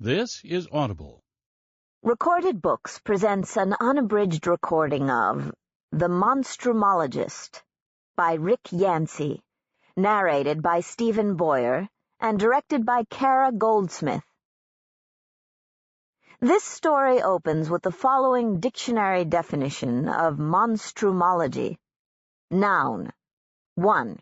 This is Audible. Recorded Books presents an unabridged recording of The Monstrumologist by Rick Yancey, narrated by Stephen Boyer and directed by Kara Goldsmith. This story opens with the following dictionary definition of monstrumology. Noun. 1.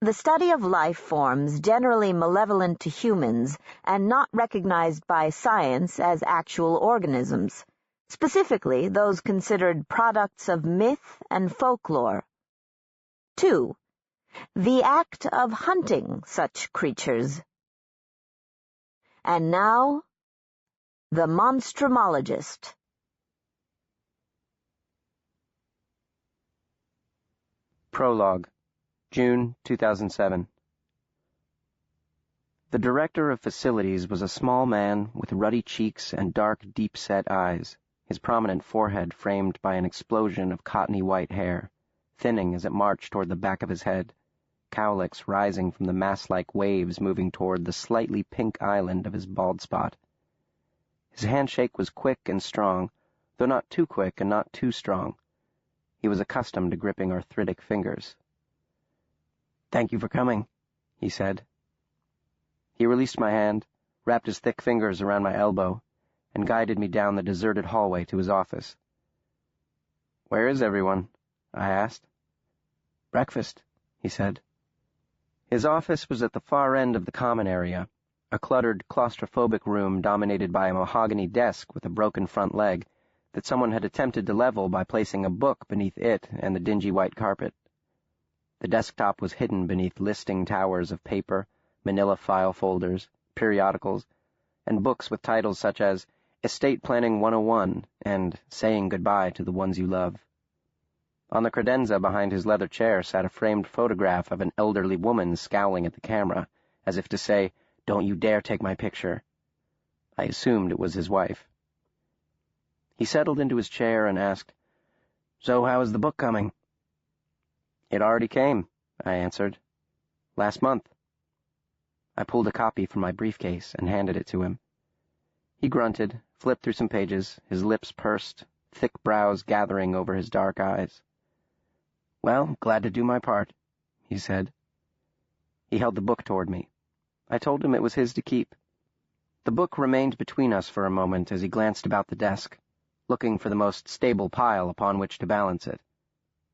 The study of life forms generally malevolent to humans and not recognized by science as actual organisms, specifically those considered products of myth and folklore. 2. The act of hunting such creatures. And now, The Monstrumologist. Prologue, June 2007. The director of facilities was a small man with ruddy cheeks and dark, deep-set eyes, his prominent forehead framed by an explosion of cottony white hair, thinning as it marched toward the back of his head, cowlicks rising from the mass-like waves moving toward the slightly pink island of his bald spot. His handshake was quick and strong, though not too quick and not too strong. He was accustomed to gripping arthritic fingers. "Thank you for coming," he said. He released my hand, wrapped his thick fingers around my elbow, and guided me down the deserted hallway to his office. "Where is everyone?" I asked. "Breakfast," he said. His office was at the far end of the common area, a cluttered, claustrophobic room dominated by a mahogany desk with a broken front leg that someone had attempted to level by placing a book beneath it and the dingy white carpet. The desktop was hidden beneath listing towers of paper, manila file folders, periodicals, and books with titles such as Estate Planning 101 and Saying Goodbye to the Ones You Love. On the credenza behind his leather chair sat a framed photograph of an elderly woman scowling at the camera, as if to say, "Don't you dare take my picture." I assumed it was his wife. He settled into his chair and asked, "So how is the book coming?" "It already came," I answered. "Last month." I pulled a copy from my briefcase and handed it to him. He grunted, flipped through some pages, his lips pursed, thick brows gathering over his dark eyes. "Well, glad to do my part," he said. He held the book toward me. I told him it was his to keep. The book remained between us for a moment as he glanced about the desk, looking for the most stable pile upon which to balance it.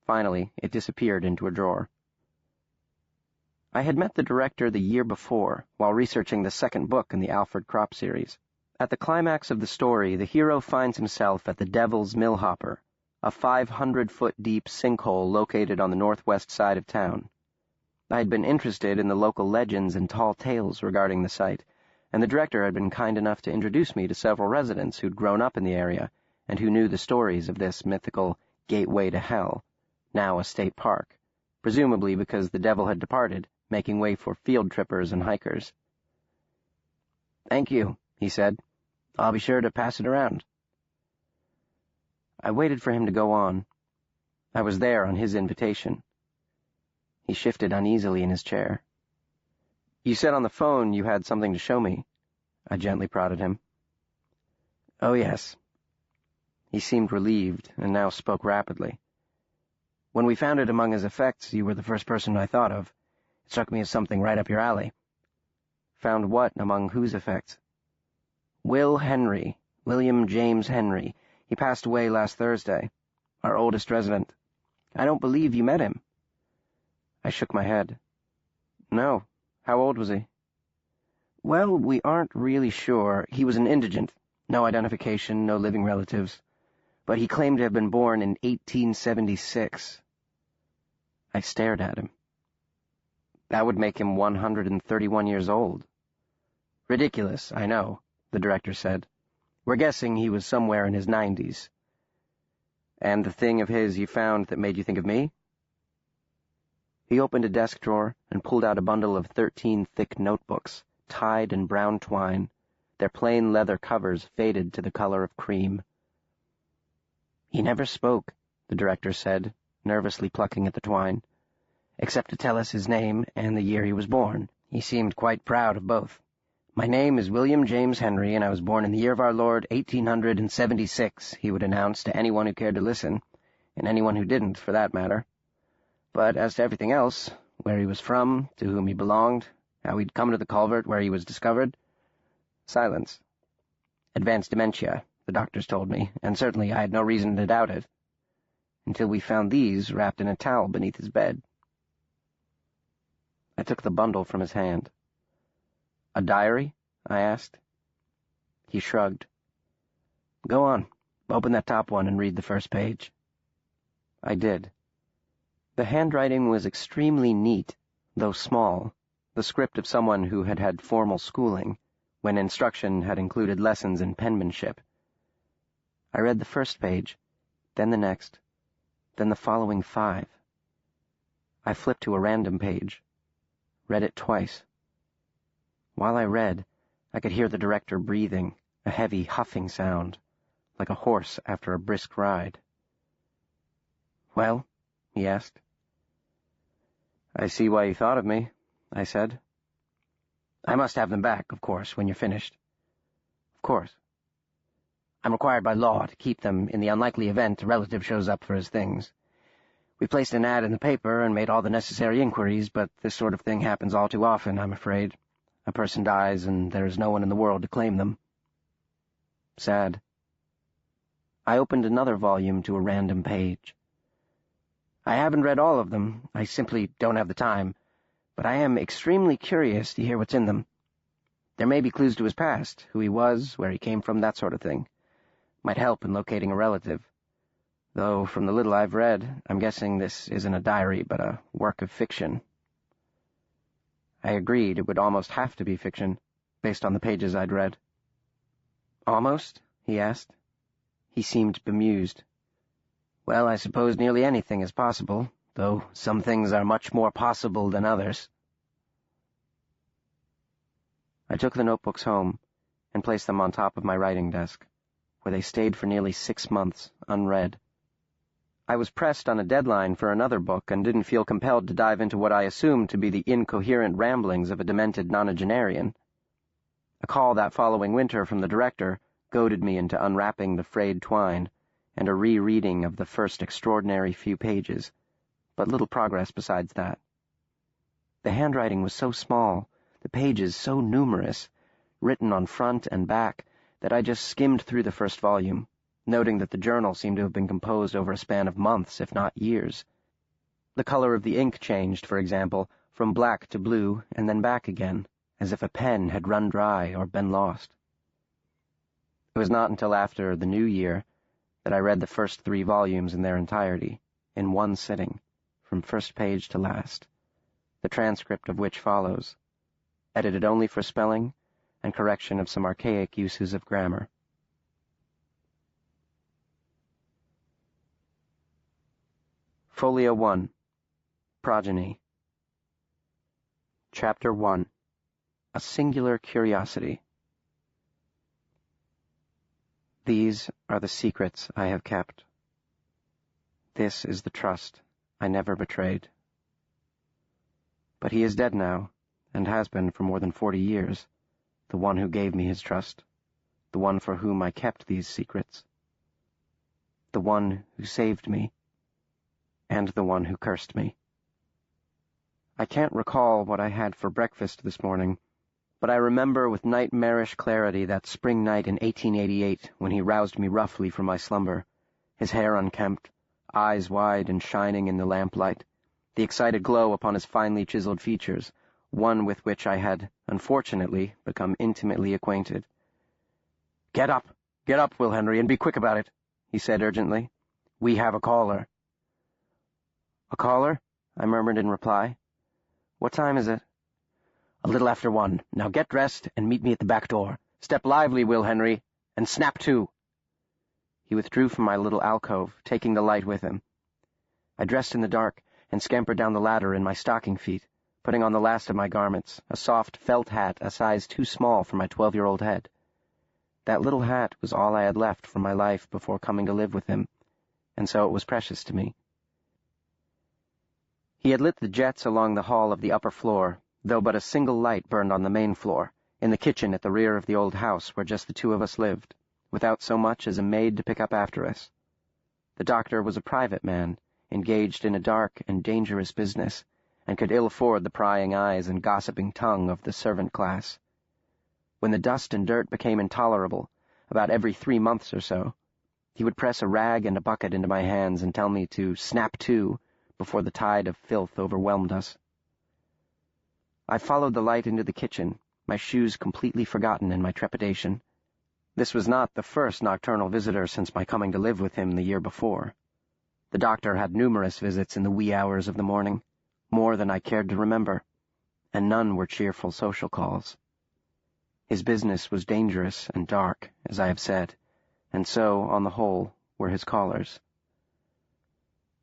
Finally, it disappeared into a drawer. I had met the director the year before, while researching the second book in the Alfred Crop series. At the climax of the story, the hero finds himself at the Devil's Millhopper, a 500-foot-deep sinkhole located on the northwest side of town. I had been interested in the local legends and tall tales regarding the site, and the director had been kind enough to introduce me to several residents who'd grown up in the area and who knew the stories of this mythical gateway to hell, now a state park, presumably because the devil had departed, making way for field trippers and hikers. "Thank you," he said. "I'll be sure to pass it around." I waited for him to go on. I was there on his invitation. He shifted uneasily in his chair. "You said on the phone you had something to show me." I gently prodded him. "Oh, yes." He seemed relieved and now spoke rapidly. "When we found it among his effects, you were the first person I thought of. It struck me as something right up your alley." "Found what among whose effects?" "Will Henry, William James Henry. He passed away last Thursday. Our oldest resident. I don't believe you met him." I shook my head. "No. How old was he?" "Well, we aren't really sure. He was an indigent. No identification, no living relatives. But he claimed to have been born in 1876. I stared at him. "That would make him 131 years old." "Ridiculous, I know," the director said. "We're guessing he was somewhere in his 90s. "And the thing of his you found that made you think of me?" He opened a desk drawer and pulled out a bundle of 13 thick notebooks, tied in brown twine, their plain leather covers faded to the color of cream. "He never spoke," the director said, nervously plucking at the twine, "except to tell us his name and the year he was born. He seemed quite proud of both. "My name is William James Henry, and I was born in the year of our Lord 1876, he would announce to anyone who cared to listen, and anyone who didn't, for that matter. But as to everything else, where he was from, to whom he belonged, how he'd come to the culvert where he was discovered, silence. Advanced dementia, the doctors told me, and certainly I had no reason to doubt it, until we found these wrapped in a towel beneath his bed." I took the bundle from his hand. "A diary?" I asked. He shrugged. "Go on. Open that top one and read the first page." I did. The handwriting was extremely neat, though small, the script of someone who had had formal schooling, when instruction had included lessons in penmanship. I read the first page, then the next, then the following 5. I flipped to a random page, read it twice. While I read, I could hear the director breathing, a heavy huffing sound, like a horse after a brisk ride. "Well?" he asked. "I see why you thought of me," I said. "I must have them back, of course, when you're finished." "Of course." "I'm required by law to keep them in the unlikely event a relative shows up for his things. We placed an ad in the paper and made all the necessary inquiries, but this sort of thing happens all too often, I'm afraid. A person dies, and there is no one in the world to claim them." Sad. I opened another volume to a random page. "I haven't read all of them. I simply don't have the time. But I am extremely curious to hear what's in them. There may be clues to his past, who he was, where he came from, that sort of thing. Might help in locating a relative. Though, from the little I've read, I'm guessing this isn't a diary, but a work of fiction." I agreed it would almost have to be fiction, based on the pages I'd read. "Almost?" he asked. He seemed bemused. "Well, I suppose nearly anything is possible, though some things are much more possible than others." I took the notebooks home and placed them on top of my writing desk, where they stayed for nearly 6 months, unread. I was pressed on a deadline for another book and didn't feel compelled to dive into what I assumed to be the incoherent ramblings of a demented nonagenarian. A call that following winter from the director goaded me into unwrapping the frayed twine and a rereading of the first extraordinary few pages, but little progress besides that. The handwriting was so small, the pages so numerous, written on front and back, that I just skimmed through the first volume, noting that the journal seemed to have been composed over a span of months, if not years. The color of the ink changed, for example, from black to blue and then back again, as if a pen had run dry or been lost. It was not until after the New Year that I read the first 3 volumes in their entirety, in one sitting, from first page to last, the transcript of which follows, edited only for spelling and correction of some archaic uses of grammar. Folio 1. Progeny. Chapter 1. A Singular Curiosity. These are the secrets I have kept. This is the trust I never betrayed. But he is dead now, and has been for more than 40 years, the one who gave me his trust, the one for whom I kept these secrets, the one who saved me, and the one who cursed me. I can't recall what I had for breakfast this morning, but I remember with nightmarish clarity that spring night in 1888 when he roused me roughly from my slumber, his hair unkempt, eyes wide and shining in the lamplight, the excited glow upon his finely chiseled features, one with which I had, unfortunately, become intimately acquainted. Get up, Will Henry, and be quick about it," he said urgently. "We have a caller." "A caller?" I murmured in reply. "What time is it?" "A little after 1. Now get dressed and meet me at the back door. Step lively, Will Henry, and snap to." He withdrew from my little alcove, taking the light with him. I dressed in the dark and scampered down the ladder in my stocking feet, putting on the last of my garments, a soft felt hat a size too small for my 12-year-old head. That little hat was all I had left from my life before coming to live with him, and so it was precious to me. He had lit the jets along the hall of the upper floor, though but a single light burned on the main floor, in the kitchen at the rear of the old house where just the two of us lived, without so much as a maid to pick up after us. The doctor was a private man, engaged in a dark and dangerous business, and could ill afford the prying eyes and gossiping tongue of the servant class. When the dust and dirt became intolerable, about every 3 months or so, he would press a rag and a bucket into my hands and tell me to snap to before the tide of filth overwhelmed us. I followed the light into the kitchen, my shoes completely forgotten in my trepidation. This was not the first nocturnal visitor since my coming to live with him the year before. The doctor had numerous visits in the wee hours of the morning, more than I cared to remember, and none were cheerful social calls. His business was dangerous and dark, as I have said, and so, on the whole, were his callers.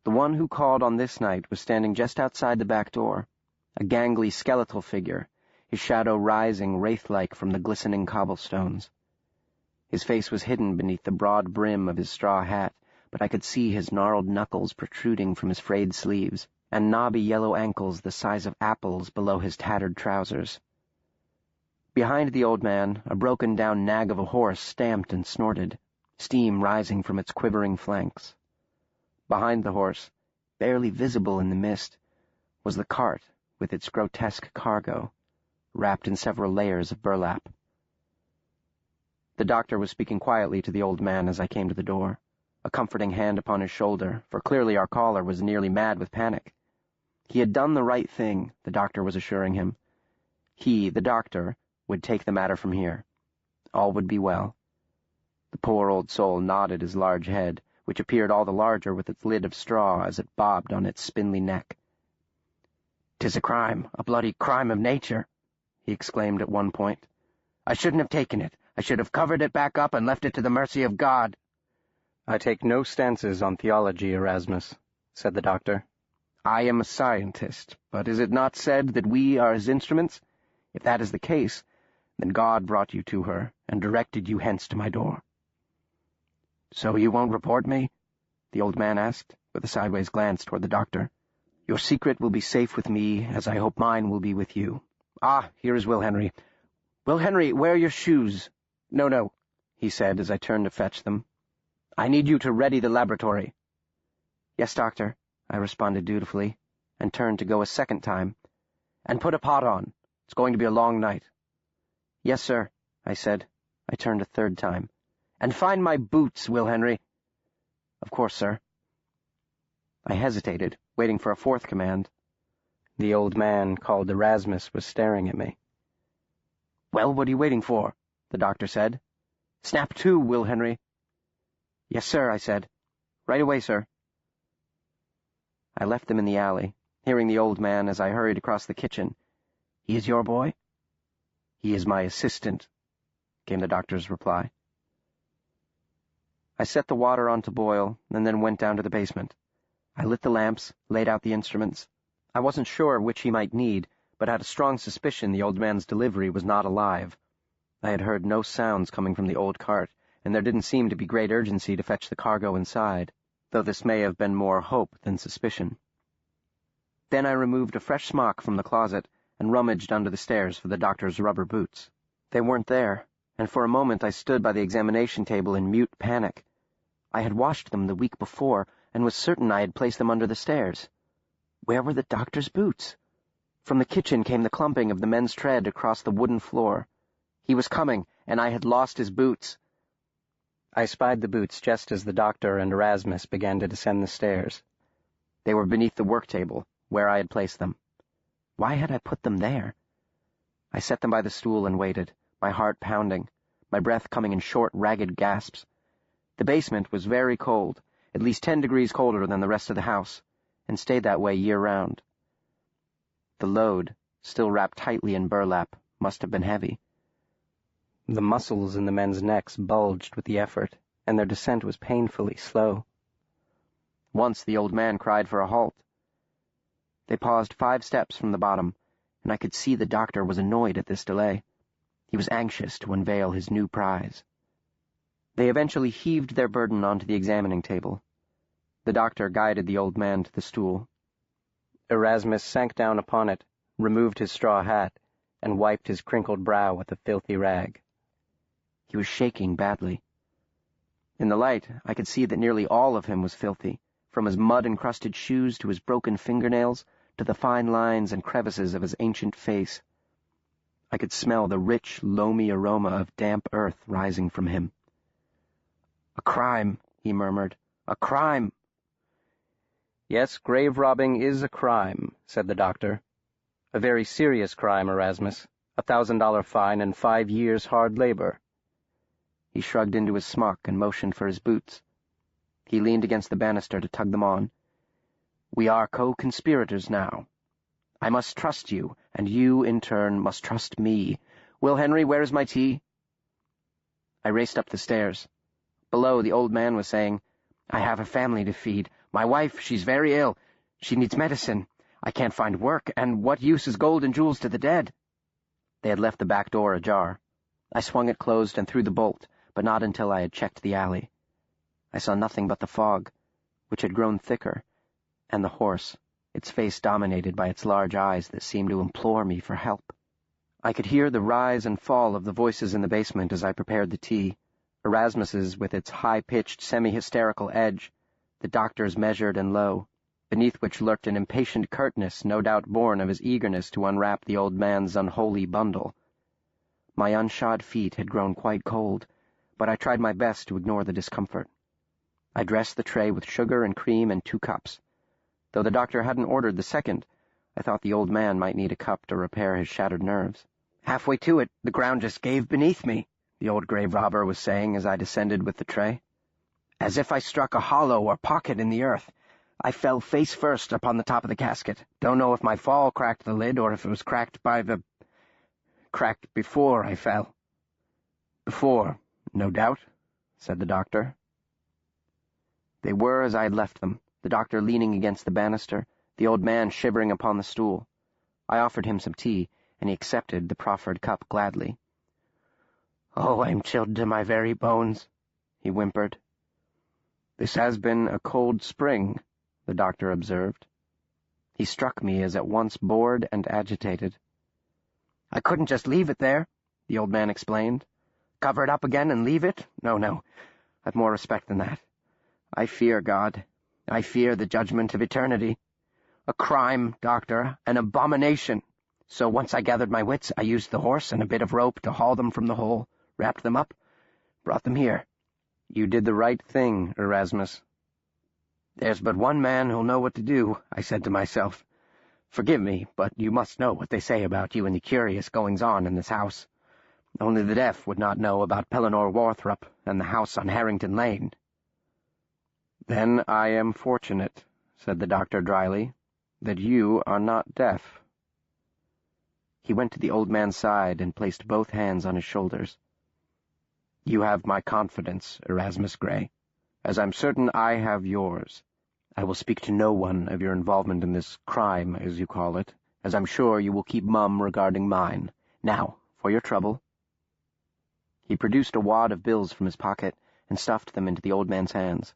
The one who called on this night was standing just outside the back door, a gangly skeletal figure, his shadow rising wraith-like from the glistening cobblestones. His face was hidden beneath the broad brim of his straw hat, but I could see his gnarled knuckles protruding from his frayed sleeves, and knobby yellow ankles the size of apples below his tattered trousers. Behind the old man, a broken-down nag of a horse stamped and snorted, steam rising from its quivering flanks. Behind the horse, barely visible in the mist, was the cart with its grotesque cargo, wrapped in several layers of burlap. The doctor was speaking quietly to the old man as I came to the door, a comforting hand upon his shoulder, for clearly our caller was nearly mad with panic. He had done the right thing, the doctor was assuring him. He, the doctor, would take the matter from here. All would be well. The poor old soul nodded his large head, which appeared all the larger with its lid of straw as it bobbed on its spindly neck. "'Tis a crime, a bloody crime of nature," he exclaimed at one point. "I shouldn't have taken it. I should have covered it back up and left it to the mercy of God." "I take no stances on theology, Erasmus," said the doctor. "I am a scientist, but is it not said that we are his instruments? If that is the case, then God brought you to her and directed you hence to my door." "So you won't report me?" the old man asked, with a sideways glance toward the doctor. "Your secret will be safe with me, as I hope mine will be with you. Ah, here is Will Henry. Will Henry, where are your shoes? No, he said as I turned to fetch them. I need you to ready the laboratory." "Yes, doctor," I responded dutifully, and turned to go a second time. "And put a pot on. It's going to be a long night." "Yes, sir," I said. I turned a third time. "And find my boots, Will Henry." "Of course, sir." I hesitated, waiting for a fourth command. The old man, called Erasmus, was staring at me. "Well, what are you waiting for?" the doctor said. "Snap to, Will Henry." "Yes, sir," I said. "Right away, sir." I left them in the alley, hearing the old man as I hurried across the kitchen. "He is your boy?" "He is my assistant," came the doctor's reply. I set the water on to boil, and then went down to the basement. I lit the lamps, laid out the instruments. I wasn't sure which he might need, but had a strong suspicion the old man's delivery was not alive. I had heard no sounds coming from the old cart, and there didn't seem to be great urgency to fetch the cargo inside, though this may have been more hope than suspicion. Then I removed a fresh smock from the closet and rummaged under the stairs for the doctor's rubber boots. They weren't there, and for a moment I stood by the examination table in mute panic. I had washed them the week before, and was certain I had placed them under the stairs. Where were the doctor's boots? From the kitchen came the clumping of the men's tread across the wooden floor. He was coming, and I had lost his boots. I spied the boots just as the doctor and Erasmus began to descend the stairs. They were beneath the work table, where I had placed them. Why had I put them there? I set them by the stool and waited, my heart pounding, my breath coming in short, ragged gasps. The basement was very cold, at least 10 degrees colder than the rest of the house, and stayed that way year-round. The load, still wrapped tightly in burlap, must have been heavy. The muscles in the men's necks bulged with the effort, and their descent was painfully slow. Once the old man cried for a halt. They paused 5 steps from the bottom, and I could see the doctor was annoyed at this delay. He was anxious to unveil his new prize. They eventually heaved their burden onto the examining table. The doctor guided the old man to the stool. Erasmus sank down upon it, removed his straw hat, and wiped his crinkled brow with a filthy rag. He was shaking badly. In the light, I could see that nearly all of him was filthy, from his mud-encrusted shoes to his broken fingernails to the fine lines and crevices of his ancient face. I could smell the rich, loamy aroma of damp earth rising from him. "A crime," he murmured. "A crime." "Yes, grave robbing is a crime," said the doctor. "A very serious crime, Erasmus. $1,000 fine and 5 years hard labor." He shrugged into his smock and motioned for his boots. He leaned against the banister to tug them on. "We are co-conspirators now. I must trust you, and you, in turn, must trust me. Will Henry, where is my tea?" I raced up the stairs. Below, the old man was saying, "I have a family to feed. My wife, she's very ill. She needs medicine. I can't find work, and what use is gold and jewels to the dead?" They had left the back door ajar. I swung it closed and threw the bolt, but not until I had checked the alley. I saw nothing but the fog, which had grown thicker, and the horse, its face dominated by its large eyes that seemed to implore me for help. I could hear the rise and fall of the voices in the basement as I prepared the tea, Erasmus's with its high-pitched, semi-hysterical edge, the doctor's measured and low, beneath which lurked an impatient curtness no doubt born of his eagerness to unwrap the old man's unholy bundle. My unshod feet had grown quite cold, but I tried my best to ignore the discomfort. I dressed the tray with sugar and cream and 2 cups. Though the doctor hadn't ordered the second, I thought the old man might need a cup to repair his shattered nerves. "Halfway to it, the ground just gave beneath me," the old grave robber was saying as I descended with the tray. "As if I struck a hollow or pocket in the earth. I fell face first upon the top of the casket. Don't know if my fall cracked the lid or if it was cracked before I fell." "Before, no doubt," said the doctor. They were as I had left them, the doctor leaning against the banister, the old man shivering upon the stool. I offered him some tea, and he accepted the proffered cup gladly. "Oh, I'm chilled to my very bones," he whimpered. "This has been a cold spring," the doctor observed. He struck me as at once bored and agitated. "I couldn't just leave it there," the old man explained. "Cover it up again and leave it? No. I've more respect than that. I fear God. I fear the judgment of eternity. A crime, doctor, an abomination. So once I gathered my wits, I used the horse and a bit of rope to haul them from the hole, wrapped them up, brought them here." "You did the right thing, Erasmus." "There's but one man who'll know what to do," I said to myself. "Forgive me, but you must know what they say about you and the curious goings-on in this house. Only the deaf would not know about Pellinore Warthrop and the house on Harrington Lane." "Then I am fortunate," said the doctor dryly, "that you are not deaf." He went to the old man's side and placed both hands on his shoulders. "You have my confidence, Erasmus Gray, as I'm certain I have yours. I will speak to no one of your involvement in this crime, as you call it, as I'm sure you will keep mum regarding mine. Now, for your trouble." He produced a wad of bills from his pocket and stuffed them into the old man's hands.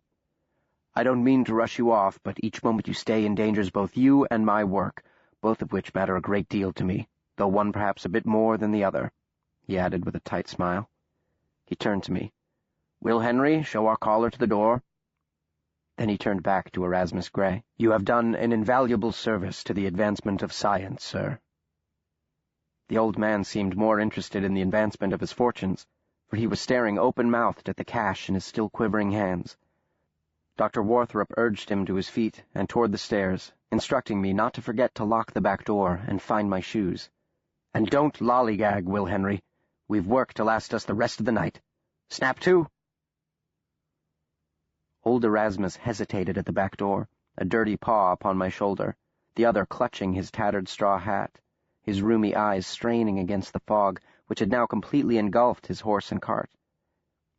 "I don't mean to rush you off, but each moment you stay endangers both you and my work, both of which matter a great deal to me, though one perhaps a bit more than the other," he added with a tight smile. He turned to me. "Will Henry show our caller to the door?" Then he turned back to Erasmus Gray. "You have done an invaluable service to the advancement of science, sir." The old man seemed more interested in the advancement of his fortunes, for he was staring open-mouthed at the cash in his still quivering hands. Dr. Warthrop urged him to his feet and toward the stairs, instructing me not to forget to lock the back door and find my shoes. "And don't lollygag, Will Henry. We've work to last us the rest of the night. Snap to!" Old Erasmus hesitated at the back door, a dirty paw upon my shoulder, the other clutching his tattered straw hat, his rheumy eyes straining against the fog which had now completely engulfed his horse and cart.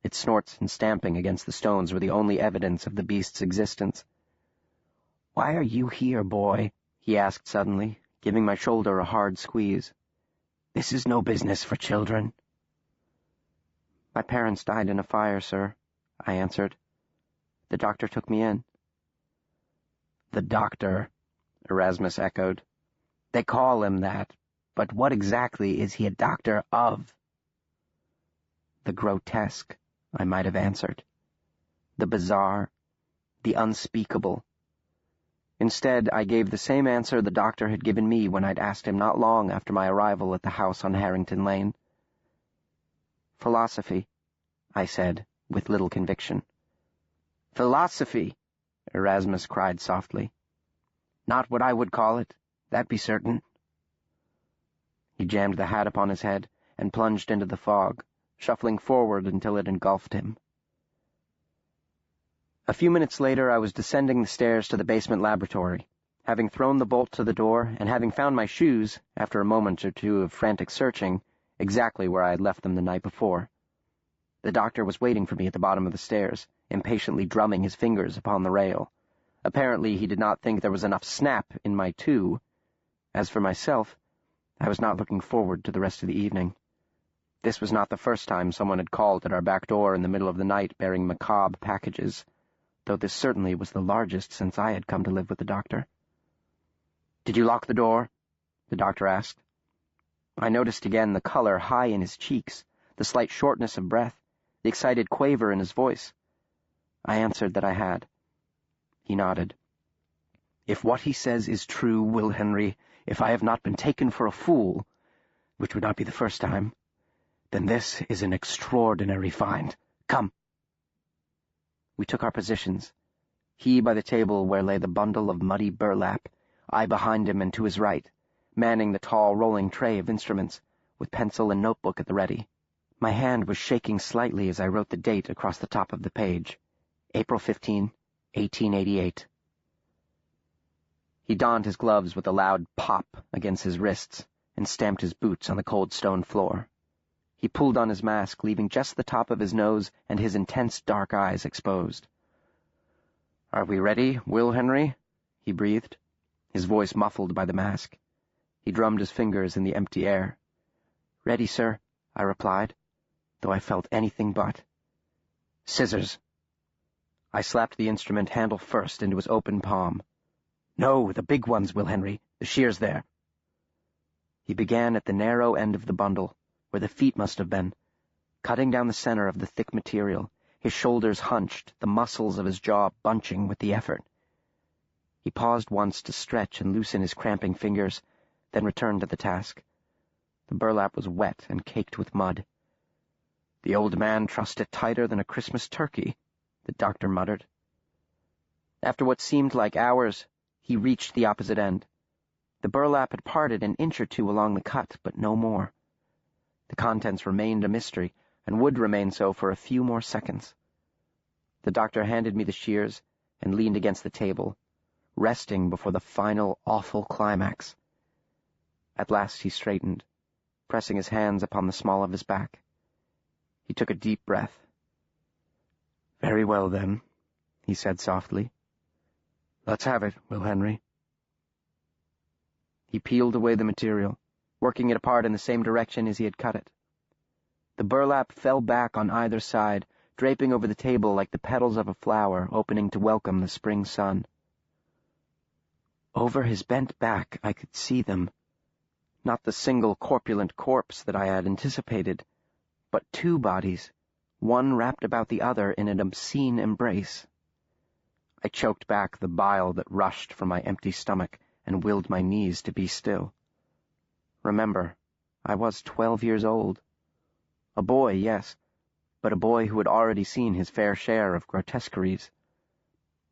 Its snorts and stamping against the stones were the only evidence of the beast's existence. "Why are you here, boy?" he asked suddenly, giving my shoulder a hard squeeze. "This is no business for children." "My parents died in a fire, sir," I answered. "The doctor took me in." "The doctor," Erasmus echoed. "They call him that, But what exactly is he a doctor of? The grotesque, I might have answered. The bizarre, the unspeakable. Instead, I gave the same answer the doctor had given me when I'd asked him not long after my arrival at the house on Harrington Lane. Philosophy, I said, with little conviction. Philosophy, Erasmus cried softly. Not what I would call it, that be certain. He jammed the hat upon his head and plunged into the fog, shuffling forward until it engulfed him. A few minutes later, I was descending the stairs to the basement laboratory, having thrown the bolt to the door and having found my shoes, after a moment or two of frantic searching, exactly where I had left them the night before. The doctor was waiting for me at the bottom of the stairs, impatiently drumming his fingers upon the rail. Apparently he did not think there was enough snap in my two. As for myself, I was not looking forward to the rest of the evening. This was not the first time someone had called at our back door in the middle of the night bearing macabre packages, though this certainly was the largest since I had come to live with the doctor. "Did you lock the door?" the doctor asked. I noticed again the color high in his cheeks, the slight shortness of breath, the excited quaver in his voice. I answered that I had. He nodded. "If what he says is true, Will Henry, if I have not been taken for a fool, which would not be the first time, then this is an extraordinary find. Come." We took our positions, he by the table where lay the bundle of muddy burlap, I behind him and to his right, manning the tall rolling tray of instruments, with pencil and notebook at the ready. My hand was shaking slightly as I wrote the date across the top of the page, April 15, 1888. He donned his gloves with a loud pop against his wrists and stamped his boots on the cold stone floor. He pulled on his mask, leaving just the top of his nose and his intense dark eyes exposed. "Are we ready, Will Henry?" he breathed, his voice muffled by the mask. He drummed his fingers in the empty air. "Ready, sir," I replied, though I felt anything but. "Scissors." I slapped the instrument handle first into his open palm. "No, the big ones, Will Henry. The shears there." He began at the narrow end of the bundle, where the feet must have been, cutting down the center of the thick material, his shoulders hunched, the muscles of his jaw bunching with the effort. He paused once to stretch and loosen his cramping fingers, then returned to the task. The burlap was wet and caked with mud. "The old man trussed it tighter than a Christmas turkey," the doctor muttered. After what seemed like hours, he reached the opposite end. The burlap had parted an inch or two along the cut, but no more. The contents remained a mystery, and would remain so for a few more seconds. The doctor handed me the shears and leaned against the table, resting before the final, awful climax. At last he straightened, pressing his hands upon the small of his back. He took a deep breath. "Very well, then," he said softly. "Let's have it, Will Henry." He peeled away the material, working it apart in the same direction as he had cut it. The burlap fell back on either side, draping over the table like the petals of a flower opening to welcome the spring sun. Over his bent back I could see them, not the single corpulent corpse that I had anticipated, but two bodies, one wrapped about the other in an obscene embrace. I choked back the bile that rushed from my empty stomach and willed my knees to be still. Remember, I was 12 years old. A boy, yes, but a boy who had already seen his fair share of grotesqueries.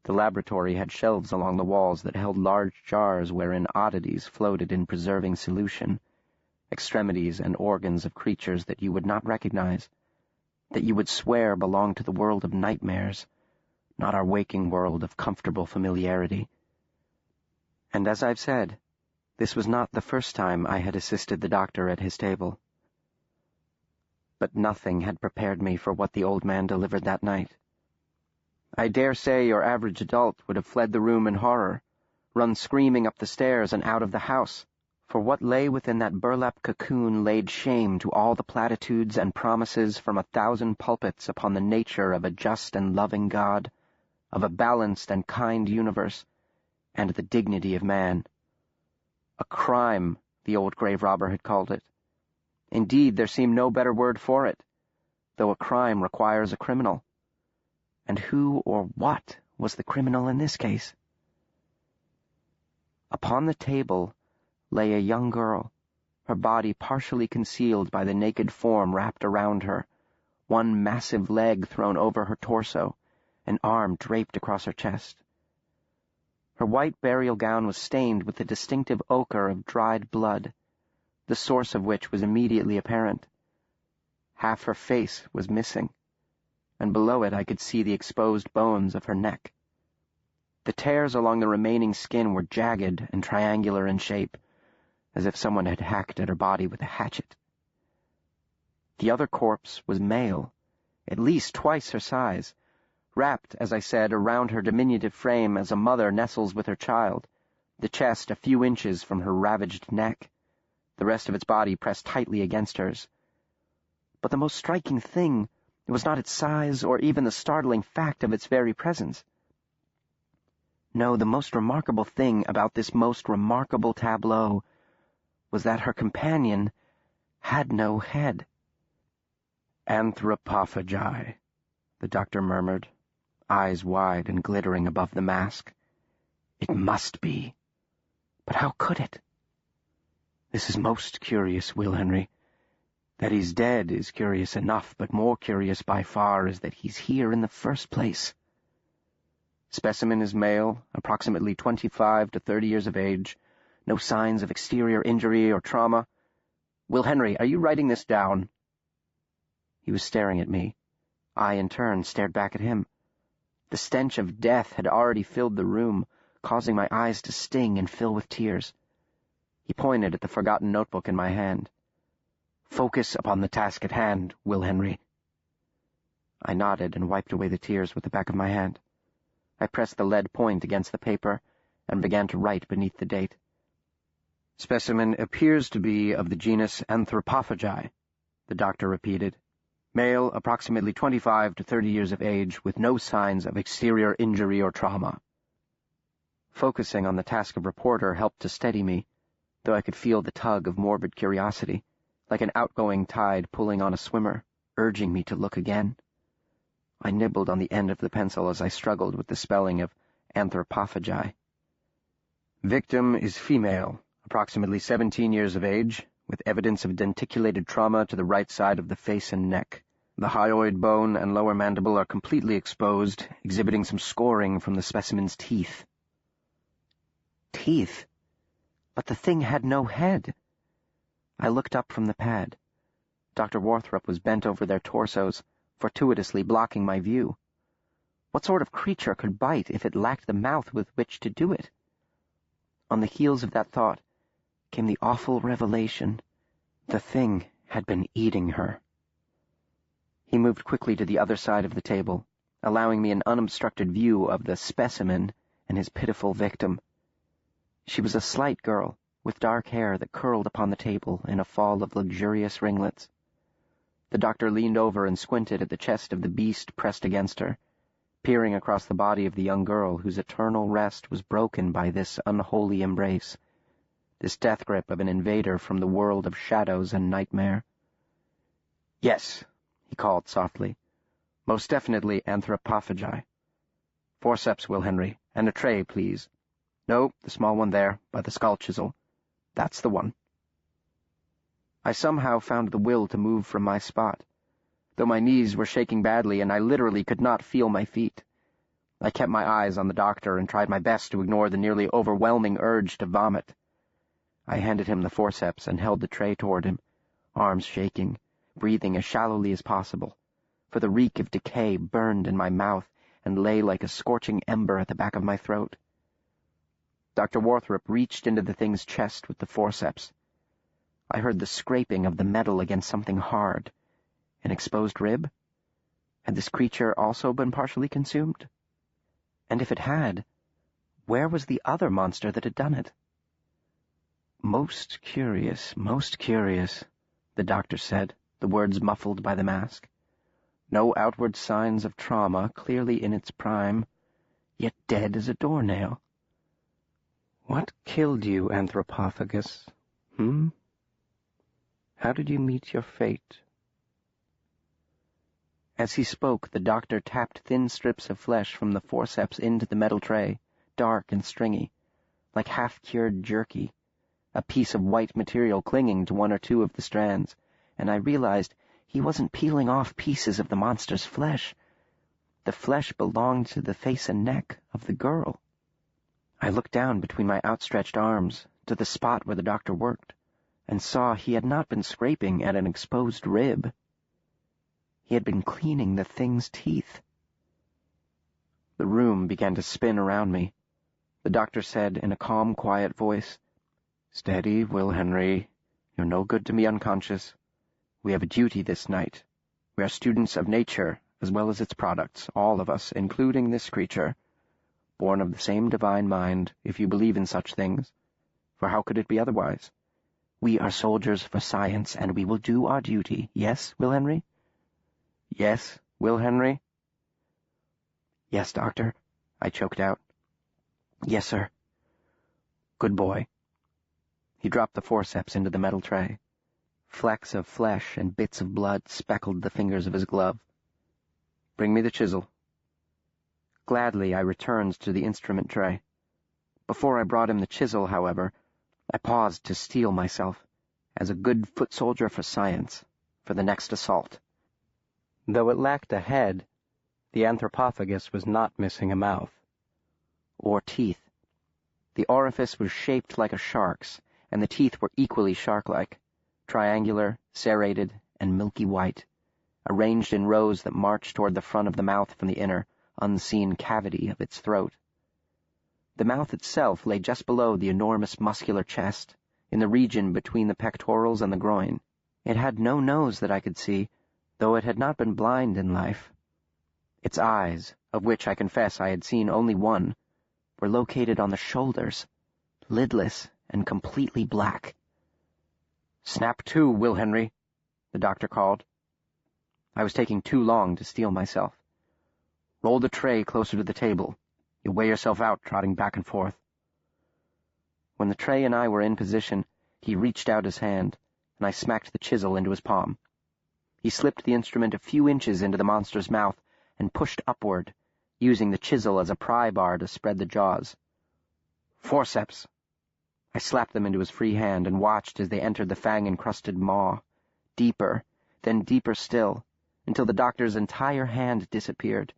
The laboratory had shelves along the walls that held large jars wherein oddities floated in preserving solution, extremities and organs of creatures that you would not recognize, that you would swear belonged to the world of nightmares, not our waking world of comfortable familiarity. And as I've said, this was not the first time I had assisted the doctor at his table. But nothing had prepared me for what the old man delivered that night. I dare say your average adult would have fled the room in horror, run screaming up the stairs and out of the house, for what lay within that burlap cocoon laid shame to all the platitudes and promises from 1,000 pulpits upon the nature of a just and loving God, of a balanced and kind universe, and the dignity of man. A crime the old grave robber had called it. Indeed, there seemed no better word for it, though a crime requires a criminal. And who or what was the criminal in this case? Upon the table lay a young girl, her body partially concealed by the naked form wrapped around her, one massive leg thrown over her torso, an arm draped across her chest. Her white burial gown was stained with the distinctive ochre of dried blood, the source of which was immediately apparent. Half her face was missing, and below it I could see the exposed bones of her neck. The tears along the remaining skin were jagged and triangular in shape, as if someone had hacked at her body with a hatchet. The other corpse was male, at least twice her size, wrapped, as I said, around her diminutive frame as a mother nestles with her child, the chest a few inches from her ravaged neck, the rest of its body pressed tightly against hers. But the most striking thing was not its size or even the startling fact of its very presence. No, the most remarkable thing about this most remarkable tableau was that her companion had no head. "Anthropophagi," the doctor murmured, eyes wide and glittering above the mask. "It must be. But how could it? This is most curious, Will Henry. That he's dead is curious enough, but more curious by far is that he's here in the first place. Specimen is male, approximately 25 to 30 years of age. No signs of exterior injury or trauma. Will Henry, are you writing this down?" He was staring at me. I, in turn, stared back at him. The stench of death had already filled the room, causing my eyes to sting and fill with tears. He pointed at the forgotten notebook in my hand. "Focus upon the task at hand, Will Henry." I nodded and wiped away the tears with the back of my hand. I pressed the lead point against the paper and began to write beneath the date. "Specimen appears to be of the genus Anthropophagi," the doctor repeated. "Male, approximately 25 to 30 years of age, with no signs of exterior injury or trauma." Focusing on the task of reporter helped to steady me, though I could feel the tug of morbid curiosity, like an outgoing tide pulling on a swimmer, urging me to look again. I nibbled on the end of the pencil as I struggled with the spelling of anthropophagi. "Victim is female, approximately 17 years of age, with evidence of denticulated trauma to the right side of the face and neck. The hyoid bone and lower mandible are completely exposed, exhibiting some scoring from the specimen's teeth." Teeth? But the thing had no head. I looked up from the pad. Dr. Warthrop was bent over their torsos, fortuitously blocking my view. What sort of creature could bite if it lacked the mouth with which to do it? On the heels of that thought came the awful revelation. The thing had been eating her. He moved quickly to the other side of the table, allowing me an unobstructed view of the specimen and his pitiful victim. She was a slight girl, with dark hair that curled upon the table in a fall of luxurious ringlets. The doctor leaned over and squinted at the chest of the beast pressed against her, peering across the body of the young girl whose eternal rest was broken by this unholy embrace, this death grip of an invader from the world of shadows and nightmare. "Yes," he called softly. "Most definitely anthropophagi. Forceps, Will Henry, and a tray, please. No, the small one there, by the skull chisel. That's the one." I somehow found the will to move from my spot, though my knees were shaking badly and I literally could not feel my feet. I kept my eyes on the doctor and tried my best to ignore the nearly overwhelming urge to vomit. I handed him the forceps and held the tray toward him, arms shaking, breathing as shallowly as possible, for the reek of decay burned in my mouth and lay like a scorching ember at the back of my throat. Dr. Warthrop reached into the thing's chest with the forceps. I heard the scraping of the metal against something hard. An exposed rib? Had this creature also been partially consumed? And if it had, where was the other monster that had done it? Most curious, the doctor said, the words muffled by the mask. No outward signs of trauma, clearly in its prime, yet dead as a doornail. What killed you, Anthropophagus? How did you meet your fate?" As he spoke, the doctor tapped thin strips of flesh from the forceps into the metal tray, dark and stringy, like half-cured jerky, a piece of white material clinging to one or two of the strands, and I realized he wasn't peeling off pieces of the monster's flesh. The flesh belonged to the face and neck of the girl. I looked down between my outstretched arms to the spot where the doctor worked, and saw he had not been scraping at an exposed rib. He had been cleaning the thing's teeth. The room began to spin around me. The doctor said in a calm, quiet voice, "Steady, Will Henry. You're no good to me unconscious. We have a duty this night. We are students of nature, as well as its products, all of us, including this creature, born of the same divine mind, if you believe in such things, for how could it be otherwise? We are soldiers for science, and we will do our duty. Yes, Will Henry?" "Yes, Will Henry?" "Yes, Doctor," I choked out. "Yes, sir." "Good boy." He dropped the forceps into the metal tray. Flecks of flesh and bits of blood speckled the fingers of his glove. "Bring me the chisel." Gladly, I returned to the instrument tray. Before I brought him the chisel, however, I paused to steel myself, as a good foot soldier for science, for the next assault. Though it lacked a head, the anthropophagus was not missing a mouth. Or teeth. The orifice was shaped like a shark's, and the teeth were equally shark-like, triangular, serrated, and milky white, arranged in rows that marched toward the front of the mouth from the inner, unseen cavity of its throat. The mouth itself lay just below the enormous muscular chest, in the region between the pectorals and the groin. It had no nose that I could see, though it had not been blind in life. Its eyes, of which I confess I had seen only one, were located on the shoulders, lidless and completely black. "Snap to, Will Henry," the doctor called. I was taking too long to steel myself. "Roll the tray closer to the table. You'll weigh yourself out trotting back and forth." When the tray and I were in position, he reached out his hand, and I smacked the chisel into his palm. He slipped the instrument a few inches into the monster's mouth and pushed upward, using the chisel as a pry bar to spread the jaws. "Forceps!" I slapped them into his free hand and watched as they entered the fang-encrusted maw, deeper, then deeper still, until the doctor's entire hand disappeared.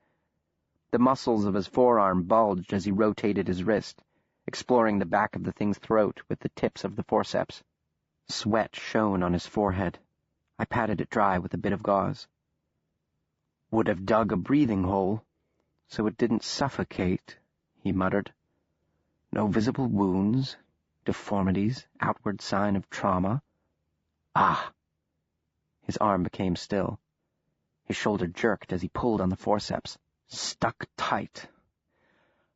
The muscles of his forearm bulged as he rotated his wrist, exploring the back of the thing's throat with the tips of the forceps. Sweat shone on his forehead. I patted it dry with a bit of gauze. "Would have dug a breathing hole, so it didn't suffocate," he muttered. "No visible wounds, deformities, outward sign of trauma. Ah!" His arm became still. His shoulder jerked as he pulled on the forceps. "Stuck tight.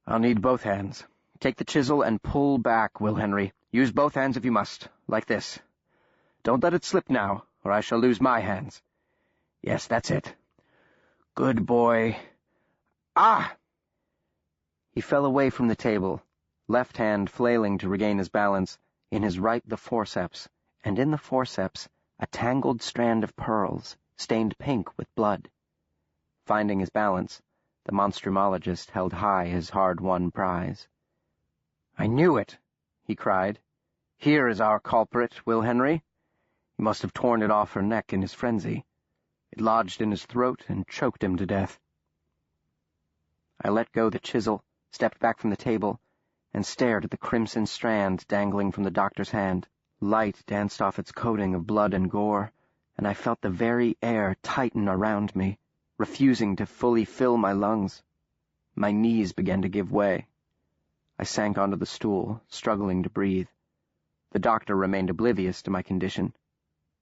I'll need both hands. Take the chisel and pull back, Will Henry. Use both hands if you must, like this. Don't let it slip now, or I shall lose my hands. Yes, that's it. Good boy. Ah!" He fell away from the table, left hand flailing to regain his balance, in his right the forceps, and in the forceps a tangled strand of pearls, stained pink with blood. Finding his balance, the monstrumologist held high his hard-won prize. "I knew it," he cried. "Here is our culprit, Will Henry. He must have torn it off her neck in his frenzy. It lodged in his throat and choked him to death." I let go the chisel, stepped back from the table, and stared at the crimson strand dangling from the doctor's hand. Light danced off its coating of blood and gore, and I felt the very air tighten around me, refusing to fully fill my lungs. My knees began to give way. I sank onto the stool, struggling to breathe. The doctor remained oblivious to my condition.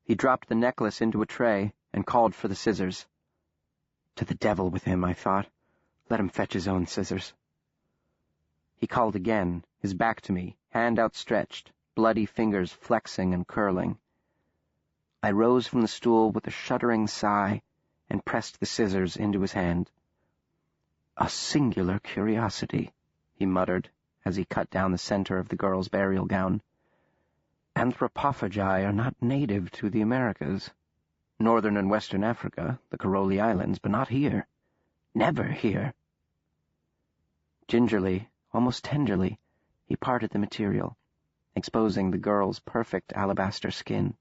He dropped the necklace into a tray and called for the scissors. To the devil with him, I thought. Let him fetch his own scissors. He called again, his back to me, hand outstretched, bloody fingers flexing and curling. I rose from the stool with a shuddering sigh and pressed the scissors into his hand. "A singular curiosity," he muttered as he cut down the center of the girl's burial gown. Anthropophagi are not native to the Americas. Northern and Western Africa, the Karoli Islands, but not here. Never here. Gingerly, almost tenderly, he parted the material, exposing the girl's perfect alabaster skin.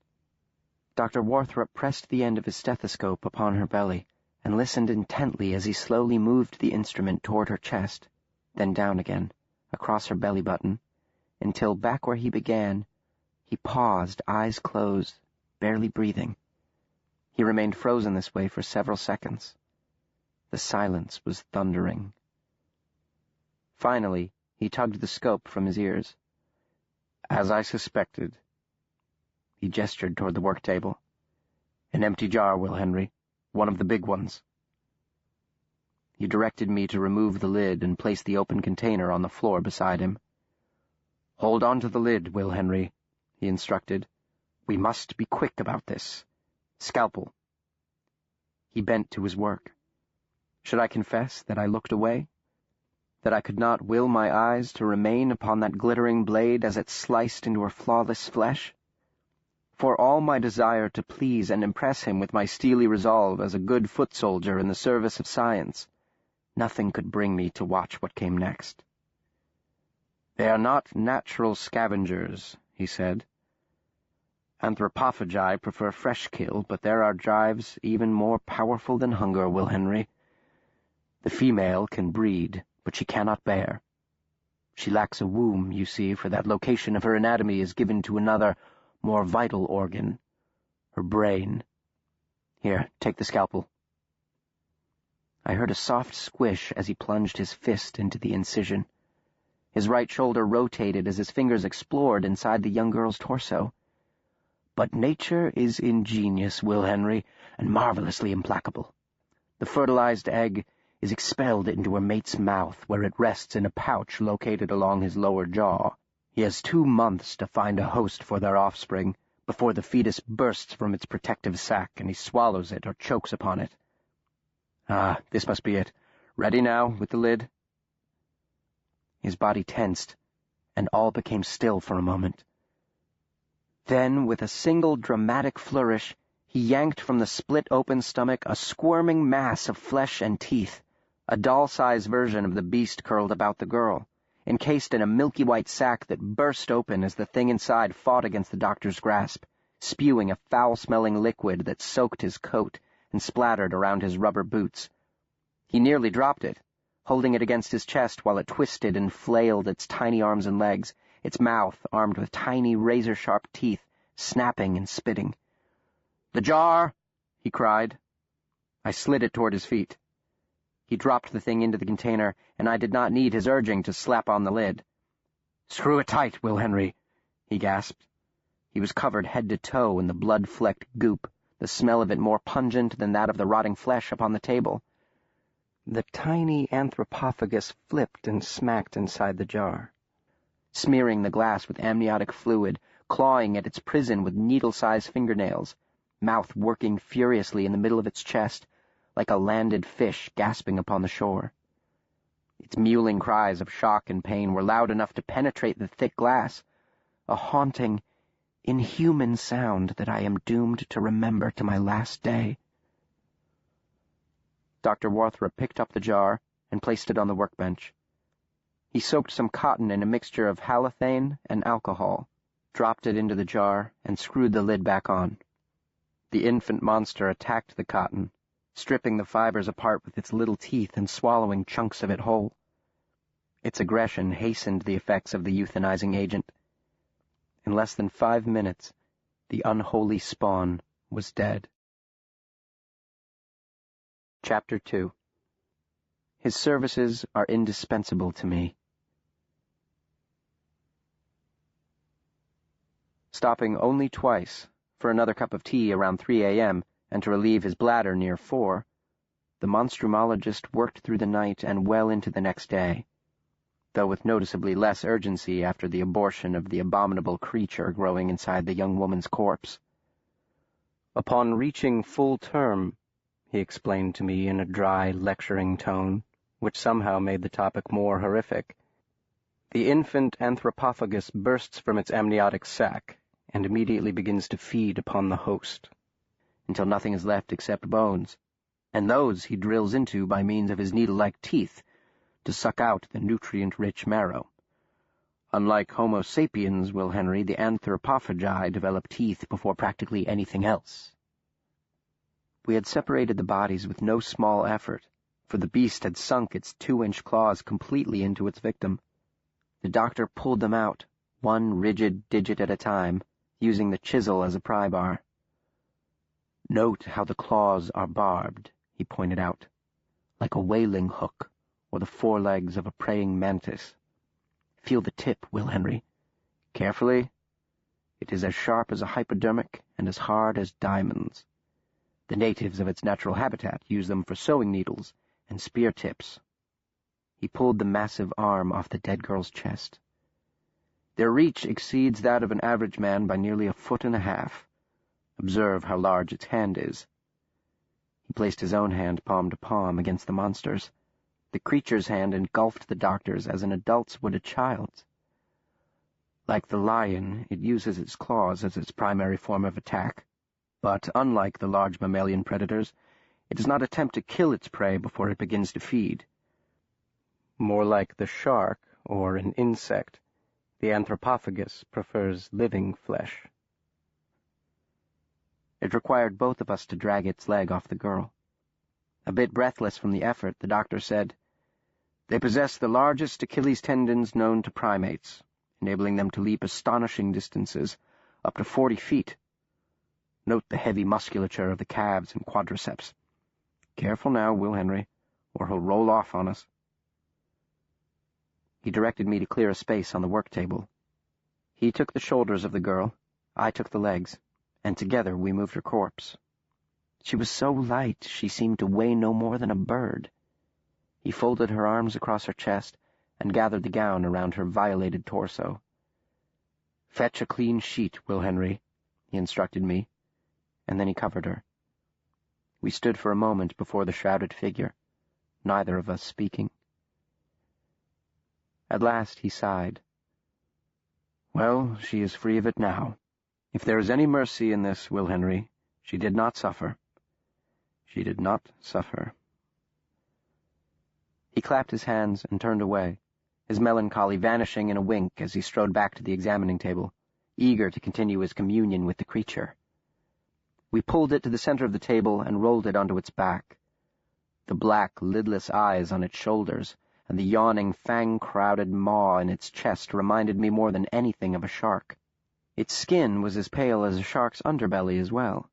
Dr. Warthrop pressed the end of his stethoscope upon her belly and listened intently as he slowly moved the instrument toward her chest, then down again, across her belly button, until back where he began, he paused, eyes closed, barely breathing. He remained frozen this way for several seconds. The silence was thundering. Finally, he tugged the scope from his ears. "As I suspected." He gestured toward the work table. "An empty jar, Will Henry. One of the big ones." He directed me to remove the lid and place the open container on the floor beside him. "Hold on to the lid, Will Henry," he instructed. "We must be quick about this. Scalpel." He bent to his work. Should I confess that I looked away? That I could not will my eyes to remain upon that glittering blade as it sliced into her flawless flesh? For all my desire to please and impress him with my steely resolve as a good foot soldier in the service of science, nothing could bring me to watch what came next. "They are not natural scavengers," he said. "Anthropophagi prefer fresh kill, but there are drives even more powerful than hunger, Will Henry. The female can breed, but she cannot bear. She lacks a womb, you see, for that location of her anatomy is given to another, more vital organ, her brain. Here, take the scalpel." I heard a soft squish as he plunged his fist into the incision. His right shoulder rotated as his fingers explored inside the young girl's torso. But nature is ingenious, Will Henry, and marvelously implacable. The fertilized egg is expelled into her mate's mouth, where it rests in a pouch located along his lower jaw. He has 2 months to find a host for their offspring, before the fetus bursts from its protective sac and he swallows it or chokes upon it. Ah, this must be it. Ready now, with the lid? His body tensed, and all became still for a moment. Then, with a single dramatic flourish, he yanked from the split-open stomach a squirming mass of flesh and teeth, a doll-sized version of the beast curled about the girl, encased in a milky white sack that burst open as the thing inside fought against the doctor's grasp, spewing a foul-smelling liquid that soaked his coat and splattered around his rubber boots. He nearly dropped it, holding it against his chest while it twisted and flailed its tiny arms and legs, its mouth armed with tiny razor-sharp teeth, snapping and spitting. "The jar!" he cried. I slid it toward his feet. He dropped the thing into the container, and I did not need his urging to slap on the lid. "Screw it tight, Will Henry," he gasped. He was covered head to toe in the blood-flecked goop, the smell of it more pungent than that of the rotting flesh upon the table. The tiny anthropophagus flipped and smacked inside the jar, smearing the glass with amniotic fluid, clawing at its prison with needle-sized fingernails, mouth working furiously in the middle of its chest, like a landed fish gasping upon the shore. Its mewling cries of shock and pain were loud enough to penetrate the thick glass, a haunting, inhuman sound that I am doomed to remember to my last day. Dr. Warthrop picked up the jar and placed it on the workbench. He soaked some cotton in a mixture of halothane and alcohol, dropped it into the jar, and screwed the lid back on. The infant monster attacked the cotton, stripping the fibers apart with its little teeth and swallowing chunks of it whole. Its aggression hastened the effects of the euthanizing agent. In less than 5 minutes, the unholy spawn was dead. Chapter 2. His services are indispensable to me. Stopping only twice, for another cup of tea around 3 a.m., and to relieve his bladder near 4, the monstrumologist worked through the night and well into the next day, though with noticeably less urgency after the abortion of the abominable creature growing inside the young woman's corpse. Upon reaching full term, he explained to me in a dry, lecturing tone, which somehow made the topic more horrific, the infant anthropophagus bursts from its amniotic sac, and immediately begins to feed upon the host, until nothing is left except bones, and those he drills into by means of his needle-like teeth to suck out the nutrient-rich marrow. Unlike Homo sapiens, Will Henry, the anthropophagi develop teeth before practically anything else. We had separated the bodies with no small effort, for the beast had sunk its 2-inch claws completely into its victim. The doctor pulled them out, one rigid digit at a time, using the chisel as a pry bar. "Note how the claws are barbed," he pointed out, "like a whaling hook or the forelegs of a praying mantis. Feel the tip, Will Henry. Carefully. It is as sharp as a hypodermic and as hard as diamonds. The natives of its natural habitat use them for sewing needles and spear tips." He pulled the massive arm off the dead girl's chest. "Their reach exceeds that of an average man by nearly 1.5 feet. Observe how large its hand is." He placed his own hand palm to palm against the monster's. The creature's hand engulfed the doctor's as an adult's would a child's. "Like the lion, it uses its claws as its primary form of attack. But unlike the large mammalian predators, it does not attempt to kill its prey before it begins to feed. More like the shark or an insect, the anthropophagus prefers living flesh." It required both of us to drag its leg off the girl. A bit breathless from the effort, the doctor said, "They possess the largest Achilles tendons known to primates, enabling them to leap astonishing distances, up to 40 feet. Note the heavy musculature of the calves and quadriceps. Careful now, Will Henry, or he'll roll off on us." He directed me to clear a space on the work table. He took the shoulders of the girl, I took the legs, and together we moved her corpse. She was so light she seemed to weigh no more than a bird. He folded her arms across her chest and gathered the gown around her violated torso. "Fetch a clean sheet, Will Henry," he instructed me, and then he covered her. We stood for a moment before the shrouded figure, neither of us speaking. At last he sighed. "Well, she is free of it now. If there is any mercy in this, Will Henry, she did not suffer. She did not suffer." He clapped his hands and turned away, his melancholy vanishing in a wink as he strode back to the examining table, eager to continue his communion with the creature. We pulled it to the center of the table and rolled it onto its back. The black, lidless eyes on its shoulders and the yawning, fang-crowded maw in its chest reminded me more than anything of a shark. Its skin was as pale as a shark's underbelly as well,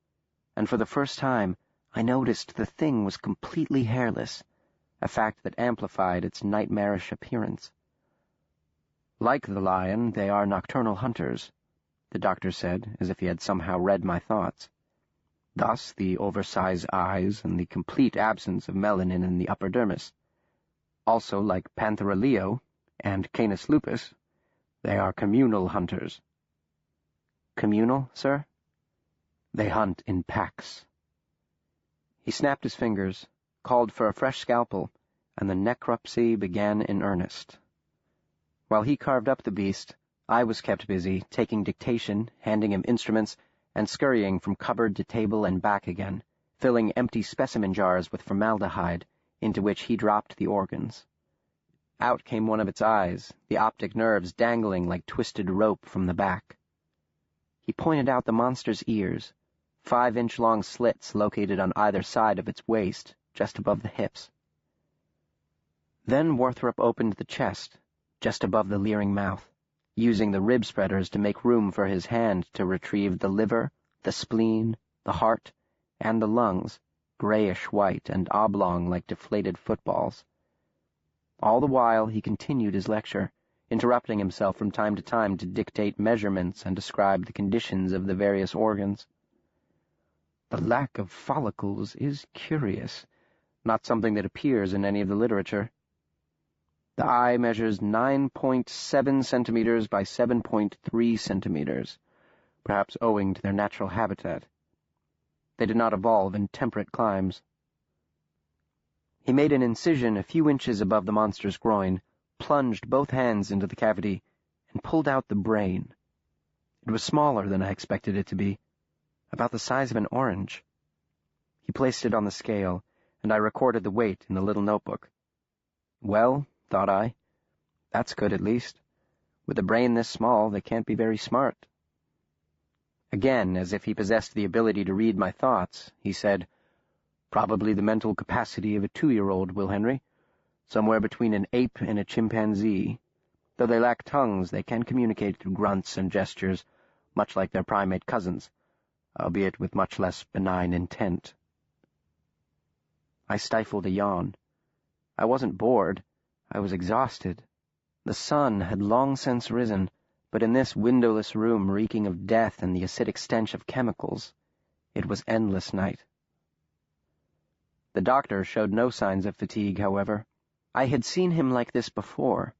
and for the first time I noticed the thing was completely hairless, a fact that amplified its nightmarish appearance. "Like the lion, they are nocturnal hunters," the doctor said, as if he had somehow read my thoughts. "Thus the oversized eyes and the complete absence of melanin in the upper dermis. Also, like Panthera leo and Canis lupus, they are communal hunters." "Communal, sir?" "They hunt in packs." He snapped his fingers, called for a fresh scalpel, and the necropsy began in earnest. While he carved up the beast, I was kept busy, taking dictation, handing him instruments, and scurrying from cupboard to table and back again, filling empty specimen jars with formaldehyde, into which he dropped the organs. Out came one of its eyes, the optic nerves dangling like twisted rope from the back. He pointed out the monster's ears, 5-inch-long slits located on either side of its waist, just above the hips. Then Warthrop opened the chest, just above the leering mouth, using the rib spreaders to make room for his hand to retrieve the liver, the spleen, the heart, and the lungs, grayish-white and oblong like deflated footballs. All the while he continued his lecture, interrupting himself from time to time to dictate measurements and describe the conditions of the various organs. "The lack of follicles is curious, not something that appears in any of the literature. The eye measures 9.7 centimeters by 7.3 centimeters, perhaps owing to their natural habitat. They did not evolve in temperate climes." He made an incision a few inches above the monster's groin, plunged both hands into the cavity, and pulled out the brain. It was smaller than I expected it to be, about the size of an orange. He placed it on the scale, and I recorded the weight in the little notebook. Well, thought I, that's good at least. With a brain this small, they can't be very smart. Again, as if he possessed the ability to read my thoughts, he said, "Probably the mental capacity of a 2-year-old, Will Henry. Somewhere between an ape and a chimpanzee. Though they lack tongues, they can communicate through grunts and gestures, much like their primate cousins, albeit with much less benign intent." I stifled a yawn. I wasn't bored. I was exhausted. The sun had long since risen, but in this windowless room reeking of death and the acidic stench of chemicals, it was endless night. The doctor showed no signs of fatigue, however. I had seen him like this before,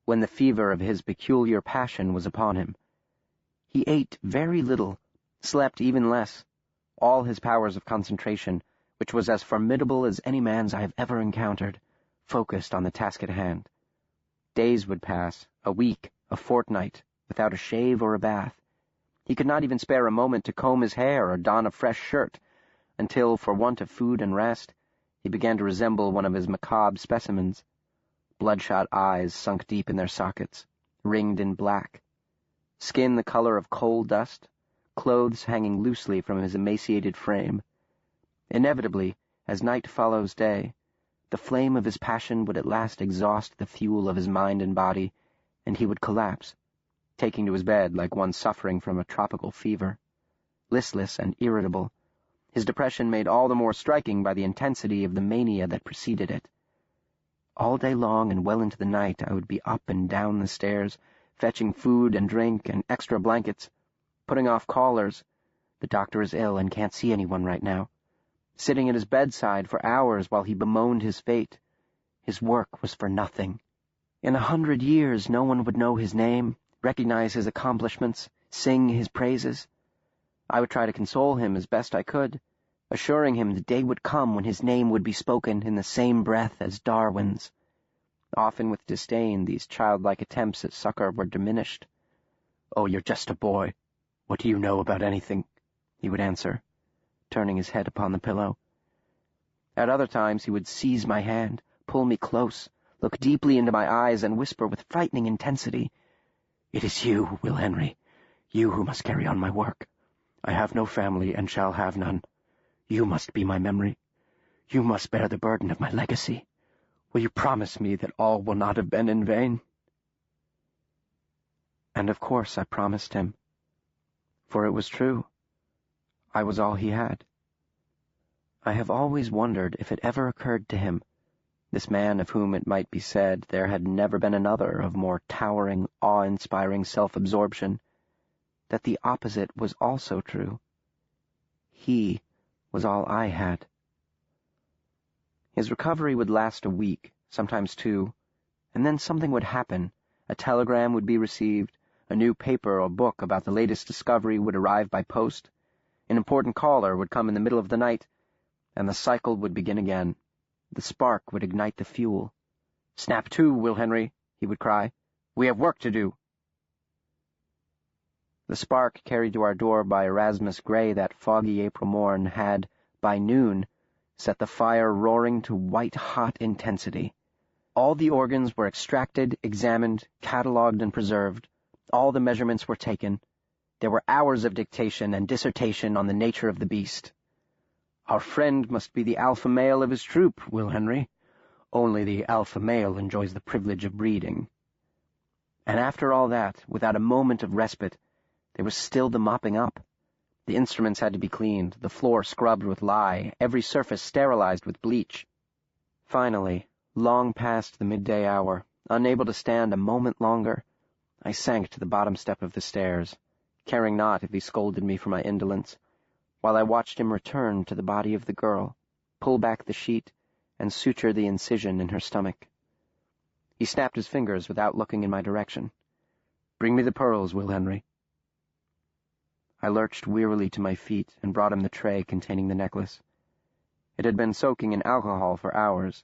when the fever of his peculiar passion was upon him. He ate very little, slept even less, all his powers of concentration, which was as formidable as any man's I have ever encountered, focused on the task at hand. Days would pass, a week, a fortnight, without a shave or a bath. He could not even spare a moment to comb his hair or don a fresh shirt, until, for want of food and rest, he began to resemble one of his macabre specimens. Bloodshot eyes sunk deep in their sockets, ringed in black, skin the color of coal dust, clothes hanging loosely from his emaciated frame. Inevitably, as night follows day, the flame of his passion would at last exhaust the fuel of his mind and body, and he would collapse, taking to his bed like one suffering from a tropical fever. Listless and irritable, his depression made all the more striking by the intensity of the mania that preceded it. All day long and well into the night I would be up and down the stairs, fetching food and drink and extra blankets, putting off callers. The doctor is ill and can't see anyone right now. Sitting at his bedside for hours while he bemoaned his fate. His work was for nothing. In 100 years no one would know his name, recognize his accomplishments, sing his praises. I would try to console him as best I could, assuring him the day would come when his name would be spoken in the same breath as Darwin's. Often with disdain, these childlike attempts at succor were diminished. "Oh, you're just a boy. What do you know about anything?" he would answer, turning his head upon the pillow. At other times he would seize my hand, pull me close, look deeply into my eyes, and whisper with frightening intensity, "It is you, Will Henry, you who must carry on my work. I have no family and shall have none. You must be my memory. You must bear the burden of my legacy. Will you promise me that all will not have been in vain?" And of course I promised him. For it was true. I was all he had. I have always wondered if it ever occurred to him, this man of whom it might be said there had never been another of more towering, awe-inspiring self-absorption, that the opposite was also true. He was all I had. His recovery would last a week, sometimes 2, and then something would happen. A telegram would be received, a new paper or book about the latest discovery would arrive by post, an important caller would come in the middle of the night, and the cycle would begin again. The spark would ignite the fuel. "Snap to, Will Henry," he would cry. "We have work to do." The spark carried to our door by Erasmus Gray that foggy April morn had, by noon, set the fire roaring to white-hot intensity. All the organs were extracted, examined, catalogued, and preserved. All the measurements were taken. There were hours of dictation and dissertation on the nature of the beast. "Our friend must be the alpha male of his troop, Will Henry. Only the alpha male enjoys the privilege of breeding." And after all that, without a moment of respite, there was still the mopping up. The instruments had to be cleaned, the floor scrubbed with lye, every surface sterilized with bleach. Finally, long past the midday hour, unable to stand a moment longer, I sank to the bottom step of the stairs, caring not if he scolded me for my indolence, while I watched him return to the body of the girl, pull back the sheet, and suture the incision in her stomach. He snapped his fingers without looking in my direction. "Bring me the pearls, Will Henry." I lurched wearily to my feet and brought him the tray containing the necklace. It had been soaking in alcohol for hours.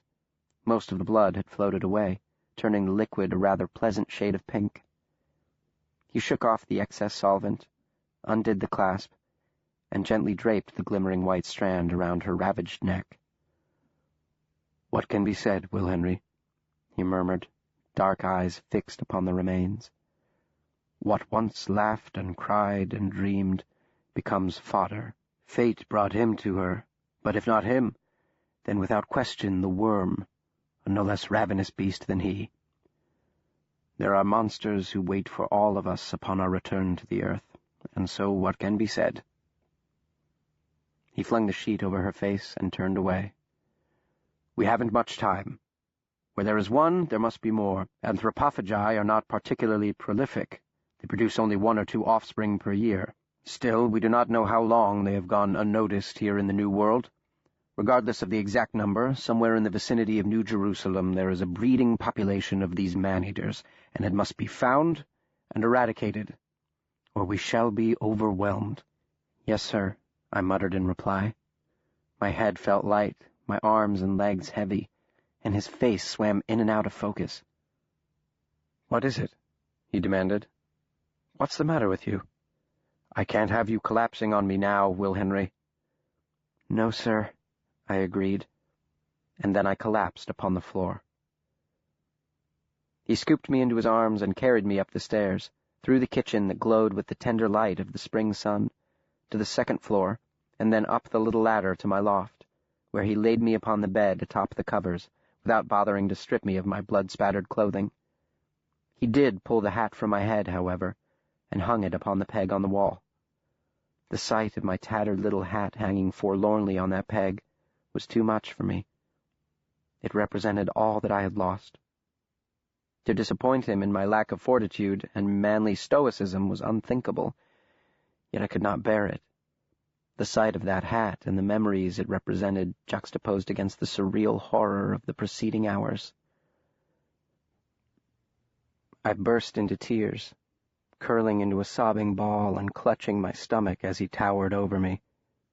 Most of the blood had floated away, turning the liquid a rather pleasant shade of pink. He shook off the excess solvent, undid the clasp, and gently draped the glimmering white strand around her ravaged neck. "What can be said, Will Henry?" he murmured, dark eyes fixed upon the remains. "What once laughed and cried and dreamed becomes fodder. Fate brought him to her, but if not him, then without question the worm, a no less ravenous beast than he. There are monsters who wait for all of us upon our return to the earth, and so what can be said?" He flung the sheet over her face and turned away. "We haven't much time. Where there is one, there must be more. Anthropophagi are not particularly prolific. They produce only 1 or 2 offspring per year. Still, we do not know how long they have gone unnoticed here in the New World. Regardless of the exact number, somewhere in the vicinity of New Jerusalem there is a breeding population of these man-eaters, and it must be found and eradicated, or we shall be overwhelmed." "Yes, sir," I muttered in reply. My head felt light, my arms and legs heavy, and his face swam in and out of focus. "What is it?" he demanded. "What's the matter with you? I can't have you collapsing on me now, Will Henry." "No, sir," I agreed, and then I collapsed upon the floor. He scooped me into his arms and carried me up the stairs, through the kitchen that glowed with the tender light of the spring sun, to the 2nd floor, and then up the little ladder to my loft, where he laid me upon the bed atop the covers, without bothering to strip me of my blood-spattered clothing. He did pull the hat from my head, however, and hung it upon the peg on the wall. The sight of my tattered little hat hanging forlornly on that peg was too much for me. It represented all that I had lost. To disappoint him in my lack of fortitude and manly stoicism was unthinkable, yet I could not bear it. The sight of that hat and the memories it represented juxtaposed against the surreal horror of the preceding hours. I burst into tears, curling into a sobbing ball and clutching my stomach as he towered over me,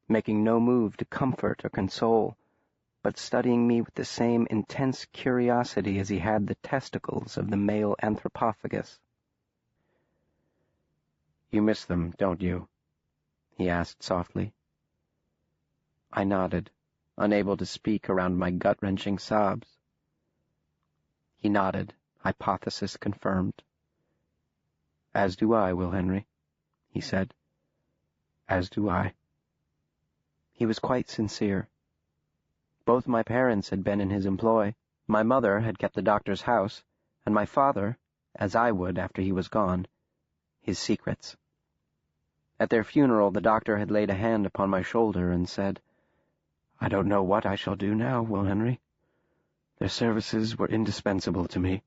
making no move to comfort or console, but studying me with the same intense curiosity as he had the testicles of the male anthropophagus. "You miss them, don't you?" he asked softly. I nodded, unable to speak around my gut-wrenching sobs. He nodded, hypothesis confirmed. "As do I, Will Henry," he said. "As do I." He was quite sincere. Both my parents had been in his employ. My mother had kept the doctor's house, and my father, as I would after he was gone, his secrets. At their funeral, the doctor had laid a hand upon my shoulder and said, "I don't know what I shall do now, Will Henry. Their services were indispensable to me."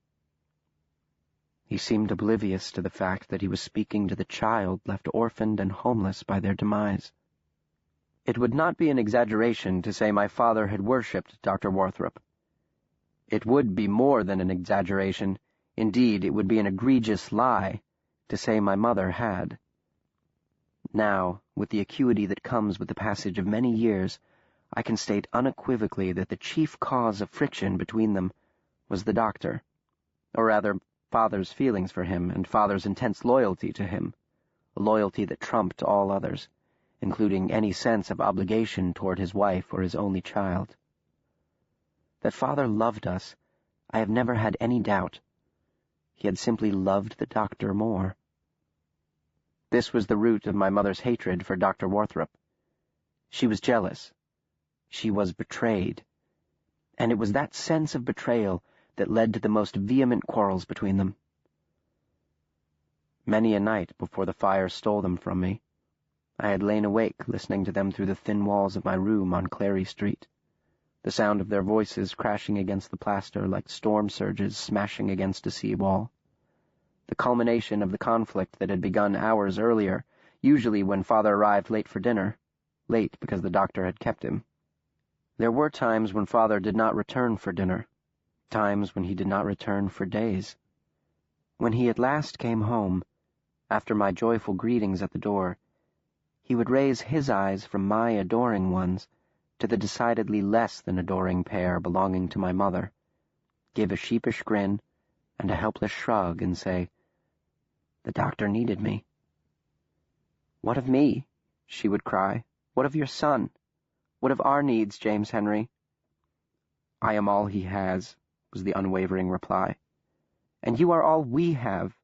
He seemed oblivious to the fact that he was speaking to the child left orphaned and homeless by their demise. It would not be an exaggeration to say my father had worshipped Dr. Warthrop. It would be more than an exaggeration, indeed it would be an egregious lie, to say my mother had. Now, with the acuity that comes with the passage of many years, I can state unequivocally that the chief cause of friction between them was the doctor, or rather, Father's feelings for him and Father's intense loyalty to him, a loyalty that trumped all others, including any sense of obligation toward his wife or his only child. That Father loved us, I have never had any doubt. He had simply loved the doctor more. This was the root of my mother's hatred for Dr. Warthrop. She was jealous. She was betrayed. And it was that sense of betrayal that led to the most vehement quarrels between them. Many a night before the fire stole them from me, I had lain awake listening to them through the thin walls of my room on Clary Street, the sound of their voices crashing against the plaster like storm surges smashing against a seawall. The culmination of the conflict that had begun hours earlier, usually when Father arrived late for dinner, late because the doctor had kept him. There were times when Father did not return for dinner, times when he did not return for days. When he at last came home, after my joyful greetings at the door, he would raise his eyes from my adoring ones to the decidedly less than adoring pair belonging to my mother, give a sheepish grin and a helpless shrug, and say, The doctor needed me. "What of me?" she would cry. "What of your son? What of our needs, James Henry?" "I am all he has," was the unwavering reply. "And you are all we have.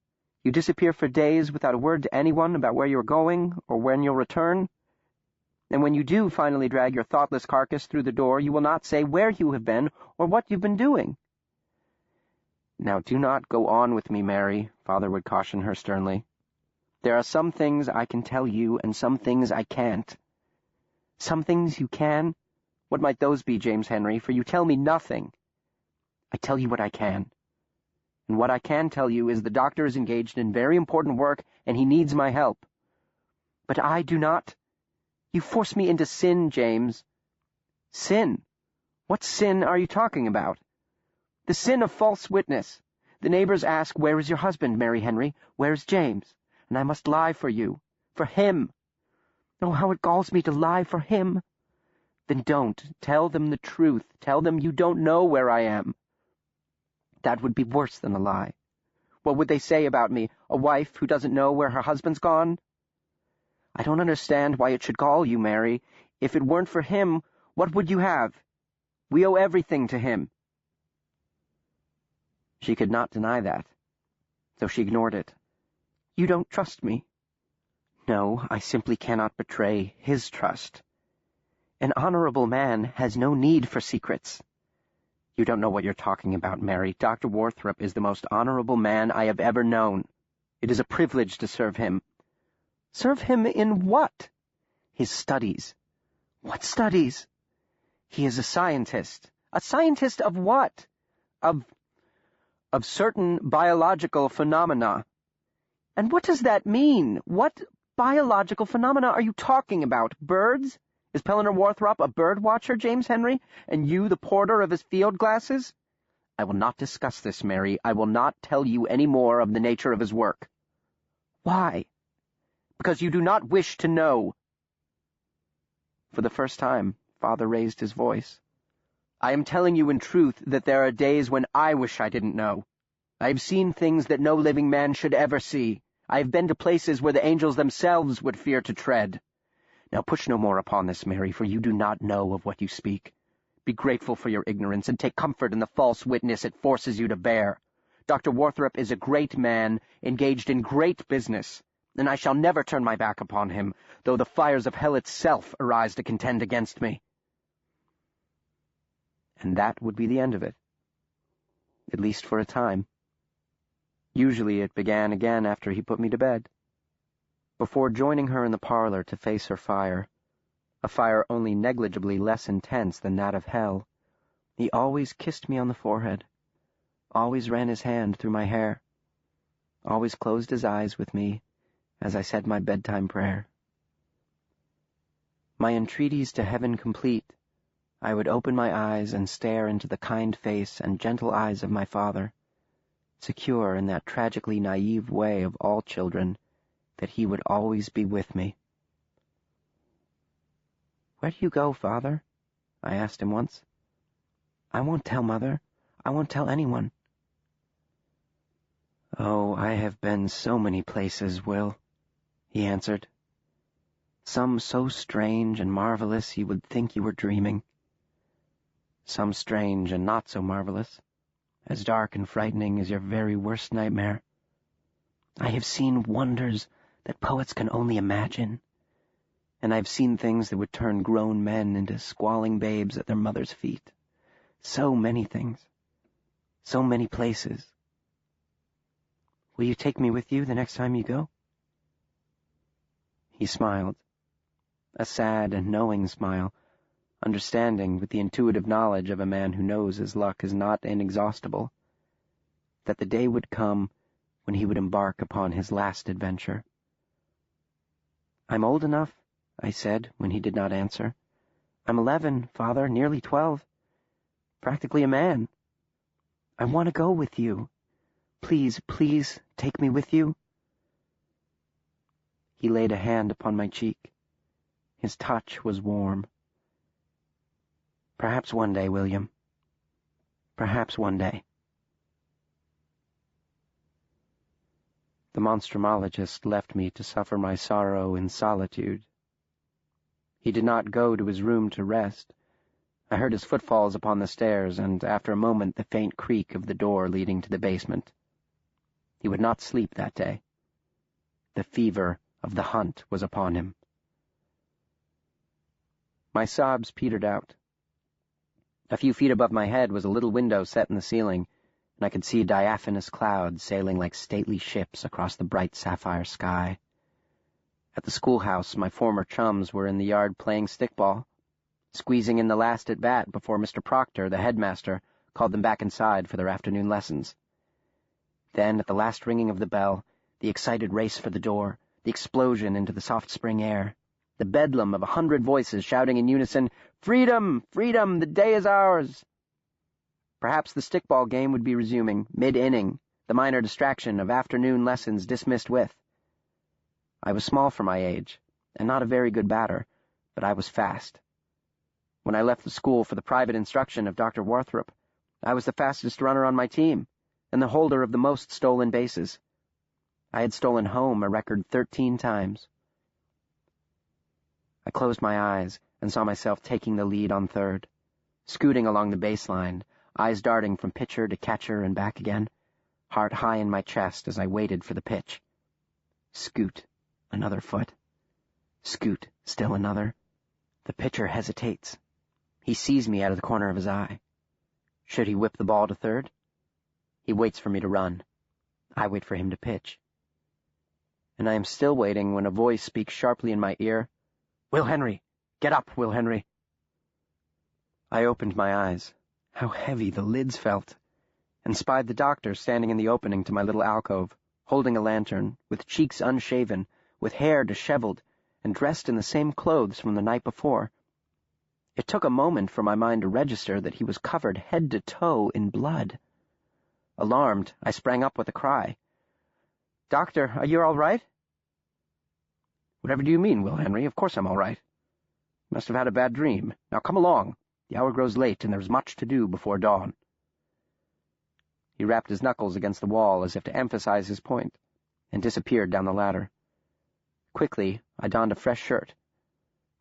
You disappear for days without a word to anyone about where you're going or when you'll return. And when you do finally drag your thoughtless carcass through the door, you will not say where you have been or what you've been doing." "Now do not go on with me, Mary," Father would caution her sternly. "There are some things I can tell you and some things I can't." "Some things you can? What might those be, James Henry? For you tell me nothing." "I tell you what I can. And what I can tell you is the doctor is engaged in very important work and he needs my help." "But I do not. You force me into sin, James." "Sin? What sin are you talking about?" "The sin of false witness. The neighbors ask, 'Where is your husband, Mary Henry? Where is James?' And I must lie for you. For him. Oh, how it galls me to lie for him." "Then don't. Tell them the truth. Tell them you don't know where I am." "That would be worse than a lie. What would they say about me? A wife who doesn't know where her husband's gone?" "I don't understand why it should gall you, Mary. If it weren't for him, what would you have? We owe everything to him." She could not deny that, so she ignored it. "You don't trust me." "No, I simply cannot betray his trust. An honorable man has no need for secrets." "You don't know what you're talking about, Mary. Dr. Warthrop is the most honorable man I have ever known. It is a privilege to serve him." "Serve him in what?" "His studies." "What studies?" "He is a scientist." "A scientist of what?" Of certain biological phenomena." "And what does that mean? What biological phenomena are you talking about? Birds? Is Pellinor Warthrop a bird watcher, James Henry, and you the porter of his field glasses?" "I will not discuss this, Mary. I will not tell you any more of the nature of his work." "Why?" "Because you do not wish to know." For the first time, Father raised his voice. "I am telling you in truth that there are days when I wish I didn't know. I have seen things that no living man should ever see. I have been to places where the angels themselves would fear to tread. Now push no more upon this, Mary, for you do not know of what you speak. Be grateful for your ignorance, and take comfort in the false witness it forces you to bear. Dr. Warthrop is a great man, engaged in great business, and I shall never turn my back upon him, though the fires of hell itself arise to contend against me." And that would be the end of it, at least for a time. Usually it began again after he put me to bed. Before joining her in the parlor to face her fire, a fire only negligibly less intense than that of hell, he always kissed me on the forehead, always ran his hand through my hair, always closed his eyes with me as I said my bedtime prayer. My entreaties to heaven complete, I would open my eyes and stare into the kind face and gentle eyes of my father, secure in that tragically naive way of all children that he would always be with me. "Where do you go, Father?" I asked him once. "I won't tell Mother. I won't tell anyone." "Oh, I have been so many places, Will," he answered. "Some so strange and marvelous you would think you were dreaming. Some strange and not so marvelous, as dark and frightening as your very worst nightmare. I have seen wonders that poets can only imagine, and I have seen things that would turn grown men into squalling babes at their mother's feet. So many things. So many places. Will you take me with you the next time you go?" He smiled, a sad and knowing smile, understanding with the intuitive knowledge of a man who knows his luck is not inexhaustible, that the day would come when he would embark upon his last adventure. "I'm old enough," I said, when he did not answer. "I'm 11, Father, nearly 12. Practically a man. I want to go with you. Please, please, take me with you." He laid a hand upon my cheek. His touch was warm. "Perhaps one day, William. Perhaps one day." The monstrumologist left me to suffer my sorrow in solitude. He did not go to his room to rest. I heard his footfalls upon the stairs, and after a moment the faint creak of the door leading to the basement. He would not sleep that day. The fever of the hunt was upon him. My sobs petered out. A few feet above my head was a little window set in the ceiling, and I could see diaphanous clouds sailing like stately ships across the bright sapphire sky. At the schoolhouse, my former chums were in the yard playing stickball, squeezing in the last at-bat before Mr. Proctor, the headmaster, called them back inside for their afternoon lessons. Then, at the last ringing of the bell, the excited race for the door, the explosion into the soft spring air, the bedlam of 100 voices shouting in unison, "Freedom! Freedom! The day is ours!" Perhaps the stickball game would be resuming, mid-inning, the minor distraction of afternoon lessons dismissed with. I was small for my age, and not a very good batter, but I was fast. When I left the school for the private instruction of Dr. Warthrop, I was the fastest runner on my team, and the holder of the most stolen bases. I had stolen home a record 13 times. I closed my eyes and saw myself taking the lead on third, scooting along the baseline, eyes darting from pitcher to catcher and back again, heart high in my chest as I waited for the pitch. Scoot, another foot. Scoot, still another. The pitcher hesitates. He sees me out of the corner of his eye. Should he whip the ball to third? He waits for me to run. I wait for him to pitch. And I am still waiting when a voice speaks sharply in my ear, "Will Henry! Get up, Will Henry!" I opened my eyes. How heavy the lids felt, and spied the doctor standing in the opening to my little alcove, holding a lantern, with cheeks unshaven, with hair disheveled, and dressed in the same clothes from the night before. It took a moment for my mind to register that he was covered head to toe in blood. Alarmed, I sprang up with a cry. "Doctor, are you all right?" "Whatever do you mean, Will Henry? Of course I'm all right. You must have had a bad dream. Now come along. The hour grows late, and there's much to do before dawn." He rapped his knuckles against the wall as if to emphasize his point, and disappeared down the ladder. Quickly, I donned a fresh shirt.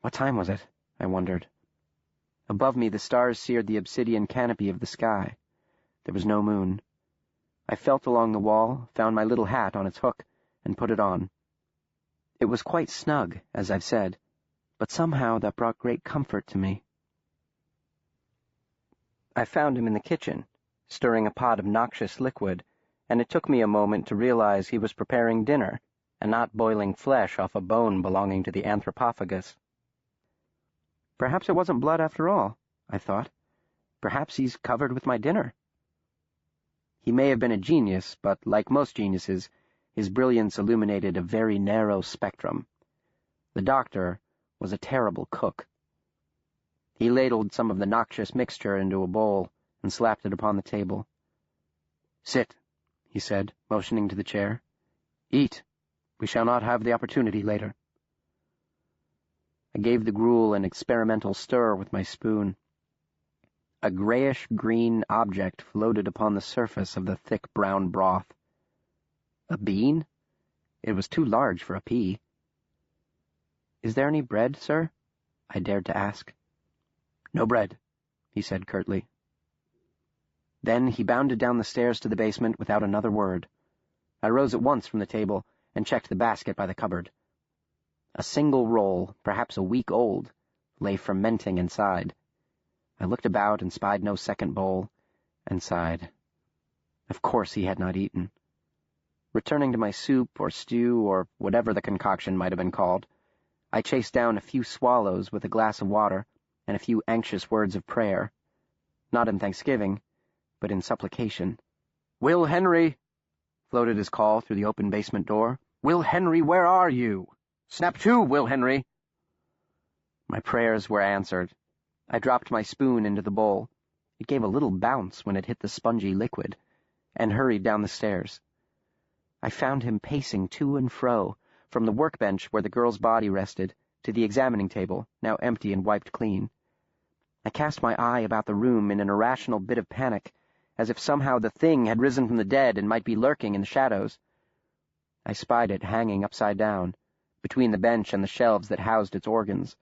What time was it? I wondered. Above me, the stars seared the obsidian canopy of the sky. There was no moon. I felt along the wall, found my little hat on its hook, and put it on. It was quite snug, as I've said, but somehow that brought great comfort to me. I found him in the kitchen, stirring a pot of noxious liquid, and it took me a moment to realize he was preparing dinner, and not boiling flesh off a bone belonging to the anthropophagus. Perhaps it wasn't blood after all, I thought. Perhaps he's covered with my dinner. He may have been a genius, but like most geniuses, his brilliance illuminated a very narrow spectrum. The doctor was a terrible cook. He ladled some of the noxious mixture into a bowl and slapped it upon the table. "Sit," he said, motioning to the chair. "Eat. We shall not have the opportunity later." I gave the gruel an experimental stir with my spoon. A grayish-green object floated upon the surface of the thick brown broth. A bean? It was too large for a pea. "Is there any bread, sir?" I dared to ask. "No bread," he said curtly. Then he bounded down the stairs to the basement without another word. I rose at once from the table and checked the basket by the cupboard. A single roll, perhaps a week old, lay fermenting inside. I looked about and spied no second bowl, and sighed. Of course he had not eaten. Returning to my soup or stew or whatever the concoction might have been called, I chased down a few swallows with a glass of water and a few anxious words of prayer, not in thanksgiving, but in supplication. "Will Henry!" floated his call through the open basement door. "Will Henry, where are you? Snap to, Will Henry!" My prayers were answered. I dropped my spoon into the bowl. It gave a little bounce when it hit the spongy liquid, and hurried down the stairs. I found him pacing to and fro, from the workbench where the girl's body rested, to the examining table, now empty and wiped clean. I cast my eye about the room in an irrational bit of panic, as if somehow the thing had risen from the dead and might be lurking in the shadows. I spied it hanging upside down, between the bench and the shelves that housed its organs,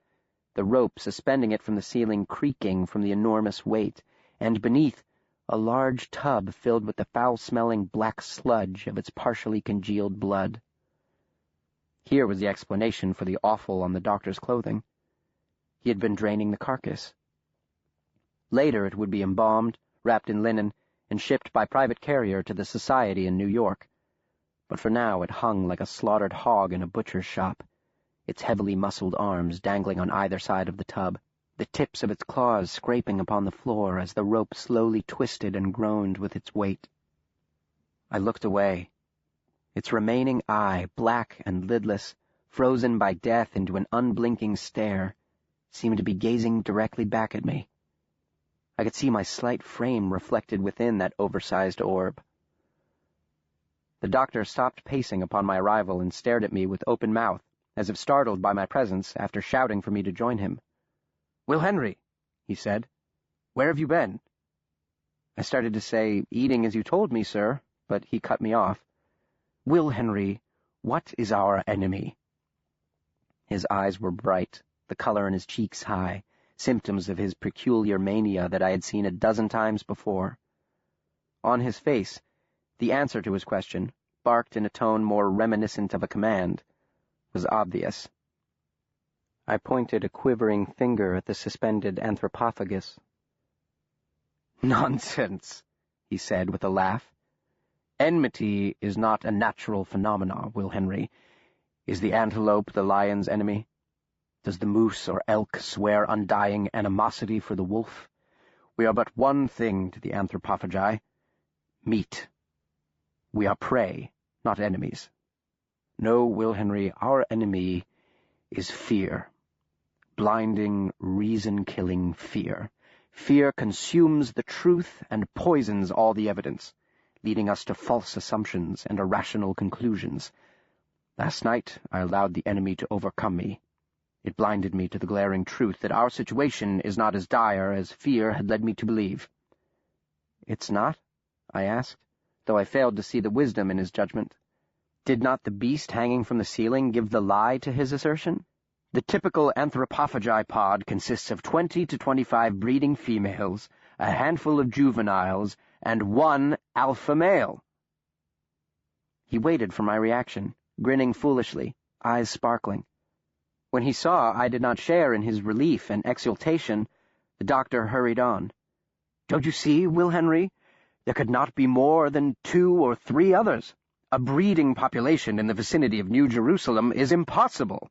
the rope suspending it from the ceiling creaking from the enormous weight, and beneath, a large tub filled with the foul-smelling black sludge of its partially congealed blood. Here was the explanation for the offal on the doctor's clothing. He had been draining the carcass. Later it would be embalmed, wrapped in linen, and shipped by private carrier to the Society in New York. But for now it hung like a slaughtered hog in a butcher's shop, its heavily muscled arms dangling on either side of the tub, the tips of its claws scraping upon the floor as the rope slowly twisted and groaned with its weight. I looked away. Its remaining eye, black and lidless, frozen by death into an unblinking stare, seemed to be gazing directly back at me. I could see my slight frame reflected within that oversized orb. The doctor stopped pacing upon my arrival and stared at me with open mouth, as if startled by my presence after shouting for me to join him. "Will Henry," he said, "where have you been?" I started to say, "Eating as you told me, sir," but he cut me off. "Will Henry, what is our enemy?" His eyes were bright, the color in his cheeks high, symptoms of his peculiar mania that I had seen a dozen times before. On his face, the answer to his question, barked in a tone more reminiscent of a command, was obvious. I pointed a quivering finger at the suspended anthropophagus. "Nonsense," he said with a laugh. "Enmity is not a natural phenomenon, Will Henry. Is the antelope the lion's enemy? Does the moose or elk swear undying animosity for the wolf? We are but one thing to the anthropophagi: meat. We are prey, not enemies. No, Will Henry, our enemy is fear. Blinding, reason-killing fear. Fear consumes the truth and poisons all the evidence, leading us to false assumptions and irrational conclusions. Last night I allowed the enemy to overcome me. It blinded me to the glaring truth that our situation is not as dire as fear had led me to believe." "It's not?" I asked, though I failed to see the wisdom in his judgment. Did not the beast hanging from the ceiling give the lie to his assertion? The typical anthropophagi pod consists of 20 to 25 breeding females, a handful of juveniles, and one alpha male. He waited for my reaction, grinning foolishly, eyes sparkling. When he saw I did not share in his relief and exultation, the doctor hurried on. "Don't you see, Will Henry? There could not be more than 2 or 3 others. A breeding population in the vicinity of New Jerusalem is impossible."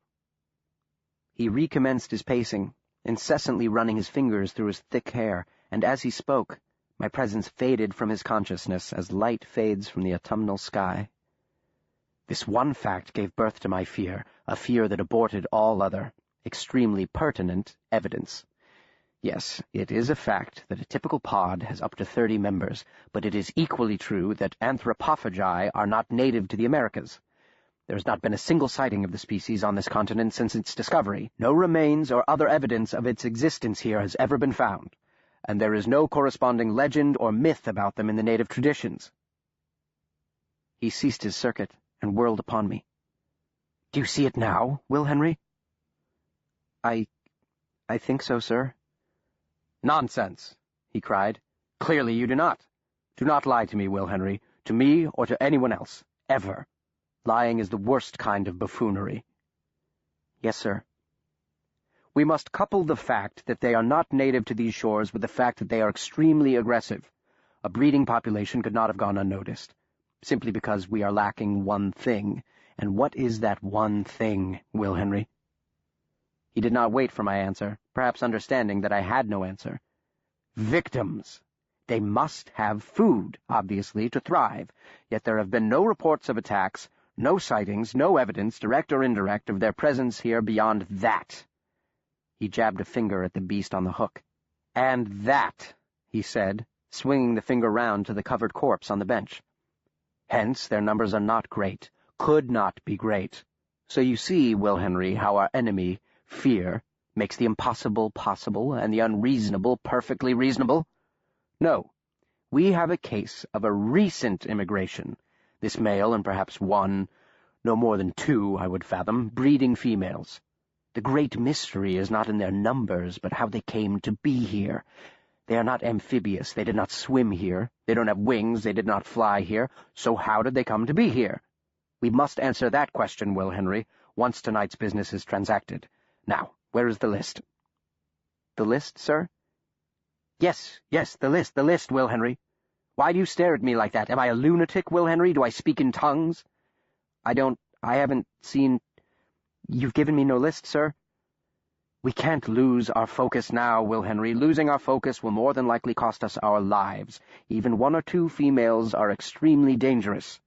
He recommenced his pacing, incessantly running his fingers through his thick hair, and as he spoke, my presence faded from his consciousness as light fades from the autumnal sky. This one fact gave birth to my fear, a fear that aborted all other, extremely pertinent evidence. Yes, it is a fact that a typical pod has up to 30 members, but it is equally true that anthropophagi are not native to the Americas. There has not been a single sighting of the species on this continent since its discovery. No remains or other evidence of its existence here has ever been found, and there is no corresponding legend or myth about them in the native traditions. He ceased his circuit and whirled upon me. "Do you see it now, Will Henry?" I think so, sir." "Nonsense," he cried. "Clearly you do not. Do not lie to me, Will Henry, to me or to anyone else, ever. Lying is the worst kind of buffoonery." "Yes, sir." "We must couple the fact that they are not native to these shores with the fact that they are extremely aggressive. A breeding population could not have gone unnoticed, simply because we are lacking one thing. And what is that one thing, Will Henry?" He did not wait for my answer, perhaps understanding that I had no answer. "Victims. They must have food, obviously, to thrive, yet there have been no reports of attacks, no sightings, no evidence, direct or indirect, of their presence here beyond that." He jabbed a finger at the beast on the hook. "And that," he said, swinging the finger round to the covered corpse on the bench. "Hence their numbers are not great, could not be great. So you see, Will Henry, how our enemy, fear, makes the impossible possible and the unreasonable perfectly reasonable? No, we have a case of a recent immigration, this male and perhaps one No more than 2, I would fathom, breeding females. The great mystery is not in their numbers, but how they came to be here. They are not amphibious, they did not swim here. They don't have wings, they did not fly here. So how did they come to be here? We must answer that question, Will Henry, once tonight's business is transacted. Now, where is the list? The list, sir? Yes, the list, Will Henry. Why do you stare at me like that? Am I a lunatic, Will Henry? Do I speak in tongues? I haven't seen... You've given me no list, sir. We can't lose our focus now, Will Henry. Losing our focus will more than likely cost us our lives. Even 1 or 2 females are extremely dangerous.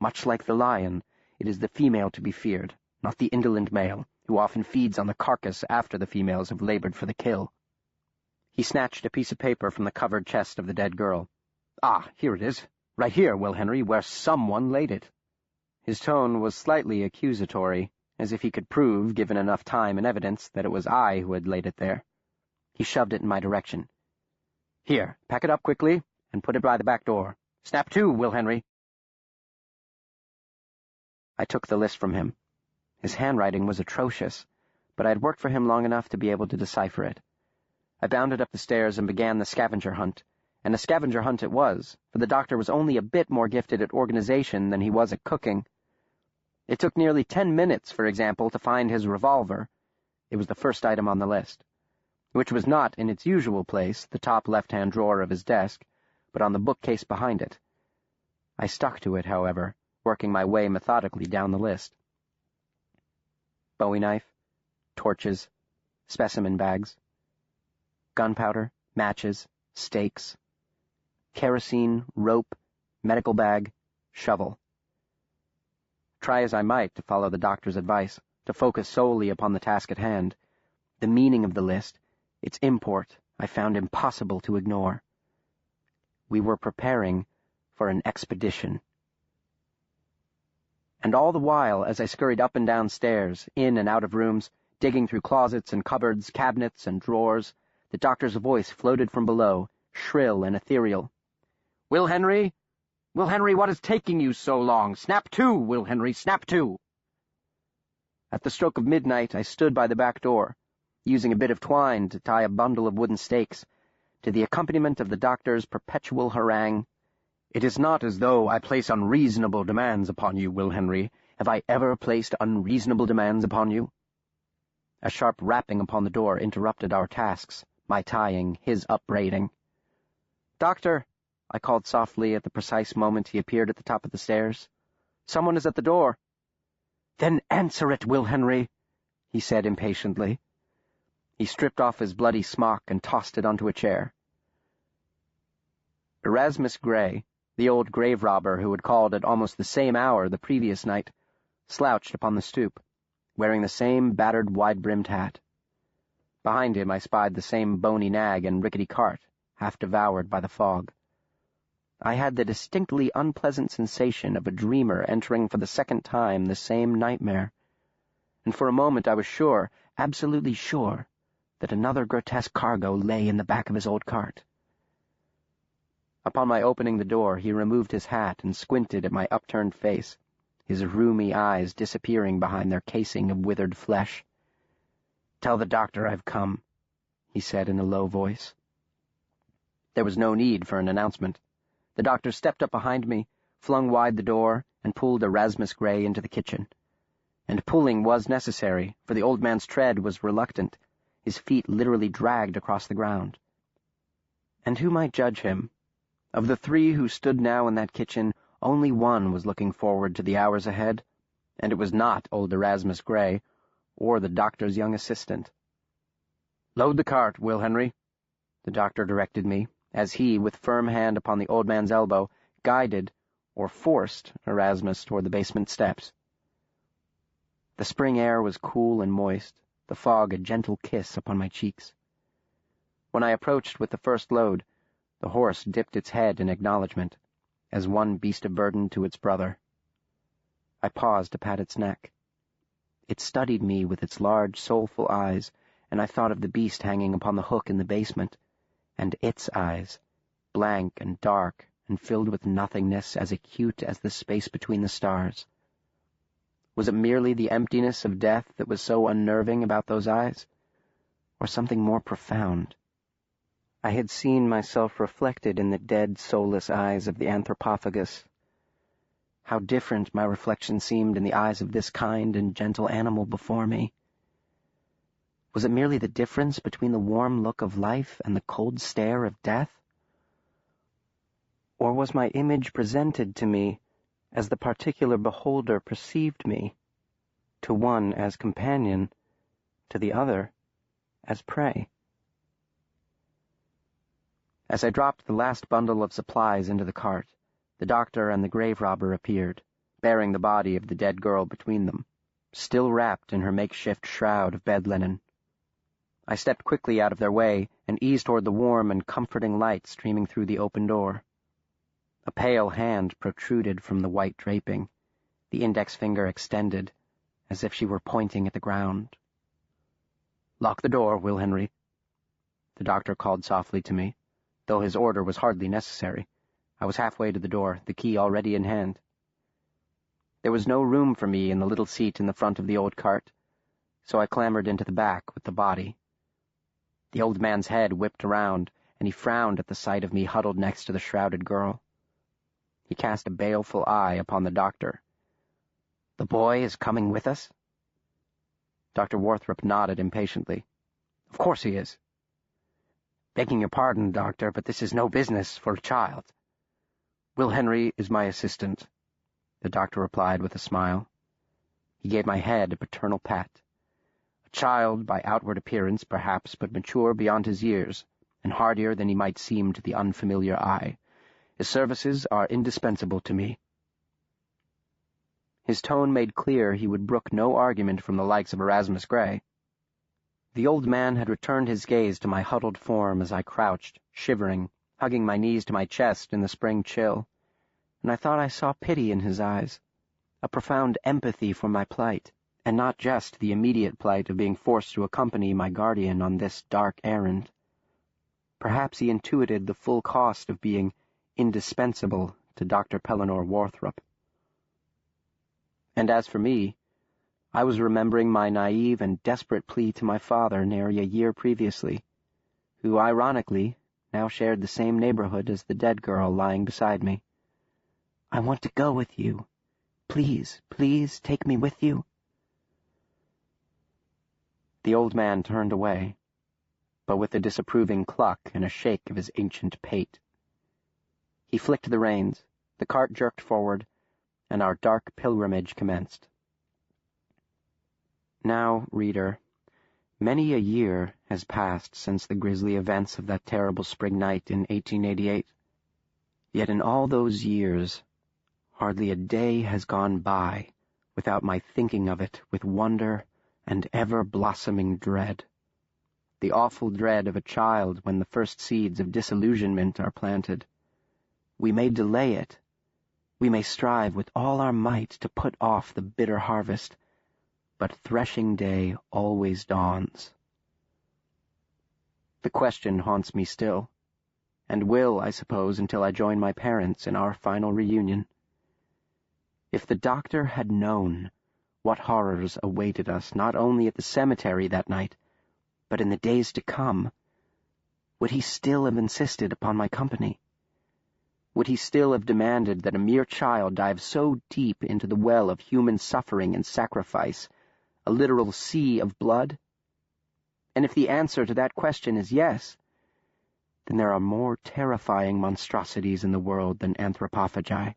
Much like the lion, it is the female to be feared, not the indolent male, who often feeds on the carcass after the females have labored for the kill. He snatched a piece of paper from the covered chest of the dead girl. Ah, here it is. Right here, Will Henry, where someone laid it. His tone was slightly accusatory, as if he could prove, given enough time and evidence, that it was I who had laid it there. He shoved it in my direction. Here, pack it up quickly, and put it by the back door. Snap to, Will Henry. I took the list from him. His handwriting was atrocious, but I had worked for him long enough to be able to decipher it. I bounded up the stairs and began the scavenger hunt, and a scavenger hunt it was, for the doctor was only a bit more gifted at organization than he was at cooking. It took nearly 10 minutes, for example, to find his revolver. It was the first item on the list, which was not in its usual place, the top left-hand drawer of his desk, but on the bookcase behind it. I stuck to it, however, working my way methodically down the list. Bowie knife, torches, specimen bags, gunpowder, matches, stakes, kerosene, rope, medical bag, shovel. Try as I might to follow the doctor's advice, to focus solely upon the task at hand, the meaning of the list, its import, I found impossible to ignore. We were preparing for an expedition. And all the while, as I scurried up and down stairs, in and out of rooms, digging through closets and cupboards, cabinets and drawers, the doctor's voice floated from below, shrill and ethereal. Will Henry? Will Henry, what is taking you so long? Snap to, Will Henry, snap to! At the stroke of midnight, I stood by the back door, using a bit of twine to tie a bundle of wooden stakes, to the accompaniment of the doctor's perpetual harangue. It is not as though I place unreasonable demands upon you, Will Henry. Have I ever placed unreasonable demands upon you? A sharp rapping upon the door interrupted our tasks, my tying, his upbraiding. Doctor! I called softly at the precise moment he appeared at the top of the stairs. Someone is at the door. Then answer it, Will Henry, he said impatiently. He stripped off his bloody smock and tossed it onto a chair. Erasmus Gray, the old grave robber who had called at almost the same hour the previous night, slouched upon the stoop, wearing the same battered wide-brimmed hat. Behind him I spied the same bony nag and rickety cart, half devoured by the fog. I had the distinctly unpleasant sensation of a dreamer entering for the second time the same nightmare, and for a moment I was sure, absolutely sure, that another grotesque cargo lay in the back of his old cart. Upon my opening the door, he removed his hat and squinted at my upturned face, his rheumy eyes disappearing behind their casing of withered flesh. "Tell the doctor I've come," he said in a low voice. There was no need for an announcement. The doctor stepped up behind me, flung wide the door, and pulled Erasmus Gray into the kitchen. And pulling was necessary, for the old man's tread was reluctant. His feet literally dragged across the ground. And who might judge him? Of the 3 who stood now in that kitchen, only one was looking forward to the hours ahead, and it was not old Erasmus Gray, or the doctor's young assistant. "Load the cart, Will Henry," the doctor directed me, as he, with firm hand upon the old man's elbow, guided, or forced, Erasmus toward the basement steps. The spring air was cool and moist, the fog a gentle kiss upon my cheeks. When I approached with the first load, the horse dipped its head in acknowledgment, as one beast of burden to its brother. I paused to pat its neck. It studied me with its large, soulful eyes, and I thought of the beast hanging upon the hook in the basement, and its eyes, blank and dark and filled with nothingness as acute as the space between the stars. Was it merely the emptiness of death that was so unnerving about those eyes? Or something more profound? I had seen myself reflected in the dead, soulless eyes of the anthropophagus. How different my reflection seemed in the eyes of this kind and gentle animal before me. Was it merely the difference between the warm look of life and the cold stare of death? Or was my image presented to me as the particular beholder perceived me, to one as companion, to the other as prey? As I dropped the last bundle of supplies into the cart, the doctor and the grave robber appeared, bearing the body of the dead girl between them, still wrapped in her makeshift shroud of bed linen. I stepped quickly out of their way and eased toward the warm and comforting light streaming through the open door. A pale hand protruded from the white draping, the index finger extended, as if she were pointing at the ground. "Lock the door, Will Henry," the doctor called softly to me, though his order was hardly necessary. I was halfway to the door, the key already in hand. There was no room for me in the little seat in the front of the old cart, so I clambered into the back with the body. The old man's head whipped around, and he frowned at the sight of me huddled next to the shrouded girl. He cast a baleful eye upon the doctor. "The boy is coming with us?" Dr. Warthrop nodded impatiently. "Of course he is." "Begging your pardon, Doctor, but this is no business for a child." "Will Henry is my assistant," the doctor replied with a smile. He gave my head a paternal pat. "A child by outward appearance, perhaps, but mature beyond his years, and hardier than he might seem to the unfamiliar eye. His services are indispensable to me." His tone made clear he would brook no argument from the likes of Erasmus Gray. The old man had returned his gaze to my huddled form as I crouched, shivering, hugging my knees to my chest in the spring chill, and I thought I saw pity in his eyes, a profound empathy for my plight, and not just the immediate plight of being forced to accompany my guardian on this dark errand. Perhaps he intuited the full cost of being indispensable to Dr. Pellinore Warthrop. And as for me, I was remembering my naive and desperate plea to my father nearly a year previously, who ironically now shared the same neighborhood as the dead girl lying beside me. "I want to go with you. Please, please take me with you." The old man turned away, but with a disapproving cluck and a shake of his ancient pate. He flicked the reins, the cart jerked forward, and our dark pilgrimage commenced. Now, reader, many a year has passed since the grisly events of that terrible spring night in 1888. Yet in all those years, hardly a day has gone by without my thinking of it with wonder and ever-blossoming dread. The awful dread of a child when the first seeds of disillusionment are planted. We may delay it. We may strive with all our might to put off the bitter harvest, but threshing day always dawns. The question haunts me still, and will, I suppose, until I join my parents in our final reunion. If the doctor had known what horrors awaited us not only at the cemetery that night, but in the days to come, would he still have insisted upon my company? Would he still have demanded that a mere child dive so deep into the well of human suffering and sacrifice, a literal sea of blood? And if the answer to that question is yes, then there are more terrifying monstrosities in the world than anthropophagi.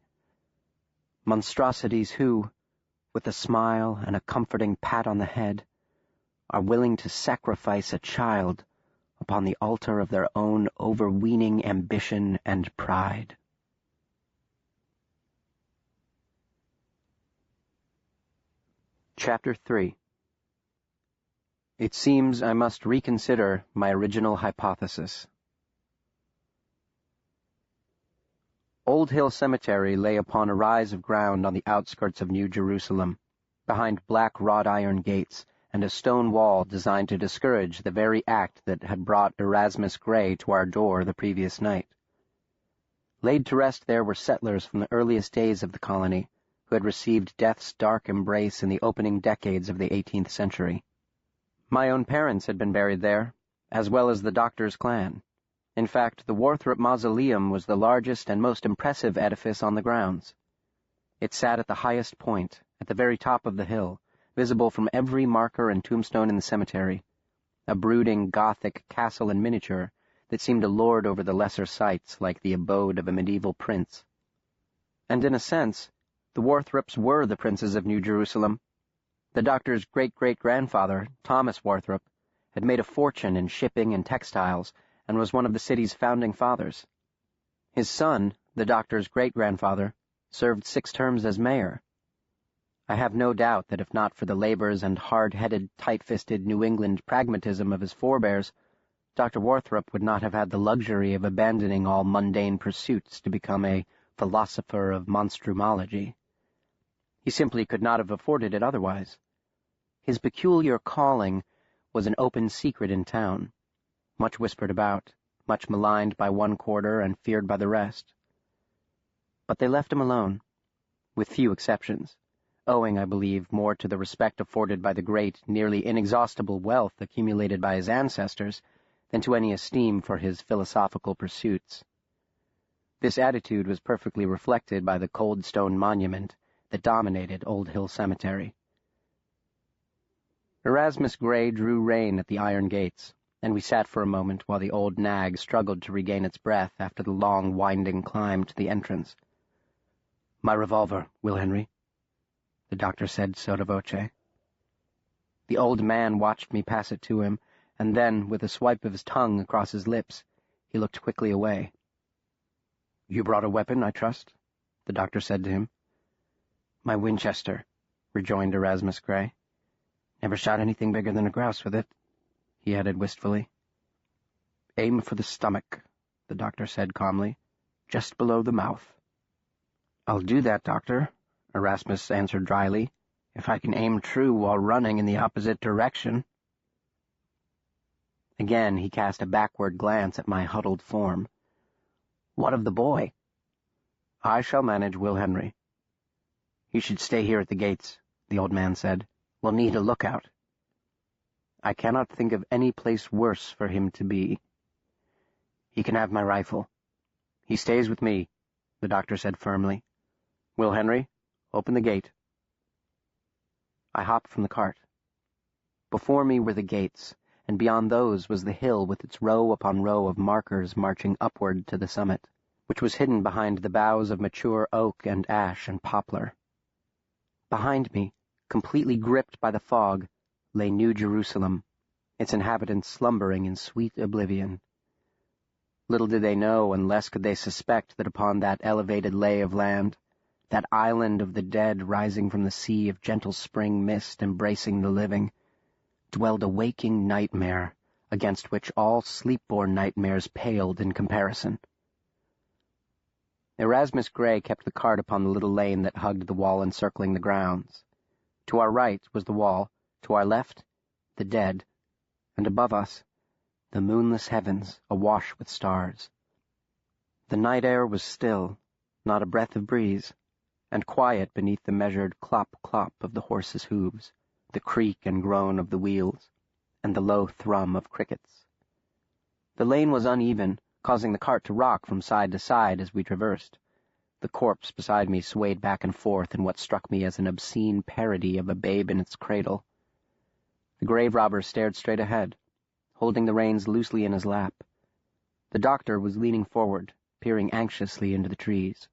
Monstrosities who, with a smile and a comforting pat on the head, are willing to sacrifice a child upon the altar of their own overweening ambition and pride. Chapter 3. It seems I must reconsider my original hypothesis. Old Hill Cemetery lay upon a rise of ground on the outskirts of New Jerusalem, behind black wrought-iron gates and a stone wall designed to discourage the very act that had brought Erasmus Gray to our door the previous night. Laid to rest there were settlers from the earliest days of the colony, who had received death's dark embrace in the opening decades of the 18th century. My own parents had been buried there, as well as the doctor's clan. In fact, the Warthrop mausoleum was the largest and most impressive edifice on the grounds. It sat at the highest point, at the very top of the hill, visible from every marker and tombstone in the cemetery, a brooding Gothic castle in miniature that seemed to lord over the lesser sites like the abode of a medieval prince. And in a sense, the Warthrops were the princes of New Jerusalem. The doctor's great-great-grandfather, Thomas Warthrop, had made a fortune in shipping and textiles and was one of the city's founding fathers. His son, the doctor's great-grandfather, served 6 terms as mayor. I have no doubt that if not for the labors and hard-headed, tight-fisted New England pragmatism of his forebears, Dr. Warthrop would not have had the luxury of abandoning all mundane pursuits to become a philosopher of monstrumology. He simply could not have afforded it otherwise. His peculiar calling was an open secret in town, much whispered about, much maligned by one quarter and feared by the rest. But they left him alone, with few exceptions, owing, I believe, more to the respect afforded by the great, nearly inexhaustible wealth accumulated by his ancestors than to any esteem for his philosophical pursuits. This attitude was perfectly reflected by the cold stone monument that dominated Old Hill Cemetery. Erasmus Gray drew rein at the iron gates, and we sat for a moment while the old nag struggled to regain its breath after the long, winding climb to the entrance. "My revolver, Will Henry," the doctor said sotto voce. The old man watched me pass it to him, and then, with a swipe of his tongue across his lips, he looked quickly away. "You brought a weapon, I trust?" the doctor said to him. "My Winchester," rejoined Erasmus Gray. "Never shot anything bigger than a grouse with it," he added wistfully. "Aim for the stomach," the doctor said calmly, "just below the mouth." "I'll do that, Doctor," Erasmus answered dryly, "if I can aim true while running in the opposite direction." Again he cast a backward glance at my huddled form. "What of the boy?" "I shall manage Will Henry." "He should stay here at the gates," the old man said. "We'll need a lookout." "I cannot think of any place worse for him to be." "He can have my rifle." "He stays with me," the doctor said firmly. "Will Henry, open the gate." I hopped from the cart. Before me were the gates, and beyond those was the hill with its row upon row of markers marching upward to the summit, which was hidden behind the boughs of mature oak and ash and poplar. Behind me, completely gripped by the fog, lay New Jerusalem, its inhabitants slumbering in sweet oblivion. Little did they know, and less could they suspect, that upon that elevated lay of land, that island of the dead rising from the sea of gentle spring mist embracing the living, dwelled a waking nightmare against which all sleep-born nightmares paled in comparison. Erasmus Gray kept the cart upon the little lane that hugged the wall encircling the grounds. To our right was the wall, to our left, the dead, and above us, the moonless heavens awash with stars. The night air was still, not a breath of breeze, and quiet beneath the measured clop-clop of the horses' hooves, the creak and groan of the wheels, and the low thrum of crickets. The lane was uneven, causing the cart to rock from side to side as we traversed. The corpse beside me swayed back and forth in what struck me as an obscene parody of a babe in its cradle. The grave robber stared straight ahead, holding the reins loosely in his lap. The doctor was leaning forward, peering anxiously into the trees.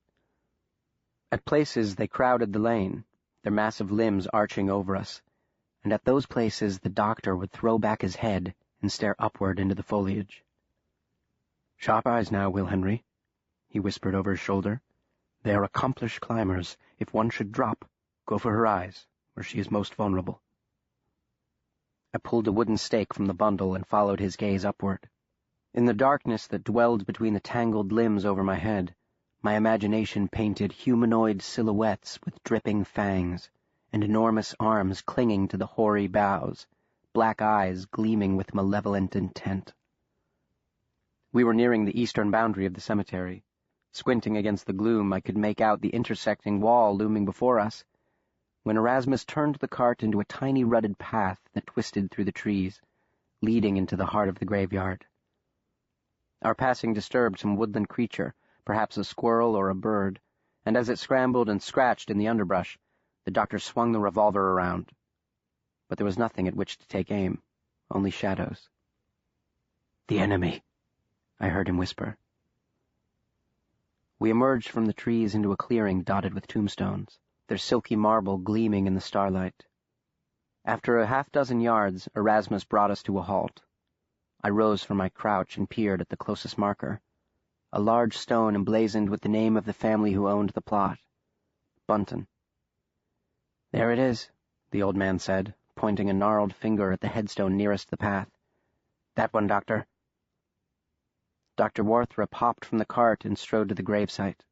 At places they crowded the lane, their massive limbs arching over us, and at those places the doctor would throw back his head and stare upward into the foliage. "Sharp eyes now, Will Henry," he whispered over his shoulder. "They are accomplished climbers. If one should drop, go for her eyes, where she is most vulnerable." I pulled a wooden stake from the bundle and followed his gaze upward. In the darkness that dwelled between the tangled limbs over my head, my imagination painted humanoid silhouettes with dripping fangs, and enormous arms clinging to the hoary boughs, black eyes gleaming with malevolent intent. We were nearing the eastern boundary of the cemetery, Squinting against the gloom, I could make out the intersecting wall looming before us, when Erasmus turned the cart into a tiny rutted path that twisted through the trees, leading into the heart of the graveyard. Our passing disturbed some woodland creature, perhaps a squirrel or a bird, and as it scrambled and scratched in the underbrush, the doctor swung the revolver around. But there was nothing at which to take aim, only shadows. "The enemy," I heard him whisper. We emerged from the trees into a clearing dotted with tombstones, their silky marble gleaming in the starlight. After a half-dozen yards, Erasmus brought us to a halt. I rose from my crouch and peered at the closest marker, a large stone emblazoned with the name of the family who owned the plot, Bunton. "There it is," the old man said, pointing a gnarled finger at the headstone nearest the path. "That one, Doctor." Dr. Warthrop hopped from the cart and strode to the gravesite.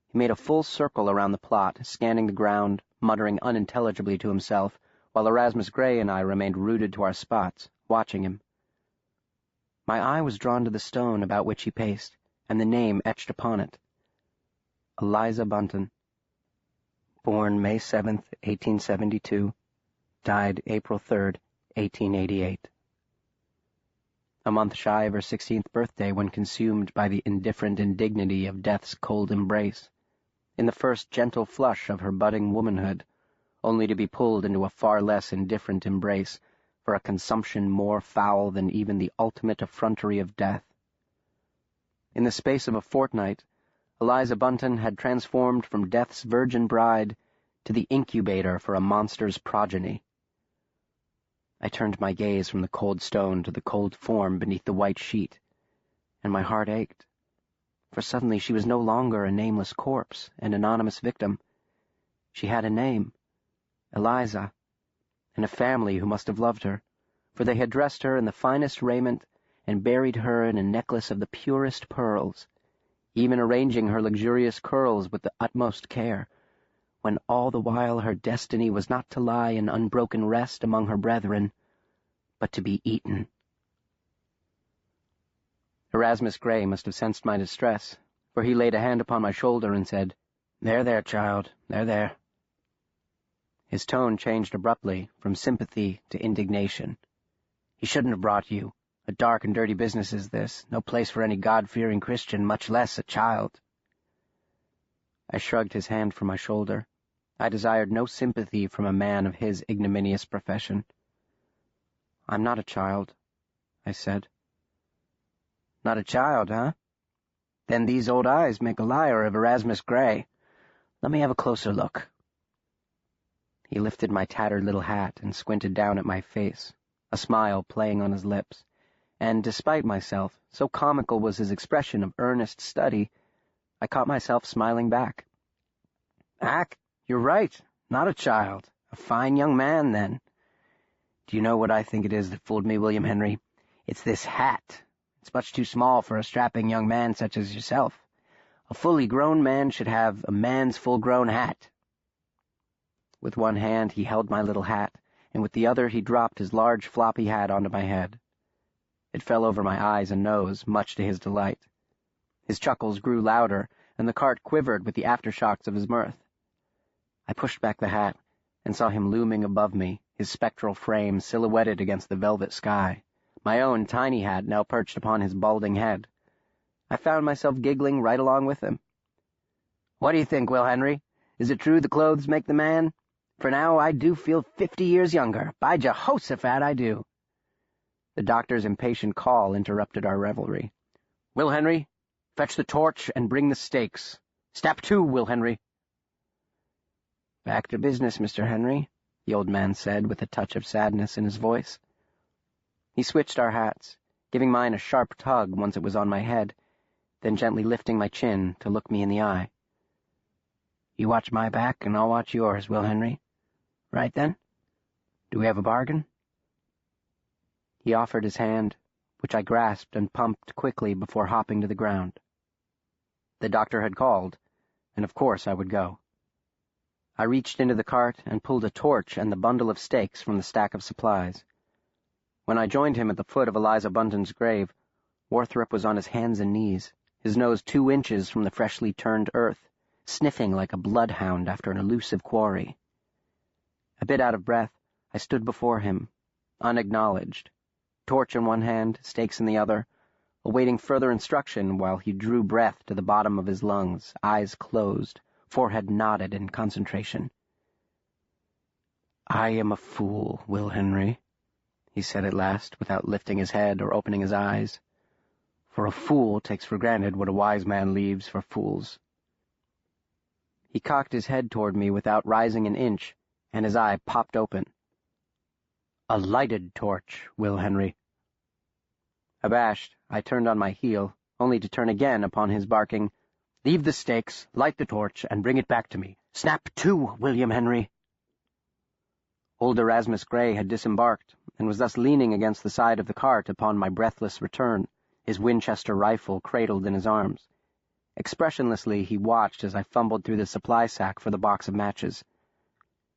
He made a full circle around the plot, scanning the ground, muttering unintelligibly to himself, while Erasmus Gray and I remained rooted to our spots, watching him. My eye was drawn to the stone about which he paced, and the name etched upon it. Eliza Bunton. Born May 7th, 1872. Died April 3rd, 1888. A month shy of her 16th birthday when consumed by the indifferent indignity of death's cold embrace, in the first gentle flush of her budding womanhood, only to be pulled into a far less indifferent embrace for a consumption more foul than even the ultimate effrontery of death. In the space of a fortnight, Eliza Bunton had transformed from death's virgin bride to the incubator for a monster's progeny. I turned my gaze from the cold stone to the cold form beneath the white sheet, and my heart ached, for suddenly she was no longer a nameless corpse, an anonymous victim. She had a name, Eliza, and a family who must have loved her, for they had dressed her in the finest raiment and buried her in a necklace of the purest pearls, even arranging her luxurious curls with the utmost care, when all the while her destiny was not to lie in unbroken rest among her brethren, but to be eaten. Erasmus Gray must have sensed my distress, for he laid a hand upon my shoulder and said, "There, there, child, there, there." His tone changed abruptly from sympathy to indignation. "He shouldn't have brought you. A dark and dirty business is this, no place for any God-fearing Christian, much less a child." I shrugged his hand from my shoulder. I desired no sympathy from a man of his ignominious profession. "I'm not a child," I said. "Not a child, huh? Then these old eyes make a liar of Erasmus Gray. Let me have a closer look." He lifted my tattered little hat and squinted down at my face, a smile playing on his lips, and despite myself, so comical was his expression of earnest study, I caught myself smiling back. "Ack, you're right, not a child. A fine young man, then. Do you know what I think it is that fooled me, William Henry? It's this hat. It's much too small for a strapping young man such as yourself. A fully grown man should have a man's full-grown hat." With one hand he held my little hat, and with the other he dropped his large floppy hat onto my head. It fell over my eyes and nose, much to his delight. His chuckles grew louder, and the cart quivered with the aftershocks of his mirth. I pushed back the hat, and saw him looming above me, his spectral frame silhouetted against the velvet sky, my own tiny hat now perched upon his balding head. I found myself giggling right along with him. "What do you think, Will Henry? Is it true the clothes make the man? For now I do feel 50 years younger. By Jehoshaphat, I do." The doctor's impatient call interrupted our revelry. "Will Henry, fetch the torch and bring the stakes. Step 2, Will Henry." "Back to business, Mr. Henry," the old man said with a touch of sadness in his voice. He switched our hats, giving mine a sharp tug once it was on my head, then gently lifting my chin to look me in the eye. "You watch my back and I'll watch yours, Will Henry. Right then? Do we have a bargain?" He offered his hand, which I grasped and pumped quickly before hopping to the ground. The doctor had called, and of course I would go. I reached into the cart and pulled a torch and the bundle of stakes from the stack of supplies. When I joined him at the foot of Eliza Bunton's grave, Warthrop was on his hands and knees, his nose 2 inches from the freshly turned earth, sniffing like a bloodhound after an elusive quarry. A bit out of breath, I stood before him, unacknowledged, torch in one hand, stakes in the other, awaiting further instruction while he drew breath to the bottom of his lungs, eyes closed, forehead knotted in concentration. "I am a fool, Will Henry," he said at last, without lifting his head or opening his eyes. "For a fool takes for granted what a wise man leaves for fools." He cocked his head toward me without rising an inch, and his eye popped open. "A lighted torch, Will Henry." Abashed, I turned on my heel, only to turn again upon his barking, "Leave the stakes, light the torch, and bring it back to me. Snap to, William Henry." Old Erasmus Gray had disembarked, and was thus leaning against the side of the cart upon my breathless return, his Winchester rifle cradled in his arms. Expressionlessly he watched as I fumbled through the supply sack for the box of matches.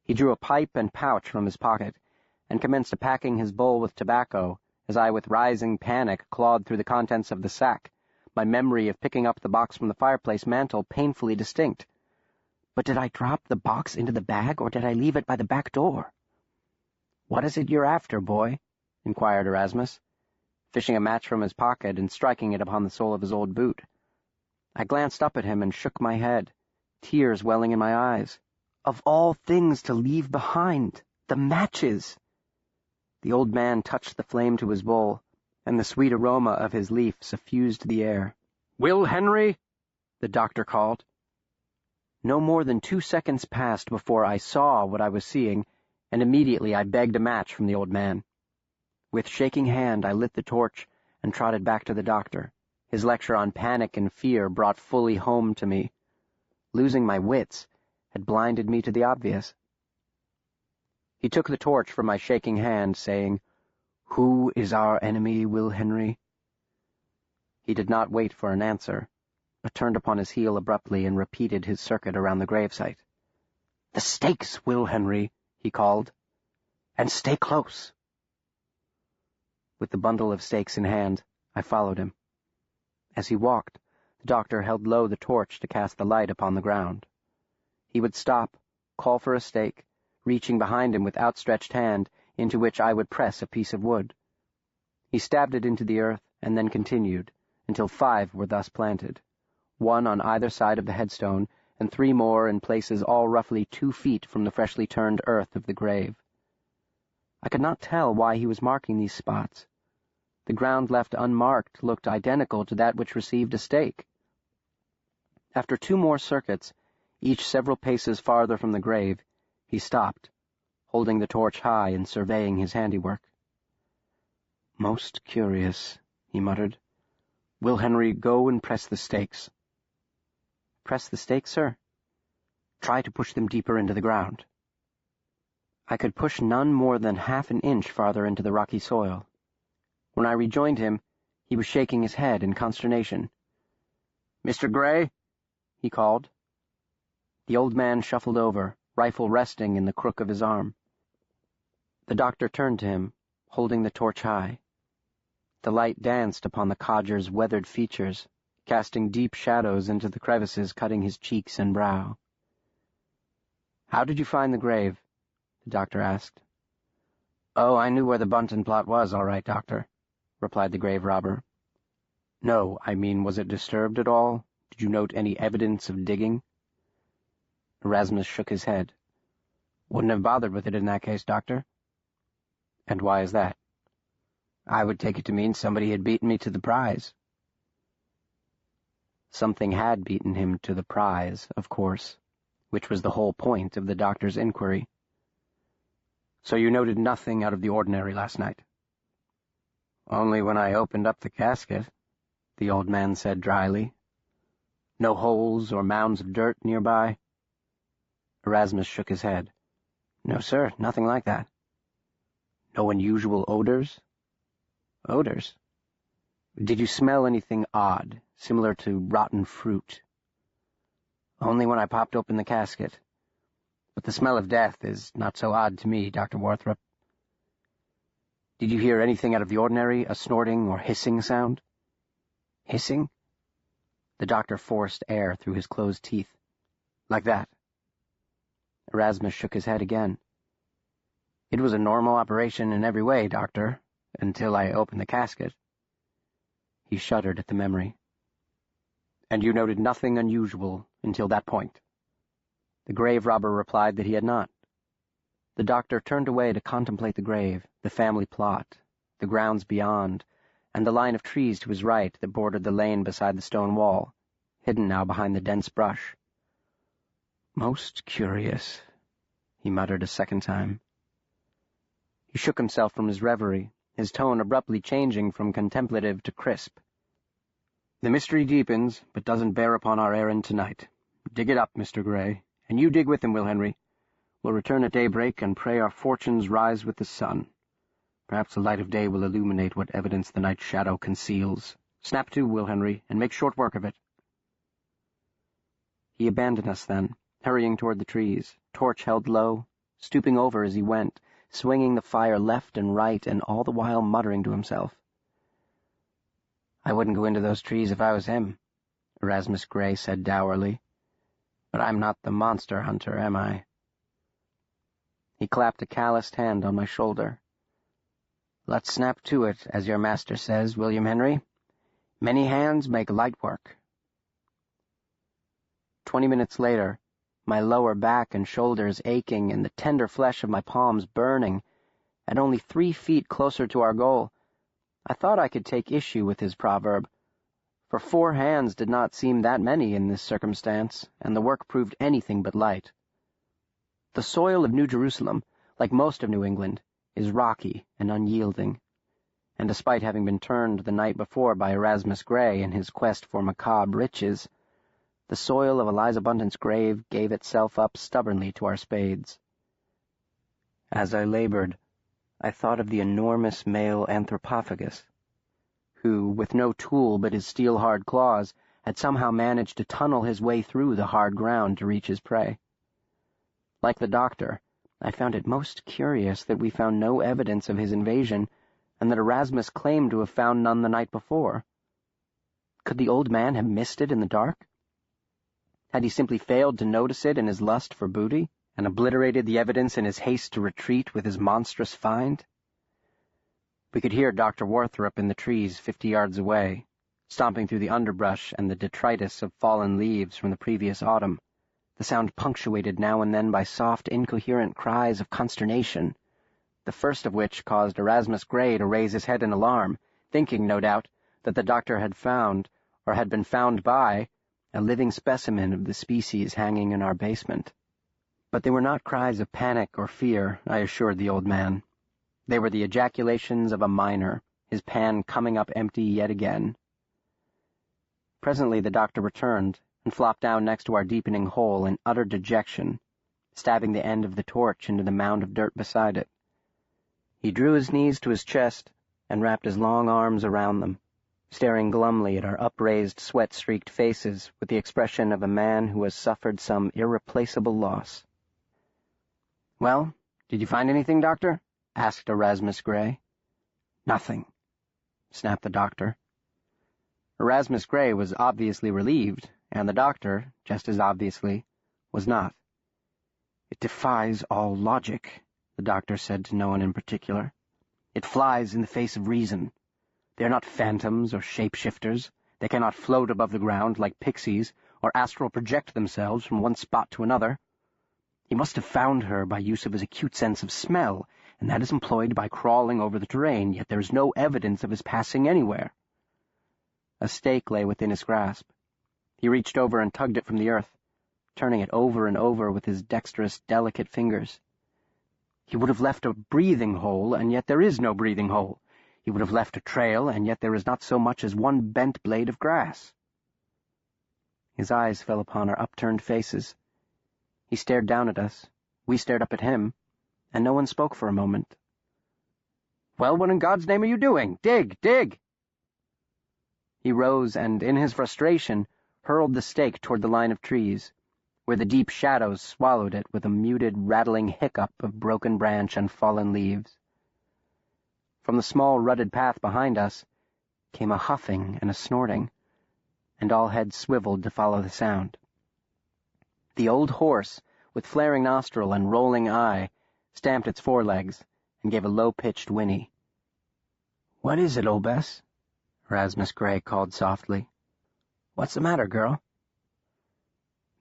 He drew a pipe and pouch from his pocket, and commenced packing his bowl with tobacco, as I with rising panic clawed through the contents of the sack, my memory of picking up the box from the fireplace mantel painfully distinct. But did I drop the box into the bag, or did I leave it by the back door? "What is it you're after, boy?" inquired Erasmus, fishing a match from his pocket and striking it upon the sole of his old boot. I glanced up at him and shook my head, tears welling in my eyes. Of all things to leave behind, the matches! The old man touched the flame to his bowl, and the sweet aroma of his leaf suffused the air. "Will Henry!" the doctor called. No more than 2 seconds passed before I saw what I was seeing, and immediately I begged a match from the old man. With shaking hand I lit the torch and trotted back to the doctor, his lecture on panic and fear brought fully home to me. Losing my wits had blinded me to the obvious. He took the torch from my shaking hand, saying, "Who is our enemy, Will Henry?" He did not wait for an answer, but turned upon his heel abruptly and repeated his circuit around the gravesite. "The stakes, Will Henry," he called, "and stay close." With the bundle of stakes in hand, I followed him. As he walked, the doctor held low the torch to cast the light upon the ground. He would stop, call for a stake, reaching behind him with outstretched hand, into which I would press a piece of wood. He stabbed it into the earth, and then continued, until 5 were thus planted, 1 on either side of the headstone, and 3 more in places all roughly 2 feet from the freshly turned earth of the grave. I could not tell why he was marking these spots. The ground left unmarked looked identical to that which received a stake. After 2 more circuits, each several paces farther from the grave, he stopped, holding the torch high and surveying his handiwork. "Most curious," he muttered. "Will Henry, go and press the stakes." "Press the stakes, sir?" "Try to push them deeper into the ground." I could push none more than half an inch farther into the rocky soil. When I rejoined him, he was shaking his head in consternation. "Mr. Gray?" he called. The old man shuffled over, rifle resting in the crook of his arm. The doctor turned to him, holding the torch high. The light danced upon the codger's weathered features, casting deep shadows into the crevices cutting his cheeks and brow. "How did you find the grave?" the doctor asked. "Oh, I knew where the Bunton plot was, all right, doctor," replied the grave robber. "No, I mean, was it disturbed at all? Did you note any evidence of digging?" Erasmus shook his head. "Wouldn't have bothered with it in that case, doctor." "And why is that?" "I would take it to mean somebody had beaten me to the prize." Something had beaten him to the prize, of course, which was the whole point of the doctor's inquiry. "So you noted nothing out of the ordinary last night?" "Only when I opened up the casket," the old man said dryly. "No holes or mounds of dirt nearby?" Erasmus shook his head. "No, sir, nothing like that." "No unusual odors?" "Odors? Did you smell anything odd, similar to rotten fruit?" "Only when I popped open the casket. But the smell of death is not so odd to me, Dr. Warthrop." "Did you hear anything out of the ordinary, a snorting or hissing sound?" "Hissing?" The doctor forced air through his closed teeth. Like that. Erasmus shook his head again. It was a normal operation in every way, Doctor, until I opened the casket. He shuddered at the memory. And you noted nothing unusual until that point? The grave robber replied that he had not. The doctor turned away to contemplate the grave, the family plot, the grounds beyond, and the line of trees to his right that bordered the lane beside the stone wall, hidden now behind the dense brush. Most curious, he muttered a second time. He shook himself from his reverie, his tone abruptly changing from contemplative to crisp. The mystery deepens, but doesn't bear upon our errand tonight. Dig it up, Mr. Gray, and you dig with him, Will Henry. We'll return at daybreak and pray our fortunes rise with the sun. Perhaps the light of day will illuminate what evidence the night shadow conceals. Snap to, Will Henry, and make short work of it. He abandoned us then, hurrying toward the trees, torch held low, stooping over as he went, swinging the fire left and right, and all the while muttering to himself. I wouldn't go into those trees if I was him, Erasmus Gray said dourly. But I'm not the monster hunter, am I? He clapped a calloused hand on my shoulder. Let's snap to it, as your master says, William Henry. Many hands make light work. 20 minutes later, my lower back and shoulders aching and the tender flesh of my palms burning, at only 3 feet closer to our goal, I thought I could take issue with his proverb, for 4 hands did not seem that many in this circumstance, and the work proved anything but light. The soil of New Jerusalem, like most of New England, is rocky and unyielding, and despite having been turned the night before by Erasmus Gray in his quest for macabre riches, the soil of Eliza Bunton's grave gave itself up stubbornly to our spades. As I labored, I thought of the enormous male anthropophagus, who, with no tool but his steel-hard claws, had somehow managed to tunnel his way through the hard ground to reach his prey. Like the doctor, I found it most curious that we found no evidence of his invasion, and that Erasmus claimed to have found none the night before. Could the old man have missed it in the dark? Had he simply failed to notice it in his lust for booty, and obliterated the evidence in his haste to retreat with his monstrous find? We could hear Dr. Warthrop in the trees 50 yards away, stomping through the underbrush and the detritus of fallen leaves from the previous autumn, the sound punctuated now and then by soft, incoherent cries of consternation, the first of which caused Erasmus Gray to raise his head in alarm, thinking, no doubt, that the doctor had found, or had been found by, a living specimen of the species hanging in our basement. But they were not cries of panic or fear, I assured the old man. They were the ejaculations of a miner, his pan coming up empty yet again. Presently the doctor returned, and flopped down next to our deepening hole in utter dejection, stabbing the end of the torch into the mound of dirt beside it. He drew his knees to his chest and wrapped his long arms around them, staring glumly at our upraised, sweat-streaked faces with the expression of a man who has suffered some irreplaceable loss. "Well, did you find anything, Doctor?" asked Erasmus Gray. "Nothing," snapped the doctor. Erasmus Gray was obviously relieved, and the doctor, just as obviously, was not. "It defies all logic," the doctor said to no one in particular. "It flies in the face of reason. They are not phantoms or shapeshifters. They cannot float above the ground like pixies, or astral project themselves from one spot to another. He must have found her by use of his acute sense of smell, and that is employed by crawling over the terrain, yet there is no evidence of his passing anywhere." A stake lay within his grasp. He reached over and tugged it from the earth, turning it over and over with his dexterous, delicate fingers. He would have left a breathing hole, and yet there is no breathing hole. He would have left a trail, and yet there is not so much as one bent blade of grass. His eyes fell upon our upturned faces. He stared down at us. We stared up at him, and no one spoke for a moment. "Well, what in God's name are you doing? Dig! Dig!" He rose and, in his frustration, hurled the stake toward the line of trees, where the deep shadows swallowed it with a muted, rattling hiccup of broken branch and fallen leaves. From the small, rutted path behind us came a huffing and a snorting, and all heads swiveled to follow the sound. The old horse, with flaring nostril and rolling eye, stamped its forelegs and gave a low-pitched whinny. "What is it, old Bess?" Erasmus Gray called softly. "What's the matter, girl?"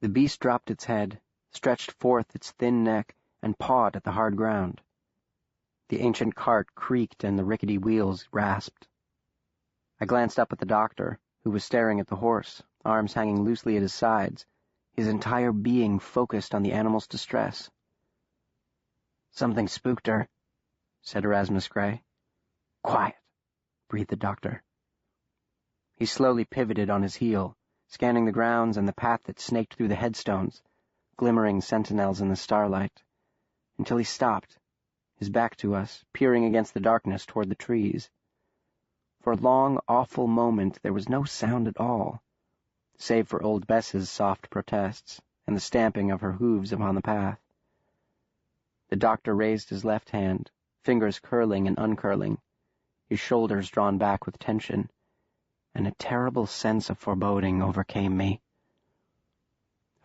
The beast dropped its head, stretched forth its thin neck, and pawed at the hard ground. The ancient cart creaked and the rickety wheels rasped. I glanced up at the doctor, who was staring at the horse, arms hanging loosely at his sides, his entire being focused on the animal's distress. "Something spooked her," said Erasmus Gray. "Quiet," breathed the doctor. He slowly pivoted on his heel, scanning the grounds and the path that snaked through the headstones, glimmering sentinels in the starlight, until he stopped, his back to us, peering against the darkness toward the trees. For a long, awful moment there was no sound at all, save for old Bess's soft protests and the stamping of her hooves upon the path. The doctor raised his left hand, fingers curling and uncurling, his shoulders drawn back with tension, and a terrible sense of foreboding overcame me.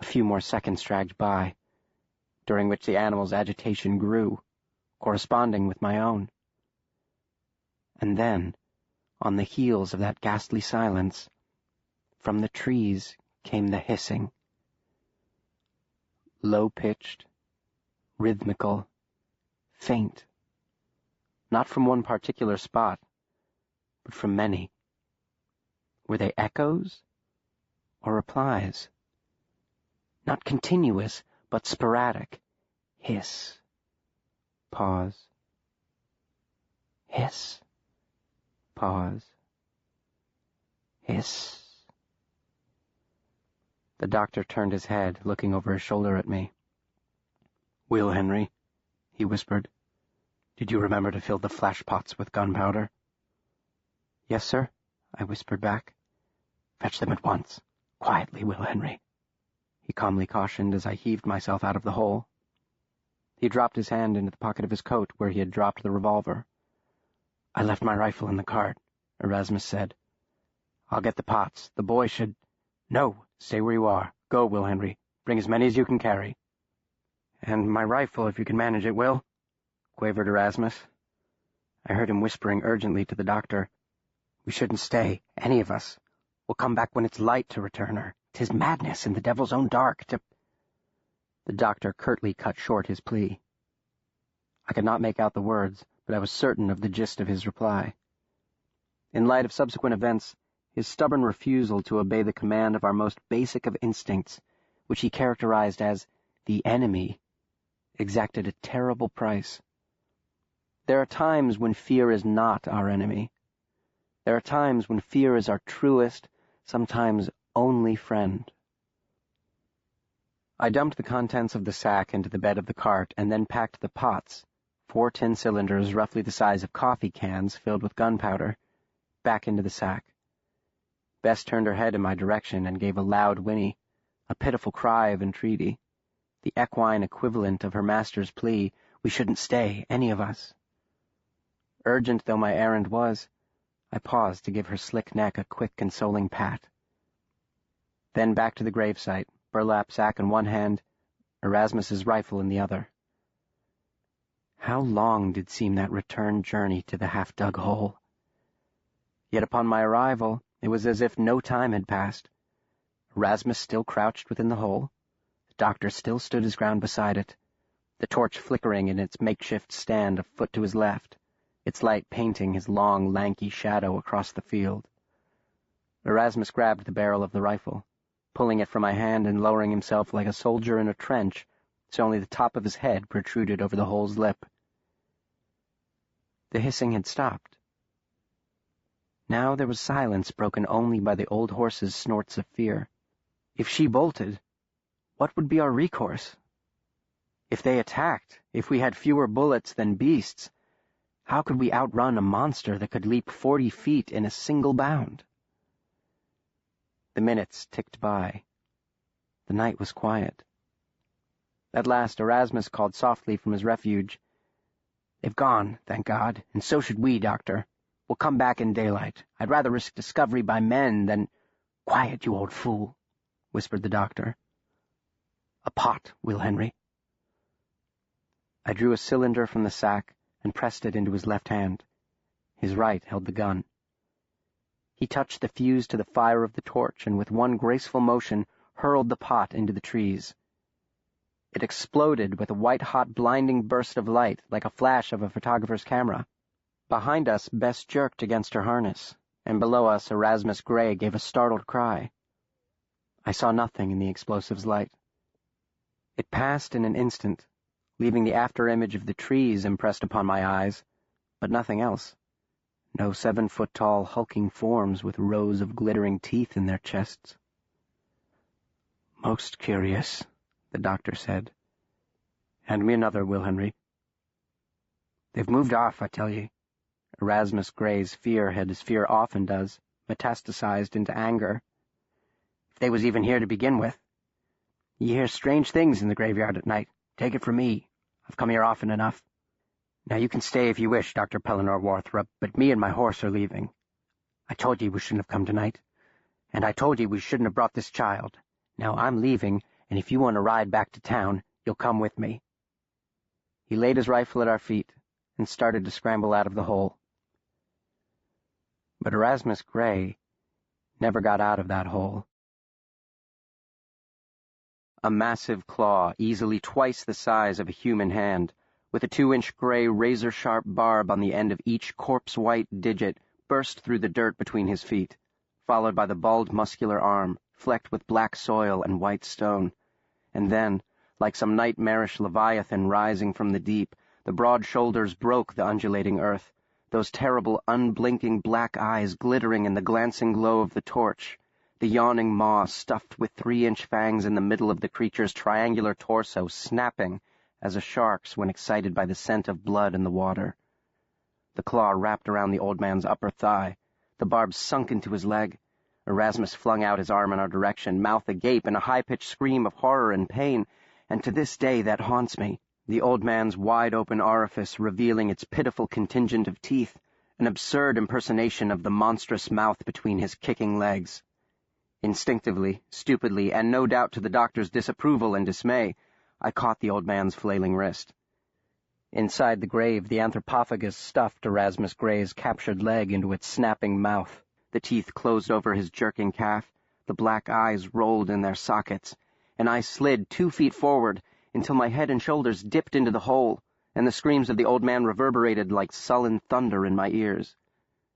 A few more seconds dragged by, during which the animal's agitation grew, corresponding with my own. And then, on the heels of that ghastly silence, from the trees came the hissing. Low-pitched, rhythmical, faint. Not from one particular spot, but from many. Were they echoes or replies? Not continuous, but sporadic. Hiss. Pause. Hiss. Pause. Hiss. The doctor turned his head, looking over his shoulder at me. "Will Henry," he whispered, "did you remember to fill the flash pots with gunpowder?" "Yes, sir," I whispered back. "Fetch them at once. Quietly, Will Henry," he calmly cautioned as I heaved myself out of the hole. He dropped his hand into the pocket of his coat where he had dropped the revolver. "I left my rifle in the cart," Erasmus said. "I'll get the pots. The boy should—" "No, stay where you are. Go, Will Henry. Bring as many as you can carry." "And my rifle, if you can manage it, Will," quavered Erasmus. I heard him whispering urgently to the doctor. "We shouldn't stay, any of us. We'll come back when it's light to return her. 'Tis madness in the devil's own dark to—" The doctor curtly cut short his plea. I could not make out the words, but I was certain of the gist of his reply. In light of subsequent events, his stubborn refusal to obey the command of our most basic of instincts, which he characterized as the enemy, exacted a terrible price. There are times when fear is not our enemy. There are times when fear is our truest, sometimes only friend. I dumped the contents of the sack into the bed of the cart and then packed the pots, 4 tin cylinders roughly the size of coffee cans filled with gunpowder, back into the sack. Bess turned her head in my direction and gave a loud whinny, a pitiful cry of entreaty, the equine equivalent of her master's plea, we shouldn't stay, any of us. Urgent though my errand was, I paused to give her slick neck a quick, consoling pat. Then back to the gravesite, burlap sack in one hand, Erasmus's rifle in the other. How long did seem that return journey to the half-dug hole? Yet upon my arrival, it was as if no time had passed. Erasmus still crouched within the hole. The doctor still stood his ground beside it, the torch flickering in its makeshift stand a foot to his left, its light painting his long, lanky shadow across the field. Erasmus grabbed the barrel of the rifle, pulling it from my hand and lowering himself like a soldier in a trench, so only the top of his head protruded over the hole's lip. The hissing had stopped. Now there was silence broken only by the old horse's snorts of fear. If she bolted, what would be our recourse? If they attacked, if we had fewer bullets than beasts, how could we outrun a monster that could leap 40 feet in a single bound? The minutes ticked by. The night was quiet. At last Erasmus called softly from his refuge. "They've gone, thank God, and so should we, Doctor. We'll come back in daylight. I'd rather risk discovery by men than—" "Quiet, you old fool," whispered the doctor. "A pot, Will Henry." I drew a cylinder from the sack and pressed it into his left hand. His right held the gun. He touched the fuse to the fire of the torch and with one graceful motion hurled the pot into the trees. It exploded with a white-hot blinding burst of light like a flash of a photographer's camera. Behind us, Bess jerked against her harness, and below us Erasmus Gray gave a startled cry. I saw nothing in the explosive's light. It passed in an instant, leaving the after-image of the trees impressed upon my eyes, but nothing else. No 7-foot-tall hulking forms with rows of glittering teeth in their chests. "Most curious," the doctor said. "Hand me another, Will Henry." "They've moved off, I tell ye." Erasmus Gray's fear had, as fear often does, metastasized into anger. "If they was even here to begin with. You hear strange things in the graveyard at night. Take it from me. I've come here often enough. Now you can stay if you wish, Dr. Pellinor Warthrop, but me and my horse are leaving. I told ye we shouldn't have come tonight, and I told ye we shouldn't have brought this child. Now I'm leaving, and if you want to ride back to town, you'll come with me." He laid his rifle at our feet and started to scramble out of the hole. But Erasmus Gray never got out of that hole. A massive claw, easily twice the size of a human hand, with a 2-inch gray razor-sharp barb on the end of each corpse-white digit, burst through the dirt between his feet, followed by the bald muscular arm, flecked with black soil and white stone. And then, like some nightmarish leviathan rising from the deep, the broad shoulders broke the undulating earth, those terrible unblinking black eyes glittering in the glancing glow of the torch, the yawning maw stuffed with 3-inch fangs in the middle of the creature's triangular torso snapping as a shark's when excited by the scent of blood in the water. The claw wrapped around the old man's upper thigh. The barb sunk into his leg. Erasmus flung out his arm in our direction, mouth agape in a high-pitched scream of horror and pain, and to this day that haunts me, the old man's wide-open orifice revealing its pitiful contingent of teeth, an absurd impersonation of the monstrous mouth between his kicking legs. Instinctively, stupidly, and no doubt to the doctor's disapproval and dismay, I caught the old man's flailing wrist. Inside the grave, the anthropophagus stuffed Erasmus Gray's captured leg into its snapping mouth. The teeth closed over his jerking calf, the black eyes rolled in their sockets, and I slid 2 feet forward until my head and shoulders dipped into the hole, and the screams of the old man reverberated like sullen thunder in my ears.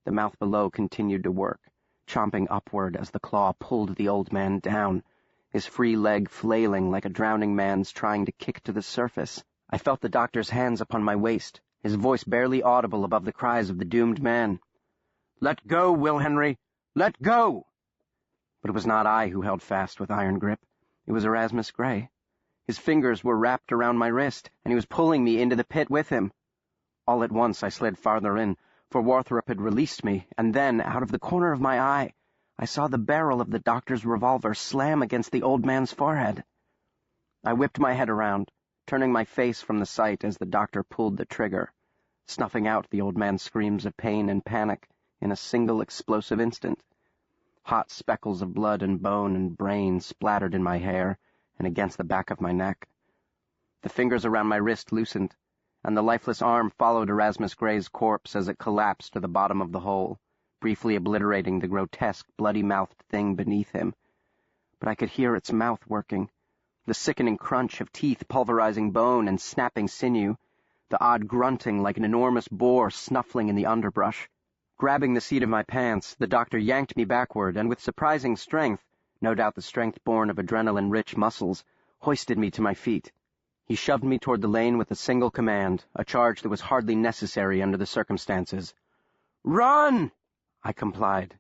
The mouth below continued to work, chomping upward as the claw pulled the old man down, his free leg flailing like a drowning man's trying to kick to the surface. I felt the doctor's hands upon my waist, his voice barely audible above the cries of the doomed man. "Let go, Will Henry! Let go!" But it was not I who held fast with iron grip. It was Erasmus Gray. His fingers were wrapped around my wrist, and he was pulling me into the pit with him. All at once I slid farther in, for Warthrop had released me, and then, out of the corner of my eye, I saw the barrel of the doctor's revolver slam against the old man's forehead. I whipped my head around, turning my face from the sight as the doctor pulled the trigger, snuffing out the old man's screams of pain and panic in a single explosive instant. Hot speckles of blood and bone and brain splattered in my hair and against the back of my neck. The fingers around my wrist loosened, and the lifeless arm followed Erasmus Gray's corpse as it collapsed to the bottom of the hole, briefly obliterating the grotesque, bloody-mouthed thing beneath him. But I could hear its mouth working, the sickening crunch of teeth pulverizing bone and snapping sinew, the odd grunting like an enormous boar snuffling in the underbrush. Grabbing the seat of my pants, the doctor yanked me backward, and with surprising strength, no doubt the strength born of adrenaline-rich muscles, hoisted me to my feet. He shoved me toward the lane with a single command, a charge that was hardly necessary under the circumstances. "Run!" I complied.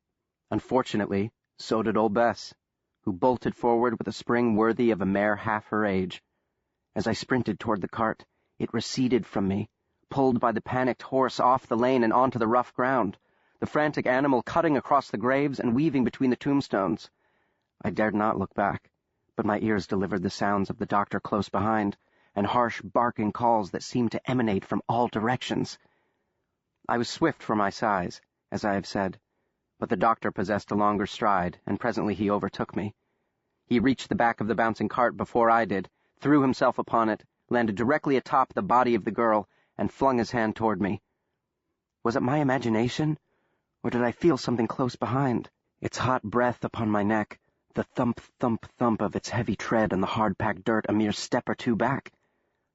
Unfortunately, so did old Bess, who bolted forward with a spring worthy of a mare half her age. As I sprinted toward the cart, it receded from me, pulled by the panicked horse off the lane and onto the rough ground, the frantic animal cutting across the graves and weaving between the tombstones. I dared not look back, but my ears delivered the sounds of the doctor close behind, and harsh barking calls that seemed to emanate from all directions. I was swift for my size, as I have said, but the doctor possessed a longer stride, and presently he overtook me. He reached the back of the bouncing cart before I did, threw himself upon it, landed directly atop the body of the girl, and flung his hand toward me. Was it my imagination, or did I feel something close behind? Its hot breath upon my neck, the thump, thump, thump of its heavy tread on the hard-packed dirt a mere step or two back.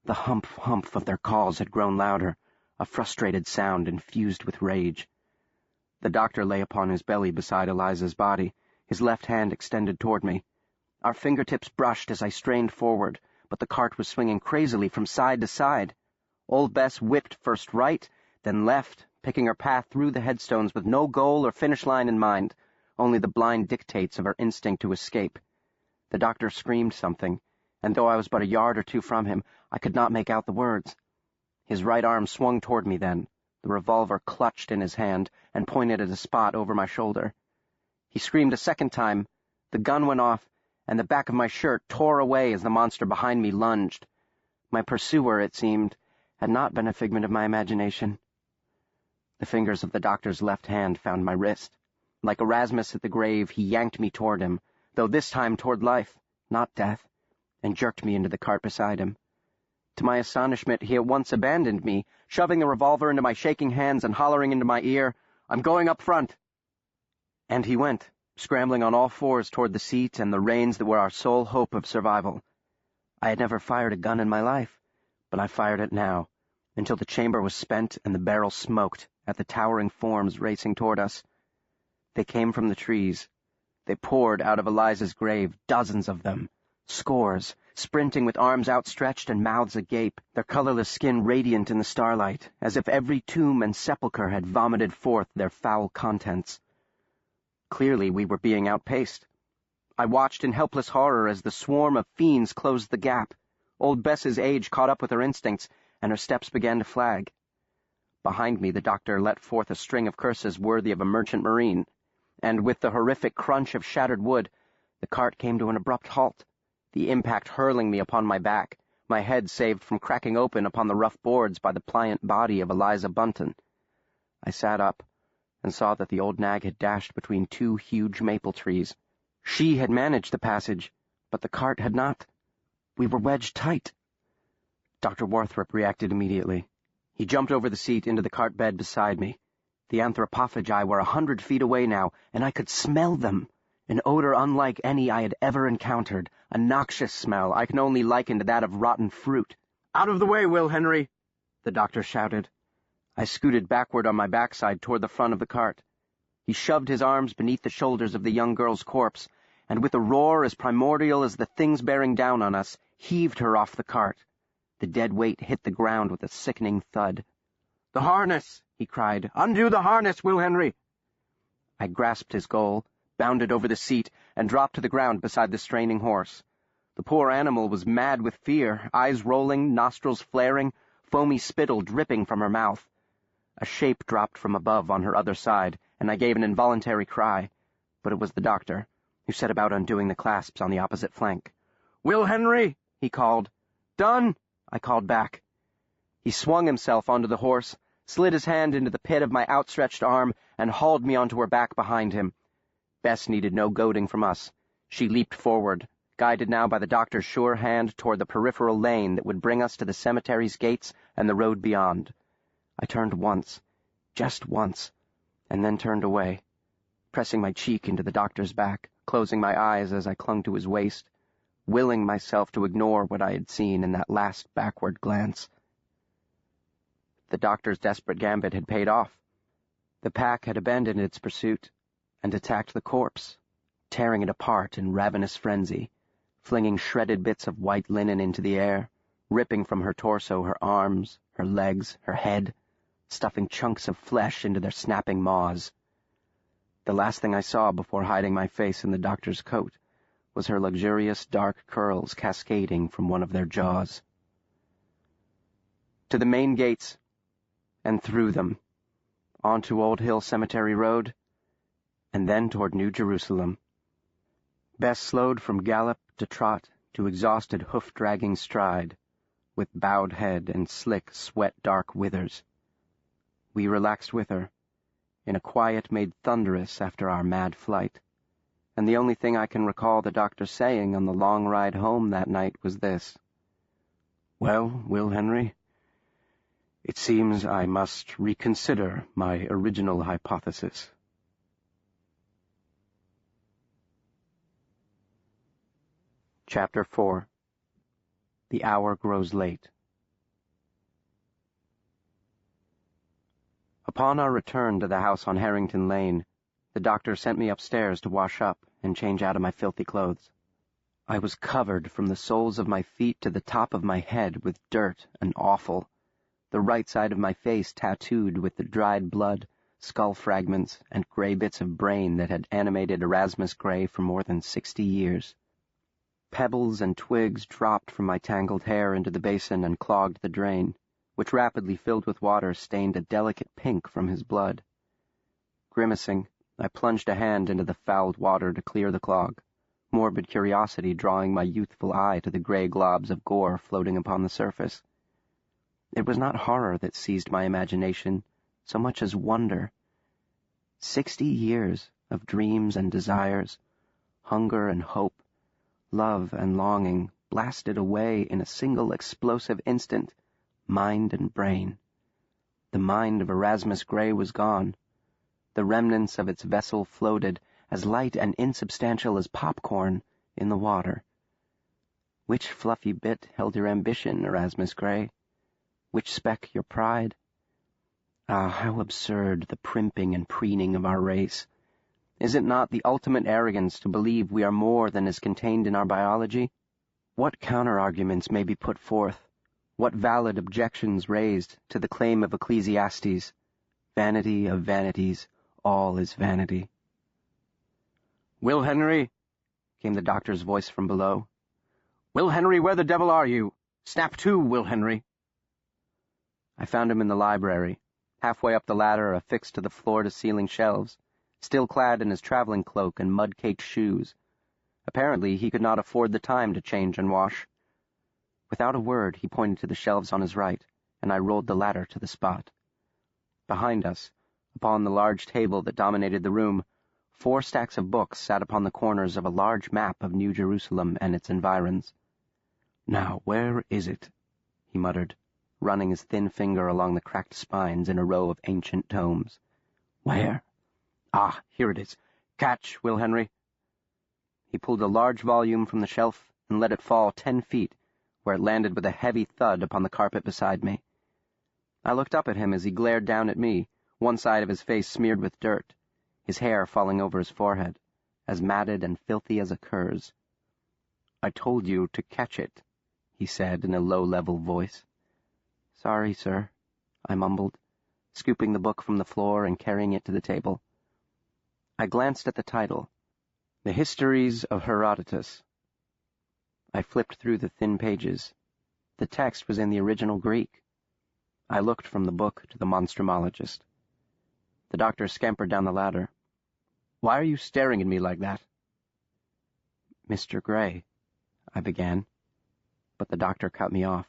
The humph, humph of their calls had grown louder, a frustrated sound infused with rage. The doctor lay upon his belly beside Eliza's body, his left hand extended toward me. Our fingertips brushed as I strained forward, but the cart was swinging crazily from side to side. Old Bess whipped first right, then left, picking her path through the headstones with no goal or finish line in mind, only the blind dictates of her instinct to escape. The doctor screamed something, and though I was but a yard or two from him, I could not make out the words. His right arm swung toward me then, the revolver clutched in his hand, and pointed at a spot over my shoulder. He screamed a second time, the gun went off, and the back of my shirt tore away as the monster behind me lunged. My pursuer, it seemed, had not been a figment of my imagination. The fingers of the doctor's left hand found my wrist. Like Erasmus at the grave, he yanked me toward him, though this time toward life, not death, and jerked me into the cart beside him. To my astonishment, he at once abandoned me, shoving the revolver into my shaking hands and hollering into my ear, "I'm going up front." And he went, scrambling on all fours toward the seat and the reins that were our sole hope of survival. I had never fired a gun in my life, but I fired it now, until the chamber was spent and the barrel smoked at the towering forms racing toward us. They came from the trees. They poured out of Eliza's grave, dozens of them, scores, sprinting with arms outstretched and mouths agape, their colorless skin radiant in the starlight, as if every tomb and sepulchre had vomited forth their foul contents. Clearly we were being outpaced. I watched in helpless horror as the swarm of fiends closed the gap. Old Bess's age caught up with her instincts, and her steps began to flag. Behind me the doctor let forth a string of curses worthy of a merchant marine, and with the horrific crunch of shattered wood, the cart came to an abrupt halt, the impact hurling me upon my back, my head saved from cracking open upon the rough boards by the pliant body of Eliza Bunton. I sat up, and saw that the old nag had dashed between two huge maple trees. She had managed the passage, but the cart had not. We were wedged tight. Dr. Warthrop reacted immediately. He jumped over the seat into the cart bed beside me. The anthropophagi were 100 feet away now, and I could smell them. An odor unlike any I had ever encountered, a noxious smell I can only liken to that of rotten fruit. "Out of the way, Will Henry!" the doctor shouted. I scooted backward on my backside toward the front of the cart. He shoved his arms beneath the shoulders of the young girl's corpse, and with a roar as primordial as the things bearing down on us, heaved her off the cart. The dead weight hit the ground with a sickening thud. "The harness!" he cried. "Undo the harness, Will Henry!" I grasped his goal, bounded over the seat, and dropped to the ground beside the straining horse. The poor animal was mad with fear, eyes rolling, nostrils flaring, foamy spittle dripping from her mouth. A shape dropped from above on her other side, and I gave an involuntary cry, but it was the doctor, who set about undoing the clasps on the opposite flank. "Will Henry!" he called. "Done!" I called back. He swung himself onto the horse, slid his hand into the pit of my outstretched arm, and hauled me onto her back behind him. Bess needed no goading from us. She leaped forward, guided now by the doctor's sure hand toward the peripheral lane that would bring us to the cemetery's gates and the road beyond. I turned once, just once, and then turned away, pressing my cheek into the doctor's back, closing my eyes as I clung to his waist, willing myself to ignore what I had seen in that last backward glance. The doctor's desperate gambit had paid off. The pack had abandoned its pursuit and attacked the corpse, tearing it apart in ravenous frenzy, flinging shredded bits of white linen into the air, ripping from her torso her arms, her legs, her head, stuffing chunks of flesh into their snapping maws. The last thing I saw before hiding my face in the doctor's coat was her luxurious dark curls cascading from one of their jaws. To the main gates, and through them, onto Old Hill Cemetery Road, and then toward New Jerusalem. Bess slowed from gallop to trot to exhausted hoof-dragging stride, with bowed head and slick, sweat-dark withers. We relaxed with her, in a quiet made thunderous after our mad flight, and the only thing I can recall the doctor saying on the long ride home that night was this: "Well, Will Henry, it seems I must reconsider my original hypothesis." Chapter 4. The hour grows late. Upon our return to the house on Harrington Lane, the doctor sent me upstairs to wash up and change out of my filthy clothes. I was covered from the soles of my feet to the top of my head with dirt and offal, the right side of my face tattooed with the dried blood, skull fragments, and gray bits of brain that had animated Erasmus Gray for more than 60 years. Pebbles and twigs dropped from my tangled hair into the basin and clogged the drain, which rapidly filled with water stained a delicate pink from his blood. Grimacing, I plunged a hand into the fouled water to clear the clog, morbid curiosity drawing my youthful eye to the gray globs of gore floating upon the surface. It was not horror that seized my imagination, so much as wonder. 60 years of dreams and desires, hunger and hope, love and longing, blasted away in a single explosive instant, mind and brain. The mind of Erasmus Gray was gone. The remnants of its vessel floated, as light and insubstantial as popcorn, in the water. Which fluffy bit held your ambition, Erasmus Gray? Which speck your pride? Ah, how absurd the primping and preening of our race! Is it not the ultimate arrogance to believe we are more than is contained in our biology? What counter-arguments may be put forth? What valid objections raised to the claim of Ecclesiastes? Vanity of vanities, all is vanity. "Will Henry," came the doctor's voice from below. "Will Henry, where the devil are you? Snap to, Will Henry." I found him in the library, halfway up the ladder affixed to the floor-to-ceiling shelves, still clad in his traveling cloak and mud-caked shoes. Apparently he could not afford the time to change and wash. Without a word, he pointed to the shelves on his right, and I rolled the ladder to the spot. Behind us, upon the large table that dominated the room, 4 stacks of books sat upon the corners of a large map of New Jerusalem and its environs. "Now, where is it?" he muttered, running his thin finger along the cracked spines in a row of ancient tomes. "Where? Ah, here it is. Catch, Will Henry." He pulled a large volume from the shelf and let it fall 10 feet, where it landed with a heavy thud upon the carpet beside me. I looked up at him as he glared down at me, one side of his face smeared with dirt, his hair falling over his forehead, as matted and filthy as a cur's. "I told you to catch it," he said in a low-level voice. "Sorry, sir," I mumbled, scooping the book from the floor and carrying it to the table. I glanced at the title, The Histories of Herodotus. I flipped through the thin pages. The text was in the original Greek. I looked from the book to the Monstrumologist. The doctor scampered down the ladder. "Why are you staring at me like that?" "Mr. Gray," I began, but the doctor cut me off.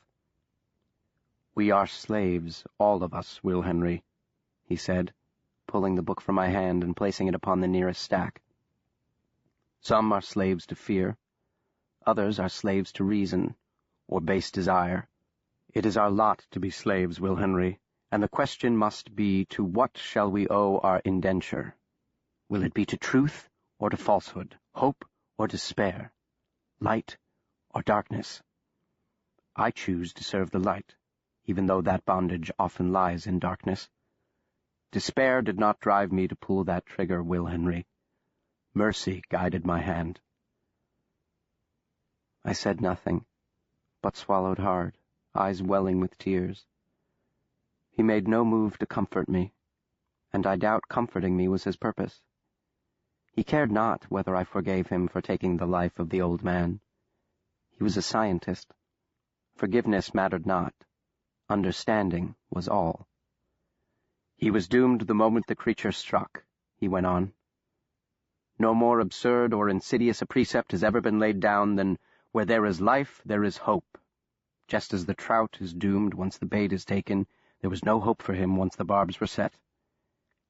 "We are slaves, all of us, Will Henry," he said, pulling the book from my hand and placing it upon the nearest stack. "Some are slaves to fear. Others are slaves to reason, or base desire. It is our lot to be slaves, Will Henry, and the question must be, to what shall we owe our indenture? Will it be to truth or to falsehood, hope or despair, light or darkness? I choose to serve the light, even though that bondage often lies in darkness. Despair did not drive me to pull that trigger, Will Henry. Mercy guided my hand." I said nothing, but swallowed hard, eyes welling with tears. He made no move to comfort me, and I doubt comforting me was his purpose. He cared not whether I forgave him for taking the life of the old man. He was a scientist. Forgiveness mattered not. Understanding was all. "He was doomed the moment the creature struck," he went on. "No more absurd or insidious a precept has ever been laid down than, where there is life, there is hope. Just as the trout is doomed once the bait is taken, there was no hope for him once the barbs were set.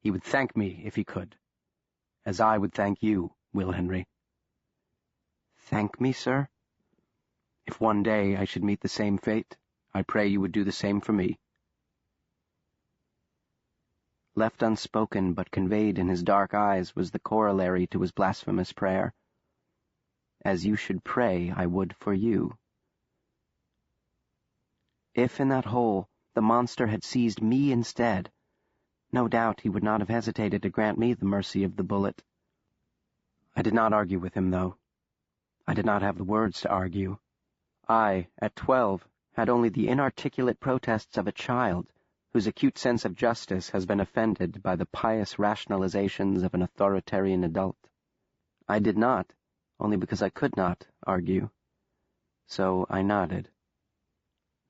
He would thank me if he could, as I would thank you, Will Henry. Thank me, sir? If one day I should meet the same fate, I pray you would do the same for me. Left unspoken but conveyed in his dark eyes was the corollary to his blasphemous prayer. As you should pray, I would for you. If in that hole the monster had seized me instead, no doubt he would not have hesitated to grant me the mercy of the bullet. I did not argue with him, though. I did not have the words to argue. I, at 12, had only the inarticulate protests of a child whose acute sense of justice has been offended by the pious rationalizations of an authoritarian adult. I did not, only because I could not, argue. So I nodded.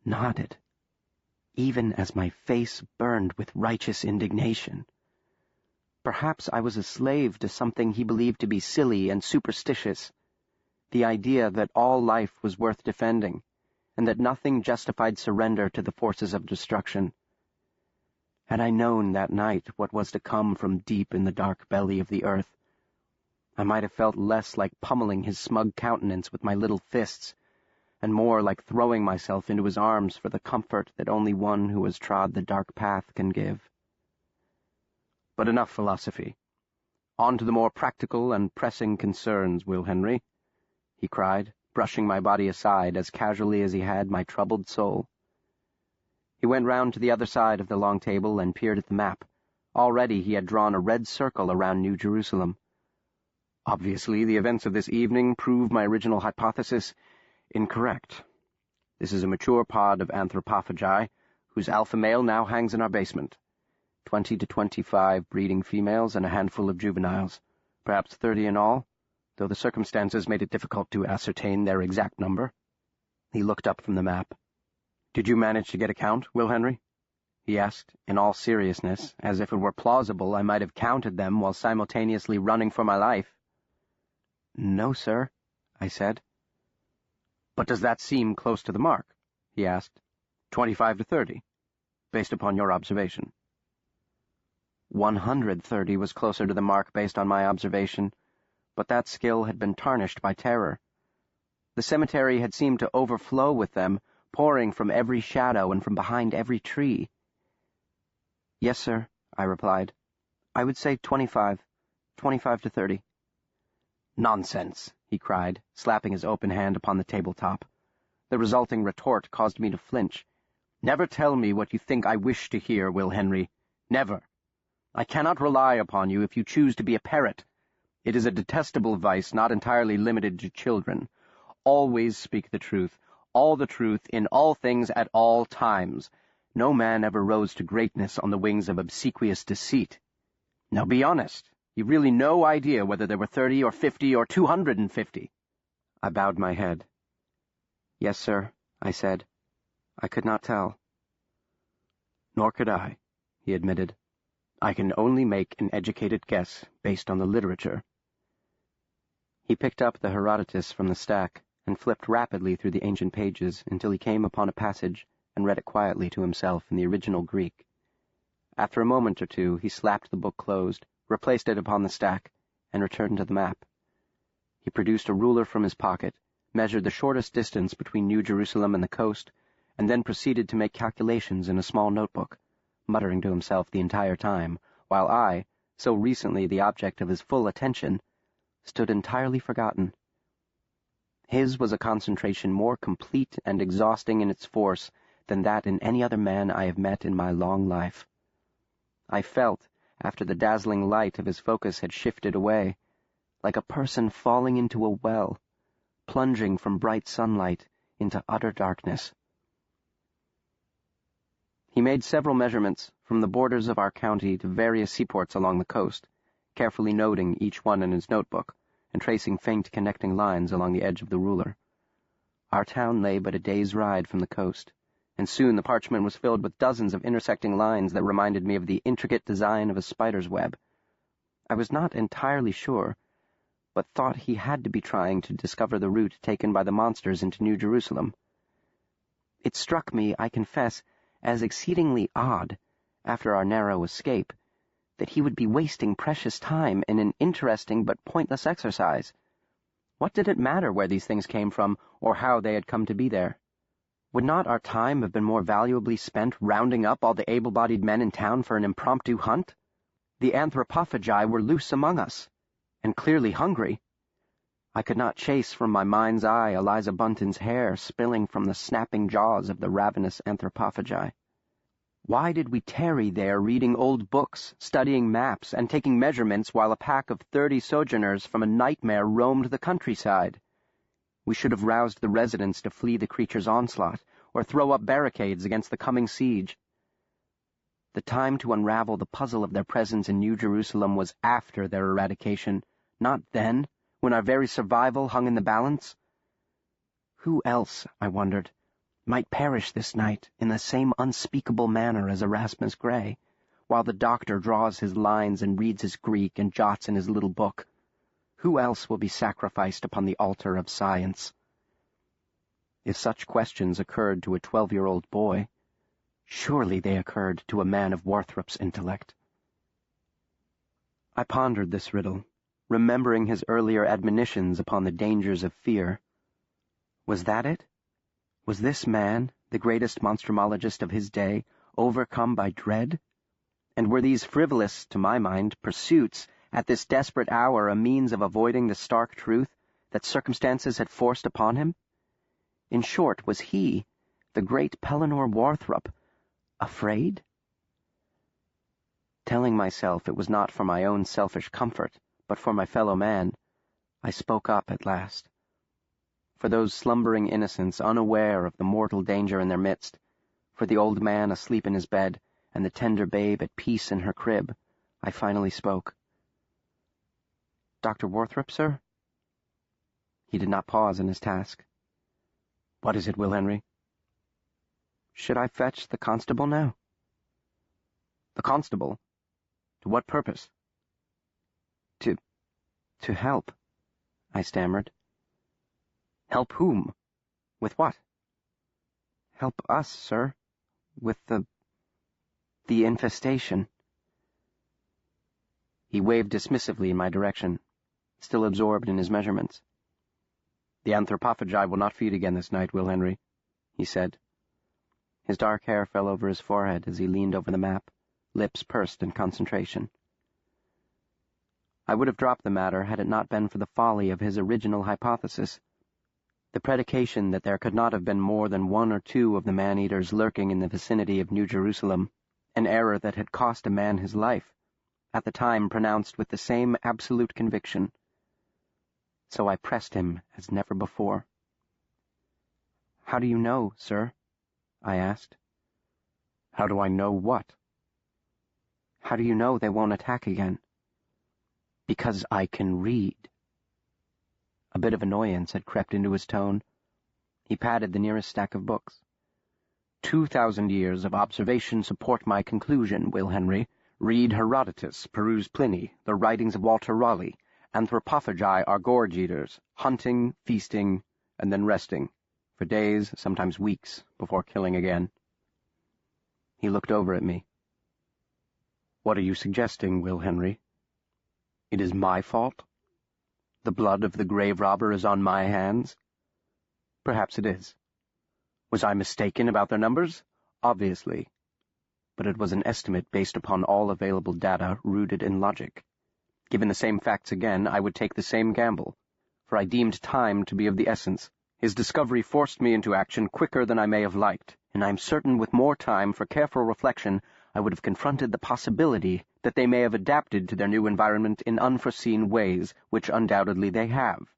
Nodded, even as my face burned with righteous indignation. Perhaps I was a slave to something he believed to be silly and superstitious, the idea that all life was worth defending, and that nothing justified surrender to the forces of destruction. Had I known that night what was to come from deep in the dark belly of the earth, I might have felt less like pummeling his smug countenance with my little fists, and more like throwing myself into his arms for the comfort that only one who has trod the dark path can give. But enough philosophy. On to the more practical and pressing concerns, Will Henry, he cried, brushing my body aside as casually as he had my troubled soul. He went round to the other side of the long table and peered at the map. Already he had drawn a red circle around New Jerusalem. Obviously, the events of this evening prove my original hypothesis incorrect. This is a mature pod of anthropophagi, whose alpha male now hangs in our basement. 20 to 25 breeding females and a handful of juveniles, perhaps 30 in all, though the circumstances made it difficult to ascertain their exact number. He looked up from the map. "Did you manage to get a count, Will Henry?" he asked, in all seriousness, as if it were plausible I might have counted them while simultaneously running for my life. "No, sir," I said. "But does that seem close to the mark?" he asked. 25 to 30, based upon your observation. 130 was closer to the mark based on my observation, but that skill had been tarnished by terror. The cemetery had seemed to overflow with them, pouring from every shadow and from behind every tree. "Yes, sir," I replied. "I would say 25 to 30. "Nonsense," he cried, slapping his open hand upon the tabletop. The resulting retort caused me to flinch. "Never tell me what you think I wish to hear, Will Henry. Never. I cannot rely upon you if you choose to be a parrot. It is a detestable vice not entirely limited to children. Always speak the truth, all the truth, in all things at all times. No man ever rose to greatness on the wings of obsequious deceit. Now be honest. You've really no idea whether there were 30 or 50 or 250. I bowed my head. "Yes, sir," I said. I could not tell. "Nor could I," he admitted. "I can only make an educated guess based on the literature." He picked up the Herodotus from the stack and flipped rapidly through the ancient pages until he came upon a passage and read it quietly to himself in the original Greek. After a moment or two, he slapped the book closed, replaced it upon the stack, and returned to the map. He produced a ruler from his pocket, measured the shortest distance between New Jerusalem and the coast, and then proceeded to make calculations in a small notebook, muttering to himself the entire time, while I, so recently the object of his full attention, stood entirely forgotten. His was a concentration more complete and exhausting in its force than that in any other man I have met in my long life. I felt, after the dazzling light of his focus had shifted away, like a person falling into a well, plunging from bright sunlight into utter darkness. He made several measurements from the borders of our county to various seaports along the coast, carefully noting each one in his notebook and tracing faint connecting lines along the edge of the ruler. Our town lay but a day's ride from the coast, and soon the parchment was filled with dozens of intersecting lines that reminded me of the intricate design of a spider's web. I was not entirely sure, but thought he had to be trying to discover the route taken by the monsters into New Jerusalem. It struck me, I confess, as exceedingly odd, after our narrow escape, that he would be wasting precious time in an interesting but pointless exercise. What did it matter where these things came from, or how they had come to be there? Would not our time have been more valuably spent rounding up all the able-bodied men in town for an impromptu hunt? The anthropophagi were loose among us, and clearly hungry. I could not chase from my mind's eye Eliza Bunton's hair spilling from the snapping jaws of the ravenous anthropophagi. Why did we tarry there reading old books, studying maps, and taking measurements while a pack of 30 sojourners from a nightmare roamed the countryside? We should have roused the residents to flee the creature's onslaught, or throw up barricades against the coming siege. The time to unravel the puzzle of their presence in New Jerusalem was after their eradication, not then, when our very survival hung in the balance. Who else, I wondered, might perish this night in the same unspeakable manner as Erasmus Gray, while the doctor draws his lines and reads his Greek and jots in his little book? Who else will be sacrificed upon the altar of science? If such questions occurred to a 12-year-old boy, surely they occurred to a man of Warthrop's intellect. I pondered this riddle, remembering his earlier admonitions upon the dangers of fear. Was that it? Was this man, the greatest monstrumologist of his day, overcome by dread? And were these frivolous, to my mind, pursuits at this desperate hour a means of avoiding the stark truth that circumstances had forced upon him? In short, was he, the great Pellinore Warthrop, afraid? Telling myself it was not for my own selfish comfort, but for my fellow man, I spoke up at last. For those slumbering innocents unaware of the mortal danger in their midst, for the old man asleep in his bed, and the tender babe at peace in her crib, I finally spoke. "Dr. Warthrop, sir?" He did not pause in his task. "What is it, Will Henry?" "Should I fetch the constable now?" "The constable? To what purpose?" To help," I stammered. "Help whom? With what?" "Help us, sir. With the infestation." He waved dismissively in my direction, still absorbed in his measurements. "The anthropophagi will not feed again this night, Will Henry," he said. His dark hair fell over his forehead as he leaned over the map, lips pursed in concentration. I would have dropped the matter had it not been for the folly of his original hypothesis. The predication that there could not have been more than 1 or 2 of the man-eaters lurking in the vicinity of New Jerusalem, an error that had cost a man his life, at the time pronounced with the same absolute conviction. So I pressed him as never before. "How do you know, sir?" I asked. "How do I know what?" "How do you know they won't attack again?" "Because I can read." A bit of annoyance had crept into his tone. He patted the nearest stack of books. 2,000 years of observation support my conclusion, Will Henry. Read Herodotus, peruse Pliny, the writings of Walter Raleigh. Anthropophagi are gorge-eaters, hunting, feasting, and then resting, for days, sometimes weeks, before killing again. He looked over at me. "What are you suggesting, Will Henry? It is my fault? The blood of the grave robber is on my hands? Perhaps it is. Was I mistaken about their numbers? Obviously. But it was an estimate based upon all available data rooted in logic. Given the same facts again, I would take the same gamble, for I deemed time to be of the essence. His discovery forced me into action quicker than I may have liked, and I am certain with more time for careful reflection I would have confronted the possibility that they may have adapted to their new environment in unforeseen ways, which undoubtedly they have.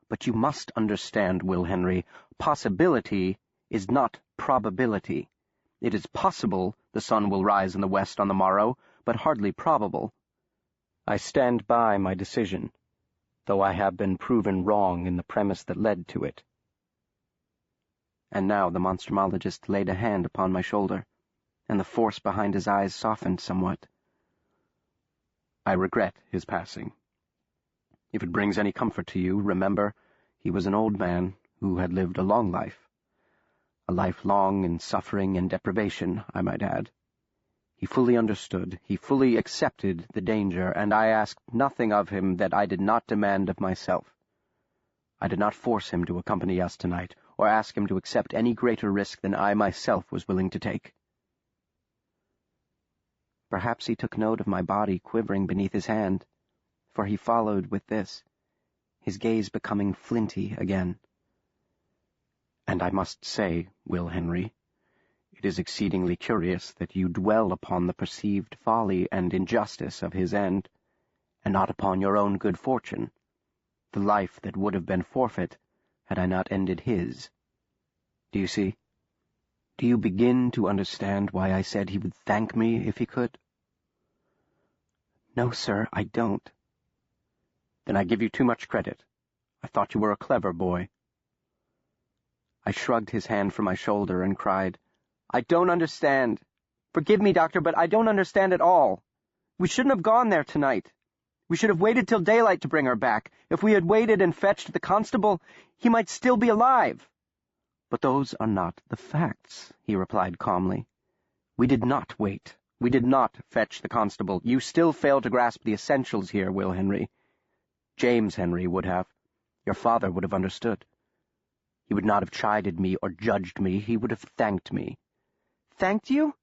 But you must understand, Will Henry, possibility is not probability. It is possible the sun will rise in the west on the morrow, but hardly probable. I stand by my decision, though I have been proven wrong in the premise that led to it." And now the monstrumologist laid a hand upon my shoulder, and the force behind his eyes softened somewhat. "I regret his passing. If it brings any comfort to you, remember, he was an old man who had lived a long life. A life long in suffering and deprivation, I might add. He fully understood, he fully accepted the danger, and I asked nothing of him that I did not demand of myself. I did not force him to accompany us tonight, or ask him to accept any greater risk than I myself was willing to take. Perhaps he took note of my body quivering beneath his hand, for he followed with this, his gaze becoming flinty again. And I must say, Will Henry, it is exceedingly curious that you dwell upon the perceived folly and injustice of his end, and not upon your own good fortune, the life that would have been forfeit had I not ended his. Do you see? Do you begin to understand why I said he would thank me if he could? No, sir, I don't. Then I give you too much credit. I thought you were a clever boy. I shrugged his hand from my shoulder and cried, I don't understand. Forgive me, Doctor, but I don't understand at all. We shouldn't have gone there tonight. We should have waited till daylight to bring her back. If we had waited and fetched the constable, he might still be alive. But those are not the facts, he replied calmly. We did not wait. We did not fetch the constable. You still fail to grasp the essentials here, Will Henry. James Henry would have. Your father would have understood. He would not have chided me or judged me. He would have thanked me. Thanked you?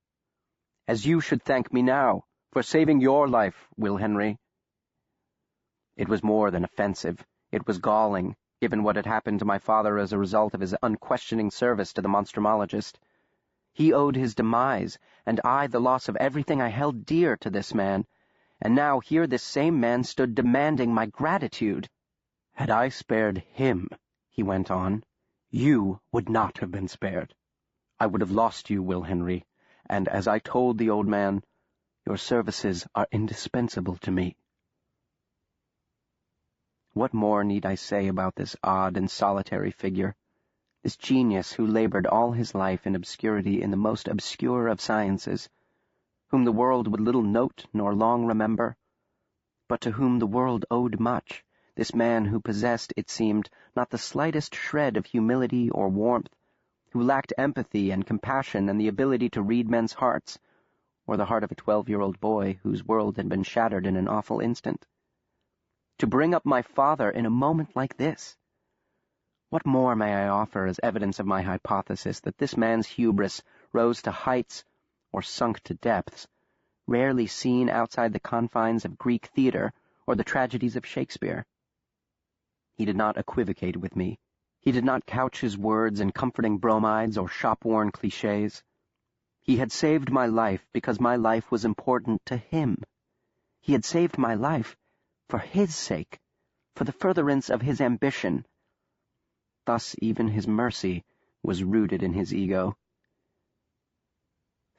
As you should thank me now, for saving your life, Will Henry. It was more than offensive. It was galling, given what had happened to my father as a result of his unquestioning service to the Monstrumologist. He owed his demise, and I the loss of everything I held dear to this man, and now here this same man stood demanding my gratitude. Had I spared him, he went on, you would not have been spared. I would have lost you, Will Henry, and as I told the old man, your services are indispensable to me. What more need I say about this odd and solitary figure, this genius who labored all his life in obscurity in the most obscure of sciences, whom the world would little note nor long remember, but to whom the world owed much, this man who possessed, it seemed, not the slightest shred of humility or warmth, who lacked empathy and compassion and the ability to read men's hearts, or the heart of a 12-year-old boy whose world had been shattered in an awful instant. To bring up my father in a moment like this. What more may I offer as evidence of my hypothesis that this man's hubris rose to heights or sunk to depths, rarely seen outside the confines of Greek theater or the tragedies of Shakespeare? He did not equivocate with me. He did not couch his words in comforting bromides or shop-worn cliches. He had saved my life because my life was important to him. He had saved my life for his sake, for the furtherance of his ambition. Thus even his mercy was rooted in his ego.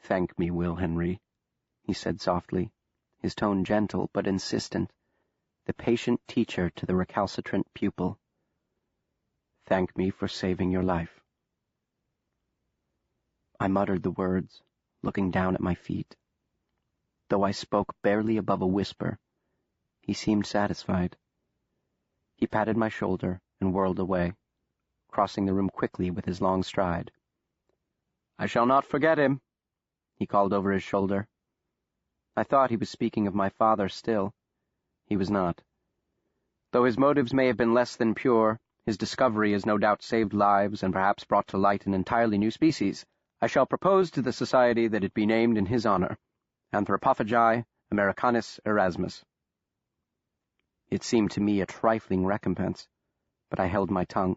Thank me, Will Henry, he said softly, his tone gentle but insistent, the patient teacher to the recalcitrant pupil. Thank me for saving your life. I muttered the words, looking down at my feet. Though I spoke barely above a whisper, he seemed satisfied. He patted my shoulder and whirled away, crossing the room quickly with his long stride. I shall not forget him, he called over his shoulder. I thought he was speaking of my father still. He was not. Though his motives may have been less than pure, his discovery has no doubt saved lives and perhaps brought to light an entirely new species. I shall propose to the Society that it be named in his honor, Anthropophagi Americanus Erasmus. It seemed to me a trifling recompense, but I held my tongue.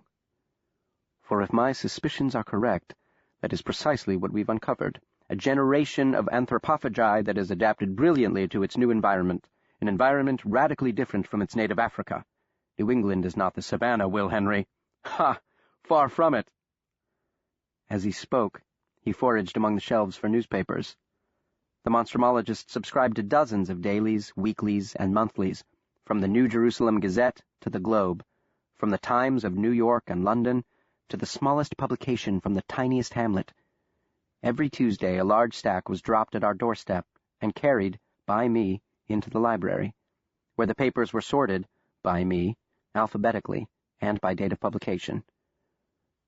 For if my suspicions are correct, that is precisely what we've uncovered. A generation of anthropophagi that has adapted brilliantly to its new environment, an environment radically different from its native Africa. New England is not the savannah, Will Henry. Ha! Far from it. As he spoke, he foraged among the shelves for newspapers. The Monstrumologist subscribed to dozens of dailies, weeklies, and monthlies, from the New Jerusalem Gazette to the Globe, from the Times of New York and London to the smallest publication from the tiniest hamlet. Every Tuesday a large stack was dropped at our doorstep and carried, by me, into the library, where the papers were sorted, by me, alphabetically, and by date of publication.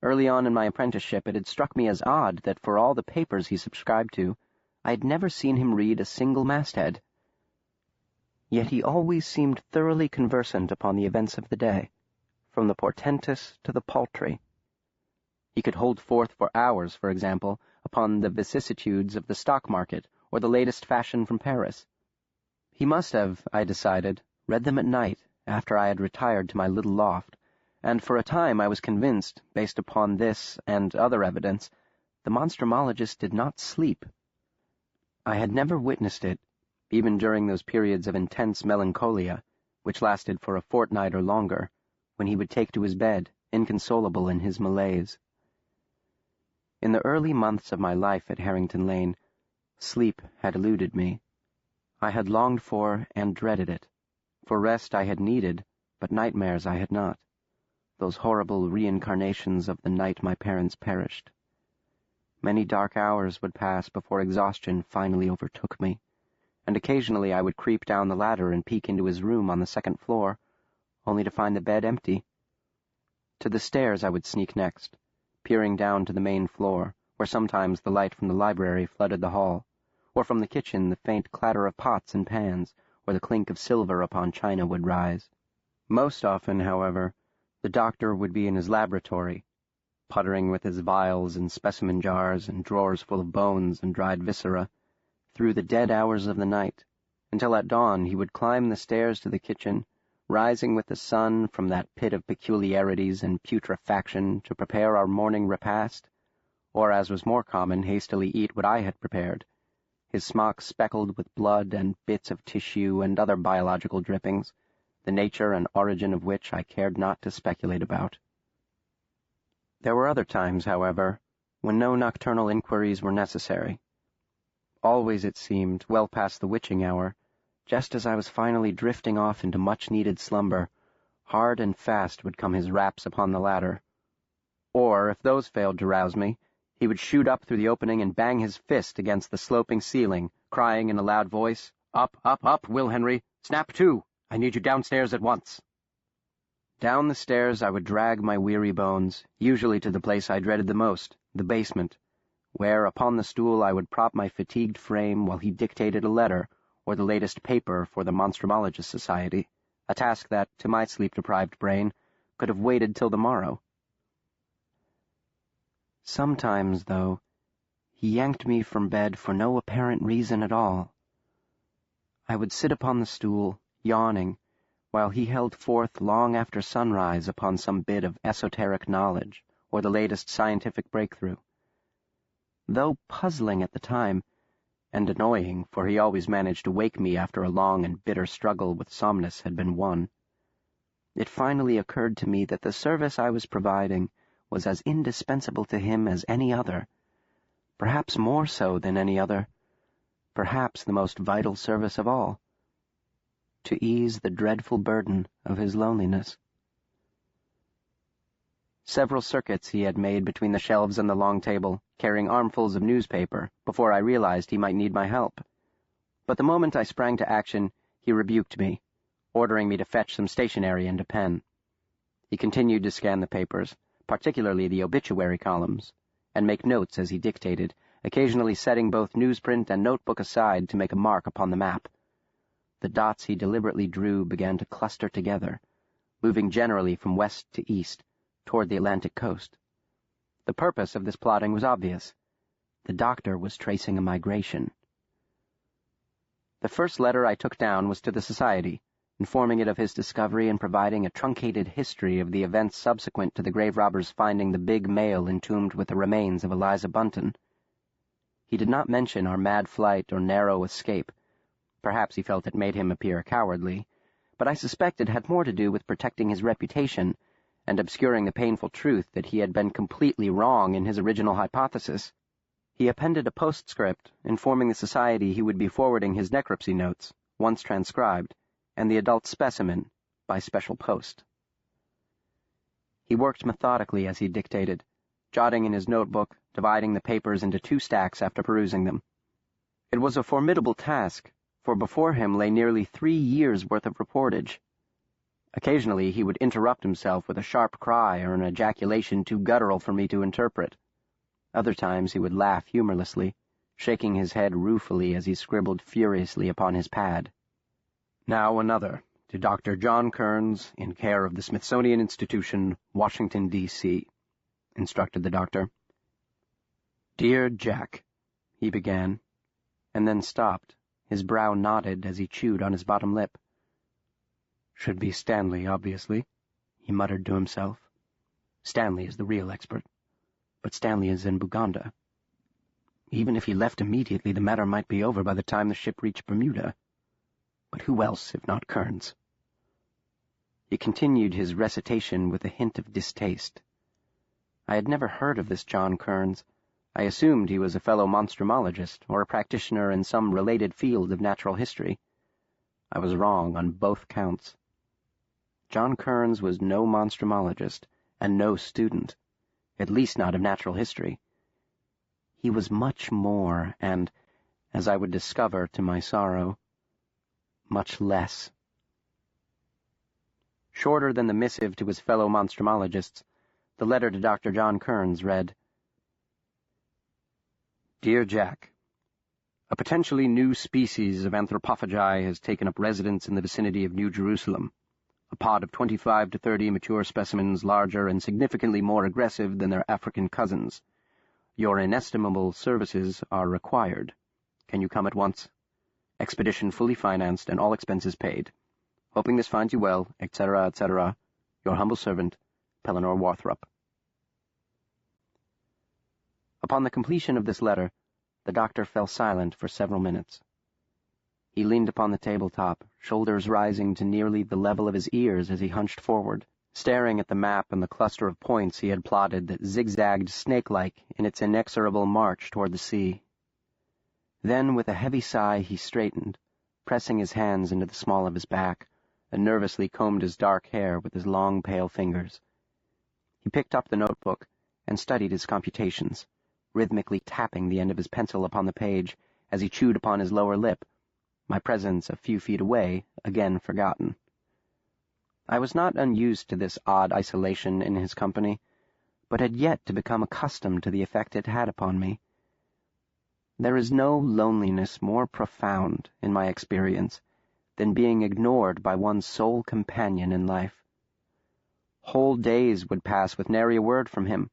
Early on in my apprenticeship it had struck me as odd that for all the papers he subscribed to, I had never seen him read a single masthead. Yet he always seemed thoroughly conversant upon the events of the day, from the portentous to the paltry. He could hold forth for hours, for example, upon the vicissitudes of the stock market or the latest fashion from Paris. He must have, I decided, read them at night after I had retired to my little loft, and for a time I was convinced, based upon this and other evidence, the Monstrumologist did not sleep. I had never witnessed it, even during those periods of intense melancholia, which lasted for a fortnight or longer, when he would take to his bed, inconsolable in his malaise. In the early months of my life at Harrington Lane, sleep had eluded me. I had longed for and dreaded it. For rest I had needed, but nightmares I had not. Those horrible reincarnations of the night my parents perished. Many dark hours would pass before exhaustion finally overtook me, and occasionally I would creep down the ladder and peek into his room on the second floor, only to find the bed empty. To the stairs I would sneak next, peering down to the main floor, where sometimes the light from the library flooded the hall, or from the kitchen the faint clatter of pots and pans, or the clink of silver upon china would rise. Most often, however, the doctor would be in his laboratory, puttering with his vials and specimen jars and drawers full of bones and dried viscera, through the dead hours of the night, until at dawn he would climb the stairs to the kitchen, rising with the sun from that pit of peculiarities and putrefaction to prepare our morning repast, or, as was more common, hastily eat what I had prepared, his smock speckled with blood and bits of tissue and other biological drippings, the nature and origin of which I cared not to speculate about. There were other times, however, when no nocturnal inquiries were necessary. Always, it seemed, well past the witching hour, just as I was finally drifting off into much-needed slumber, hard and fast would come his raps upon the ladder. Or, if those failed to rouse me, he would shoot up through the opening and bang his fist against the sloping ceiling, crying in a loud voice, "Up, up, up, Will Henry! Snap to! I need you downstairs at once." Down the stairs I would drag my weary bones, usually to the place I dreaded the most, the basement, where upon the stool I would prop my fatigued frame while he dictated a letter or the latest paper for the Monstrumologist Society, a task that, to my sleep-deprived brain, could have waited till the morrow. Sometimes, though, he yanked me from bed for no apparent reason at all. I would sit upon the stool, yawning, while he held forth long after sunrise upon some bit of esoteric knowledge or the latest scientific breakthrough. Though puzzling at the time, and annoying, for he always managed to wake me after a long and bitter struggle with somnus had been won, it finally occurred to me that the service I was providing was as indispensable to him as any other, perhaps more so than any other, perhaps the most vital service of all, to ease the dreadful burden of his loneliness. Several circuits he had made between the shelves and the long table, carrying armfuls of newspaper, before I realized he might need my help. But the moment I sprang to action, he rebuked me, ordering me to fetch some stationery and a pen. He continued to scan the papers, particularly the obituary columns, and make notes as he dictated, occasionally setting both newsprint and notebook aside to make a mark upon the map. The dots he deliberately drew began to cluster together, moving generally from west to east, toward the Atlantic coast. The purpose of this plotting was obvious. The doctor was tracing a migration. The first letter I took down was to the Society, informing it of his discovery and providing a truncated history of the events subsequent to the grave robbers finding the big male entombed with the remains of Eliza Bunton. He did not mention our mad flight or narrow escape. Perhaps he felt it made him appear cowardly, but I suspect it had more to do with protecting his reputation and obscuring the painful truth that he had been completely wrong in his original hypothesis. He appended a postscript informing the Society he would be forwarding his necropsy notes, once transcribed, and the adult specimen, by special post. He worked methodically as he dictated, jotting in his notebook, dividing the papers into 2 stacks after perusing them. It was a formidable task, for before him lay nearly 3 years' worth of reportage. Occasionally he would interrupt himself with a sharp cry or an ejaculation too guttural for me to interpret. Other times he would laugh humorlessly, shaking his head ruefully as he scribbled furiously upon his pad. "Now another, to Dr. John Kearns, in care of the Smithsonian Institution, Washington, D.C., instructed the doctor. "Dear Jack," he began, and then stopped. His brow knotted as he chewed on his bottom lip. "Should be Stanley, obviously," he muttered to himself. "Stanley is the real expert, but Stanley is in Buganda. Even if he left immediately, the matter might be over by the time the ship reached Bermuda. But who else, if not Kearns?" He continued his recitation with a hint of distaste. I had never heard of this John Kearns. I assumed he was a fellow monstrumologist or a practitioner in some related field of natural history. I was wrong on both counts. John Kearns was no monstrumologist and no student, at least not of natural history. He was much more and, as I would discover to my sorrow, much less. Shorter than the missive to his fellow monstrumologists, the letter to Dr. John Kearns read, "Dear Jack, a potentially new species of anthropophagi has taken up residence in the vicinity of New Jerusalem, a pod of 25 to 30 mature specimens larger and significantly more aggressive than their African cousins. Your inestimable services are required. Can you come at once? Expedition fully financed and all expenses paid. Hoping this finds you well, etc., etc. Your humble servant, Pellinor Warthrop." Upon the completion of this letter, the doctor fell silent for several minutes. He leaned upon the tabletop, shoulders rising to nearly the level of his ears as he hunched forward, staring at the map and the cluster of points he had plotted that zigzagged snake-like in its inexorable march toward the sea. Then, with a heavy sigh, he straightened, pressing his hands into the small of his back, and nervously combed his dark hair with his long, pale fingers. He picked up the notebook and studied his computations, rhythmically tapping the end of his pencil upon the page as he chewed upon his lower lip, my presence a few feet away, again forgotten. I was not unused to this odd isolation in his company, but had yet to become accustomed to the effect it had upon me. There is no loneliness more profound, in my experience, than being ignored by one's sole companion in life. Whole days would pass with nary a word from him,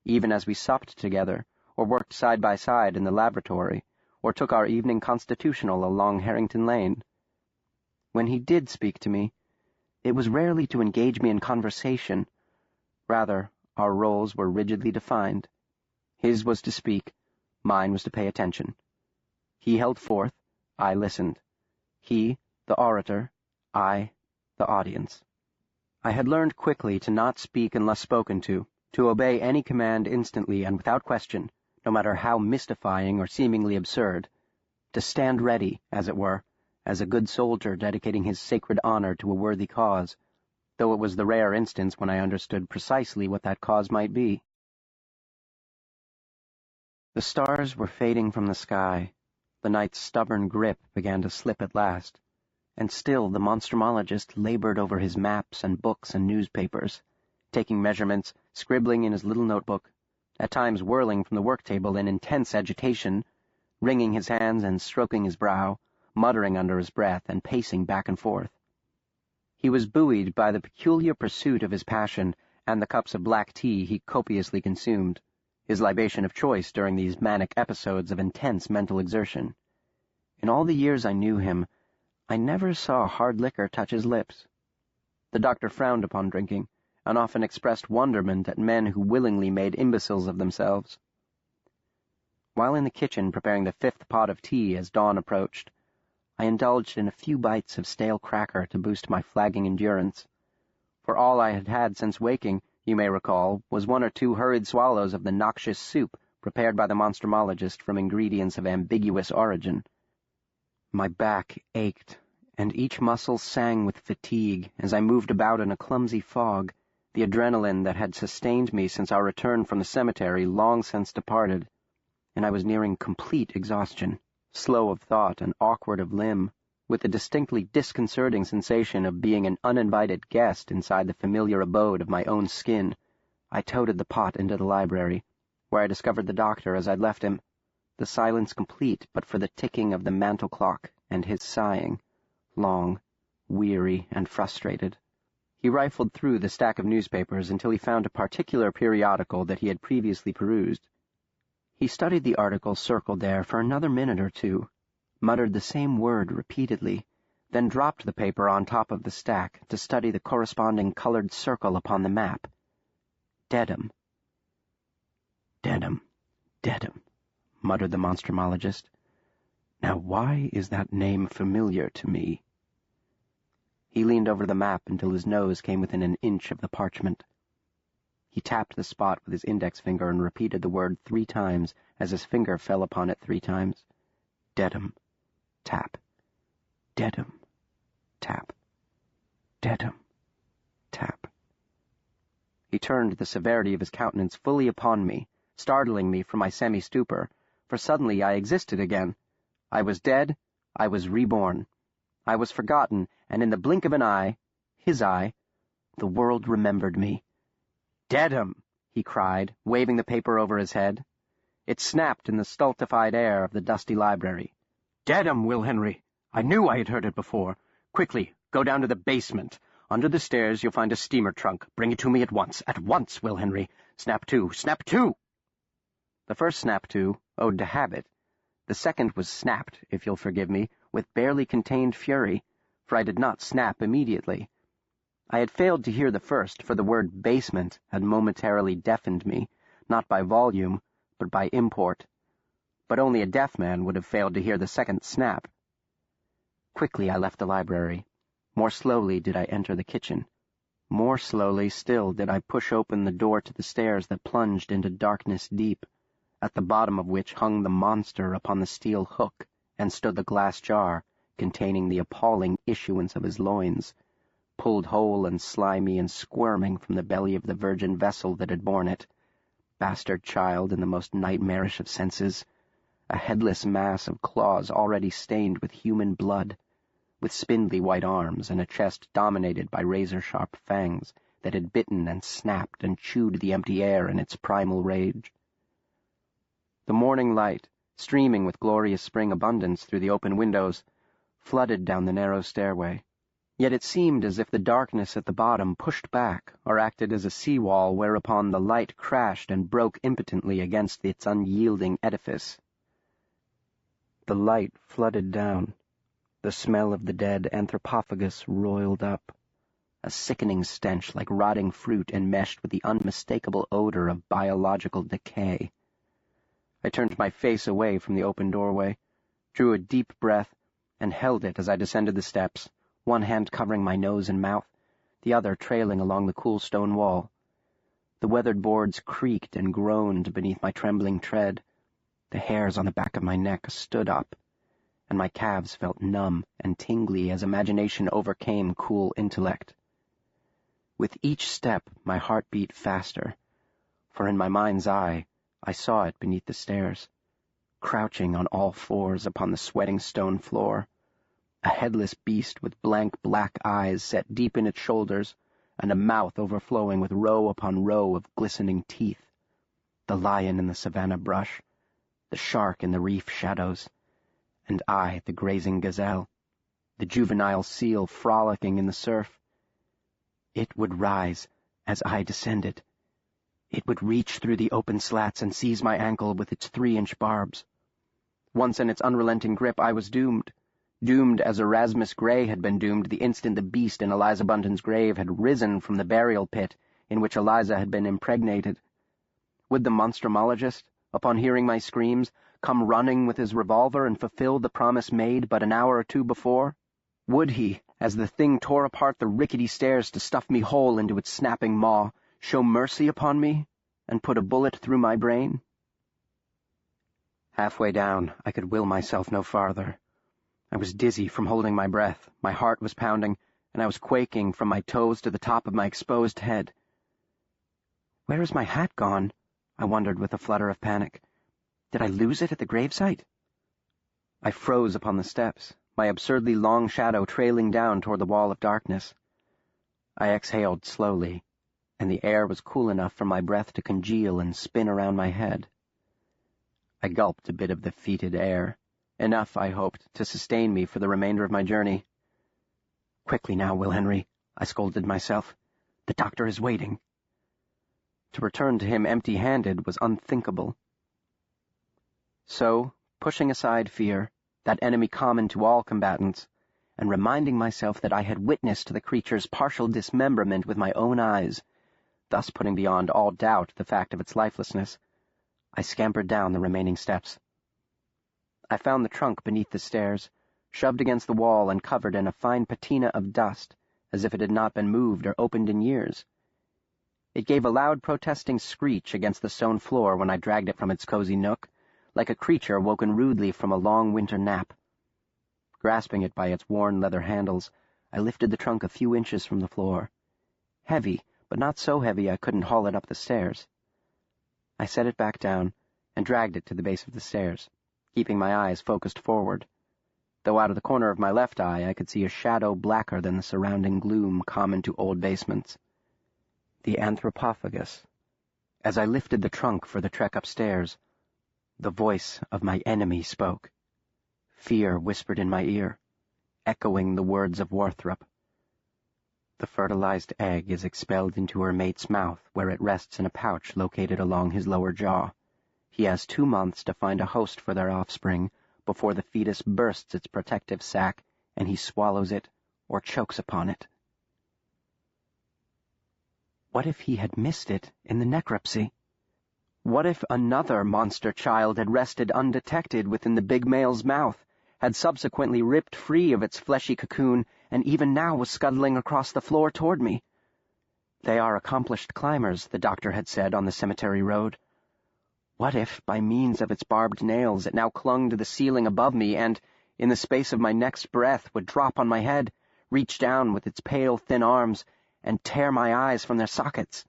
even as we supped together, or worked side by side in the laboratory, or took our evening constitutional along Harrington Lane. When he did speak to me, it was rarely to engage me in conversation. Rather, our roles were rigidly defined. His was to speak, mine was to pay attention. He held forth, I listened. He, the orator, I, the audience. I had learned quickly to not speak unless spoken to obey any command instantly and without question, no matter how mystifying or seemingly absurd, to stand ready, as it were, as a good soldier dedicating his sacred honor to a worthy cause, though it was the rare instance when I understood precisely what that cause might be. The stars were fading from the sky. The night's stubborn grip began to slip at last, and still the monstrumologist labored over his maps and books and newspapers, taking measurements, scribbling in his little notebook, at times whirling from the work table in intense agitation, wringing his hands and stroking his brow, muttering under his breath and pacing back and forth. He was buoyed by the peculiar pursuit of his passion and the cups of black tea he copiously consumed, his libation of choice during these manic episodes of intense mental exertion. In all the years I knew him, I never saw hard liquor touch his lips. The doctor frowned upon drinking, and often expressed wonderment at men who willingly made imbeciles of themselves. While in the kitchen preparing the 5th pot of tea as dawn approached, I indulged in a few bites of stale cracker to boost my flagging endurance. For all I had had since waking, you may recall, was 1 or 2 hurried swallows of the noxious soup prepared by the monstrumologist from ingredients of ambiguous origin. My back ached, and each muscle sang with fatigue as I moved about in a clumsy fog, the adrenaline that had sustained me since our return from the cemetery long since departed, and I was nearing complete exhaustion, slow of thought and awkward of limb, with the distinctly disconcerting sensation of being an uninvited guest inside the familiar abode of my own skin. I toted the pot into the library, where I discovered the doctor as I'd left him, the silence complete but for the ticking of the mantel clock and his sighing, long, weary, and frustrated. He rifled through the stack of newspapers until he found a particular periodical that he had previously perused. He studied the article circled there for another minute or two, muttered the same word repeatedly, then dropped the paper on top of the stack to study the corresponding colored circle upon the map. Dedham. Dedham, Dedham, muttered the monstrumologist. Now why is that name familiar to me? He leaned over the map until his nose came within an inch of the parchment. He tapped the spot with his index finger and repeated the word 3 times as his finger fell upon it 3 times. Dedham. Tap. Dedham. Tap. Dedham. Tap. He turned the severity of his countenance fully upon me, startling me from my semi-stupor, for suddenly I existed again. I was dead, I was reborn. I was forgotten, and in the blink of an eye, his eye, the world remembered me. Dedham, he cried, waving the paper over his head. It snapped in the stultified air of the dusty library. Dedham, Will Henry! I knew I had heard it before. Quickly, go down to the basement. Under the stairs you'll find a steamer trunk. Bring it to me at once, Will Henry. Snap to, snap to! The first snap to owed to habit. The second was snapped, if you'll forgive me, with barely contained fury, for I did not snap immediately. I had failed to hear the first, for the word basement had momentarily deafened me, not by volume, but by import. But only a deaf man would have failed to hear the second snap. Quickly I left the library. More slowly did I enter the kitchen. More slowly still did I push open the door to the stairs that plunged into darkness deep, at the bottom of which hung the monster upon the steel hook, and stood the glass jar containing the appalling issuance of his loins, pulled whole and slimy and squirming from the belly of the virgin vessel that had borne it, bastard child in the most nightmarish of senses, a headless mass of claws already stained with human blood, with spindly white arms and a chest dominated by razor-sharp fangs that had bitten and snapped and chewed the empty air in its primal rage. The morning light, streaming with glorious spring abundance through the open windows, flooded down the narrow stairway. Yet it seemed as if the darkness at the bottom pushed back or acted as a sea-wall whereupon the light crashed and broke impotently against its unyielding edifice. The light flooded down. The smell of the dead anthropophagus roiled up, a sickening stench like rotting fruit enmeshed with the unmistakable odor of biological decay. I turned my face away from the open doorway, drew a deep breath, and held it as I descended the steps, one hand covering my nose and mouth, the other trailing along the cool stone wall. The weathered boards creaked and groaned beneath my trembling tread. The hairs on the back of my neck stood up, and my calves felt numb and tingly as imagination overcame cool intellect. With each step my heart beat faster, for in my mind's eye I saw it beneath the stairs, crouching on all fours upon the sweating stone floor, a headless beast with blank black eyes set deep in its shoulders, and a mouth overflowing with row upon row of glistening teeth, the lion in the savanna brush, the shark in the reef shadows, and I the grazing gazelle, the juvenile seal frolicking in the surf. It would rise as I descended. It would reach through the open slats and seize my ankle with its 3-inch barbs. Once in its unrelenting grip, I was doomed. Doomed as Erasmus Gray had been doomed the instant the beast in Eliza Bunton's grave had risen from the burial pit in which Eliza had been impregnated. Would the monstrumologist, upon hearing my screams, come running with his revolver and fulfill the promise made but an hour or 2 before? Would he, as the thing tore apart the rickety stairs to stuff me whole into its snapping maw, show mercy upon me and put a bullet through my brain? Halfway down, I could will myself no farther. I was dizzy from holding my breath, my heart was pounding, and I was quaking from my toes to the top of my exposed head. Where is my hat gone? I wondered with a flutter of panic. Did I lose it at the gravesite? I froze upon the steps, my absurdly long shadow trailing down toward the wall of darkness. I exhaled slowly, and the air was cool enough for my breath to congeal and spin around my head. I gulped a bit of the fetid air, enough, I hoped, to sustain me for the remainder of my journey. "Quickly now, Will Henry," I scolded myself. "The doctor is waiting." To return to him empty-handed was unthinkable. So, pushing aside fear, that enemy common to all combatants, and reminding myself that I had witnessed the creature's partial dismemberment with my own eyes, thus putting beyond all doubt the fact of its lifelessness, I scampered down the remaining steps. I found the trunk beneath the stairs, shoved against the wall and covered in a fine patina of dust, as if it had not been moved or opened in years. It gave a loud protesting screech against the stone floor when I dragged it from its cozy nook, like a creature woken rudely from a long winter nap. Grasping it by its worn leather handles, I lifted the trunk a few inches from the floor. Heavy, but not so heavy I couldn't haul it up the stairs. I set it back down and dragged it to the base of the stairs, keeping my eyes focused forward, though out of the corner of my left eye I could see a shadow blacker than the surrounding gloom common to old basements. The anthropophagus. As I lifted the trunk for the trek upstairs, the voice of my enemy spoke. Fear whispered in my ear, echoing the words of Warthrop. The fertilized egg is expelled into her mate's mouth, where it rests in a pouch located along his lower jaw. He has 2 months to find a host for their offspring before the fetus bursts its protective sac and he swallows it or chokes upon it. What if he had missed it in the necropsy? What if another monster child had rested undetected within the big male's mouth, had subsequently ripped free of its fleshy cocoon, and even now was scuttling across the floor toward me? They are accomplished climbers, the doctor had said on the cemetery road. What if, by means of its barbed nails, it now clung to the ceiling above me and, in the space of my next breath, would drop on my head, reach down with its pale, thin arms, and tear my eyes from their sockets?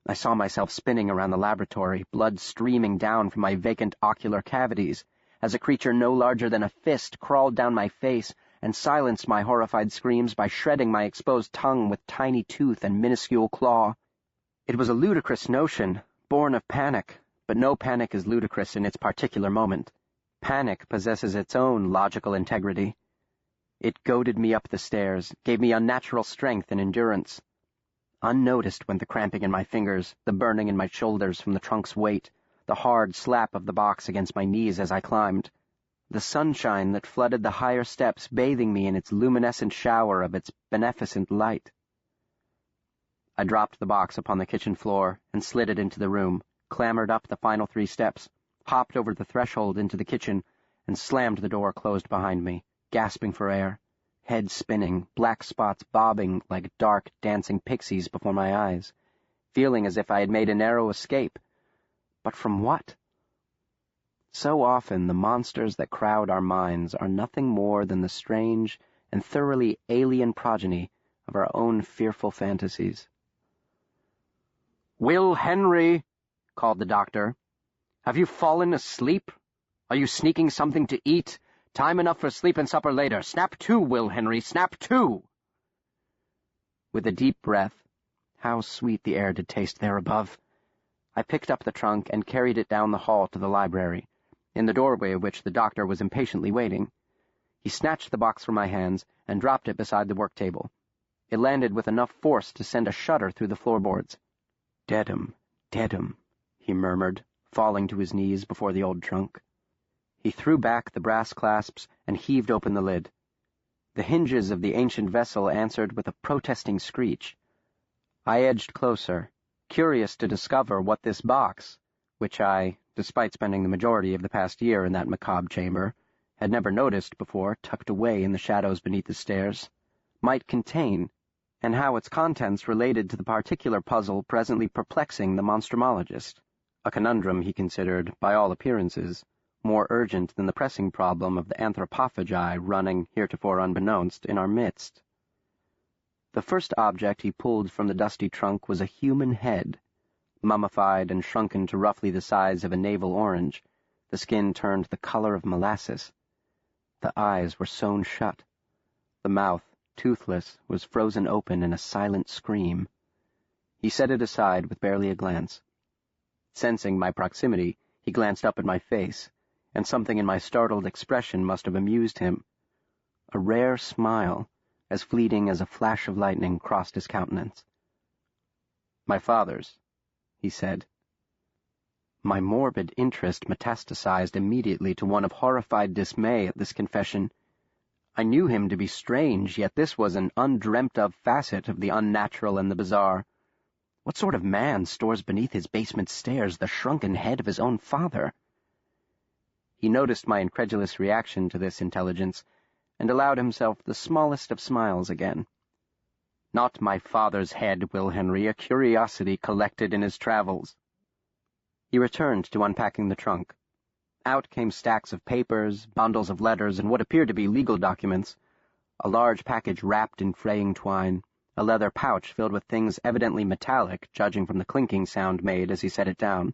I saw myself spinning around the laboratory, blood streaming down from my vacant ocular cavities, as a creature no larger than a fist crawled down my face and silenced my horrified screams by shredding my exposed tongue with tiny tooth and minuscule claw. It was a ludicrous notion, born of panic, but no panic is ludicrous in its particular moment. Panic possesses its own logical integrity. It goaded me up the stairs, gave me unnatural strength and endurance. Unnoticed went the cramping in my fingers, the burning in my shoulders from the trunk's weight, the hard slap of the box against my knees as I climbed, the sunshine that flooded the higher steps bathing me in its luminescent shower of its beneficent light. I dropped the box upon the kitchen floor and slid it into the room, clambered up the final 3 steps, hopped over the threshold into the kitchen, and slammed the door closed behind me, gasping for air, head spinning, black spots bobbing like dark, dancing pixies before my eyes, feeling as if I had made a narrow escape. But from what? So often the monsters that crowd our minds are nothing more than the strange and thoroughly alien progeny of our own fearful fantasies. "Will Henry," called the doctor, "have you fallen asleep? Are you sneaking something to eat? Time enough for sleep and supper later. Snap to, Will Henry, snap to!" With a deep breath, how sweet the air did taste there above, I picked up the trunk and carried it down the hall to the library, in the doorway of which the doctor was impatiently waiting. He snatched the box from my hands and dropped it beside the work table. It landed with enough force to send a shudder through the floorboards. "Deadum, deadum," he murmured, falling to his knees before the old trunk. He threw back the brass clasps and heaved open the lid. The hinges of the ancient vessel answered with a protesting screech. I edged closer, curious to discover what this box, which I, despite spending the majority of the past year in that macabre chamber, had never noticed before tucked away in the shadows beneath the stairs, might contain, and how its contents related to the particular puzzle presently perplexing the Monstrumologist, a conundrum he considered, by all appearances, more urgent than the pressing problem of the anthropophagi running, heretofore unbeknownst, in our midst. The first object he pulled from the dusty trunk was a human head, mummified and shrunken to roughly the size of a navel orange, the skin turned the color of molasses. The eyes were sewn shut. The mouth, toothless, was frozen open in a silent scream. He set it aside with barely a glance. Sensing my proximity, He glanced up at my face, and something in my startled expression must have amused him. A rare smile, as fleeting as a flash of lightning, crossed his countenance. "My father's," he said. My morbid interest metastasized immediately to one of horrified dismay at this confession. I knew him to be strange, yet this was an undreamt-of facet of the unnatural and the bizarre. What sort of man stores beneath his basement stairs the shrunken head of his own father? He noticed my incredulous reaction to this intelligence, and allowed himself the smallest of smiles again. "Not my father's head, Will Henry, a curiosity collected in his travels." He returned to unpacking the trunk. Out came stacks of papers, bundles of letters, and what appeared to be legal documents, a large package wrapped in fraying twine, a leather pouch filled with things evidently metallic, judging from the clinking sound made as he set it down.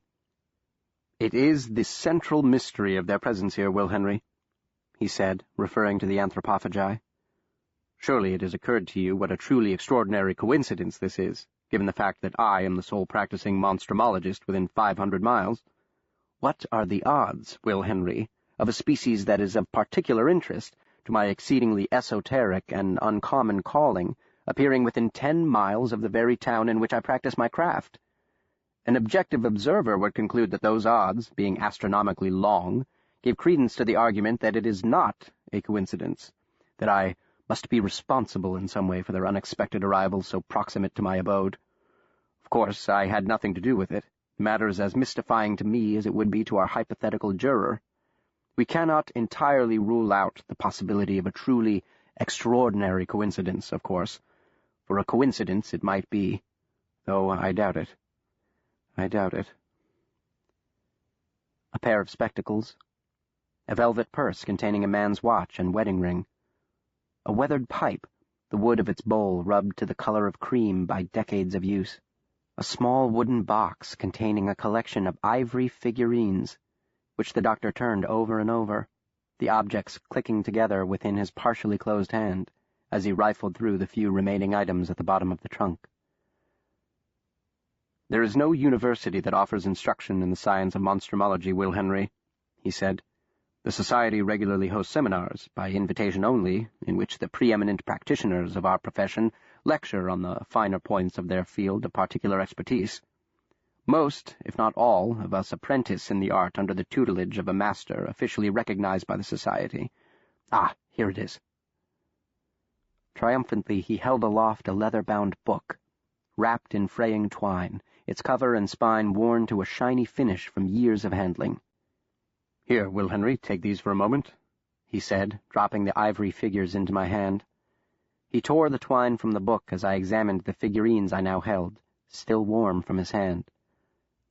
"It is the central mystery of their presence here, Will Henry," he said, referring to the anthropophagi. "Surely it has occurred to you what a truly extraordinary coincidence this is, given the fact that I am the sole practicing monstrumologist within 500 miles. What are the odds, Will Henry, of a species that is of particular interest to my exceedingly esoteric and uncommon calling appearing within 10 miles of the very town in which I practice my craft? An objective observer would conclude that those odds, being astronomically long, give credence to the argument that it is not a coincidence, that I must be responsible in some way for their unexpected arrival so proximate to my abode. Of course, I had nothing to do with it. The matter is as mystifying to me as it would be to our hypothetical juror. We cannot entirely rule out the possibility of a truly extraordinary coincidence, of course. For a coincidence it might be, though I doubt it. I doubt it." A pair of spectacles, a velvet purse containing a man's watch and wedding ring, a weathered pipe, the wood of its bowl rubbed to the color of cream by decades of use, a small wooden box containing a collection of ivory figurines, which the doctor turned over and over, the objects clicking together within his partially closed hand, as he rifled through the few remaining items at the bottom of the trunk. "There is no university that offers instruction in the science of monstrumology, Will Henry," he said. "The Society regularly hosts seminars, by invitation only, in which the preeminent practitioners of our profession lecture on the finer points of their field of particular expertise. Most, if not all, of us apprentice in the art under the tutelage of a master officially recognized by the Society. Ah, here it is." Triumphantly he held aloft a leather-bound book, wrapped in fraying twine, its cover and spine worn to a shiny finish from years of handling. "Here, Will Henry, take these for a moment," he said, dropping the ivory figures into my hand. He tore the twine from the book as I examined the figurines I now held, still warm from his hand.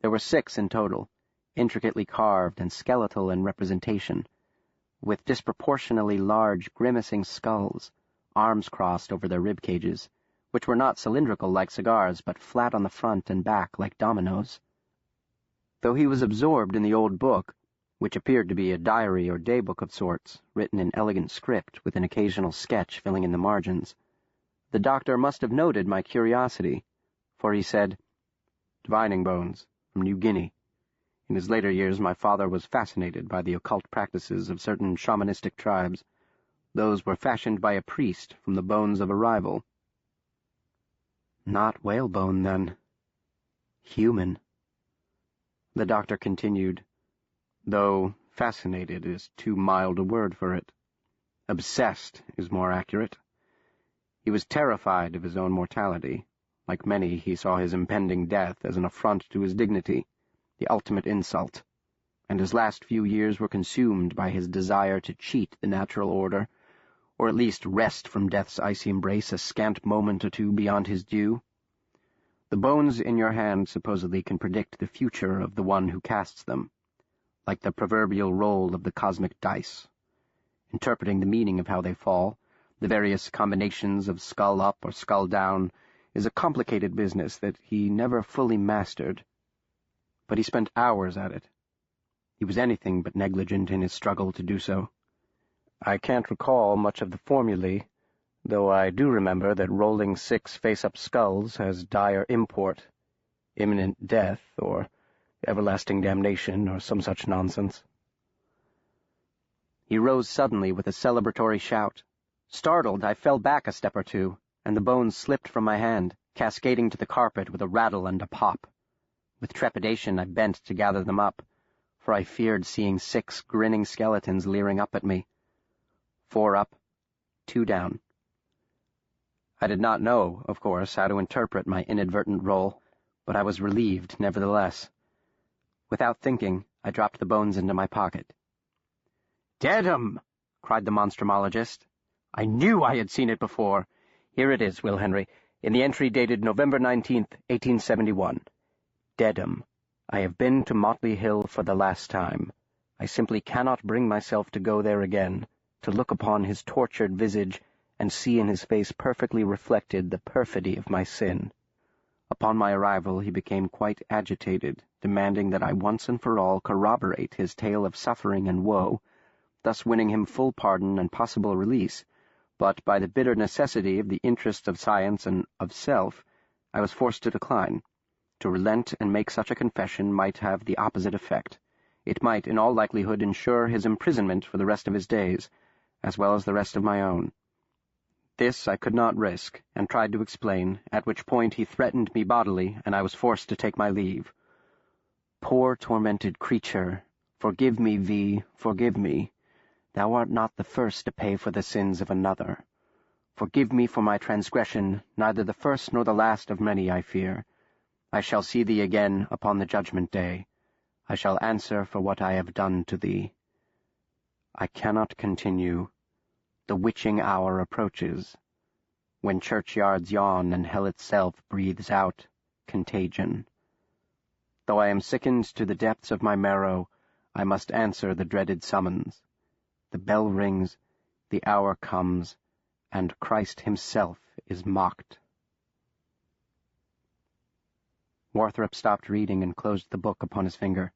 There were 6 in total, intricately carved and skeletal in representation, with disproportionately large, grimacing skulls, arms crossed over their rib cages, which were not cylindrical like cigars, but flat on the front and back like dominoes. Though he was absorbed in the old book, which appeared to be a diary or daybook of sorts, written in elegant script with an occasional sketch filling in the margins, the doctor must have noted my curiosity, for he said, "Divining bones, from New Guinea. In his later years my father was fascinated by the occult practices of certain shamanistic tribes. Those were fashioned by a priest from the bones of a rival." "Not whalebone, then. Human." The doctor continued, "Though fascinated is too mild a word for it. Obsessed is more accurate. He was terrified of his own mortality. Like many, he saw his impending death as an affront to his dignity, the ultimate insult, and his last few years were consumed by his desire to cheat the natural order, or at least wrest from death's icy embrace a scant moment or two beyond his due. The bones in your hand supposedly can predict the future of the one who casts them, like the proverbial roll of the cosmic dice. Interpreting the meaning of how they fall, the various combinations of skull up or skull down, is a complicated business that he never fully mastered. But he spent hours at it. He was anything but negligent in his struggle to do so. I can't recall much of the formulae, though I do remember that rolling 6 face-up skulls has dire import, imminent death, or everlasting damnation or some such nonsense. He rose suddenly with a celebratory shout. Startled, I fell back a step or two, and the bones slipped from my hand, cascading to the carpet with a rattle and a pop. With trepidation, I bent to gather them up, for I feared seeing 6 grinning skeletons leering up at me. 4 up, 2 down. I did not know, of course, how to interpret my inadvertent roll, but I was relieved, nevertheless. Without thinking, I dropped the bones into my pocket. "Dead 'em!" cried the monstrumologist. "I knew I had seen it before. Here it is, Will Henry, in the entry dated November 19th, 1871. Dead 'em. I have been to Motley Hill for the last time. I simply cannot bring myself to go there again, to look upon his tortured visage, and see in his face perfectly reflected the perfidy of my sin." Upon my arrival he became quite agitated, demanding that I once and for all corroborate his tale of suffering and woe, thus winning him full pardon and possible release, but by the bitter necessity of the interests of science and of self, I was forced to decline. To relent and make such a confession might have the opposite effect. It might, in all likelihood, ensure his imprisonment for the rest of his days, as well as the rest of my own. This I could not risk, and tried to explain, at which point he threatened me bodily, and I was forced to take my leave. "Poor tormented creature, forgive me, V, forgive me. Thou art not the first to pay for the sins of another. Forgive me for my transgression, neither the first nor the last of many, I fear. I shall see thee again upon the judgment day. I shall answer for what I have done to thee. I cannot continue. The witching hour approaches, when churchyards yawn and hell itself breathes out contagion. Though I am sickened to the depths of my marrow, I must answer the dreaded summons. The bell rings, the hour comes, and Christ himself is mocked." Warthrop stopped reading and closed the book upon his finger.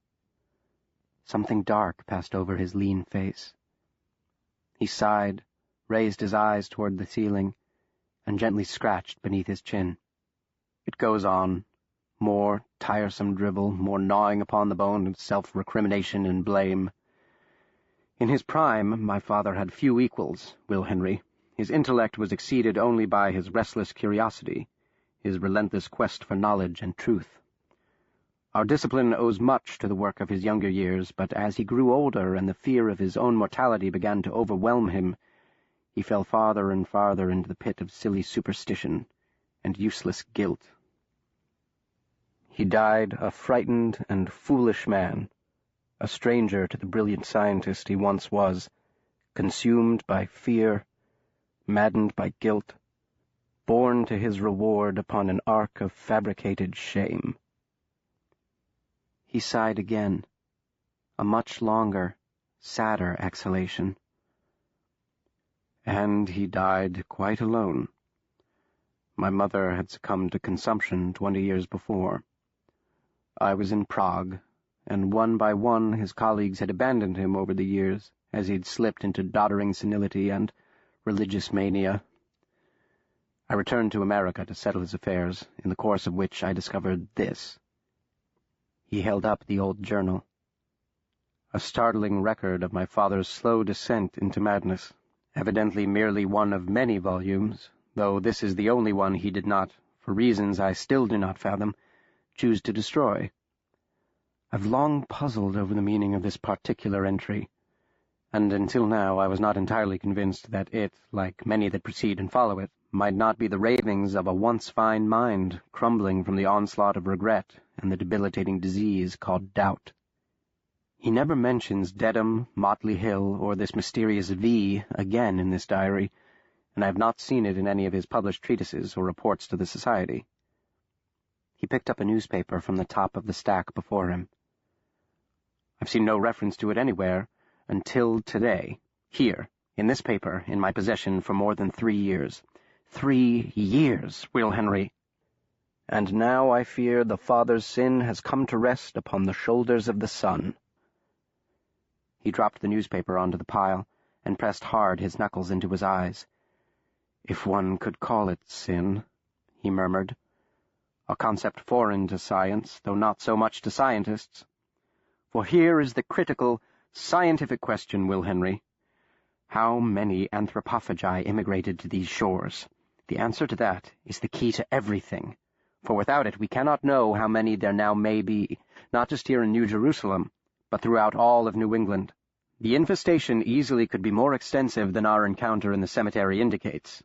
Something dark passed over his lean face. He sighed, raised his eyes toward the ceiling, and gently scratched beneath his chin. "It goes on. More tiresome drivel, more gnawing upon the bone of self-recrimination and blame. In his prime, my father had few equals, Will Henry. His intellect was exceeded only by his restless curiosity, his relentless quest for knowledge and truth. Our discipline owes much to the work of his younger years, but as he grew older and the fear of his own mortality began to overwhelm him, he fell farther and farther into the pit of silly superstition and useless guilt. He died a frightened and foolish man, a stranger to the brilliant scientist he once was, consumed by fear, maddened by guilt, born to his reward upon an ark of fabricated shame." He sighed again, a much longer, sadder exhalation. "And he died quite alone. My mother had succumbed to consumption 20 years before. I was in Prague, and one by one his colleagues had abandoned him over the years, as he had slipped into doddering senility and religious mania. I returned to America to settle his affairs, in the course of which I discovered this." He held up the old journal. A startling record of my father's slow descent into madness, evidently merely one of many volumes, though this is the only one he did not, for reasons I still do not fathom, choose to destroy. I've long puzzled over the meaning of this particular entry, and until now I was not entirely convinced that it, like many that precede and follow it, might not be the ravings of a once fine mind crumbling from the onslaught of regret and the debilitating disease called doubt. He never mentions Dedham, Motley Hill, or this mysterious V again in this diary, and I have not seen it in any of his published treatises or reports to the Society. He picked up a newspaper from the top of the stack before him. "I've seen no reference to it anywhere until today, here, in this paper, in my possession for more than 3 years. 3 years, Will Henry. And now I fear the Father's sin has come to rest upon the shoulders of the Son." He dropped the newspaper onto the pile and pressed hard his knuckles into his eyes. "If one could call it sin," he murmured. a concept foreign to science, though not so much to scientists. For here is the critical, scientific question, Will Henry. How many anthropophagi immigrated to these shores? The answer to that is the key to everything, for without it we cannot know how many there now may be, not just here in New Jerusalem, but throughout all of New England. The infestation easily could be more extensive than our encounter in the cemetery indicates.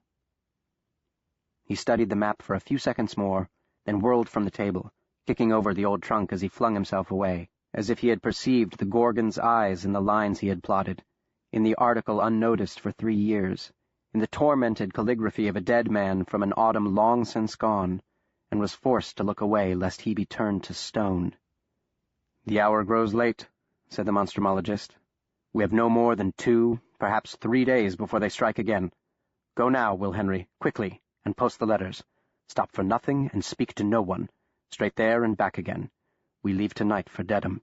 He studied the map for a few seconds more, then whirled from the table, kicking over the old trunk as he flung himself away, as if he had perceived the Gorgon's eyes in the lines he had plotted, in the article unnoticed for 3 years, in the tormented calligraphy of a dead man from an autumn long since gone, and was forced to look away lest he be turned to stone. "The hour grows late," said the Monstrumologist. "We have no more than 2, perhaps 3 days before they strike again. Go now, Will Henry, quickly, and post the letters. Stop for nothing and speak to no one. Straight there and back again. We leave tonight for Dedham."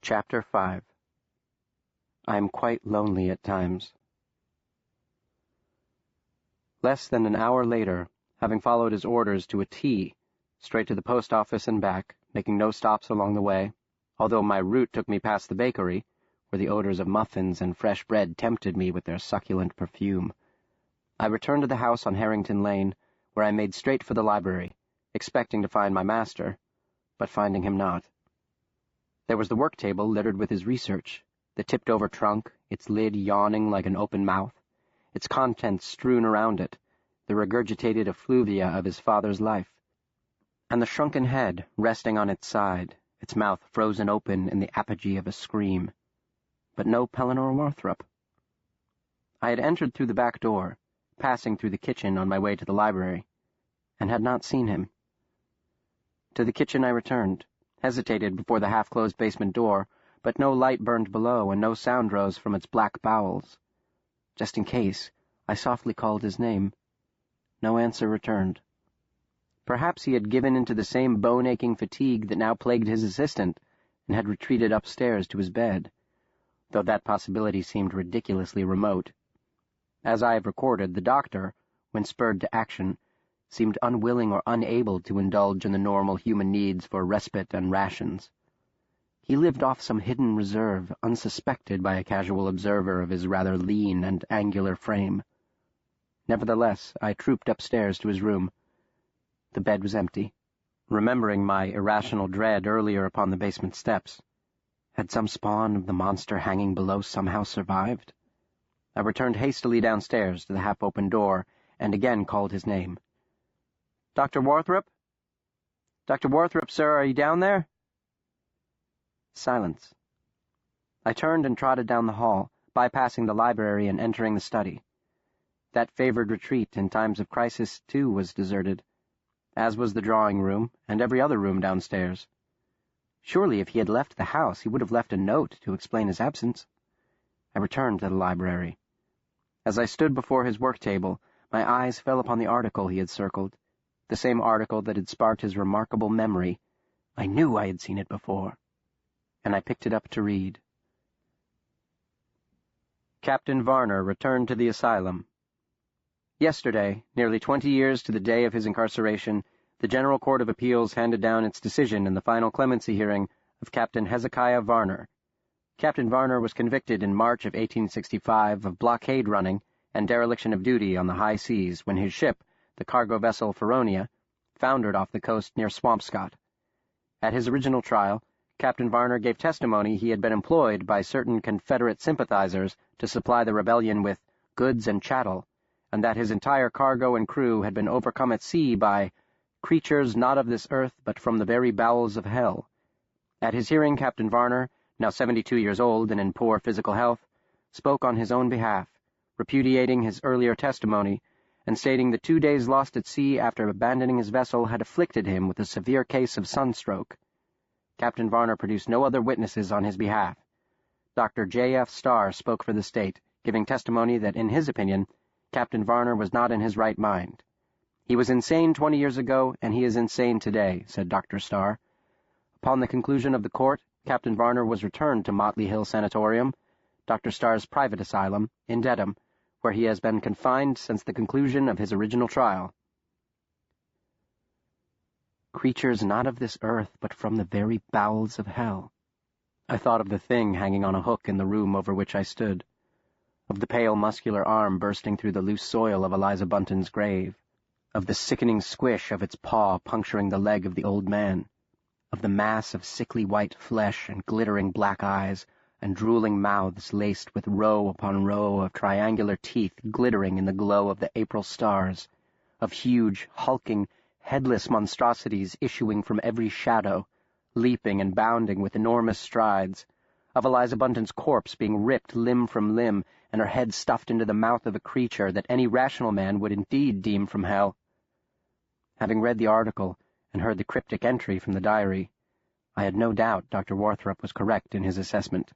Chapter 5. I am quite lonely at times. Less than an hour later, having followed his orders to a T, straight to the post office and back, making no stops along the way, although my route took me past the bakery, where the odors of muffins and fresh bread tempted me with their succulent perfume, I returned to the house on Harrington Lane, where I made straight for the library, expecting to find my master, but finding him not. There was the work table littered with his research, the tipped-over trunk, its lid yawning like an open mouth, its contents strewn around it, the regurgitated effluvia of his father's life, and the shrunken head resting on its side, its mouth frozen open in the apogee of a scream. But no Pellinor Warthrop. I had entered through the back door, passing through the kitchen on my way to the library, and had not seen him. To the kitchen I returned, hesitated before the half-closed basement door, but no light burned below and no sound rose from its black bowels. Just in case, I softly called his name. No answer returned. Perhaps he had given into the same bone-aching fatigue that now plagued his assistant, and had retreated upstairs to his bed, though that possibility seemed ridiculously remote. As I have recorded, the doctor, when spurred to action, seemed unwilling or unable to indulge in the normal human needs for respite and rations. He lived off some hidden reserve, unsuspected by a casual observer of his rather lean and angular frame. Nevertheless, I trooped upstairs to his room. The bed was empty. Remembering my irrational dread earlier upon the basement steps, had some spawn of the monster hanging below somehow survived? I returned hastily downstairs to the half-open door, and again called his name. "Dr. Warthrop? Dr. Warthrop, sir, are you down there?" Silence. I turned and trotted down the hall, bypassing the library and entering the study. That favored retreat in times of crisis, too, was deserted, as was the drawing-room and every other room downstairs. Surely if he had left the house, he would have left a note to explain his absence. I returned to the library. As I stood before his work table, my eyes fell upon the article he had circled, the same article that had sparked his remarkable memory. I knew I had seen it before, and I picked it up to read. Captain Varner returned to the asylum. Yesterday, nearly 20 years to the day of his incarceration, the General Court of Appeals handed down its decision in the final clemency hearing of Captain Hezekiah Varner. Captain Varner was convicted in March of 1865 of blockade running and dereliction of duty on the high seas when his ship, the cargo vessel Feronia, foundered off the coast near Swampscott. At his original trial, Captain Varner gave testimony he had been employed by certain Confederate sympathizers to supply the rebellion with goods and chattel, and that his entire cargo and crew had been overcome at sea by creatures not of this earth but from the very bowels of hell. At his hearing, Captain Varner, now 72 years old and in poor physical health, spoke on his own behalf, repudiating his earlier testimony, and stating the 2 days lost at sea after abandoning his vessel had afflicted him with a severe case of sunstroke. Captain Varner produced no other witnesses on his behalf. Dr. J.F. Starr spoke for the state, giving testimony that, in his opinion, Captain Varner was not in his right mind. "He was insane 20 years ago, and he is insane today," said Dr. Starr. Upon the conclusion of the court, Captain Varner was returned to Motley Hill Sanatorium, Dr. Starr's private asylum, in Dedham, where he has been confined since the conclusion of his original trial. Creatures not of this earth, but from the very bowels of hell. I thought of the thing hanging on a hook in the room over which I stood, of the pale muscular arm bursting through the loose soil of Eliza Bunton's grave, of the sickening squish of its paw puncturing the leg of the old man, of the mass of sickly white flesh and glittering black eyes and drooling mouths laced with row upon row of triangular teeth glittering in the glow of the April stars, of huge, hulking, headless monstrosities issuing from every shadow, leaping and bounding with enormous strides, of Eliza Bunton's corpse being ripped limb from limb and her head stuffed into the mouth of a creature that any rational man would indeed deem from hell. Having read the article and heard the cryptic entry from the diary, I had no doubt Dr. Warthrop was correct in his assessment.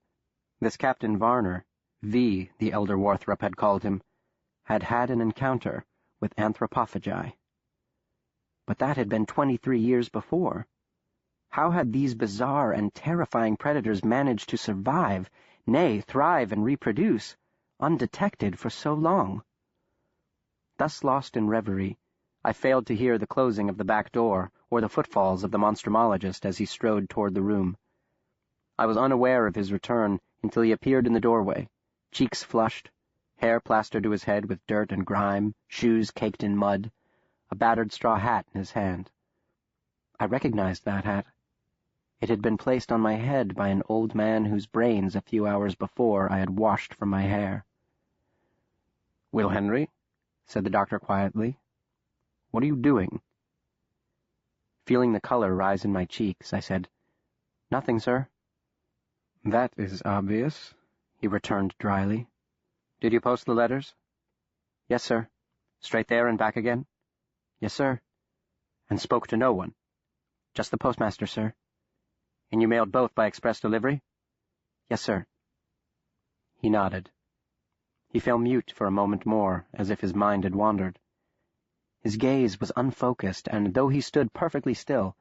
This Captain Varner, V, the elder Warthrop had called him, had had an encounter with anthropophagi. But that had been 23 years before. How had these bizarre and terrifying predators managed to survive, nay, thrive and reproduce, undetected for so long? Thus lost in reverie, I failed to hear the closing of the back door or the footfalls of the monstrumologist as he strode toward the room. I was unaware of his return until he appeared in the doorway, cheeks flushed, hair plastered to his head with dirt and grime, shoes caked in mud, a battered straw hat in his hand. I recognized that hat. It had been placed on my head by an old man whose brains a few hours before I had washed from my hair. "Will Henry," said the doctor quietly, "what are you doing?" Feeling the color rise in my cheeks, I said, "Nothing, sir." "That is obvious," he returned dryly. "Did you post the letters?" "Yes, sir." "Straight there and back again?" "Yes, sir." "And spoke to no one?" "Just the postmaster, sir." "And you mailed both by express delivery?" "Yes, sir." He nodded. He fell mute for a moment more, as if his mind had wandered. His gaze was unfocused, and though he stood perfectly still,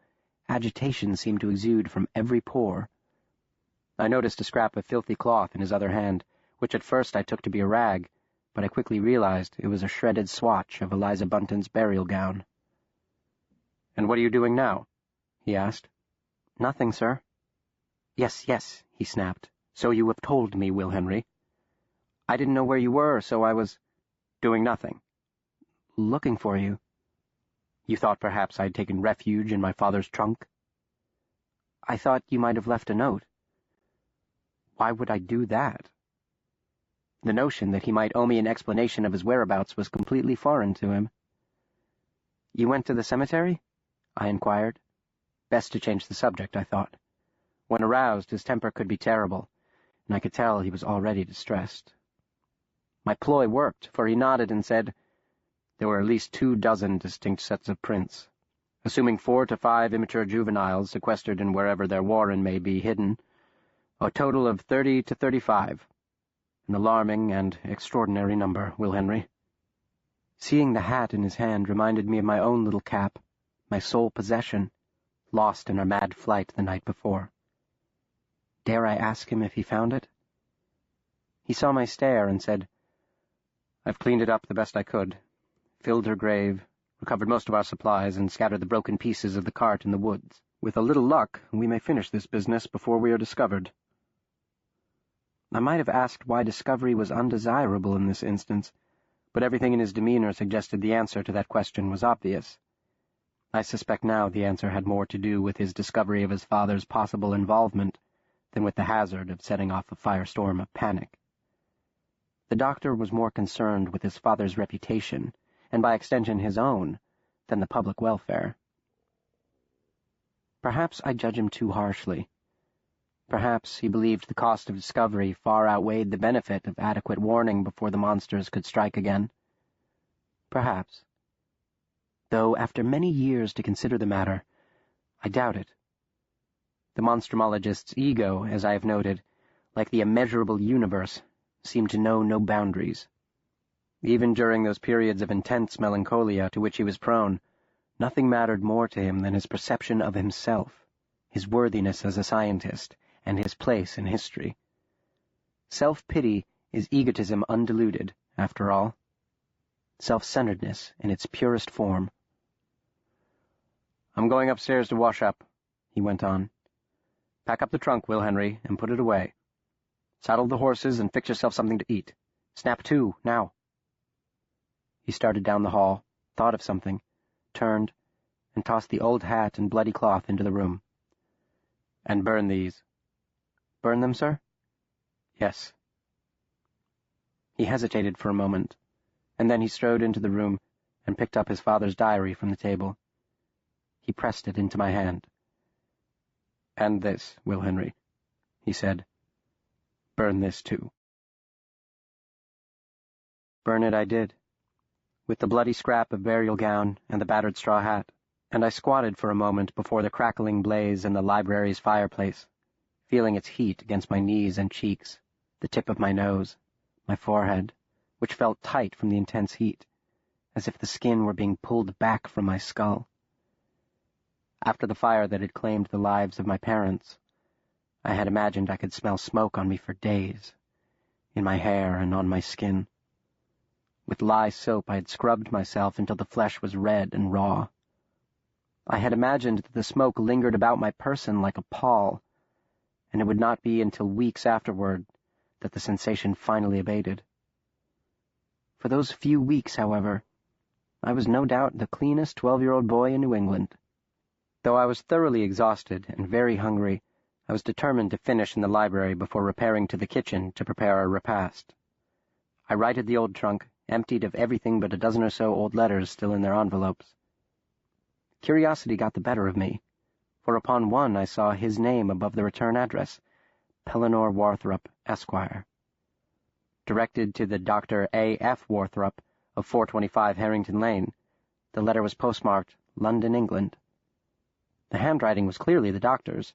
agitation seemed to exude from every pore. I noticed a scrap of filthy cloth in his other hand, which at first I took to be a rag, but I quickly realized it was a shredded swatch of Eliza Bunton's burial gown. "And what are you doing now?" he asked. "Nothing, sir." "Yes, yes," he snapped. "So you have told me, Will Henry." "I didn't know where you were, so I was—" "Doing nothing." "Looking for you." "You thought perhaps I had taken refuge in my father's trunk?" "I thought you might have left a note." "Why would I do that?" The notion that he might owe me an explanation of his whereabouts was completely foreign to him. "You went to the cemetery?" I inquired. Best to change the subject, I thought. When aroused, his temper could be terrible, and I could tell he was already distressed. My ploy worked, for he nodded and said, "There were at least 24 distinct sets of prints. Assuming 4 to 5 immature juveniles sequestered in wherever their warren may be hidden, a total of 30 to 35. An alarming and extraordinary number, Will Henry." Seeing the hat in his hand reminded me of my own little cap, my sole possession, lost in our mad flight the night before. Dare I ask him if he found it? He saw my stare and said, "I've cleaned it up the best I could, filled her grave, recovered most of our supplies, and scattered the broken pieces of the cart in the woods. With a little luck, we may finish this business before we are discovered." I might have asked why discovery was undesirable in this instance, but everything in his demeanor suggested the answer to that question was obvious. I suspect now the answer had more to do with his discovery of his father's possible involvement than with the hazard of setting off a firestorm of panic. The doctor was more concerned with his father's reputation, and by extension his own, than the public welfare. Perhaps I judge him too harshly. Perhaps he believed the cost of discovery far outweighed the benefit of adequate warning before the monsters could strike again. Perhaps. Though after many years to consider the matter, I doubt it. The monstrumologist's ego, as I have noted, like the immeasurable universe, seemed to know no boundaries. Even during those periods of intense melancholia to which he was prone, nothing mattered more to him than his perception of himself, his worthiness as a scientist, and his place in history. Self-pity is egotism undiluted after all. Self-centeredness in its purest form. "I'm going upstairs to wash up," he went on. "Pack up the trunk, Will Henry, and put it away. Saddle the horses and fix yourself something to eat. Snap to, now." He started down the hall, thought of something, turned, and tossed the old hat and bloody cloth into the room. "And burn these." "Burn them, sir?" "Yes." He hesitated for a moment, and then he strode into the room and picked up his father's diary from the table. He pressed it into my hand. "And this, Will Henry," he said. "Burn this too." Burn it I did, with the bloody scrap of burial gown and the battered straw hat, and I squatted for a moment before the crackling blaze in the library's fireplace, feeling its heat against my knees and cheeks, the tip of my nose, my forehead, which felt tight from the intense heat, as if the skin were being pulled back from my skull. After the fire that had claimed the lives of my parents, I had imagined I could smell smoke on me for days, in my hair and on my skin. With lye soap I had scrubbed myself until the flesh was red and raw. I had imagined that the smoke lingered about my person like a pall, and it would not be until weeks afterward that the sensation finally abated. For those few weeks, however, I was no doubt the cleanest 12-year-old boy in New England. Though I was thoroughly exhausted and very hungry, I was determined to finish in the library before repairing to the kitchen to prepare our repast. I righted the old trunk, emptied of everything but a dozen or so old letters still in their envelopes. Curiosity got the better of me, for upon one I saw his name above the return address, Pellinore Warthrop, Esquire. Directed to the Dr. A. F. Warthrop of 425 Harrington Lane, the letter was postmarked London, England. The handwriting was clearly the doctor's,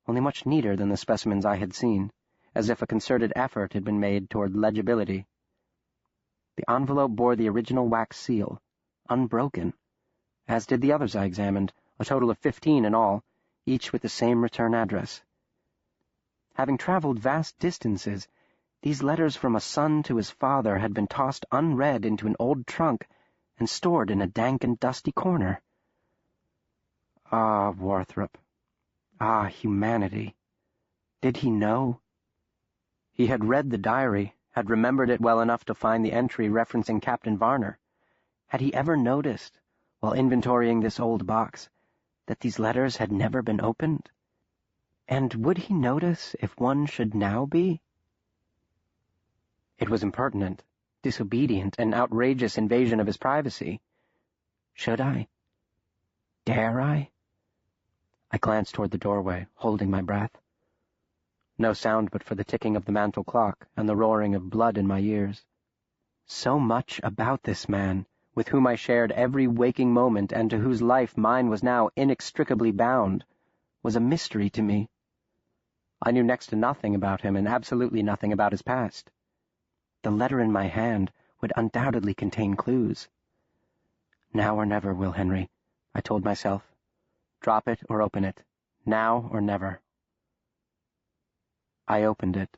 only much neater than the specimens I had seen, as if a concerted effort had been made toward legibility. The envelope bore the original wax seal, unbroken, as did the others I examined, a total of 15 in all, each with the same return address. Having traveled vast distances, these letters from a son to his father had been tossed unread into an old trunk and stored in a dank and dusty corner. Ah, Warthrop. Ah, humanity. Did he know? He had read the diary, had remembered it well enough to find the entry referencing Captain Varner. Had he ever noticed, while inventorying this old box, that these letters had never been opened? And would he notice if one should now be? It was impertinent, disobedient, an outrageous invasion of his privacy. Should I? Dare I? I glanced toward the doorway, holding my breath. No sound but for the ticking of the mantel clock and the roaring of blood in my ears. So much about this man, with whom I shared every waking moment and to whose life mine was now inextricably bound, was a mystery to me. I knew next to nothing about him and absolutely nothing about his past. The letter in my hand would undoubtedly contain clues. Now or never, Will Henry, I told myself. Drop it or open it. Now or never. I opened it.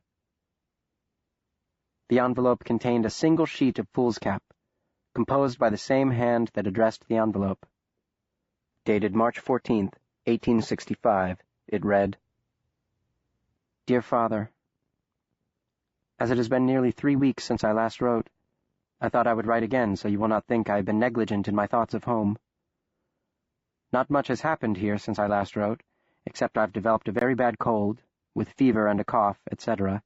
The envelope contained a single sheet of foolscap, composed by the same hand that addressed the envelope. Dated March 14th, 1865, it read, Dear Father, as it has been nearly 3 weeks since I last wrote, I thought I would write again so you will not think I have been negligent in my thoughts of home. Not much has happened here since I last wrote, except I've developed a very bad cold, with fever and a cough, etc.,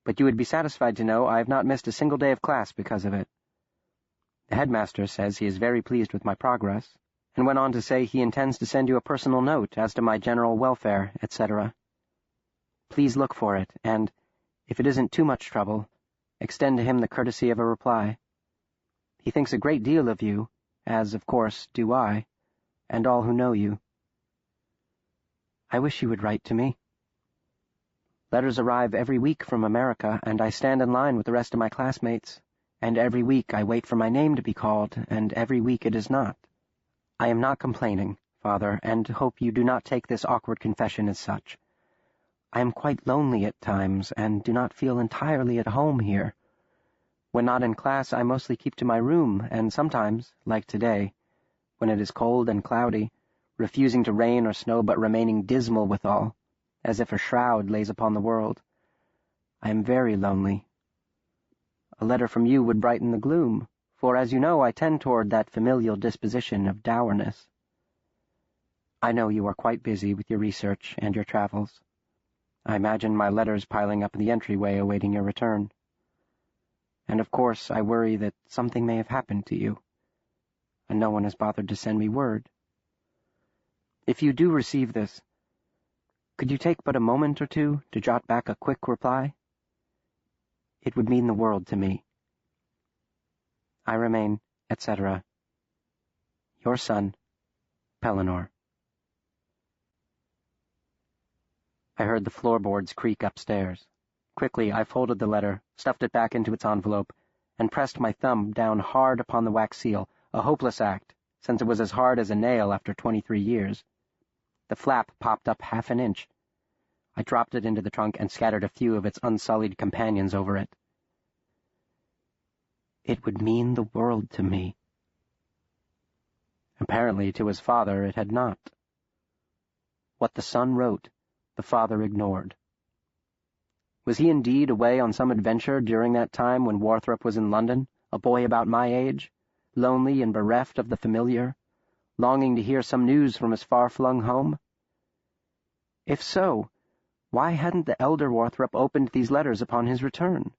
but you would be satisfied to know I have not missed a single day of class because of it. The headmaster says he is very pleased with my progress, and went on to say he intends to send you a personal note as to my general welfare, etc. Please look for it, and, if it isn't too much trouble, extend to him the courtesy of a reply. He thinks a great deal of you, as, of course, do I, and all who know you. I wish you would write to me. Letters arrive every week from America, and I stand in line with the rest of my classmates, and every week I wait for my name to be called, and every week it is not. I am not complaining, Father, and hope you do not take this awkward confession as such. I am quite lonely at times, and do not feel entirely at home here. When not in class, I mostly keep to my room, and sometimes, like today, when it is cold and cloudy, refusing to rain or snow but remaining dismal withal, as if a shroud lays upon the world, I am very lonely. A letter from you would brighten the gloom, for, as you know, I tend toward that familial disposition of dourness. I know you are quite busy with your research and your travels. I imagine my letters piling up in the entryway awaiting your return. And of course I worry that something may have happened to you, and no one has bothered to send me word. If you do receive this, could you take but a moment or two to jot back a quick reply? It would mean the world to me. I remain, etc. Your son, Pellinor. I heard the floorboards creak upstairs. Quickly, I folded the letter, stuffed it back into its envelope, and pressed my thumb down hard upon the wax seal, a hopeless act, since it was as hard as a nail after 23 years. The flap popped up half an inch. I dropped it into the trunk and scattered a few of its unsullied companions over it. It would mean the world to me. Apparently, to his father, it had not. What the son wrote, the father ignored. Was he indeed away on some adventure during that time when Warthrop was in London, a boy about my age, lonely and bereft of the familiar, longing to hear some news from his far-flung home? If so, why hadn't the elder Warthrop opened these letters upon his return?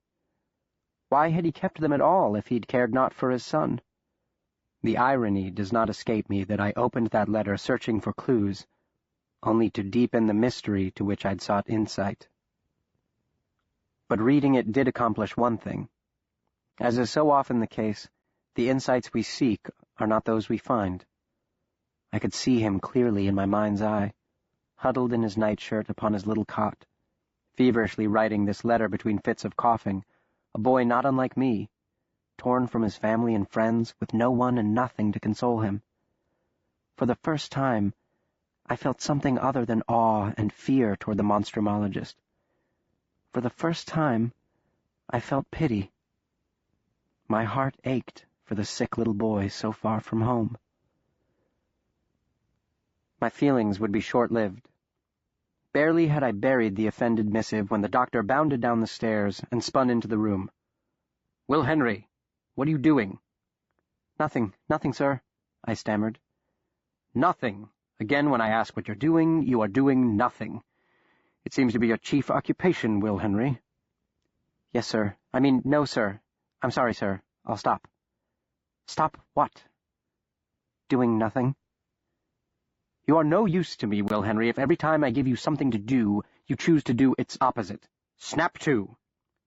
Why had he kept them at all if he'd cared not for his son? The irony does not escape me that I opened that letter searching for clues, only to deepen the mystery to which I'd sought insight. But reading it did accomplish one thing. As is so often the case, the insights we seek are not those we find. I could see him clearly in my mind's eye, huddled in his nightshirt upon his little cot, feverishly writing this letter between fits of coughing, a boy not unlike me, torn from his family and friends, with no one and nothing to console him. For the first time, I felt something other than awe and fear toward the Monstrumologist. For the first time, I felt pity. My heart ached for the sick little boy so far from home. My feelings would be short-lived. Barely had I buried the offended missive when the doctor bounded down the stairs and spun into the room. "Will Henry, what are you doing?" Nothing, sir," I stammered. "Nothing. Again, when I ask what you're doing, you are doing nothing. It seems to be your chief occupation, Will Henry." "Yes, sir. No, sir. I'm sorry, sir. I'll stop." "Stop what?" "Doing nothing." "You are no use to me, Will Henry, if every time I give you something to do, you choose to do its opposite. Snap to.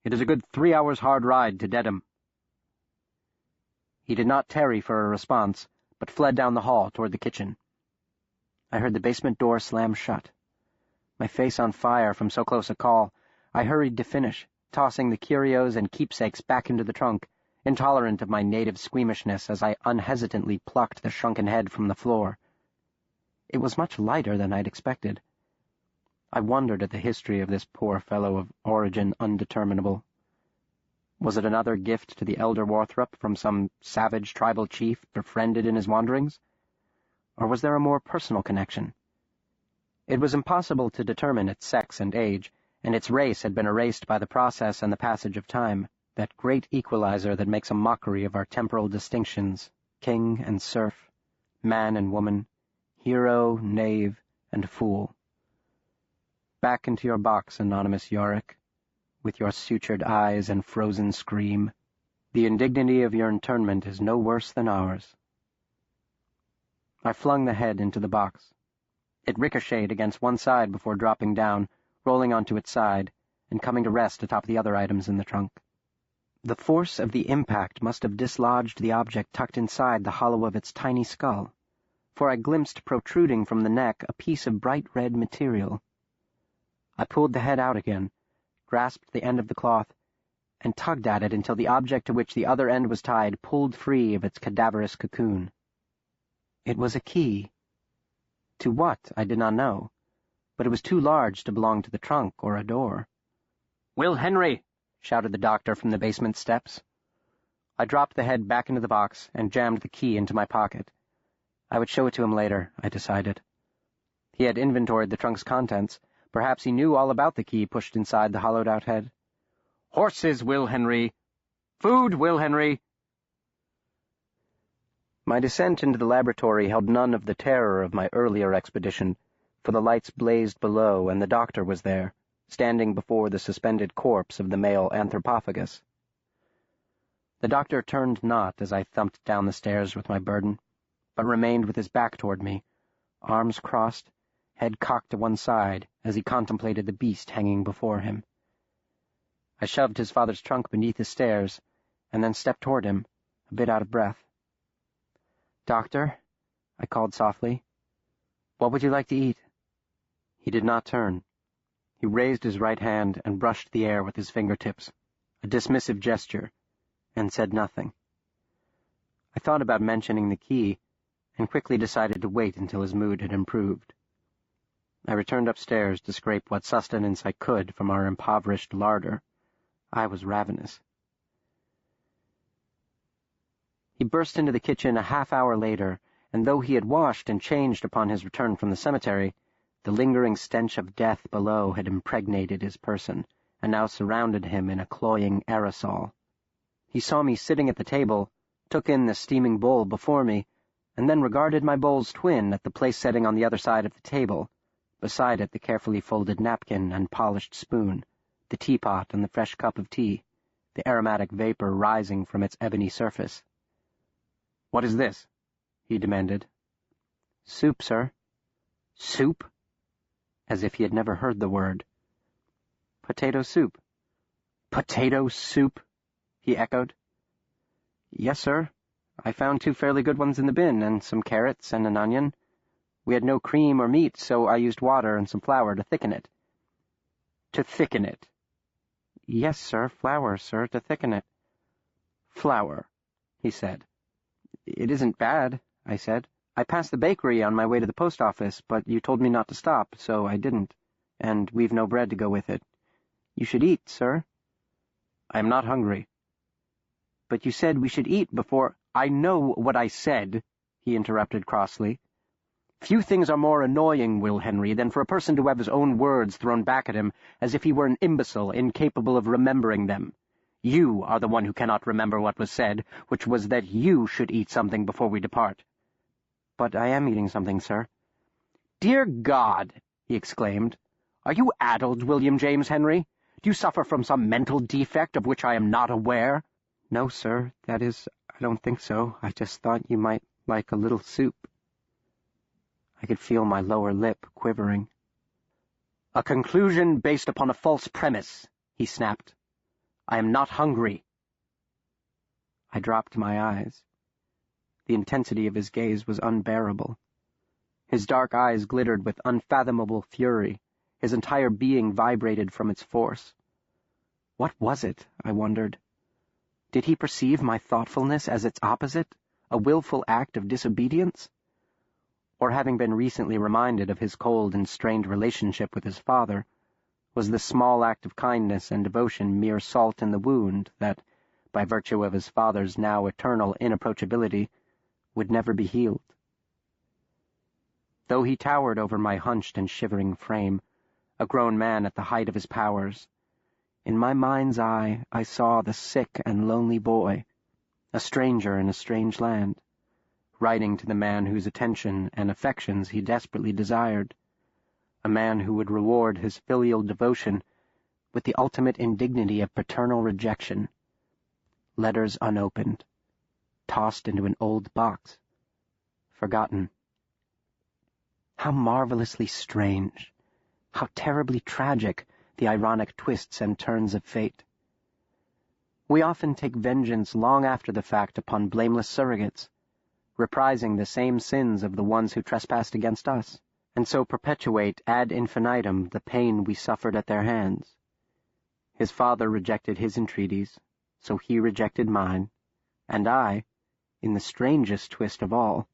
It is a good 3 hours' hard ride to Dedham." He did not tarry for a response, but fled down the hall toward the kitchen. I heard the basement door slam shut. My face on fire from so close a call, I hurried to finish, tossing the curios and keepsakes back into the trunk, intolerant of my native squeamishness as I unhesitantly plucked the shrunken head from the floor. It was much lighter than I'd expected. I wondered at the history of this poor fellow of origin undeterminable. Was it another gift to the elder Warthrop from some savage tribal chief befriended in his wanderings? Or was there a more personal connection? It was impossible to determine its sex and age, and its race had been erased by the process and the passage of time, that great equalizer that makes a mockery of our temporal distinctions, king and serf, man and woman, hero, knave, and fool. Back into your box, anonymous Yorick, with your sutured eyes and frozen scream. The indignity of your internment is no worse than ours. I flung the head into the box. It ricocheted against one side before dropping down, rolling onto its side, and coming to rest atop the other items in the trunk. The force of the impact must have dislodged the object tucked inside the hollow of its tiny skull, for I glimpsed protruding from the neck a piece of bright red material. I pulled the head out again, grasped the end of the cloth, and tugged at it until the object to which the other end was tied pulled free of its cadaverous cocoon. It was a key. To what, I did not know, but it was too large to belong to the trunk or a door. "Will Henry!" shouted the doctor from the basement steps. I dropped the head back into the box and jammed the key into my pocket. I would show it to him later, I decided. He had inventoried the trunk's contents. Perhaps he knew all about the key pushed inside the hollowed-out head. "Horses, Will Henry! Food, Will Henry!" My descent into the laboratory held none of the terror of my earlier expedition, for the lights blazed below and the doctor was there, standing before the suspended corpse of the male anthropophagus. The doctor turned not as I thumped down the stairs with my burden, but remained with his back toward me, arms crossed, head cocked to one side as he contemplated the beast hanging before him. I shoved his father's trunk beneath the stairs, and then stepped toward him, a bit out of breath. "Doctor," I called softly, "what would you like to eat?" He did not turn. He raised his right hand and brushed the air with his fingertips, a dismissive gesture, and said nothing. I thought about mentioning the key, and quickly decided to wait until his mood had improved. I returned upstairs to scrape what sustenance I could from our impoverished larder. I was ravenous. He burst into the kitchen a half-hour later, and though he had washed and changed upon his return from the cemetery, the lingering stench of death below had impregnated his person, and now surrounded him in a cloying aerosol. He saw me sitting at the table, took in the steaming bowl before me, and then regarded my bowl's twin at the place setting on the other side of the table, beside it the carefully folded napkin and polished spoon, the teapot and the fresh cup of tea, the aromatic vapor rising from its ebony surface. "What is this?" he demanded. "Soup, sir." "Soup?" As if he had never heard the word. "Potato soup." "Potato soup?" he echoed. "Yes, sir. I found 2 fairly good ones in the bin, and some carrots and an onion. We had no cream or meat, so I used water and some flour to thicken it." "To thicken it?" "Yes, sir, flour, sir, to thicken it." "Flour," he said. "It isn't bad," I said. "I passed the bakery on my way to the post office, but you told me not to stop, so I didn't. And we've no bread to go with it. You should eat, sir." "I am not hungry." "But you said we should eat before—" "I know what I said," he interrupted crossly. "Few things are more annoying, Will Henry, than for a person to have his own words thrown back at him as if he were an imbecile incapable of remembering them. You are the one who cannot remember what was said, which was that you should eat something before we depart." "But I am eating something, sir." "Dear God!" he exclaimed. "Are you addled, William James Henry? Do you suffer from some mental defect of which I am not aware?" "No, sir. That is, I don't think so. I just thought you might like a little soup." I could feel my lower lip quivering. "A conclusion based upon a false premise," he snapped. "I am not hungry." I dropped my eyes. The intensity of his gaze was unbearable. His dark eyes glittered with unfathomable fury. His entire being vibrated from its force. What was it, I wondered? Did he perceive my thoughtfulness as its opposite, a willful act of disobedience? Or, having been recently reminded of his cold and strained relationship with his father, was this small act of kindness and devotion mere salt in the wound that, by virtue of his father's now eternal inapproachability, would never be healed? Though he towered over my hunched and shivering frame, a grown man at the height of his powers, in my mind's eye I saw the sick and lonely boy, a stranger in a strange land, writing to the man whose attention and affections he desperately desired, a man who would reward his filial devotion with the ultimate indignity of paternal rejection. Letters unopened, tossed into an old box, forgotten. How marvelously strange, how terribly tragic the ironic twists and turns of fate. We often take vengeance long after the fact upon blameless surrogates, reprising the same sins of the ones who trespassed against us, and so perpetuate ad infinitum the pain we suffered at their hands. His father rejected his entreaties, so he rejected mine, and I, in the strangest twist of all,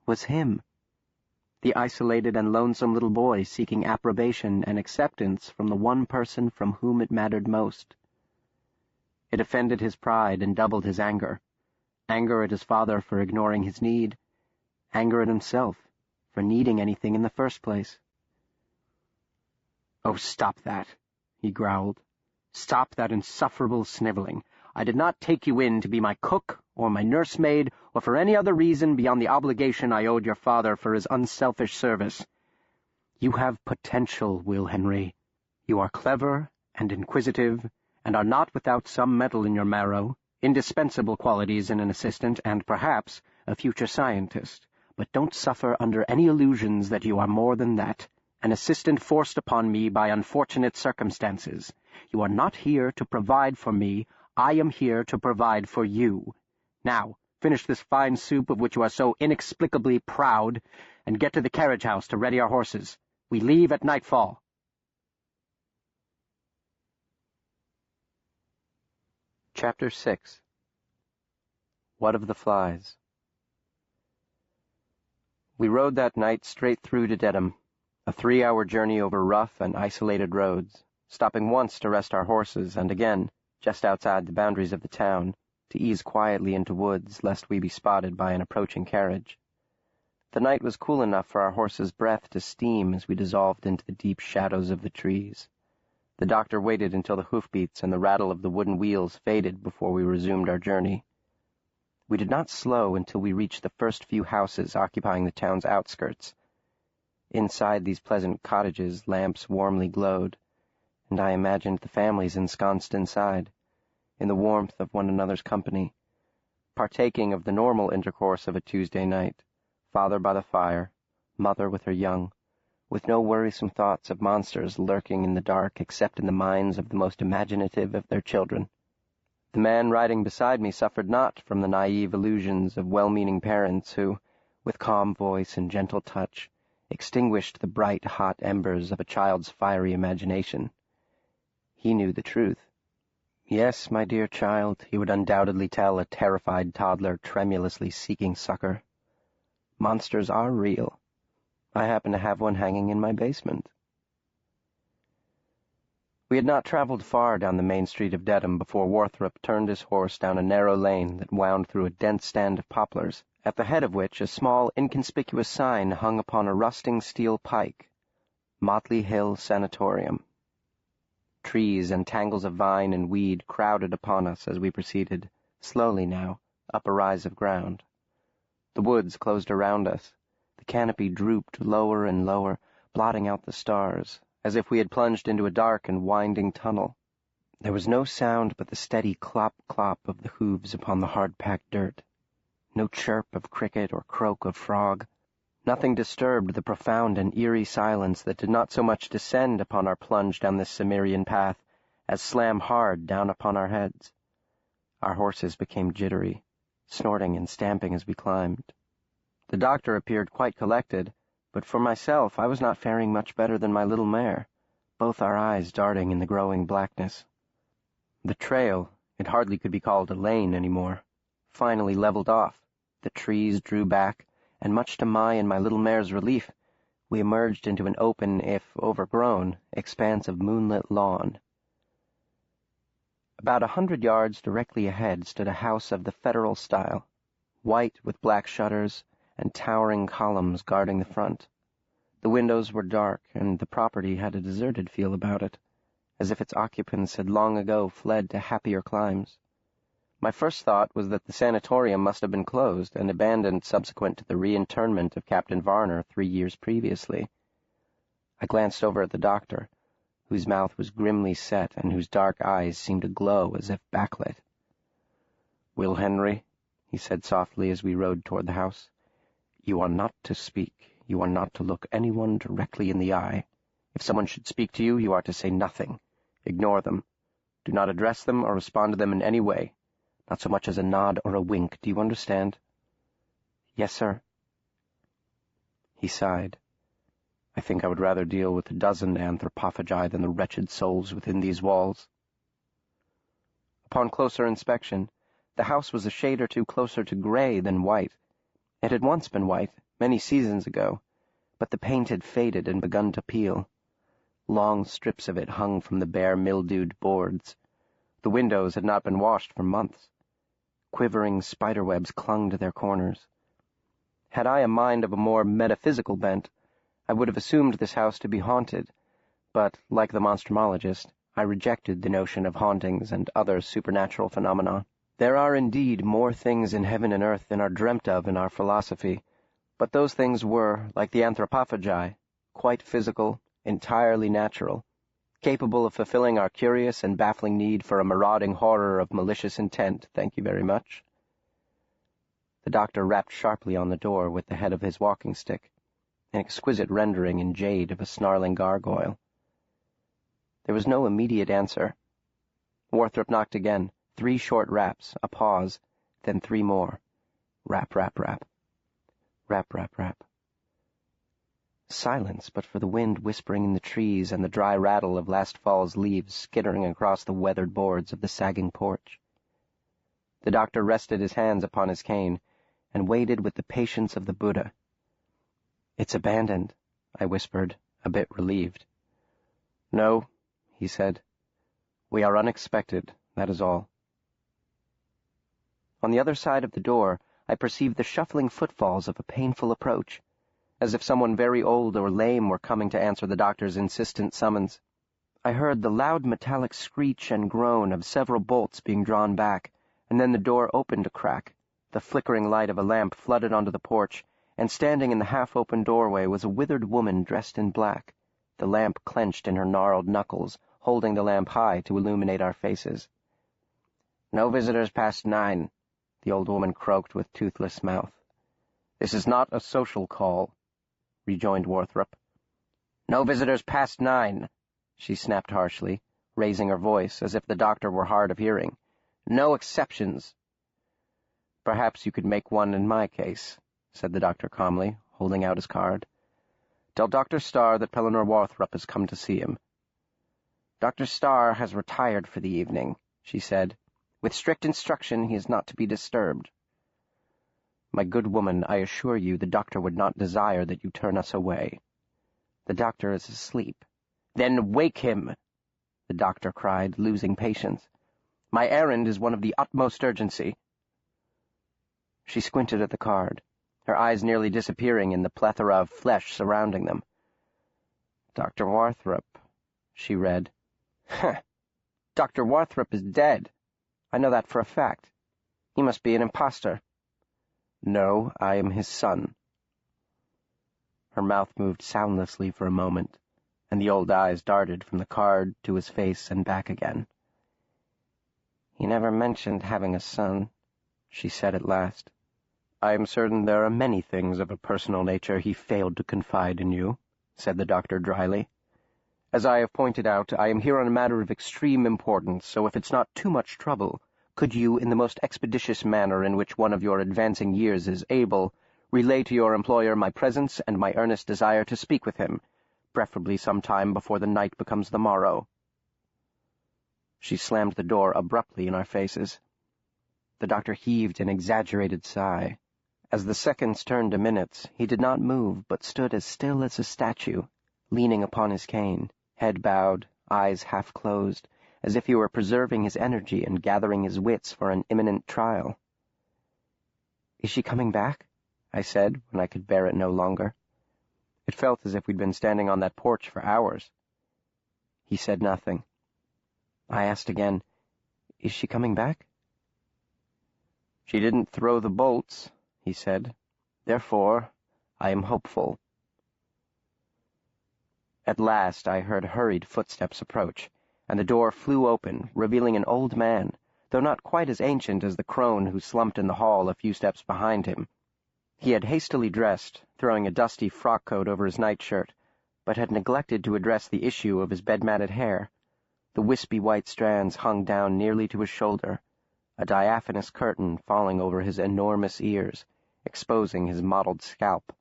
was him, the isolated and lonesome little boy seeking approbation and acceptance from the one person from whom it mattered most. It offended his pride and doubled his anger. Anger at his father for ignoring his need. Anger at himself for needing anything in the first place. "Oh, stop that," he growled. "Stop that insufferable sniveling. I did not take you in to be my cook or my nursemaid or for any other reason beyond the obligation I owed your father for his unselfish service. You have potential, Will Henry. You are clever and inquisitive, and are not without some metal in your marrow, indispensable qualities in an assistant and, perhaps, a future scientist. But don't suffer under any illusions that you are more than that, an assistant forced upon me by unfortunate circumstances. You are not here to provide for me. I am here to provide for you. Now, finish this fine soup of which you are so inexplicably proud, and get to the carriage house to ready our horses. We leave at nightfall." Chapter 6. What of the Flies? We rode that night straight through to Dedham, a 3-hour journey over rough and isolated roads, stopping once to rest our horses and again, just outside the boundaries of the town, to ease quietly into woods lest we be spotted by an approaching carriage. The night was cool enough for our horses' breath to steam as we dissolved into the deep shadows of the trees. The doctor waited until the hoofbeats and the rattle of the wooden wheels faded before we resumed our journey. We did not slow until we reached the first few houses occupying the town's outskirts. Inside these pleasant cottages, lamps warmly glowed, and I imagined the families ensconced inside, in the warmth of one another's company, partaking of the normal intercourse of a Tuesday night, father by the fire, mother with her young, with no worrisome thoughts of monsters lurking in the dark except in the minds of the most imaginative of their children. The man riding beside me suffered not from the naive illusions of well-meaning parents who, with calm voice and gentle touch, extinguished the bright, hot embers of a child's fiery imagination. He knew the truth. "Yes, my dear child," he would undoubtedly tell a terrified toddler tremulously seeking succor. "Monsters are real. I happen to have one hanging in my basement." We had not traveled far down the main street of Dedham before Warthrop turned his horse down a narrow lane that wound through a dense stand of poplars, at the head of which a small, inconspicuous sign hung upon a rusting steel pike, "Motley Hill Sanatorium." Trees and tangles of vine and weed crowded upon us as we proceeded, slowly now, up a rise of ground. The woods closed around us. The canopy drooped lower and lower, blotting out the stars, as if we had plunged into a dark and winding tunnel. There was no sound but the steady clop-clop of the hooves upon the hard-packed dirt. No chirp of cricket or croak of frog. Nothing disturbed the profound and eerie silence that did not so much descend upon our plunge down this Cimmerian path as slam hard down upon our heads. Our horses became jittery, snorting and stamping as we climbed. The doctor appeared quite collected, but for myself I was not faring much better than my little mare, both our eyes darting in the growing blackness. The trail, it hardly could be called a lane any more, finally leveled off. The trees drew back, and much to my and my little mare's relief, we emerged into an open, if overgrown, expanse of moonlit lawn. About 100 yards directly ahead stood a house of the Federal style, white with black shutters and towering columns guarding the front. The windows were dark, and the property had a deserted feel about it, as if its occupants had long ago fled to happier climes. My first thought was that the sanatorium must have been closed and abandoned subsequent to the reinterment of Captain Varner 3 years previously. I glanced over at the doctor, whose mouth was grimly set and whose dark eyes seemed to glow as if backlit. "Will Henry," he said softly as we rode toward the house, "you are not to speak. You are not to look anyone directly in the eye. If someone should speak to you, you are to say nothing. Ignore them. Do not address them or respond to them in any way. Not so much as a nod or a wink. Do you understand?" "Yes, sir." He sighed. "I think I would rather deal with a dozen anthropophagi than the wretched souls within these walls." Upon closer inspection, the house was a shade or two closer to gray than white. It had once been white, many seasons ago, but the paint had faded and begun to peel. Long strips of it hung from the bare, mildewed boards. The windows had not been washed for months. Quivering spiderwebs clung to their corners. Had I a mind of a more metaphysical bent, I would have assumed this house to be haunted, but, like the Monstrumologist, I rejected the notion of hauntings and other supernatural phenomena. There are indeed more things in heaven and earth than are dreamt of in our philosophy, but those things were, like the anthropophagi, quite physical, entirely natural, capable of fulfilling our curious and baffling need for a marauding horror of malicious intent, thank you very much. The doctor rapped sharply on the door with the head of his walking stick, an exquisite rendering in jade of a snarling gargoyle. There was no immediate answer. Warthrop knocked again, 3 short raps, a pause, then 3 more. Rap, rap, rap. Rap, rap, rap. Silence but for the wind whispering in the trees and the dry rattle of last fall's leaves skittering across the weathered boards of the sagging porch. The doctor rested his hands upon his cane and waited with the patience of the Buddha. "It's abandoned," I whispered, a bit relieved. "No," he said. "We are unexpected, that is all." On the other side of the door, I perceived the shuffling footfalls of a painful approach, as if someone very old or lame were coming to answer the doctor's insistent summons. I heard the loud metallic screech and groan of several bolts being drawn back, and then the door opened a crack. The flickering light of a lamp flooded onto the porch, and standing in the half-open doorway was a withered woman dressed in black, the lamp clenched in her gnarled knuckles, holding the lamp high to illuminate our faces. "No visitors past 9, the old woman croaked with toothless mouth. "This is not a social call," rejoined Warthrop. "No visitors past 9, she snapped harshly, raising her voice as if the doctor were hard of hearing. "No exceptions." "Perhaps you could make one in my case," said the doctor calmly, holding out his card. "Tell Dr. Starr that Pellinor Warthrop has come to see him." "Dr. Starr has retired for the evening," she said. "With strict instruction he is not to be disturbed." "My good woman, I assure you the doctor would not desire that you turn us away." "The doctor is asleep." "Then wake him," the doctor cried, losing patience. "My errand is one of the utmost urgency." She squinted at the card, her eyes nearly disappearing in the plethora of flesh surrounding them. "Dr. Warthrop," she read. "Heh! Dr. Warthrop is dead. I know that for a fact. He must be an impostor." "No, I am his son." Her mouth moved soundlessly for a moment, and the old eyes darted from the card to his face and back again. "He never mentioned having a son," she said at last. "I am certain there are many things of a personal nature he failed to confide in you," said the doctor dryly. "As I have pointed out, I am here on a matter of extreme importance, so if it's not too much trouble, could you, in the most expeditious manner in which one of your advancing years is able, relay to your employer my presence and my earnest desire to speak with him, preferably some time before the night becomes the morrow?" She slammed the door abruptly in our faces. The doctor heaved an exaggerated sigh. As the seconds turned to minutes, he did not move, but stood as still as a statue, leaning upon his cane, head bowed, eyes half closed, as if he were preserving his energy and gathering his wits for an imminent trial. "Is she coming back?" I said, when I could bear it no longer. It felt as if we'd been standing on that porch for hours. He said nothing. I asked again, "Is she coming back?" "She didn't throw the bolts," he said. "Therefore, I am hopeful." At last I heard hurried footsteps approach, and the door flew open, revealing an old man, though not quite as ancient as the crone who slumped in the hall a few steps behind him. He had hastily dressed, throwing a dusty frock-coat over his nightshirt, but had neglected to address the issue of his bed-matted hair. The wispy white strands hung down nearly to his shoulder, a diaphanous curtain falling over his enormous ears, exposing his mottled scalp.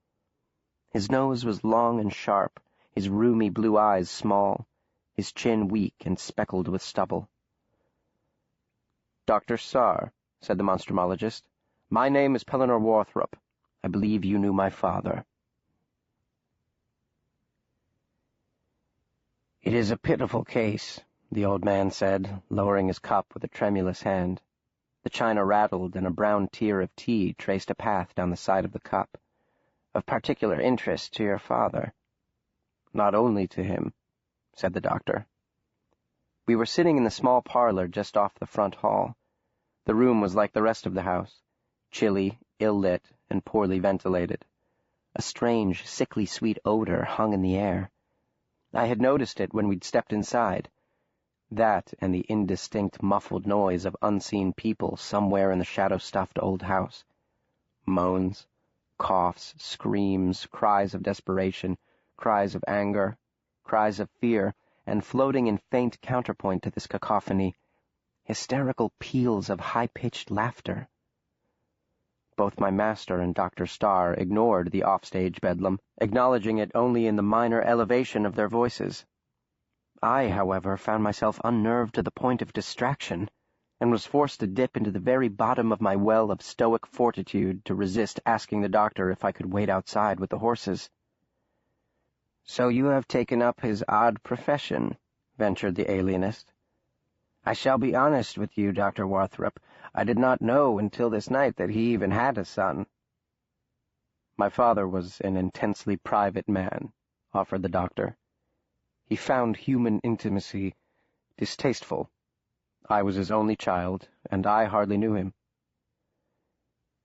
His nose was long and sharp, his rheumy blue eyes small, his chin weak and speckled with stubble. "Dr. Starr," said the Monstrumologist, "my name is Pellinor Warthrop. I believe you knew my father." "It is a pitiful case," the old man said, lowering his cup with a tremulous hand. The china rattled, and a brown tear of tea traced a path down the side of the cup. "Of particular interest to your father." "Not only to him," said the doctor. We were sitting in the small parlor just off the front hall. The room was like the rest of the house, chilly, ill-lit, and poorly ventilated. A strange, sickly sweet odor hung in the air. I had noticed it when we'd stepped inside. That and the indistinct, muffled noise of unseen people somewhere in the shadow-stuffed old house. Moans, coughs, screams, cries of desperation, cries of anger, cries of fear, and floating in faint counterpoint to this cacophony, hysterical peals of high-pitched laughter. Both my master and Dr. Starr ignored the offstage bedlam, acknowledging it only in the minor elevation of their voices. I, however, found myself unnerved to the point of distraction, and was forced to dip into the very bottom of my well of stoic fortitude to resist asking the doctor if I could wait outside with the horses. "So you have taken up his odd profession," ventured the alienist. "I shall be honest with you, Dr. Warthrop. I did not know until this night that he even had a son." "My father was an intensely private man," offered the doctor. "He found human intimacy distasteful. I was his only child, and I hardly knew him."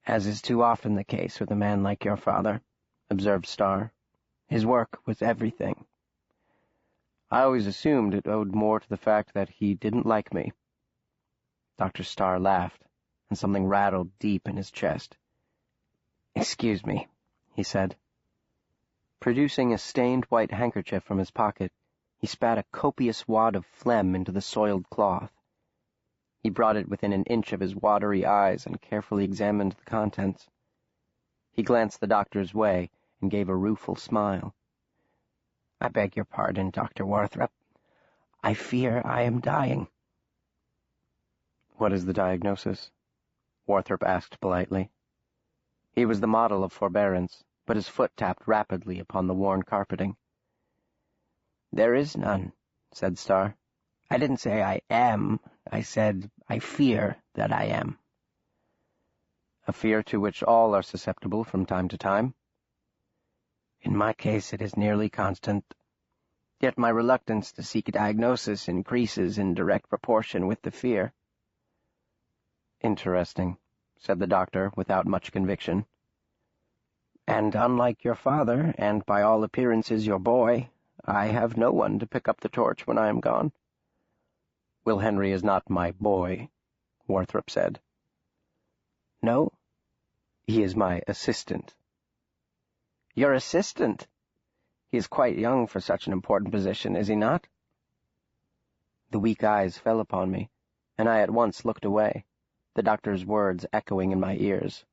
"As is too often the case with a man like your father," observed Starr. "His work was everything." "I always assumed it owed more to the fact that he didn't like me." Dr. Starr laughed, and something rattled deep in his chest. "Excuse me," he said. Producing a stained white handkerchief from his pocket, he spat a copious wad of phlegm into the soiled cloth. He brought it within an inch of his watery eyes and carefully examined the contents. He glanced the doctor's way and gave a rueful smile. "I beg your pardon, Dr. Warthrop. I fear I am dying." "What is the diagnosis?" Warthrop asked politely. He was the model of forbearance, but his foot tapped rapidly upon the worn carpeting. "There is none," said Starr. "I didn't say I am. I said I fear that I am." "A fear to which all are susceptible from time to time?" "In my case it is nearly constant. Yet my reluctance to seek a diagnosis increases in direct proportion with the fear." "Interesting," said the doctor without much conviction. "And unlike your father, and by all appearances your boy, I have no one to pick up the torch when I am gone." "Will Henry is not my boy," Warthrop said. "No?" "He is my assistant." "Your assistant? He is quite young for such an important position, is he not?" The weak eyes fell upon me, and I at once looked away, the doctor's words echoing in my ears.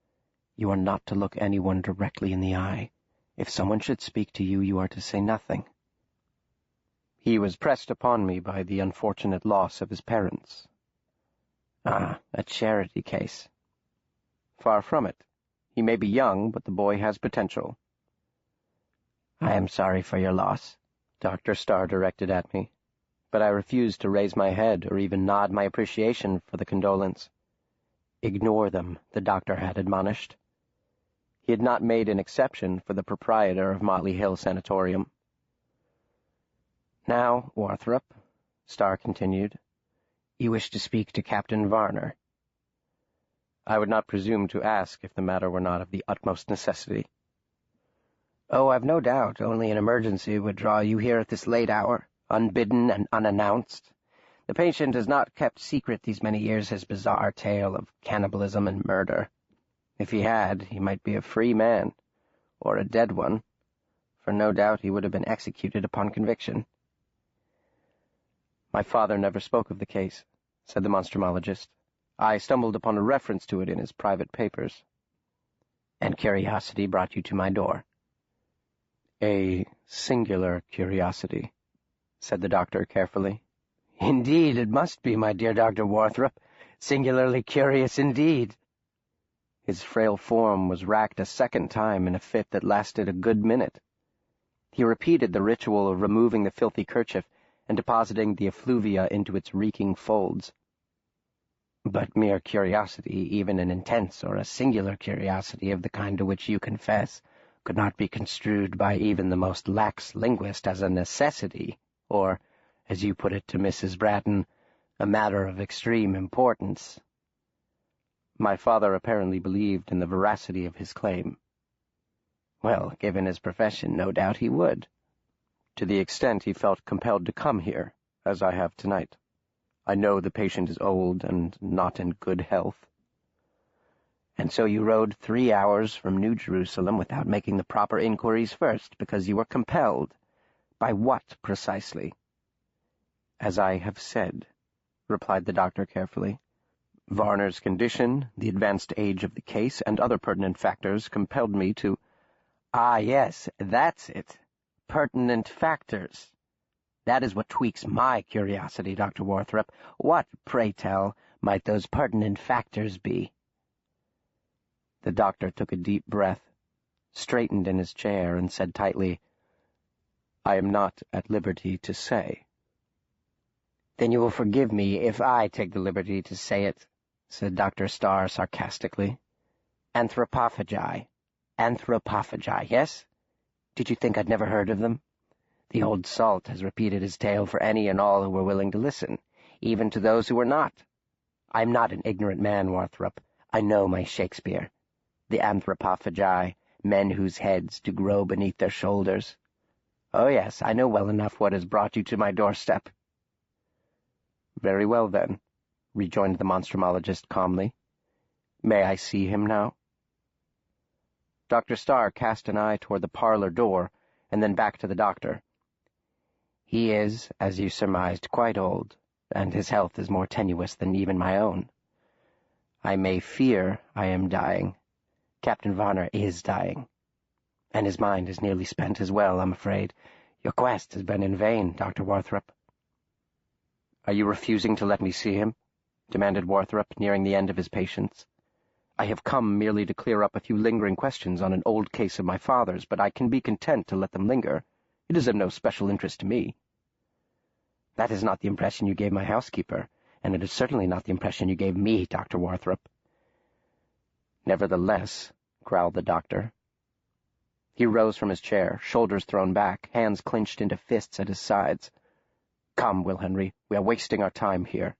"You are not to look anyone directly in the eye. If someone should speak to you, you are to say nothing." "He was pressed upon me by the unfortunate loss of his parents." "Ah, a charity case." "Far from it. He may be young, but the boy has potential." "I am sorry for your loss," Dr. Starr directed at me, but I refused to raise my head or even nod my appreciation for the condolence. Ignore them, the doctor had admonished. He had not made an exception for the proprietor of Motley Hill Sanatorium. "Now, Warthrop," Starr continued, "you wish to speak to Captain Varner." "I would not presume to ask if the matter were not of the utmost necessity." "Oh, I've no doubt only an emergency would draw you here at this late hour, unbidden and unannounced. The patient has not kept secret these many years his bizarre tale of cannibalism and murder. If he had, he might be a free man, or a dead one, for no doubt he would have been executed upon conviction." "My father never spoke of the case," said the monstrumologist. "I stumbled upon a reference to it in his private papers." "And curiosity brought you to my door." "A singular curiosity," said the doctor carefully. "Indeed, it must be, my dear Dr. Warthrop. Singularly curious indeed." His frail form was racked a second time in a fit that lasted a good minute. He repeated the ritual of removing the filthy kerchief, and depositing the effluvia into its reeking folds. "But mere curiosity, even an intense or a singular curiosity of the kind to which you confess, could not be construed by even the most lax linguist as a necessity, or, as you put it to Mrs. Bratton, a matter of extreme importance." My father apparently believed in the veracity of his claim. Well, given his profession, no doubt he would, to the extent he felt compelled to come here, as I have tonight. I know the patient is old and not in good health. "And so you rode 3 hours from New Jerusalem without making the proper inquiries first, because you were compelled. By what, precisely?" "As I have said," replied the doctor carefully. "Varner's condition, the advanced age of the case, and other pertinent factors compelled me to—" "Ah, yes, that's it. Pertinent factors. That is what tweaks my curiosity, Dr. Warthrop. What, pray tell, might those pertinent factors be?" The doctor took a deep breath, straightened in his chair, and said tightly, "I am not at liberty to say." "Then you will forgive me if I take the liberty to say it," said Dr. Starr sarcastically. "Anthropophagi. Anthropophagi, yes? Did you think I'd never heard of them? The old salt has repeated his tale for any and all who were willing to listen, even to those who were not. I'm not an ignorant man, Warthrop. I know my Shakespeare. The anthropophagi, men whose heads do grow beneath their shoulders. Oh, yes, I know well enough what has brought you to my doorstep." "Very well, then," rejoined the monstrumologist calmly. "May I see him now?" Dr. Starr cast an eye toward the parlor door, and then back to the doctor. "He is, as you surmised, quite old, and his health is more tenuous than even my own. I may fear I am dying. Captain Varner is dying. And his mind is nearly spent as well, I'm afraid. Your quest has been in vain, Dr. Warthrop." "Are you refusing to let me see him?" demanded Warthrop, nearing the end of his patience. "I have come merely to clear up a few lingering questions on an old case of my father's, but I can be content to let them linger. It is of no special interest to me." "That is not the impression you gave my housekeeper, and it is certainly not the impression you gave me, Dr. Warthrop." "Nevertheless," growled the doctor. He rose from his chair, shoulders thrown back, hands clenched into fists at his sides. "Come, Will Henry, we are wasting our time here."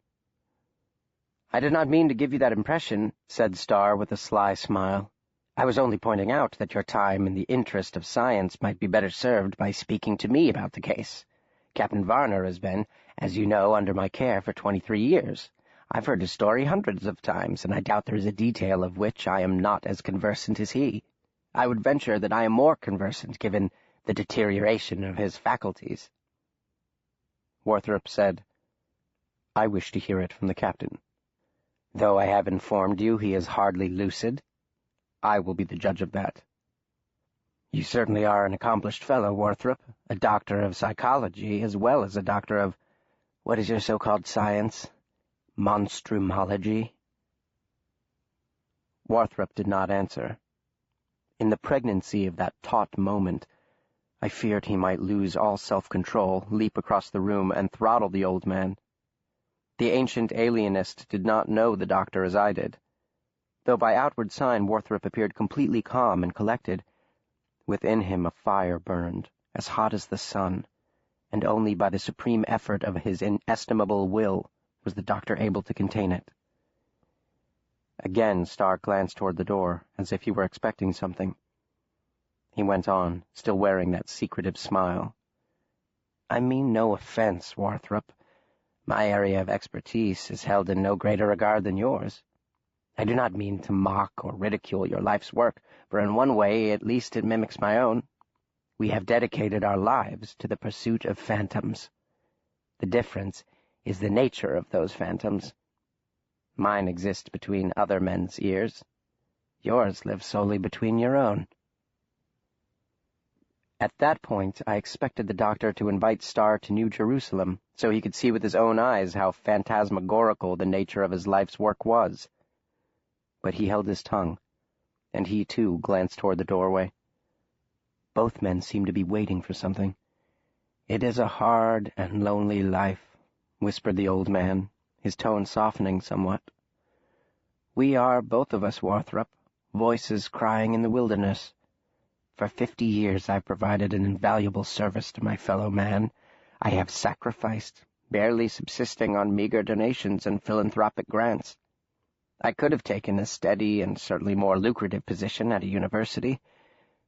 "I did not mean to give you that impression," said Starr with a sly smile. "I was only pointing out that your time in the interest of science might be better served by speaking to me about the case. Captain Varner has been, as you know, under my care for 23 years. I've heard his story hundreds of times, and I doubt there is a detail of which I am not as conversant as he. I would venture that I am more conversant, given the deterioration of his faculties." Warthrop said, "I wish to hear it from the captain. Though I have informed you he is hardly lucid, I will be the judge of that." "You certainly are an accomplished fellow, Warthrop, a doctor of psychology as well as a doctor of, what is your so-called science? Monstrumology?" Warthrop did not answer. In the pregnancy of that taut moment, I feared he might lose all self-control, leap across the room, and throttle the old man. The ancient alienist did not know the doctor as I did. Though by outward sign Warthrop appeared completely calm and collected, within him a fire burned, as hot as the sun, and only by the supreme effort of his inestimable will was the doctor able to contain it. Again Starr glanced toward the door, as if he were expecting something. He went on, still wearing that secretive smile. "I mean no offense, Warthrop. My area of expertise is held in no greater regard than yours. I do not mean to mock or ridicule your life's work, for in one way at least it mimics my own. We have dedicated our lives to the pursuit of phantoms. The difference is the nature of those phantoms. Mine exist between other men's ears. Yours live solely between your own." At that point, I expected the doctor to invite Starr to New Jerusalem, so he could see with his own eyes how phantasmagorical the nature of his life's work was. But he held his tongue, and he, too, glanced toward the doorway. Both men seemed to be waiting for something. "It is a hard and lonely life," whispered the old man, his tone softening somewhat. "We are, both of us, Warthrop, voices crying in the wilderness. For 50 years I've provided an invaluable service to my fellow man. I have sacrificed, barely subsisting on meager donations and philanthropic grants. I could have taken a steady and certainly more lucrative position at a university,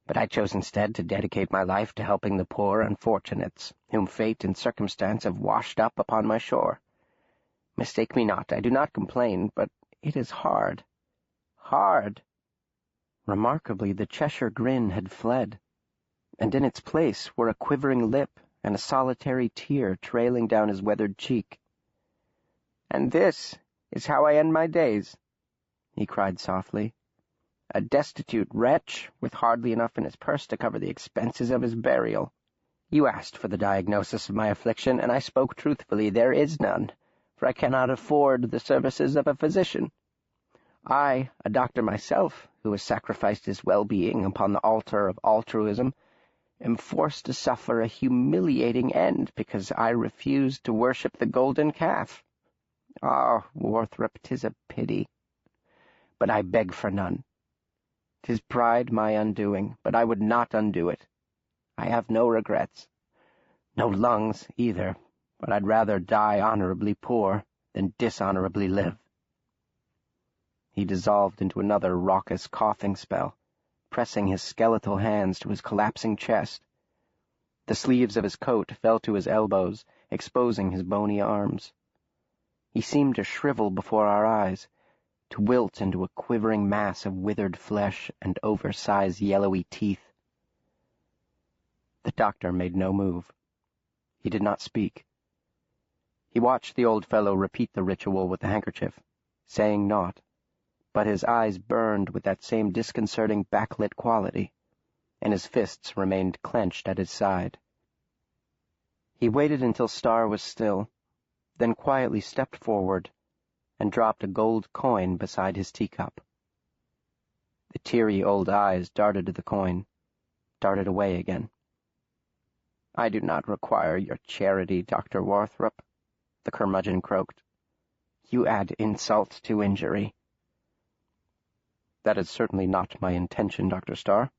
but I chose instead to dedicate my life to helping the poor unfortunates whom fate and circumstance have washed up upon my shore. Mistake me not, I do not complain, but it is hard. Hard." Remarkably, the Cheshire grin had fled, and in its place were a quivering lip and a solitary tear trailing down his weathered cheek. "And this is how I end my days," he cried softly. "A destitute wretch, with hardly enough in his purse to cover the expenses of his burial. You asked for the diagnosis of my affliction, and I spoke truthfully. There is none, for I cannot afford the services of a physician. I, a doctor myself, who has sacrificed his well-being upon the altar of altruism, am forced to suffer a humiliating end because I refused to worship the golden calf. Ah, Warthrop, 'tis a pity. But I beg for none. 'Tis pride my undoing, but I would not undo it. I have no regrets. No lungs, either, but I'd rather die honorably poor than dishonorably live." He dissolved into another raucous coughing spell, pressing his skeletal hands to his collapsing chest. The sleeves of his coat fell to his elbows, exposing his bony arms. He seemed to shrivel before our eyes, to wilt into a quivering mass of withered flesh and oversized yellowy teeth. The doctor made no move. He did not speak. He watched the old fellow repeat the ritual with the handkerchief, saying naught, but his eyes burned with that same disconcerting backlit quality, and his fists remained clenched at his side. He waited until Starr was still, then quietly stepped forward and dropped a gold coin beside his teacup. The teary old eyes darted to the coin, darted away again. "I do not require your charity, Dr. Warthrop," the curmudgeon croaked. "You add insult to injury." "That is certainly not my intention, Dr. Starr,"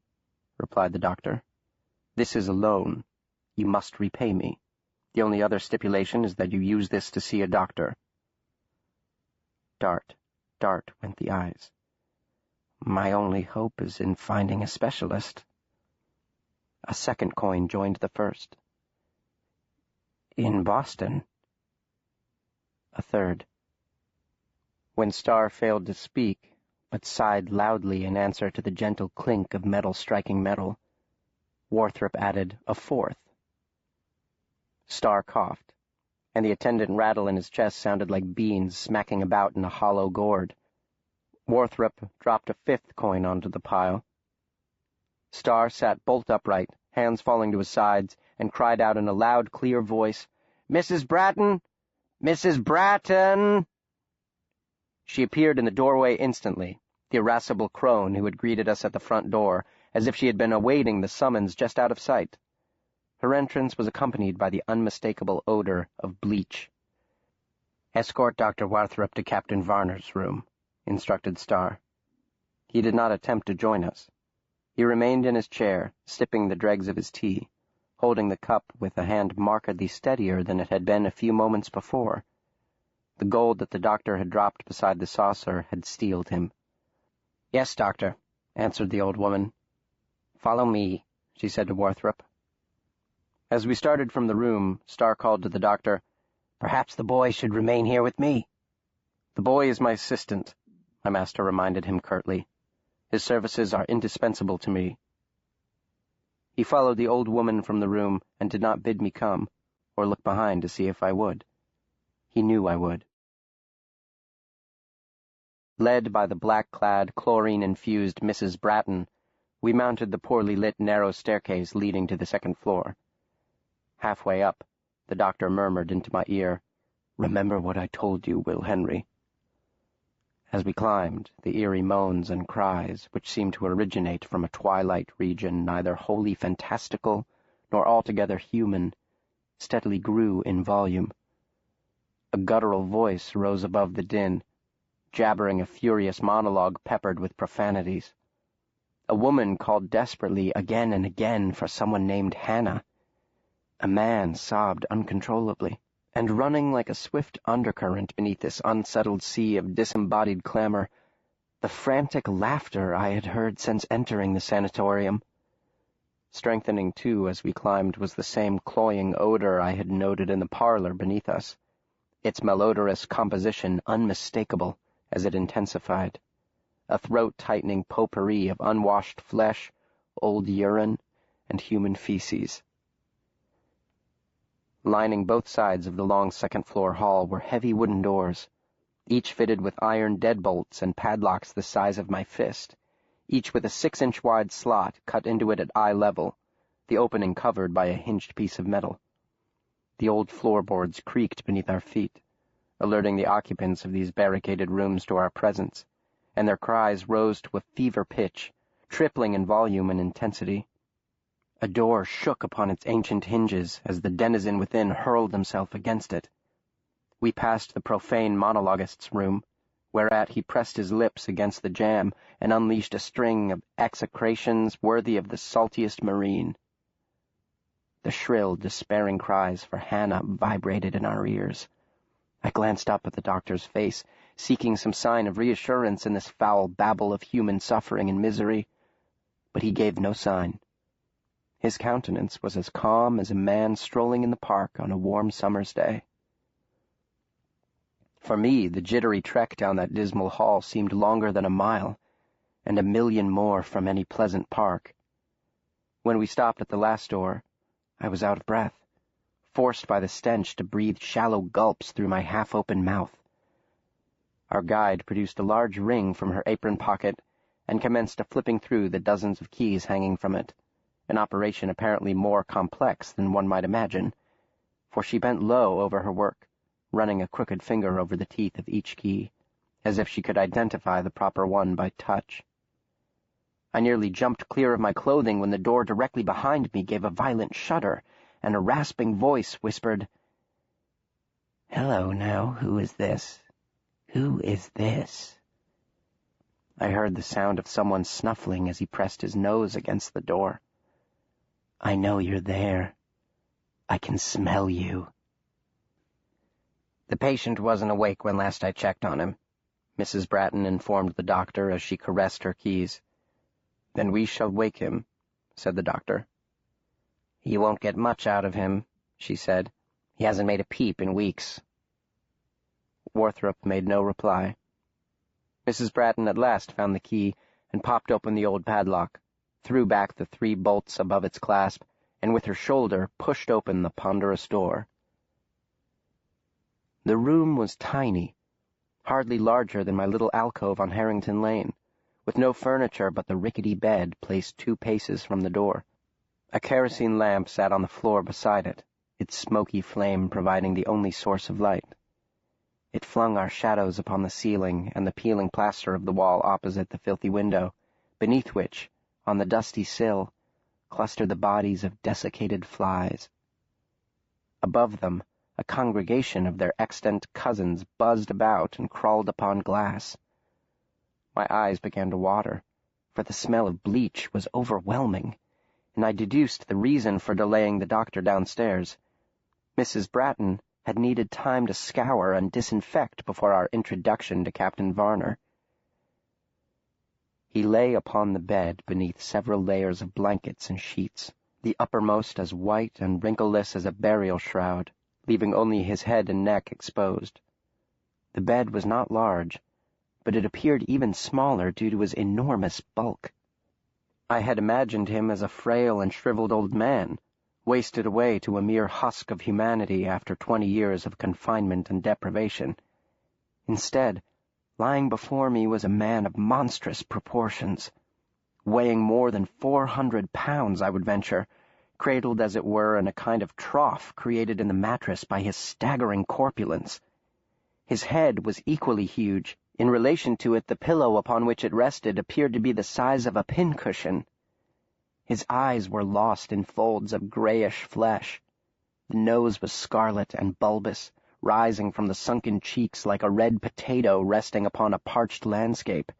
replied the doctor. "This is a loan. You must repay me. The only other stipulation is that you use this to see a doctor." Dart went the eyes. "My only hope is in finding a specialist." A second coin joined the first. "In Boston." A third. When Starr failed to speak, but sighed loudly in answer to the gentle clink of metal striking metal, Warthrop added a fourth. Starr coughed, and the attendant rattle in his chest sounded like beans smacking about in a hollow gourd. Warthrop dropped a fifth coin onto the pile. Starr sat bolt upright, hands falling to his sides, and cried out in a loud, clear voice, "Mrs. Bratton! Mrs. Bratton!" She appeared in the doorway instantly, the irascible crone who had greeted us at the front door, as if she had been awaiting the summons just out of sight. Her entrance was accompanied by the unmistakable odor of bleach. "Escort Dr. Warthrop to Captain Varner's room," instructed Starr. He did not attempt to join us. He remained in his chair, sipping the dregs of his tea, holding the cup with a hand markedly steadier than it had been a few moments before. The gold that the doctor had dropped beside the saucer had steeled him. "Yes, doctor," answered the old woman. "Follow me," she said to Warthrop. As we started from the room, Starr called to the doctor, "Perhaps the boy should remain here with me." "The boy is my assistant," my master reminded him curtly. "His services are indispensable to me." He followed the old woman from the room and did not bid me come, or look behind to see if I would. He knew I would. Led by the black-clad, chlorine-infused Mrs. Bratton, we mounted the poorly lit narrow staircase leading to the second floor. Halfway up, the doctor murmured into my ear, "Remember what I told you, Will Henry." As we climbed, the eerie moans and cries, which seemed to originate from a twilight region neither wholly fantastical nor altogether human, steadily grew in volume. A guttural voice rose above the din, jabbering a furious monologue peppered with profanities. A woman called desperately again and again for someone named Hannah. A man sobbed uncontrollably, and running like a swift undercurrent beneath this unsettled sea of disembodied clamor, the frantic laughter I had heard since entering the sanatorium. Strengthening, too, as we climbed was the same cloying odor I had noted in the parlor beneath us, its malodorous composition unmistakable as it intensified, a throat-tightening potpourri of unwashed flesh, old urine, and human feces. Lining both sides of the long second-floor hall were heavy wooden doors, each fitted with iron deadbolts and padlocks the size of my fist, each with a 6-inch wide slot cut into it at eye level, the opening covered by a hinged piece of metal. The old floorboards creaked beneath our feet, alerting the occupants of these barricaded rooms to our presence, and their cries rose to a fever pitch, tripling in volume and intensity. A door shook upon its ancient hinges as the denizen within hurled himself against it. We passed the profane monologist's room, whereat he pressed his lips against the jamb and unleashed a string of execrations worthy of the saltiest marine. The shrill, despairing cries for Hannah vibrated in our ears. I glanced up at the doctor's face, seeking some sign of reassurance in this foul babble of human suffering and misery, but he gave no sign. His countenance was as calm as a man strolling in the park on a warm summer's day. For me, the jittery trek down that dismal hall seemed longer than a mile, and a million more from any pleasant park. When we stopped at the last door, I was out of breath, forced by the stench to breathe shallow gulps through my half-open mouth. Our guide produced a large ring from her apron pocket and commenced flipping through the dozens of keys hanging from it, an operation apparently more complex than one might imagine, for she bent low over her work, running a crooked finger over the teeth of each key, as if she could identify the proper one by touch. I nearly jumped clear of my clothing when the door directly behind me gave a violent shudder, and a rasping voice whispered, "Hello, now, who is this? Who is this?" I heard the sound of someone snuffling as he pressed his nose against the door. "I know you're there. I can smell you." "The patient wasn't awake when last I checked on him," Mrs. Bratton informed the doctor as she caressed her keys. "Then we shall wake him," said the doctor. "You won't get much out of him," she said. "He hasn't made a peep in weeks." Warthrop made no reply. Mrs. Bratton at last found the key and popped open the old padlock, threw back the 3 bolts above its clasp, and with her shoulder pushed open the ponderous door. The room was tiny, hardly larger than my little alcove on Harrington Lane, with no furniture but the rickety bed placed 2 paces from the door. A kerosene lamp sat on the floor beside it, its smoky flame providing the only source of light. It flung our shadows upon the ceiling and the peeling plaster of the wall opposite the filthy window, beneath which, on the dusty sill, clustered the bodies of desiccated flies. Above them, a congregation of their extant cousins buzzed about and crawled upon glass. My eyes began to water, for the smell of bleach was overwhelming, and I deduced the reason for delaying the doctor downstairs. Mrs. Bratton had needed time to scour and disinfect before our introduction to Captain Varner. He lay upon the bed beneath several layers of blankets and sheets, the uppermost as white and wrinkleless as a burial shroud, leaving only his head and neck exposed. The bed was not large, but it appeared even smaller due to his enormous bulk. I had imagined him as a frail and shriveled old man, wasted away to a mere husk of humanity after 20 years of confinement and deprivation. Instead, lying before me was a man of monstrous proportions, weighing more than 400 pounds, I would venture, cradled as it were in a kind of trough created in the mattress by his staggering corpulence. His head was equally huge. In relation to it, the pillow upon which it rested appeared to be the size of a pincushion. His eyes were lost in folds of grayish flesh. The nose was scarlet and bulbous, rising from the sunken cheeks like a red potato resting upon a parched landscape,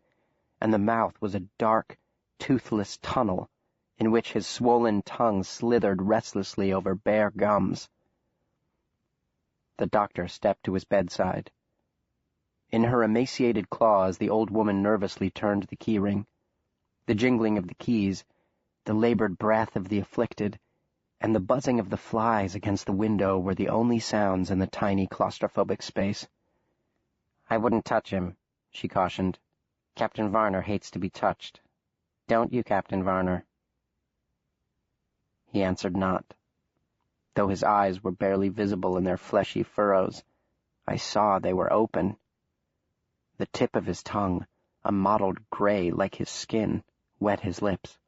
and the mouth was a dark, toothless tunnel in which his swollen tongue slithered restlessly over bare gums. The doctor stepped to his bedside. In her emaciated claws, the old woman nervously turned the keyring. The jingling of the keys, the labored breath of the afflicted, and the buzzing of the flies against the window were the only sounds in the tiny claustrophobic space. "I wouldn't touch him," she cautioned. "Captain Varner hates to be touched. Don't you, Captain Varner?" He answered not. Though his eyes were barely visible in their fleshy furrows, I saw they were open. The tip of his tongue, a mottled gray like his skin, wet his lips.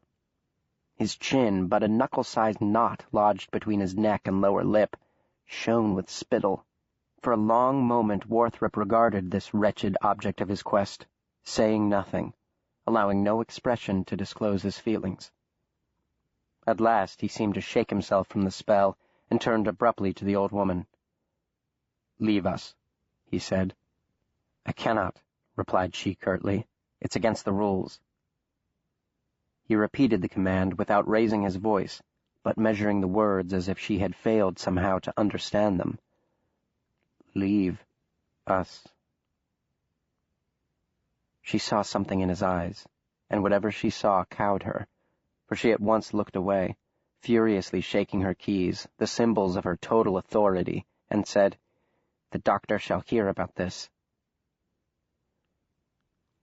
His chin, but a knuckle-sized knot lodged between his neck and lower lip, shone with spittle. For a long moment Warthrop regarded this wretched object of his quest, saying nothing, allowing no expression to disclose his feelings. At last he seemed to shake himself from the spell and turned abruptly to the old woman. "Leave us," he said. "I cannot," replied she curtly. "It's against the rules." He repeated the command without raising his voice, but measuring the words as if she had failed somehow to understand them. "Leave us." She saw something in his eyes, and whatever she saw cowed her, for she at once looked away, furiously shaking her keys, the symbols of her total authority, and said, "The doctor shall hear about this."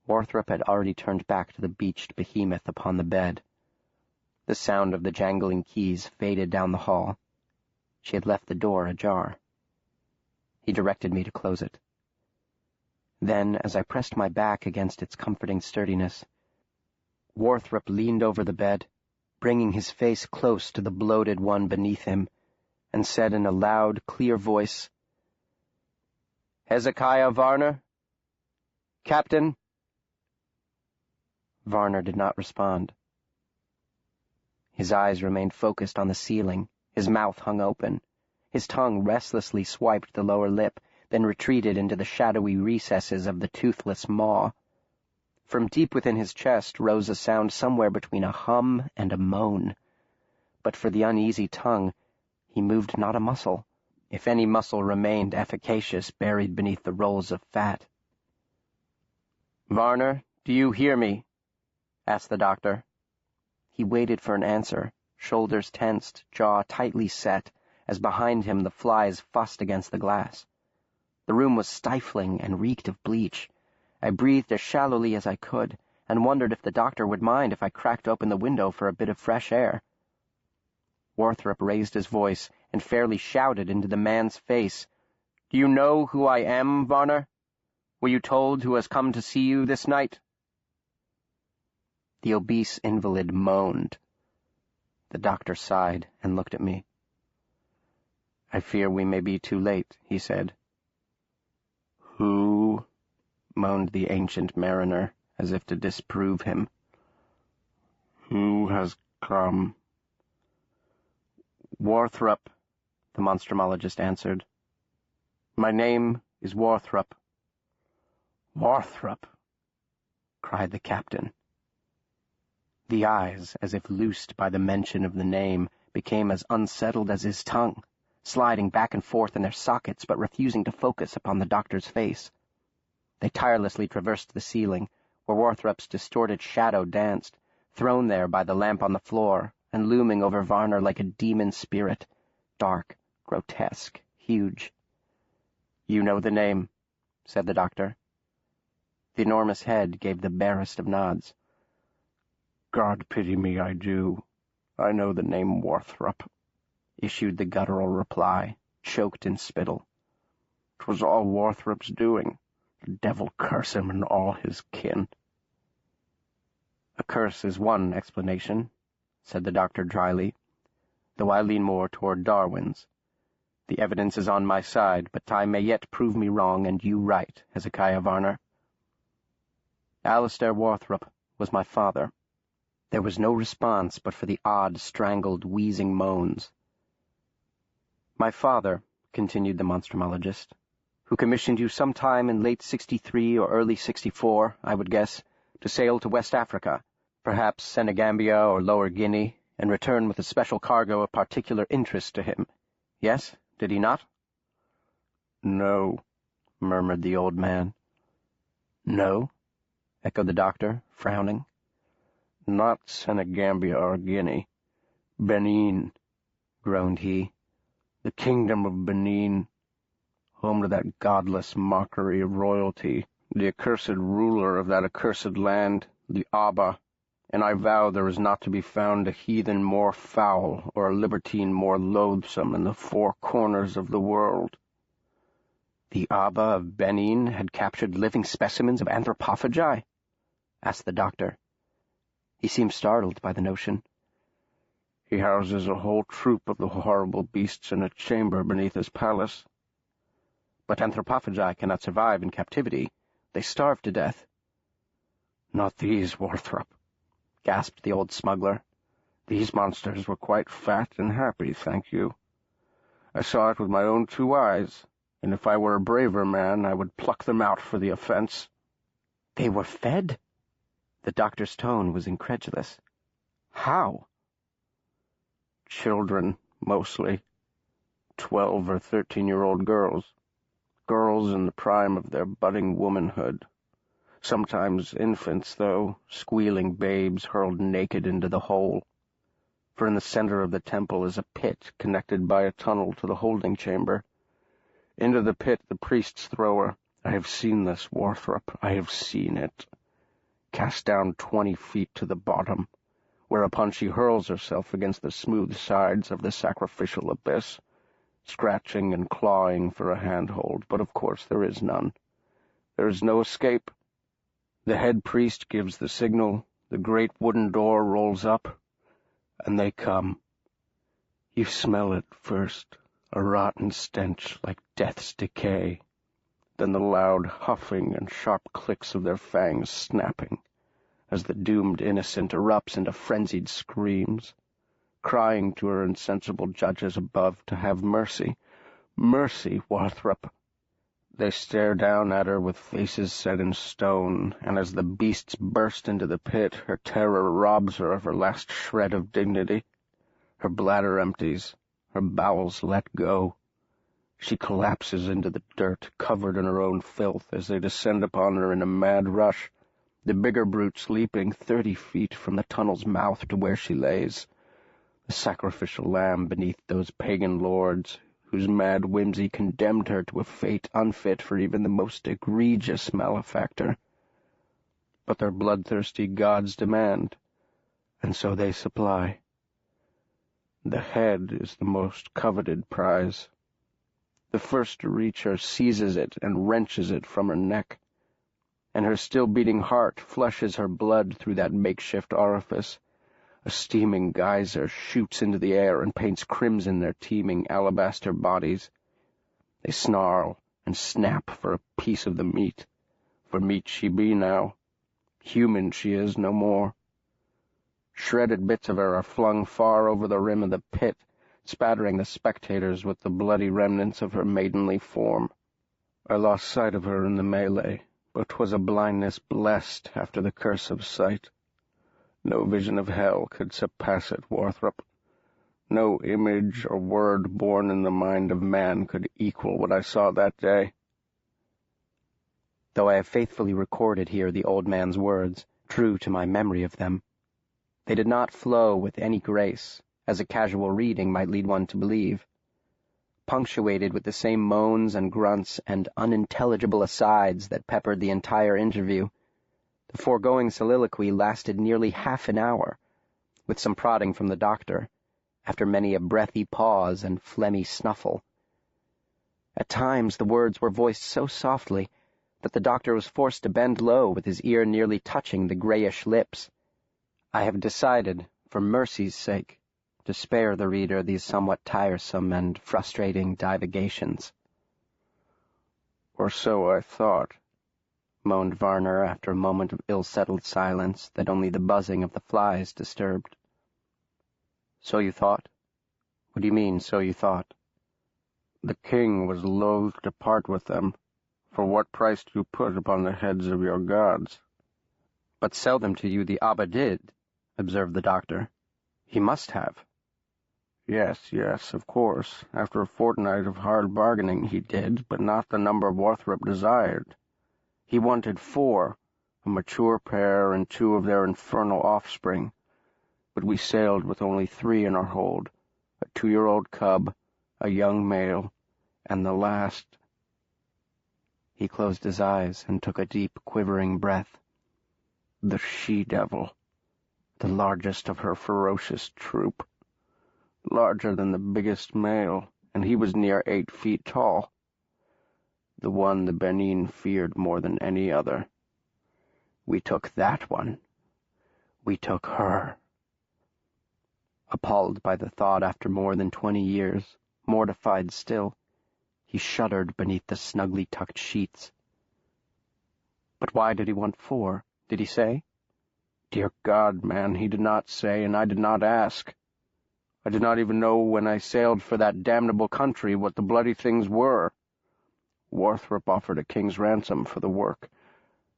Warthrop had already turned back to the beached behemoth upon the bed. The sound of the jangling keys faded down the hall. She had left the door ajar. He directed me to close it. Then, as I pressed my back against its comforting sturdiness, Warthrop leaned over the bed, bringing his face close to the bloated one beneath him, and said in a loud, clear voice, "Hezekiah Varner? Captain?" Varner did not respond. His eyes remained focused on the ceiling, his mouth hung open. His tongue restlessly swiped the lower lip, then retreated into the shadowy recesses of the toothless maw. From deep within his chest rose a sound somewhere between a hum and a moan. But for the uneasy tongue, he moved not a muscle, if any muscle remained efficacious buried beneath the rolls of fat. "Varner, do you hear me?" asked the doctor. He waited for an answer, shoulders tensed, jaw tightly set, as behind him the flies fussed against the glass. The room was stifling and reeked of bleach. I breathed as shallowly as I could, and wondered if the doctor would mind if I cracked open the window for a bit of fresh air. Warthrop raised his voice and fairly shouted into the man's face, "Do you know who I am, Varner? Were you told who has come to see you this night?" The obese invalid moaned. The doctor sighed and looked at me. "I fear we may be too late," he said. "Who?" moaned the ancient mariner, as if to disprove him. "Who has come?" "Warthrop," the monstrumologist answered. "My name is Warthrop." "Warthrop!" cried the captain. The eyes, as if loosed by the mention of the name, became as unsettled as his tongue, sliding back and forth in their sockets but refusing to focus upon the doctor's face. They tirelessly traversed the ceiling, where Warthrop's distorted shadow danced, thrown there by the lamp on the floor, and looming over Varner like a demon spirit, dark, grotesque, huge. "You know the name," said the doctor. The enormous head gave the barest of nods. "God pity me, I do. I know the name Warthrop," issued the guttural reply, choked in spittle. "'Twas all Warthrop's doing. The devil curse him and all his kin." "A curse is one explanation," said the doctor dryly, "though I lean more toward Darwin's. The evidence is on my side, but time may yet prove me wrong and you right, Hezekiah Varner. Alistair Warthrop was my father." There was no response but for the odd, strangled, wheezing moans. My father, continued the Monstrumologist, who commissioned you sometime in late '63 or early '64, I would guess, to sail to West Africa, perhaps Senegambia or Lower Guinea, and return with a special cargo of particular interest to him. Yes, did he not? No, murmured the old man. No? Echoed the doctor, frowning. Not Senegambia or Guinea. Benin, groaned he. The kingdom of Benin, home to that godless mockery of royalty, the accursed ruler of that accursed land, the Abba, and I vow there is not to be found a heathen more foul or a libertine more loathsome in the four corners of the world. The Abba of Benin had captured living specimens of anthropophagi? Asked the doctor. He seemed startled by the notion. He houses a whole troop of the horrible beasts in a chamber beneath his palace. But anthropophagi cannot survive in captivity. They starve to death. Not these, Warthrop, gasped the old smuggler. These monsters were quite fat and happy, thank you. I saw it with my own 2 eyes, and if I were a braver man, I would pluck them out for the offense. They were fed? The doctor's tone was incredulous. How? Children, mostly. 12 or 13-year-old girls. Girls in the prime of their budding womanhood. Sometimes infants, though, squealing babes hurled naked into the hole. For in the center of the temple is a pit connected by a tunnel to the holding chamber. Into the pit the priests throw her. I have seen this, Warthrop. I have seen it. Cast down 20 feet to the bottom, whereupon she hurls herself against the smooth sides of the sacrificial abyss, scratching and clawing for a handhold, but of course there is none. There is no escape. The head priest gives the signal, the great wooden door rolls up, and they come. You smell it first, a rotten stench like death's decay, then the loud huffing and sharp clicks of their fangs snapping, as the doomed innocent erupts into frenzied screams, crying to her insensible judges above to have mercy. Mercy, Warthrop! They stare down at her with faces set in stone, and as the beasts burst into the pit, her terror robs her of her last shred of dignity. Her bladder empties, her bowels let go. She collapses into the dirt, covered in her own filth, as they descend upon her in a mad rush, the bigger brutes leaping 30 feet from the tunnel's mouth to where she lays, the sacrificial lamb beneath those pagan lords, whose mad whimsy condemned her to a fate unfit for even the most egregious malefactor. But their bloodthirsty gods demand, and so they supply. The head is the most coveted prize. The first to reach her seizes it and wrenches it from her neck, and her still-beating heart flushes her blood through that makeshift orifice. A steaming geyser shoots into the air and paints crimson their teeming alabaster bodies. They snarl and snap for a piece of the meat. For meat she be now. Human she is no more. Shredded bits of her are flung far over the rim of the pit, spattering the spectators with the bloody remnants of her maidenly form. I lost sight of her in the melee, but 'twas a blindness blessed after the curse of sight. No vision of hell could surpass it, Warthrop. No image or word born in the mind of man could equal what I saw that day. Though I have faithfully recorded here the old man's words, true to my memory of them, they did not flow with any grace, as a casual reading might lead one to believe. Punctuated with the same moans and grunts and unintelligible asides that peppered the entire interview, the foregoing soliloquy lasted nearly half an hour, with some prodding from the doctor, after many a breathy pause and phlegmy snuffle. At times the words were voiced so softly that the doctor was forced to bend low with his ear nearly touching the grayish lips. I have decided, for mercy's sake, to spare the reader these somewhat tiresome and frustrating divagations. Or so I thought, moaned Varner after a moment of ill-settled silence that only the buzzing of the flies disturbed. So you thought? What do you mean, so you thought? The king was loath to part with them. For what price do you put upon the heads of your gods? But sell them to you the Abba did, observed the doctor. He must have. Yes, of course. After a fortnight of hard bargaining he did, but not the number Warthrop desired. He wanted 4, a mature pair and 2 of their infernal offspring. But we sailed with only 3 in our hold, a 2-year-old cub, a young male, and the last. He closed his eyes and took a deep, quivering breath. The she-devil, the largest of her ferocious troop. Larger than the biggest male, and he was near 8 feet tall. The one the Benin feared more than any other. We took that one. We took her. Appalled by the thought after more than 20 years, mortified still, he shuddered beneath the snugly tucked sheets. But why did he want 4? Did he say? Dear God, man, he did not say, and I did not ask. I did not even know when I sailed for that damnable country what the bloody things were. Warthrop offered a king's ransom for the work,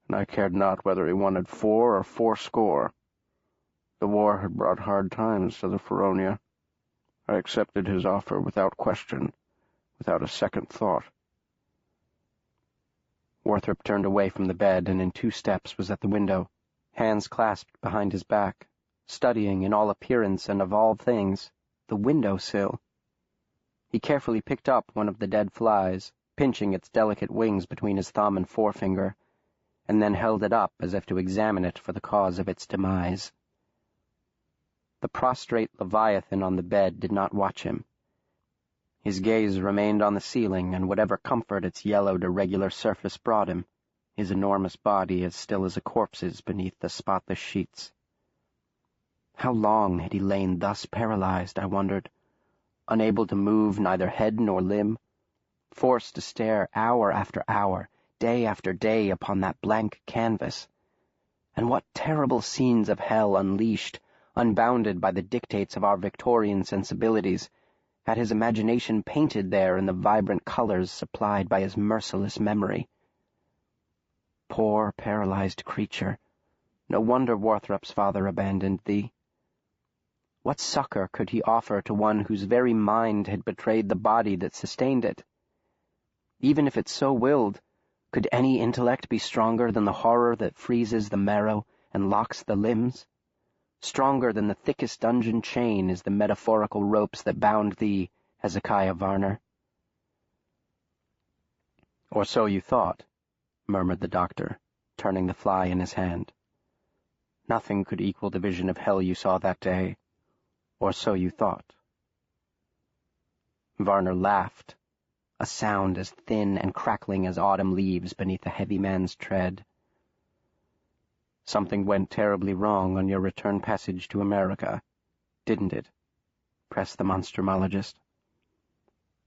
and I cared not whether he wanted 4 or 80. The war had brought hard times to the Feronia. I accepted his offer without question, without a second thought. Warthrop turned away from the bed and in 2 steps was at the window, hands clasped behind his back, studying in all appearance and of all things the window-sill. He carefully picked up one of the dead flies, pinching its delicate wings between his thumb and forefinger, and then held it up as if to examine it for the cause of its demise. The prostrate Leviathan on the bed did not watch him. His gaze remained on the ceiling and whatever comfort its yellowed, irregular surface brought him, his enormous body as still as a corpse's beneath the spotless sheets. How long had he lain thus paralyzed, I wondered, unable to move neither head nor limb, forced to stare hour after hour, day after day upon that blank canvas? And what terrible scenes of hell unleashed, unbounded by the dictates of our Victorian sensibilities, had his imagination painted there in the vibrant colors supplied by his merciless memory? Poor, paralyzed creature, no wonder Warthrop's father abandoned thee. What succor could he offer to one whose very mind had betrayed the body that sustained it? Even if it so willed, could any intellect be stronger than the horror that freezes the marrow and locks the limbs? Stronger than the thickest dungeon chain is the metaphorical ropes that bound thee, Hezekiah Varner. Or so you thought, murmured the doctor, turning the fly in his hand. Nothing could equal the vision of hell you saw that day, or so you thought. Varner laughed, a sound as thin and crackling as autumn leaves beneath a heavy man's tread. Something went terribly wrong on your return passage to America, didn't it? Pressed the Monstrumologist.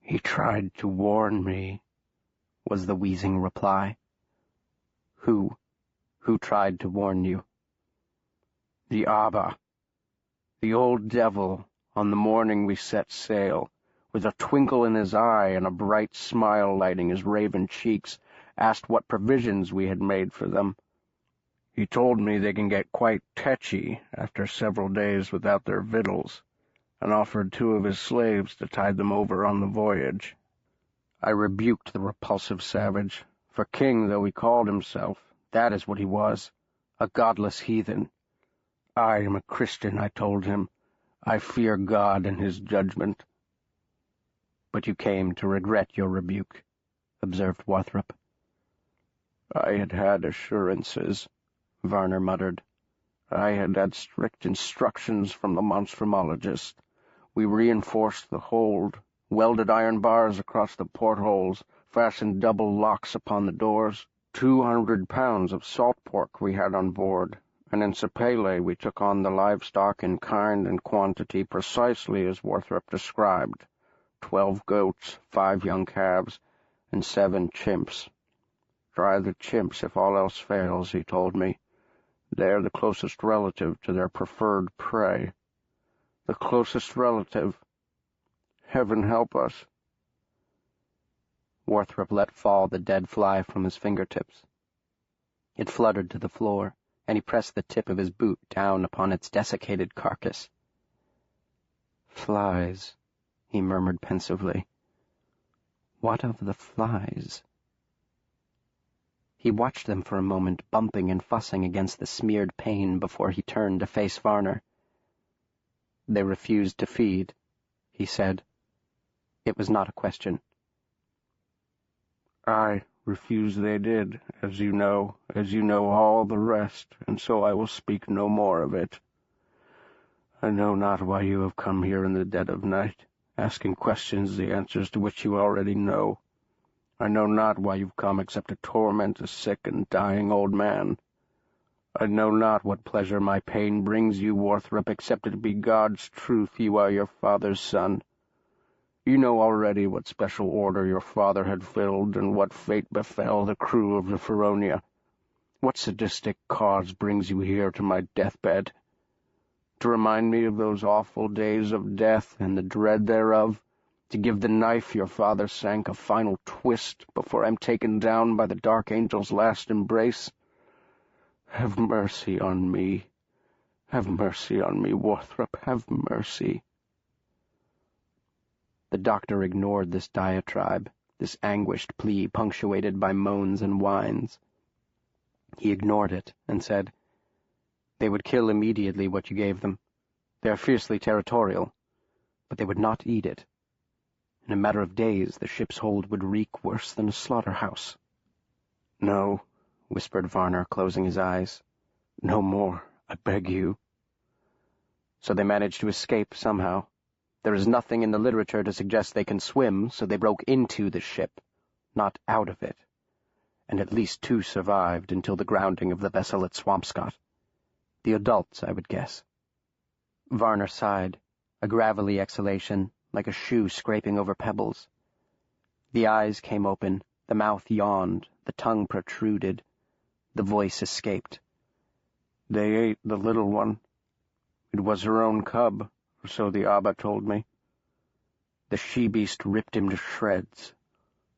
He tried to warn me, was the wheezing reply. Who tried to warn you? The Abba, the old devil, on the morning we set sail, with a twinkle in his eye and a bright smile lighting his raven cheeks, asked what provisions we had made for them. He told me they can get quite tetchy after several days without their victuals, and offered 2 of his slaves to tide them over on the voyage. I rebuked the repulsive savage, for king though he called himself, that is what he was, a godless heathen. I am a Christian, I told him. I fear God and his judgment. But you came to regret your rebuke, observed Warthrop. I had had assurances, Varner muttered. I had had strict instructions from the Monstrumologist. We reinforced the hold, welded iron bars across the portholes, fastened double locks upon the doors. 200 pounds of salt pork we had on board, and in Sapele we took on the livestock in kind and quantity precisely as Warthrop described. 12 goats, 5 young calves, and 7 chimps. Try the chimps if all else fails, he told me. They're the closest relative to their preferred prey. The closest relative. Heaven help us. Warthrop let fall the dead fly from his fingertips. It fluttered to the floor, and he pressed the tip of his boot down upon its desiccated carcass. "Flies," he murmured pensively. "What of the flies?" He watched them for a moment, bumping and fussing against the smeared pane before he turned to face Varner. "They refused to feed," he said. It was not a question. "I refuse they did, as you know all the rest, and so I will speak no more of it. I know not why you have come here in the dead of night, asking questions the answers to which you already know. I know not why you've come except to torment a sick and dying old man. I know not what pleasure my pain brings you, Warthrop, except it be God's truth you are your father's son. You know already what special order your father had filled, and what fate befell the crew of the Feronia. What sadistic cause brings you here to my deathbed? To remind me of those awful days of death and the dread thereof? To give the knife your father sank a final twist before I'm taken down by the dark angel's last embrace? Have mercy on me. Have mercy on me, Warthrop. Have mercy." The doctor ignored this diatribe, this anguished plea punctuated by moans and whines. He ignored it and said, "They would kill immediately what you gave them. They are fiercely territorial, but they would not eat it. In a matter of days, the ship's hold would reek worse than a slaughterhouse." "No," whispered Varner, closing his eyes. "No more, I beg you." So they managed to escape somehow. There is nothing in the literature to suggest they can swim, so they broke into the ship, not out of it. And at least 2 survived until the grounding of the vessel at Swampscott. The adults, I would guess. Varner sighed, a gravelly exhalation, like a shoe scraping over pebbles. The eyes came open, the mouth yawned, the tongue protruded. The voice escaped. "They ate the little one. It was her own cub, or so the Abba told me. The she-beast ripped him to shreds.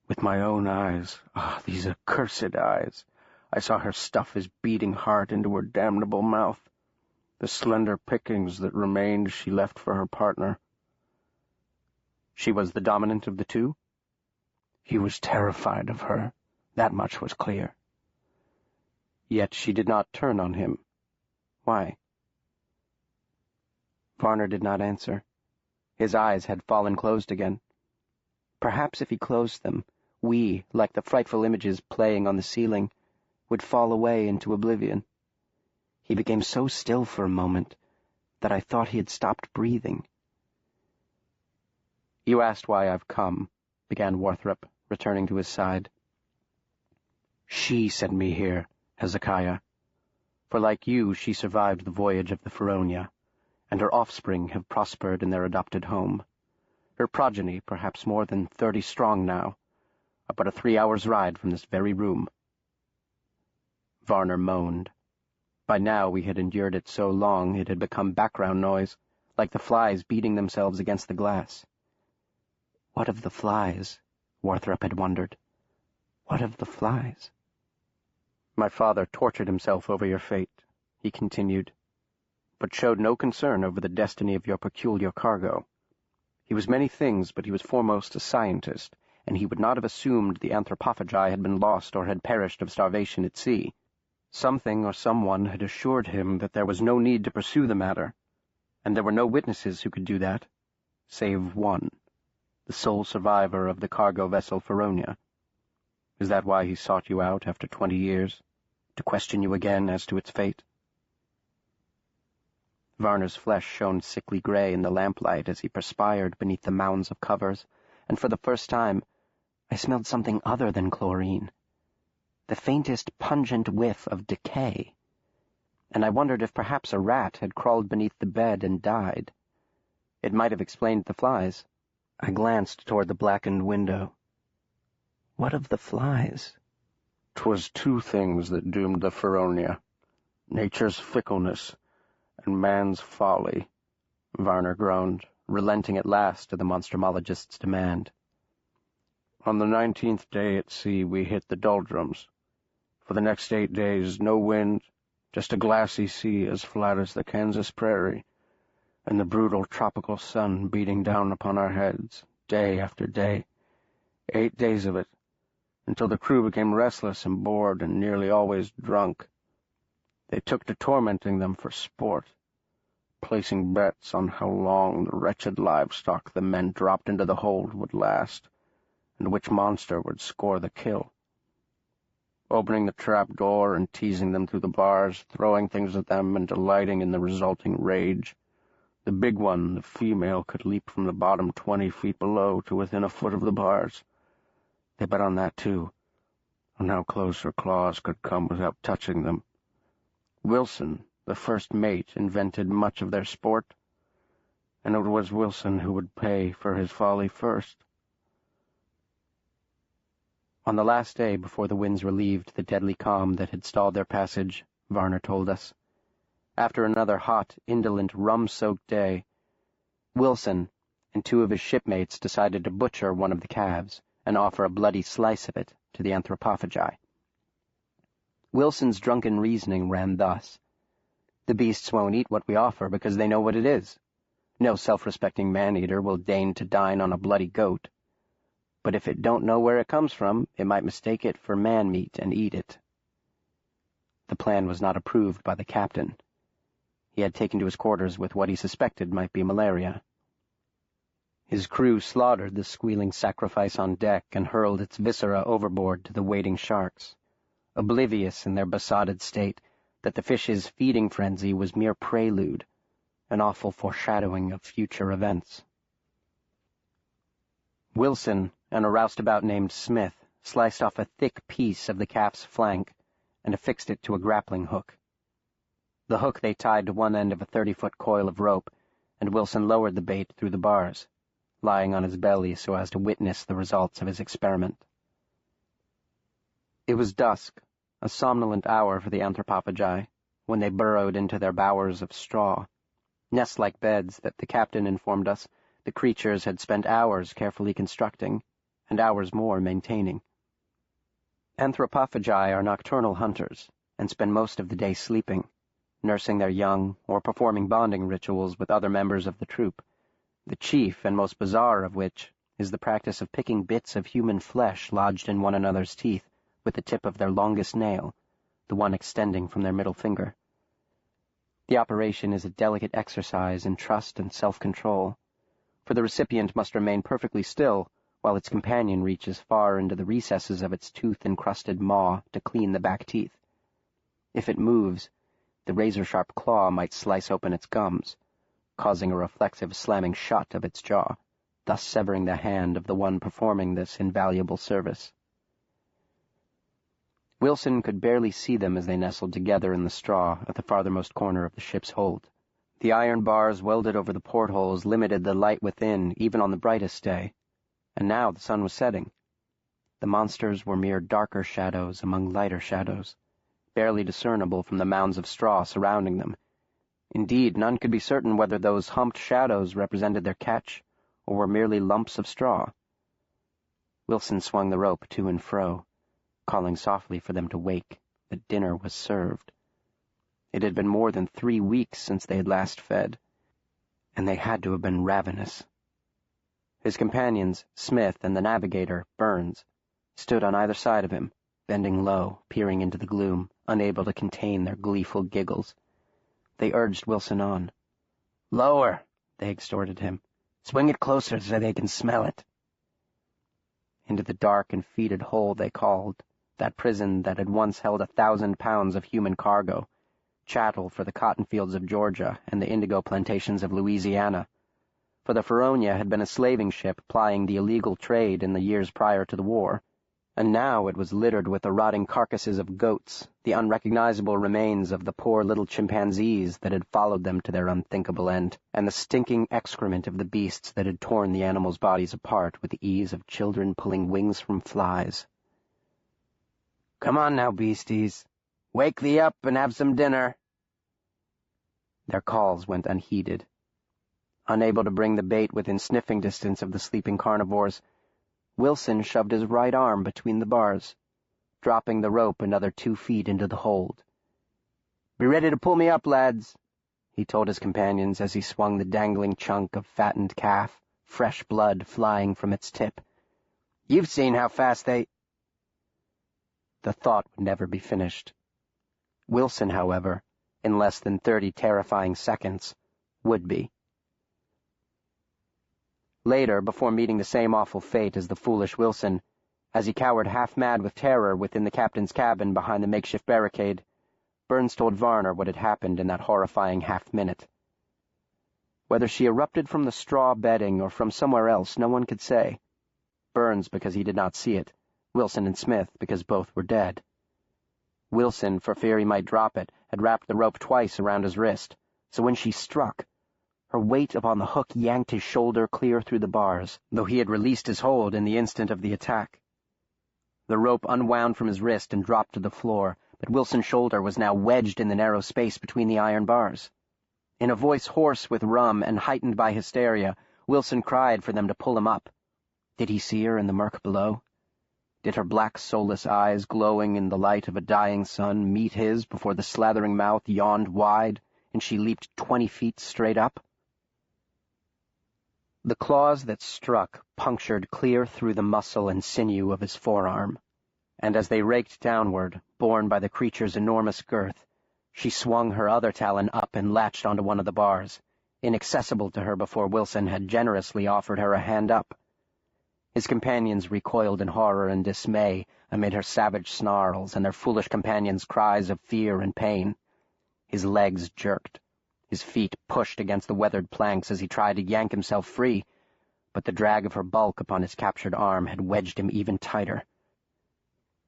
With my own eyes, these accursed eyes, I saw her stuff his beating heart into her damnable mouth. The slender pickings that remained she left for her partner." "She was the dominant of the 2? "He was terrified of her. That much was clear." "Yet she did not turn on him. Why?" Varner did not answer. His eyes had fallen closed again. Perhaps if he closed them, we, like the frightful images playing on the ceiling, would fall away into oblivion. He became so still for a moment that I thought he had stopped breathing. "You asked why I've come," began Warthrop, returning to his side. "She sent me here, Hezekiah. For like you, she survived the voyage of the Feronia, and her offspring have prospered in their adopted home. Her progeny, perhaps more than 30 strong now, are but a 3 hours' ride from this very room." Varner moaned. By now we had endured it so long it had become background noise, like the flies beating themselves against the glass. What of the flies? Warthrop had wondered. What of the flies? "My father tortured himself over your fate," he continued, "but showed no concern over the destiny of your peculiar cargo. He was many things, but he was foremost a scientist, and he would not have assumed the anthropophagi had been lost or had perished of starvation at sea. Something or someone had assured him that there was no need to pursue the matter, and there were no witnesses who could do that, save one, the sole survivor of the cargo vessel Feronia. Is that why he sought you out after 20 years, to question you again as to its fate?" Varner's flesh shone sickly gray in the lamplight as he perspired beneath the mounds of covers, and for the first time I smelled something other than chlorine, the faintest pungent whiff of decay, and I wondered if perhaps a rat had crawled beneath the bed and died. It might have explained the flies. I glanced toward the blackened window. What of the flies? "'Twas 2 things that doomed the Feronia, nature's fickleness and man's folly," Varner groaned, relenting at last to the monstrumologist's demand. On the 19th day at sea, we hit the doldrums. For the next 8 days, no wind, just a glassy sea as flat as the Kansas prairie, and the brutal tropical sun beating down upon our heads, day after day. 8 days of it, until the crew became restless and bored and nearly always drunk. They took to tormenting them for sport, placing bets on how long the wretched livestock the men dropped into the hold would last, and which monster would score the kill. Opening the trap door and teasing them through the bars, throwing things at them and delighting in the resulting rage. The big one, the female, could leap from the bottom 20 feet below to within a foot of the bars. They bet on that, too, on how close her claws could come without touching them. Wilson, the first mate, invented much of their sport, and it was Wilson who would pay for his folly first. On the last day before the winds relieved the deadly calm that had stalled their passage, Varner told us, after another hot, indolent, rum-soaked day, Wilson and 2 of his shipmates decided to butcher one of the calves and offer a bloody slice of it to the anthropophagi. Wilson's drunken reasoning ran thus: the beasts won't eat what we offer because they know what it is. No self-respecting man-eater will deign to dine on a bloody goat. But if it don't know where it comes from, it might mistake it for man-meat and eat it. The plan was not approved by the captain. He had taken to his quarters with what he suspected might be malaria. His crew slaughtered the squealing sacrifice on deck and hurled its viscera overboard to the waiting sharks, oblivious in their besotted state that the fish's feeding frenzy was mere prelude, an awful foreshadowing of future events. Wilson and a roustabout named Smith sliced off a thick piece of the calf's flank and affixed it to a grappling hook. The hook they tied to one end of a 30-foot coil of rope, and Wilson lowered the bait through the bars, lying on his belly so as to witness the results of his experiment. It was dusk, a somnolent hour for the anthropophagi, when they burrowed into their bowers of straw, nest-like beds that the captain informed us the creatures had spent hours carefully constructing, and hours more maintaining. Anthropophagi are nocturnal hunters, and spend most of the day sleeping, nursing their young or performing bonding rituals with other members of the troop, the chief and most bizarre of which is the practice of picking bits of human flesh lodged in one another's teeth with the tip of their longest nail, the one extending from their middle finger. The operation is a delicate exercise in trust and self-control, for the recipient must remain perfectly still while its companion reaches far into the recesses of its tooth-encrusted maw to clean the back teeth. If it moves, the razor-sharp claw might slice open its gums, causing a reflexive slamming shut of its jaw, thus severing the hand of the one performing this invaluable service. Wilson could barely see them as they nestled together in the straw at the farthermost corner of the ship's hold. The iron bars welded over the portholes limited the light within even on the brightest day, and now the sun was setting. The monsters were mere darker shadows among lighter shadows, barely discernible from the mounds of straw surrounding them. Indeed, none could be certain whether those humped shadows represented their catch or were merely lumps of straw. Wilson swung the rope to and fro, calling softly for them to wake, that dinner was served. It had been more than 3 weeks since they had last fed, and they had to have been ravenous. His companions, Smith and the navigator, Burns, stood on either side of him, bending low, peering into the gloom, unable to contain their gleeful giggles. They urged Wilson on. "Lower," they exhorted him. "Swing it closer so they can smell it." Into the dark and fetid hole they called, that prison that had once held 1,000 pounds of human cargo, chattel for the cotton fields of Georgia and the indigo plantations of Louisiana. For the Feronia had been a slaving ship plying the illegal trade in the years prior to the war, and now it was littered with the rotting carcasses of goats, the unrecognizable remains of the poor little chimpanzees that had followed them to their unthinkable end, and the stinking excrement of the beasts that had torn the animals' bodies apart with the ease of children pulling wings from flies. "Come on now, beasties. Wake thee up and have some dinner." Their calls went unheeded. Unable to bring the bait within sniffing distance of the sleeping carnivores, Wilson shoved his right arm between the bars, dropping the rope another 2 feet into the hold. "Be ready to pull me up, lads," he told his companions as he swung the dangling chunk of fattened calf, fresh blood flying from its tip. "You've seen how fast they—" The thought would never be finished. Wilson, however, in less than 30 terrifying seconds, would be. Later, before meeting the same awful fate as the foolish Wilson, as he cowered half-mad with terror within the captain's cabin behind the makeshift barricade, Burns told Varner what had happened in that horrifying half-minute. Whether she erupted from the straw bedding or from somewhere else, no one could say. Burns because he did not see it, Wilson and Smith because both were dead. Wilson, for fear he might drop it, had wrapped the rope twice around his wrist, so when she struck, her weight upon the hook yanked his shoulder clear through the bars, though he had released his hold in the instant of the attack. The rope unwound from his wrist and dropped to the floor, but Wilson's shoulder was now wedged in the narrow space between the iron bars. In a voice hoarse with rum and heightened by hysteria, Wilson cried for them to pull him up. Did he see her in the murk below? Did her black, soulless eyes, glowing in the light of a dying sun, meet his before the slathering mouth yawned wide, and she leaped 20 feet straight up? The claws that struck punctured clear through the muscle and sinew of his forearm, and as they raked downward, borne by the creature's enormous girth, she swung her other talon up and latched onto one of the bars, inaccessible to her before Wilson had generously offered her a hand up. His companions recoiled in horror and dismay amid her savage snarls and their foolish companions' cries of fear and pain. His legs jerked. His feet pushed against the weathered planks as he tried to yank himself free, but the drag of her bulk upon his captured arm had wedged him even tighter.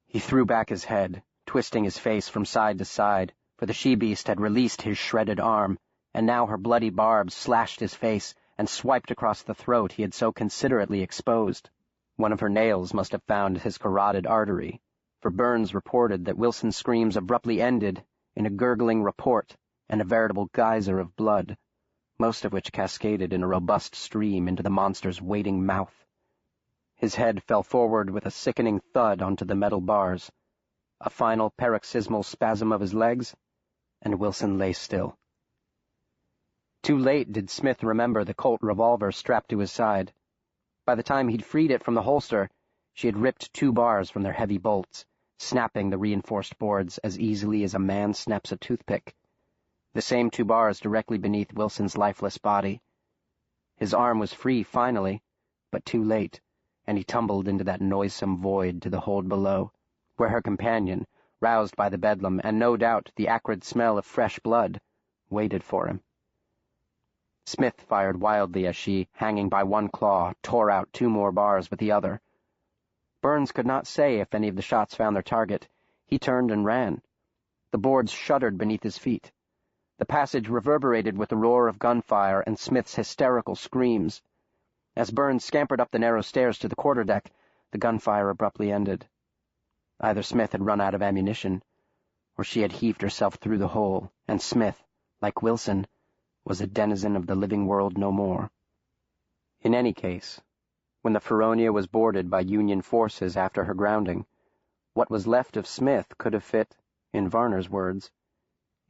He threw back his head, twisting his face from side to side, for the she-beast had released his shredded arm, and now her bloody barbs slashed his face and swiped across the throat he had so considerately exposed. One of her nails must have found his carotid artery, for Burns reported that Wilson's screams abruptly ended in a gurgling report and a veritable geyser of blood, most of which cascaded in a robust stream into the monster's waiting mouth. His head fell forward with a sickening thud onto the metal bars, a final paroxysmal spasm of his legs, and Wilson lay still. Too late did Smith remember the Colt revolver strapped to his side. By the time he'd freed it from the holster, she had ripped 2 bars from their heavy bolts, snapping the reinforced boards as easily as a man snaps a toothpick. The same 2 bars directly beneath Wilson's lifeless body. His arm was free finally, but too late, and he tumbled into that noisome void to the hold below, where her companion, roused by the bedlam and no doubt the acrid smell of fresh blood, waited for him. Smith fired wildly as she, hanging by one claw, tore out 2 more bars with the other. Burns could not say if any of the shots found their target. He turned and ran. The boards shuddered beneath his feet. The passage reverberated with the roar of gunfire and Smith's hysterical screams. As Burns scampered up the narrow stairs to the quarterdeck, the gunfire abruptly ended. Either Smith had run out of ammunition, or she had heaved herself through the hole, and Smith, like Wilson, was a denizen of the living world no more. In any case, when the Feronia was boarded by Union forces after her grounding, what was left of Smith could have fit, in Varner's words,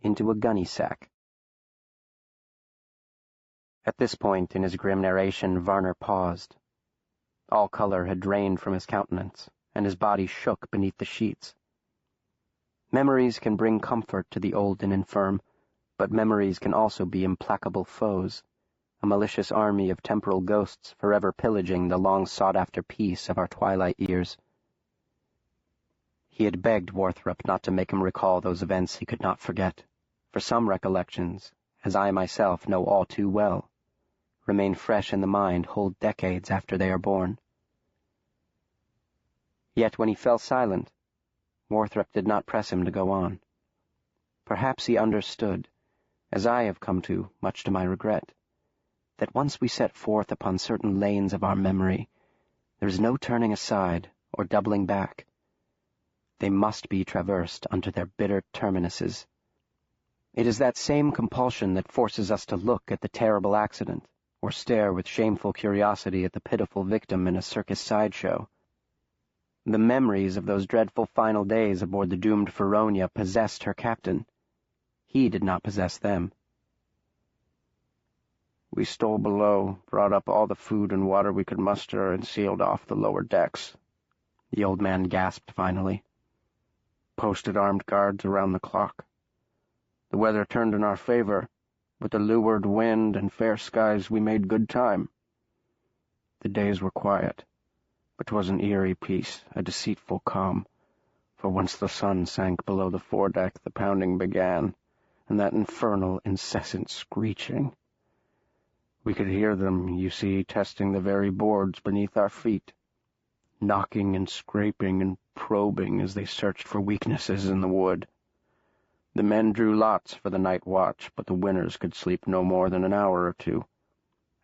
into a gunny sack. At this point in his grim narration, Varner paused. All color had drained from his countenance, and his body shook beneath the sheets. Memories can bring comfort to the old and infirm, but memories can also be implacable foes, a malicious army of temporal ghosts forever pillaging the long-sought-after peace of our twilight years. He had begged Warthrop not to make him recall those events he could not forget, for some recollections, as I myself know all too well, remain fresh in the mind whole decades after they are born. Yet when he fell silent, Warthrop did not press him to go on. Perhaps he understood, as I have come to, much to my regret, that once we set forth upon certain lanes of our memory, there is no turning aside or doubling back. They must be traversed unto their bitter terminuses. It is that same compulsion that forces us to look at the terrible accident, or stare with shameful curiosity at the pitiful victim in a circus sideshow. The memories of those dreadful final days aboard the doomed Feronia possessed her captain. He did not possess them. We stole below, brought up all the food and water we could muster, and sealed off the lower decks. The old man gasped finally. Posted armed guards around the clock. The weather turned in our favor. With the leeward wind and fair skies, we made good time. The days were quiet, but 'twas an eerie peace, a deceitful calm, for once the sun sank below the foredeck, the pounding began, and that infernal, incessant screeching. We could hear them, you see, testing the very boards beneath our feet, knocking and scraping and probing as they searched for weaknesses in the wood. The men drew lots for the night watch, but the winners could sleep no more than an hour or two,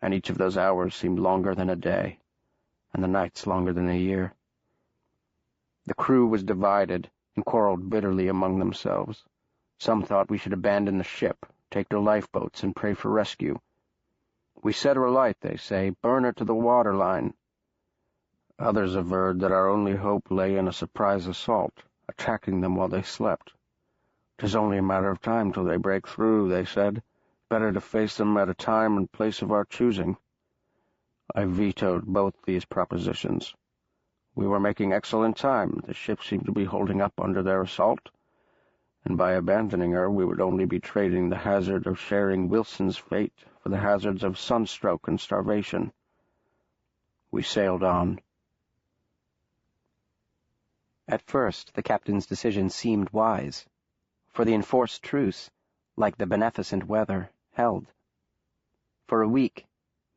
and each of those hours seemed longer than a day, and the nights longer than a year. The crew was divided and quarreled bitterly among themselves. Some thought we should abandon the ship, take to lifeboats, and pray for rescue. We set her alight, they say, burn her to the waterline. Others averred that our only hope lay in a surprise assault, attacking them while they slept. 'Tis only a matter of time till they break through, they said. Better to face them at a time and place of our choosing. I vetoed both these propositions. We were making excellent time. The ship seemed to be holding up under their assault, and by abandoning her we would only be trading the hazard of sharing Wilson's fate for the hazards of sunstroke and starvation. We sailed on. At first, the captain's decision seemed wise, for the enforced truce, like the beneficent weather, held. For a week,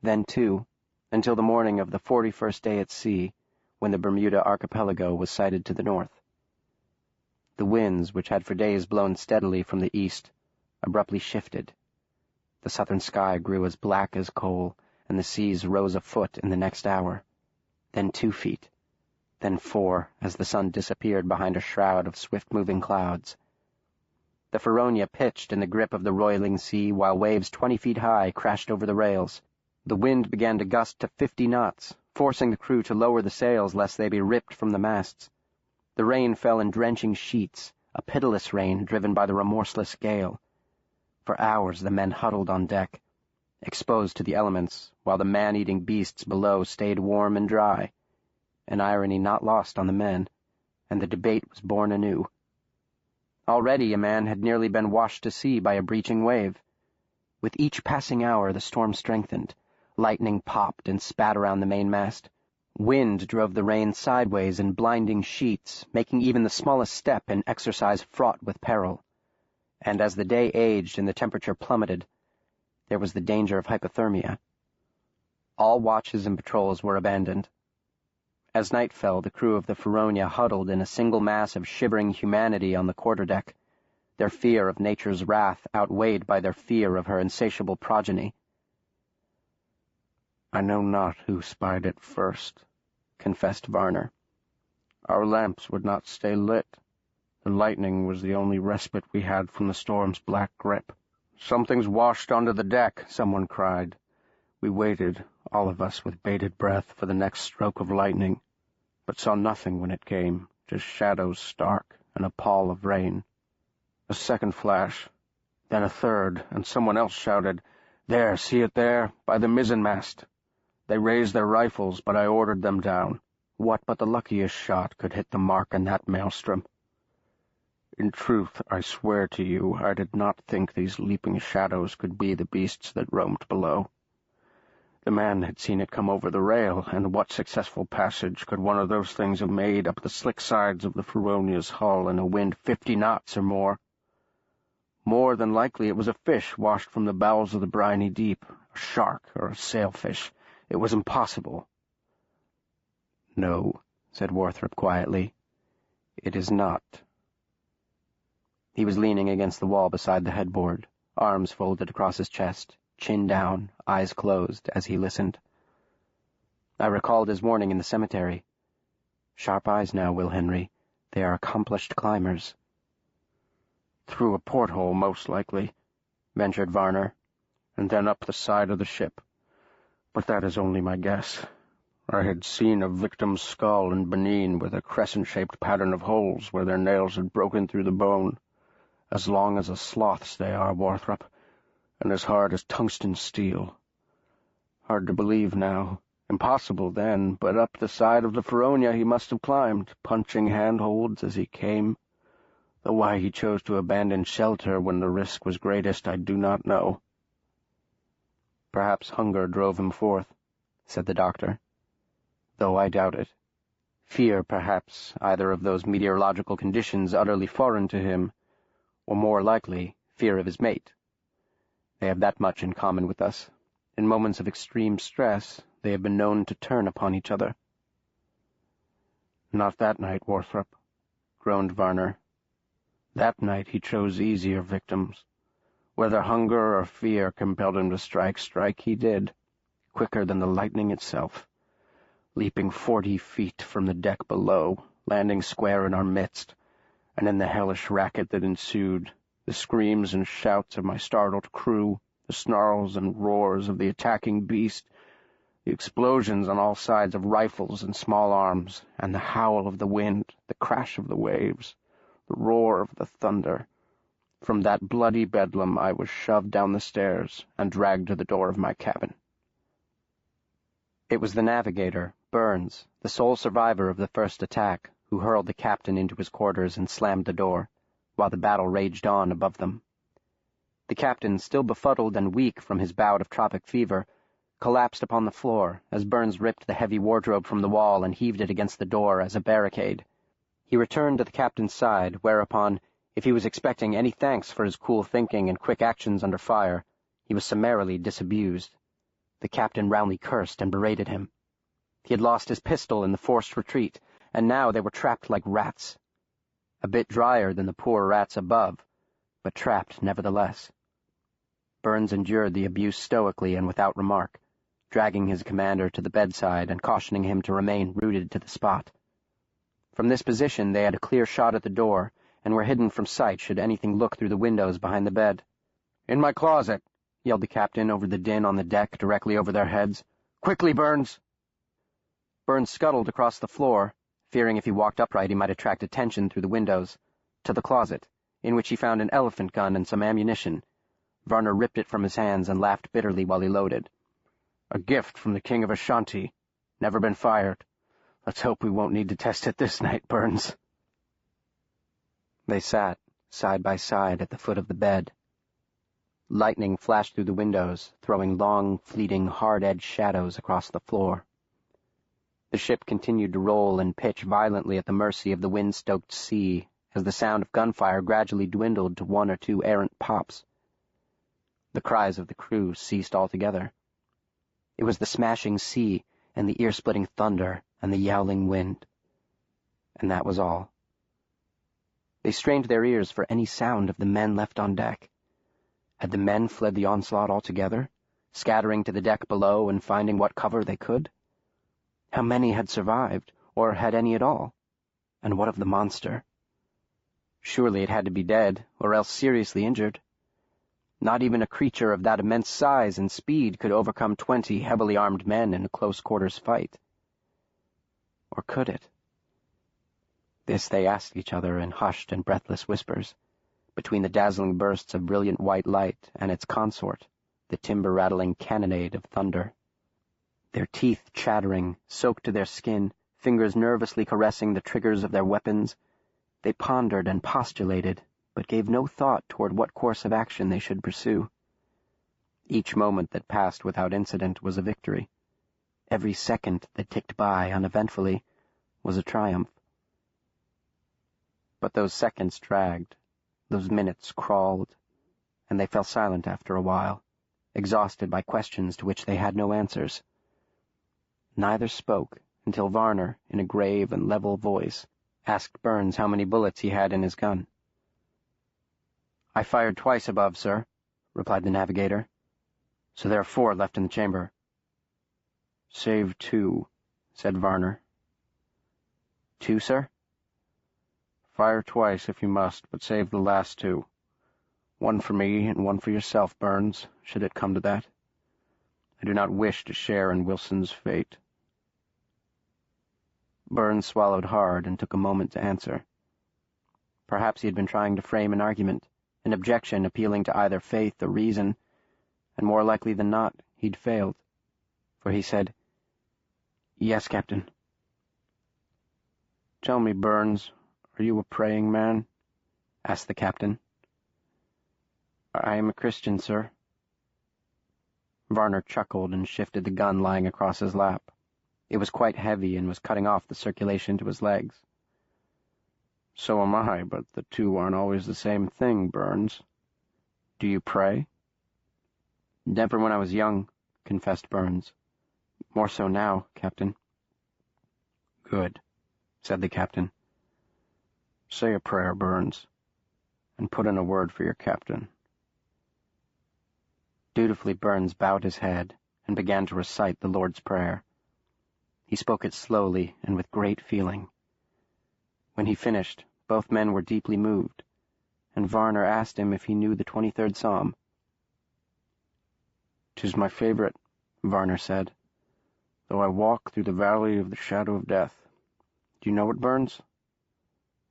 then 2, until the morning of the 41st day at sea, when the Bermuda archipelago was sighted to the north. The winds, which had for days blown steadily from the east, abruptly shifted. The southern sky grew as black as coal, and the seas rose a foot in the next hour, then 2 feet, then 4, as the sun disappeared behind a shroud of swift-moving clouds. The Feronia pitched in the grip of the roiling sea, while waves 20 feet high crashed over the rails. The wind began to gust to 50 knots, forcing the crew to lower the sails lest they be ripped from the masts. The rain fell in drenching sheets, a pitiless rain driven by the remorseless gale. For hours the men huddled on deck, exposed to the elements, while the man-eating beasts below stayed warm and dry, an irony not lost on the men, and the debate was born anew. Already a man had nearly been washed to sea by a breaching wave. With each passing hour the storm strengthened. Lightning popped and spat around the mainmast. Wind drove the rain sideways in blinding sheets, making even the smallest step an exercise fraught with peril. And as the day aged and the temperature plummeted, there was the danger of hypothermia. All watches and patrols were abandoned. As night fell, the crew of the Feronia huddled in a single mass of shivering humanity on the quarterdeck, their fear of nature's wrath outweighed by their fear of her insatiable progeny. "I know not who spied it first," confessed Varner. "Our lamps would not stay lit. The lightning was the only respite we had from the storm's black grip. Something's washed onto the deck," someone cried. We waited, all of us with bated breath, for the next stroke of lightning, but saw nothing when it came, just shadows stark and a pall of rain. A second flash, then a third, and someone else shouted, "There, see it there, by the mizzenmast." They raised their rifles, but I ordered them down. What but the luckiest shot could hit the mark in that maelstrom? In truth, I swear to you, I did not think these leaping shadows could be the beasts that roamed below. The man had seen it come over the rail, and what successful passage could one of those things have made up the slick sides of the Feronia's hull in a wind 50 knots or more? More than likely it was a fish washed from the bowels of the briny deep, a shark or a sailfish. It was impossible. "No," said Warthrop quietly. "It is not." He was leaning against the wall beside the headboard, arms folded across his chest, chin down, eyes closed, as he listened. I recalled his warning in the cemetery. Sharp eyes now, Will Henry. They are accomplished climbers. "Through a porthole, most likely," ventured Varner, "and then up the side of the ship. But that is only my guess. I had seen a victim's skull in Benin with a crescent-shaped pattern of holes where their nails had broken through the bone. As long as a sloth's they are, Warthrop, and as hard as tungsten steel. Hard to believe now. Impossible then, but up the side of the Feronia he must have climbed, punching handholds as he came. Though why he chose to abandon shelter when the risk was greatest, I do not know. Perhaps hunger drove him forth, said the doctor, though I doubt it. Fear, perhaps, either of those meteorological conditions utterly foreign to him, or more likely, fear of his mate. They have that much in common with us. In moments of extreme stress, they have been known to turn upon each other. Not that night, Warthrop, groaned Varner. That night he chose easier victims. Whether hunger or fear compelled him to strike he did, quicker than the lightning itself, leaping 40 feet from the deck below, landing square in our midst, and in the hellish racket that ensued, the screams and shouts of my startled crew, the snarls and roars of the attacking beast, the explosions on all sides of rifles and small arms, and the howl of the wind, the crash of the waves, the roar of the thunder. From that bloody bedlam I was shoved down the stairs and dragged to the door of my cabin. It was the navigator, Burns, the sole survivor of the first attack, who hurled the captain into his quarters and slammed the door, while the battle raged on above them. The captain, still befuddled and weak from his bout of tropic fever, collapsed upon the floor as Burns ripped the heavy wardrobe from the wall and heaved it against the door as a barricade. He returned to the captain's side, whereupon, if he was expecting any thanks for his cool thinking and quick actions under fire, he was summarily disabused. The captain roundly cursed and berated him. He had lost his pistol in the forced retreat, and now they were trapped like rats. A bit drier than the poor rats above, but trapped nevertheless. Burns endured the abuse stoically and without remark, dragging his commander to the bedside and cautioning him to remain rooted to the spot. From this position they had a clear shot at the door, and were hidden from sight should anything look through the windows behind the bed. "In my closet," yelled the captain over the din on the deck directly over their heads. "Quickly, Burns!" Burns scuttled across the floor, fearing if he walked upright he might attract attention through the windows, to the closet, in which he found an elephant gun and some ammunition. Varner ripped it from his hands and laughed bitterly while he loaded. "A gift from the King of Ashanti. Never been fired. Let's hope we won't need to test it this night, Burns." They sat, side by side, at the foot of the bed. Lightning flashed through the windows, throwing long, fleeting, hard-edged shadows across the floor. The ship continued to roll and pitch violently at the mercy of the wind-stoked sea, as the sound of gunfire gradually dwindled to 1 or 2 errant pops. The cries of the crew ceased altogether. It was the smashing sea, and the ear-splitting thunder, and the yowling wind. And that was all. They strained their ears for any sound of the men left on deck. Had the men fled the onslaught altogether, scattering to the deck below and finding what cover they could? How many had survived, or had any at all? And what of the monster? Surely it had to be dead, or else seriously injured. Not even a creature of that immense size and speed could overcome 20 heavily armed men in a close-quarters fight. Or could it? This they asked each other in hushed and breathless whispers, between the dazzling bursts of brilliant white light and its consort, the timber-rattling cannonade of thunder. Their teeth chattering, soaked to their skin, fingers nervously caressing the triggers of their weapons, they pondered and postulated, but gave no thought toward what course of action they should pursue. Each moment that passed without incident was a victory. Every second that ticked by uneventfully was a triumph. But those seconds dragged, those minutes crawled, and they fell silent after a while, exhausted by questions to which they had no answers. Neither spoke until Varner, in a grave and level voice, asked Burns how many bullets he had in his gun. "I fired twice above, sir," replied the navigator. "So there are 4 left in the chamber." "Save 2, said Varner. "2, sir?" "Fire twice if you must, but save the last 2. 1 for me and 1 for yourself, Burns, should it come to that. I do not wish to share in Wilson's fate." Burns swallowed hard and took a moment to answer. Perhaps he had been trying to frame an argument, an objection appealing to either faith or reason, and more likely than not, he'd failed. For he said, "Yes, Captain." "Tell me, Burns, are you a praying man?" asked the captain. "I am a Christian, sir." Varner chuckled and shifted the gun lying across his lap. It was quite heavy and was cutting off the circulation to his legs. "So am I, but the two aren't always the same thing, Burns. Do you pray?" "Never when I was young," confessed Burns. "More so now, Captain." "Good," said the captain. "Say a prayer, Burns, and put in a word for your captain." Dutifully, Burns bowed his head and began to recite the Lord's Prayer. He spoke it slowly and with great feeling. When he finished, both men were deeply moved, and Varner asked him if he knew the 23rd Psalm. "'Tis my favorite," Varner said, "though I walk through the valley of the shadow of death." Do you know it, Burns?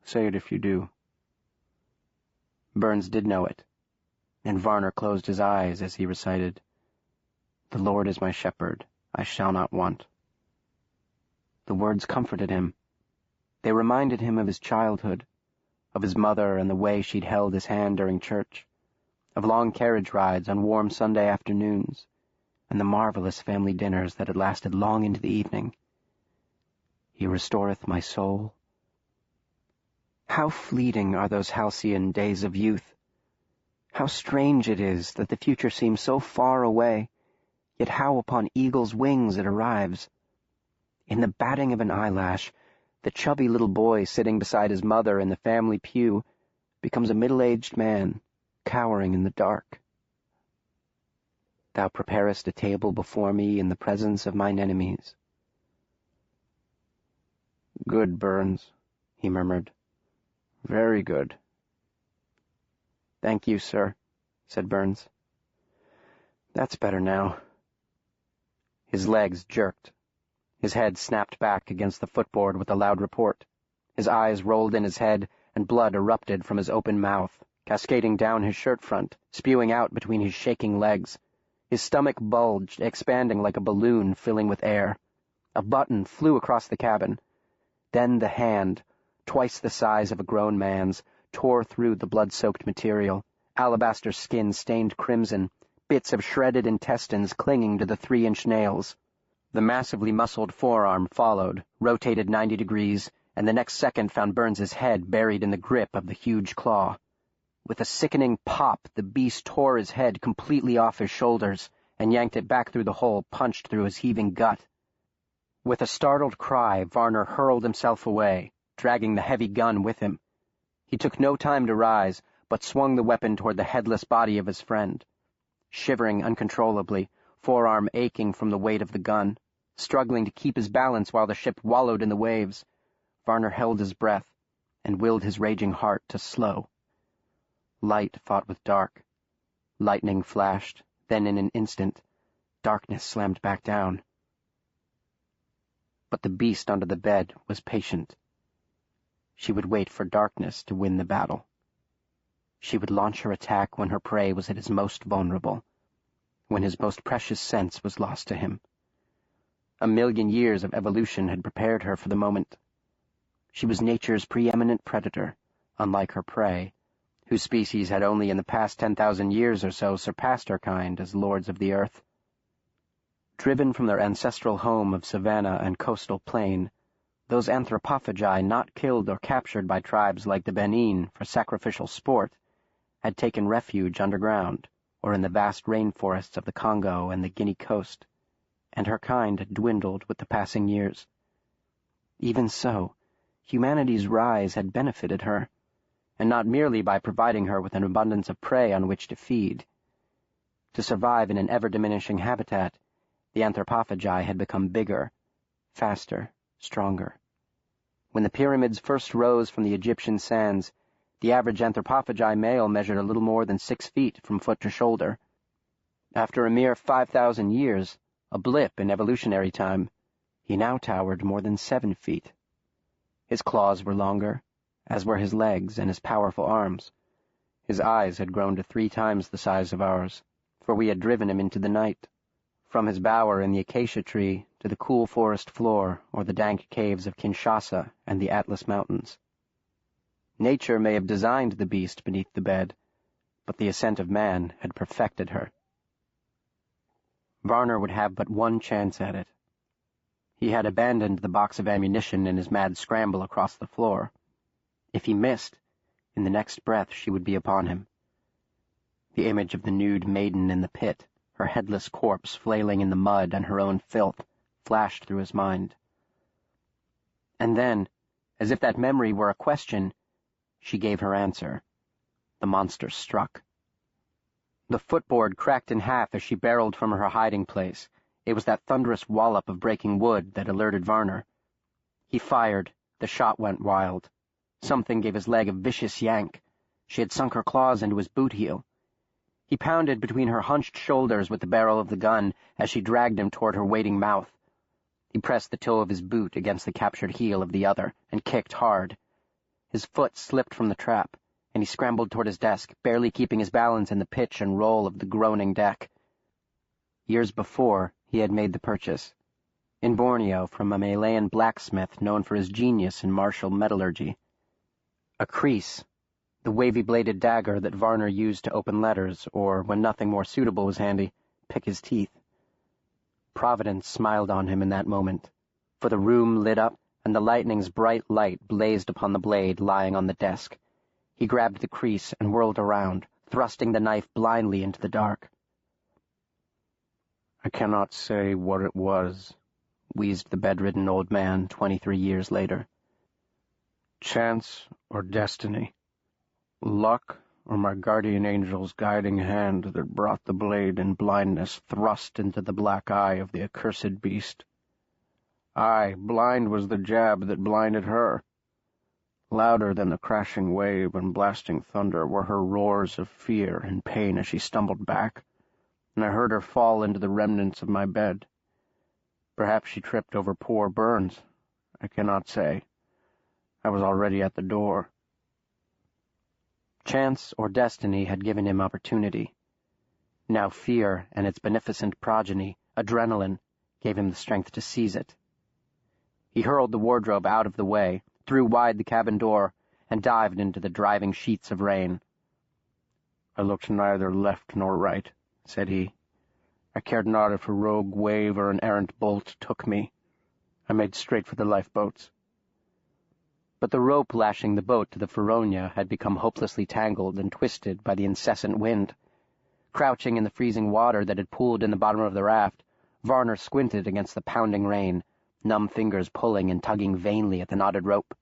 Say it if you do. Burns did know it, and Varner closed his eyes as he recited, "The Lord is my shepherd, I shall not want." The words comforted him. They reminded him of his childhood, of his mother and the way she'd held his hand during church, of long carriage rides on warm Sunday afternoons, and the marvelous family dinners that had lasted long into the evening. "He restoreth my soul." How fleeting are those halcyon days of youth! How strange it is that the future seems so far away, yet how upon eagle's wings it arrives. In the batting of an eyelash, the chubby little boy sitting beside his mother in the family pew becomes a middle-aged man, cowering in the dark. "Thou preparest a table before me in the presence of mine enemies." "Good, Burns," he murmured. "Very good." "Thank you, sir," said Burns. "That's better now." His legs jerked. His head snapped back against the footboard with a loud report. His eyes rolled in his head, and blood erupted from his open mouth, cascading down his shirt front, spewing out between his shaking legs. His stomach bulged, expanding like a balloon filling with air. A button flew across the cabin. Then the hand, twice the size of a grown man's, tore through the blood-soaked material, alabaster skin stained crimson, bits of shredded intestines clinging to the 3-inch nails. The massively muscled forearm followed, rotated 90 degrees, and the next second found Burns's head buried in the grip of the huge claw. With a sickening pop, the beast tore his head completely off his shoulders and yanked it back through the hole punched through his heaving gut. With a startled cry, Varner hurled himself away, dragging the heavy gun with him. He took no time to rise, but swung the weapon toward the headless body of his friend. Shivering uncontrollably, forearm aching from the weight of the gun, struggling to keep his balance while the ship wallowed in the waves, Varner held his breath and willed his raging heart to slow. Light fought with dark. Lightning flashed, then in an instant, darkness slammed back down. But the beast under the bed was patient. She would wait for darkness to win the battle. She would launch her attack when her prey was at his most vulnerable, when his most precious sense was lost to him. 1,000,000 years of evolution had prepared her for the moment. She was nature's preeminent predator, unlike her prey, whose species had only in the past 10,000 years or so surpassed her kind as lords of the earth. Driven from their ancestral home of savanna and coastal plain, those anthropophagi not killed or captured by tribes like the Benin for sacrificial sport had taken refuge underground or in the vast rainforests of the Congo and the Guinea coast, and her kind had dwindled with the passing years. Even so, humanity's rise had benefited her, and not merely by providing her with an abundance of prey on which to feed. To survive in an ever-diminishing habitat, the anthropophagi had become bigger, faster, stronger. When the pyramids first rose from the Egyptian sands, the average anthropophagi male measured a little more than 6 feet from foot to shoulder. After a mere 5,000 years, a blip in evolutionary time, he now towered more than 7 feet. His claws were longer, as were his legs and his powerful arms. His eyes had grown to 3 times the size of ours, for we had driven him into the night, from his bower in the acacia tree to the cool forest floor or the dank caves of Kinshasa and the Atlas Mountains. Nature may have designed the beast beneath the bed, but the ascent of man had perfected her. Varner would have but one chance at it. He had abandoned the box of ammunition in his mad scramble across the floor. If he missed, in the next breath she would be upon him. The image of the nude maiden in the pit, her headless corpse flailing in the mud and her own filth, flashed through his mind. And then, as if that memory were a question, she gave her answer. The monster struck. The footboard cracked in half as she barreled from her hiding place. It was that thunderous wallop of breaking wood that alerted Varner. He fired. The shot went wild. Something gave his leg a vicious yank. She had sunk her claws into his boot heel. He pounded between her hunched shoulders with the barrel of the gun as she dragged him toward her waiting mouth. He pressed the toe of his boot against the captured heel of the other and kicked hard. His foot slipped from the trap, and he scrambled toward his desk, barely keeping his balance in the pitch and roll of the groaning deck. Years before, he had made the purchase, in Borneo from a Malayan blacksmith known for his genius in martial metallurgy. A crease, the wavy-bladed dagger that Varner used to open letters, or, when nothing more suitable was handy, pick his teeth. Providence smiled on him in that moment, for the room lit up, and the lightning's bright light blazed upon the blade lying on the desk. He grabbed the crease and whirled around, thrusting the knife blindly into the dark. "I cannot say what it was," wheezed the bedridden old man 23 years later. "Chance or destiny. Luck or my guardian angel's guiding hand that brought the blade in blindness thrust into the black eye of the accursed beast. Aye, blind was the jab that blinded her. Louder than the crashing wave and blasting thunder were her roars of fear and pain as she stumbled back, and I heard her fall into the remnants of my bed. Perhaps she tripped over poor Burns. I cannot say. I was already at the door." Chance or destiny had given him opportunity. Now fear and its beneficent progeny, adrenaline, gave him the strength to seize it. He hurled the wardrobe out of the way, threw wide the cabin door, and dived into the driving sheets of rain. "I looked neither left nor right," said he. "I cared not if a rogue wave or an errant bolt took me. I made straight for the lifeboats." But the rope lashing the boat to the Feronia had become hopelessly tangled and twisted by the incessant wind. Crouching in the freezing water that had pooled in the bottom of the raft, Varner squinted against the pounding rain, numb fingers pulling and tugging vainly at the knotted rope.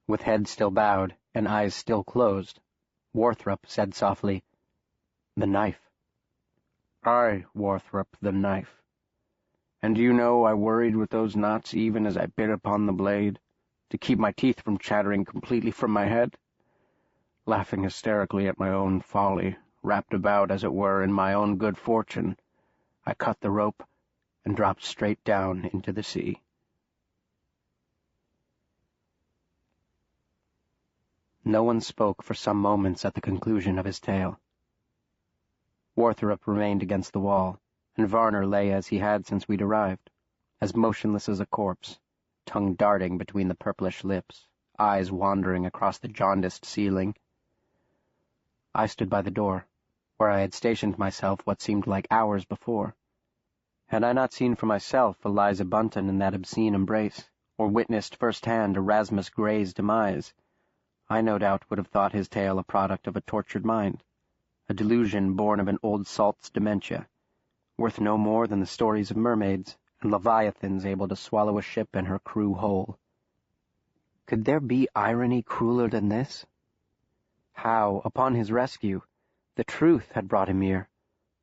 With head still bowed and eyes still closed, Warthrop said softly, "The knife." "Aye, Warthrop, the knife. And do you know I worried with those knots even as I bit upon the blade, to keep my teeth from chattering completely from my head? Laughing hysterically at my own folly, wrapped about, as it were, in my own good fortune, I cut the rope and dropped straight down into the sea." No one spoke for some moments at the conclusion of his tale. Warthrop remained against the wall, and Varner lay as he had since we'd arrived, as motionless as a corpse, tongue darting between the purplish lips, eyes wandering across the jaundiced ceiling. I stood by the door, where I had stationed myself what seemed like hours before. Had I not seen for myself Eliza Bunton in that obscene embrace, or witnessed firsthand Erasmus Gray's demise, I no doubt would have thought his tale a product of a tortured mind, a delusion born of an old salt's dementia, worth no more than the stories of mermaids and leviathans able to swallow a ship and her crew whole. Could there be irony crueler than this? How, upon his rescue, the truth had brought him here,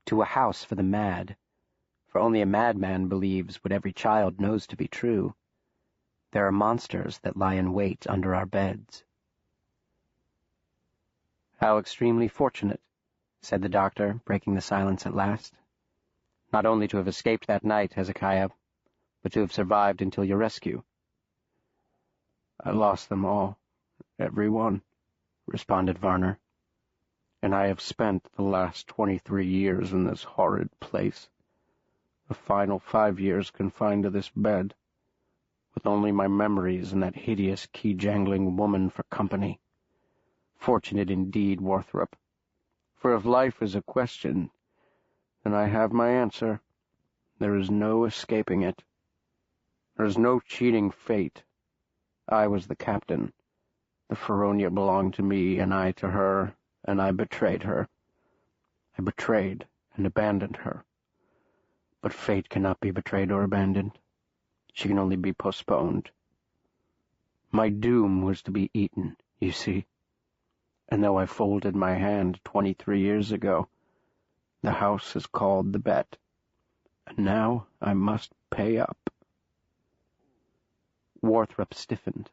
to a house for the mad, for only a madman believes what every child knows to be true. There are monsters that lie in wait under our beds. How extremely fortunate, said the doctor, breaking the silence at last. "Not only to have escaped that night, Hezekiah, but to have survived until your rescue." "I lost them all, every one," responded Varner. "And I have spent the last 23 years in this horrid place, the final 5 years confined to this bed, with only my memories and that hideous key-jangling woman for company. Fortunate indeed, Warthrop, for if life is a question, then I have my answer. There is no escaping it. There is no cheating fate. I was the captain. The Feronia belonged to me, and I to her, and I betrayed her. I betrayed and abandoned her. But fate cannot be betrayed or abandoned. She can only be postponed. My doom was to be eaten, you see. And though I folded my hand 23 years ago, the house is called the bet. And now I must pay up." Warthrop stiffened.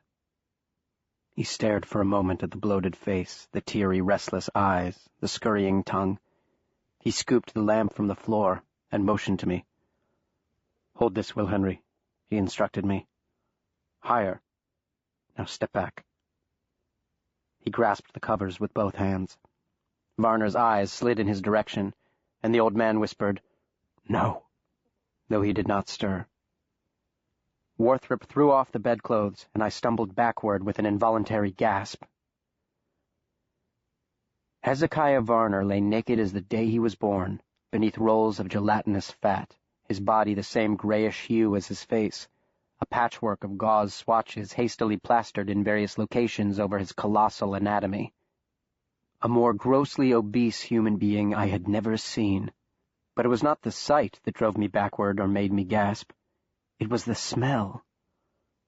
He stared for a moment at the bloated face, the teary, restless eyes, the scurrying tongue. He scooped the lamp from the floor and motioned to me. "Hold this, Will Henry," he instructed me. "Higher. Now step back." He grasped the covers with both hands. Varner's eyes slid in his direction, and the old man whispered, "No," though he did not stir. Warthrop threw off the bedclothes, and I stumbled backward with an involuntary gasp. Hezekiah Varner lay naked as the day he was born, beneath rolls of gelatinous fat, his body the same grayish hue as his face, a patchwork of gauze swatches hastily plastered in various locations over his colossal anatomy. A more grossly obese human being I had never seen. But it was not the sight that drove me backward or made me gasp. It was the smell.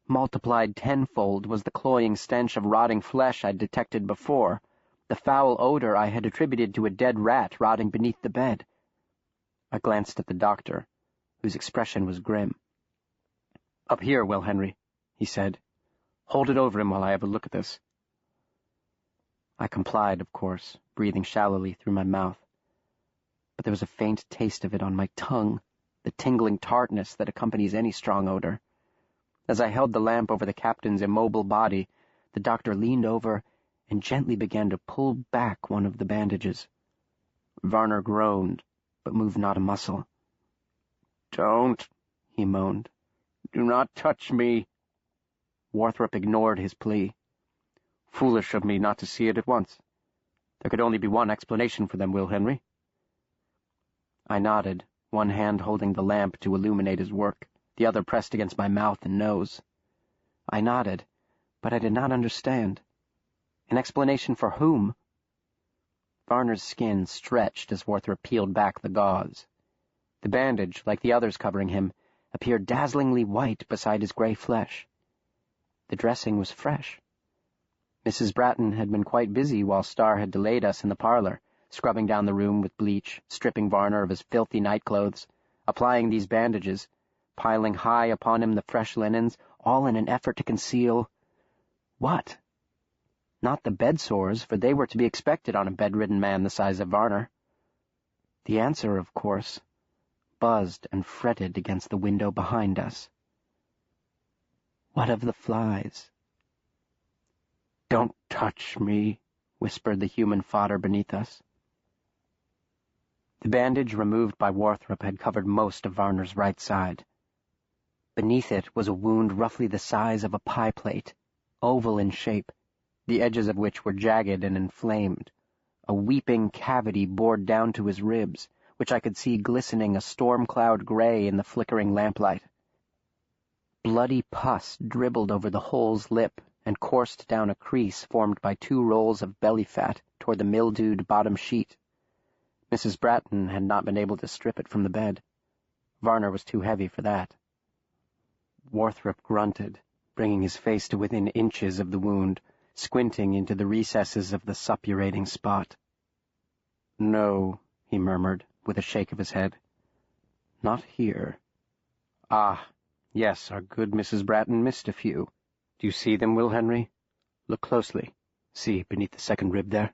Multiplied tenfold was the cloying stench of rotting flesh I'd detected before, the foul odor I had attributed to a dead rat rotting beneath the bed. I glanced at the doctor, whose expression was grim. "Up here, Will Henry," he said. "Hold it over him while I have a look at this." I complied, of course, breathing shallowly through my mouth. But there was a faint taste of it on my tongue, the tingling tartness that accompanies any strong odor. As I held the lamp over the captain's immobile body, the doctor leaned over and gently began to pull back one of the bandages. Varner groaned, but moved not a muscle. "Don't," he moaned. "Do not touch me." Warthrop ignored his plea. "Foolish of me not to see it at once. There could only be one explanation for them, Will Henry." I nodded, one hand holding the lamp to illuminate his work, the other pressed against my mouth and nose. I nodded, but I did not understand. An explanation for whom? Varner's skin stretched as Warthrop peeled back the gauze. The bandage, like the others covering him, appeared dazzlingly white beside his gray flesh. The dressing was fresh. Mrs. Bratton had been quite busy while Starr had delayed us in the parlor, scrubbing down the room with bleach, stripping Varner of his filthy nightclothes, applying these bandages, piling high upon him the fresh linens, all in an effort to conceal— what? Not the bed sores, for they were to be expected on a bedridden man the size of Varner. The answer, of course, buzzed and fretted against the window behind us. What of the flies? "Don't touch me," whispered the human fodder beneath us. The bandage removed by Warthrop had covered most of Varner's right side. Beneath it was a wound roughly the size of a pie plate, oval in shape, the edges of which were jagged and inflamed. A weeping cavity bored down to his ribs, which I could see glistening a storm cloud gray in the flickering lamplight. Bloody pus dribbled over the hole's lip and coursed down a crease formed by 2 rolls of belly fat toward the mildewed bottom sheet. Mrs. Bratton had not been able to strip it from the bed. Varner was too heavy for that. Warthrop grunted, bringing his face to within inches of the wound, squinting into the recesses of the suppurating spot. "No," he murmured, with a shake of his head. "Not here. Ah, yes, our good Mrs. Bratton missed a few. Do you see them, Will Henry? Look closely. See, beneath the second rib there."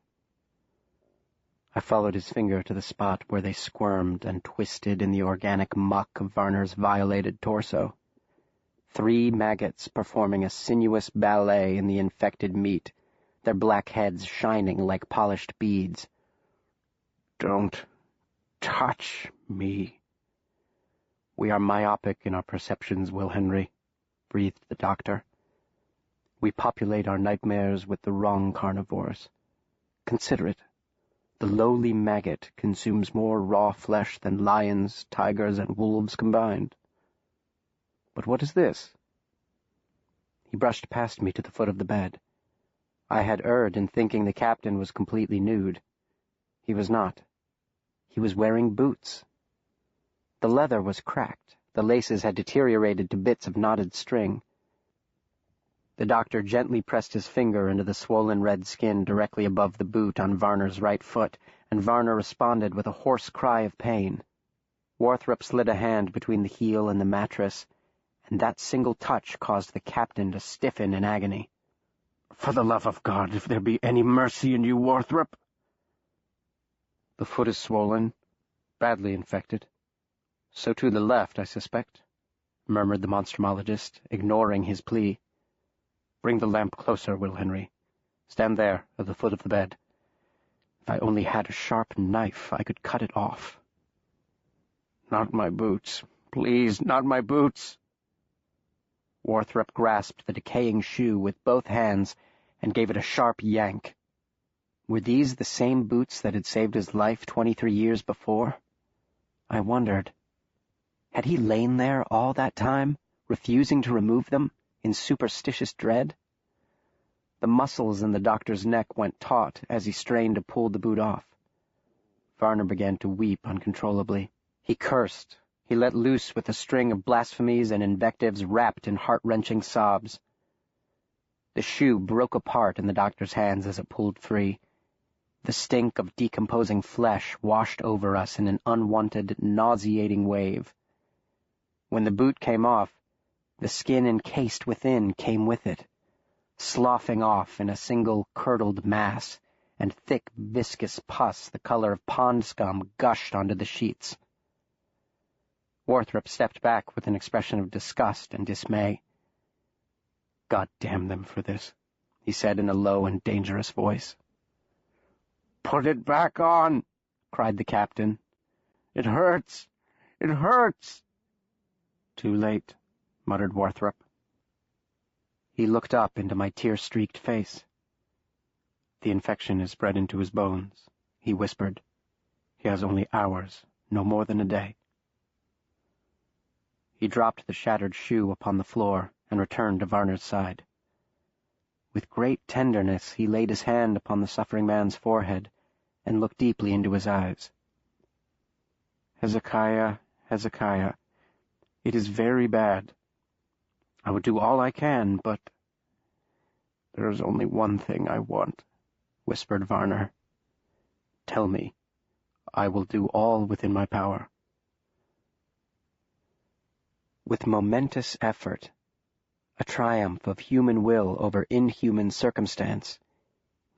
I followed his finger to the spot where they squirmed and twisted in the organic muck of Varner's violated torso. 3 maggots performing a sinuous ballet in the infected meat, their black heads shining like polished beads. "Don't touch me." "We are myopic in our perceptions, Will Henry," breathed the doctor. "We populate our nightmares with the wrong carnivores. Consider it. The lowly maggot consumes more raw flesh than lions, tigers, and wolves combined. But what is this?" He brushed past me to the foot of the bed. I had erred in thinking the captain was completely nude. He was not. He was wearing boots. The leather was cracked. The laces had deteriorated to bits of knotted string. The doctor gently pressed his finger into the swollen red skin directly above the boot on Varner's right foot, and Varner responded with a hoarse cry of pain. Warthrop slid a hand between the heel and the mattress, and that single touch caused the captain to stiffen in agony. "For the love of God, if there be any mercy in you, Warthrop!" "The foot is swollen, badly infected. So too the left, I suspect," murmured the monstrumologist, ignoring his plea. "Bring the lamp closer, Will Henry. Stand there, at the foot of the bed. If I only had a sharp knife, I could cut it off." "Not my boots. Please, not my boots." Warthrop grasped the decaying shoe with both hands and gave it a sharp yank. Were these the same boots that had saved his life 23 years before? I wondered. Had he lain there all that time, refusing to remove them, in superstitious dread? The muscles in the doctor's neck went taut as he strained to pull the boot off. Varner began to weep uncontrollably. He cursed. He let loose with a string of blasphemies and invectives wrapped in heart-wrenching sobs. The shoe broke apart in the doctor's hands as it pulled free. The stink of decomposing flesh washed over us in an unwanted, nauseating wave. When the boot came off, the skin encased within came with it, sloughing off in a single curdled mass, and thick, viscous pus the color of pond scum gushed onto the sheets. Warthrop stepped back with an expression of disgust and dismay. "God damn them for this," he said in a low and dangerous voice. "Put it back on!" cried the captain. "It hurts! It hurts!" "Too late," muttered Warthrop. He looked up into my tear-streaked face. "The infection is spread into his bones," he whispered. "He has only hours, no more than a day." He dropped the shattered shoe upon the floor and returned to Varner's side. With great tenderness he laid his hand upon the suffering man's forehead and looked deeply into his eyes. "Hezekiah, Hezekiah, it is very bad. I would do all I can, but—" "There is only one thing I want," whispered Varner. "Tell me. I will do all within my power." With momentous effort, a triumph of human will over inhuman circumstance,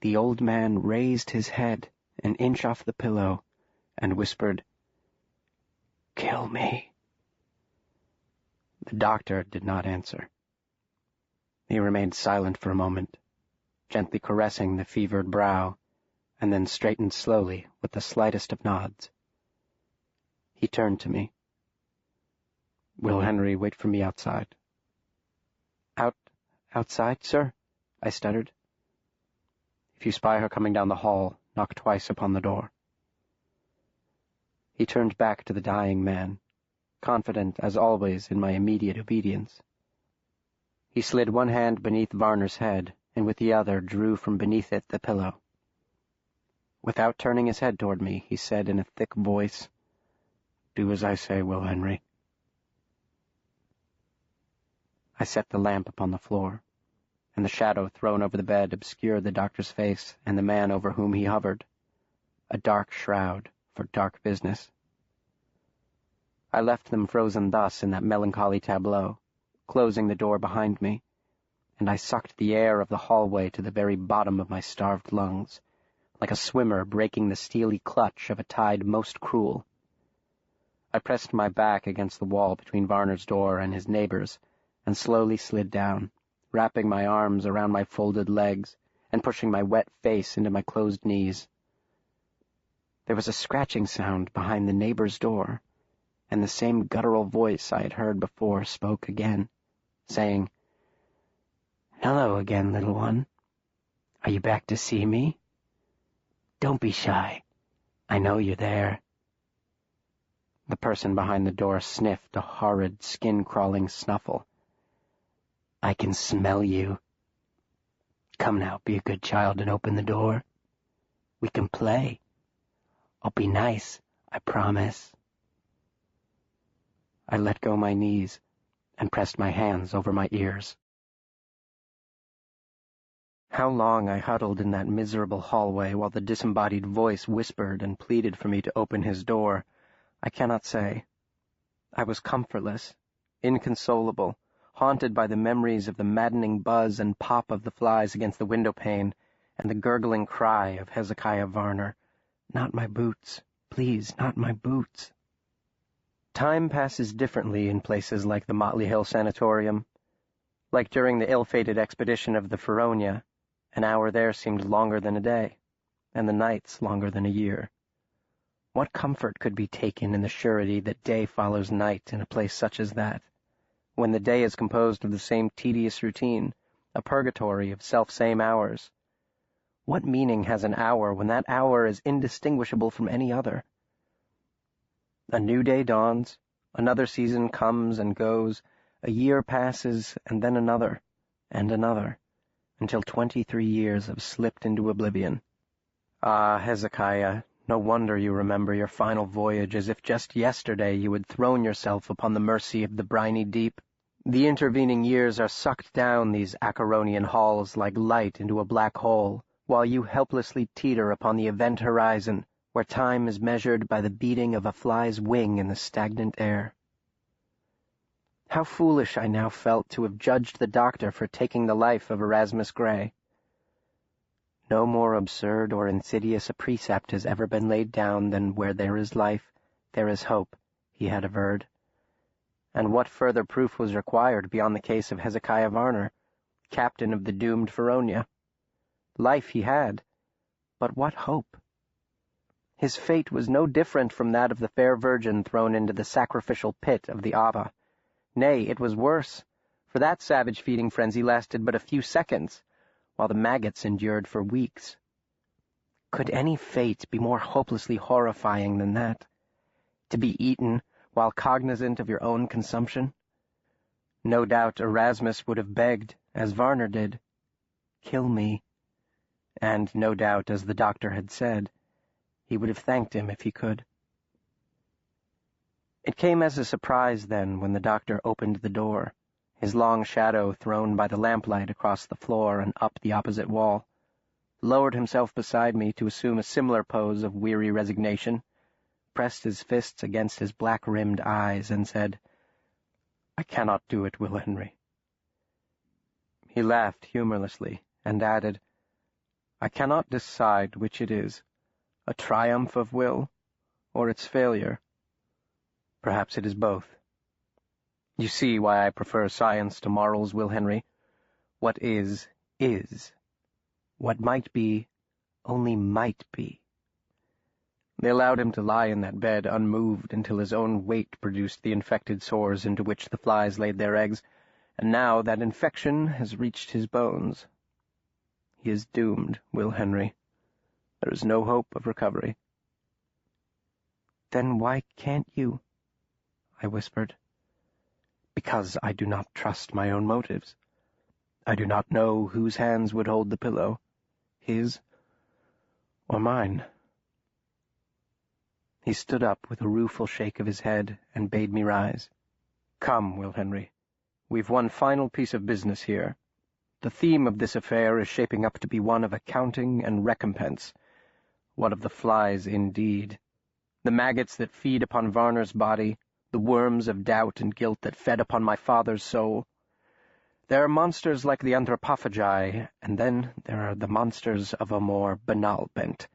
the old man raised his head an inch off the pillow and whispered, "Kill me." The doctor did not answer. He remained silent for a moment, gently caressing the fevered brow, and then straightened slowly with the slightest of nods. He turned to me. "Will Henry wait for me outside?" Outside, sir?" I stuttered. "If you spy her coming down the hall, knock twice upon the door." He turned back to the dying man, confident as always in my immediate obedience. He slid one hand beneath Varner's head, and with the other drew from beneath it the pillow. Without turning his head toward me, he said in a thick voice, "Do as I say, Will Henry." I set the lamp upon the floor, and the shadow thrown over the bed obscured the doctor's face and the man over whom he hovered, a dark shroud for dark business. I left them frozen thus in that melancholy tableau, closing the door behind me, and I sucked the air of the hallway to the very bottom of my starved lungs, like a swimmer breaking the steely clutch of a tide most cruel. I pressed my back against the wall between Varner's door and his neighbor's, and slowly slid down, wrapping my arms around my folded legs and pushing my wet face into my closed knees. There was a scratching sound behind the neighbor's door, and the same guttural voice I had heard before spoke again, saying, "Hello again, little one. Are you back to see me? Don't be shy. I know you're there." The person behind the door sniffed a horrid, skin-crawling snuffle. "I can smell you. Come now, be a good child and open the door. We can play. I'll be nice, I promise." I let go my knees and pressed my hands over my ears. How long I huddled in that miserable hallway while the disembodied voice whispered and pleaded for me to open his door, I cannot say. I was comfortless, inconsolable, haunted by the memories of the maddening buzz and pop of the flies against the window pane, and the gurgling cry of Hezekiah Varner, "Not my boots, please, not my boots." Time passes differently in places like the Motley Hill Sanatorium. Like during the ill-fated expedition of the Feronia, an hour there seemed longer than a day, and the nights longer than a year. What comfort could be taken in the surety that day follows night in a place such as that, when the day is composed of the same tedious routine, a purgatory of self-same hours? What meaning has an hour when that hour is indistinguishable from any other? A new day dawns, another season comes and goes, a year passes, and then another, and another, until 23 years have slipped into oblivion. Ah, Hezekiah, no wonder you remember your final voyage as if just yesterday you had thrown yourself upon the mercy of the briny deep. The intervening years are sucked down these Acheronian halls like light into a black hole, while you helplessly teeter upon the event horizon, where time is measured by the beating of a fly's wing in the stagnant air. How foolish I now felt to have judged the doctor for taking the life of Erasmus Gray. No more absurd or insidious a precept has ever been laid down than "where there is life, there is hope," he had averred. And what further proof was required beyond the case of Hezekiah Varner, captain of the doomed Feronia? Life he had, but what hope? His fate was no different from that of the fair virgin thrown into the sacrificial pit of the Ava. Nay, it was worse, for that savage feeding frenzy lasted but a few seconds, while the maggots endured for weeks. Could any fate be more hopelessly horrifying than that? To be eaten while cognizant of your own consumption? No doubt Erasmus would have begged, as Varner did, "Kill me." And no doubt, as the doctor had said, he would have thanked him if he could. It came as a surprise, then, when the doctor opened the door, his long shadow thrown by the lamplight across the floor and up the opposite wall, lowered himself beside me to assume a similar pose of weary resignation, pressed his fists against his black-rimmed eyes, and said, "I cannot do it, Will Henry." He laughed humorlessly, and added, "I cannot decide which it is, a triumph of will, or its failure. Perhaps it is both. You see why I prefer science to morals, Will Henry. What is, is. What might be, only might be." They allowed him to lie in that bed unmoved until his own weight produced the infected sores into which the flies laid their eggs, and now that infection has reached his bones. He is doomed, Will Henry. There is no hope of recovery. "Then why can't you?" I whispered. "Because I do not trust my own motives. I do not know whose hands would hold the pillow, his or mine." He stood up with a rueful shake of his head and bade me rise. "Come, Will Henry. We've one final piece of business here. The theme of this affair is shaping up to be one of accounting and recompense. What of the flies, indeed? The maggots that feed upon Varner's body, the worms of doubt and guilt that fed upon my father's soul. There are monsters like the anthropophagi, and then there are the monsters of a more banal bent.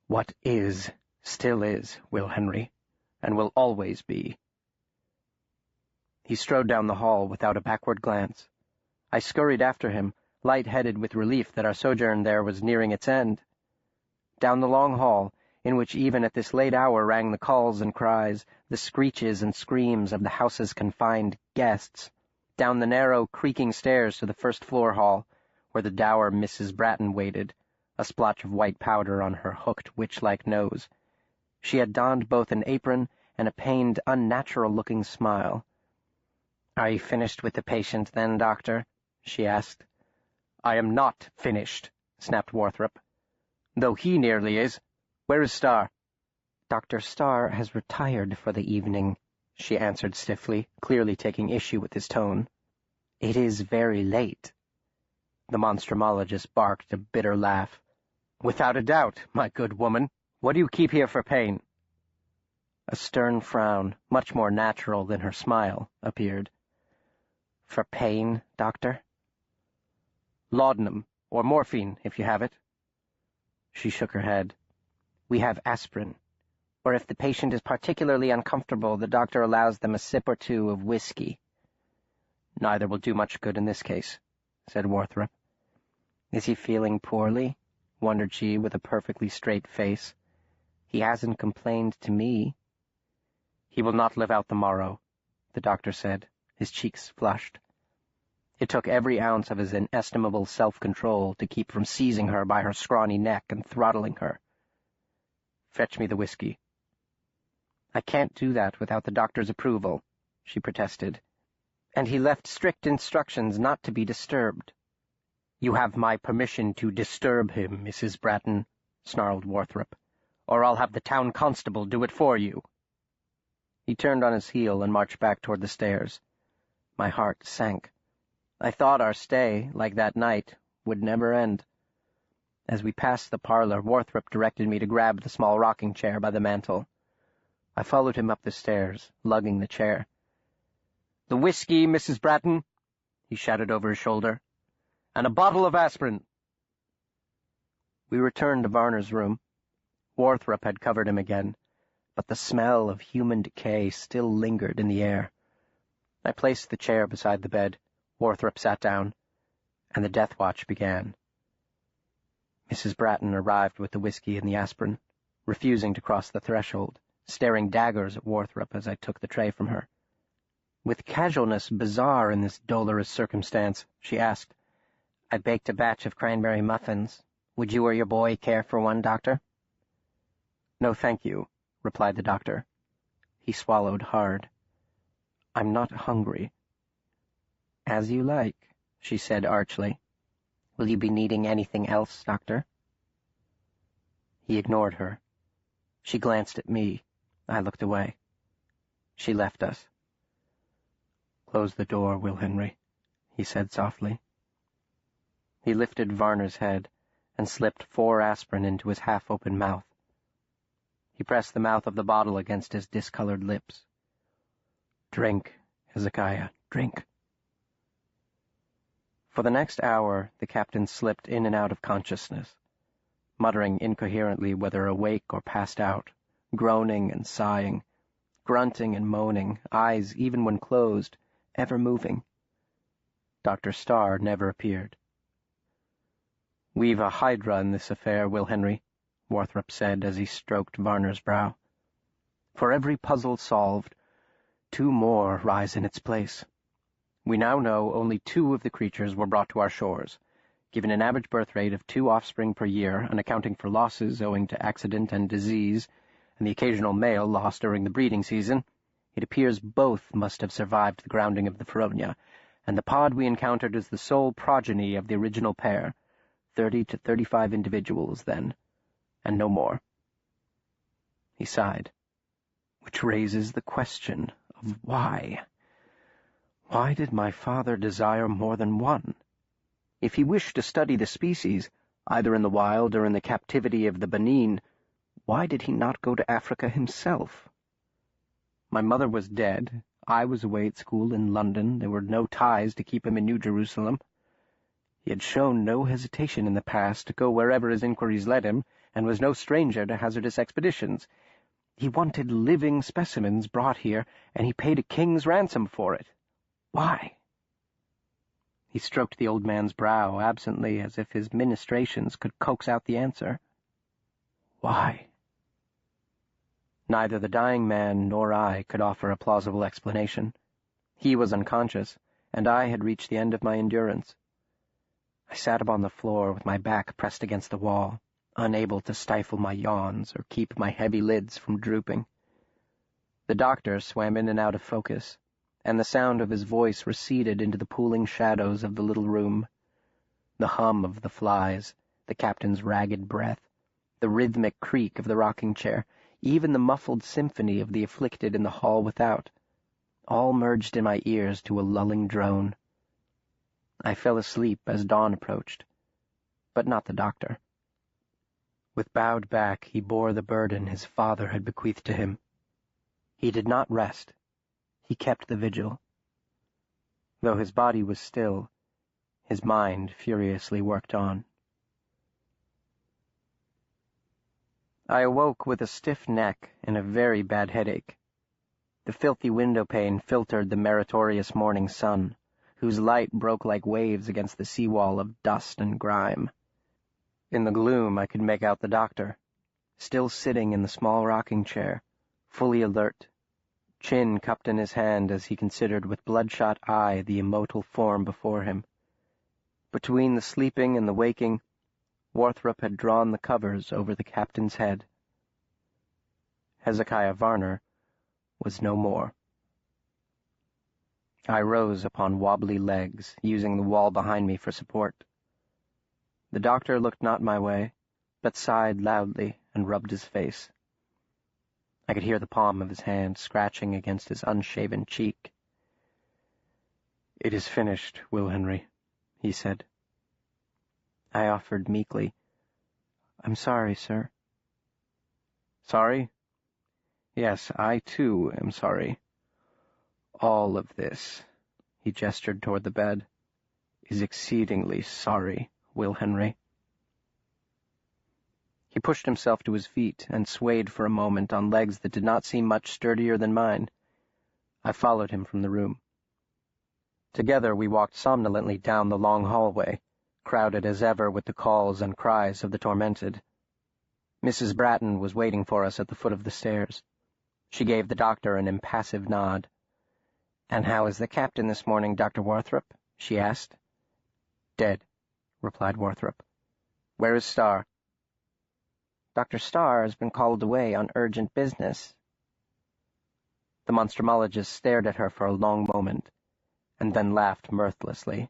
What is, still is, Will Henry, and will always be. He strode down the hall without a backward glance. I scurried after him, light-headed with relief that our sojourn there was nearing its end. Down the long hall, in which even at this late hour rang the calls and cries, the screeches and screams of the house's confined guests, down the narrow, creaking stairs to the first-floor hall, where the dour Mrs. Bratton waited, a splotch of white powder on her hooked, witch-like nose. She had donned both an apron and a pained, unnatural-looking smile. "Are you finished with the patient, then, Doctor?" she asked. "I am not finished," snapped Warthrop. "Though he nearly is. Where is Starr?" "Dr. Starr has retired for the evening," she answered stiffly, clearly taking issue with his tone. "It is very late." The monstrumologist barked a bitter laugh. "Without a doubt, my good woman. What do you keep here for pain?" A stern frown, much more natural than her smile, appeared. "For pain, Doctor?" "Laudanum, or morphine, if you have it." She shook her head. "We have aspirin. Or if the patient is particularly uncomfortable, the doctor allows them a sip or two of whiskey." "Neither will do much good in this case," said Warthrop. "Is he feeling poorly?" wondered she with a perfectly straight face. "He hasn't complained to me." "He will not live out the morrow," the doctor said, his cheeks flushed. It took every ounce of his inestimable self-control to keep from seizing her by her scrawny neck and throttling her. "Fetch me the whiskey." "I can't do that without the doctor's approval," she protested. "And he left strict instructions not to be disturbed." "You have my permission to disturb him, Mrs. Bratton," snarled Warthrop, "or I'll have the town constable do it for you." He turned on his heel and marched back toward the stairs. My heart sank. I thought our stay, like that night, would never end. As we passed the parlor, Warthrop directed me to grab the small rocking chair by the mantel. I followed him up the stairs, lugging the chair. "The whiskey, Mrs. Bratton," he shouted over his shoulder, "and a bottle of aspirin." We returned to Varner's room. Warthrop had covered him again, but the smell of human decay still lingered in the air. I placed the chair beside the bed. Warthrop sat down, and the death watch began. Mrs. Bratton arrived with the whiskey and the aspirin, refusing to cross the threshold, staring daggers at Warthrop as I took the tray from her. With casualness bizarre in this dolorous circumstance, she asked, "I baked a batch of cranberry muffins. Would you or your boy care for one, Doctor?" "No, thank you," replied the doctor. He swallowed hard. "I'm not hungry." "As you like," she said archly. "Will you be needing anything else, Doctor?" He ignored her. She glanced at me. I looked away. She left us. "Close the door, Will Henry," he said softly. He lifted Varner's head and slipped 4 aspirin into his half-open mouth. He pressed the mouth of the bottle against his discolored lips. "Drink, Hezekiah, drink." For the next hour, the captain slipped in and out of consciousness, muttering incoherently whether awake or passed out, groaning and sighing, grunting and moaning, eyes, even when closed, ever moving. Dr. Starr never appeared. "We've a hydra in this affair, Will Henry," Warthrop said as he stroked Varner's brow. "For every puzzle solved, 2 more rise in its place. We now know only 2 of the creatures were brought to our shores. Given an average birth rate of 2 offspring per year, and accounting for losses owing to accident and disease, and the occasional male lost during the breeding season, it appears both must have survived the grounding of the Feronia, and the pod we encountered is the sole progeny of the original pair, 30 to 35 individuals, then, and no more." He sighed. "Which raises the question of why. Why did my father desire more than one? If he wished to study the species, either in the wild or in the captivity of the Benin, why did he not go to Africa himself? My mother was dead. I was away at school in London. There were no ties to keep him in New Jerusalem. He had shown no hesitation in the past to go wherever his inquiries led him, and was no stranger to hazardous expeditions. He wanted living specimens brought here, and he paid a king's ransom for it. Why? He stroked the old man's brow absently, as if his ministrations could coax out the answer. Why? Neither the dying man nor I could offer a plausible explanation. He was unconscious, and I had reached the end of my endurance. I sat upon the floor with my back pressed against the wall, unable to stifle my yawns or keep my heavy lids from drooping. The doctor swam in and out of focus, and the sound of his voice receded into the pooling shadows of the little room. The hum of the flies, the captain's ragged breath, the rhythmic creak of the rocking chair, even the muffled symphony of the afflicted in the hall without, all merged in my ears to a lulling drone. I fell asleep as dawn approached, but not the doctor. With bowed back he bore the burden his father had bequeathed to him. He did not rest. He kept the vigil. Though his body was still, his mind furiously worked on. I awoke with a stiff neck and a very bad headache. The filthy window-pane filtered the meritorious morning sun, whose light broke like waves against the seawall of dust and grime. In the gloom I could make out the doctor, still sitting in the small rocking chair, fully alert, chin cupped in his hand as he considered with bloodshot eye the immortal form before him. Between the sleeping and the waking, Warthrop had drawn the covers over the captain's head. Hezekiah Varner was no more. I rose upon wobbly legs, using the wall behind me for support. The doctor looked not my way, but sighed loudly and rubbed his face. I could hear the palm of his hand scratching against his unshaven cheek. "It is finished, Will Henry," he said. I offered meekly, "I'm sorry, sir." "Sorry? Yes, I too am sorry. All of this," he gestured toward the bed, "is exceedingly sorry, Will Henry." He pushed himself to his feet and swayed for a moment on legs that did not seem much sturdier than mine. I followed him from the room. Together we walked somnolently down the long hallway, crowded as ever with the calls and cries of the tormented. Mrs. Bratton was waiting for us at the foot of the stairs. She gave the doctor an impassive nod. "And how is the captain this morning, Dr. Warthrop?" she asked. "Dead," replied Warthrop. "Where is Starr?" "Dr. Starr has been called away on urgent business." The monstrumologist stared at her for a long moment, and then laughed mirthlessly.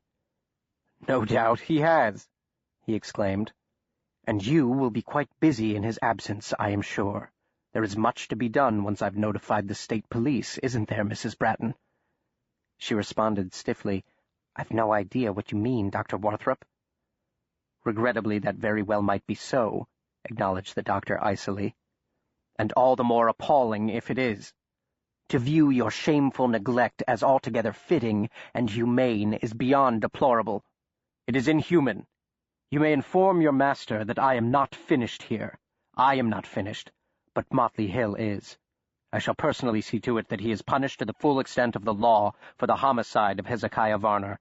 "No doubt he has," he exclaimed. "And you will be quite busy in his absence, I am sure. There is much to be done once I've notified the state police, isn't there, Mrs. Bratton?" She responded stiffly, "I've no idea what you mean, Dr. Warthrop." "Regrettably, that very well might be so," acknowledged the doctor icily. "And all the more appalling if it is. To view your shameful neglect as altogether fitting and humane is beyond deplorable. It is inhuman. You may inform your master that I am not finished here. I am not finished, but Motley Hill is. I shall personally see to it that he is punished to the full extent of the law for the homicide of Hezekiah Varner."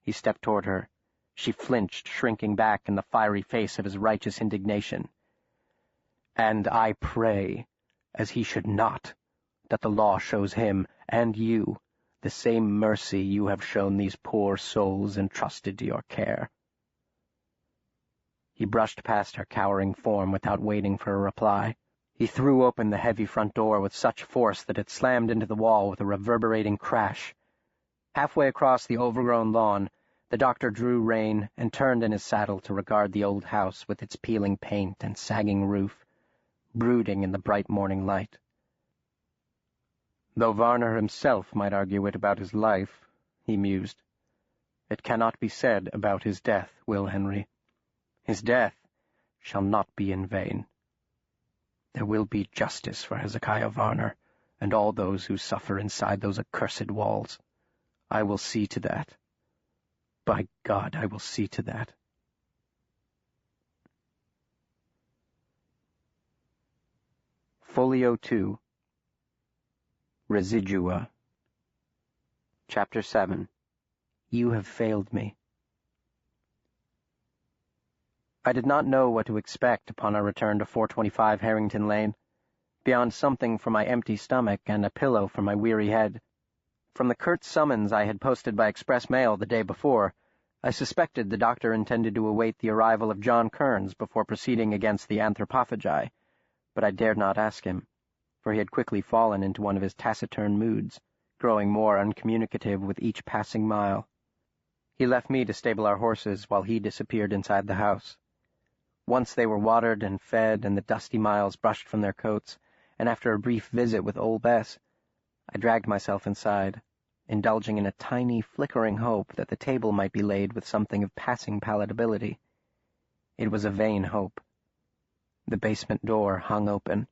He stepped toward her. She flinched, shrinking back in the fiery face of his righteous indignation. "And I pray, as he should not, that the law shows him, and you, the same mercy you have shown these poor souls entrusted to your care." He brushed past her cowering form without waiting for a reply. He threw open the heavy front door with such force that it slammed into the wall with a reverberating crash. Halfway across the overgrown lawn, the doctor drew rein and turned in his saddle to regard the old house with its peeling paint and sagging roof, brooding in the bright morning light. "Though Varner himself might argue it about his life," he mused, "it cannot be said about his death, Will Henry. His death shall not be in vain. There will be justice for Hezekiah Varner, and all those who suffer inside those accursed walls. I will see to that. By God, I will see to that. Folio 2. Residua. Chapter 7. You have failed me. I did not know what to expect upon our return to 425 Harrington Lane, beyond something for my empty stomach and a pillow for my weary head. From the curt summons I had posted by express mail the day before, I suspected the doctor intended to await the arrival of John Kearns before proceeding against the anthropophagi, but I dared not ask him, for he had quickly fallen into one of his taciturn moods, growing more uncommunicative with each passing mile. He left me to stable our horses while he disappeared inside the house. Once they were watered and fed and the dusty miles brushed from their coats, and after a brief visit with old Bess, I dragged myself inside, indulging in a tiny, flickering hope that the table might be laid with something of passing palatability. It was a vain hope. The basement door hung open.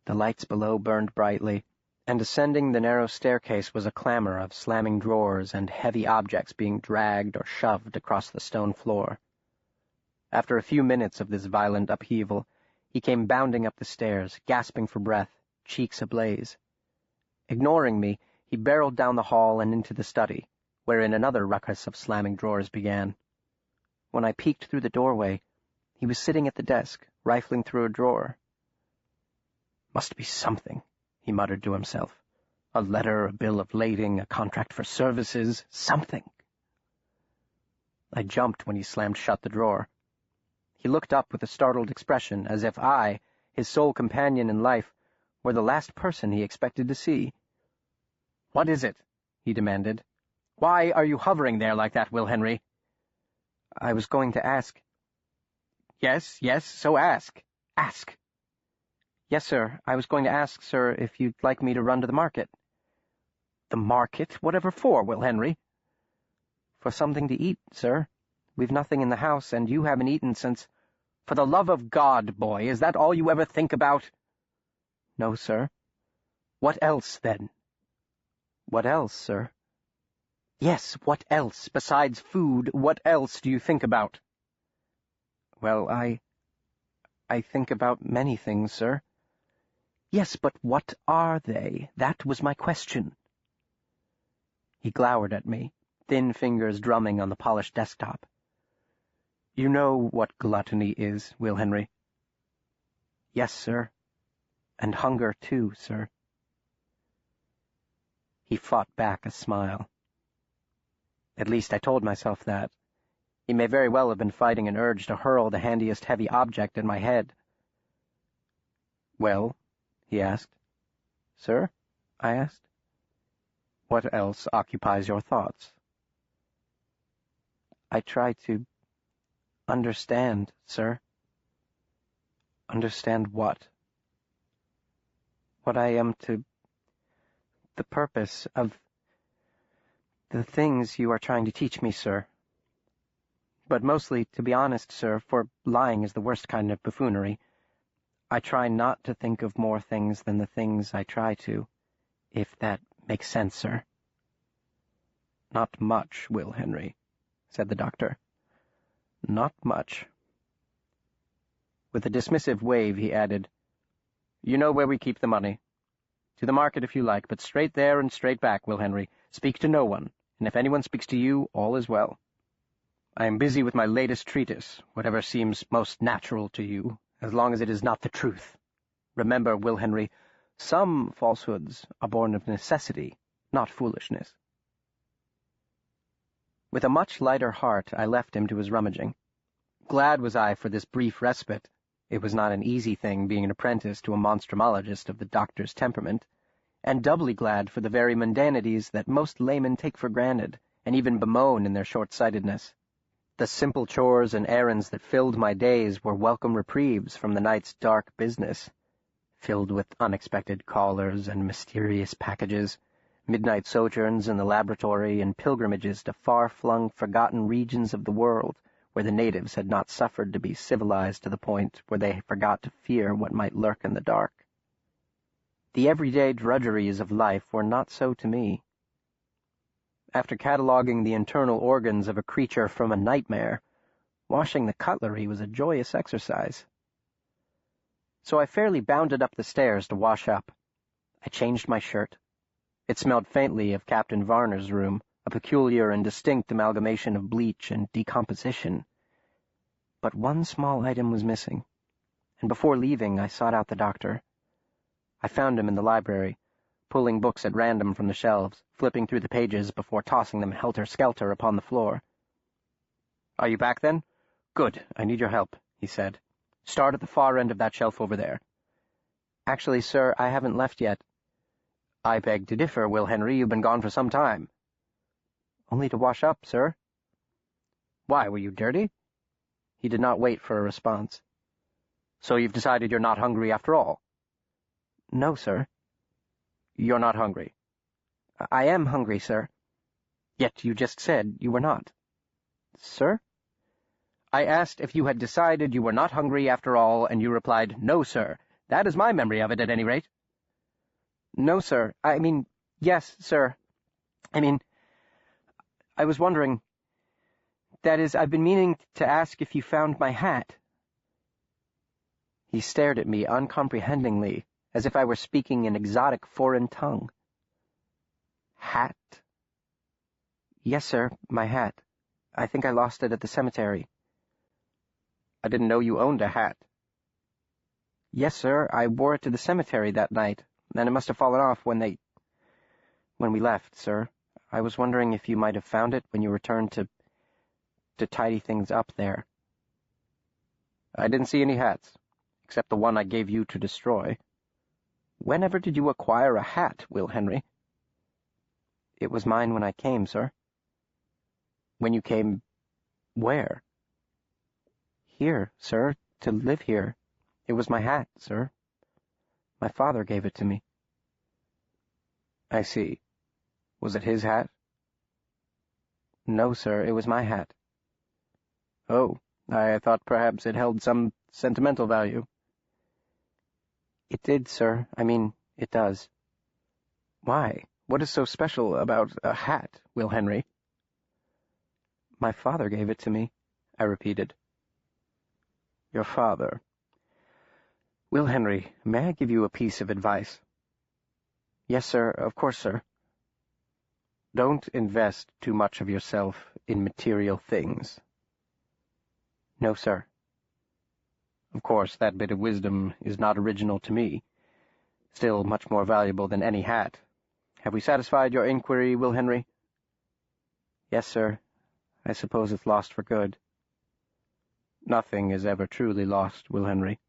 The lights below burned brightly, and ascending the narrow staircase was a clamor of slamming drawers and heavy objects being dragged or shoved across the stone floor. After a few minutes of this violent upheaval, he came bounding up the stairs, gasping for breath, cheeks ablaze. Ignoring me, he barreled down the hall and into the study, wherein another ruckus of slamming drawers began. When I peeked through the doorway, he was sitting at the desk, rifling through a drawer. "Must be something," he muttered to himself. "A letter, a bill of lading, a contract for services, something." I jumped when he slammed shut the drawer. He looked up with a startled expression, as if I, his sole companion in life, were the last person he expected to see. "What is it?" he demanded. "Why are you hovering there like that, Will Henry?" "I was going to ask—" "Yes, so ask. Ask." "Yes, sir. I was going to ask, sir, if you'd like me to run to the market." "The market? Whatever for, Will Henry?" "For something to eat, sir. We've nothing in the house, and you haven't eaten since—" "For the love of God, boy, is that all you ever think about?" "No, sir." "What else, then?" "What else, sir?" "Yes, what else? Besides food, what else do you think about?" "Well, I think about many things, sir." "Yes, but what are they? That was my question." He glowered at me, thin fingers drumming on the polished desktop. "You know what gluttony is, Will Henry?" "Yes, sir. And hunger, too, sir." He fought back a smile. At least I told myself that. He may very well have been fighting an urge to hurl the handiest heavy object at my head. "Well?" he asked. "Sir?" I asked. "What else occupies your thoughts?" "I try to understand, sir." "Understand what?" "What I am to... the purpose of... the things you are trying to teach me, sir. But mostly, to be honest, sir, for lying is the worst kind of buffoonery, I try not to think of more things than the things I try to, if that makes sense, sir." "Not much, Will Henry," said the doctor. "Not much." With a dismissive wave, he added, "You know where we keep the money. To the market if you like, but straight there and straight back, Will Henry. Speak to no one, and if anyone speaks to you, all is well. I am busy with my latest treatise, whatever seems most natural to you, as long as it is not the truth. Remember, Will Henry, some falsehoods are born of necessity, not foolishness." With a much lighter heart, I left him to his rummaging. Glad was I for this brief respite. It was not an easy thing being an apprentice to a monstrumologist of the doctor's temperament, and doubly glad for the very mundanities that most laymen take for granted, and even bemoan in their short-sightedness. The simple chores and errands that filled my days were welcome reprieves from the night's dark business, filled with unexpected callers and mysterious packages, midnight sojourns in the laboratory, and pilgrimages to far-flung, forgotten regions of the world, where the natives had not suffered to be civilized to the point where they forgot to fear what might lurk in the dark. The everyday drudgeries of life were not so to me. After cataloging the internal organs of a creature from a nightmare, washing the cutlery was a joyous exercise. So I fairly bounded up the stairs to wash up. I changed my shirt. It smelled faintly of Captain Varner's room, a peculiar and distinct amalgamation of bleach and decomposition. But one small item was missing, and before leaving I sought out the doctor. I found him in the library, pulling books at random from the shelves, flipping through the pages before tossing them helter-skelter upon the floor. "Are you back, then? Good, I need your help," he said. "Start at the far end of that shelf over there." "Actually, sir, I haven't left yet." "I beg to differ, Will Henry. You've been gone for some time." "Only to wash up, sir." "Why, were you dirty?" He did not wait for a response. "So you've decided you're not hungry after all?" "No, sir." "You're not hungry?" "I am hungry, sir." "Yet you just said you were not." "Sir?" "I asked if you had decided you were not hungry after all, and you replied, 'No, sir.' That is my memory of it, at any rate." "No, sir. Yes, sir. I was wondering. That is, I've been meaning to ask if you found my hat." He stared at me uncomprehendingly, as if I were speaking an exotic foreign tongue. "Hat?" "Yes, sir, my hat. I think I lost it at the cemetery." "I didn't know you owned a hat." "Yes, sir, I wore it to the cemetery that night, and it must have fallen off when we left, sir. I was wondering if you might have found it when you returned to tidy things up there." "I didn't see any hats, except the one I gave you to destroy. Whenever did you acquire a hat, Will Henry?" "It was mine when I came, sir." "When you came where?" "Here, sir, to live here. It was my hat, sir. My father gave it to me." "I see. Was it his hat?" "No, sir, it was my hat." "Oh, I thought perhaps it held some sentimental value." "It did, sir. It does." "Why? What is so special about a hat, Will Henry?" "My father gave it to me," I repeated. "Your father. Will Henry, may I give you a piece of advice?" "Yes, sir. Of course, sir." "Don't invest too much of yourself in material things." "No, sir." "Of course, that bit of wisdom is not original to me. Still much more valuable than any hat. Have we satisfied your inquiry, Will Henry?" "Yes, sir. I suppose it's lost for good." "Nothing is ever truly lost, Will Henry.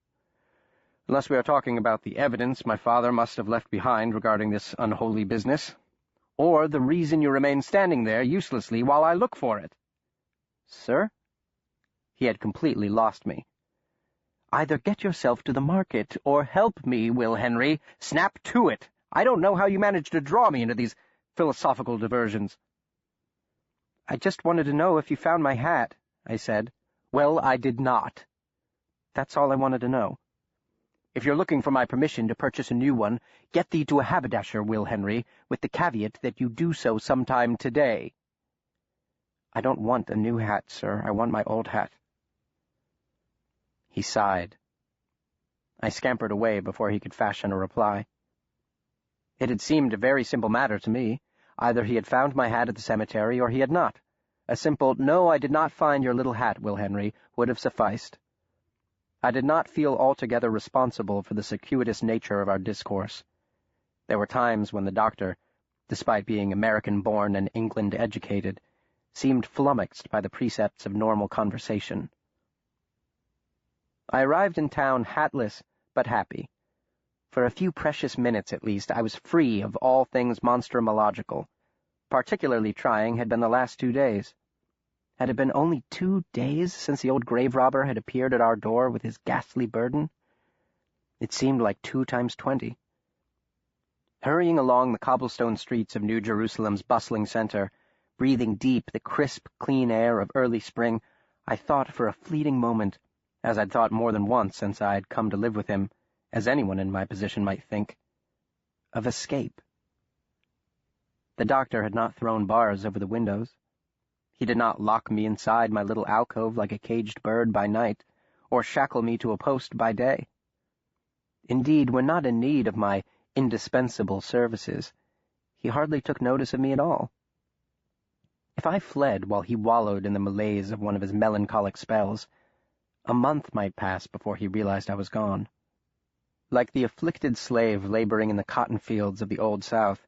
Unless we are talking about the evidence my father must have left behind regarding this unholy business, or the reason you remain standing there uselessly while I look for it." "Sir?" He had completely lost me. "Either get yourself to the market, or help me, Will Henry. Snap to it. I don't know how you manage to draw me into these philosophical diversions." "I just wanted to know if you found my hat," I said. "Well, I did not." "That's all I wanted to know." "If you're looking for my permission to purchase a new one, get thee to a haberdasher, Will Henry, with the caveat that you do so sometime today." "I don't want a new hat, sir. I want my old hat." He sighed. I scampered away before he could fashion a reply. It had seemed a very simple matter to me. Either he had found my hat at the cemetery, or he had not. A simple, "No, I did not find your little hat, Will Henry," would have sufficed. I did not feel altogether responsible for the circuitous nature of our discourse. There were times when the doctor, despite being American-born and England-educated, seemed flummoxed by the precepts of normal conversation. I arrived in town hatless, but happy. For a few precious minutes, at least, I was free of all things monstrumological. Particularly trying had been the last 2 days. Had it been only 2 days since the old grave robber had appeared at our door with his ghastly burden? It seemed like 2 times 20. Hurrying along the cobblestone streets of New Jerusalem's bustling center, breathing deep the crisp, clean air of early spring, I thought for a fleeting moment, as I'd thought more than once since I'd come to live with him, as anyone in my position might think, of escape. The doctor had not thrown bars over the windows. He did not lock me inside my little alcove like a caged bird by night, or shackle me to a post by day. Indeed, when not in need of my indispensable services, he hardly took notice of me at all. If I fled while he wallowed in the malaise of one of his melancholic spells, a month might pass before he realized I was gone. Like the afflicted slave laboring in the cotton fields of the Old South,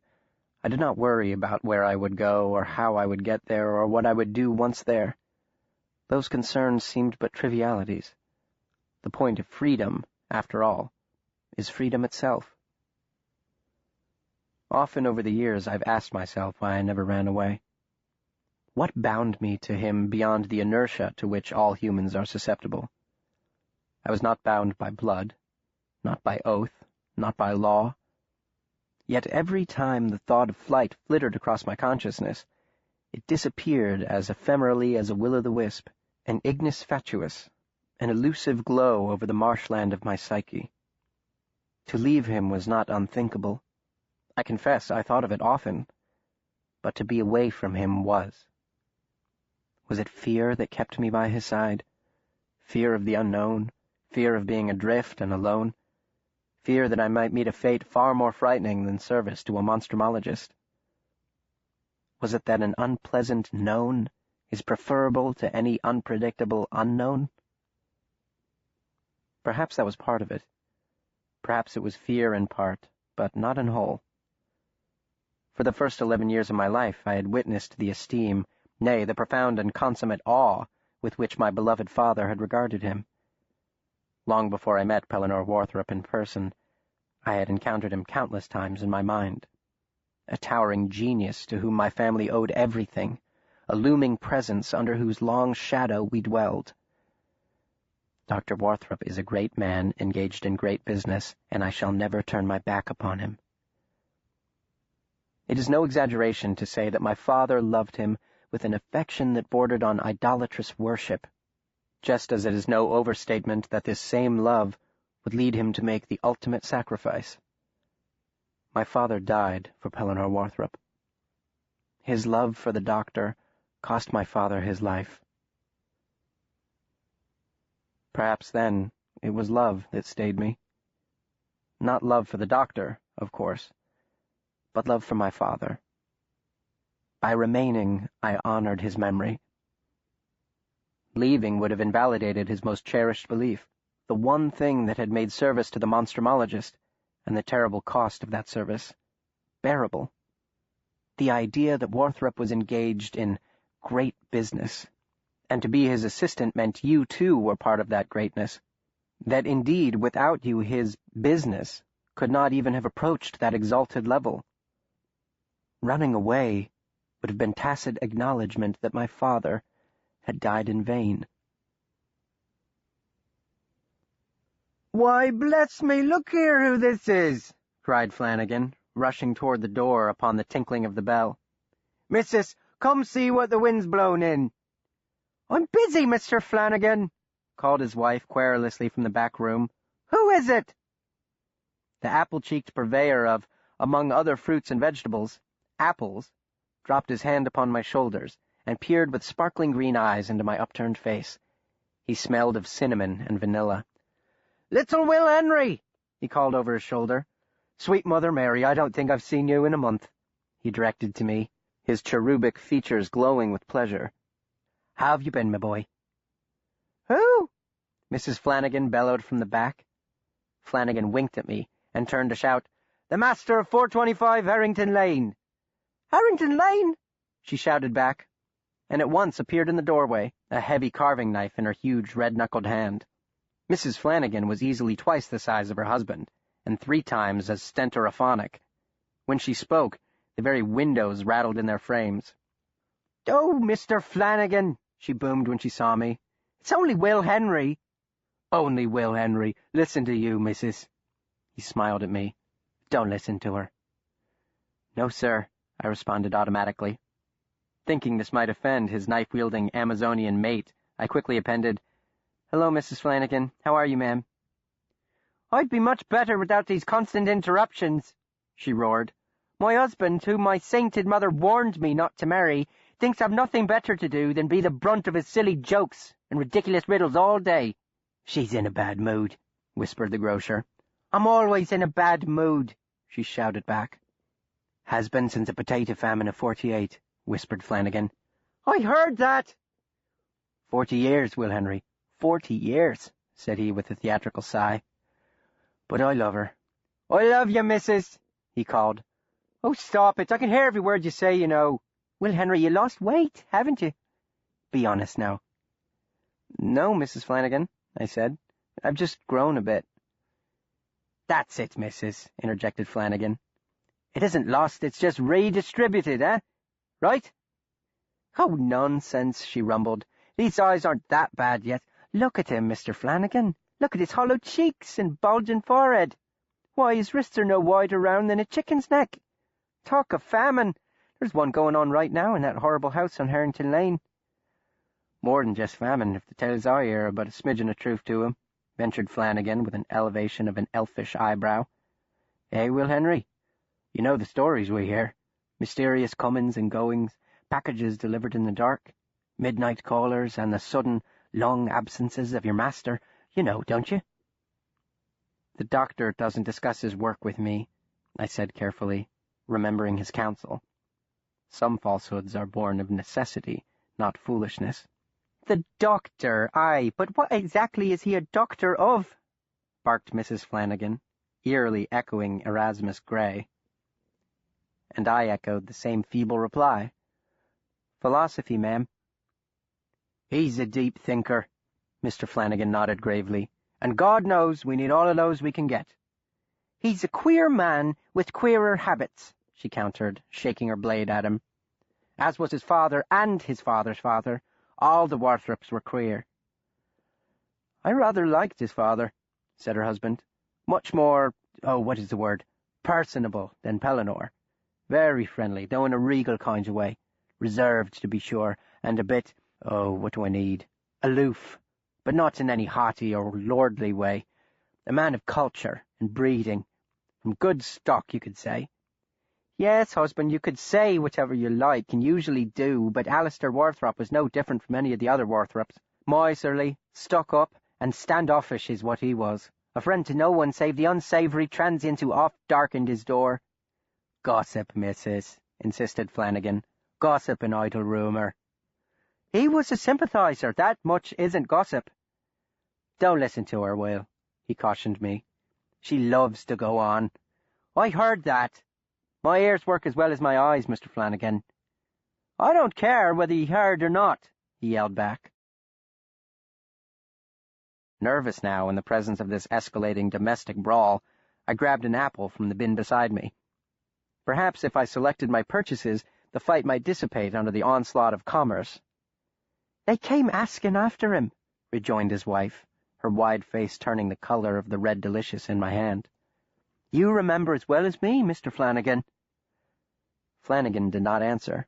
I did not worry about where I would go, or how I would get there, or what I would do once there. Those concerns seemed but trivialities. The point of freedom, after all, is freedom itself. Often over the years I've asked myself why I never ran away. What bound me to him beyond the inertia to which all humans are susceptible? I was not bound by blood, not by oath, not by law. Yet every time the thought of flight flittered across my consciousness, it disappeared as ephemerally as a will-o'-the-wisp, an ignis fatuus, an elusive glow over the marshland of my psyche. To leave him was not unthinkable. I confess I thought of it often, but to be away from him was. Was it fear that kept me by his side? Fear of the unknown, fear of being adrift and alone, fear that I might meet a fate far more frightening than service to a monstrumologist? Was it that an unpleasant known is preferable to any unpredictable unknown? Perhaps that was part of it. Perhaps it was fear in part, but not in whole. For the first 11 years of my life I had witnessed the esteem, nay, the profound and consummate awe with which my beloved father had regarded him. Long before I met Pellinore Warthrop in person, I had encountered him countless times in my mind. A towering genius to whom my family owed everything, a looming presence under whose long shadow we dwelled. Dr. Warthrop is a great man engaged in great business, and I shall never turn my back upon him. It is no exaggeration to say that my father loved him with an affection that bordered on idolatrous worship, just as it is no overstatement that this same love would lead him to make the ultimate sacrifice. My father died for Pellinore Warthrop. His love for the doctor cost my father his life. Perhaps then it was love that stayed me. Not love for the doctor, of course, but love for my father. By remaining, I honored his memory. Leaving would have invalidated his most cherished belief, the one thing that had made service to the monstrumologist, and the terrible cost of that service, bearable. The idea that Warthrop was engaged in great business, and to be his assistant meant you too were part of that greatness, that indeed without you his business could not even have approached that exalted level. Running away would have been tacit acknowledgment that my father had died in vain. "Why, bless me, look here who this is!" cried Flanagan, rushing toward the door upon the tinkling of the bell. "Missus, come see what the wind's blown in." "I'm busy, Mr. Flanagan," called his wife querulously from the back room. "Who is it?" The apple-cheeked purveyor of, among other fruits and vegetables, apples, dropped his hand upon my shoulders and peered with sparkling green eyes into my upturned face. He smelled of cinnamon and vanilla. "Little Will Henry," he called over his shoulder. "Sweet Mother Mary, I don't think I've seen you in a month," he directed to me, his cherubic features glowing with pleasure. "How have you been, my boy?" "Who?" Mrs. Flanagan bellowed from the back. Flanagan winked at me and turned to shout, "The master of 425 Harrington Lane." "Harrington Lane?" she shouted back, and at once appeared in the doorway, a heavy carving knife in her huge red-knuckled hand. Mrs. Flanagan was easily twice the size of her husband, and 3 times as stentorophonic. When she spoke, the very windows rattled in their frames. "Oh, Mr. Flanagan," she boomed when she saw me. "It's only Will Henry." "Only Will Henry. Listen to you, missus." He smiled at me. "Don't listen to her." "No, sir," I responded automatically. Thinking this might offend his knife-wielding Amazonian mate, I quickly appended, "Hello, Mrs. Flanagan. How are you, ma'am?" "I'd be much better without these constant interruptions," she roared. "My husband, whom my sainted mother warned me not to marry, thinks I've nothing better to do than be the brunt of his silly jokes and ridiculous riddles all day." "She's in a bad mood," whispered the grocer. "I'm always in a bad mood," she shouted back. "Has been since the potato famine of '48, whispered Flanagan. "I heard that." 40 years, Will Henry, 40 years, said he with a theatrical sigh. "But I love her." "I love you, missus," he called. "Oh, stop it. I can hear every word you say, you know. Will Henry, you lost weight, haven't you? Be honest now." "No, Mrs. Flanagan," I said. "I've just grown a bit." "That's it, missus," interjected Flanagan. "It isn't lost, it's just redistributed, eh? Right?" "Oh, nonsense," she rumbled. "These eyes aren't that bad yet. Look at him, Mr. Flanagan. Look at his hollow cheeks and bulging forehead. Why, his wrists are no wider round than a chicken's neck. Talk of famine. There's one going on right now in that horrible house on Harrington Lane." "More than just famine, if the tales I hear are but a smidgen of truth to 'em," ventured Flanagan with an elevation of an elfish eyebrow. "Eh, Will Henry? You know the stories we hear. Mysterious comings and goings, packages delivered in the dark, midnight callers, and the sudden, long absences of your master. You know, don't you?" "The doctor doesn't discuss his work with me," I said carefully, remembering his counsel. Some falsehoods are born of necessity, not foolishness. "The doctor, aye, but what exactly is he a doctor of?" barked Mrs. Flanagan, eerily echoing Erasmus Gray. And I echoed the same feeble reply. "Philosophy, ma'am." "He's a deep thinker," Mr. Flanagan nodded gravely, "and God knows we need all of those we can get." "He's a queer man with queerer habits," she countered, shaking her blade at him. "As was his father and his father's father. All the Warthrops were queer." "I rather liked his father," said her husband. "Much more, what is the word, personable than Pellinore. Very friendly, though in a regal kind of way. Reserved, to be sure, and a bit, what do I need? Aloof, but not in any haughty or lordly way. A man of culture and breeding. From good stock, you could say." "Yes, husband, you could say whatever you like, and usually do, but Alistair Warthrop was no different from any of the other Warthrops. Miserly, stuck up, and standoffish is what he was. A friend to no one save the unsavoury transients who oft darkened his door." "Gossip, missus," insisted Flanagan. "Gossip and idle rumour." "He was a sympathiser. That much isn't gossip." "Don't listen to her, Will," he cautioned me. "She loves to go on." "I heard that. My ears work as well as my eyes, Mr. Flanagan." "I don't care whether you heard or not," he yelled back. Nervous now in the presence of this escalating domestic brawl, I grabbed an apple from the bin beside me. Perhaps if I selected my purchases, the fight might dissipate under the onslaught of commerce. "They came asking after him," rejoined his wife, her wide face turning the colour of the red delicious in my hand. "You remember as well as me, Mr. Flanagan." Flanagan did not answer.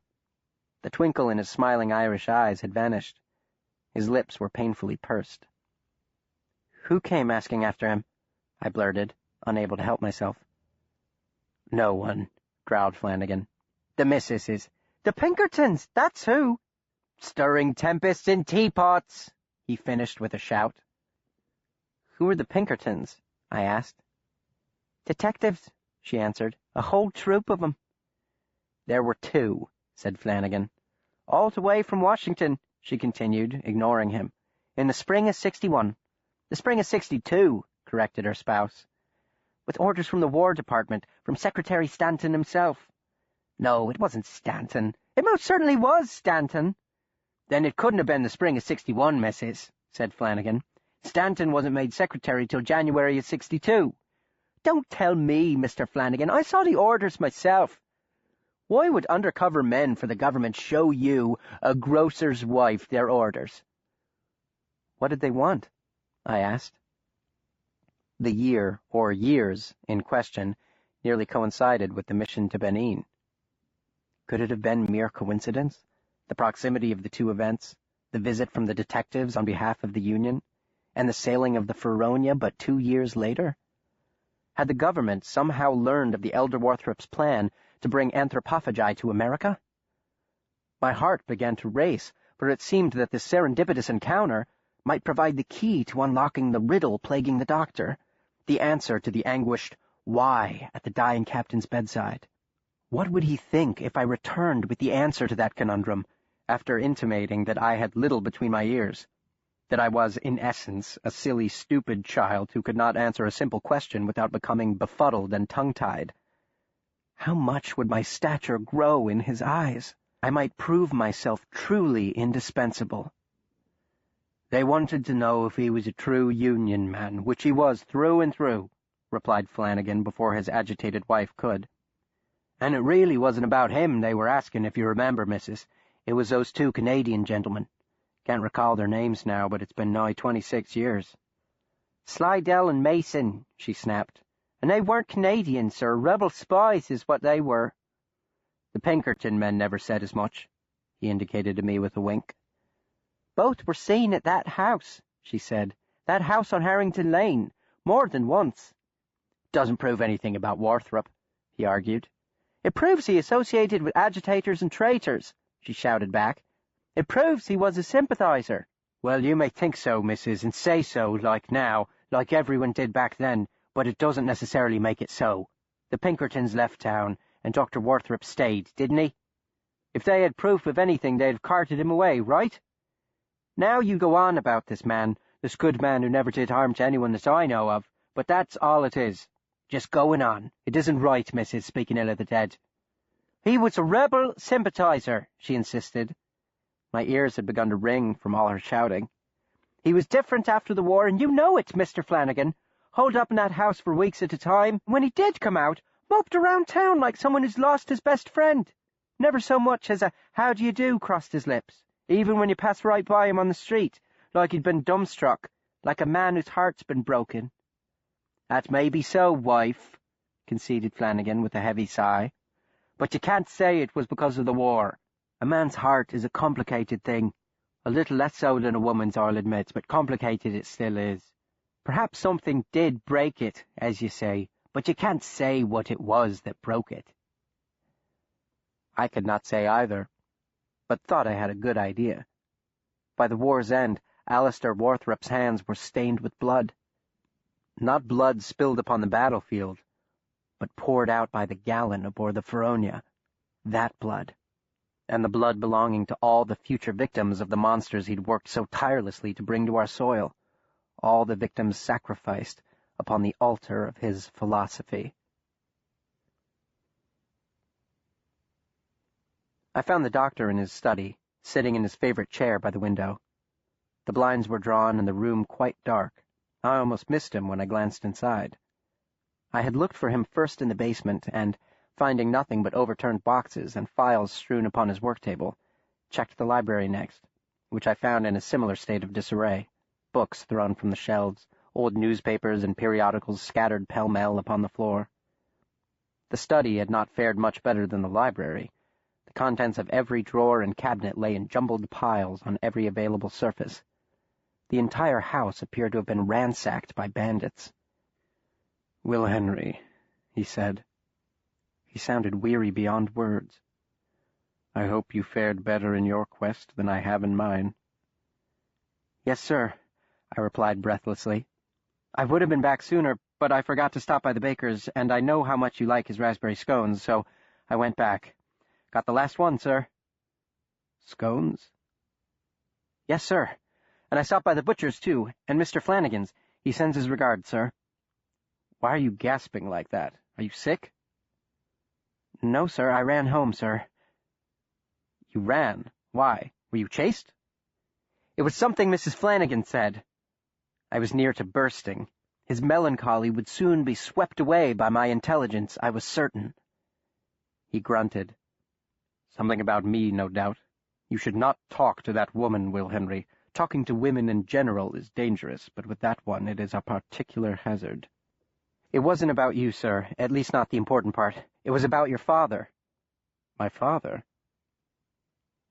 The twinkle in his smiling Irish eyes had vanished. His lips were painfully pursed. "Who came asking after him?" I blurted, unable to help myself. "No one," growled Flanagan. "The missuses. The Pinkertons, that's who. Stirring tempests in teapots," he finished with a shout. "Who are the Pinkertons?" I asked. "Detectives," she answered. "A whole troop of 'em." "There were 2, said Flanagan. "All the way from Washington," she continued, ignoring him. "In the spring of '61. The spring of '62, corrected her spouse. "With orders from the War Department, from Secretary Stanton himself." "No, it wasn't Stanton. It most certainly was Stanton." "Then it couldn't have been the spring of '61, missus," said Flanagan. "Stanton wasn't made secretary till January of '62. "Don't tell me, Mr. Flanagan. I saw the orders myself." "Why would undercover men for the government show you, a grocer's wife, their orders?" "What did they want?" I asked. The year, or years, in question nearly coincided with the mission to Benin. Could it have been mere coincidence? The proximity of the 2 events, the visit from the detectives on behalf of the Union, and the sailing of the Feronia but 2 years later? Had the government somehow learned of the elder Warthrop's plan to bring anthropophagi to America? My heart began to race, for it seemed that this serendipitous encounter might provide the key to unlocking the riddle plaguing the doctor, the answer to the anguished why at the dying captain's bedside. What would he think if I returned with the answer to that conundrum, after intimating that I had little between my ears, that I was, in essence, a silly, stupid child who could not answer a simple question without becoming befuddled and tongue-tied? How much would my stature grow in his eyes? I might prove myself truly indispensable. They wanted to know if he was a true Union man, which he was through and through, replied Flanagan before his agitated wife could. And it really wasn't about him they were asking, if you remember, missus. It was those two Canadian gentlemen. Can't recall their names now, but it's been nigh 26 years. Slidell and Mason, she snapped. And they weren't Canadians, sir. Rebel spies is what they were. The Pinkerton men never said as much, he indicated to me with a wink. Both were seen at that house, she said. That house on Harrington Lane, more than once. Doesn't prove anything about Warthrop, he argued. It proves he associated with agitators and traitors, she shouted back. It proves he was a sympathizer. Well, you may think so, missus, and say so, like now, like everyone did back then, but it doesn't necessarily make it so. The Pinkertons left town, and Dr. Warthrop stayed, didn't he? If they had proof of anything, they'd have carted him away, right? Now you go on about this man, this good man who never did harm to anyone that I know of, but that's all it is. Just going on. It isn't right, missus, speaking ill of the dead. He was a rebel sympathizer, she insisted. My ears had begun to ring from all her shouting. He was different after the war, and you know it, Mr. Flanagan. Holed up in that house for weeks at a time. When he did come out, moped around town like someone who's lost his best friend. Never so much as a how do you do crossed his lips, even when you passed right by him on the street, like he'd been dumbstruck, like a man whose heart's been broken. That may be so, wife, conceded Flanagan with a heavy sigh. But you can't say it was because of the war. A man's heart is a complicated thing. A little less so than a woman's, I'll admit, but complicated it still is. Perhaps something did break it, as you say, but you can't say what it was that broke it. I could not say either, but thought I had a good idea. By the war's end, Alistair Warthrop's hands were stained with blood. Not blood spilled upon the battlefield, but poured out by the gallon aboard the Feronia. That blood. And the blood belonging to all the future victims of the monsters he'd worked so tirelessly to bring to our soil. All the victims sacrificed upon the altar of his philosophy. I found the doctor in his study, sitting in his favorite chair by the window. The blinds were drawn and the room quite dark. I almost missed him when I glanced inside. I had looked for him first in the basement and, finding nothing but overturned boxes and files strewn upon his work table, checked the library next, which I found in a similar state of disarray, books thrown from the shelves, old newspapers and periodicals scattered pell-mell upon the floor. The study had not fared much better than the library. The contents of every drawer and cabinet lay in jumbled piles on every available surface. The entire house appeared to have been ransacked by bandits. "Will Henry," he said. He sounded weary beyond words. "I hope you fared better in your quest than I have in mine." "Yes, sir," I replied breathlessly. "I would have been back sooner, but I forgot to stop by the baker's, and I know how much you like his raspberry scones, so I went back. Got the last one, sir." "Scones?" "Yes, sir. And I stopped by the butcher's, too, and Mr. Flanagan's. He sends his regards, sir." "Why are you gasping like that? Are you sick?" "No, sir. I ran home, sir." "You ran? Why? Were you chased?" "It was something Mrs. Flanagan said." I was near to bursting. His melancholy would soon be swept away by my intelligence, I was certain. He grunted. "Something about me, no doubt. You should not talk to that woman, Will Henry. Talking to women in general is dangerous, but with that one it is a particular hazard." "It wasn't about you, sir, at least not the important part. It was about your father." "My father?"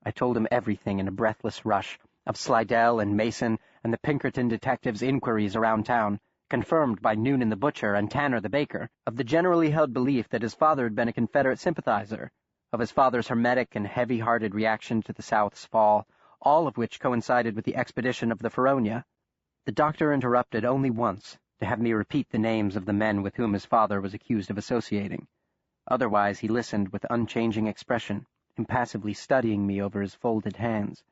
I told him everything in a breathless rush, of Slidell and Mason and the Pinkerton detectives' inquiries around town, confirmed by Noonan the butcher and Tanner the baker, of the generally held belief that his father had been a Confederate sympathizer, of his father's hermetic and heavy-hearted reaction to the South's fall, all of which coincided with the expedition of the Feronia. The doctor interrupted only once, to have me repeat the names of the men with whom his father was accused of associating. Otherwise he listened with unchanging expression, impassively studying me over his folded hands.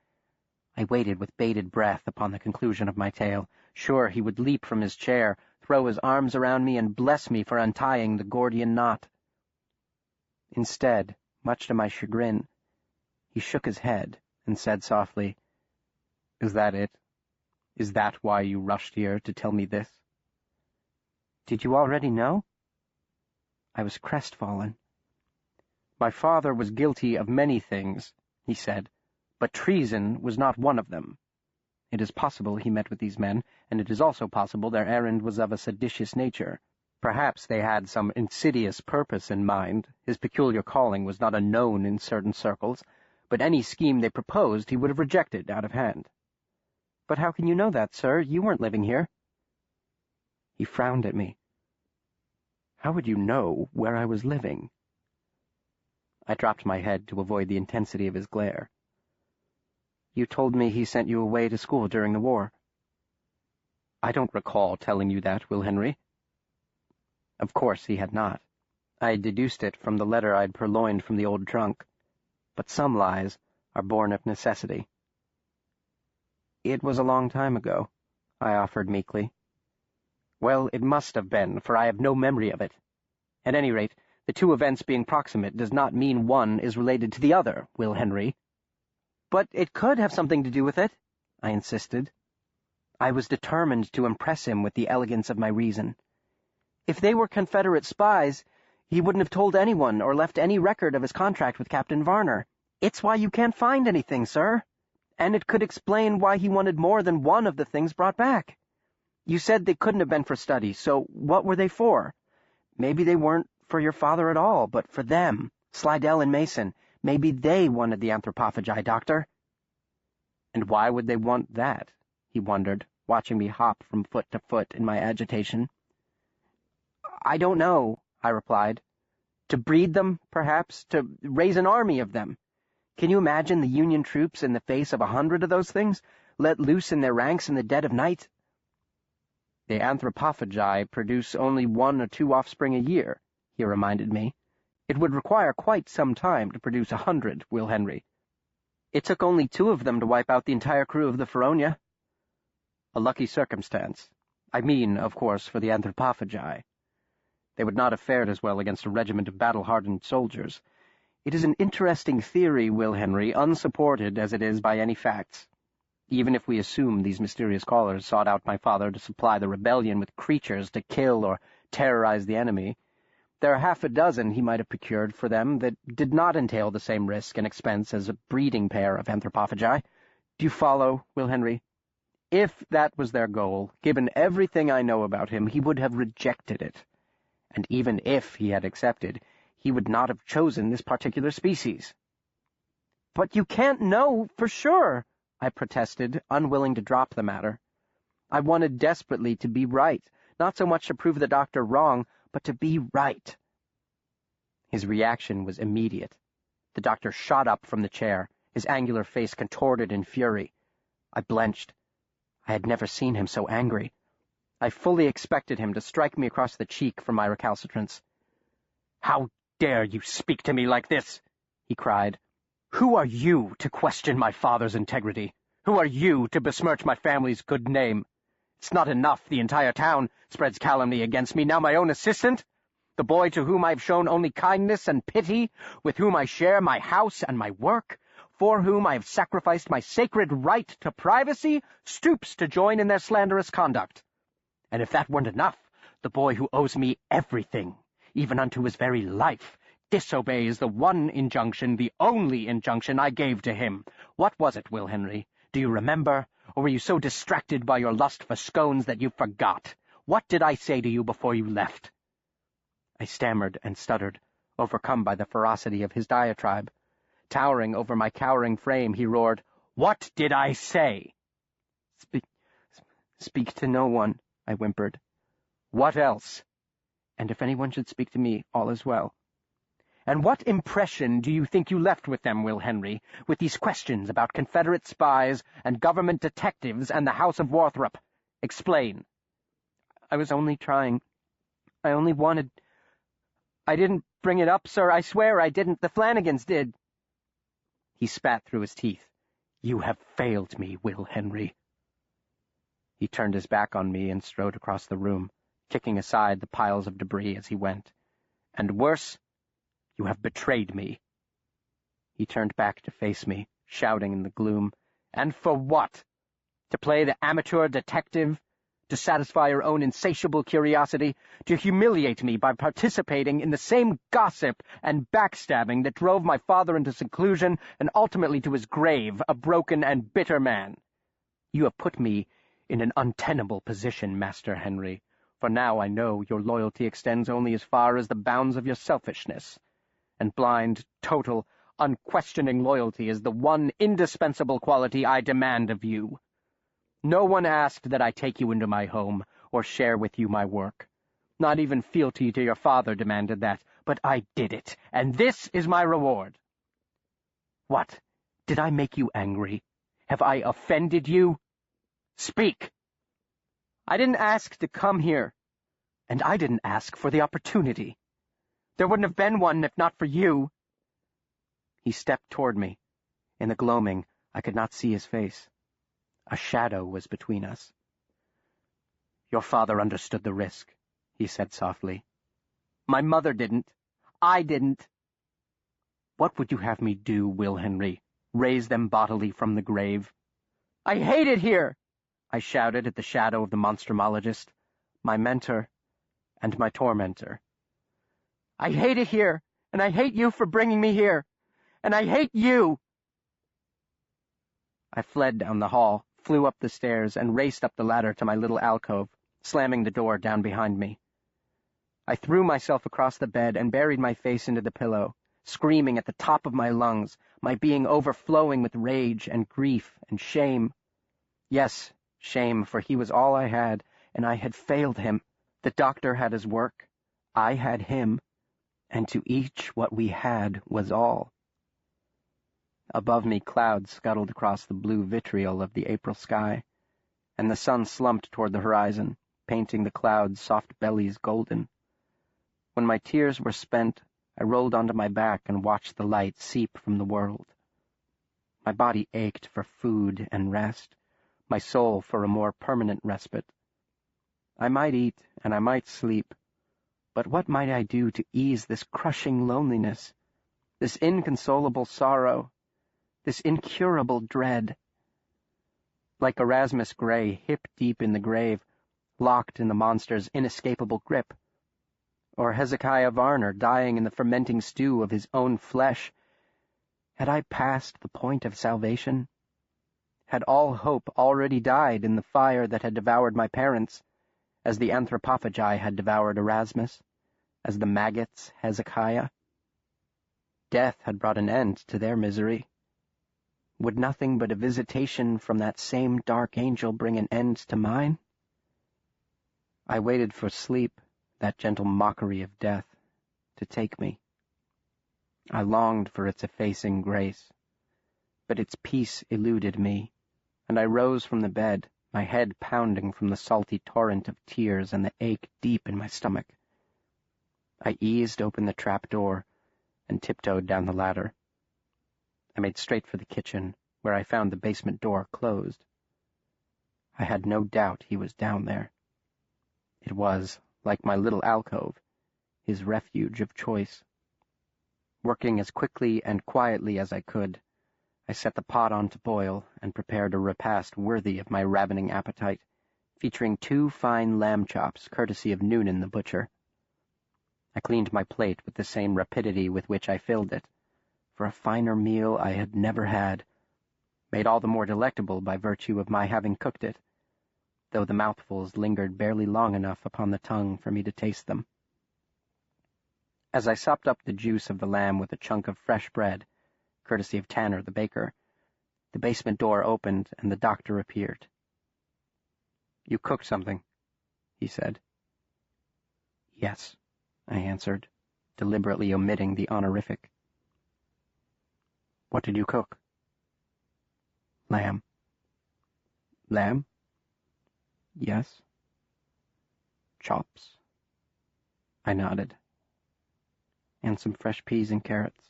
I waited with bated breath upon the conclusion of my tale, sure he would leap from his chair, throw his arms around me, and bless me for untying the Gordian knot. Instead, much to my chagrin, he shook his head and said softly, "Is that it? Is that why you rushed here to tell me this?" "Did you already know?" I was crestfallen. "My father was guilty of many things," he said, "but treason was not one of them. It is possible he met with these men, and it is also possible their errand was of a seditious nature. Perhaps they had some insidious purpose in mind. His peculiar calling was not unknown in certain circles, but any scheme they proposed he would have rejected out of hand." "But how can you know that, sir? You weren't living here." He frowned at me. "How would you know where I was living?" I dropped my head to avoid the intensity of his glare. "You told me he sent you away to school during the war." "I don't recall telling you that, Will Henry." Of course he had not. I had deduced it from the letter I had purloined from the old trunk. But some lies are born of necessity. "It was a long time ago," I offered meekly. "Well, it must have been, for I have no memory of it. At any rate, the two events being proximate does not mean one is related to the other, Will Henry." "But it could have something to do with it," I insisted. I was determined to impress him with the elegance of my reason. "If they were Confederate spies, he wouldn't have told anyone or left any record of his contract with Captain Varner. It's why you can't find anything, sir. And it could explain why he wanted more than one of the things brought back. You said they couldn't have been for study, so what were they for? Maybe they weren't for your father at all, but for them, Slidell and Mason. Maybe they wanted the anthropophagi, Doctor." "And why would they want that?" he wondered, watching me hop from foot to foot in my agitation. "I don't know," I replied. "To breed them, perhaps, to raise an army of them. Can you imagine the Union troops in the face of 100 of those things, let loose in their ranks in the dead of night?" "The anthropophagi produce only 1 or 2 offspring a year," he reminded me. "It would require quite some time to produce 100, Will Henry. It took only 2 of them to wipe out the entire crew of the Feronia." "A lucky circumstance. I mean, of course, for the anthropophagi. They would not have fared as well against a regiment of battle-hardened soldiers. It is an interesting theory, Will Henry, unsupported as it is by any facts. Even if we assume these mysterious callers sought out my father to supply the rebellion with creatures to kill or terrorize the enemy, there are half a dozen he might have procured for them that did not entail the same risk and expense as a breeding pair of anthropophagi. Do you follow, Will Henry? If that was their goal, given everything I know about him, he would have rejected it. And even if he had accepted, he would not have chosen this particular species." "But you can't know for sure," I protested, unwilling to drop the matter. I wanted desperately to be right, not so much to prove the doctor wrong, but to be right. His reaction was immediate. The doctor shot up from the chair, his angular face contorted in fury. I blenched. I had never seen him so angry. I fully expected him to strike me across the cheek for my recalcitrance. "How dare you speak to me like this?" he cried. "Who are you to question my father's integrity? Who are you to besmirch my family's good name? It's not enough the entire town spreads calumny against me, now my own assistant, the boy to whom I've shown only kindness and pity, with whom I share my house and my work, for whom I have sacrificed my sacred right to privacy, stoops to join in their slanderous conduct. And if that weren't enough, the boy who owes me everything, even unto his very life, disobeys the one injunction, the only injunction I gave to him. What was it, Will Henry? Do you remember? Or were you so distracted by your lust for scones that you forgot? What did I say to you before you left?" I stammered and stuttered, overcome by the ferocity of his diatribe. Towering over my cowering frame, he roared, "What did I say?" Speak to no one," I whimpered. What else? And if anyone should speak to me, all is well. And what impression do you think you left with them, Will Henry, with these questions about Confederate spies and government detectives and the House of Warthrop? Explain. I was only trying. I only wanted... I didn't bring it up, sir. I swear I didn't. The Flanagans did. He spat through his teeth. You have failed me, Will Henry. He turned his back on me and strode across the room, kicking aside the piles of debris as he went. And worse, you have betrayed me. He turned back to face me, shouting in the gloom. And for what? To play the amateur detective? To satisfy your own insatiable curiosity? To humiliate me by participating in the same gossip and backstabbing that drove my father into seclusion and ultimately to his grave, a broken and bitter man? You have put me in an untenable position, Master Henry, for now I know your loyalty extends only as far as the bounds of your selfishness, and blind, total, unquestioning loyalty is the one indispensable quality I demand of you. No one asked that I take you into my home, or share with you my work. Not even fealty to your father demanded that, but I did it, and this is my reward. What? Did I make you angry? Have I offended you? Speak! I didn't ask to come here, and I didn't ask for the opportunity. There wouldn't have been one if not for you. He stepped toward me. In the gloaming, I could not see his face. A shadow was between us. Your father understood the risk, he said softly. My mother didn't. I didn't. What would you have me do, Will Henry? Raise them bodily from the grave? I hate it here! I shouted at the shadow of the Monstrumologist, my mentor and my tormentor. I hate it here, and I hate you for bringing me here, and I hate you! I fled down the hall, flew up the stairs, and raced up the ladder to my little alcove, slamming the door down behind me. I threw myself across the bed and buried my face into the pillow, screaming at the top of my lungs, my being overflowing with rage and grief and shame. Yes, shame, for he was all I had, and I had failed him. The doctor had his work, I had him, and to each what we had was all. Above me clouds scuttled across the blue vitriol of the April sky, and the sun slumped toward the horizon, painting the clouds' soft bellies golden. When my tears were spent, I rolled onto my back and watched the light seep from the world. My body ached for food and rest, my soul for a more permanent respite. I might eat and I might sleep, but what might I do to ease this crushing loneliness, this inconsolable sorrow, this incurable dread? Like Erasmus Gray, hip-deep in the grave, locked in the monster's inescapable grip, or Hezekiah Varner dying in the fermenting stew of his own flesh, had I passed the point of salvation? Had all hope already died in the fire that had devoured my parents, as the anthropophagi had devoured Erasmus, as the maggots Hezekiah? Death had brought an end to their misery. Would nothing but a visitation from that same dark angel bring an end to mine? I waited for sleep, that gentle mockery of death, to take me. I longed for its effacing grace, but its peace eluded me, and I rose from the bed, my head pounding from the salty torrent of tears and the ache deep in my stomach. I eased open the trap door and tiptoed down the ladder. I made straight for the kitchen, where I found the basement door closed. I had no doubt he was down there. It was, like my little alcove, his refuge of choice. Working as quickly and quietly as I could, I set the pot on to boil and prepared a repast worthy of my ravening appetite, featuring 2 fine lamb chops courtesy of Noonan the butcher. I cleaned my plate with the same rapidity with which I filled it, for a finer meal I had never had, made all the more delectable by virtue of my having cooked it, though the mouthfuls lingered barely long enough upon the tongue for me to taste them. As I sopped up the juice of the lamb with a chunk of fresh bread, courtesy of Tanner the baker, the basement door opened and the doctor appeared. "You cooked something," he said. Yes, I answered, deliberately omitting the honorific. What did you cook? Lamb. Lamb? Yes. Chops? I nodded. And some fresh peas and carrots.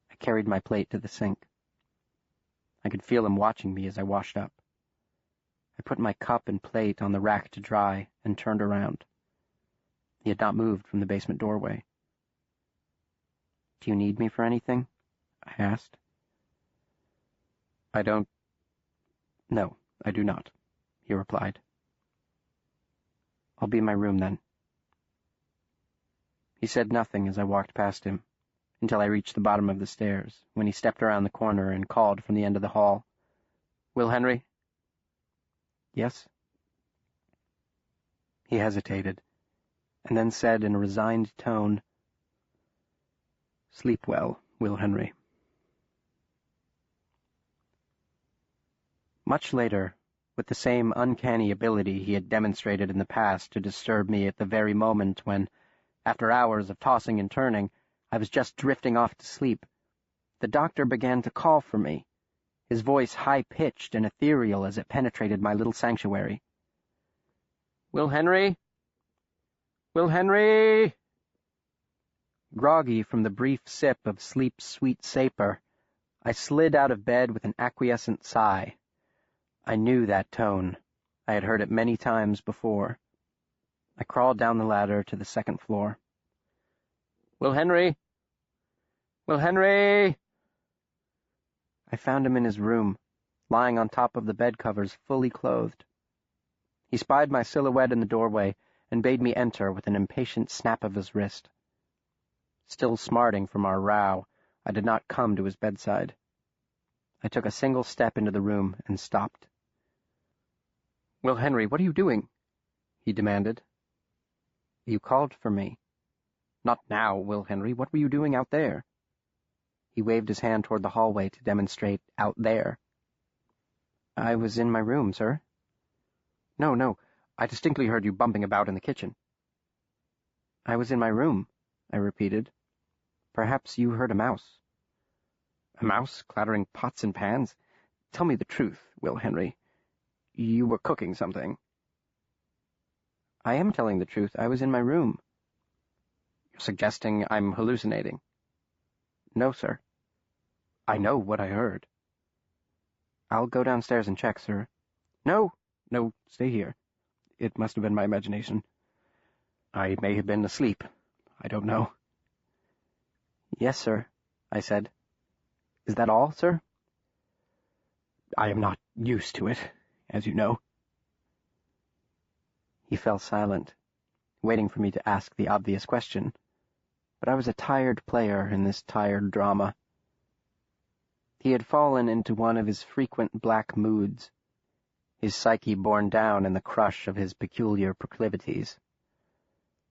I carried my plate to the sink. I could feel him watching me as I washed up. I put my cup and plate on the rack to dry and turned around. He had not moved from the basement doorway. Do you need me for anything? I asked. No, I do not, he replied. I'll be in my room then. He said nothing as I walked past him, until I reached the bottom of the stairs, when he stepped around the corner and called from the end of the hall. Will Henry? Yes? He hesitated, and then said in a resigned tone, Sleep well, Will Henry. Much later, with the same uncanny ability he had demonstrated in the past to disturb me at the very moment when, after hours of tossing and turning, I was just drifting off to sleep, the doctor began to call for me, his voice high-pitched and ethereal as it penetrated my little sanctuary. Will Henry? Will Henry? Groggy from the brief sip of sleep's sweet saper, I slid out of bed with an acquiescent sigh. I knew that tone. I had heard it many times before. I crawled down the ladder to the second floor. Will Henry? Will Henry? I found him in his room, lying on top of the bed covers, fully clothed. He spied my silhouette in the doorway and bade me enter with an impatient snap of his wrist. Still smarting from our row, I did not come to his bedside. I took a single step into the room and stopped. Will Henry, what are you doing? He demanded. You called for me. Not now, Will Henry. What were you doing out there? He waved his hand toward the hallway to demonstrate out there. I was in my room, sir. No. I distinctly heard you bumping about in the kitchen. I was in my room, I repeated. Perhaps you heard a mouse. A mouse clattering pots and pans? Tell me the truth, Will Henry. You were cooking something. I am telling the truth. I was in my room. You're suggesting I'm hallucinating. No, sir. I know what I heard. I'll go downstairs and check, sir. No, stay here. It must have been my imagination. I may have been asleep. I don't know. Yes, sir, I said. Is that all, sir? I am not used to it, as you know. He fell silent, waiting for me to ask the obvious question, but I was a tired player in this tired drama. He had fallen into one of his frequent black moods, his psyche borne down in the crush of his peculiar proclivities.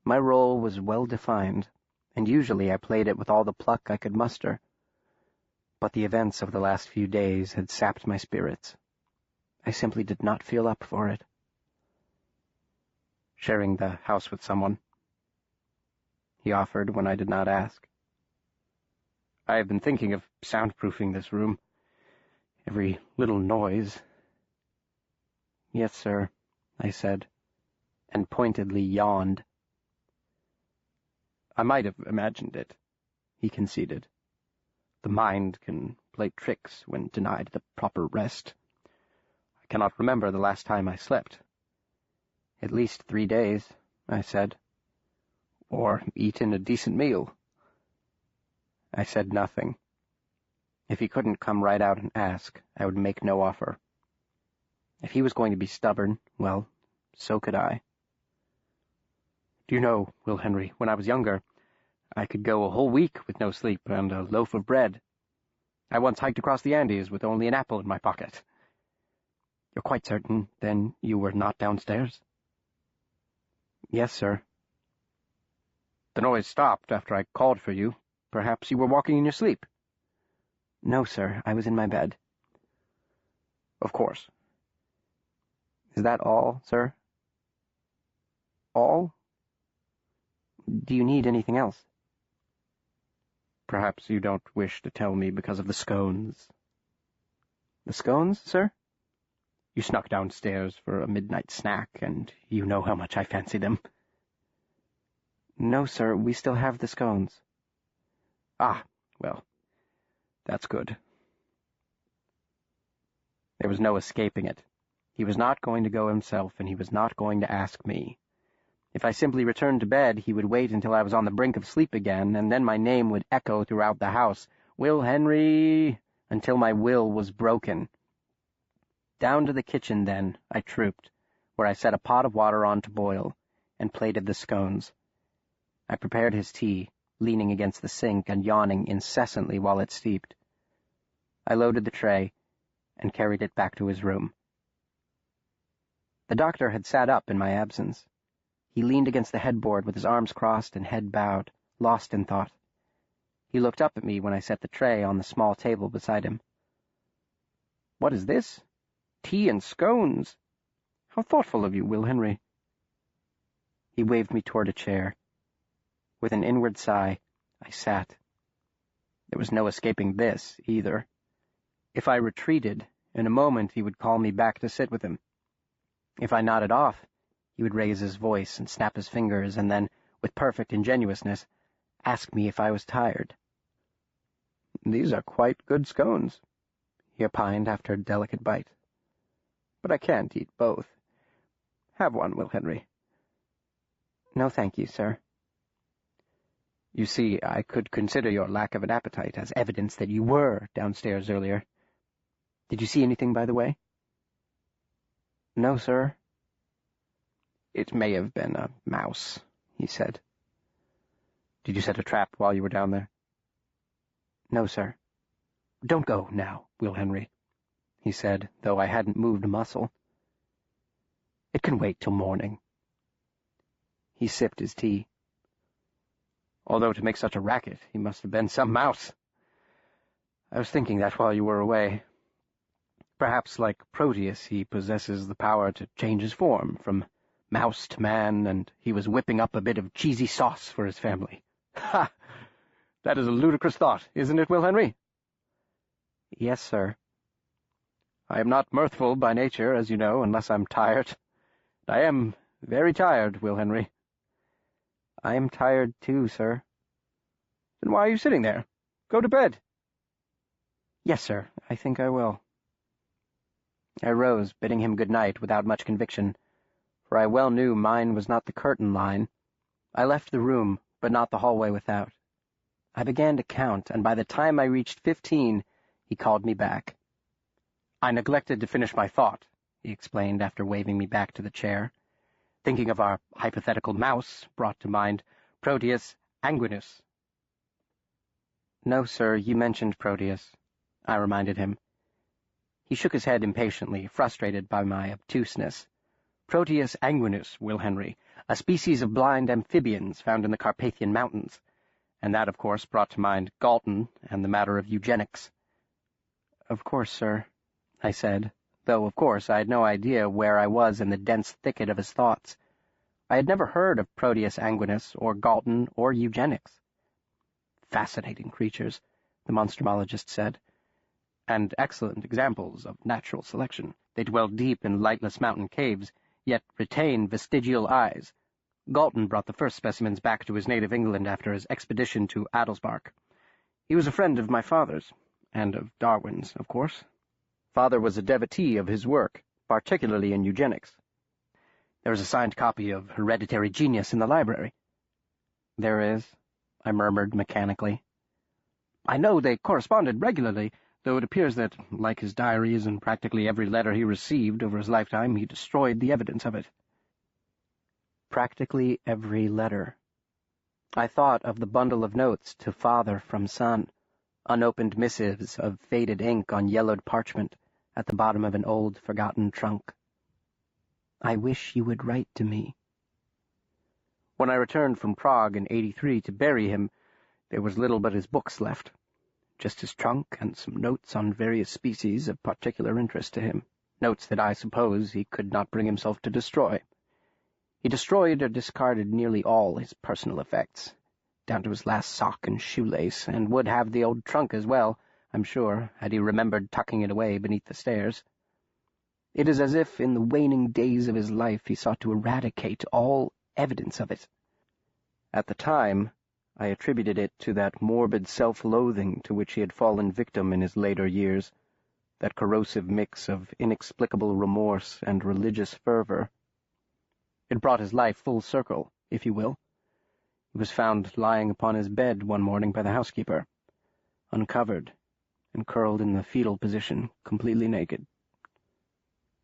My role was well defined, and usually I played it with all the pluck I could muster. But the events of the last few days had sapped my spirits. I simply did not feel up for it. Sharing the house with someone, he offered when I did not ask. I have been thinking of soundproofing this room. Every little noise. Yes, sir, I said, and pointedly yawned. I might have imagined it, he conceded. The mind can play tricks when denied the proper rest. I cannot remember the last time I slept. At least 3 days, I said. Or eaten a decent meal. I said nothing. If he couldn't come right out and ask, I would make no offer. If he was going to be stubborn, well, so could I. Do you know, Will Henry, when I was younger, I could go a whole week with no sleep and a loaf of bread. I once hiked across the Andes with only an apple in my pocket. You're quite certain, then, you were not downstairs? Yes, sir. The noise stopped after I called for you. Perhaps you were walking in your sleep. No, sir, I was in my bed. Of course. Is that all, sir? all? Do you need anything else? Perhaps you don't wish to tell me because of the scones. The scones, sir? You snuck downstairs for a midnight snack, and you know how much I fancy them. No, sir, we still have the scones. Ah, well, that's good. There was no escaping it. He was not going to go himself, and he was not going to ask me. If I simply returned to bed, he would wait until I was on the brink of sleep again, and then my name would echo throughout the house, "Will Henry," until my will was broken. Down to the kitchen, then, I trooped, where I set a pot of water on to boil, and plated the scones. I prepared his tea, leaning against the sink and yawning incessantly while it steeped. I loaded the tray, and carried it back to his room. The doctor had sat up in my absence. He leaned against the headboard with his arms crossed and head bowed, lost in thought. He looked up at me when I set the tray on the small table beside him. "What is this? Tea and scones. How thoughtful of you, Will Henry." He waved me toward a chair. With an inward sigh, I sat. There was no escaping this, either. If I retreated, in a moment he would call me back to sit with him. If I nodded off, he would raise his voice and snap his fingers, and then, with perfect ingenuousness, ask me if I was tired. "These are quite good scones," he opined after a delicate bite. "But I can't eat both. Have one, Will Henry." "No, thank you, sir." You see, I could consider your lack of an appetite as evidence that you were downstairs earlier. Did you see anything by the way? "No, sir." "It may have been a mouse," he said. "Did you set a trap while you were down there?" "No, sir." "Don't go now, Will Henry," he said, though I hadn't moved a muscle. "It can wait till morning." He sipped his tea. "Although to make such a racket, he must have been some mouse. I was thinking that while you were away. Perhaps, like Proteus, he possesses the power to change his form from mouse to man, and he was whipping up a bit of cheesy sauce for his family. Ha! That is a ludicrous thought, isn't it, Will Henry?" "Yes, sir." "I am not mirthful by nature, as you know, unless I'm tired. I am very tired, Will Henry." "I am tired too, sir." "Then why are you sitting there? Go to bed." "Yes, sir, I think I will." I rose, bidding him good night without much conviction, for I well knew mine was not the curtain line. I left the room, but not the hallway without. I began to count, and by the time I reached 15, he called me back. "I neglected to finish my thought," he explained after waving me back to the chair. "Thinking of our hypothetical mouse brought to mind Proteus anguinus." "No, sir, you mentioned Proteus," I reminded him. He shook his head impatiently, frustrated by my obtuseness. "Proteus anguinus, Will Henry, a species of blind amphibians found in the Carpathian Mountains. And that, of course, brought to mind Galton and the matter of eugenics." "Of course, sir," I said, though, of course, I had no idea where I was in the dense thicket of his thoughts. I had never heard of Proteus anguinus, or Galton, or eugenics. "Fascinating creatures," the Monstrumologist said, "and excellent examples of natural selection. They dwell deep in lightless mountain caves, yet retain vestigial eyes. Galton brought the first specimens back to his native England after his expedition to Adelsbark. He was a friend of my father's, and of Darwin's, of course. Father was a devotee of his work, particularly in eugenics. There is a signed copy of Hereditary Genius in the library." "There is," I murmured mechanically. "I know they corresponded regularly, though it appears that, like his diaries and practically every letter he received over his lifetime, he destroyed the evidence of it." Practically every letter. I thought of the bundle of notes to father from son, unopened missives of faded ink on yellowed parchment at the bottom of an old, forgotten trunk. I wish you would write to me. When I returned from Prague in '83 to bury him, there was little but his books left, just his trunk and some notes on various species of particular interest to him, notes that I suppose he could not bring himself to destroy. He destroyed or discarded nearly all his personal effects, down to his last sock and shoelace, and would have the old trunk as well, I'm sure, had he remembered tucking it away beneath the stairs. It is as if in the waning days of his life he sought to eradicate all evidence of it. At the time, I attributed it to that morbid self-loathing to which he had fallen victim in his later years, that corrosive mix of inexplicable remorse and religious fervor. It brought his life full circle, if you will. He was found lying upon his bed one morning by the housekeeper, uncovered and curled in the fetal position, completely naked.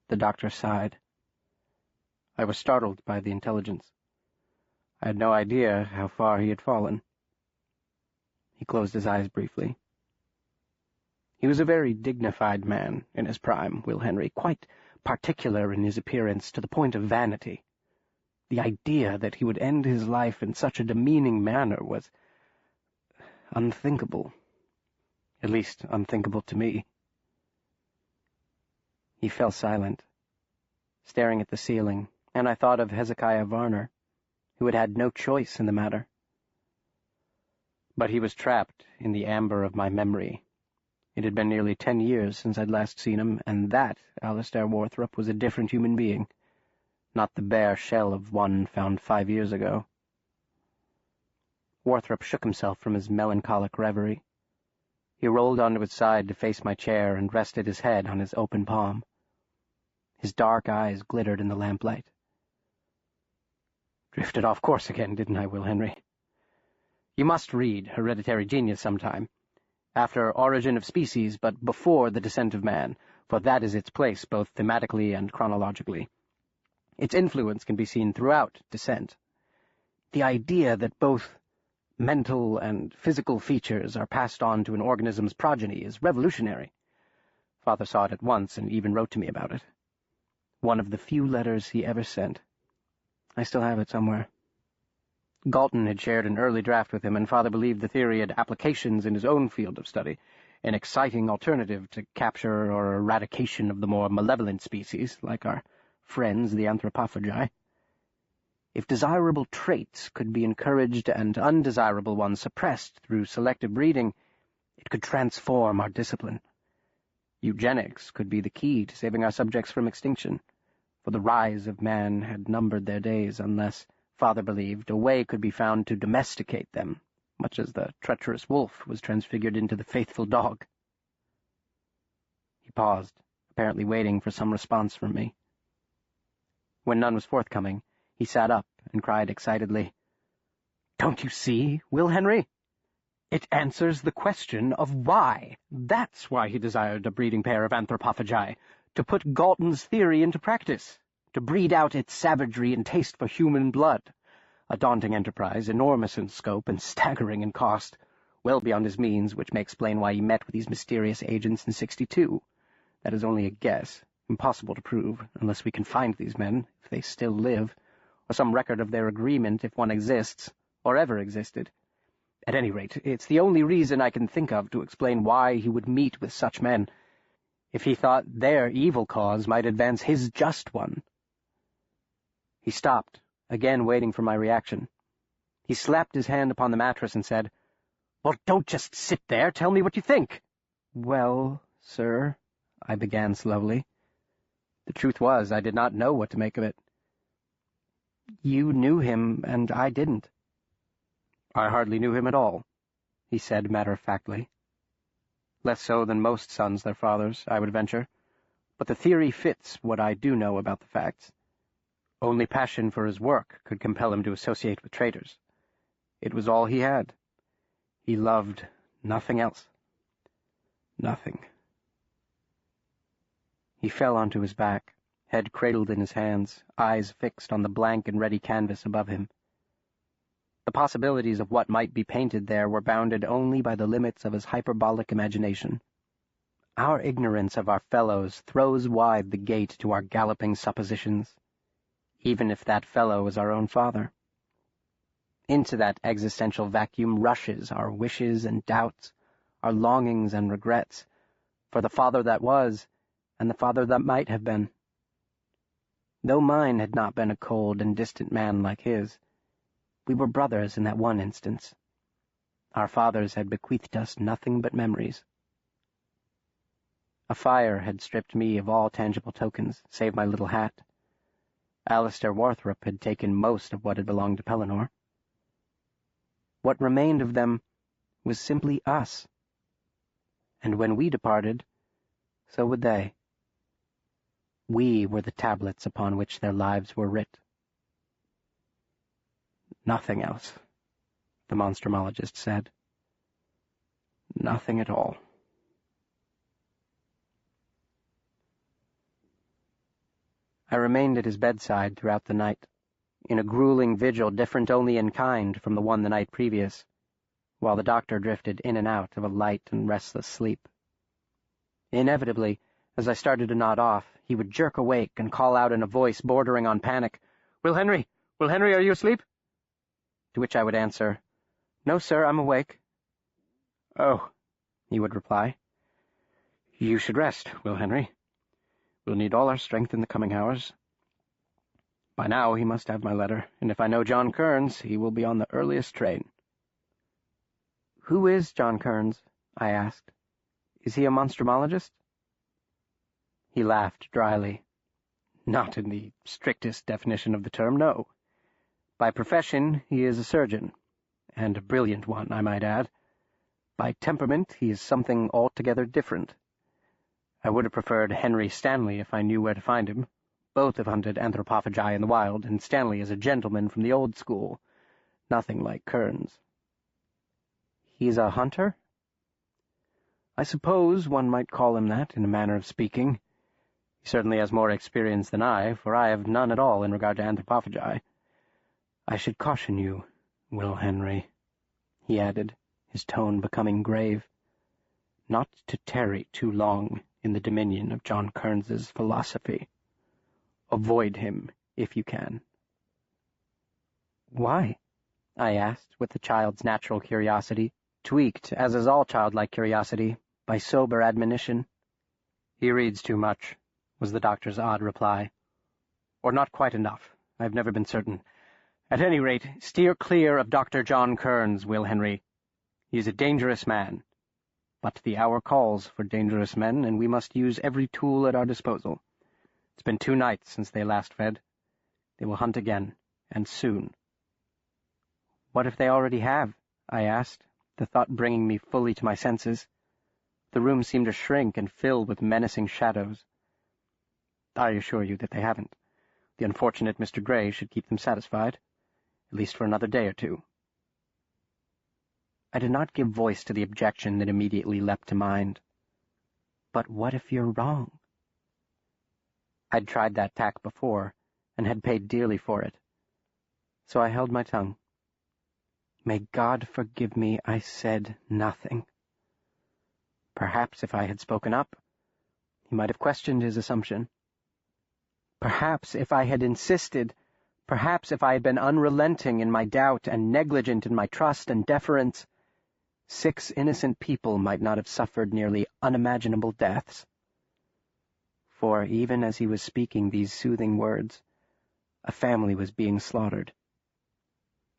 The doctor sighed. I was startled by the intelligence. I had no idea how far he had fallen. He closed his eyes briefly. He was a very dignified man in his prime, Will Henry, quite particular in his appearance to the point of vanity. The idea that he would end his life in such a demeaning manner was unthinkable. At least, unthinkable to me. He fell silent, staring at the ceiling, and I thought of Hezekiah Varner, who had had no choice in the matter. But he was trapped in the amber of my memory. It had been nearly 10 years since I'd last seen him, and that Alistair Warthrop was a different human being, not the bare shell of one found 5 years ago. Warthrop shook himself from his melancholic reverie. He rolled onto his side to face my chair and rested his head on his open palm. His dark eyes glittered in the lamplight. Drifted off course again, didn't I, Will Henry? You must read Hereditary Genius sometime. After Origin of Species, but before The Descent of Man, for that is its place both thematically and chronologically. Its influence can be seen throughout Descent. The idea that both mental and physical features are passed on to an organism's progeny is revolutionary. Father saw it at once and even wrote to me about it. One of the few letters he ever sent. I still have it somewhere. Galton had shared an early draft with him, and Father believed the theory had applications in his own field of study, an exciting alternative to capture or eradication of the more malevolent species, like our friends the anthropophagi. If desirable traits could be encouraged and undesirable ones suppressed through selective breeding, it could transform our discipline. Eugenics could be the key to saving our subjects from extinction, for the rise of man had numbered their days unless, Father believed, a way could be found to domesticate them, much as the treacherous wolf was transfigured into the faithful dog. He paused, apparently waiting for some response from me. When none was forthcoming, he sat up and cried excitedly, "Don't you see, Will Henry? It answers the question of why. That's why he desired a breeding pair of anthropophagi, to put Galton's theory into practice, to breed out its savagery and taste for human blood. A daunting enterprise, enormous in scope and staggering in cost, well beyond his means, which may explain why he met with these mysterious agents in 62. That is only a guess, impossible to prove, unless we can find these men, if they still live, or some record of their agreement, if one exists, or ever existed. At any rate, it's the only reason I can think of to explain why he would meet with such men, if he thought their evil cause might advance his just one." He stopped, again waiting for my reaction. He slapped his hand upon the mattress and said, "Well, don't just sit there. Tell me what you think." "Well, sir," I began slowly. The truth was, I did not know what to make of it. "You knew him, and I didn't." "I hardly knew him at all," he said matter-of-factly. Less so than most sons their fathers, I would venture, but the theory fits what I do know about the facts. Only passion for his work could compel him to associate with traitors. It was all he had. He loved nothing else. Nothing. He fell onto his back, head cradled in his hands, eyes fixed on the blank and ready canvas above him. The possibilities of what might be painted there were bounded only by the limits of his hyperbolic imagination. Our ignorance of our fellows throws wide the gate to our galloping suppositions, even if that fellow is our own father. Into that existential vacuum rushes our wishes and doubts, our longings and regrets, for the father that was and the father that might have been. Though mine had not been a cold and distant man like his, we were brothers in that one instance. Our fathers had bequeathed us nothing but memories. A fire had stripped me of all tangible tokens, save my little hat. Alistair Warthrop had taken most of what had belonged to Pellinore. What remained of them was simply us. And when we departed, so would they. We were the tablets upon which their lives were writ. Nothing else, the Monstrumologist said. Nothing at all. I remained at his bedside throughout the night, in a grueling vigil different only in kind from the one the night previous, while the doctor drifted in and out of a light and restless sleep. Inevitably, as I started to nod off, he would jerk awake and call out in a voice bordering on panic, Will Henry, are you asleep?" To which I would answer, "No, sir, I'm awake." "Oh," he would reply, "you should rest, Will Henry. We'll need all our strength in the coming hours. By now he must have my letter, and if I know John Kearns, he will be on the earliest train." "Who is John Kearns?" I asked. "Is he a monstrumologist?" He laughed dryly. "Not in the strictest definition of the term, no. By profession he is a surgeon, and a brilliant one, I might add. By temperament he is something altogether different. I would have preferred Henry Stanley if I knew where to find him. Both have hunted anthropophagi in the wild, and Stanley is a gentleman from the old school. Nothing like Kearns." "He's a hunter?" "I suppose one might call him that, in a manner of speaking. He certainly has more experience than I, for I have none at all in regard to anthropophagi. I should caution you, Will Henry," he added, his tone becoming grave, "not to tarry too long in the dominion of John Kearns's philosophy. Avoid him, if you can." "Why?" I asked, with the child's natural curiosity, tweaked, as is all childlike curiosity, by sober admonition. "He reads too much," was the doctor's odd reply. "Or not quite enough. I have never been certain. At any rate, steer clear of Dr. John Kearns, Will Henry. He is a dangerous man. But the hour calls for dangerous men, and we must use every tool at our disposal. It's been 2 nights since they last fed. They will hunt again, and soon." "What if they already have?" I asked, the thought bringing me fully to my senses. The room seemed to shrink and fill with menacing shadows. "I assure you that they haven't. The unfortunate Mr. Gray should keep them satisfied, at least for another day or 2. I did not give voice to the objection that immediately leapt to mind. But what if you're wrong? I'd tried that tack before, and had paid dearly for it. So I held my tongue. May God forgive me, I said nothing. Perhaps if I had spoken up, he might have questioned his assumption. Perhaps if I had insisted, perhaps if I had been unrelenting in my doubt and negligent in my trust and deference, 6 innocent people might not have suffered nearly unimaginable deaths. For even as he was speaking these soothing words, a family was being slaughtered.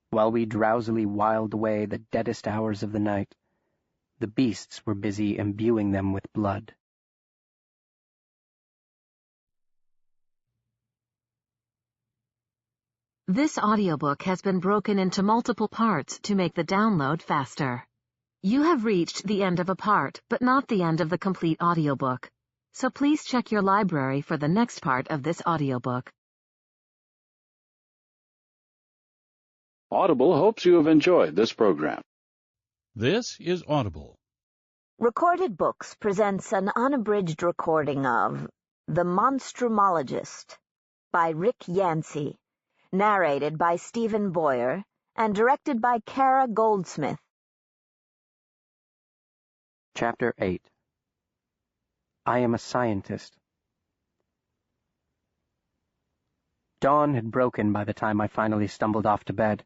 While we drowsily whiled away the deadest hours of the night, the beasts were busy imbuing them with blood. This audiobook has been broken into multiple parts to make the download faster. You have reached the end of a part, but not the end of the complete audiobook. So please check your library for the next part of this audiobook. Audible hopes you have enjoyed this program. This is Audible. Recorded Books presents an unabridged recording of The Monstrumologist by Rick Yancey, narrated by Stephen Boyer, and directed by Kara Goldsmith. Chapter 8. I am a scientist. Dawn had broken by the time I finally stumbled off to bed.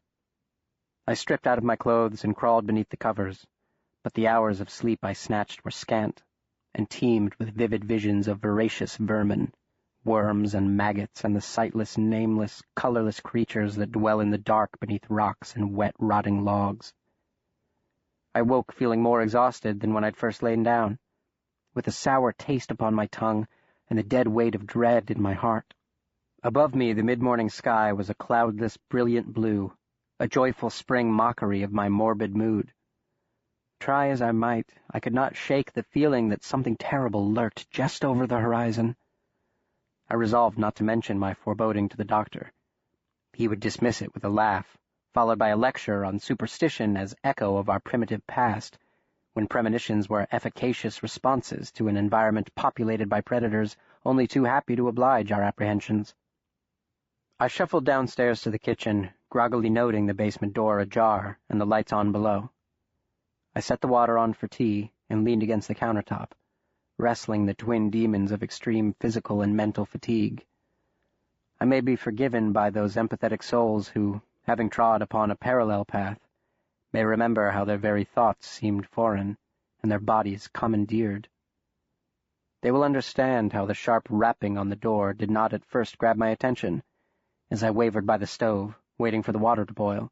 I stripped out of my clothes and crawled beneath the covers, but the hours of sleep I snatched were scant, and teemed with vivid visions of voracious vermin, worms and maggots and the sightless, nameless, colorless creatures that dwell in the dark beneath rocks and wet, rotting logs. I woke feeling more exhausted than when I'd first lain down, with a sour taste upon my tongue and a dead weight of dread in my heart. Above me, the mid-morning sky was a cloudless, brilliant blue, a joyful spring mockery of my morbid mood. Try as I might, I could not shake the feeling that something terrible lurked just over the horizon. I resolved not to mention my foreboding to the doctor. He would dismiss it with a laugh, followed by a lecture on superstition as echo of our primitive past, when premonitions were efficacious responses to an environment populated by predators only too happy to oblige our apprehensions. I shuffled downstairs to the kitchen, groggily noting the basement door ajar and the lights on below. I set the water on for tea and leaned against the countertop, wrestling the twin demons of extreme physical and mental fatigue. I may be forgiven by those empathetic souls who, having trod upon a parallel path, may remember how their very thoughts seemed foreign and their bodies commandeered. They will understand how the sharp rapping on the door did not at first grab my attention, as I wavered by the stove, waiting for the water to boil.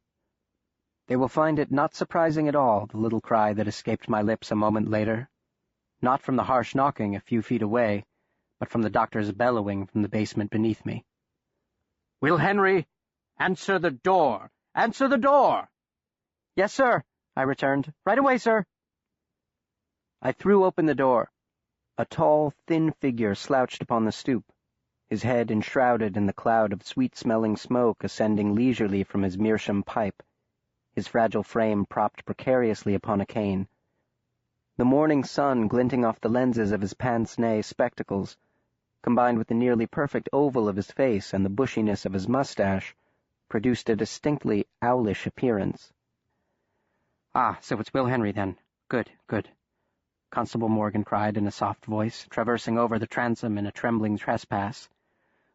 They will find it not surprising at all, the little cry that escaped my lips a moment later, not from the harsh knocking a few feet away, but from the doctor's bellowing from the basement beneath me. "Will Henry, answer the door! Answer the door!" "Yes, sir," I returned. "Right away, sir." I threw open the door. A tall, thin figure slouched upon the stoop, his head enshrouded in the cloud of sweet-smelling smoke ascending leisurely from his meerschaum pipe, his fragile frame propped precariously upon a cane. The morning sun glinting off the lenses of his pince-nez spectacles, combined with the nearly perfect oval of his face and the bushiness of his mustache, produced a distinctly owlish appearance. "Ah, so it's Will Henry, then. Good, good," Constable Morgan cried in a soft voice, traversing over the transom in a trembling trespass.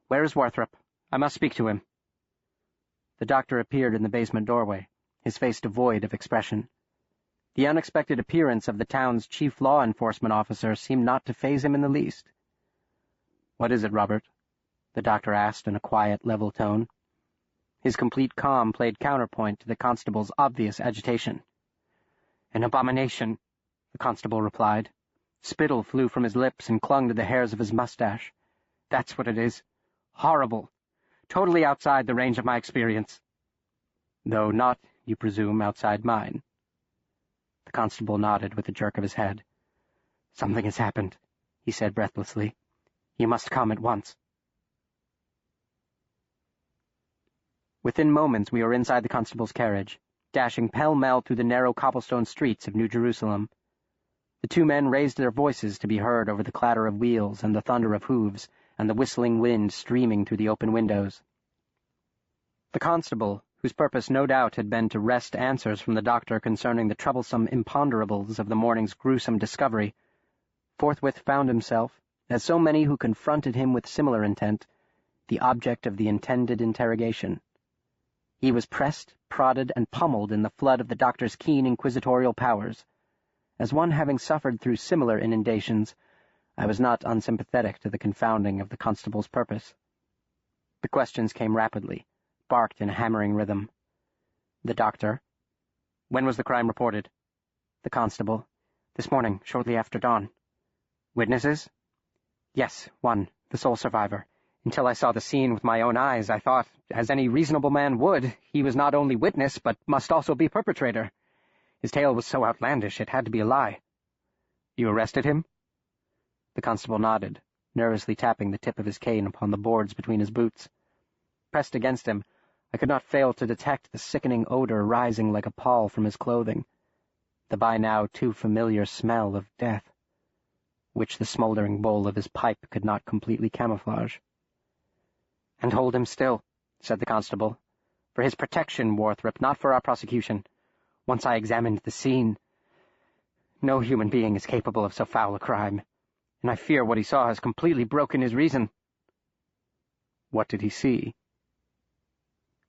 "Where is Warthrop? I must speak to him." The doctor appeared in the basement doorway, his face devoid of expression. The unexpected appearance of the town's chief law enforcement officer seemed not to faze him in the least. "What is it, Robert?" the doctor asked in a quiet, level tone. His complete calm played counterpoint to the constable's obvious agitation. "An abomination," the constable replied. Spittle flew from his lips and clung to the hairs of his mustache. "That's what it is. Horrible. Totally outside the range of my experience." "Though not, you presume, outside mine?" The constable nodded with a jerk of his head. "Something has happened," he said breathlessly. "You must come at once." Within moments we were inside the constable's carriage, dashing pell-mell through the narrow cobblestone streets of New Jerusalem. The two men raised their voices to be heard over the clatter of wheels and the thunder of hooves and the whistling wind streaming through the open windows. The constable, whose purpose no doubt had been to wrest answers from the doctor concerning the troublesome imponderables of the morning's gruesome discovery, forthwith found himself, as so many who confronted him with similar intent, the object of the intended interrogation. He was pressed, prodded, and pummeled in the flood of the doctor's keen inquisitorial powers. As one having suffered through similar inundations, I was not unsympathetic to the confounding of the constable's purpose. The questions came rapidly, barked in a hammering rhythm. The doctor: "When was the crime reported?" The constable: "This morning, shortly after dawn." "Witnesses?" "Yes, one, the sole survivor. Until I saw the scene with my own eyes, I thought, as any reasonable man would, he was not only witness, but must also be perpetrator. His tale was so outlandish it had to be a lie." "You arrested him?" The constable nodded, nervously tapping the tip of his cane upon the boards between his boots. Pressed against him, I could not fail to detect the sickening odor rising like a pall from his clothing, the by now too familiar smell of death, which the smoldering bowl of his pipe could not completely camouflage. "And hold him still," said the constable. "For his protection, Warthrop, not for our prosecution. Once I examined the scene. No human being is capable of so foul a crime, and I fear what he saw has completely broken his reason." "What did he see?"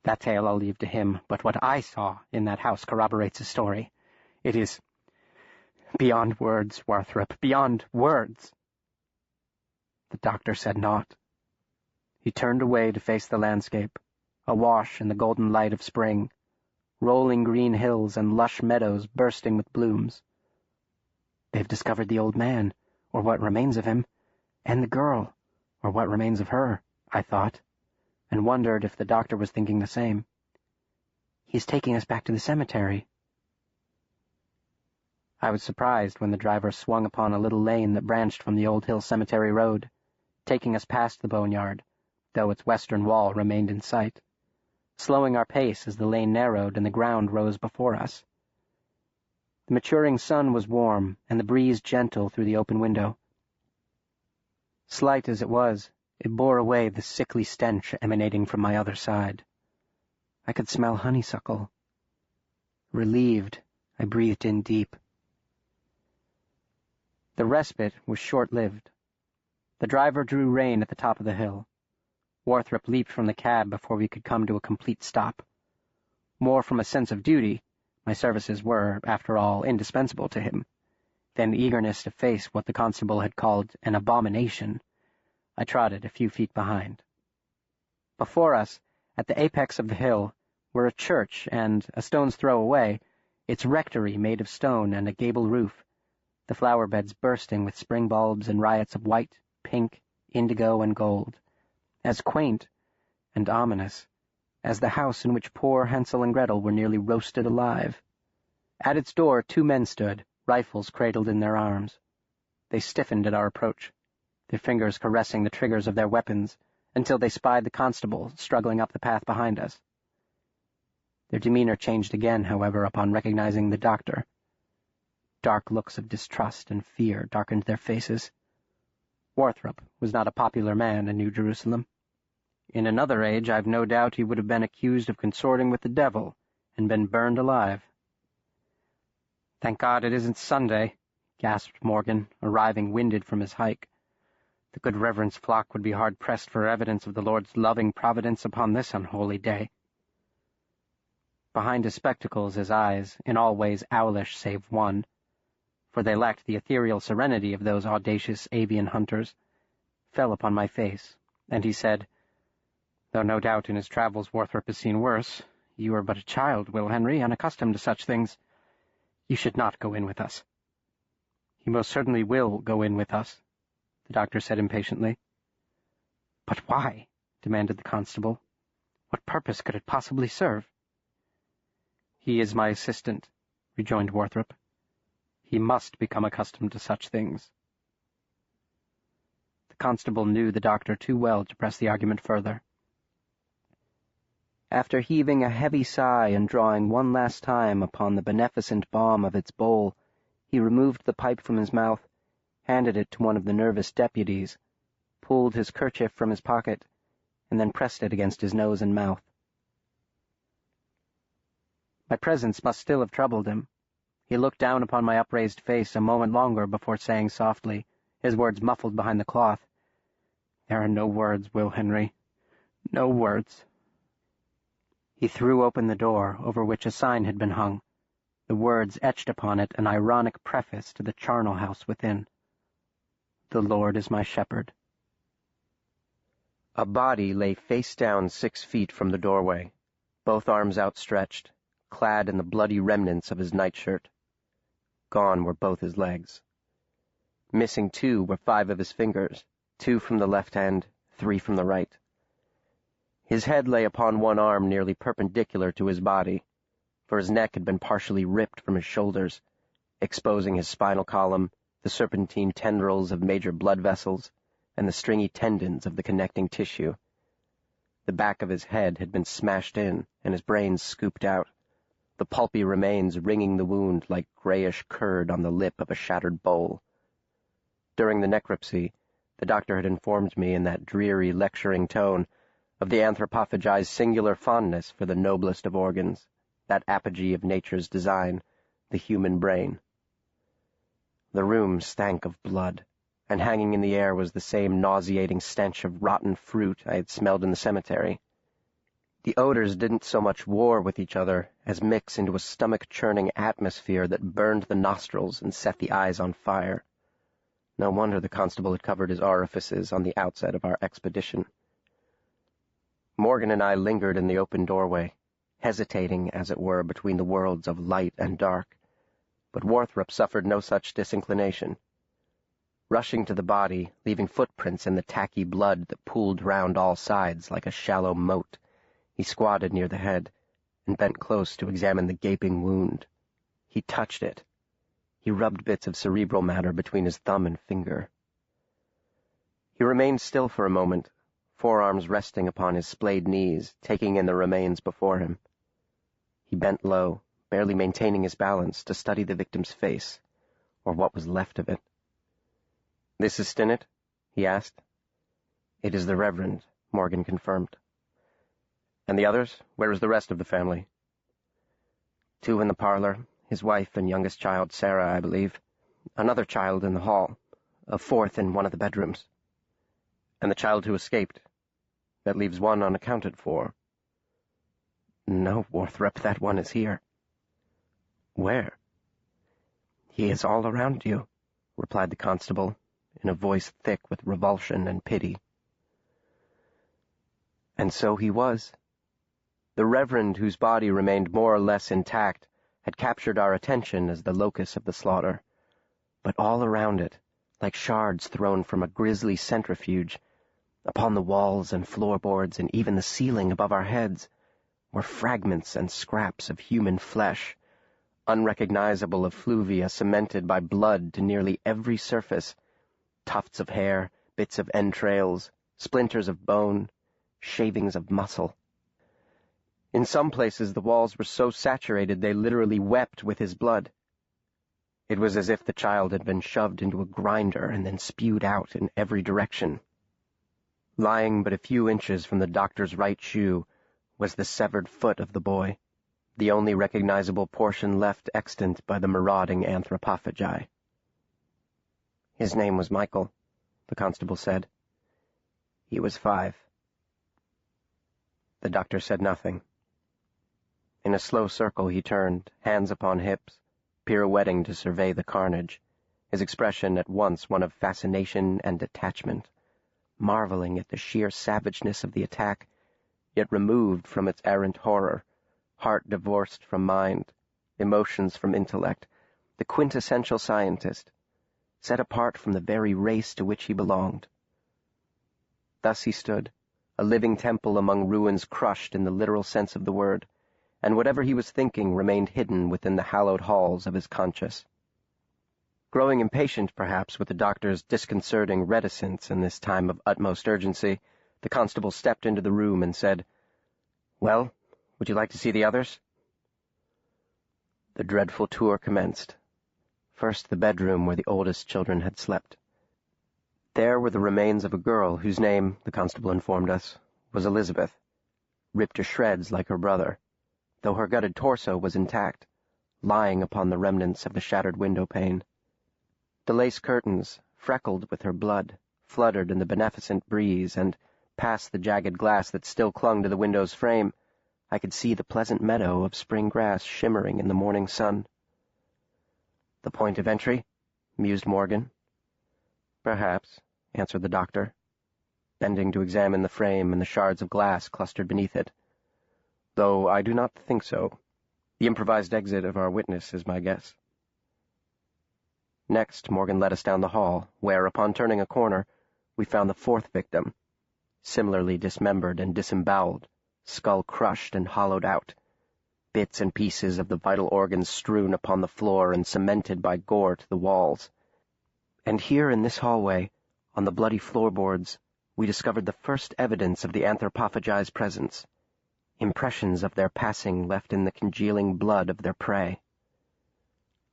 "That tale I'll leave to him, but what I saw in that house corroborates his story. It is beyond words, Warthrop, beyond words." The doctor said naught. He turned away to face the landscape, awash in the golden light of spring, rolling green hills and lush meadows bursting with blooms. They've discovered the old man, or what remains of him, and the girl, or what remains of her, I thought, and wondered if the doctor was thinking the same. He's taking us back to the cemetery. I was surprised when the driver swung upon a little lane that branched from the Old Hill Cemetery road, taking us past the boneyard, though its western wall remained in sight, slowing our pace as the lane narrowed and the ground rose before us. The maturing sun was warm, and the breeze gentle through the open window. Slight as it was, it bore away the sickly stench emanating from my other side. I could smell honeysuckle. Relieved, I breathed in deep. The respite was short-lived. The driver drew rein at the top of the hill. Warthrop leaped from the cab before we could come to a complete stop. More from a sense of duty, my services were, after all, indispensable to him, than eagerness to face what the constable had called an abomination, I trotted a few feet behind. Before us, at the apex of the hill, were a church and, a stone's throw away, its rectory made of stone and a gable roof, the flower beds bursting with spring bulbs and riots of white, pink, indigo, and gold, as quaint and ominous as the house in which poor Hansel and Gretel were nearly roasted alive. At its door 2 men stood, rifles cradled in their arms. They stiffened at our approach, their fingers caressing the triggers of their weapons, until they spied the constable struggling up the path behind us. Their demeanor changed again, however, upon recognizing the doctor. Dark looks of distrust and fear darkened their faces. Warthrop was not a popular man in New Jerusalem. In another age, I've no doubt he would have been accused of consorting with the devil and been burned alive. "Thank God it isn't Sunday," gasped Morgan, arriving winded from his hike. "The good reverend's flock would be hard-pressed for evidence of the Lord's loving providence upon this unholy day." Behind his spectacles his eyes, in all ways owlish save one, for they lacked the ethereal serenity of those audacious avian hunters, fell upon my face, and he said, "Though no doubt in his travels Warthrop has seen worse, you are but a child, Will Henry, unaccustomed to such things. You should not go in with us." "He most certainly will go in with us," the doctor said impatiently. "But why?" demanded the constable. "What purpose could it possibly serve?" "He is my assistant," rejoined Warthrop. "He must become accustomed to such things." The constable knew the doctor too well to press the argument further. After heaving a heavy sigh and drawing one last time upon the beneficent balm of its bowl, he removed the pipe from his mouth, handed it to one of the nervous deputies, pulled his kerchief from his pocket, and then pressed it against his nose and mouth. My presence must still have troubled him. He looked down upon my upraised face a moment longer before saying softly, his words muffled behind the cloth, "There are no words, Will Henry. No words." He threw open the door, over which a sign had been hung, the words etched upon it an ironic preface to the charnel house within. "The Lord is my shepherd." A body lay face down 6 feet from the doorway, both arms outstretched, clad in the bloody remnants of his nightshirt. Gone were both his legs. Missing 2 were 5 of his fingers, 2 from the left hand, 3 from the right. His head lay upon one arm nearly perpendicular to his body, for his neck had been partially ripped from his shoulders, exposing his spinal column, the serpentine tendrils of major blood vessels, and the stringy tendons of the connecting tissue. The back of his head had been smashed in, and his brains scooped out, the pulpy remains ringing the wound like grayish curd on the lip of a shattered bowl. During the necropsy, the doctor had informed me in that dreary lecturing tone of the anthropophagized singular fondness for the noblest of organs, that apogee of nature's design, the human brain. The room stank of blood, and hanging in the air was the same nauseating stench of rotten fruit I had smelled in the cemetery. The odors didn't so much war with each other as mix into a stomach-churning atmosphere that burned the nostrils and set the eyes on fire. No wonder the constable had covered his orifices on the outset of our expedition. Morgan and I lingered in the open doorway, hesitating, as it were, between the worlds of light and dark, but Warthrop suffered no such disinclination. Rushing to the body, leaving footprints in the tacky blood that pooled round all sides like a shallow moat, he squatted near the head and bent close to examine the gaping wound. He touched it. He rubbed bits of cerebral matter between his thumb and finger. He remained still for a moment, forearms resting upon his splayed knees, taking in the remains before him. He bent low, barely maintaining his balance, to study the victim's face, or what was left of it. "This is Stinnett?" he asked. "It is the Reverend," Morgan confirmed. "And the others? Where is the rest of the family?" "Two in the parlor, his wife and youngest child, Sarah, I believe. Another child in the hall, a fourth in one of the bedrooms." "And the child who escaped? That leaves one unaccounted for." "No, Warthrop, that one is here." "Where?" "He is all around you," replied the constable, in a voice thick with revulsion and pity. And so he was. The Reverend, whose body remained more or less intact, had captured our attention as the locus of the slaughter, but all around it, like shards thrown from a grisly centrifuge, upon the walls and floorboards and even the ceiling above our heads, were fragments and scraps of human flesh, unrecognizable effluvia cemented by blood to nearly every surface, tufts of hair, bits of entrails, splinters of bone, shavings of muscle. In some places the walls were so saturated they literally wept with his blood. It was as if the child had been shoved into a grinder and then spewed out in every direction. Lying but a few inches from the doctor's right shoe was the severed foot of the boy, the only recognizable portion left extant by the marauding anthropophagi. "His name was Michael," the constable said. "He was 5. The doctor said nothing. In a slow circle he turned, hands upon hips, pirouetting to survey the carnage, his expression at once one of fascination and detachment, marveling at the sheer savageness of the attack, yet removed from its errant horror, heart divorced from mind, emotions from intellect, the quintessential scientist, set apart from the very race to which he belonged. Thus he stood, a living temple among ruins crushed in the literal sense of the word, and whatever he was thinking remained hidden within the hallowed halls of his conscience. Growing impatient, perhaps, with the doctor's disconcerting reticence in this time of utmost urgency, the constable stepped into the room and said, "Well, would you like to see the others?" The dreadful tour commenced. First the bedroom where the oldest children had slept. There were the remains of a girl whose name, the constable informed us, was Elizabeth, ripped to shreds like her brother, though her gutted torso was intact, lying upon the remnants of the shattered window-pane. The lace curtains, freckled with her blood, fluttered in the beneficent breeze, and, past the jagged glass that still clung to the window's frame, I could see the pleasant meadow of spring grass shimmering in the morning sun. "The point of entry?" mused Morgan. "Perhaps," answered the doctor, bending to examine the frame and the shards of glass clustered beneath it. "Though I do not think so. The improvised exit of our witness is my guess." Next, Morgan led us down the hall, where, upon turning a corner, we found the 4th victim, similarly dismembered and disemboweled, skull crushed and hollowed out, bits and pieces of the vital organs strewn upon the floor and cemented by gore to the walls. And here in this hallway, on the bloody floorboards, we discovered the first evidence of the anthropophagi's presence, impressions of their passing left in the congealing blood of their prey.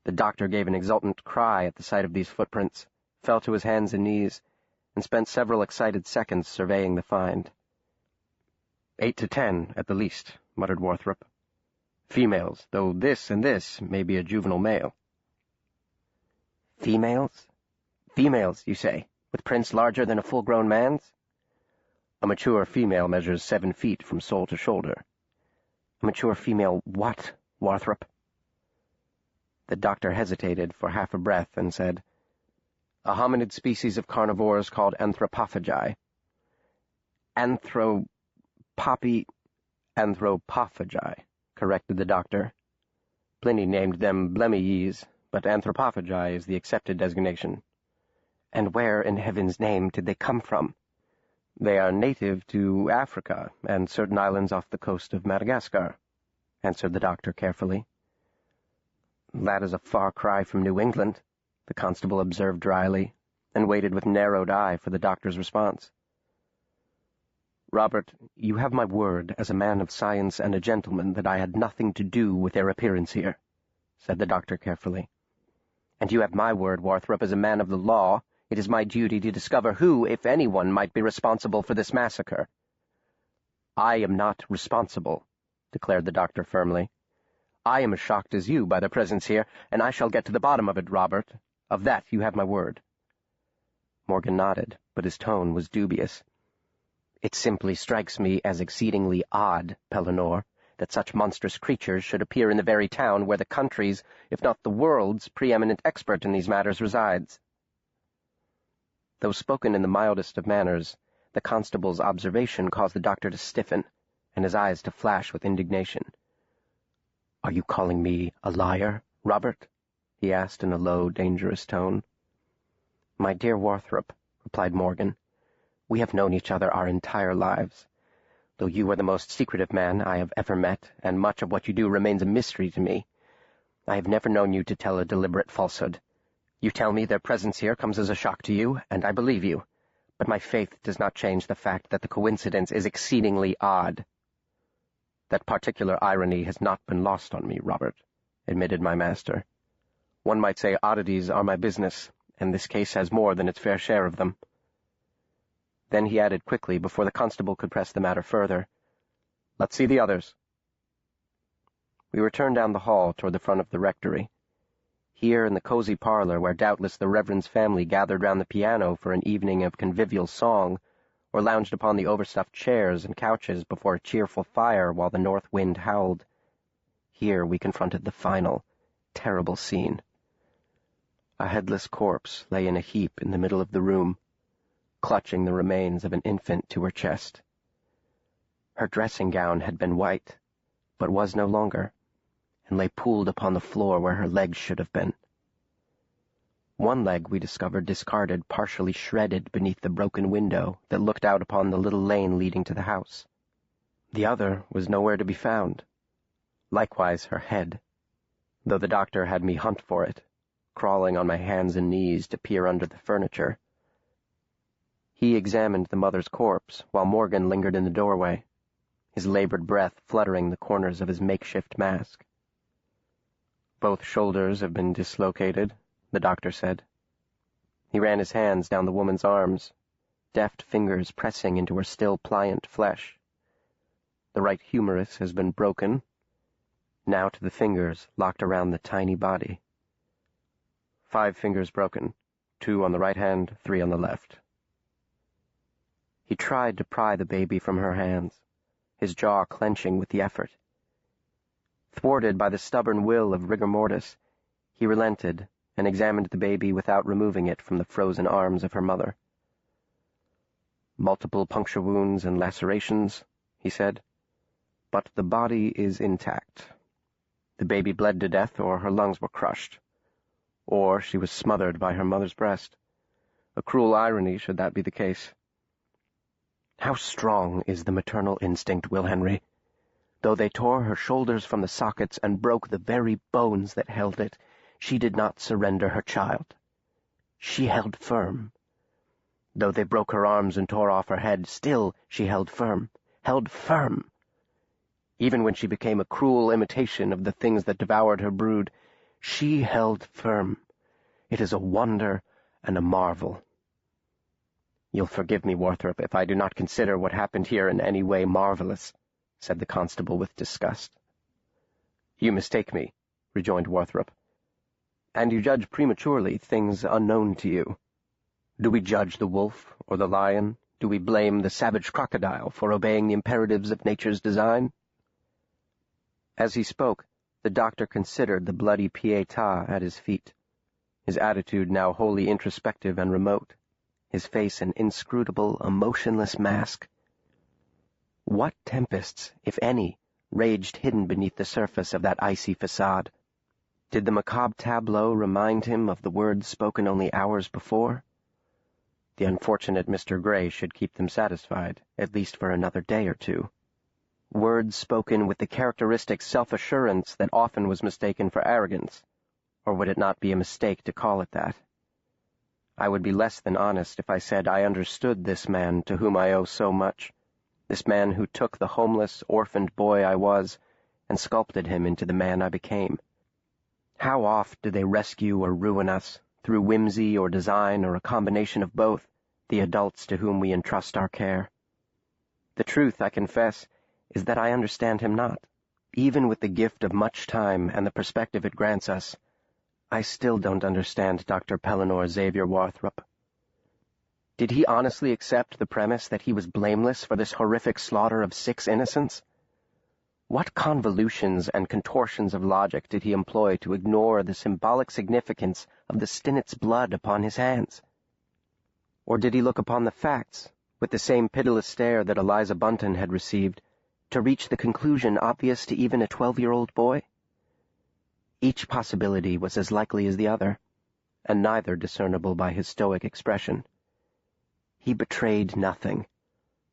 The doctor gave an exultant cry at the sight of these footprints, fell to his hands and knees, and spent several excited seconds surveying the find. 8 to 10, at the least, muttered Warthrop. "Females, though this and this may be a juvenile male." "Females? Females, you say, with prints larger than a full-grown man's?" "A mature female measures 7 feet from sole to shoulder." "A mature female what, Warthrop?" The doctor hesitated for half a breath and said, "A hominid species of carnivores called anthropophagi." Poppy anthropophagi, corrected the doctor. Pliny named them Blemmyes, but anthropophagi is the accepted designation. And where, in heaven's name, did they come from? They are native to Africa and certain islands off the coast of Madagascar, answered the doctor carefully. That is a far cry from New England, the constable observed dryly, and waited with narrowed eye for the doctor's response. Robert, you have my word as a man of science and a gentleman that I had nothing to do with their appearance here, said the doctor carefully. And you have my word, Warthrop, as a man of the law. It is my duty to discover who, if anyone, might be responsible for this massacre. I am not responsible, declared the doctor firmly. I am as shocked as you by their presence here, and I shall get to the bottom of it, Robert. Of that you have my word. Morgan nodded, but his tone was dubious. It simply strikes me as exceedingly odd, Pellinore, that such monstrous creatures should appear in the very town where the country's, if not the world's, preeminent expert in these matters resides. Though spoken in the mildest of manners, the constable's observation caused the doctor to stiffen, and his eyes to flash with indignation. "Are you calling me a liar, Robert?" he asked in a low, dangerous tone. "My dear Warthrop," replied Morgan, "we have known each other our entire lives. Though you are the most secretive man I have ever met, and much of what you do remains a mystery to me, I have never known you to tell a deliberate falsehood. You tell me their presence here comes as a shock to you, and I believe you, but my faith does not change the fact that the coincidence is exceedingly odd." "That particular irony has not been lost on me, Robert," admitted my master. "One might say oddities are my business, and this case has more than its fair share of them." Then he added quickly, before the constable could press the matter further, "Let's see the others." We returned down the hall toward the front of the rectory. Here, in the cozy parlor where doubtless the Reverend's family gathered round the piano for an evening of convivial song, or lounged upon the overstuffed chairs and couches before a cheerful fire while the north wind howled, here we confronted the final, terrible scene. A headless corpse lay in a heap in the middle of the room, clutching the remains of an infant to her chest. Her dressing gown had been white, but was no longer, and lay pooled upon the floor where her legs should have been. One leg we discovered discarded, partially shredded beneath the broken window that looked out upon the little lane leading to the house. The other was nowhere to be found. Likewise her head, though the doctor had me hunt for it, crawling on my hands and knees to peer under the furniture. He examined the mother's corpse, while Morgan lingered in the doorway, his labored breath fluttering the corners of his makeshift mask. "Both shoulders have been dislocated," the doctor said. He ran his hands down the woman's arms, deft fingers pressing into her still pliant flesh. "The right humerus has been broken, now to the fingers locked around the tiny body. 5 fingers broken, 2 on the right hand, 3 on the left." He tried to pry the baby from her hands, his jaw clenching with the effort. Thwarted by the stubborn will of rigor mortis, he relented and examined the baby without removing it from the frozen arms of her mother. "Multiple puncture wounds and lacerations," he said, "but the body is intact. The baby bled to death, or her lungs were crushed, or she was smothered by her mother's breast. A cruel irony should that be the case. How strong is the maternal instinct, Will Henry! Though they tore her shoulders from the sockets and broke the very bones that held it, she did not surrender her child. She held firm. Though they broke her arms and tore off her head, still she held firm, held firm. Even when she became a cruel imitation of the things that devoured her brood, she held firm. It is a wonder and a marvel. You'll forgive me, Warthrop, if I do not consider what happened here in any way marvelous," said the constable with disgust. "You mistake me," rejoined Warthrop, "and you judge prematurely things unknown to you. Do we judge the wolf or the lion? Do we blame the savage crocodile for obeying the imperatives of nature's design?" As he spoke, the doctor considered the bloody pietà at his feet, his attitude now wholly introspective and remote, his face an inscrutable, emotionless mask. What tempests, if any, raged hidden beneath the surface of that icy facade? Did the macabre tableau remind him of the words spoken only hours before? The unfortunate Mr. Gray should keep them satisfied, at least for another day or two. Words spoken with the characteristic self-assurance that often was mistaken for arrogance, or would it not be a mistake to call it that? I would be less than honest if I said I understood this man to whom I owe so much, this man who took the homeless, orphaned boy I was and sculpted him into the man I became. How oft do they rescue or ruin us, through whimsy or design or a combination of both, the adults to whom we entrust our care? The truth, I confess, is that I understand him not. Even with the gift of much time and the perspective it grants us, I still don't understand Dr. Pellinore Xavier Warthrop. Did he honestly accept the premise that he was blameless for this horrific slaughter of 6 innocents? What convolutions and contortions of logic did he employ to ignore the symbolic significance of the Stinnet's blood upon his hands? Or did he look upon the facts, with the same pitiless stare that Eliza Bunton had received, to reach the conclusion obvious to even a 12-year-old boy? Each possibility was as likely as the other, and neither discernible by his stoic expression. He betrayed nothing,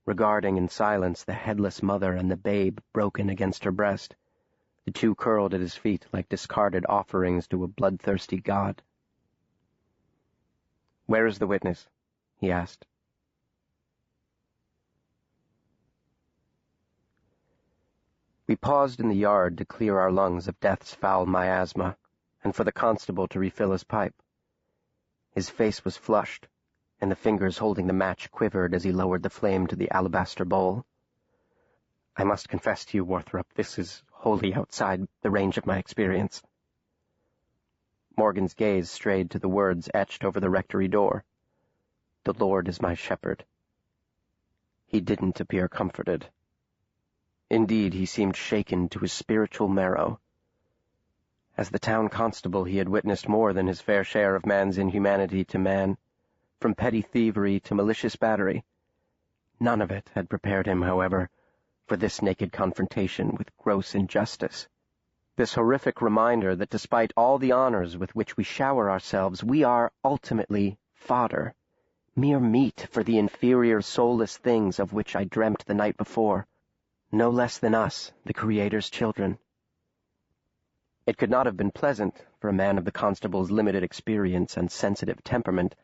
regarding in silence the headless mother and the babe broken against her breast, the two curled at his feet like discarded offerings to a bloodthirsty god. "Where is the witness?" he asked. We paused in the yard to clear our lungs of death's foul miasma, and for the constable to refill his pipe. His face was flushed, and the fingers holding the match quivered as he lowered the flame to the alabaster bowl. "I must confess to you, Warthrop, this is wholly outside the range of my experience." Morgan's gaze strayed to the words etched over the rectory door. "The Lord is my shepherd." He didn't appear comforted. Indeed, he seemed shaken to his spiritual marrow. As the town constable, he had witnessed more than his fair share of man's inhumanity to man, from petty thievery to malicious battery. None of it had prepared him, however, for this naked confrontation with gross injustice. This horrific reminder that despite all the honors with which we shower ourselves, we are ultimately fodder, mere meat for the inferior soulless things of which I dreamt the night before, no less than us, the Creator's children. It could not have been pleasant for a man of the constable's limited experience and sensitive temperament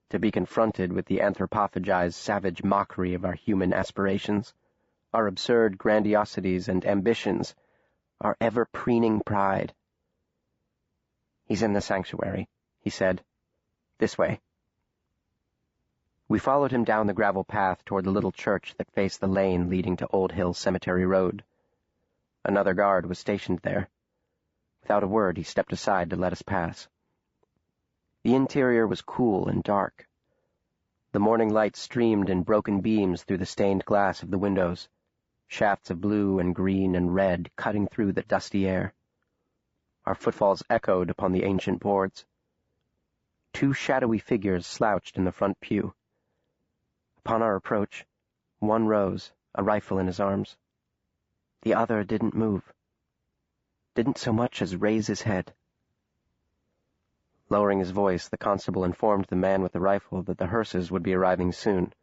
to be confronted with the anthropophagized savage mockery of our human aspirations, our absurd grandiosities and ambitions, our ever-preening pride. "He's in the sanctuary," he said. "This way." We followed him down the gravel path toward the little church that faced the lane leading to Old Hill Cemetery Road. Another guard was stationed there. Without a word, he stepped aside to let us pass. The interior was cool and dark. The morning light streamed in broken beams through the stained glass of the windows, shafts of blue and green and red cutting through the dusty air. Our footfalls echoed upon the ancient boards. 2 shadowy figures slouched in the front pew. Upon our approach, one rose, a rifle in his arms. The other didn't move, didn't so much as raise his head. Lowering his voice, the constable informed the man with the rifle that the hearses would be arriving soon,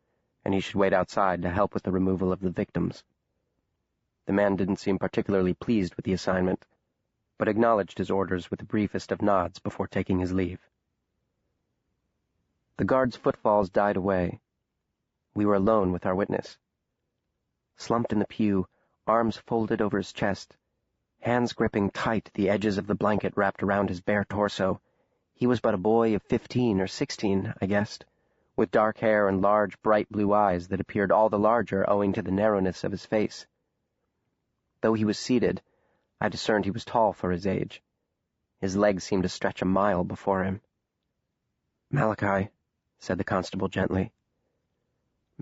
and he should wait outside to help with the removal of the victims. The man didn't seem particularly pleased with the assignment, but acknowledged his orders with the briefest of nods before taking his leave. The guard's footfalls died away. We were alone with our witness. Slumped in the pew, arms folded over his chest, hands gripping tight the edges of the blanket wrapped around his bare torso, he was but a boy of 15 or 16, I guessed, with dark hair and large, bright blue eyes that appeared all the larger owing to the narrowness of his face. Though he was seated, I discerned he was tall for his age. His legs seemed to stretch a mile before him. "Malachi," said the constable gently.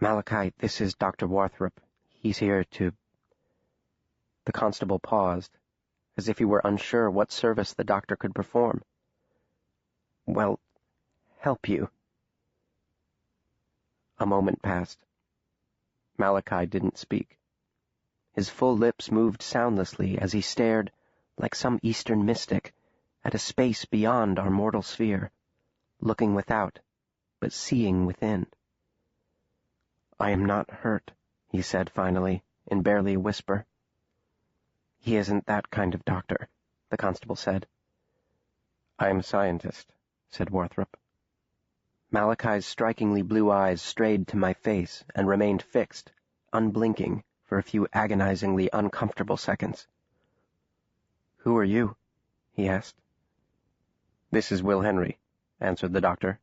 "Malachi, this is Dr. Warthrop. He's here to—" The constable paused, as if he were unsure what service the doctor could perform. "Well, help you." A moment passed. Malachi didn't speak. His full lips moved soundlessly as he stared, like some Eastern mystic, at a space beyond our mortal sphere, looking without, but seeing within. "I am not hurt," he said finally, in barely a whisper. "He isn't that kind of doctor," the constable said. "I am a scientist," said Warthrop. Malachi's strikingly blue eyes strayed to my face and remained fixed, unblinking, for a few agonizingly uncomfortable seconds. "Who are you?" he asked. "This is Will Henry," answered the doctor.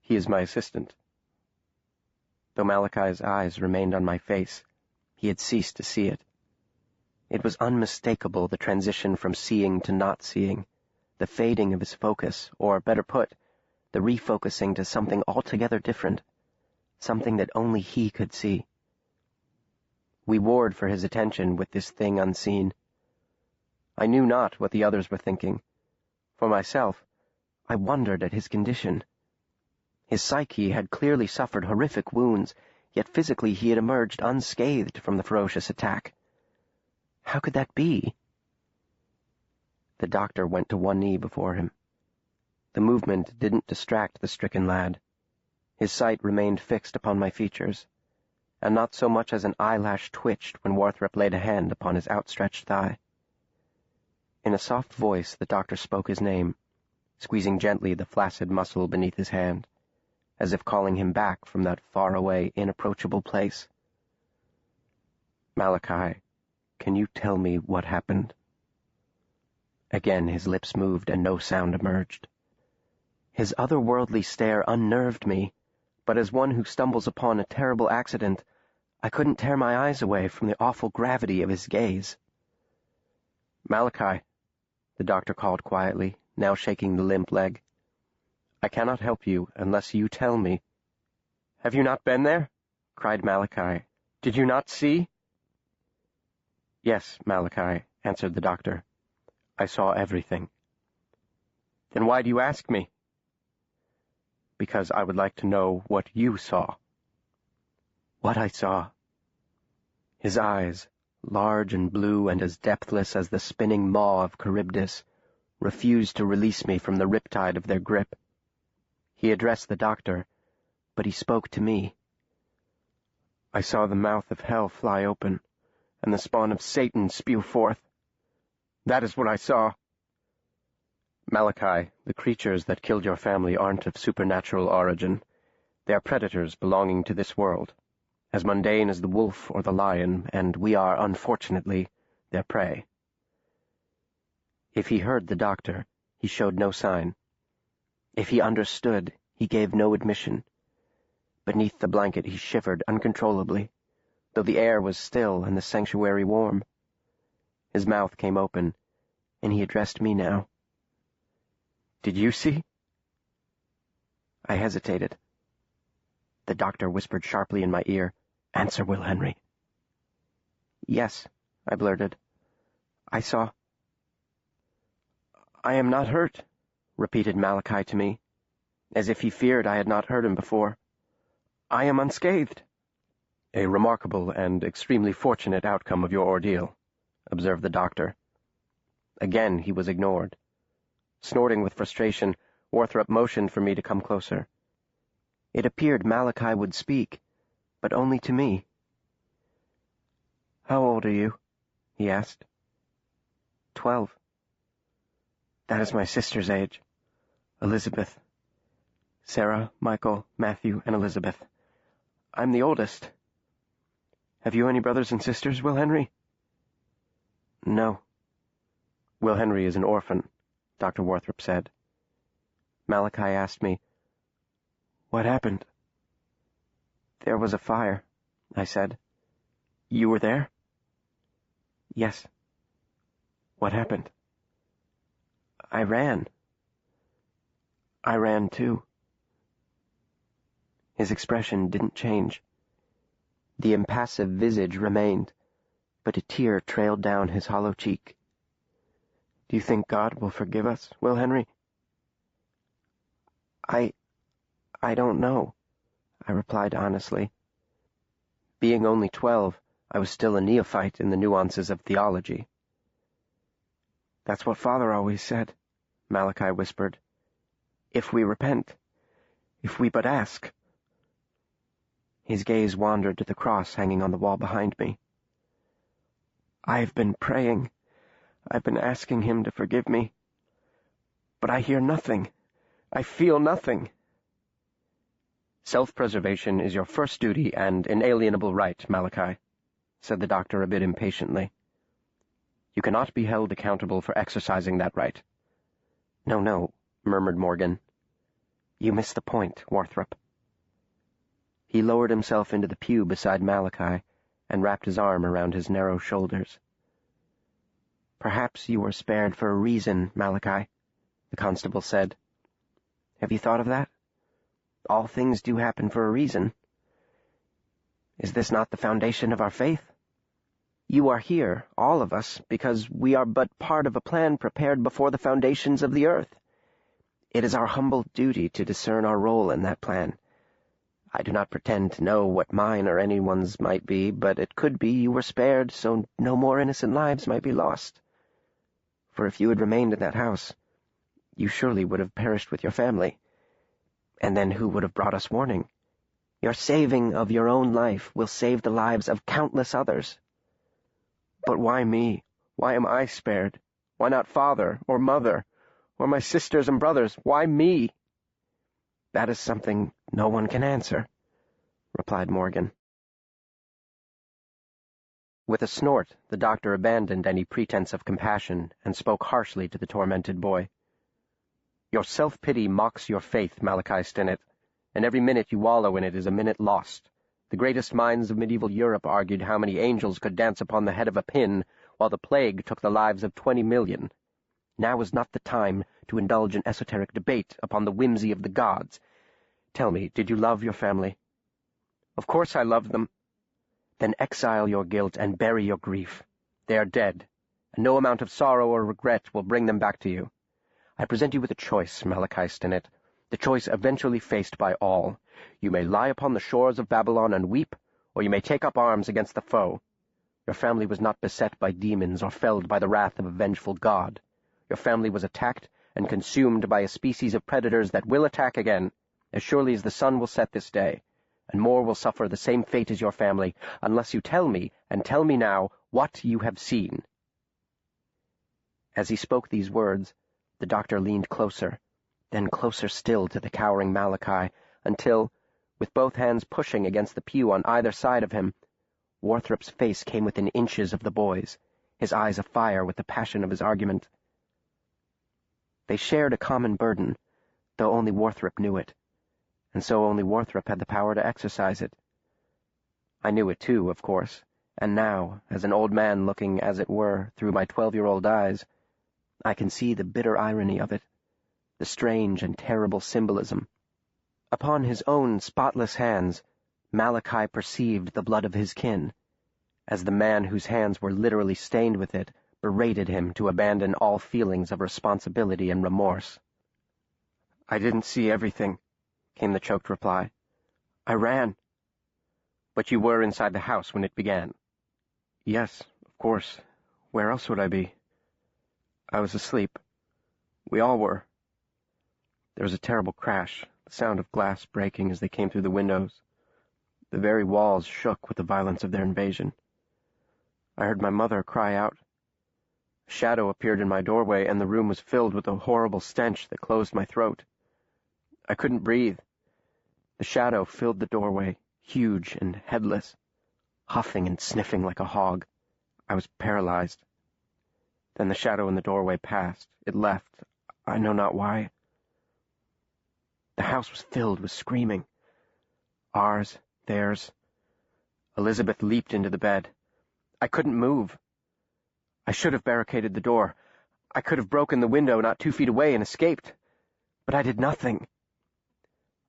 "He is my assistant." Though Malachi's eyes remained on my face, he had ceased to see it. It was unmistakable, the transition from seeing to not seeing, the fading of his focus, or, better put, the refocusing to something altogether different, something that only he could see. We warred for his attention with this thing unseen. I knew not what the others were thinking. For myself, I wondered at his condition. His psyche had clearly suffered horrific wounds, yet physically he had emerged unscathed from the ferocious attack. How could that be? The doctor went to one knee before him. The movement didn't distract the stricken lad. His sight remained fixed upon my features, and not so much as an eyelash twitched when Warthrop laid a hand upon his outstretched thigh. In a soft voice the doctor spoke his name, squeezing gently the flaccid muscle beneath his hand, as if calling him back from that far-away, inapproachable place. "Malachi, can you tell me what happened?" Again his lips moved and no sound emerged. His otherworldly stare unnerved me, but as one who stumbles upon a terrible accident, I couldn't tear my eyes away from the awful gravity of his gaze. "Malachi," the doctor called quietly, now shaking the limp leg. "I cannot help you unless you tell me." "Have you not been there?" cried Malachi. "Did you not see?" "Yes, Malachi," answered the doctor. "I saw everything." "Then why do you ask me?" "Because I would like to know what you saw." What I saw. His eyes, large and blue and as depthless as the spinning maw of Charybdis, refused to release me from the riptide of their grip. He addressed the doctor, but he spoke to me. "I saw the mouth of hell fly open, and the spawn of Satan spew forth. That is what I saw." "Malachi, the creatures that killed your family aren't of supernatural origin. They are predators belonging to this world, as mundane as the wolf or the lion, and we are, unfortunately, their prey." If he heard the doctor, he showed no sign. If he understood, he gave no admission. Beneath the blanket he shivered uncontrollably, though the air was still and the sanctuary warm. His mouth came open, and he addressed me now. "Did you see?" I hesitated. The doctor whispered sharply in my ear, "Answer, Will Henry." "Yes," I blurted. "I saw—" "I am not hurt," repeated Malachi to me, as if he feared I had not heard him before. "I am unscathed." "A remarkable and extremely fortunate outcome of your ordeal," observed the doctor. Again he was ignored. Snorting with frustration, Warthrop motioned for me to come closer. It appeared Malachi would speak, but only to me. "How old are you?" he asked. 12. "That is my sister's age. Elizabeth. Sarah, Michael, Matthew, and Elizabeth. I'm the oldest. Have you any brothers and sisters, Will Henry?" "No." "Will Henry is an orphan," Dr. Warthrop said. Malachi asked me, "What happened?" "There was a fire," I said. "You were there?" "Yes." "What happened?" "I ran." "I ran, too." His expression didn't change. The impassive visage remained, but a tear trailed down his hollow cheek. "Do you think God will forgive us, Will Henry?" I don't know," I replied honestly. Being only 12, I was still a neophyte in the nuances of theology. "That's what Father always said," Malachi whispered. "If we repent, if we but ask." His gaze wandered to the cross hanging on the wall behind me. "I've been praying. I've been asking him to forgive me. But I hear nothing. I feel nothing." "Self-preservation is your first duty and inalienable right, Malachi," said the doctor a bit impatiently. "You cannot be held accountable for exercising that right." No, murmured Morgan. "You miss the point, Warthrop." He lowered himself into the pew beside Malachi and wrapped his arm around his narrow shoulders. "Perhaps you were spared for a reason, Malachi," the constable said. "Have you thought of that? All things do happen for a reason. Is this not the foundation of our faith? You are here, all of us, because we are but part of a plan prepared before the foundations of the earth. It is our humble duty to discern our role in that plan. I do not pretend to know what mine or anyone's might be, but it could be you were spared so no more innocent lives might be lost. For if you had remained in that house, you surely would have perished with your family. And then who would have brought us warning? Your saving of your own life will save the lives of countless others." "But why me? Why am I spared? Why not father or mother or my sisters and brothers? Why me?" "That is something no one can answer," replied Morgan. With a snort, the doctor abandoned any pretense of compassion and spoke harshly to the tormented boy. "Your self-pity mocks your faith, Malachi Stinnett, and every minute you wallow in it is a minute lost. The greatest minds of medieval Europe argued how many angels could dance upon the head of a pin, while the plague took the lives of 20 million. Now is not the time to indulge in esoteric debate upon the whimsy of the gods. Tell me, did you love your family?" "Of course I loved them." "Then exile your guilt and bury your grief. They are dead, and no amount of sorrow or regret will bring them back to you. I present you with a choice, Malachi Stinnett, the choice eventually faced by all. You may lie upon the shores of Babylon and weep, or you may take up arms against the foe. Your family was not beset by demons or felled by the wrath of a vengeful god. Your family was attacked and consumed by a species of predators that will attack again, as surely as the sun will set this day, and more will suffer the same fate as your family, unless you tell me, and tell me now, what you have seen." As he spoke these words, the doctor leaned closer, then closer still to the cowering Malachi, until, with both hands pushing against the pew on either side of him, Warthrop's face came within inches of the boy's, his eyes afire with the passion of his argument. They shared a common burden, though only Warthrop knew it, and so only Warthrop had the power to exercise it. I knew it too, of course, and now, as an old man looking, as it were, through my 12-year-old eyes, I can see the bitter irony of it, the strange and terrible symbolism. Upon his own spotless hands, Malachi perceived the blood of his kin, as the man whose hands were literally stained with it berated him to abandon all feelings of responsibility and remorse. "I didn't see everything," came the choked reply. "I ran." "But you were inside the house when it began?" "Yes, of course. Where else would I be? I was asleep. We all were. There was a terrible crash, the sound of glass breaking as they came through the windows. The very walls shook with the violence of their invasion. I heard my mother cry out. A shadow appeared in my doorway, and the room was filled with a horrible stench that closed my throat. I couldn't breathe. The shadow filled the doorway, huge and headless, huffing and sniffing like a hog. I was paralyzed. Then the shadow in the doorway passed. It left, I know not why. The house was filled with screaming. Ours, theirs. Elizabeth leaped into the bed. I couldn't move. I should have barricaded the door. I could have broken the window not 2 feet away and escaped. But I did nothing.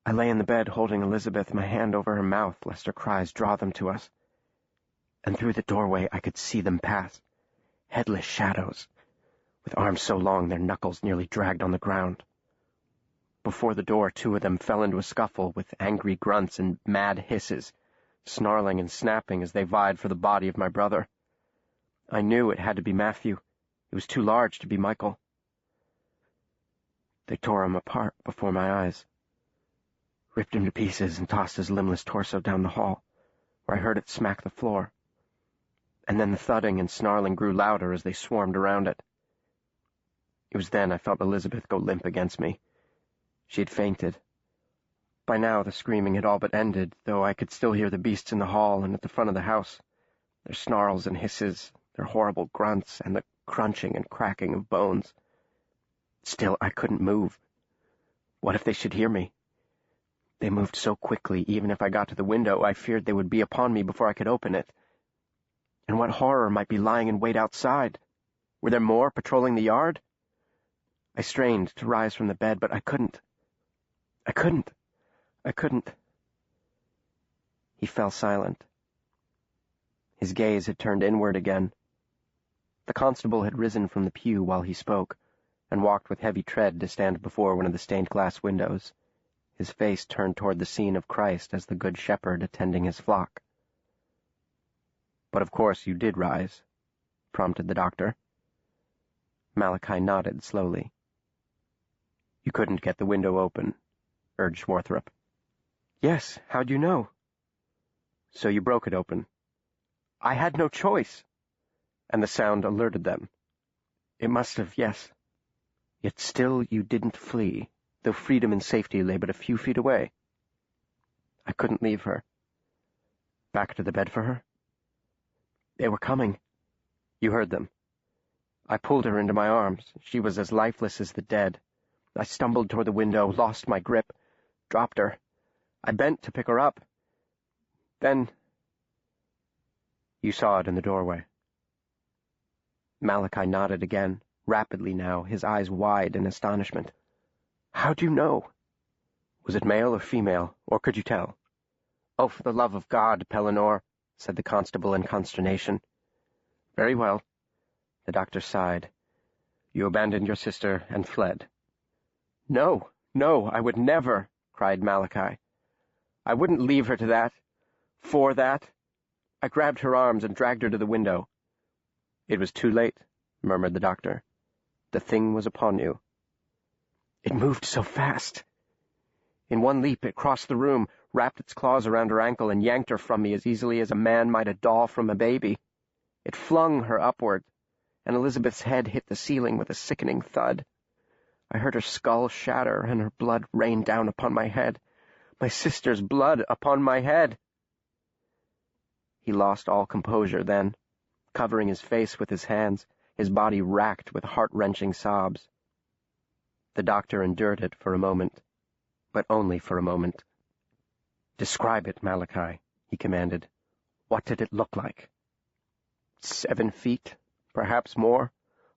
I lay in the bed holding Elizabeth, my hand over her mouth lest her cries draw them to us. And through the doorway I could see them pass, headless shadows, with arms so long their knuckles nearly dragged on the ground. Before the door, 2 of them fell into a scuffle with angry grunts and mad hisses, snarling and snapping as they vied for the body of my brother. I knew it had to be Matthew. He was too large to be Michael. They tore him apart before my eyes, ripped him to pieces and tossed his limbless torso down the hall, where I heard it smack the floor. And then the thudding and snarling grew louder as they swarmed around it. It was then I felt Elizabeth go limp against me. She had fainted. By now the screaming had all but ended, though I could still hear the beasts in the hall and at the front of the house, their snarls and hisses, their horrible grunts, and the crunching and cracking of bones. Still, I couldn't move. What if they should hear me? They moved so quickly, even if I got to the window, I feared they would be upon me before I could open it. And what horror might be lying in wait outside? Were there more patrolling the yard? I strained to rise from the bed, but I couldn't. I couldn't. He fell silent. His gaze had turned inward again. The constable had risen from the pew while he spoke, and walked with heavy tread to stand before one of the stained-glass windows, his face turned toward the scene of Christ as the Good Shepherd attending his flock. "But of course you did rise," prompted the doctor. Malachi nodded slowly. "You couldn't get the window open," urged Warthrop. "Yes, how'd you know?" "So you broke it open." "I had no choice." And the sound alerted them. "It must have, yes." "Yet still you didn't flee, though freedom and safety lay but a few feet away." "I couldn't leave her." "Back to the bed for her?" "They were coming." "You heard them." "I pulled her into my arms. She was as lifeless as the dead. I stumbled toward the window, lost my grip, dropped her. I bent to pick her up. Then—" "You saw it in the doorway." Malachi nodded again, rapidly now, his eyes wide in astonishment. "How do you know? Was it male or female, or could you tell?" "Oh, for the love of God, Pellinore," said the constable in consternation. "Very well." The doctor sighed. "You abandoned your sister and fled." No, I would never," cried Malachi. "I wouldn't leave her to that. For that." I grabbed her arms and dragged her to the window. "It was too late," murmured the doctor. "The thing was upon you." "It moved so fast." In one leap it crossed the room, wrapped its claws around her ankle, and yanked her from me as easily as a man might a doll from a baby. It flung her upward, and Elizabeth's head hit the ceiling with a sickening thud. I heard her skull shatter and her blood rain down upon my head. My sister's blood upon my head. He lost all composure then, covering his face with his hands, his body racked with heart-wrenching sobs. The doctor endured it for a moment, but only for a moment. "Describe it, Malachi," he commanded. "What did it look like?" 7 feet, perhaps more.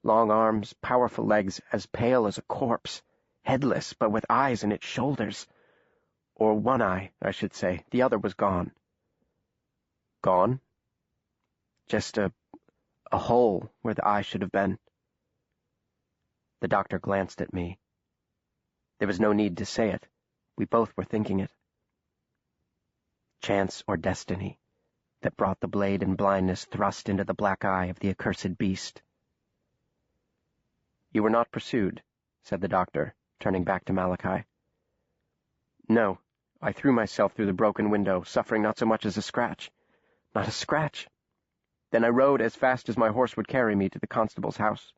Long arms, powerful legs, as pale as a corpse, headless, but with eyes in its shoulders. Or one eye, I should say. The other was gone. "Gone?" "Just a hole where the eye should have been." The doctor glanced at me. There was no need to say it. We both were thinking it. Chance or destiny that brought the blade and blindness thrust into the black eye of the accursed beast. "You were not pursued," said the doctor, turning back to Malachi. "No, I threw myself through the broken window, suffering not so much as a scratch. Not a scratch. Then I rode as fast as my horse would carry me to the constable's house."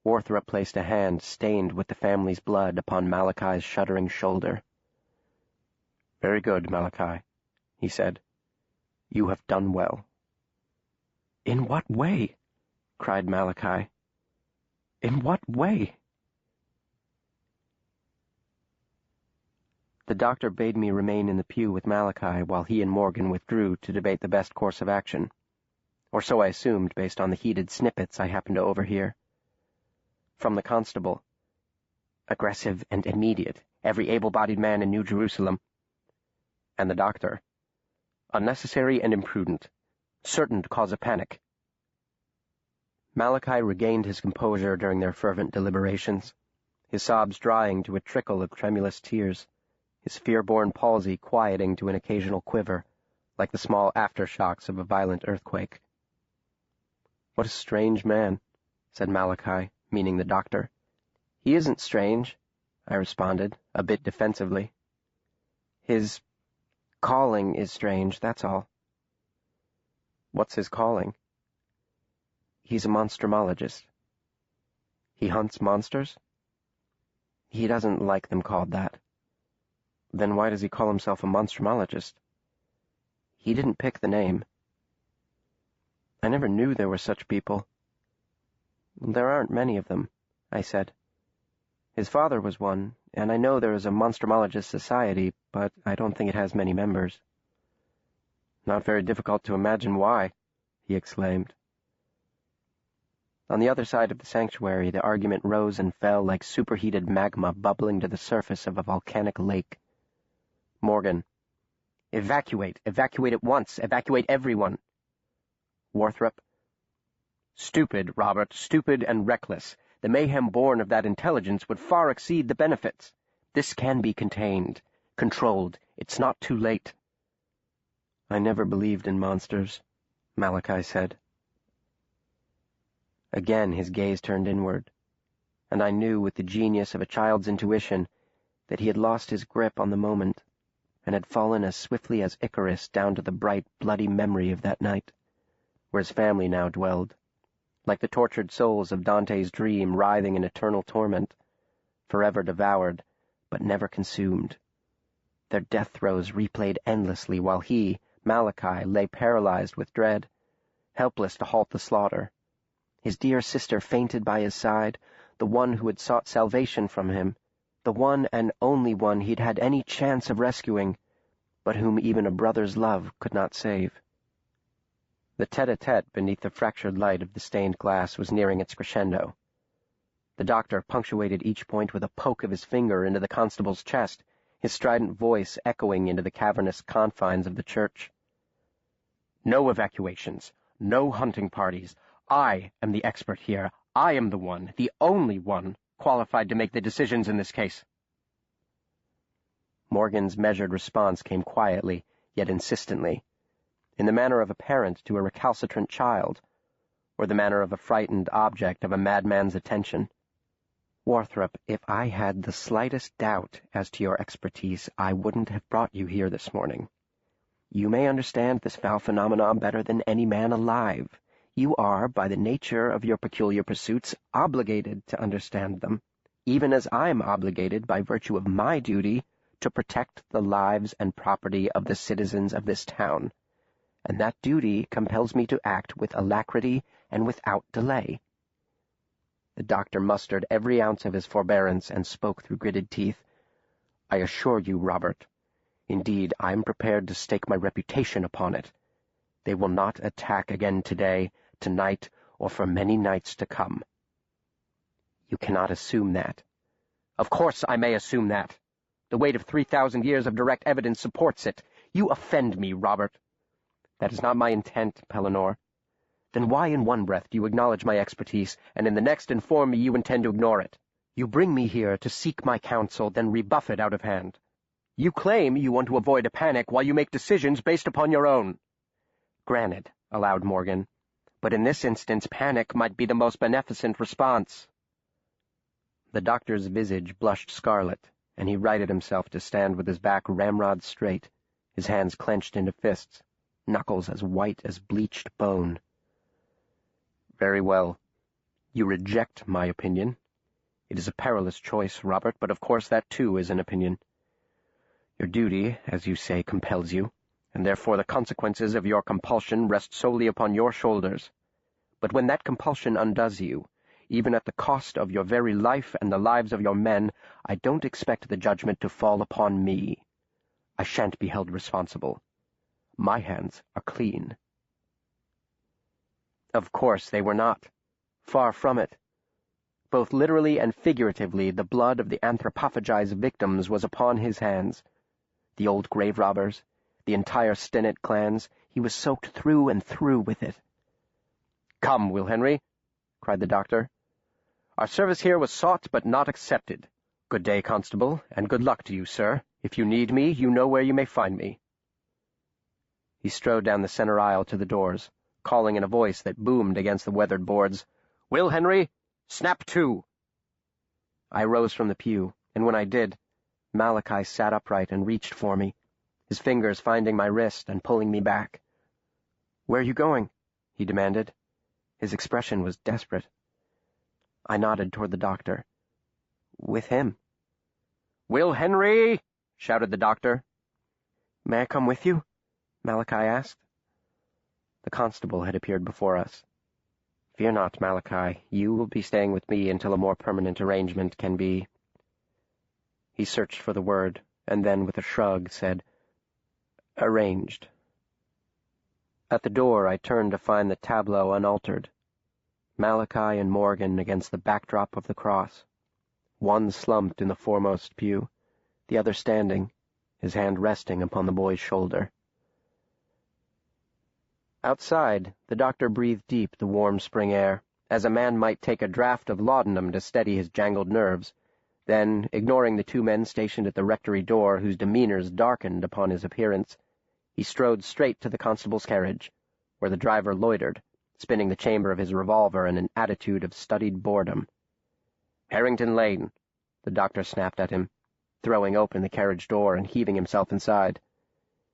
Warthrop placed a hand stained with the family's blood upon Malachi's shuddering shoulder. "Very good, Malachi," he said. "You have done well." "In what way?" cried Malachi. "In what way?" The doctor bade me remain in the pew with Malachi while he and Morgan withdrew to debate the best course of action. Or so I assumed based on the heated snippets I happened to overhear. From the constable, "Aggressive and immediate, every able-bodied man in New Jerusalem." And the doctor, "Unnecessary and imprudent, certain to cause a panic." Malachi regained his composure during their fervent deliberations, his sobs drying to a trickle of tremulous tears, his fear-born palsy quieting to an occasional quiver, like the small aftershocks of a violent earthquake. "What a strange man," said Malachi, meaning the doctor. "He isn't strange," I responded, a bit defensively. "His calling is strange, that's all." "What's his calling?" "He's a monstrumologist." "He hunts monsters?" "He doesn't like them called that." "Then why does he call himself a monstrumologist?" "He didn't pick the name." "I never knew there were such people." "There aren't many of them," I said. "His father was one, and I know there is a Monstrumologist Society, but I don't think it has many members." "Not very difficult to imagine why," he exclaimed. On the other side of the sanctuary, the argument rose and fell like superheated magma bubbling to the surface of a volcanic lake. Morgan: "Evacuate! Evacuate at once! Evacuate everyone!" Warthrop: "Stupid, Robert, stupid and reckless. The mayhem born of that intelligence would far exceed the benefits. This can be contained, controlled. It's not too late." "I never believed in monsters," Malachi said. Again his gaze turned inward, and I knew with the genius of a child's intuition that he had lost his grip on the moment and had fallen as swiftly as Icarus down to the bright, bloody memory of that night, where his family now dwelled, like the tortured souls of Dante's dream writhing in eternal torment, forever devoured, but never consumed. Their death throes replayed endlessly while he, Malachi, lay paralyzed with dread, helpless to halt the slaughter. His dear sister fainted by his side, the one who had sought salvation from him, the one and only one he'd had any chance of rescuing, but whom even a brother's love could not save. The tete-a-tete beneath the fractured light of the stained glass was nearing its crescendo. The doctor punctuated each point with a poke of his finger into the constable's chest, his strident voice echoing into the cavernous confines of the church. "No evacuations, no hunting parties. I am the expert here. I am the one, the only one, qualified to make the decisions in this case." Morgan's measured response came quietly, yet insistently, in the manner of a parent to a recalcitrant child, or the manner of a frightened object of a madman's attention. "Warthrop, if I had the slightest doubt as to your expertise, I wouldn't have brought you here this morning. You may understand this foul phenomenon better than any man alive. You are, by the nature of your peculiar pursuits, obligated to understand them, even as I am obligated, by virtue of my duty, to protect the lives and property of the citizens of this town, and that duty compels me to act with alacrity and without delay." The doctor mustered every ounce of his forbearance and spoke through gritted teeth. "I assure you, Robert, indeed, I am prepared to stake my reputation upon it. They will not attack again today, tonight, or for many nights to come." "You cannot assume that." "Of course I may assume that. The weight of 3,000 years of direct evidence supports it. You offend me, Robert." "That is not my intent, Pellinore." "Then why in one breath do you acknowledge my expertise, and in the next inform me you intend to ignore it? You bring me here to seek my counsel, then rebuff it out of hand. You claim you want to avoid a panic while you make decisions based upon your own." "Granted," allowed Morgan, "but in this instance panic might be the most beneficent response." The doctor's visage blushed scarlet, and he righted himself to stand with his back ramrod straight, his hands clenched into fists, knuckles as white as bleached bone. "Very well. You reject my opinion. It is a perilous choice, Robert, but of course that too is an opinion. Your duty, as you say, compels you, and therefore the consequences of your compulsion rest solely upon your shoulders. But when that compulsion undoes you, even at the cost of your very life and the lives of your men, I don't expect the judgment to fall upon me. I shan't be held responsible. My hands are clean." Of course they were not. Far from it. Both literally and figuratively, the blood of the anthropophagized victims was upon his hands. The old grave robbers, the entire Stinnett clans, he was soaked through and through with it. "Come, Will Henry," cried the doctor. "Our service here was sought but not accepted. Good day, Constable, and good luck to you, sir. If you need me, you know where you may find me." He strode down the center aisle to the doors, calling in a voice that boomed against the weathered boards, "Will Henry, snap to!" I rose from the pew, and when I did, Malachi sat upright and reached for me, his fingers finding my wrist and pulling me back. "Where are you going?" he demanded. His expression was desperate. I nodded toward the doctor. "With him." "Will Henry!" shouted the doctor. "May I come with you?" Malachi asked. The constable had appeared before us. "Fear not, Malachi. You will be staying with me until a more permanent arrangement can be—" He searched for the word, and then, with a shrug, said, "arranged." At the door, I turned to find the tableau unaltered. Malachi and Morgan against the backdrop of the cross. One slumped in the foremost pew, the other standing, his hand resting upon the boy's shoulder. Outside, the doctor breathed deep the warm spring air, as a man might take a draught of laudanum to steady his jangled nerves. Then, ignoring the two men stationed at the rectory door, whose demeanors darkened upon his appearance, he strode straight to the constable's carriage, where the driver loitered, spinning the chamber of his revolver in an attitude of studied boredom. "Harrington Lane," the doctor snapped at him, throwing open the carriage door and heaving himself inside.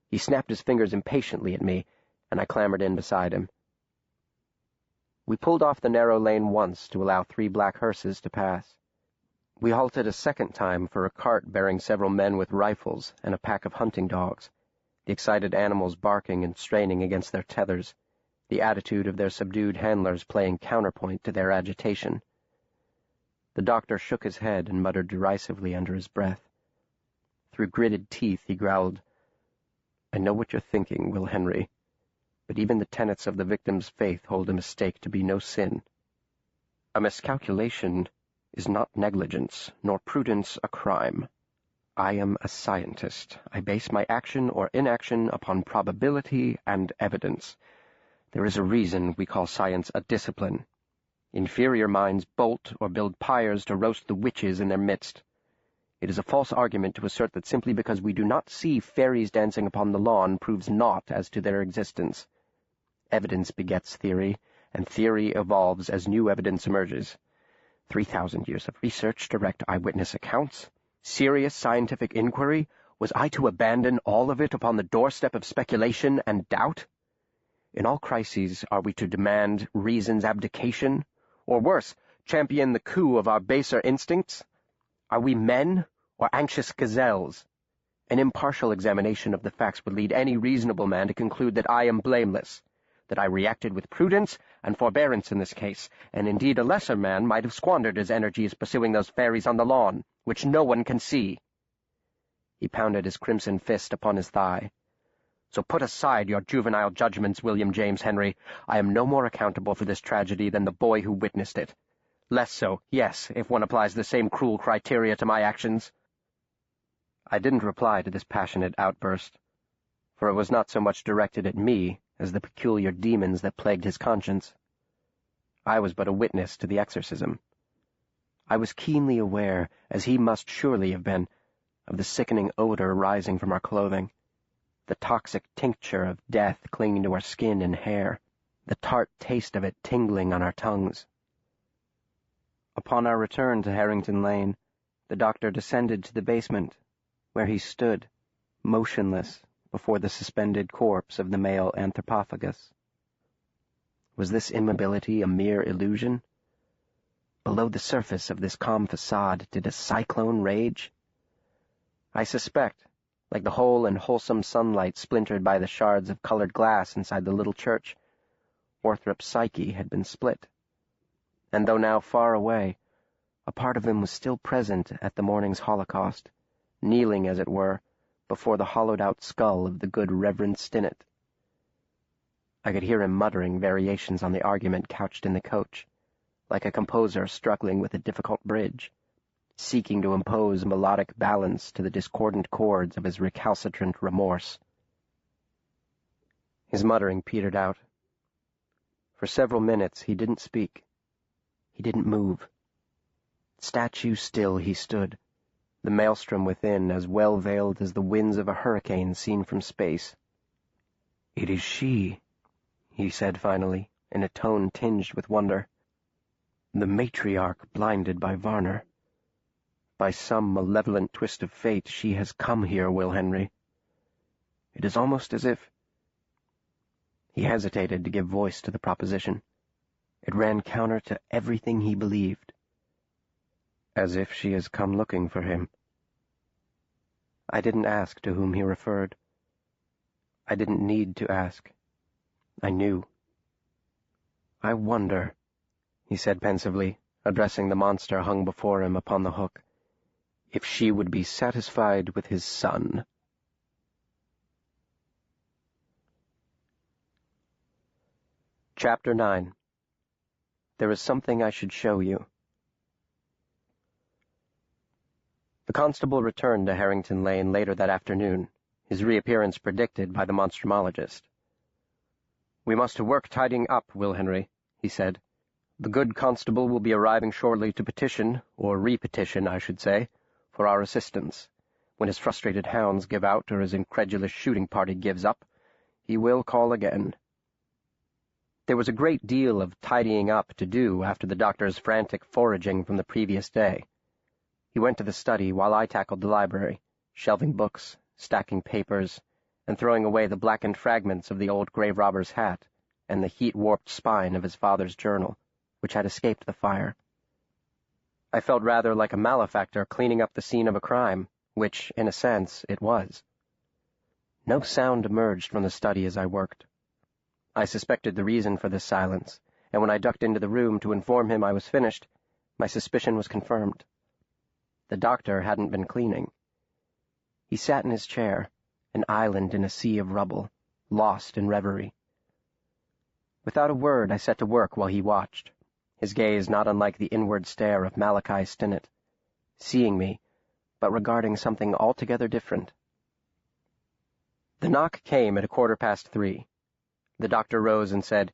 He snapped his fingers impatiently at me, and I clambered in beside him. We pulled off the narrow lane once to allow 3 black hearses to pass. We halted a second time for a cart bearing several men with rifles and a pack of hunting dogs, the excited animals barking and straining against their tethers, the attitude of their subdued handlers playing counterpoint to their agitation. The doctor shook his head and muttered derisively under his breath. Through gritted teeth he growled, "I know what you're thinking, Will Henry, but even the tenets of the victim's faith hold a mistake to be no sin. A miscalculation is not negligence, nor prudence a crime. I am a scientist. I base my action or inaction upon probability and evidence. There is a reason we call science a discipline. Inferior minds bolt or build pyres to roast the witches in their midst. It is a false argument to assert that simply because we do not see fairies dancing upon the lawn proves naught as to their existence. Evidence begets theory, and theory evolves as new evidence emerges. 3,000 years of research, direct eyewitness accounts, serious scientific inquiry, was I to abandon all of it upon the doorstep of speculation and doubt? In all crises, are we to demand reason's abdication? Or worse, champion the coup of our baser instincts? Are we men or anxious gazelles? An impartial examination of the facts would lead any reasonable man to conclude that I am blameless, that I reacted with prudence and forbearance in this case, and indeed a lesser man might have squandered his energies pursuing those fairies on the lawn, which no one can see." He pounded his crimson fist upon his thigh. "So put aside your juvenile judgments, William James Henry. I am no more accountable for this tragedy than the boy who witnessed it. Less so, yes, if one applies the same cruel criteria to my actions." I didn't reply to this passionate outburst, for it was not so much directed at me as the peculiar demons that plagued his conscience. I was but a witness to the exorcism. I was keenly aware, as he must surely have been, of the sickening odor rising from our clothing, the toxic tincture of death clinging to our skin and hair, the tart taste of it tingling on our tongues. Upon our return to Harrington Lane, the doctor descended to the basement, where he stood, motionless, before the suspended corpse of the male anthropophagus. Was this immobility a mere illusion? Below the surface of this calm facade did a cyclone rage? I suspect, like the whole and wholesome sunlight splintered by the shards of colored glass inside the little church, Warthrop's psyche had been split. And though now far away, a part of him was still present at the morning's holocaust, kneeling, as it were, before the hollowed-out skull of the good Reverend Stinnett. I could hear him muttering variations on the argument couched in the coach, like a composer struggling with a difficult bridge, seeking to impose melodic balance to the discordant chords of his recalcitrant remorse. His muttering petered out. For several minutes he didn't speak. He didn't move. Statue still he stood, the maelstrom within as well veiled as the winds of a hurricane seen from space. "It is she," he said finally, in a tone tinged with wonder. "The matriarch blinded by Varner. By some malevolent twist of fate, she has come here, Will Henry. It is almost as if—" He hesitated to give voice to the proposition. It ran counter to everything he believed. As if she has come looking for him. I didn't ask to whom he referred. I didn't need to ask. I knew. "I wonder," he said pensively, addressing the monster hung before him upon the hook, "if she would be satisfied with his son." Chapter 9. There is something I should show you. The constable returned to Harrington Lane later that afternoon, his reappearance predicted by the monstrumologist. "We must have work tidying up, Will Henry," he said. "The good constable will be arriving shortly to petition, or repetition, I should say, for our assistance. When his frustrated hounds give out or his incredulous shooting party gives up, he will call again." There was a great deal of tidying up to do after the doctor's frantic foraging from the previous day. He went to the study while I tackled the library, shelving books, stacking papers, and throwing away the blackened fragments of the old grave robber's hat and the heat-warped spine of his father's journal, which had escaped the fire. I felt rather like a malefactor cleaning up the scene of a crime, which, in a sense, it was. No sound emerged from the study as I worked. I suspected the reason for this silence, and when I ducked into the room to inform him I was finished, my suspicion was confirmed. The doctor hadn't been cleaning. He sat in his chair, an island in a sea of rubble, lost in reverie. Without a word I set to work while he watched, his gaze not unlike the inward stare of Malachi Stinnett, seeing me, but regarding something altogether different. The knock came at 3:15. The doctor rose and said,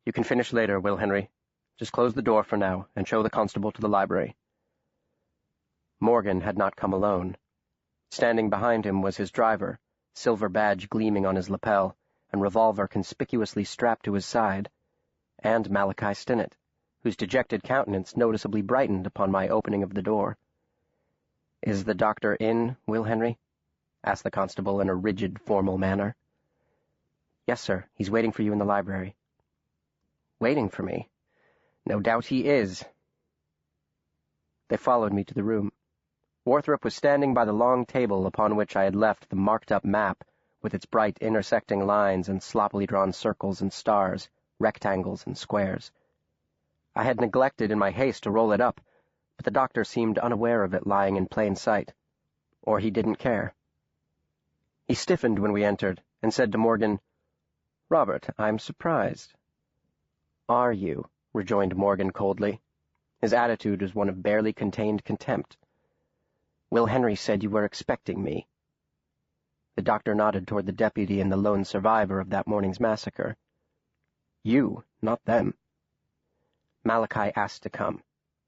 "You can finish later, Will Henry. Just close the door for now and show the constable to the library." Morgan had not come alone. Standing behind him was his driver, silver badge gleaming on his lapel, and revolver conspicuously strapped to his side, and Malachi Stinnett, whose dejected countenance noticeably brightened upon my opening of the door. "Is the doctor in, Will Henry?" asked the constable in a rigid, formal manner. "Yes, sir. He's waiting for you in the library." "Waiting for me? No doubt he is." They followed me to the room. Warthrop was standing by the long table upon which I had left the marked-up map with its bright intersecting lines and sloppily drawn circles and stars, rectangles and squares. I had neglected in my haste to roll it up, but the doctor seemed unaware of it lying in plain sight. Or he didn't care. He stiffened when we entered and said to Morgan, "Robert, I'm surprised." "Are you?" rejoined Morgan coldly. His attitude was one of barely contained contempt. "Will Henry said you were expecting me." The doctor nodded toward the deputy and the lone survivor of that morning's massacre. "You, not them." "Malachi asked to come,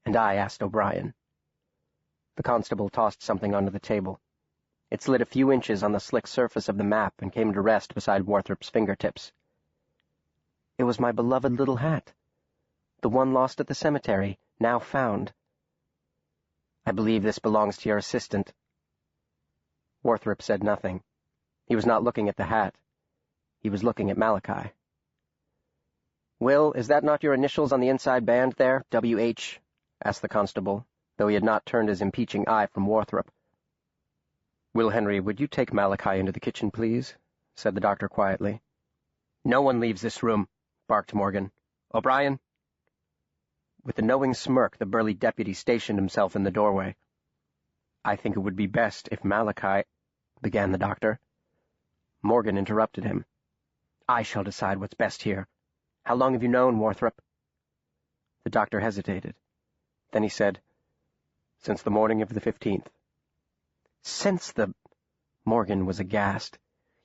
and I asked O'Brien." The constable tossed something onto the table. It slid a few inches on the slick surface of the map and came to rest beside Warthrop's fingertips. It was my beloved little hat. The one lost at the cemetery, now found. "I believe this belongs to your assistant." Warthrop said nothing. He was not looking at the hat. He was looking at Malachi. "Will, is that not your initials on the inside band there, W.H.?" asked the constable, though he had not turned his impeaching eye from Warthrop. "Will Henry, would you take Malachi into the kitchen, please?" said the doctor quietly. "No one leaves this room," barked Morgan. "O'Brien?" With a knowing smirk, the burly deputy stationed himself in the doorway. "I think it would be best if Malachi—" began the doctor. Morgan interrupted him. "I shall decide what's best here. How long have you known Warthrop?" The doctor hesitated. Then he said, "Since the morning of the 15th. "Since the—" Morgan was aghast.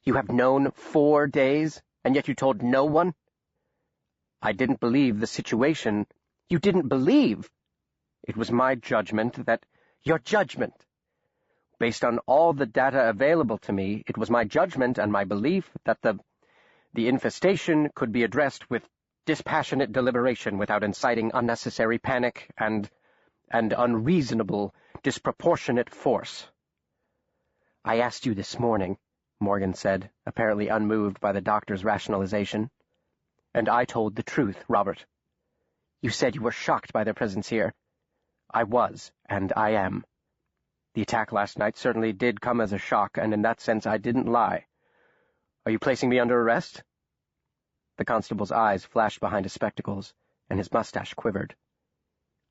"You have known 4 days, and yet you told no one?" "I didn't believe the situation—" "You didn't believe?" "It was my judgment that—" "Your judgment!" "Based on all the data available to me, it was my judgment and my belief that the The infestation could be addressed with dispassionate deliberation without inciting unnecessary panic and unreasonable, disproportionate force. I asked you this morning, Morgan said, apparently unmoved by the doctor's rationalization. And I told the truth, Robert. You said you were shocked by their presence here. I was, and I am. The attack last night certainly did come as a shock, and in that sense I didn't lie. Are you placing me under arrest? The constable's eyes flashed behind his spectacles, and his mustache quivered.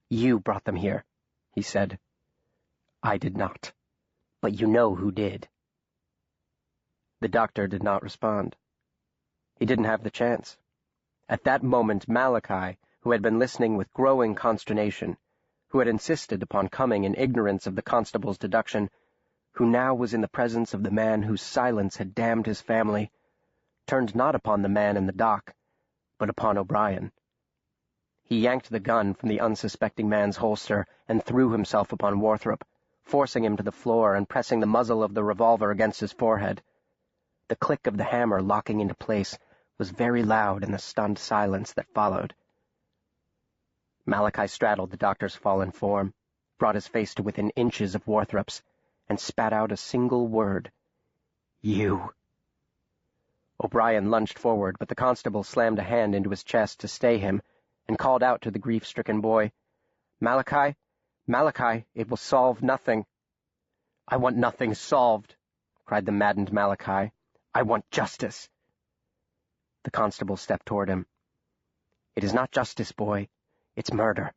You brought them here, he said. I did not. But you know who did. The doctor did not respond. He didn't have the chance. At that moment, Malachi, who had been listening with growing consternation, who had insisted upon coming in ignorance of the constable's deduction, who now was in the presence of the man whose silence had damned his family, turned not upon the man in the dock, but upon O'Brien. He yanked the gun from the unsuspecting man's holster and threw himself upon Warthrop, forcing him to the floor and pressing the muzzle of the revolver against his forehead. The click of the hammer locking into place was very loud in the stunned silence that followed. Malachi straddled the doctor's fallen form, brought his face to within inches of Warthrop's, and spat out a single word. You. O'Brien lunged forward, but the constable slammed a hand into his chest to stay him, and called out to the grief-stricken boy, Malachi, Malachi, it will solve nothing. I want nothing solved, cried the maddened Malachi. I want justice. The constable stepped toward him. It is not justice, boy. It's murder.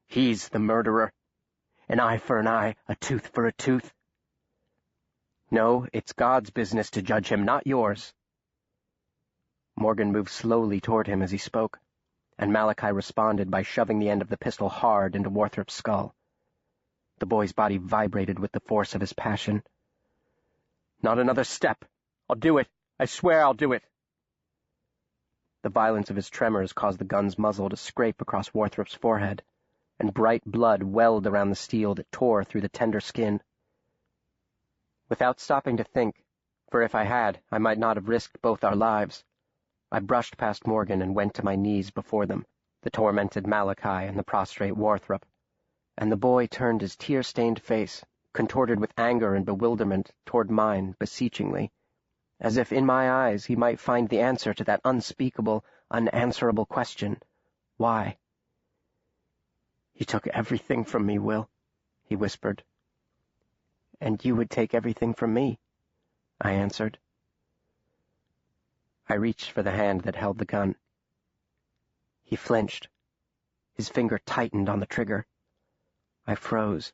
He's the murderer. An eye for an eye, a tooth for a tooth. No, it's God's business to judge him, not yours. Morgan moved slowly toward him as he spoke, and Malachi responded by shoving the end of the pistol hard into Warthrop's skull. The boy's body vibrated with the force of his passion. Not another step. I'll do it. I swear I'll do it. The violence of his tremors caused the gun's muzzle to scrape across Warthrop's forehead, and bright blood welled around the steel that tore through the tender skin. Without stopping to think, for if I had, I might not have risked both our lives, I brushed past Morgan and went to my knees before them, the tormented Malachi and the prostrate Warthrop, and the boy turned his tear-stained face, contorted with anger and bewilderment, toward mine beseechingly, as if in my eyes he might find the answer to that unspeakable, unanswerable question, why? You took everything from me, Will, he whispered. And you would take everything from me, I answered. I reached for the hand that held the gun. He flinched. His finger tightened on the trigger. I froze.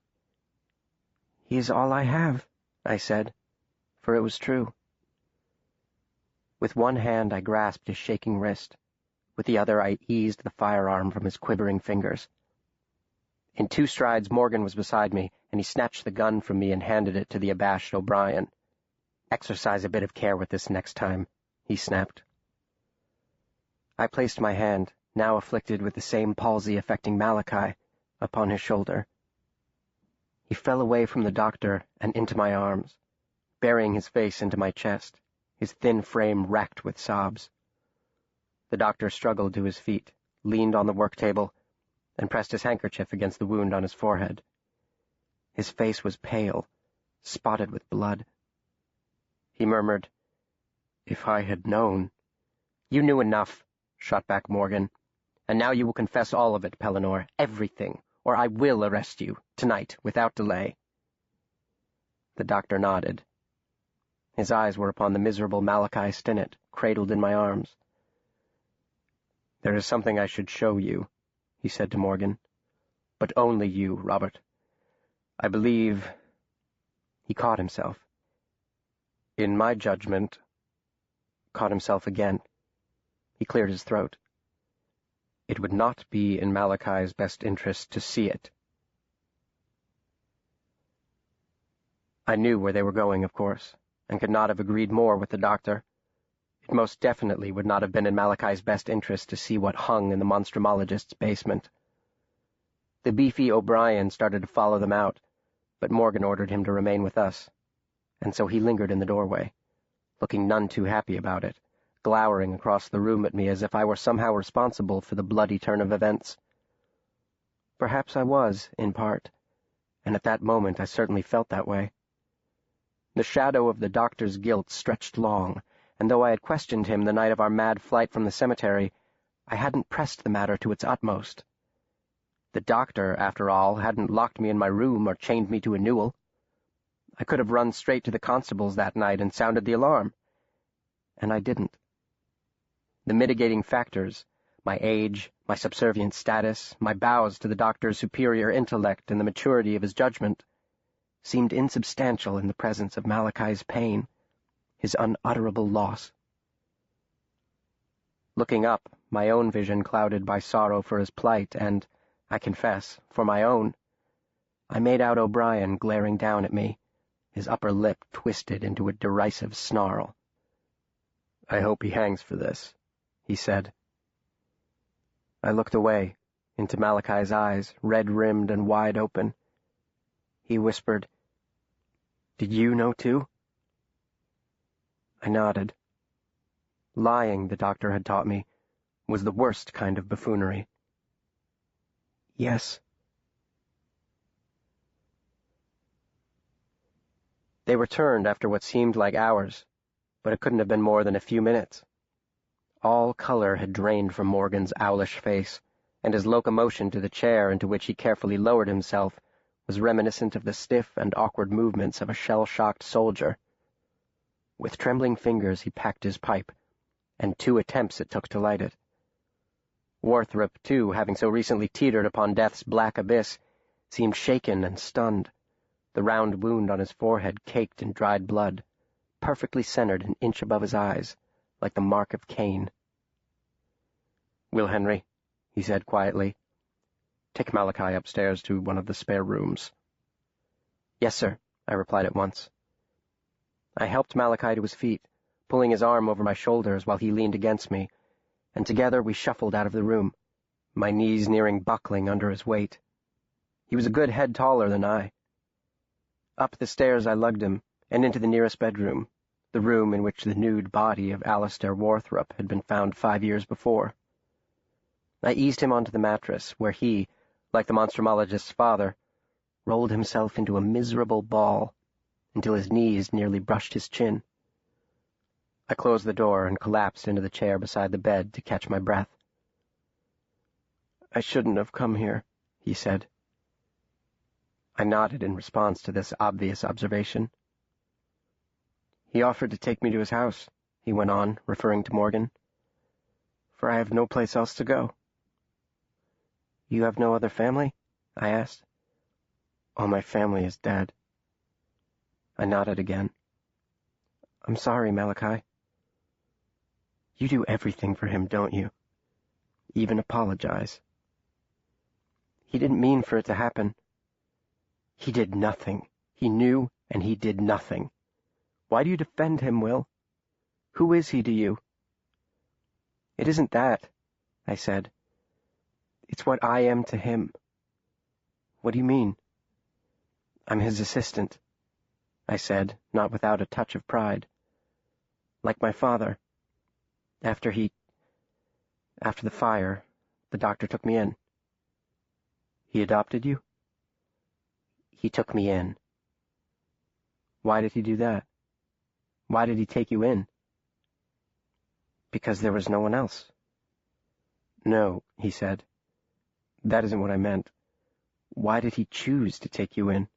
He is all I have, I said, for it was true. With one hand I grasped his shaking wrist. With the other I eased the firearm from his quivering fingers. In 2 strides Morgan was beside me, and he snatched the gun from me and handed it to the abashed O'Brien. Exercise a bit of care with this next time, he snapped. I placed my hand, now afflicted with the same palsy affecting Malachi, upon his shoulder. He fell away from the doctor and into my arms, burying his face into my chest, his thin frame racked with sobs. The doctor struggled to his feet, leaned on the work table, and pressed his handkerchief against the wound on his forehead. His face was pale, spotted with blood. He murmured, If I had known. You knew enough, shot back Morgan. And now you will confess all of it, Pellinore, everything, or I will arrest you, tonight, without delay. The doctor nodded. His eyes were upon the miserable Malachi Stinnett, cradled in my arms. There is something I should show you, he said to Morgan. But only you, Robert. I believe... He caught himself. In my judgment... Caught himself again. He cleared his throat. It would not be in Malachi's best interest to see it. I knew where they were going, of course, and could not have agreed more with the doctor. It most definitely would not have been in Malachi's best interest to see what hung in the Monstrumologist's basement. The beefy O'Brien started to follow them out, but Morgan ordered him to remain with us, and so he lingered in the doorway, looking none too happy about it, glowering across the room at me as if I were somehow responsible for the bloody turn of events. Perhaps I was, in part, and at that moment I certainly felt that way. The shadow of the doctor's guilt stretched long, and though I had questioned him the night of our mad flight from the cemetery, I hadn't pressed the matter to its utmost. The doctor, after all, hadn't locked me in my room or chained me to a newel. I could have run straight to the constables that night and sounded the alarm. And I didn't. The mitigating factors, my age, my subservient status, my bows to the doctor's superior intellect and the maturity of his judgment, seemed insubstantial in the presence of Malachi's pain, his unutterable loss. Looking up, my own vision clouded by sorrow for his plight and, I confess, for my own, I made out O'Brien glaring down at me, his upper lip twisted into a derisive snarl. "I hope he hangs for this," he said. I looked away, into Malachi's eyes, red-rimmed and wide open. He whispered, "Did you know too?" I nodded. Lying, the doctor had taught me, was the worst kind of buffoonery. Yes. They returned after what seemed like hours, but it couldn't have been more than a few minutes. All color had drained from Morgan's owlish face, and his locomotion to the chair into which he carefully lowered himself was reminiscent of the stiff and awkward movements of a shell-shocked soldier. With trembling fingers he packed his pipe, and 2 attempts it took to light it. Warthrop, too, having so recently teetered upon death's black abyss, seemed shaken and stunned, the round wound on his forehead caked in dried blood, perfectly centered an inch above his eyes, like the mark of Cain. "Will Henry," he said quietly, "take Malachi upstairs to one of the spare rooms." "Yes, sir," I replied at once. I helped Malachi to his feet, pulling his arm over my shoulders while he leaned against me, and together we shuffled out of the room, my knees nearing buckling under his weight. He was a good head taller than I. Up the stairs I lugged him, and into the nearest bedroom, the room in which the nude body of Alistair Warthrop had been found 5 years before. I eased him onto the mattress, where he, like the monstrumologist's father, rolled himself into a miserable ball, until his knees nearly brushed his chin. I closed the door and collapsed into the chair beside the bed to catch my breath. "I shouldn't have come here," he said. I nodded in response to this obvious observation. "He offered to take me to his house," he went on, referring to Morgan, "for I have no place else to go." "You have no other family?" I asked. "All my family is dead." I nodded again. "I'm sorry, Malachi." "You do everything for him, don't you? Even apologize." "He didn't mean for it to happen." "He did nothing. He knew, and he did nothing. Why do you defend him, Will? Who is he to you?" "It isn't that," I said. "It's what I am to him." "What do you mean?" "I'm his assistant," I said, not without a touch of pride. "Like my father. After the fire, the doctor took me in." "He adopted you?" "He took me in." "Why did he do that? Why did he take you in?" "Because there was no one else." "No," he said. "That isn't what I meant. Why did he choose to take you in?"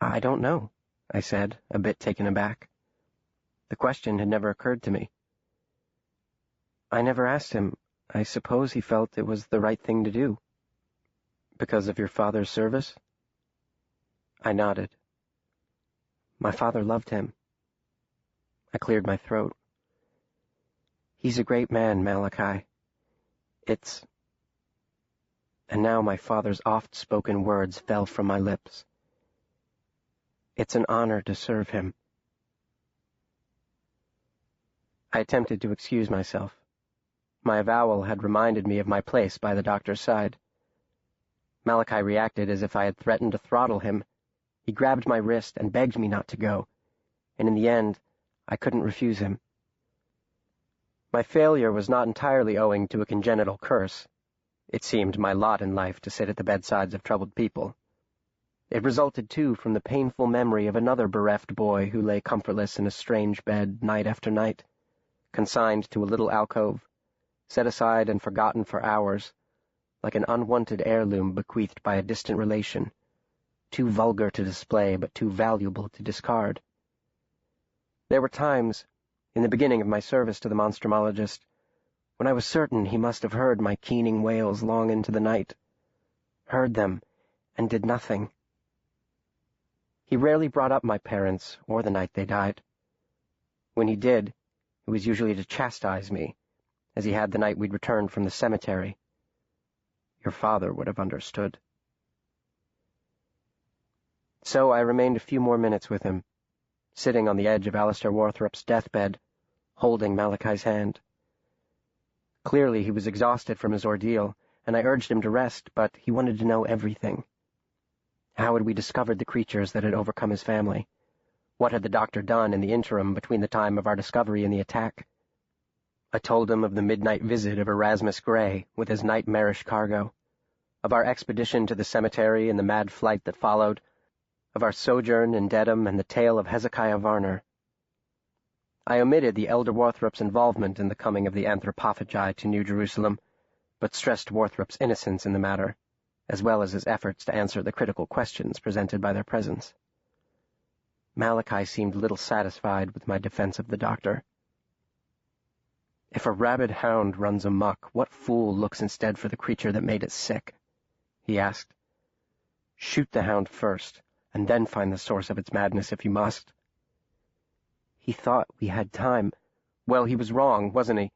"I don't know," I said, a bit taken aback. The question had never occurred to me. "I never asked him. I suppose he felt it was the right thing to do." "Because of your father's service?" I nodded. "My father loved him." I cleared my throat. "He's a great man, Malachi. It's—" And now my father's oft-spoken words fell from my lips. "It's an honor to serve him." I attempted to excuse myself. My avowal had reminded me of my place by the doctor's side. Malachi reacted as if I had threatened to throttle him. He grabbed my wrist and begged me not to go, and in the end, I couldn't refuse him. My failure was not entirely owing to a congenital curse. It seemed my lot in life to sit at the bedsides of troubled people. It resulted, too, from the painful memory of another bereft boy who lay comfortless in a strange bed night after night, consigned to a little alcove, set aside and forgotten for hours, like an unwanted heirloom bequeathed by a distant relation, too vulgar to display but too valuable to discard. There were times, in the beginning of my service to the Monstrumologist, when I was certain he must have heard my keening wails long into the night, heard them, and did nothing. He rarely brought up my parents or the night they died. When he did, it was usually to chastise me, as he had the night we'd returned from the cemetery. Your father would have understood. So I remained a few more minutes with him, sitting on the edge of Alistair Warthrop's deathbed, holding Malachi's hand. Clearly he was exhausted from his ordeal, and I urged him to rest, but he wanted to know everything. How had we discovered the creatures that had overcome his family? What had the doctor done in the interim between the time of our discovery and the attack? I told him of the midnight visit of Erasmus Gray with his nightmarish cargo, of our expedition to the cemetery and the mad flight that followed, of our sojourn in Dedham and the tale of Hezekiah Varner. I omitted the elder Warthrop's involvement in the coming of the anthropophagi to New Jerusalem, but stressed Warthrop's innocence in the matter, as well as his efforts to answer the critical questions presented by their presence. Malachi seemed little satisfied with my defense of the doctor. If a rabid hound runs amok, what fool looks instead for the creature that made it sick? He asked. Shoot the hound first, and then find the source of its madness if you must. He thought we had time. Well, he was wrong, wasn't he?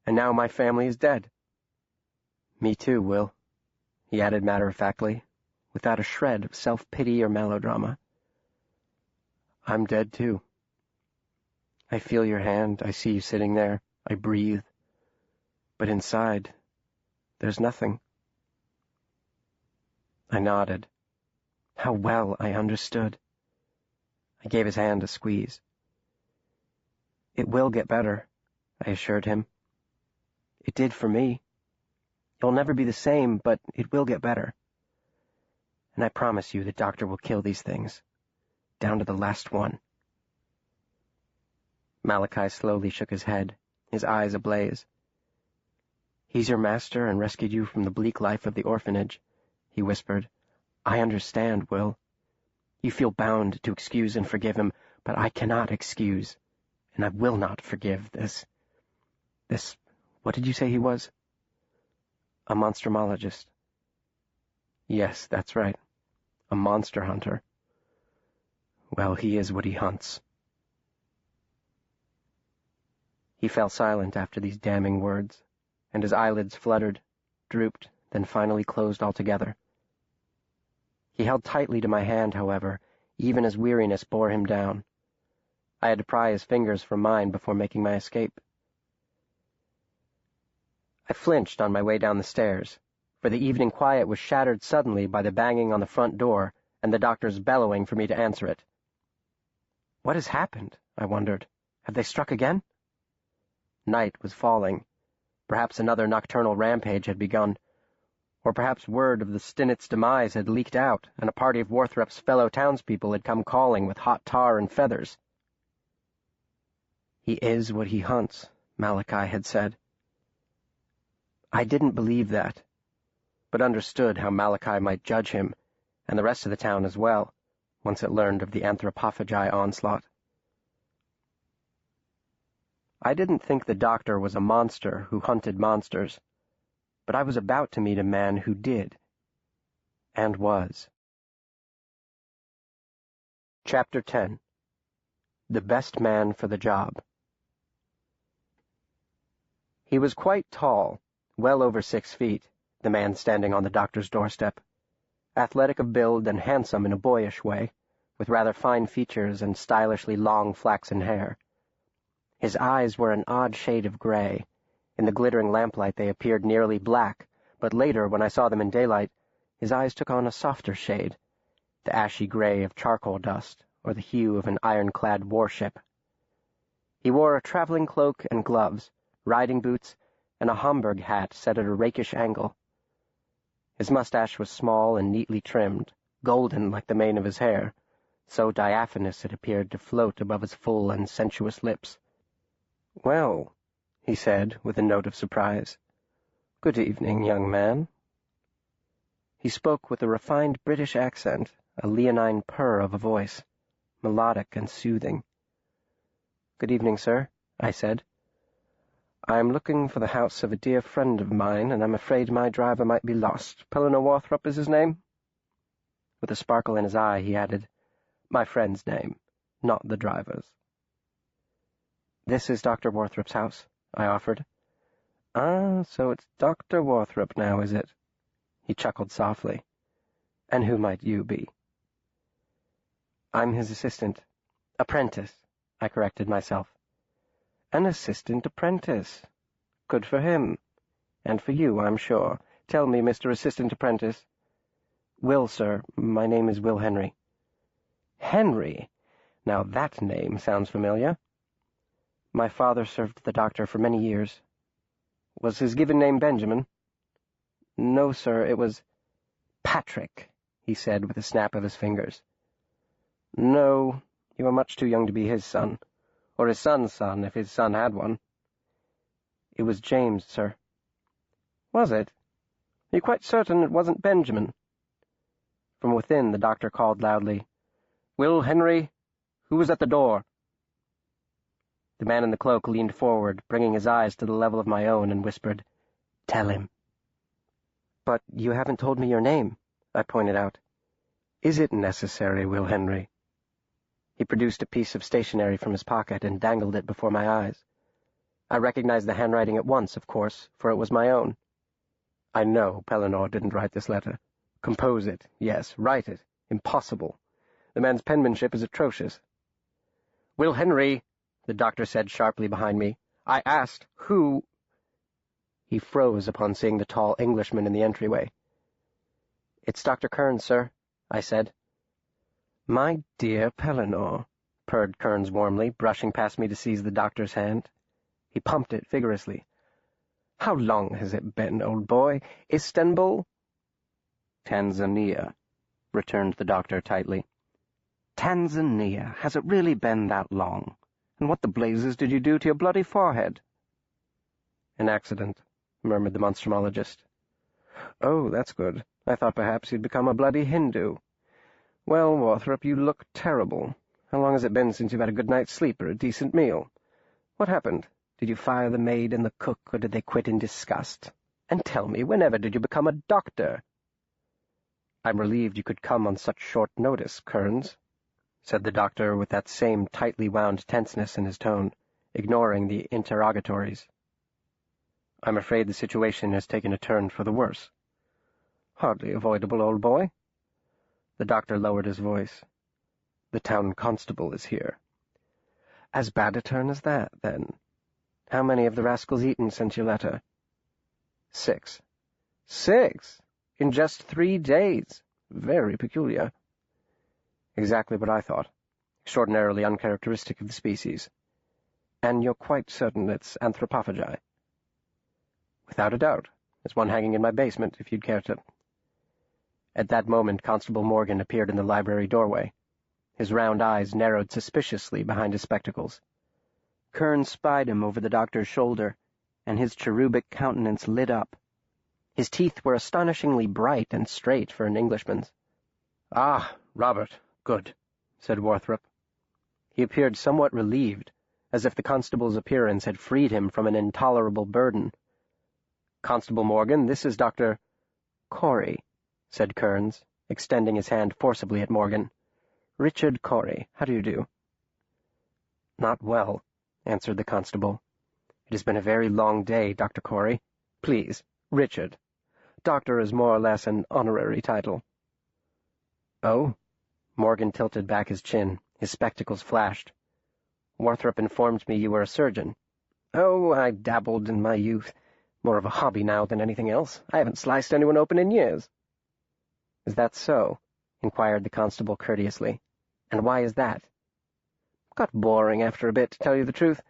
And now my family is dead. Me too, Will, he added matter-of-factly, without a shred of self-pity or melodrama. I'm dead too. I feel your hand, I see you sitting there, I breathe. But inside, there's nothing. I nodded. How well I understood. I gave his hand a squeeze. It will get better, I assured him. It did for me. You'll never be the same, but it will get better. And I promise you the doctor will kill these things, down to the last one. Malachi slowly shook his head, his eyes ablaze. He's your master and rescued you from the bleak life of the orphanage, he whispered. I understand, Will. You feel bound to excuse and forgive him, but I cannot excuse, and I will not forgive this, what did you say he was? A monstrumologist. Yes, that's right. A monster hunter. Well, he is what he hunts. He fell silent after these damning words, and his eyelids fluttered, drooped, then finally closed altogether. He held tightly to my hand, however, even as weariness bore him down. I had to pry his fingers from mine before making my escape. I flinched on my way down the stairs, for the evening quiet was shattered suddenly by the banging on the front door and the doctor's bellowing for me to answer it. What has happened? I wondered. Have they struck again? Night was falling. Perhaps another nocturnal rampage had begun, or perhaps word of the Stinnet's demise had leaked out, and a party of Warthrop's fellow townspeople had come calling with hot tar and feathers. He is what he hunts, Malachi had said. I didn't believe that, but understood how Malachi might judge him, and the rest of the town as well, once it learned of the anthropophagi onslaught. I didn't think the doctor was a monster who hunted monsters, but I was about to meet a man who did, and was. Chapter 10. The Best Man for the Job. He was quite tall, well over 6 feet, the man standing on the doctor's doorstep, athletic of build and handsome in a boyish way, with rather fine features and stylishly long flaxen hair. His eyes were an odd shade of gray. In the glittering lamplight they appeared nearly black, but later, when I saw them in daylight, his eyes took on a softer shade, the ashy gray of charcoal dust, or the hue of an ironclad warship. He wore a traveling cloak and gloves, riding boots, and a Homburg hat set at a rakish angle. His mustache was small and neatly trimmed, golden like the mane of his hair, so diaphanous it appeared to float above his full and sensuous lips. "Well," he said, with a note of surprise. "Good evening, young man." He spoke with a refined British accent, a leonine purr of a voice, melodic and soothing. "Good evening, sir," I said. "I'm looking for the house of a dear friend of mine, and I'm afraid my driver might be lost. Pellinor Warthrop is his name?" With a sparkle in his eye, he added, "My friend's name, not the driver's." "This is Dr. Warthrop's house," I offered. "Ah, so it's Dr. Warthrop now, is it?" He chuckled softly. "And who might you be?" "I'm his assistant. Apprentice," I corrected myself. "An assistant apprentice. Good for him. And for you, I'm sure. Tell me, Mr. Assistant Apprentice." "Will, sir. My name is Will Henry." "Henry? Now that name sounds familiar." "My father served the doctor for many years." "Was his given name Benjamin?" "No, sir, it was Patrick," he said with a snap of his fingers. "No, you are much too young to be his son, or his son's son, if his son had one." "It was James, sir." "Was it? Are you quite certain it wasn't Benjamin?" From within, the doctor called loudly, "Will Henry, who was at the door?" The man in the cloak leaned forward, bringing his eyes to the level of my own, and whispered, "Tell him." "But you haven't told me your name," I pointed out. "Is it necessary, Will Henry?" He produced a piece of stationery from his pocket and dangled it before my eyes. I recognized the handwriting at once, of course, for it was my own. "I know Pellinor didn't write this letter. Compose it, yes, write it. Impossible. The man's penmanship is atrocious." "Will Henry," the doctor said sharply behind me, "I asked who—" He froze upon seeing the tall Englishman in the entryway. "It's Dr. Kearns, sir," I said. "My dear Pellinor," purred Kearns warmly, brushing past me to seize the doctor's hand. He pumped it vigorously. "How long has it been, old boy? Istanbul?" "Tanzania," returned the doctor tightly. "Tanzania? Has it really been that long? And what the blazes did you do to your bloody forehead?" "An accident," murmured the Monstrumologist. "Oh, that's good. I thought perhaps you'd become a bloody Hindu. Well, Warthrop, you look terrible. How long has it been since you've had a good night's sleep or a decent meal? What happened? Did you fire the maid and the cook, or did they quit in disgust? And tell me, whenever did you become a doctor?" "I'm relieved you could come on such short notice, Kearns," said the doctor with that same tightly wound tenseness in his tone, ignoring the interrogatories. "I'm afraid the situation has taken a turn for the worse." "Hardly avoidable, old boy." The doctor lowered his voice. "The town constable is here." "As bad a turn as that, then? How many have the rascals eaten since your letter?" "6. "6? In just 3 days? Very peculiar." "Exactly what I thought. Extraordinarily uncharacteristic of the species." "And you're quite certain it's anthropophagi?" "Without a doubt. There's one hanging in my basement, if you'd care to—" At that moment Constable Morgan appeared in the library doorway. His round eyes narrowed suspiciously behind his spectacles. Kearns spied him over the doctor's shoulder, and his cherubic countenance lit up. His teeth were astonishingly bright and straight for an Englishman's. "Ah, Robert, good," said Warthrop. He appeared somewhat relieved, as if the constable's appearance had freed him from an intolerable burden. "Constable Morgan, this is Dr. "Corey," said Kearns, extending his hand forcibly at Morgan. "Richard Corey, how do you do?" "Not well," answered the constable. "It has been a very long day, Dr. Corey. Please, Richard. Doctor is more or less an honorary title." "Oh?" Morgan tilted back his chin. His spectacles flashed. "Warthrop informed me you were a surgeon." "Oh, I dabbled in my youth. More of a hobby now than anything else. I haven't sliced anyone open in years." "Is that so?" inquired the constable courteously. "And why is that?" "Got boring after a bit, to tell you the truth.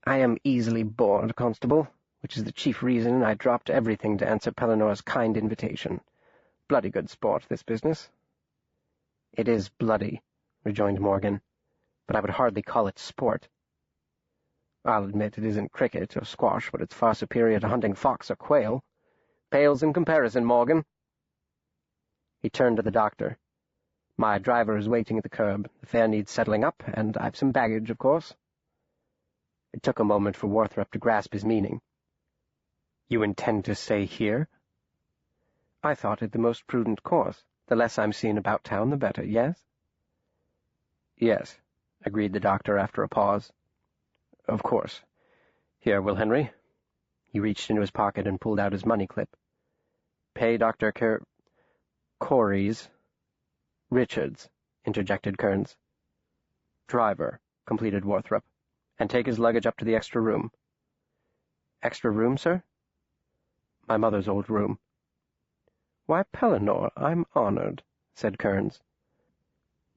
I am easily bored, Constable, which is the chief reason I dropped everything to answer Pellinor's kind invitation. Bloody good sport, this business. It is bloody, rejoined Morgan, but I would hardly call it sport. I'll admit it isn't cricket or squash, but it's far superior to hunting fox or quail. Pales in comparison, Morgan. He turned to the doctor. My driver is waiting at the curb. The fare needs settling up, and I've some baggage, of course. It took a moment for Warthrop to grasp his meaning. You intend to stay here? I thought it the most prudent course. The less I'm seen about town, the better, yes? Yes, agreed the doctor after a pause. Of course. Here, Will Henry. He reached into his pocket and pulled out his money clip. Pay Dr. Corey's. Richards, interjected Kearns. Driver, completed Warthrop, and take his luggage up to the extra room. Extra room, sir? My mother's old room. Why, Pellinor, I'm honored, said Kearns.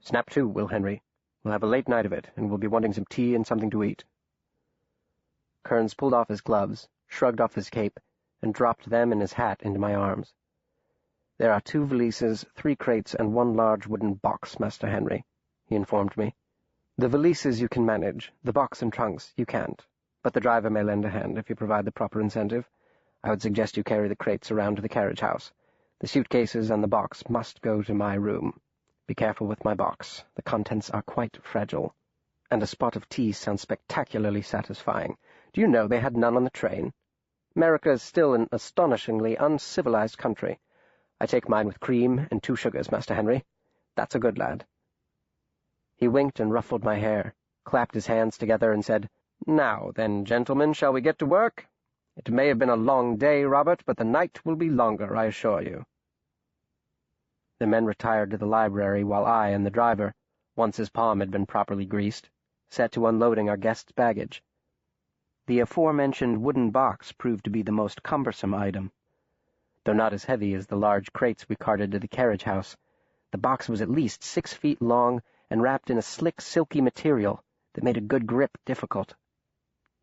Snap to, Will Henry. We'll have a late night of it, and we'll be wanting some tea and something to eat. Kearns pulled off his gloves, shrugged off his cape, and dropped them and his hat into my arms. There are 2 valises, 3 crates, and 1 large wooden box, Master Henry, he informed me. The valises you can manage, the box and trunks you can't, but the driver may lend a hand if you provide the proper incentive. I would suggest you carry the crates around to the carriage house. The suitcases and the box must go to my room. Be careful with my box. The contents are quite fragile. And a spot of tea sounds spectacularly satisfying. Do you know they had none on the train? America is still an astonishingly uncivilized country. I take mine with cream and 2 sugars, Master Henry. That's a good lad. He winked and ruffled my hair, clapped his hands together, and said, Now, then, gentlemen, shall we get to work? It may have been a long day, Robert, but the night will be longer, I assure you. The men retired to the library while I and the driver, once his palm had been properly greased, set to unloading our guest's baggage. The aforementioned wooden box proved to be the most cumbersome item. Though not as heavy as the large crates we carted to the carriage house, the box was at least 6 feet long and wrapped in a slick, silky material that made a good grip difficult.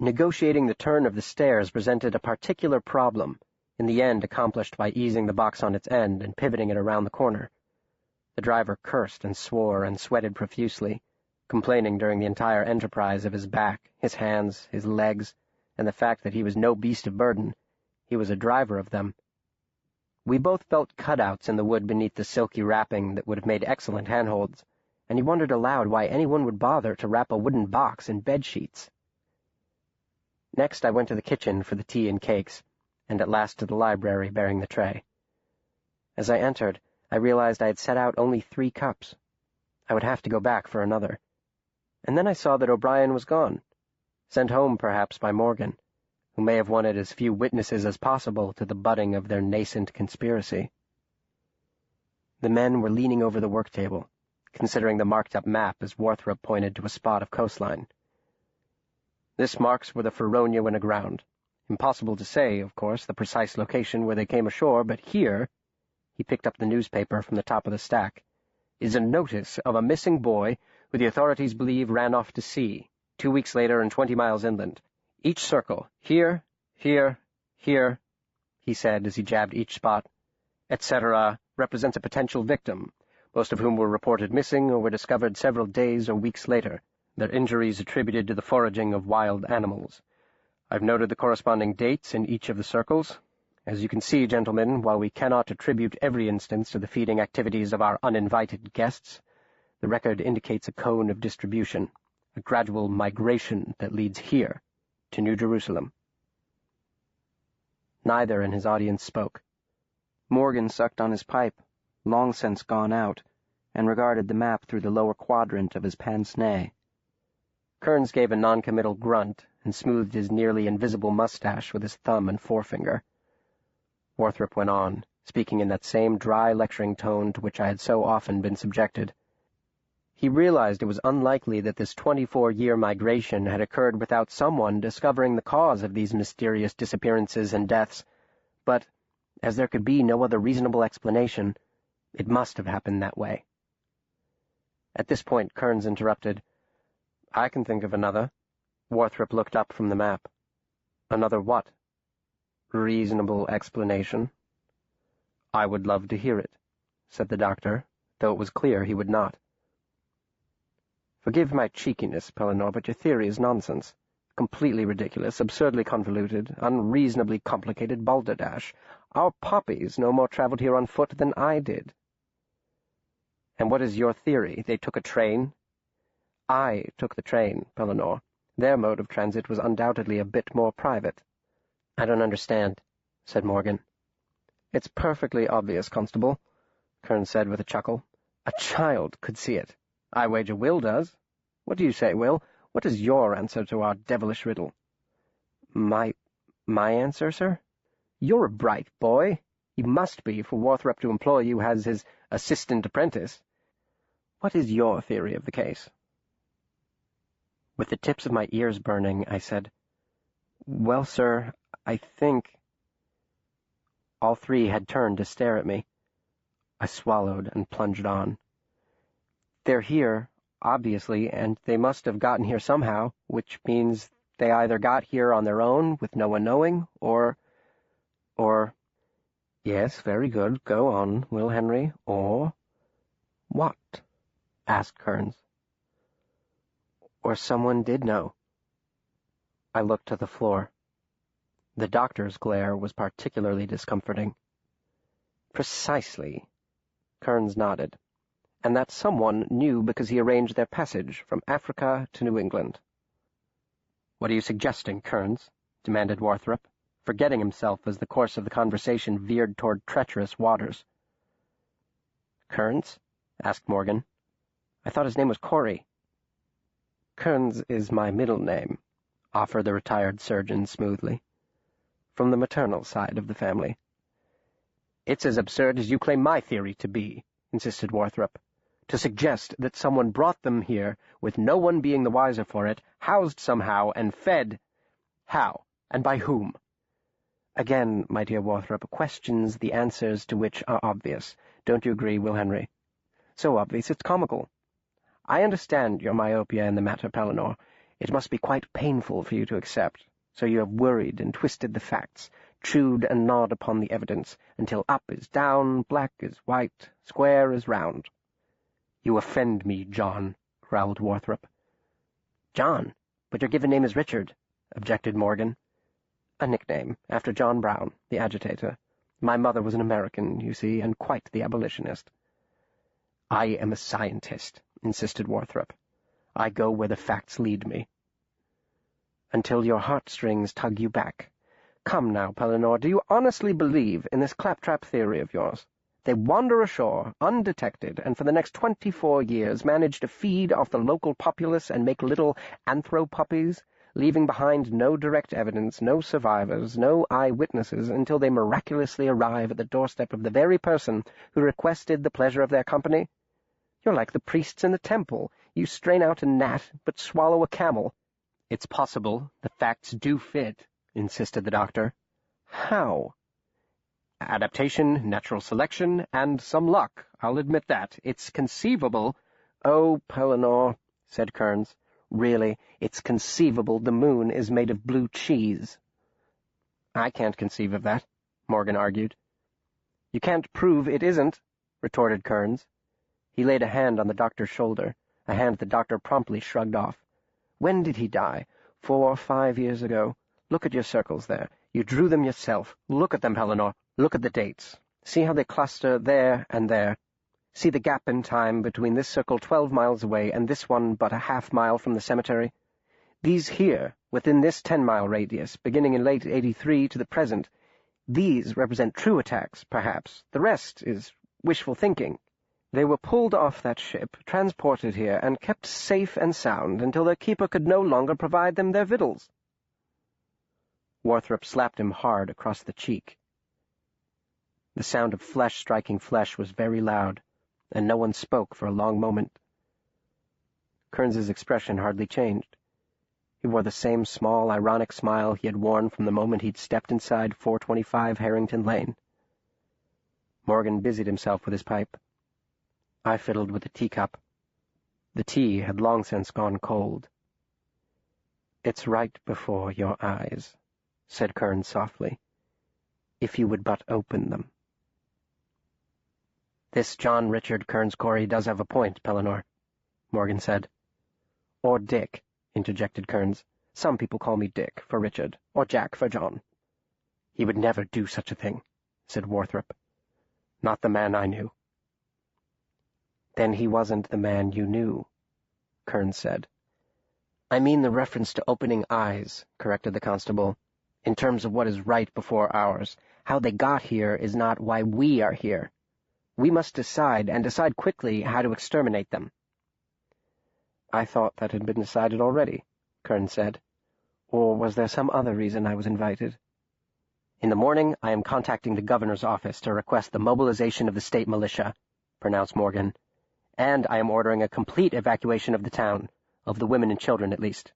Negotiating the turn of the stairs presented a particular problem, in the end accomplished by easing the box on its end and pivoting it around the corner. The driver cursed and swore and sweated profusely, complaining during the entire enterprise of his back, his hands, his legs, and the fact that he was no beast of burden. He was a driver of them. We both felt cutouts in the wood beneath the silky wrapping that would have made excellent handholds, and he wondered aloud why anyone would bother to wrap a wooden box in bed-sheets. Next I went to the kitchen for the tea and cakes, and at last to the library bearing the tray. As I entered, I realized I had set out only 3 cups. I would have to go back for another. And then I saw that O'Brien was gone, sent home perhaps by Morgan, who may have wanted as few witnesses as possible to the budding of their nascent conspiracy. The men were leaning over the work table, considering the marked-up map as Warthrop pointed to a spot of coastline. This marks where the Feronia went aground. Impossible to say, of course, the precise location where they came ashore, but here, he picked up the newspaper from the top of the stack, is a notice of a missing boy who the authorities believe ran off to sea, 2 weeks later and 20 miles inland. Each circle, here, here, here, he said as he jabbed each spot, etc., represents a potential victim, most of whom were reported missing or were discovered several days or weeks later, their injuries attributed to the foraging of wild animals. I've noted the corresponding dates in each of the circles. As you can see, gentlemen, while we cannot attribute every instance to the feeding activities of our uninvited guests, the record indicates a cone of distribution, a gradual migration that leads here, to New Jerusalem. Neither in his audience spoke. Morgan sucked on his pipe, long since gone out, and regarded the map through the lower quadrant of his pince-nez. Kearns gave a noncommittal grunt and smoothed his nearly invisible mustache with his thumb and forefinger. Warthrop went on, speaking in that same dry lecturing tone to which I had so often been subjected. He realized it was unlikely that this 24-year migration had occurred without someone discovering the cause of these mysterious disappearances and deaths, but, as there could be no other reasonable explanation, it must have happened that way. At this point, Kearns interrupted. I can think of another. Warthrop looked up from the map. Another what? Reasonable explanation. I would love to hear it, said the doctor, though it was clear he would not. Forgive my cheekiness, Pellinore, but your theory is nonsense. Completely ridiculous, absurdly convoluted, unreasonably complicated balderdash. Our poppies no more traveled here on foot than I did. And what is your theory? They took a train? I took the train, Pellinore. Their mode of transit was undoubtedly a bit more private. I don't understand, said Morgan. It's perfectly obvious, Constable, Kearns said with a chuckle. A child could see it. I wager Will does. What do you say, Will? What is your answer to our devilish riddle? My answer, sir? You're a bright boy. You must be, for Warthrop to employ you as his assistant apprentice. What is your theory of the case? With the tips of my ears burning, I said, Well, sir, I think... All three had turned to stare at me. I swallowed and plunged on. They're here, obviously, and they must have gotten here somehow, which means they either got here on their own with no one knowing, or... Yes, very good. Go on, Will Henry. Or... What? Asked Kearns. Or someone did know. I looked to the floor. The doctor's glare was particularly discomforting. Precisely. Kearns nodded. And that someone knew because he arranged their passage from Africa to New England. What are you suggesting, Kearns? Demanded Warthrop, forgetting himself as the course of the conversation veered toward treacherous waters. Kearns? Asked Morgan. I thought his name was Corey. Kearns is my middle name, offered the retired surgeon smoothly. From the maternal side of the family. It's as absurd as you claim my theory to be, insisted Warthrop. To suggest that someone brought them here, with no one being the wiser for it, housed somehow, and fed. How, and by whom? Again, my dear Warthrop, questions the answers to which are obvious. Don't you agree, Will Henry? So obvious it's comical. I understand your myopia in the matter, Pellinore. It must be quite painful for you to accept. So you have worried and twisted the facts, chewed and gnawed upon the evidence, until up is down, black is white, square is round. You offend me, John, growled Warthrop. John? But your given name is Richard, objected Morgan. A nickname, after John Brown, the agitator. My mother was an American, you see, and quite the abolitionist. I am a scientist, insisted Warthrop. I go where the facts lead me. Until your heartstrings tug you back. Come now, Pellinore, do you honestly believe in this claptrap theory of yours? They wander ashore, undetected, and for the next 24 years manage to feed off the local populace and make little anthropuppies, leaving behind no direct evidence, no survivors, no eyewitnesses, until they miraculously arrive at the doorstep of the very person who requested the pleasure of their company? You're like the priests in the temple. You strain out a gnat, but swallow a camel. It's possible the facts do fit, insisted the doctor. How? Adaptation, natural selection, and some luck, I'll admit that. It's conceivable. Oh, Pellinore, said Kearns, really, it's conceivable the moon is made of blue cheese. I can't conceive of that, Morgan argued. You can't prove it isn't, retorted Kearns. He laid a hand on the doctor's shoulder, a hand the doctor promptly shrugged off. When did he die? 4 or 5 years ago. Look at your circles there. You drew them yourself. Look at them, Pellinore. Look at the dates. See how they cluster there and there. See the gap in time between this circle 12 miles away and this one but a half-mile from the cemetery? These here, within this 10-mile radius, beginning in late 83 to the present, these represent true attacks, perhaps. The rest is wishful thinking. They were pulled off that ship, transported here, and kept safe and sound until their keeper could no longer provide them their victuals. Warthrop slapped him hard across the cheek. The sound of flesh striking flesh was very loud, and no one spoke for a long moment. Kearns's expression hardly changed. He wore the same small, ironic smile he had worn from the moment he'd stepped inside 425 Harrington Lane. Morgan busied himself with his pipe. I fiddled with the teacup. The tea had long since gone cold. "It's right before your eyes," said Kearns softly. "If you would but open them." "This John Richard Kearns Corey does have a point, Pellinor," Morgan said. "Or Dick," interjected Kearns. "Some people call me Dick for Richard, or Jack for John." "He would never do such a thing," said Warthrop. "Not the man I knew." "Then he wasn't the man you knew," Kearns said. "I mean the reference to opening eyes," corrected the constable, "in terms of what is right before ours. How they got here is not why we are here. We must decide, and decide quickly, how to exterminate them." "I thought that had been decided already," Kearns said. "Or was there some other reason I was invited?" "In the morning I am contacting the governor's office to request the mobilization of the state militia," pronounced Morgan. "And I am ordering a complete evacuation of the town, of the women and children at least."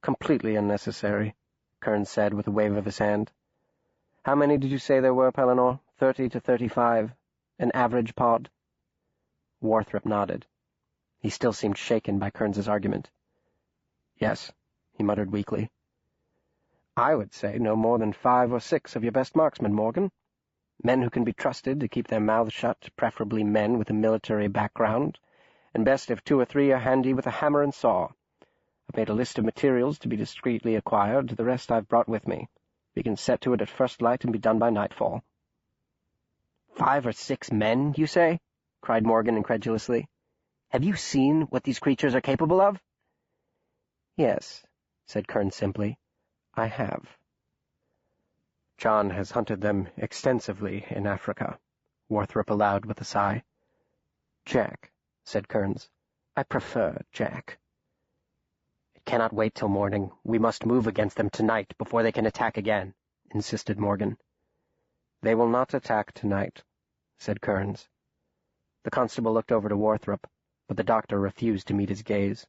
"Completely unnecessary," Kearns said with a wave of his hand. "How many did you say there were, Pellinor? 30 to 35? An average pod?" Warthrop nodded. He still seemed shaken by Kearns's argument. "Yes," he muttered weakly. "I would say no more than 5 or 6 of your best marksmen, Morgan. Men who can be trusted to keep their mouths shut, preferably men with a military background, and best if 2 or 3 are handy with a hammer and saw. I've made a list of materials to be discreetly acquired. The rest I've brought with me. We can set to it at first light and be done by nightfall." 5 or 6 men, you say?" cried Morgan incredulously. "Have you seen what these creatures are capable of?" "Yes," said Kearns simply. "I have." "John has hunted them extensively in Africa," Warthrop allowed with a sigh. "Jack," said Kearns. "I prefer Jack." "It cannot wait till morning. We must move against them tonight before they can attack again," insisted Morgan. "They will not attack tonight," said Kearns. The constable looked over to Warthrop, but the doctor refused to meet his gaze.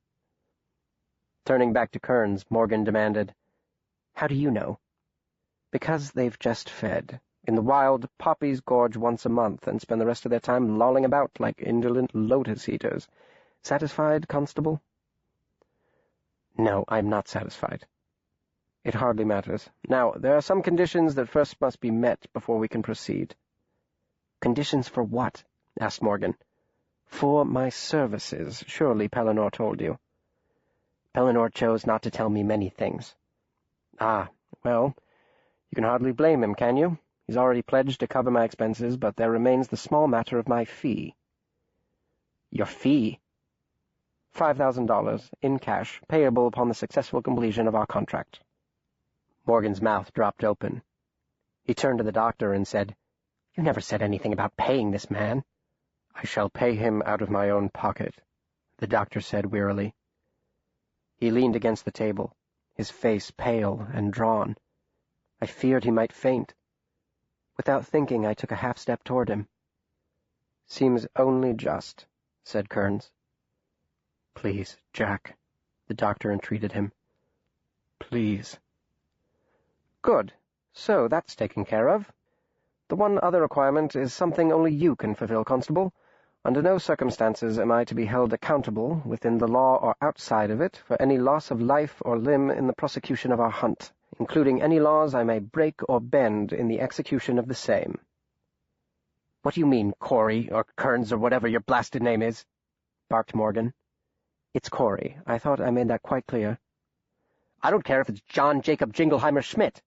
Turning back to Kearns, Morgan demanded, "How do you know?" "Because they've just fed. In the wild, poppies gorge once a month and spend the rest of their time lolling about like indolent lotus-eaters. Satisfied, constable?" "No, I'm not satisfied." "It hardly matters. Now, there are some conditions that first must be met before we can proceed." "Conditions for what?" asked Morgan. "For my services. Surely Pellinor told you." "Pellinor chose not to tell me many things." "Ah, well, you can hardly blame him, can you? He's already pledged to cover my expenses, but there remains the small matter of my fee." "Your fee?" $5,000, in cash, payable upon the successful completion of our contract. Morgan's mouth dropped open. He turned to the doctor and said, "You never said anything about paying this man." "I shall pay him out of my own pocket," the doctor said wearily. He leaned against the table, his face pale and drawn. I feared he might faint. Without thinking, I took a half-step toward him. "Seems only just," said Kearns. "Please, Jack," the doctor entreated him. "Please." "Good. So that's taken care of. The one other requirement is something only you can fulfill, Constable. Under no circumstances am I to be held accountable, within the law or outside of it, for any loss of life or limb in the prosecution of our hunt, including any laws I may break or bend in the execution of the same." "What do you mean, Corey, or Kearns, or whatever your blasted name is?" barked Morgan. "It's Corey. I thought I made that quite clear." "I don't care if it's John Jacob Jingleheimer Schmidt."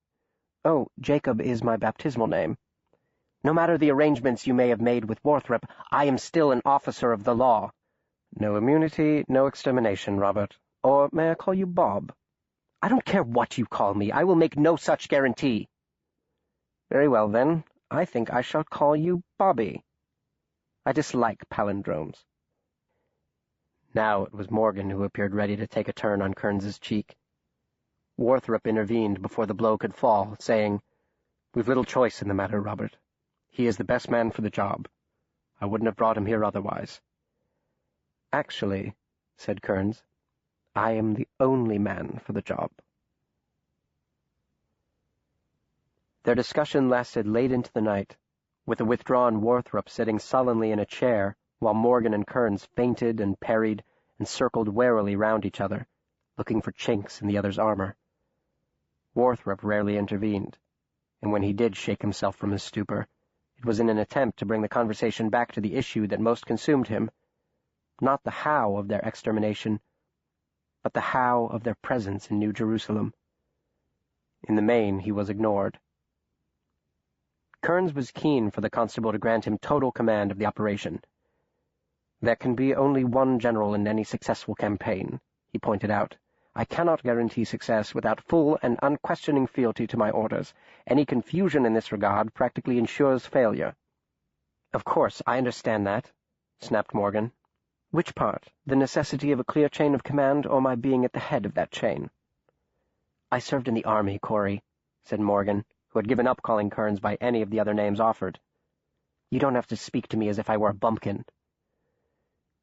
"Oh, Jacob is my baptismal name." "No matter the arrangements you may have made with Warthrop, I am still an officer of the law." "No immunity, no extermination, Robert. Or may I call you Bob?" "I don't care what you call me. I will make no such guarantee." "Very well, then. I think I shall call you Bobby. I dislike palindromes." Now it was Morgan who appeared ready to take a turn on Kearns's cheek. Warthrop intervened before the blow could fall, saying, "We've little choice in the matter, Robert. He is the best man for the job. I wouldn't have brought him here otherwise." "Actually," said Kearns, "I am the only man for the job." Their discussion lasted late into the night, with the withdrawn Warthrop sitting sullenly in a chair, while Morgan and Kearns feinted and parried and circled warily round each other, looking for chinks in the other's armor. Warthrop rarely intervened, and when he did shake himself from his stupor, it was in an attempt to bring the conversation back to the issue that most consumed him, not the how of their extermination, but the how of their presence in New Jerusalem. In the main, he was ignored. Kearns was keen for the constable to grant him total command of the operation. There can be only one general in any successful campaign, he pointed out. I cannot guarantee success without full and unquestioning fealty to my orders. Any confusion in this regard practically ensures failure. Of course, I understand that, snapped Morgan. Which part? The necessity of a clear chain of command, or my being at the head of that chain? I served in the army, Corey, said Morgan, who had given up calling Kearns by any of the other names offered. You don't have to speak to me as if I were a bumpkin.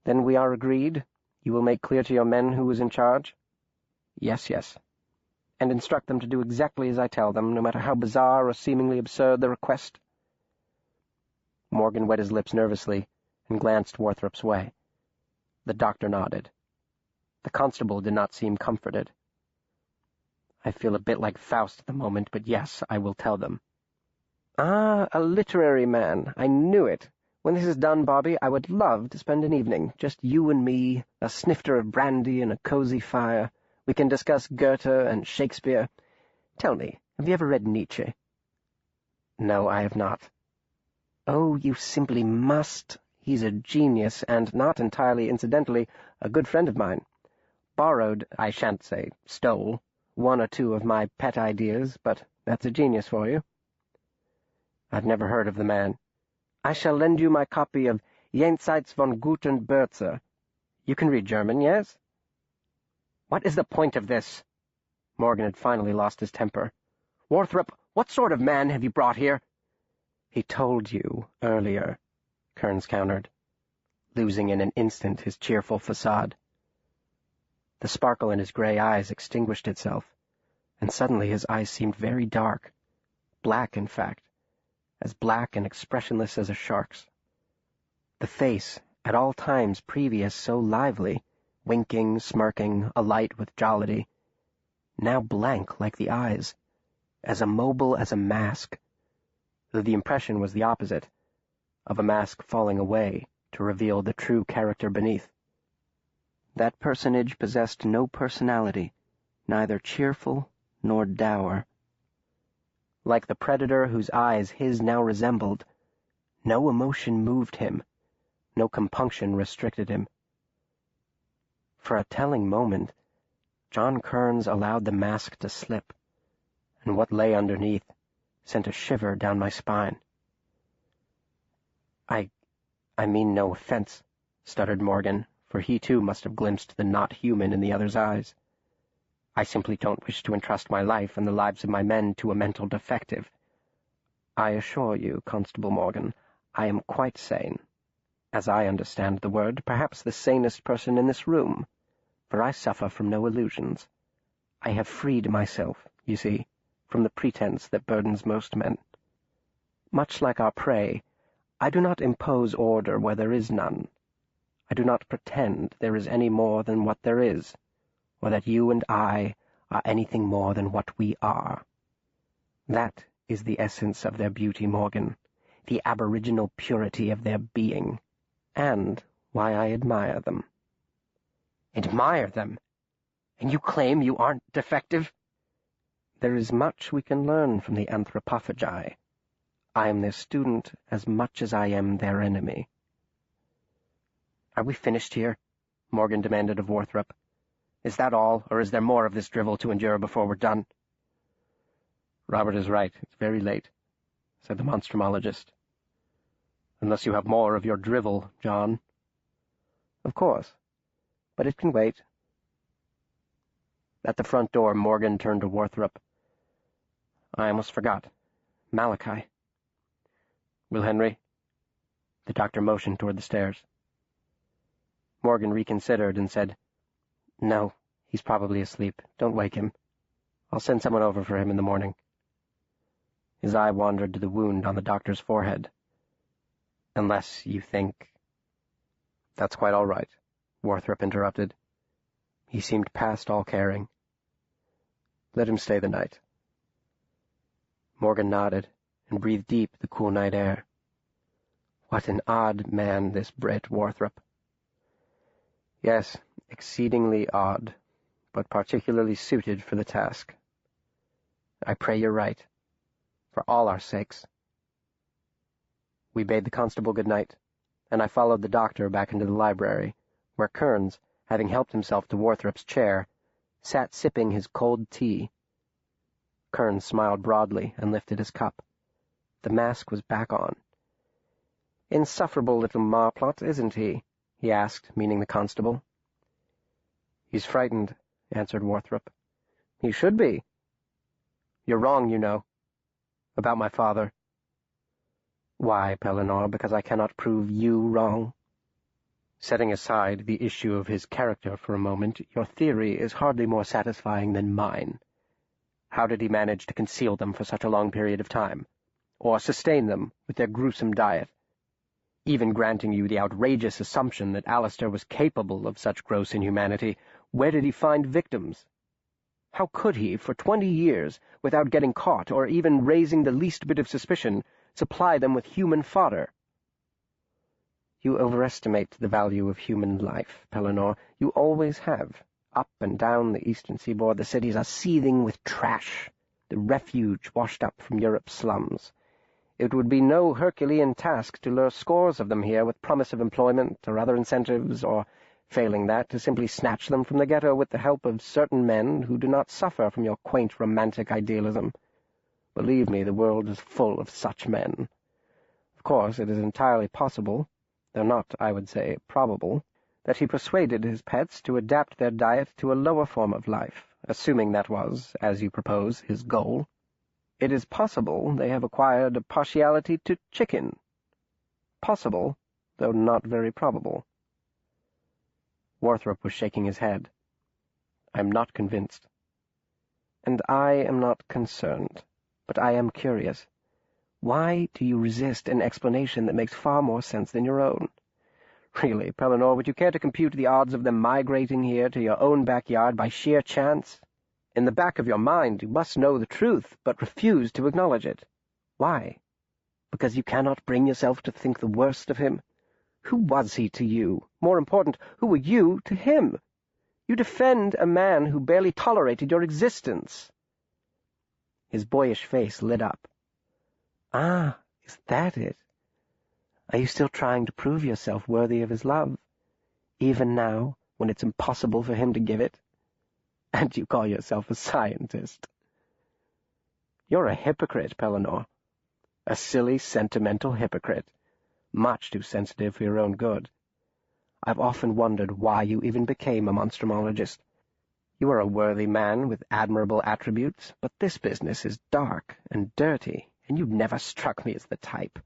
Then we are agreed? You will make clear to your men who is in charge? Yes, yes. And instruct them to do exactly as I tell them, no matter how bizarre or seemingly absurd the request? Morgan wet his lips nervously and glanced Warthrop's way. The doctor nodded. The constable did not seem comforted. I feel a bit like Faust at the moment, but yes, I will tell them. Ah, a literary man. I knew it. When this is done, Bobby, I would love to spend an evening, just you and me, a snifter of brandy and a cozy fire. We can discuss Goethe and Shakespeare. Tell me, have you ever read Nietzsche? No, I have not. Oh, you simply must. He's a genius, and not entirely incidentally, a good friend of mine. Borrowed, I shan't say stole, one or two of my pet ideas, but that's a genius for you. I've never heard of the man. I shall lend you my copy of Jenseits von guten Börze. You can read German, yes? What is the point of this? Morgan had finally lost his temper. Warthrop, what sort of man have you brought here? He told you earlier, Kearns countered, losing in an instant his cheerful facade. The sparkle in his gray eyes extinguished itself, and suddenly his eyes seemed very dark, black, in fact, as black and expressionless as a shark's. The face, at all times previous so lively, winking, smirking, alight with jollity, now blank like the eyes, as immobile as a mask, though the impression was the opposite, of a mask falling away to reveal the true character beneath. That personage possessed no personality, neither cheerful nor dour. Like the predator whose eyes his now resembled, no emotion moved him, no compunction restricted him. For a telling moment, John Kearns allowed the mask to slip, and what lay underneath sent a shiver down my spine. I mean no offense, stuttered Morgan, for he too must have glimpsed the not human in the other's eyes. I simply don't wish to entrust my life and the lives of my men to a mental defective. I assure you, Constable Morgan, I am quite sane. As I understand the word, perhaps the sanest person in this room, for I suffer from no illusions. I have freed myself, you see, from the pretense that burdens most men. Much like our prey, I do not impose order where there is none. I do not pretend there is any more than what there is, or that you and I are anything more than what we are. That is the essence of their beauty, Morgan, the aboriginal purity of their being, and why I admire them. Admire them? And you claim you aren't defective? There is much we can learn from the anthropophagi. I am their student as much as I am their enemy. Are we finished here? Morgan demanded of Warthrop. Is that all, or is there more of this drivel to endure before we're done? Robert is right. It's very late, said the monstrumologist. Unless you have more of your drivel, John. Of course, but it can wait. At the front door, Morgan turned to Warthrop. I almost forgot. Malachi. Will Henry? The doctor motioned toward the stairs. Morgan reconsidered and said, No, he's probably asleep. Don't wake him. I'll send someone over for him in the morning. His eye wandered to the wound on the doctor's forehead. Unless you think... That's quite all right, Warthrop interrupted. He seemed past all caring. Let him stay the night. Morgan nodded and breathed deep the cool night air. What an odd man this Brit Warthrop. Yes, exceedingly odd, but particularly suited for the task. I pray you're right, for all our sakes. We bade the constable good night, and I followed the doctor back into the library, where Kearns, having helped himself to Warthrop's chair, sat sipping his cold tea. Kearns smiled broadly and lifted his cup. The mask was back on. "Insufferable little marplot, isn't he?" he asked, meaning the constable. "He's frightened," answered Warthrop. "He should be." "You're wrong, you know. About my father." "Why, Pellinore, because I cannot prove you wrong?" "Setting aside the issue of his character for a moment, your theory is hardly more satisfying than mine. How did he manage to conceal them for such a long period of time, or sustain them with their gruesome diet? Even granting you the outrageous assumption that Alistair was capable of such gross inhumanity, where did he find victims? How could he, for 20 years, without getting caught or even raising the least bit of suspicion, supply them with human fodder?" "You overestimate the value of human life, Pellinore. You always have. Up and down the eastern seaboard, the cities are seething with trash, the refuge washed up from Europe's slums. It would be no Herculean task to lure scores of them here with promise of employment or other incentives, or, failing that, to simply snatch them from the ghetto with the help of certain men who do not suffer from your quaint romantic idealism. Believe me, the world is full of such men. Of course, it is entirely possible, though not, I would say, probable, that he persuaded his pets to adapt their diet to a lower form of life, assuming that was, as you propose, his goal. It is possible they have acquired a partiality to chicken. Possible, though not very probable." Warthrop was shaking his head. "I'm not convinced." "And I am not concerned, but I am curious. Why do you resist an explanation that makes far more sense than your own? Really, Pellinore, would you care to compute the odds of them migrating here to your own backyard by sheer chance? In the back of your mind you must know the truth, but refuse to acknowledge it. Why? Because you cannot bring yourself to think the worst of him? Who was he to you? More important, who were you to him? You defend a man who barely tolerated your existence." His boyish face lit up. "Ah, is that it? Are you still trying to prove yourself worthy of his love, even now, when it's impossible for him to give it? And you call yourself a scientist. You're a hypocrite, Pellinore. A silly, sentimental hypocrite. Much too sensitive for your own good. I've often wondered why you even became a monstrumologist. You are a worthy man with admirable attributes, but this business is dark and dirty, and you never struck me as the type.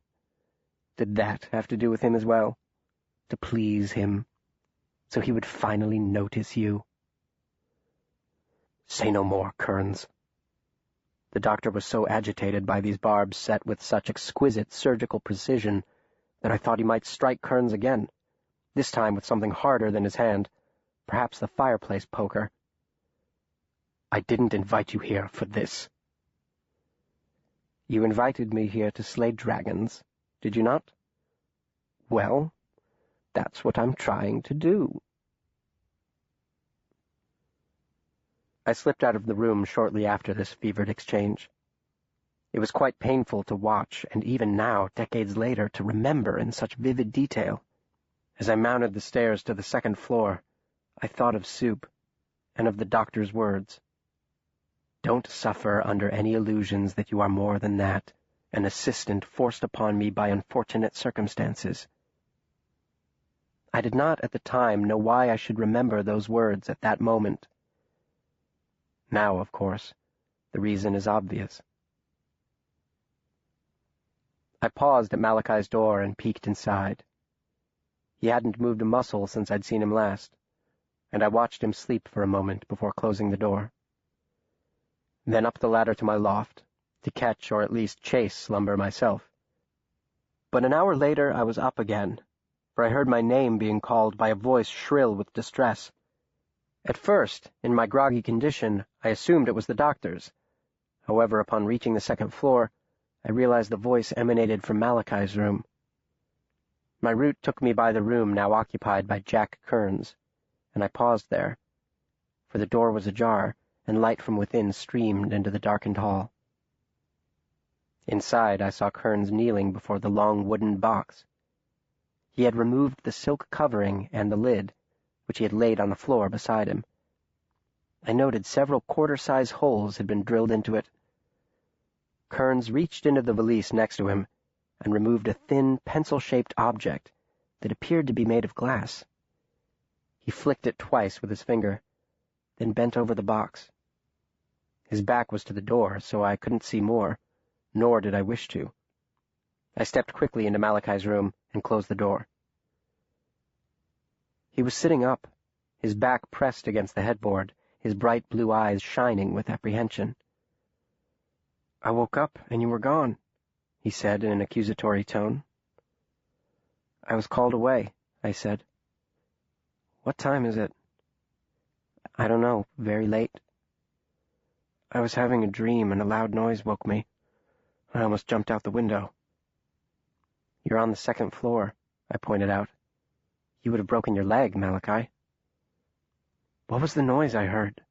Did that have to do with him as well? To please him, so he would finally notice you? Say no more, Kearns. The doctor was so agitated by these barbs set with such exquisite surgical precision that I thought he might strike Kearns again, this time with something harder than his hand, perhaps the fireplace poker. I didn't invite you here for this. You invited me here to slay dragons, did you not? Well, that's what I'm trying to do. I slipped out of the room shortly after this fevered exchange. It was quite painful to watch, and even now, decades later, to remember in such vivid detail. As I mounted the stairs to the second floor, I thought of Soup, and of the doctor's words. Don't suffer under any illusions that you are more than that, an assistant forced upon me by unfortunate circumstances. I did not at the time know why I should remember those words at that moment. Now, of course, the reason is obvious. I paused at Malachi's door and peeked inside. He hadn't moved a muscle since I'd seen him last, and I watched him sleep for a moment before closing the door. Then up the ladder to my loft, to catch or at least chase slumber myself. But an hour later I was up again, for I heard my name being called by a voice shrill with distress. At first, in my groggy condition, I assumed it was the doctor's. However, upon reaching the second floor, I realized the voice emanated from Malachi's room. My route took me by the room now occupied by Jack Kearns, and I paused there, for the door was ajar, and light from within streamed into the darkened hall. Inside, I saw Kearns kneeling before the long wooden box. He had removed the silk covering and the lid, which he had laid on the floor beside him. I noted several quarter-size holes had been drilled into it. Kearns reached into the valise next to him and removed a thin, pencil-shaped object that appeared to be made of glass. He flicked it twice with his finger, then bent over the box. His back was to the door, so I couldn't see more, nor did I wish to. I stepped quickly into Malachi's room and closed the door. He was sitting up, his back pressed against the headboard, his bright blue eyes shining with apprehension. "I woke up and you were gone," he said in an accusatory tone. "I was called away," I said. "What time is it?" "I don't know, very late." "I was having a dream and a loud noise woke me. I almost jumped out the window." "You're on the second floor," I pointed out. "You would have broken your leg, Malachi." "What was the noise I heard?"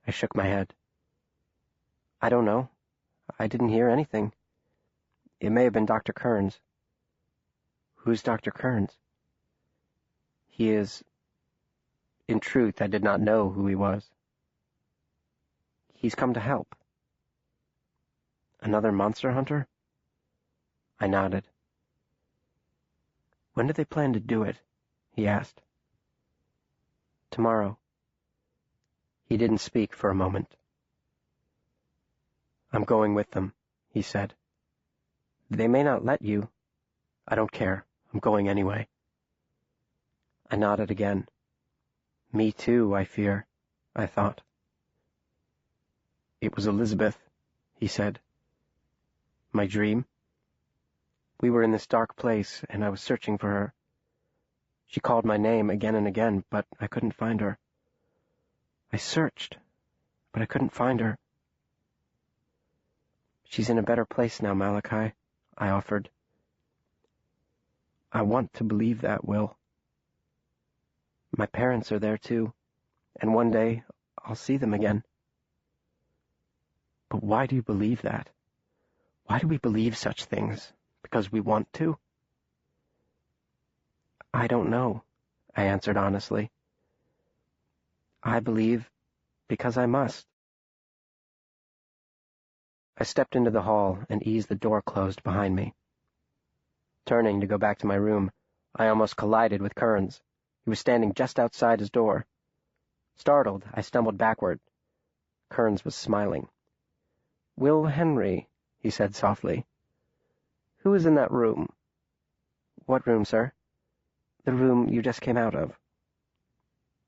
I shook my head. "I don't know. I didn't hear anything. It may have been Dr. Kearns." "Who's Dr. Kearns?" "He is—" In truth, I did not know who he was. "He's come to help." "Another monster hunter?" I nodded. "When do they plan to do it?" he asked. "Tomorrow." He didn't speak for a moment. "I'm going with them," he said. "They may not let you." "I don't care. I'm going anyway." I nodded again. Me too, I fear, I thought. "It was Elizabeth," he said. "My dream? We were in this dark place, and I was searching for her. She called my name again and again, but I couldn't find her. I searched, but I couldn't find her." "She's in a better place now, Malachi," I offered. "I want to believe that, Will. My parents are there too, and one day I'll see them again." "But why do you believe that? Why do we believe such things? Because we want to?" "I don't know," I answered honestly. "I believe because I must." I stepped into the hall and eased the door closed behind me. Turning to go back to my room, I almost collided with Kearns. He was standing just outside his door. Startled, I stumbled backward. Kearns was smiling. "Will Henry," he said softly. "Who is in that room?" "What room, sir?" "The room you just came out of."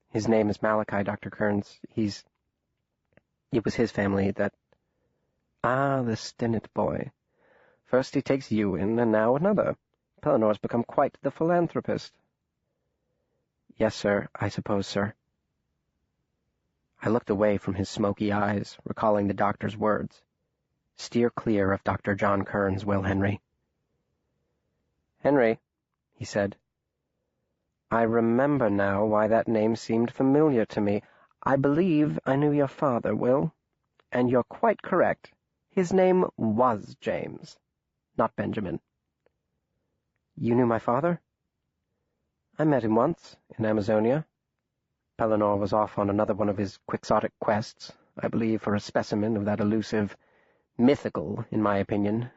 "His name is Malachi, Dr. Kearns. It was his family that—" "Ah, the Stinnett boy. First he takes you in, and now another. Pellinor's become quite the philanthropist." "Yes, sir, I suppose, sir." I looked away from his smoky eyes, recalling the doctor's words. "Steer clear of Dr. John Kearns, Will Henry." "Henry," he said. "I remember now why that name seemed familiar to me. I believe I knew your father, Will. And you're quite correct. His name was James, not Benjamin." "You knew my father?" "I met him once, in Amazonia. Pellinor was off on another one of his quixotic quests, I believe for a specimen of that elusive, mythical, in my opinion,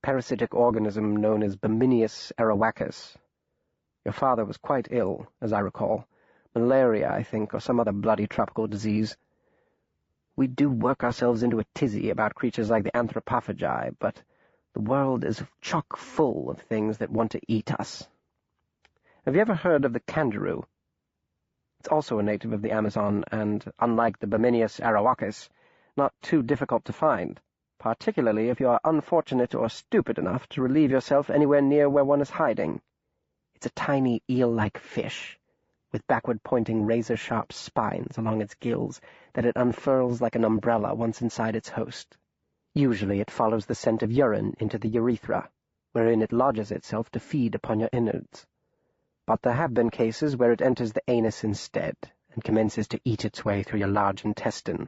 parasitic organism known as Baminius arawakis. Your father was quite ill, as I recall. Malaria, I think, or some other bloody tropical disease. We do work ourselves into a tizzy about creatures like the anthropophagi, but the world is chock full of things that want to eat us. Have you ever heard of the kangaroo? It's also a native of the Amazon, and, unlike the Baminius arawakis, not too difficult to find, particularly if you are unfortunate or stupid enough to relieve yourself anywhere near where one is hiding. It's a tiny eel-like fish, with backward-pointing razor-sharp spines along its gills that it unfurls like an umbrella once inside its host. Usually it follows the scent of urine into the urethra, wherein it lodges itself to feed upon your innards. But there have been cases where it enters the anus instead, and commences to eat its way through your large intestine.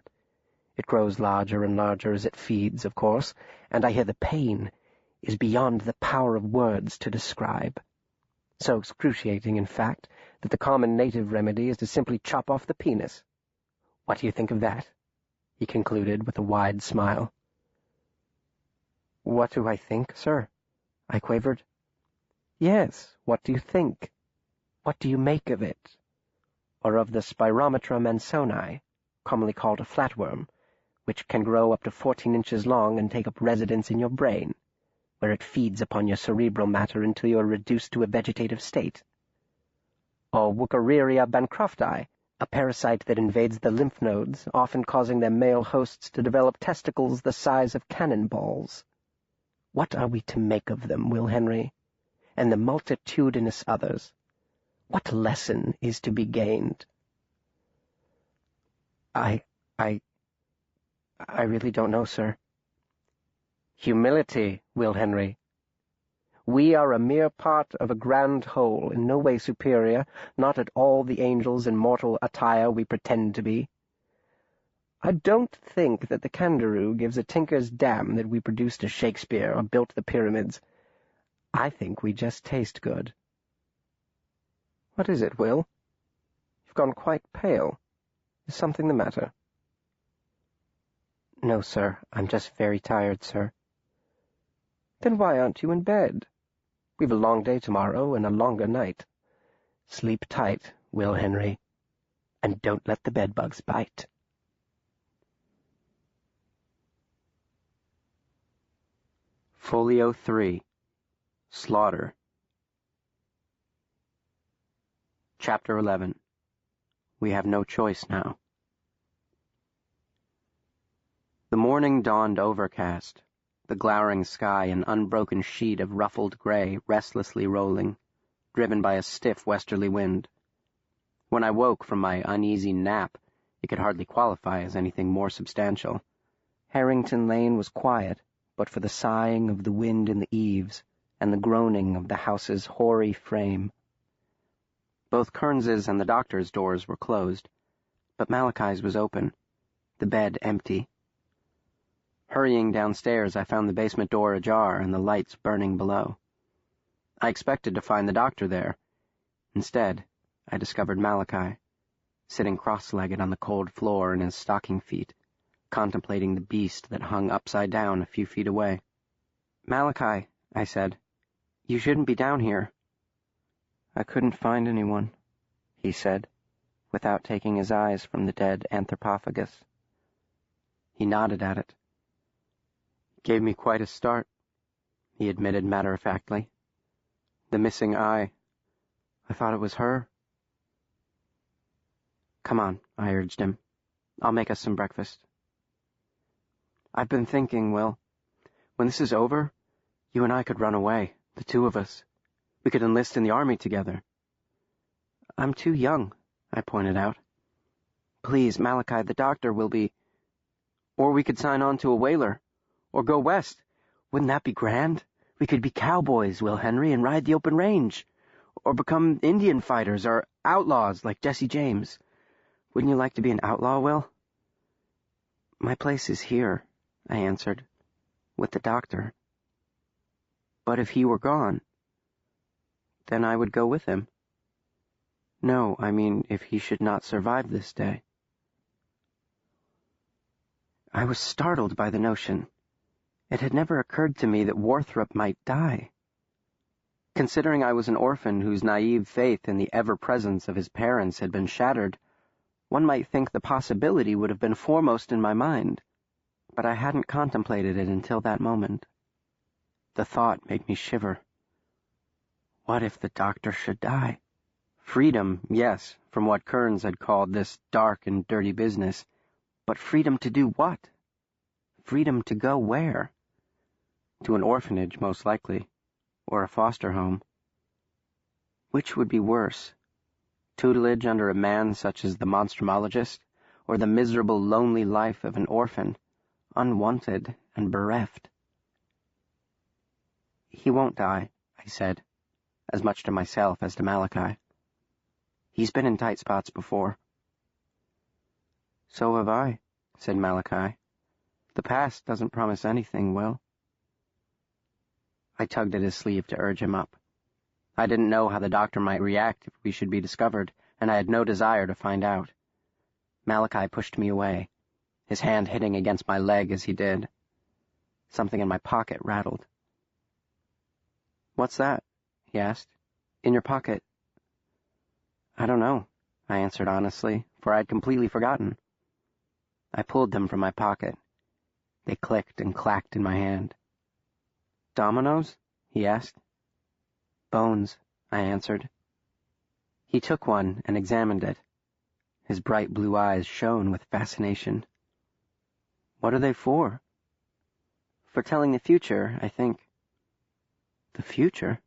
It grows larger and larger as it feeds, of course, and I hear the pain is beyond the power of words to describe. So excruciating, in fact, that the common native remedy is to simply chop off the penis. What do you think of that? He concluded with a wide smile. What do I think, sir? I quavered. Yes, what do you think? What do you make of it? Or of the Spirometra mansoni, commonly called a flatworm, which can grow up to 14 inches long and take up residence in your brain, where it feeds upon your cerebral matter until you are reduced to a vegetative state? Or Wuchereria bancrofti, a parasite that invades the lymph nodes, often causing their male hosts to develop testicles the size of cannonballs? What are we to make of them, Will Henry, and the multitudinous others? What lesson is to be gained? I really don't know, sir. Humility, Will Henry. We are a mere part of a grand whole, in no way superior, not at all the angels in mortal attire we pretend to be. I don't think that the kangaroo gives a tinker's damn that we produced a Shakespeare or built the pyramids. I think we just taste good. What is it, Will? You've gone quite pale. Is something the matter? No, sir. I'm just very tired, sir. Then why aren't you in bed? We've a long day tomorrow and a longer night. Sleep tight, Will Henry, and don't let the bedbugs bite. Folio 3. Slaughter. Chapter 11. We have no choice now. The morning dawned overcast, the glowering sky an unbroken sheet of ruffled gray restlessly rolling, driven by a stiff westerly wind. When I woke from my uneasy nap, it could hardly qualify as anything more substantial. Harrington Lane was quiet, but for the sighing of the wind in the eaves and the groaning of the house's hoary frame. Both Kearns's and the doctor's doors were closed, but Malachi's was open, the bed empty. Hurrying downstairs, I found the basement door ajar and the lights burning below. I expected to find the doctor there. Instead, I discovered Malachi, sitting cross-legged on the cold floor in his stocking feet, contemplating the beast that hung upside down a few feet away. "Malachi," I said, "you shouldn't be down here." "I couldn't find anyone," he said, without taking his eyes from the dead anthropophagus. He nodded at it. "Gave me quite a start," he admitted matter-of-factly. "The missing eye. I thought it was her." "Come on," I urged him. "I'll make us some breakfast." "I've been thinking, Will, when this is over, you and I could run away, the two of us. We could enlist in the army together." "I'm too young," I pointed out. "Please, Malachi, the doctor will be... Or we could sign on to a whaler, or go west. Wouldn't that be grand? We could be cowboys, Will Henry, and ride the open range. Or become Indian fighters, or outlaws like Jesse James. Wouldn't you like to be an outlaw, Will?" "My place is here," I answered, "with the doctor." "But if he were gone?" "Then I would go with him." "No, I mean if he should not survive this day." I was startled by the notion. It had never occurred to me that Warthrop might die. Considering I was an orphan whose naive faith in the ever-presence of his parents had been shattered, one might think the possibility would have been foremost in my mind, but I hadn't contemplated it until that moment. The thought made me shiver. What if the doctor should die? Freedom, yes, from what Kearns had called this dark and dirty business, but freedom to do what? Freedom to go where? To an orphanage, most likely, or a foster home. Which would be worse, Tutelage under a man such as the Monstrumologist, or the miserable, lonely life of an orphan, unwanted and bereft. "He won't die," I said, as much to myself as to Malachi. "He's been in tight spots before." "So have I," said Malachi. "The past doesn't promise anything, Will." I tugged at his sleeve to urge him up. I didn't know how the doctor might react if we should be discovered, and I had no desire to find out. Malachi pushed me away, his hand hitting against my leg as he did. Something in my pocket rattled. "What's that?" he asked. "In your pocket?" "I don't know," I answered honestly, for I had completely forgotten. I pulled them from my pocket. They clicked and clacked in my hand. "Dominoes?" he asked. "Bones," I answered. He took one and examined it. His bright blue eyes shone with fascination. "What are they for?" "For telling the future, I think." "The future?"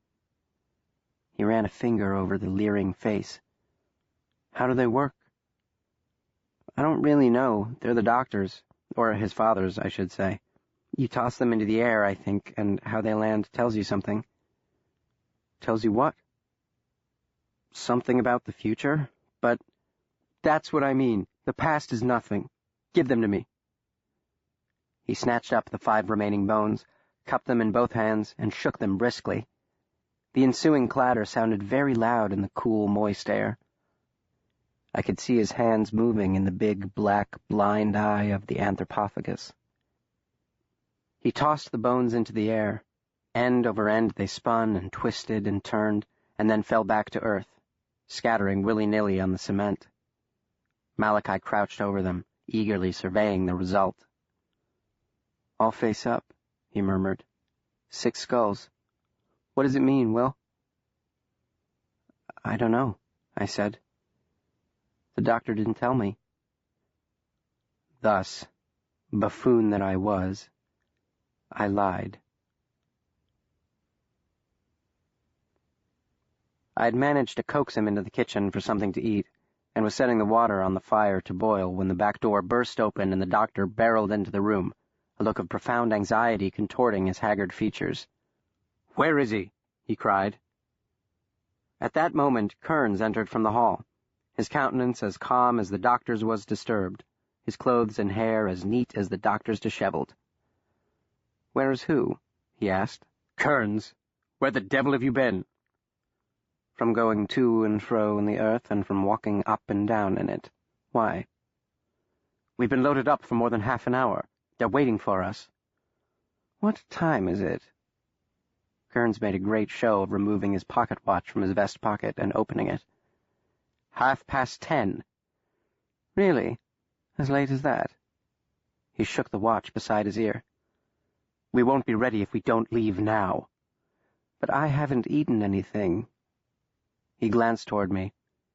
He ran a finger over the leering face. "How do they work?" "I don't really know. They're the doctor's, or his father's, I should say. You toss them into the air, I think, and how they land tells you something." "Tells you what?" "Something about the future, but—" "That's what I mean. The past is nothing. Give them to me." He snatched up the 5 remaining bones, cupped them in both hands, and shook them briskly. The ensuing clatter sounded very loud in the cool, moist air. I could see his hands moving in the big, black, blind eye of the anthropophagus. He tossed the bones into the air. End over end they spun and twisted and turned, and then fell back to earth, scattering willy-nilly on the cement. Malachi crouched over them, eagerly surveying the result. "All face up," he murmured. 6 skulls. What does it mean, Will?" "I don't know," I said. "The doctor didn't tell me." Thus, buffoon that I was, I lied. I had managed to coax him into the kitchen for something to eat, and was setting the water on the fire to boil when the back door burst open and the doctor barreled into the room, a look of profound anxiety contorting his haggard features. "Where is he?" he cried. At that moment Kearns entered from the hall, his countenance as calm as the doctor's was disturbed, his clothes and hair as neat as the doctor's disheveled. "Where is who?" he asked. "Kearns. Where the devil have you been?" "From going to and fro in the earth and from walking up and down in it. Why?" "We've been loaded up for more than half an hour. They're waiting for us." "What time is it?" Kearns made a great show of removing his pocket watch from his vest pocket and opening it. 10:30. "Really? As late as that?" He shook the watch beside his ear. "We won't be ready if we don't leave now." "But I haven't eaten anything." He glanced toward me,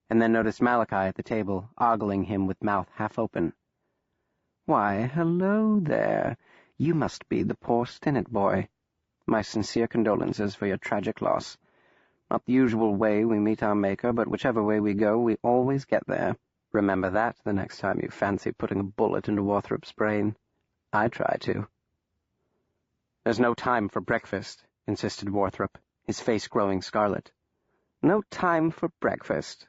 and then noticed Malachi at the table, ogling him with mouth half open. "Why, hello there. You must be the poor Stinnett boy. My sincere condolences for your tragic loss. Not the usual way we meet our Maker, but whichever way we go, we always get there. Remember that the next time you fancy putting a bullet into Warthrop's brain. I try to." "There's no time for breakfast," insisted Warthrop, his face growing scarlet. "No time for breakfast.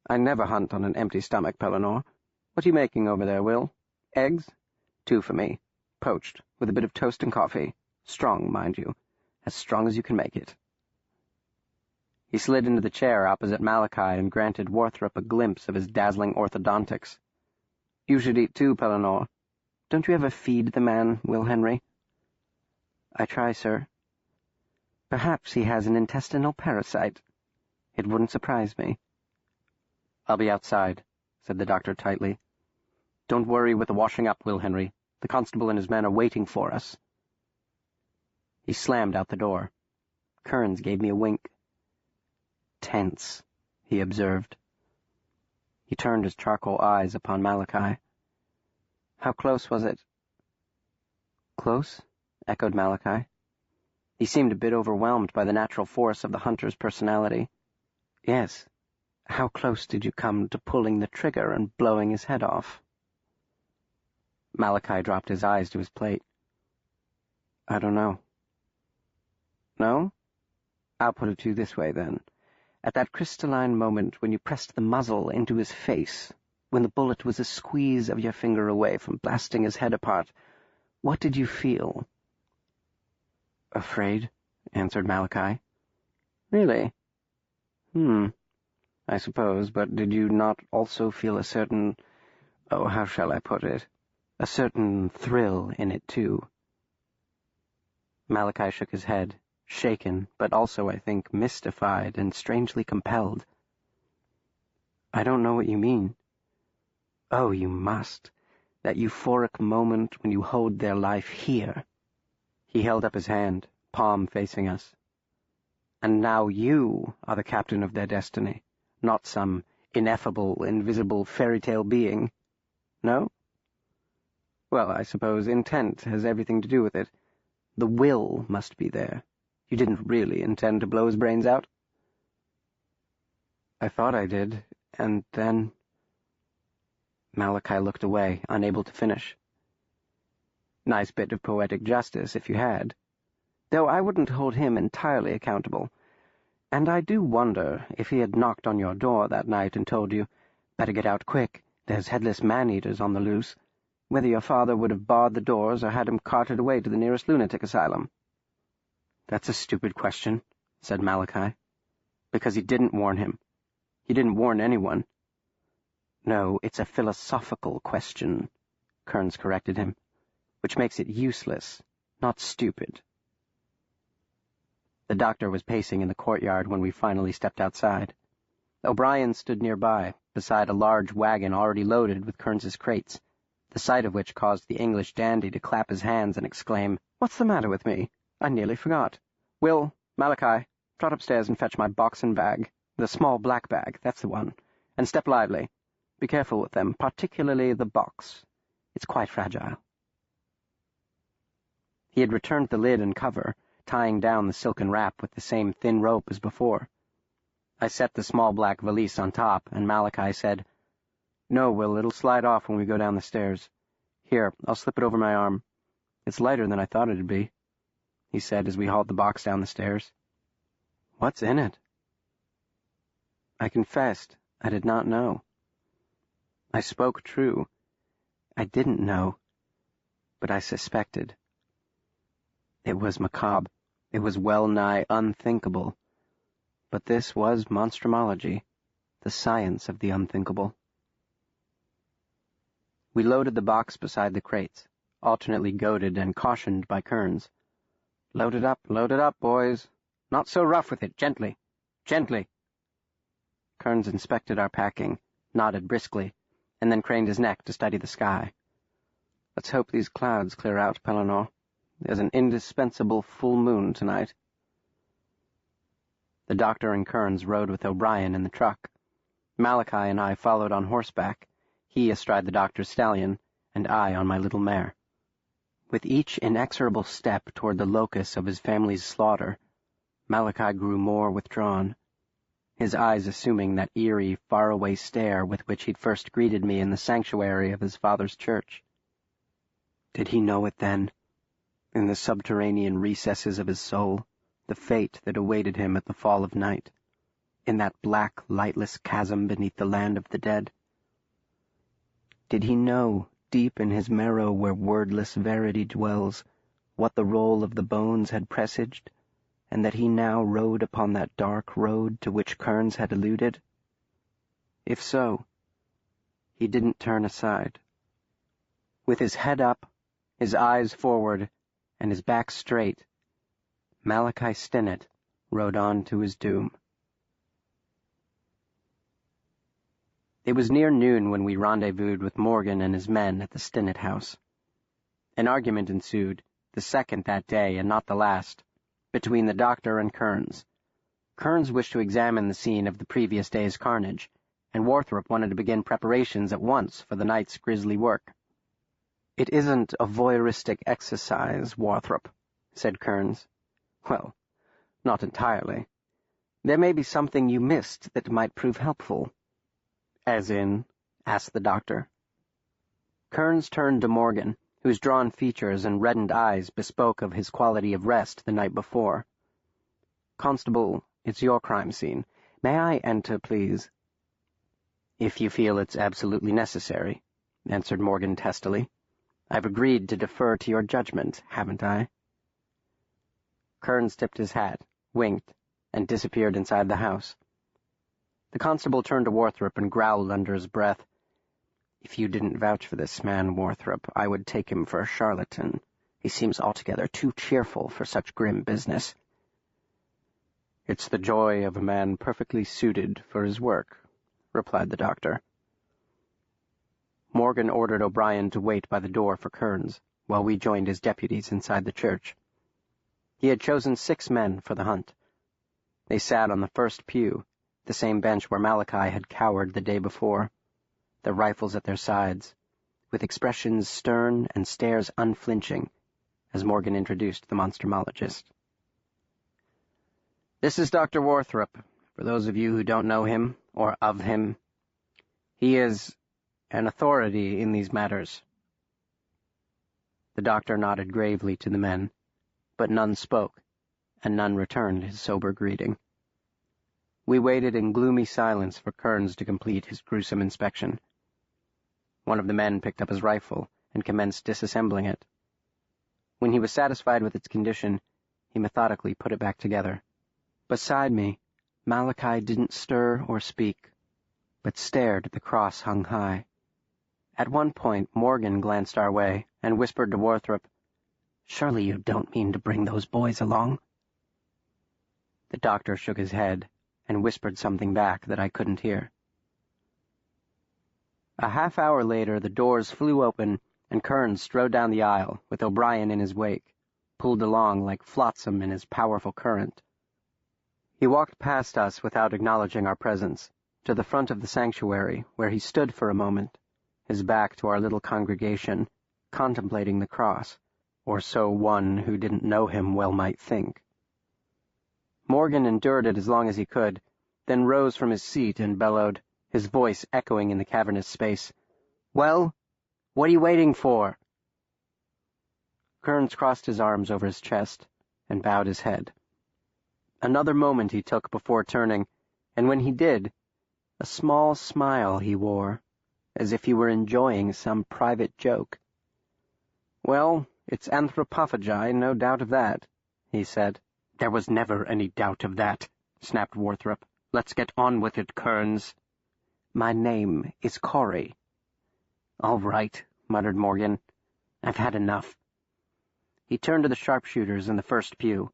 I never hunt on an empty stomach, Pellinore. What are you making over there, Will? Eggs? 2 for me. Poached, with a bit of toast and coffee. Strong, mind you. As strong as you can make it." He slid into the chair opposite Malachi and granted Warthrop a glimpse of his dazzling orthodontics. "You should eat too, Pellinore. Don't you ever feed the man, Will Henry?" "I try, sir." "Perhaps he has an intestinal parasite. It wouldn't surprise me." "I'll be outside," said the doctor tightly. "Don't worry with the washing up, Will Henry. The constable and his men are waiting for us." He slammed out the door. Kearns gave me a wink. "Tense," he observed. He turned his charcoal eyes upon Malachi. "How close was it?" "Close?" echoed Malachi. He seemed a bit overwhelmed by the natural force of the hunter's personality. "Yes. How close did you come to pulling the trigger and blowing his head off? Malachi dropped his eyes to his plate. I don't know. No? I'll put it to you this way, then. At that crystalline moment when you pressed the muzzle into his face, when the bullet was a squeeze of your finger away from blasting his head apart, what did you feel? Afraid, answered Malachi. Really? I suppose, but did you not also feel a certain, oh, how shall I put it, a certain thrill in it, too? Malachi shook his head, shaken, but also, I think, mystified and strangely compelled. I don't know what you mean. Oh, you must. That euphoric moment when you hold their life here. He held up his hand, palm facing us. And now you are the captain of their destiny, not some ineffable, invisible fairy-tale being. No? Well, I suppose intent has everything to do with it. The will must be there. You didn't really intend to blow his brains out? I thought I did, and then... Malachi looked away, unable to finish. Nice bit of poetic justice, if you had. Though I wouldn't hold him entirely accountable. And I do wonder if he had knocked on your door that night and told you, better get out quick, there's headless man-eaters on the loose, whether your father would have barred the doors or had him carted away to the nearest lunatic asylum. That's a stupid question, said Malachi, because he didn't warn him. He didn't warn anyone. No, it's a philosophical question, Kearns corrected him, which makes it useless, not stupid. The doctor was pacing in the courtyard when we finally stepped outside. O'Brien stood nearby, beside a large wagon already loaded with Kearns's crates, the sight of which caused the English dandy to clap his hands and exclaim, "What's the matter with me? I nearly forgot. Will, Malachi, trot upstairs and fetch my box and bag. The small black bag, that's the one. And step lively. Be careful with them, particularly the box. It's quite fragile." He had returned the lid and cover, tying down the silken wrap with the same thin rope as before. I set the small black valise on top, and Malachi said, "No, Will, it'll slide off when we go down the stairs. Here, I'll slip it over my arm. It's lighter than I thought it'd be," he said as we hauled the box down the stairs. "What's in it?" I confessed I did not know. I spoke true. I didn't know, but I suspected. It was macabre. It was well-nigh unthinkable. But this was monstrumology, the science of the unthinkable. We loaded the box beside the crates, alternately goaded and cautioned by Kearns. Load it up, boys. Not so rough with it, gently, gently." Kearns inspected our packing, nodded briskly, and then craned his neck to study the sky. "Let's hope these clouds clear out, Pellinore. There's an indispensable full moon tonight." The doctor and Kearns rode with O'Brien in the truck. Malachi and I followed on horseback, he astride the doctor's stallion, and I on my little mare. With each inexorable step toward the locus of his family's slaughter, Malachi grew more withdrawn, his eyes assuming that eerie, faraway stare with which he'd first greeted me in the sanctuary of his father's church. Did he know it then, in the subterranean recesses of his soul, the fate that awaited him at the fall of night, in that black, lightless chasm beneath the land of the dead? Did he know, deep in his marrow where wordless verity dwells, what the roll of the bones had presaged, and that he now rode upon that dark road to which Kearns had alluded? If so, he didn't turn aside. With his head up, his eyes forward, and his back straight, Malachi Stinnett rode on to his doom. It was near noon when we rendezvoused with Morgan and his men at the Stinnett house. An argument ensued, the second that day and not the last, between the doctor and Kearns. Kearns wished to examine the scene of the previous day's carnage, and Warthrop wanted to begin preparations at once for the night's grisly work. "It isn't a voyeuristic exercise, Warthrop," said Kearns. "Well, not entirely. There may be something you missed that might prove helpful." "As in?" asked the doctor. Kearns turned to Morgan, whose drawn features and reddened eyes bespoke of his quality of rest the night before. "Constable, it's your crime scene. May I enter, please?" "If you feel it's absolutely necessary," answered Morgan testily. "I've agreed to defer to your judgment, haven't I?" Kearns tipped his hat, winked, and disappeared inside the house. The constable turned to Warthrop and growled under his breath, "If you didn't vouch for this man, Warthrop, I would take him for a charlatan. He seems altogether too cheerful for such grim business." "It's the joy of a man perfectly suited for his work," replied the doctor. Morgan ordered O'Brien to wait by the door for Kearns, while we joined his deputies inside the church. He had chosen 6 men for the hunt. They sat on the first pew, the same bench where Malachi had cowered the day before, their rifles at their sides, with expressions stern and stares unflinching, as Morgan introduced the monstrumologist. "This is Dr. Warthrop, for those of you who don't know him, or of him. He is an authority in these matters." The doctor nodded gravely to the men, but none spoke, and none returned his sober greeting. We waited in gloomy silence for Kearns to complete his gruesome inspection. One of the men picked up his rifle and commenced disassembling it. When he was satisfied with its condition, he methodically put it back together. Beside me, Malachi didn't stir or speak, but stared at the cross hung high. At one point, Morgan glanced our way and whispered to Warthrop, "Surely you don't mean to bring those boys along?" The doctor shook his head and whispered something back that I couldn't hear. A half-hour later, the doors flew open, and Kearns strode down the aisle, with O'Brien in his wake, pulled along like flotsam in his powerful current. He walked past us without acknowledging our presence, to the front of the sanctuary, where he stood for a moment, his back to our little congregation, contemplating the cross, or so one who didn't know him well might think. Morgan endured it as long as he could, then rose from his seat and bellowed, his voice echoing in the cavernous space, "Well, what are you waiting for?" Kearns crossed his arms over his chest and bowed his head. Another moment he took before turning, and when he did, a small smile he wore, as if he were enjoying some private joke. "Well, it's anthropophagi, no doubt of that," he said. "There was never any doubt of that," snapped Warthrop. "Let's get on with it, Kearns." "My name is Corey." "All right," muttered Morgan. "I've had enough." He turned to the sharpshooters in the first pew.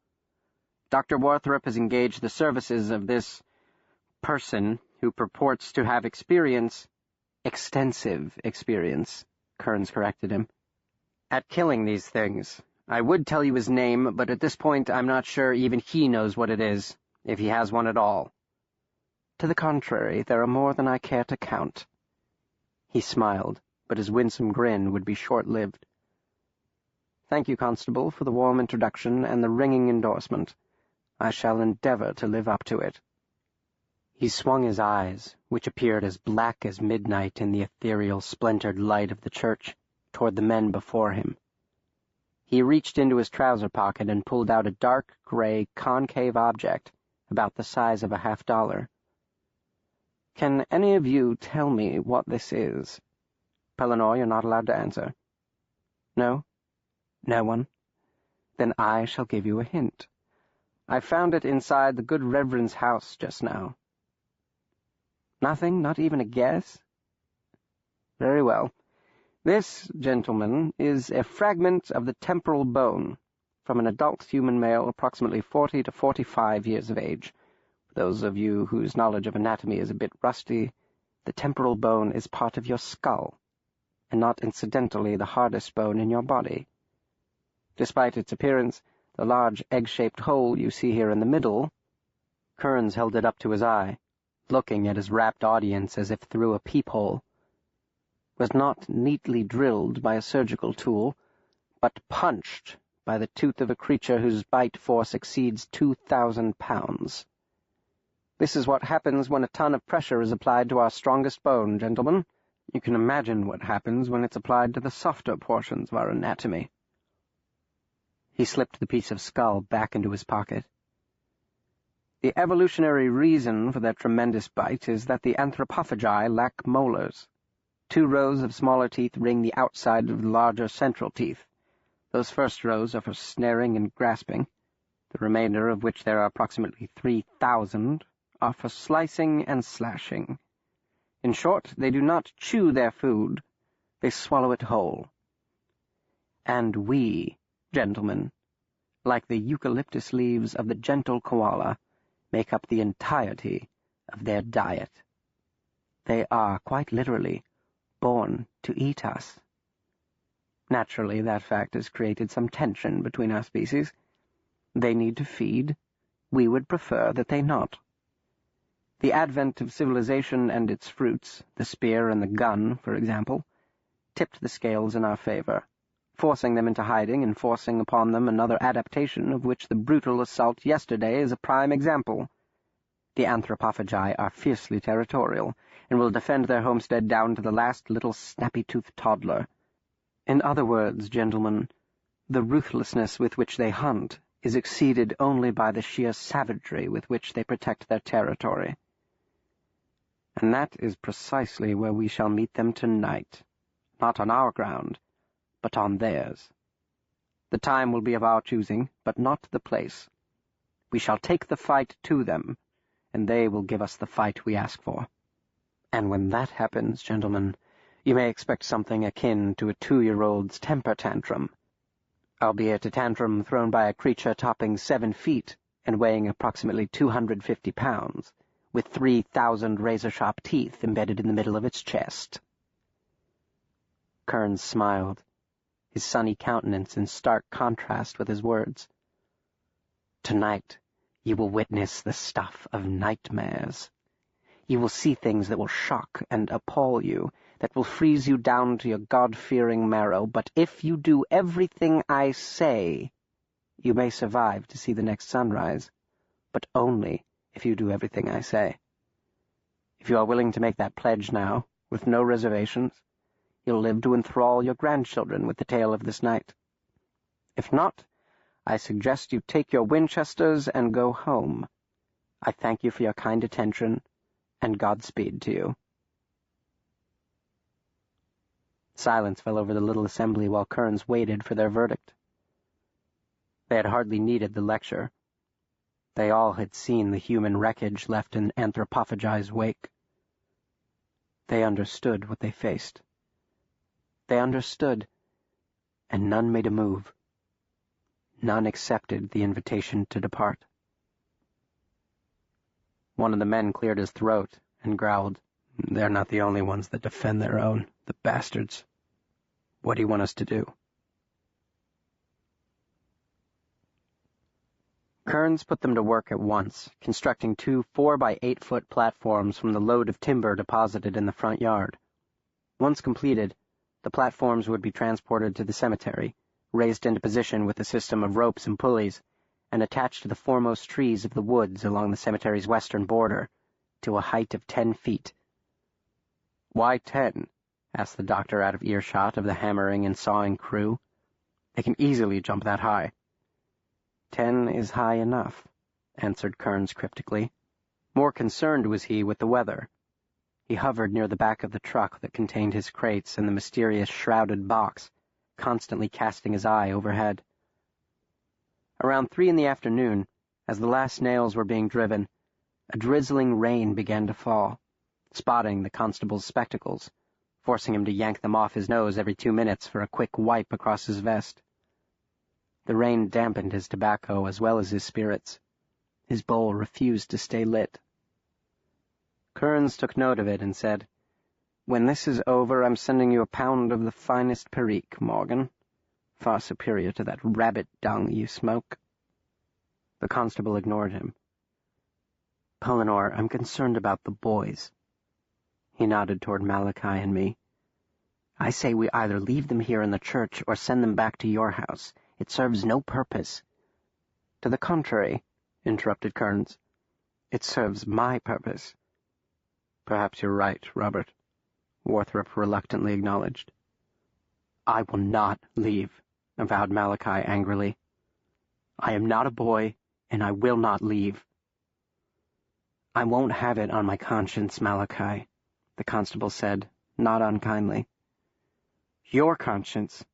"Dr. Warthrop has engaged the services of this person who purports to have extensive experience, Kearns corrected him, at killing these things. I would tell you his name, but at this point I'm not sure even he knows what it is, if he has one at all. To the contrary, there are more than I care to count." He smiled, but his winsome grin would be short-lived. "Thank you, Constable, for the warm introduction and the ringing endorsement. I shall endeavor to live up to it." He swung his eyes, which appeared as black as midnight in the ethereal splintered light of the church, toward the men before him. He reached into his trouser pocket and pulled out a dark gray concave object about the size of a $50. "Can any of you tell me what this is?" "Pellinor, you're not allowed to answer." "No? No one? Then I shall give you a hint. I found it inside the good Reverend's house just now." "Nothing? Not even a guess?" "Very well. This, gentlemen, is a fragment of the temporal bone from an adult human male approximately 40 to 45 years of age. For those of you whose knowledge of anatomy is a bit rusty, the temporal bone is part of your skull, and not incidentally the hardest bone in your body. Despite its appearance, the large egg-shaped hole you see here in the middle," Kearns held it up to his eye, looking at his rapt audience as if through a peephole, "was not neatly drilled by a surgical tool, but punched by the tooth of a creature whose bite force exceeds 2,000 pounds. This is what happens when a ton of pressure is applied to our strongest bone, gentlemen. You can imagine what happens when it's applied to the softer portions of our anatomy." He slipped the piece of skull back into his pocket. "The evolutionary reason for that tremendous bite is that the anthropophagi lack molars. 2 rows of smaller teeth ring the outside of the larger central teeth. Those first rows are for snaring and grasping. The remainder, of which there are approximately 3,000, are for slicing and slashing. In short, they do not chew their food, they swallow it whole. And we, gentlemen, like the eucalyptus leaves of the gentle koala, make up the entirety of their diet. They are, quite literally, born to eat us. Naturally, that fact has created some tension between our species. They need to feed. We would prefer that they not. The advent of civilization and its fruits, the spear and the gun, for example, tipped the scales in our favor, forcing them into hiding and forcing upon them another adaptation of which the brutal assault yesterday is a prime example. The anthropophagi are fiercely territorial, and will defend their homestead down to the last little snappy-toothed toddler. In other words, gentlemen, the ruthlessness with which they hunt is exceeded only by the sheer savagery with which they protect their territory. And that is precisely where we shall meet them tonight, not on our ground, but on theirs. The time will be of our choosing, but not the place. We shall take the fight to them, and they will give us the fight we ask for. And when that happens, gentlemen, you may expect something akin to a 2-year-old's temper tantrum, albeit a tantrum thrown by a creature topping 7 feet and weighing approximately 250 pounds, with 3,000 razor-sharp teeth embedded in the middle of its chest. Kearns smiled, his sunny countenance in stark contrast with his words. "Tonight you will witness the stuff of nightmares. You will see things that will shock and appall you, that will freeze you down to your God-fearing marrow, but if you do everything I say, you may survive to see the next sunrise, but only if you do everything I say. If you are willing to make that pledge now, with no reservations, you'll live to enthrall your grandchildren with the tale of this night. If not, I suggest you take your Winchesters and go home. I thank you for your kind attention, and Godspeed to you." Silence fell over the little assembly while Kearns waited for their verdict. They had hardly needed the lecture. They all had seen the human wreckage left in anthropophagi's wake. They understood what they faced. They understood, and none made a move. None accepted the invitation to depart. One of the men cleared his throat and growled, "They're not the only ones that defend their own, the bastards. What do you want us to do?" Kearns put them to work at once, constructing 2 4-by-8-foot platforms from the load of timber deposited in the front yard. Once completed, the platforms would be transported to the cemetery, raised into position with a system of ropes and pulleys, and attached to the foremost trees of the woods along the cemetery's western border, to a height of 10 feet. "Why 10?" asked the doctor out of earshot of the hammering and sawing crew. "They can easily jump that high." "10 is high enough," answered Kearns cryptically. More concerned was he with the weather. He hovered near the back of the truck that contained his crates and the mysterious shrouded box, constantly casting his eye overhead. Around 3 in the afternoon, as the last nails were being driven, a drizzling rain began to fall, spotting the constable's spectacles, forcing him to yank them off his nose every 2 minutes for a quick wipe across his vest. The rain dampened his tobacco as well as his spirits. His bowl refused to stay lit. Kearns took note of it and said, "When this is over, I'm sending you a pound of the finest Perique, Morgan. Far superior to that rabbit dung you smoke." The constable ignored him. "Polenor, I'm concerned about the boys." He nodded toward Malachi and me. "I say we either leave them here in the church or send them back to your house. It serves no purpose." "To the contrary," interrupted Kearns. It serves my purpose." "Perhaps you're right, Robert," Warthrop reluctantly acknowledged. "I will not leave," avowed Malachi angrily. "I am not a boy, and I will not leave." "I won't have it on my conscience, Malachi," the constable said, not unkindly. "Your conscience?"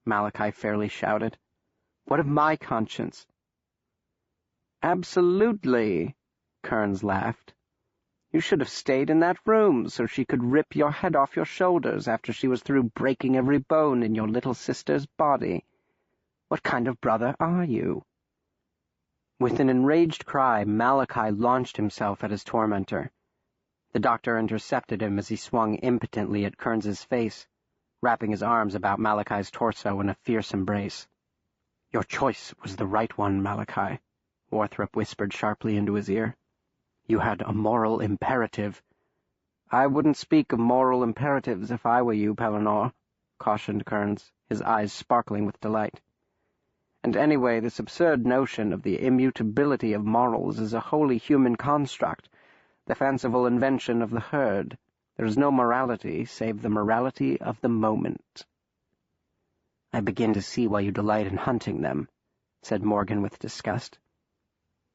Malachi fairly shouted. "What of my conscience?" "Absolutely," Kearns laughed. "You should have stayed in that room so she could rip your head off your shoulders after she was through breaking every bone in your little sister's body. What kind of brother are you?" With an enraged cry, Malachi launched himself at his tormentor. The doctor intercepted him as he swung impotently at Kearns's face, wrapping his arms about Malachi's torso in a fierce embrace. "Your choice was the right one, Malachi," Warthrop whispered sharply into his ear. "You had a moral imperative." "I wouldn't speak of moral imperatives if I were you, Pellinore," cautioned Kearns, his eyes sparkling with delight. "And anyway, this absurd notion of the immutability of morals is a wholly human construct, the fanciful invention of the herd. There is no morality save the morality of the moment." "I begin to see why you delight in hunting them," said Morgan with disgust.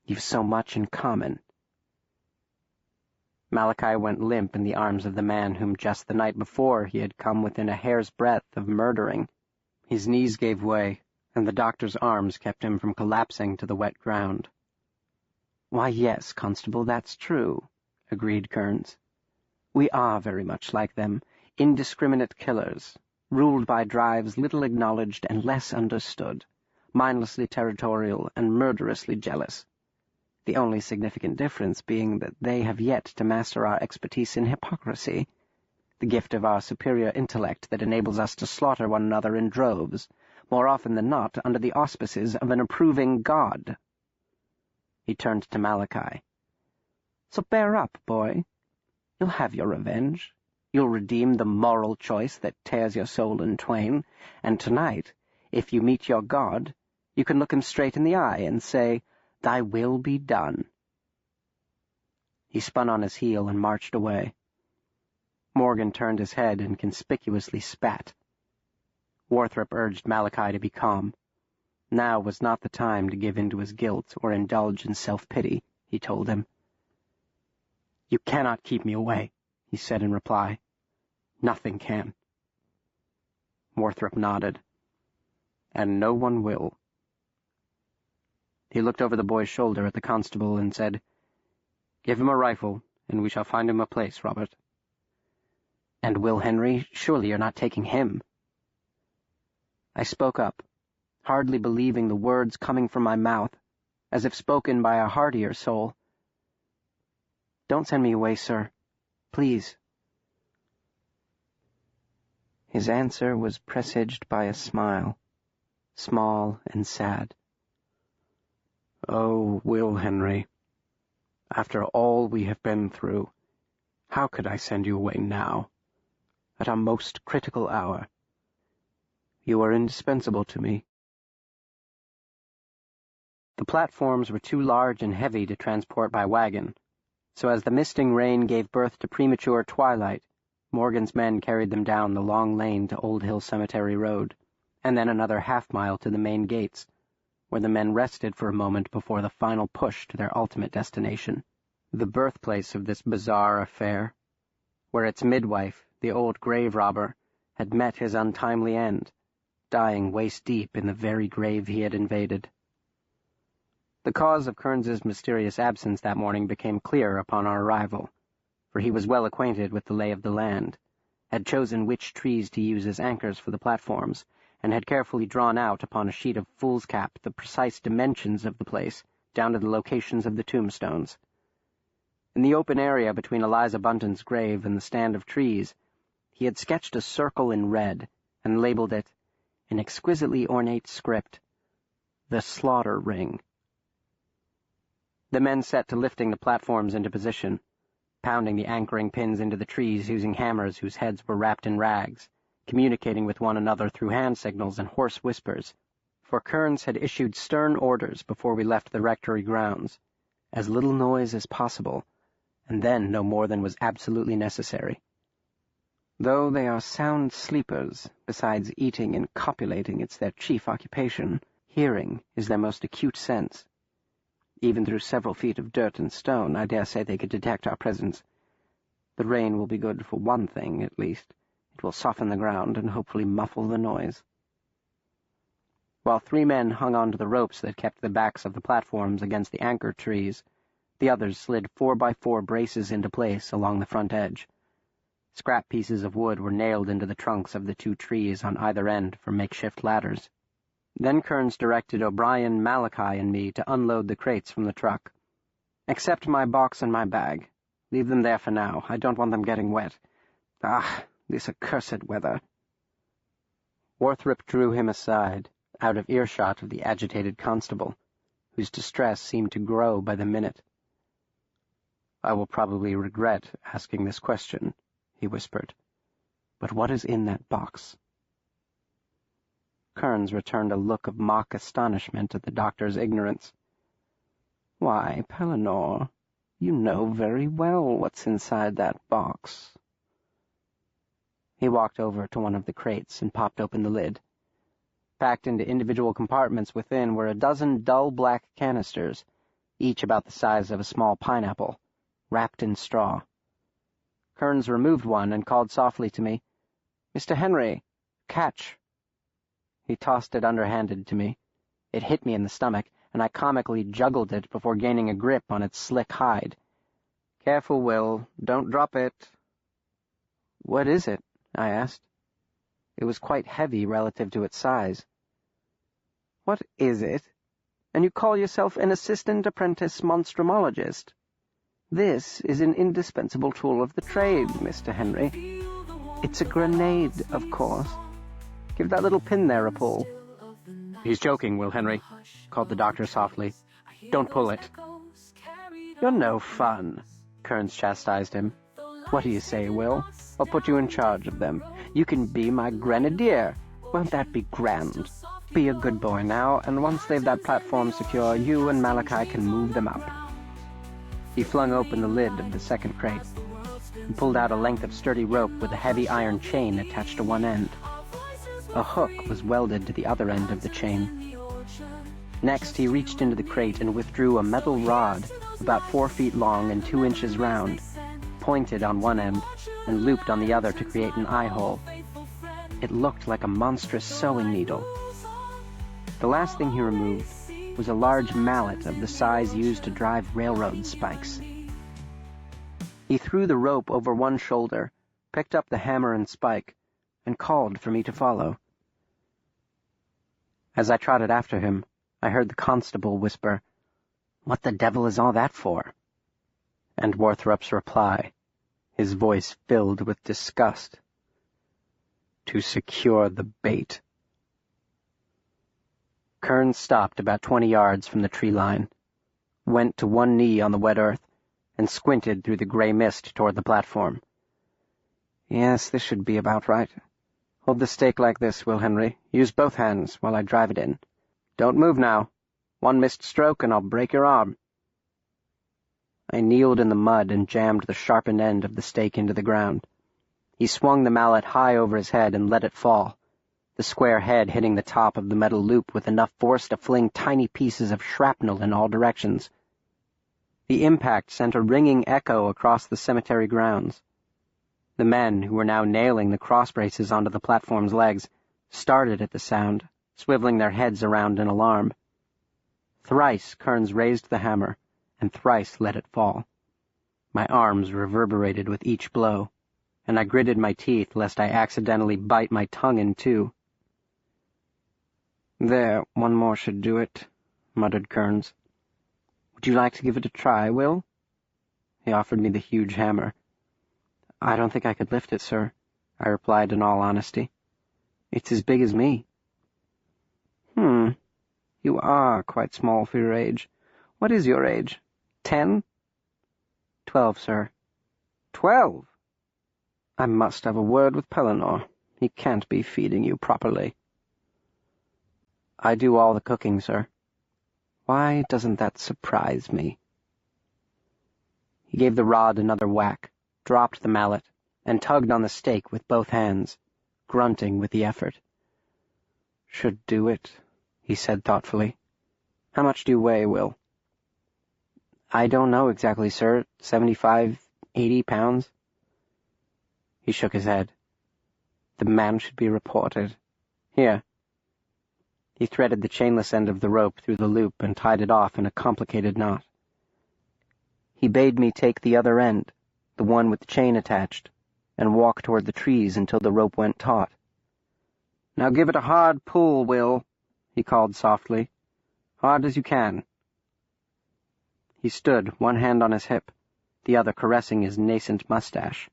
"You've so much in common." Malachi went limp in the arms of the man whom just the night before he had come within a hair's breadth of murdering. His knees gave way, and the doctor's arms kept him from collapsing to the wet ground. "Why, yes, Constable, that's true," agreed Kearns. "We are very much like them, indiscriminate killers, ruled by drives little acknowledged and less understood, mindlessly territorial and murderously jealous. The only significant difference being that they have yet to master our expertise in hypocrisy, the gift of our superior intellect that enables us to slaughter one another in droves, more often than not under the auspices of an approving God." He turned to Malachi. "So bear up, boy. You'll have your revenge. You'll redeem the moral choice that tears your soul in twain, and tonight, if you meet your God, you can look him straight in the eye and say, 'Thy will be done.'" He spun on his heel and marched away. Morgan turned his head and conspicuously spat. Warthrop urged Malachi to be calm. Now was not the time to give in to his guilt or indulge in self-pity, he told him. "You cannot keep me away," he said in reply. "Nothing can." Warthrop nodded. "And no one will." He looked over the boy's shoulder at the constable and said, "Give him a rifle, and we shall find him a place, Robert." "And Will Henry, surely you're not taking him?" I spoke up, hardly believing the words coming from my mouth, as if spoken by a heartier soul. "Don't send me away, sir. Please." His answer was presaged by a smile, small and sad. "Oh, Will Henry, after all we have been through, how could I send you away now, at our most critical hour? You are indispensable to me." The platforms were too large and heavy to transport by wagon, so as the misting rain gave birth to premature twilight, Morgan's men carried them down the long lane to Old Hill Cemetery Road, and then another half-mile to the main gates, where the men rested for a moment before the final push to their ultimate destination, the birthplace of this bizarre affair, where its midwife, the old grave robber, had met his untimely end, dying waist-deep in the very grave he had invaded. The cause of Kearns's mysterious absence that morning became clear upon our arrival, for he was well acquainted with the lay of the land, had chosen which trees to use as anchors for the platforms, and had carefully drawn out upon a sheet of foolscap the precise dimensions of the place, down to the locations of the tombstones. In the open area between Eliza Bunton's grave and the stand of trees, he had sketched a circle in red, and labeled it, in exquisitely ornate script, "The Slaughter Ring." The men set to lifting the platforms into position, pounding the anchoring pins into the trees using hammers whose heads were wrapped in rags, communicating with one another through hand signals and hoarse whispers, for Kearns had issued stern orders before we left the rectory grounds, as little noise as possible, and then no more than was absolutely necessary. Though they are sound sleepers, besides eating and copulating it's their chief occupation, hearing is their most acute sense. Even through several feet of dirt and stone, I dare say they could detect our presence. The rain will be good for one thing, at least. It will soften the ground and hopefully muffle the noise. While 3 men hung on to the ropes that kept the backs of the platforms against the anchor trees, the others slid 4x4 braces into place along the front edge. Scrap pieces of wood were nailed into the trunks of the 2 trees on either end for makeshift ladders. Then Kearns directed O'Brien, Malachi, and me to unload the crates from the truck. "Except my box and my bag. Leave them there for now. I don't want them getting wet. This accursed weather." Warthrop drew him aside, out of earshot of the agitated constable, whose distress seemed to grow by the minute. "I will probably regret asking this question," he whispered. "But what is in that box?" Kearns returned a look of mock astonishment at the doctor's ignorance. "Why, Pellinore, you know very well what's inside that box." He walked over to one of the crates and popped open the lid. Packed into individual compartments within were a dozen dull black canisters, each about the size of a small pineapple, wrapped in straw. Kearns removed one and called softly to me, "Mr. Henry, catch." He tossed it underhanded to me. It hit me in the stomach, and I comically juggled it before gaining a grip on its slick hide. "Careful, Will. Don't drop it." "What is it?" I asked. It was quite heavy relative to its size. "What is it? And you call yourself an assistant apprentice monstrumologist? This is an indispensable tool of the trade, Mr. Henry. It's a grenade, of course. Give that little pin there a pull." "He's joking, Will Henry," called the doctor softly. "Don't pull it." "You're no fun," Kearns chastised him. "What do you say, Will? I'll put you in charge of them. You can be my grenadier. Won't that be grand? Be a good boy now, and once they've that platform secure, you and Malachi can move them up." He flung open the lid of the second crate and pulled out a length of sturdy rope with a heavy iron chain attached to one end. A hook was welded to the other end of the chain. Next, he reached into the crate and withdrew a metal rod about 4 feet long and 2 inches round, pointed on one end and looped on the other to create an eye hole. It looked like a monstrous sewing needle. The last thing he removed was a large mallet of the size used to drive railroad spikes. He threw the rope over one shoulder, picked up the hammer and spike, and called for me to follow. As I trotted after him, I heard the constable whisper, "What the devil is all that for?" And Warthrop's reply, his voice filled with disgust, "To secure the bait." Kearns stopped about 20 yards from the tree line, went to one knee on the wet earth, and squinted through the gray mist toward the platform. "Yes, this should be about right. Hold the stake like this, Will Henry. Use both hands while I drive it in. Don't move now. One missed stroke and I'll break your arm." I kneeled in the mud and jammed the sharpened end of the stake into the ground. He swung the mallet high over his head and let it fall, the square head hitting the top of the metal loop with enough force to fling tiny pieces of shrapnel in all directions. The impact sent a ringing echo across the cemetery grounds. The men, who were now nailing the cross braces onto the platform's legs, started at the sound, swiveling their heads around in alarm. Thrice Kearns raised the hammer, and thrice let it fall. My arms reverberated with each blow, and I gritted my teeth lest I accidentally bite my tongue in two. "There, one more should do it," muttered Kearns. "Would you like to give it a try, Will?" He offered me the huge hammer. "I don't think I could lift it, sir," I replied in all honesty. "It's as big as me." You are quite small for your age. What is your age? 10? 12, sir." 12? I must have a word with Pellinore. He can't be feeding you properly." "I do all the cooking, sir." "Why doesn't that surprise me?" He gave the rod another whack, dropped the mallet, and tugged on the stake with both hands, grunting with the effort. "Should do it," he said thoughtfully. "How much do you weigh, Will?" "I don't know exactly, sir. 75, 80 pounds." He shook his head. "The man should be reported. Here." He threaded the chainless end of the rope through the loop and tied it off in a complicated knot. He bade me take the other end, the one with the chain attached, and walk toward the trees until the rope went taut. "Now give it a hard pull, Will," he called softly. "Hard as you can." He stood, one hand on his hip, the other caressing his nascent mustache,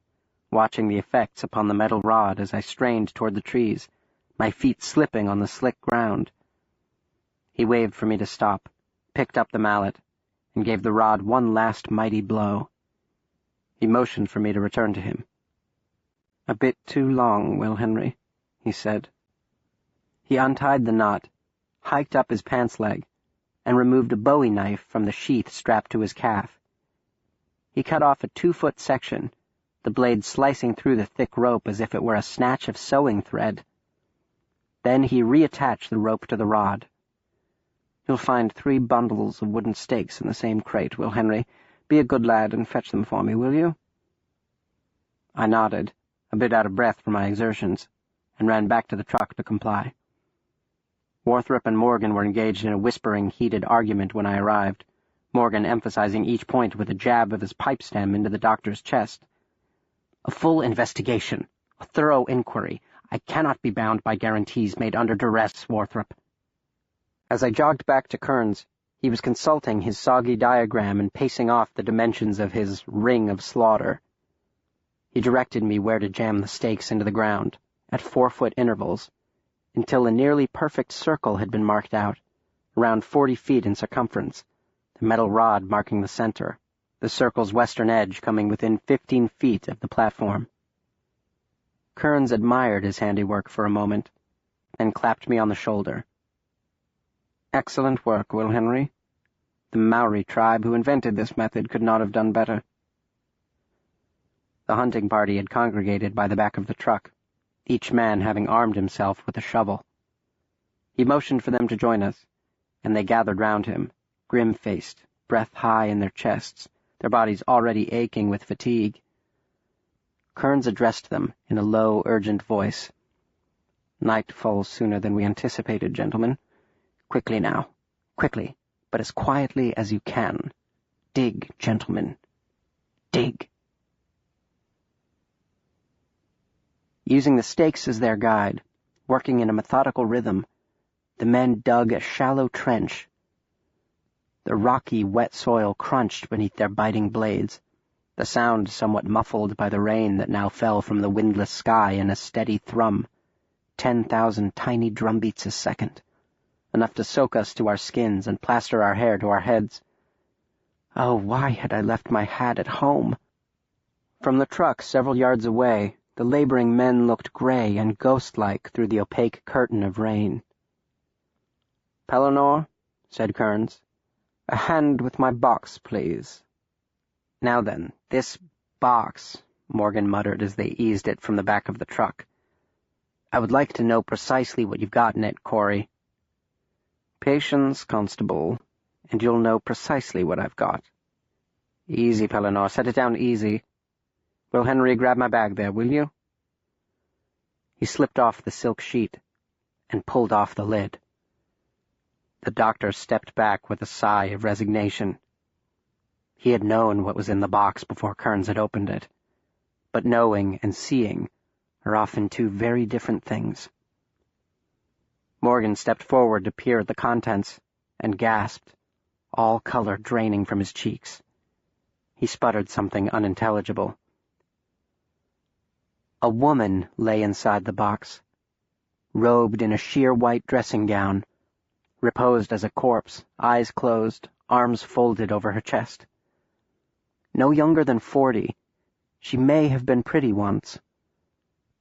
watching the effects upon the metal rod as I strained toward the trees, my feet slipping on the slick ground. He waved for me to stop, picked up the mallet, and gave the rod one last mighty blow. He motioned for me to return to him. "A bit too long, Will Henry," he said. He untied the knot, hiked up his pants leg, and removed a bowie knife from the sheath strapped to his calf. He cut off a 2-foot section, the blade slicing through the thick rope as if it were a snatch of sewing thread. Then he reattached the rope to the rod. "You'll find 3 bundles of wooden stakes in the same crate, Will Henry. Be a good lad and fetch them for me, will you?" I nodded, a bit out of breath from my exertions, and ran back to the truck to comply. Warthrop and Morgan were engaged in a whispering, heated argument when I arrived, Morgan emphasizing each point with a jab of his pipe stem into the doctor's chest. "A full investigation, a thorough inquiry. I cannot be bound by guarantees made under duress, Warthrop." As I jogged back to Kearns, he was consulting his soggy diagram and pacing off the dimensions of his ring of slaughter. He directed me where to jam the stakes into the ground, at 4-foot intervals, until a nearly perfect circle had been marked out, around 40 feet in circumference, the metal rod marking the center, the circle's western edge coming within 15 feet of the platform. Kearns admired his handiwork for a moment, then clapped me on the shoulder. "Excellent work, Will Henry. The Maori tribe who invented this method could not have done better." The hunting party had congregated by the back of the truck, each man having armed himself with a shovel. He motioned for them to join us, and they gathered round him, grim-faced, breath high in their chests, their bodies already aching with fatigue. Kearns addressed them in a low, urgent voice. "Night falls sooner than we anticipated, gentlemen. Quickly now. Quickly, but as quietly as you can. Dig, gentlemen. Dig." Using the stakes as their guide, working in a methodical rhythm, the men dug a shallow trench. The rocky, wet soil crunched beneath their biting blades, the sound somewhat muffled by the rain that now fell from the windless sky in a steady thrum, 10,000 tiny drumbeats a second, enough to soak us to our skins and plaster our hair to our heads. Oh, why had I left my hat at home? From the truck several yards away, the laboring men looked gray and ghost-like through the opaque curtain of rain. "Pellinor," said Kearns, "a hand with my box, please." "Now then, this box," Morgan muttered as they eased it from the back of the truck. "I would like to know precisely what you've got in it, Corey." "Patience, Constable, and you'll know precisely what I've got." "Easy, Pellinor, set it down easy. Will Henry, grab my bag there, will you?" He slipped off the silk sheet and pulled off the lid. The doctor stepped back with a sigh of resignation. He had known what was in the box before Kearns had opened it, but knowing and seeing are often 2 very different things. Morgan stepped forward to peer at the contents and gasped, all color draining from his cheeks. He sputtered something unintelligible. A woman lay inside the box, robed in a sheer white dressing gown, reposed as a corpse, eyes closed, arms folded over her chest. No younger than 40, she may have been pretty once.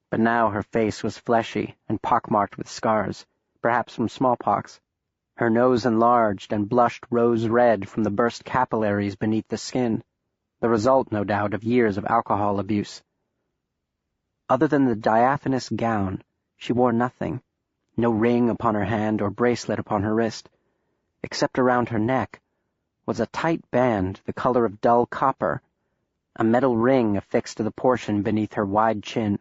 But now her face was fleshy and pockmarked with scars, perhaps from smallpox, her nose enlarged and blushed rose-red from the burst capillaries beneath the skin. the result, no doubt, of years of alcohol abuse. Other than the diaphanous gown, she wore nothing, no ring upon her hand or bracelet upon her wrist. Except around her neck was a tight band the color of dull copper, a metal ring affixed to the portion beneath her wide chin.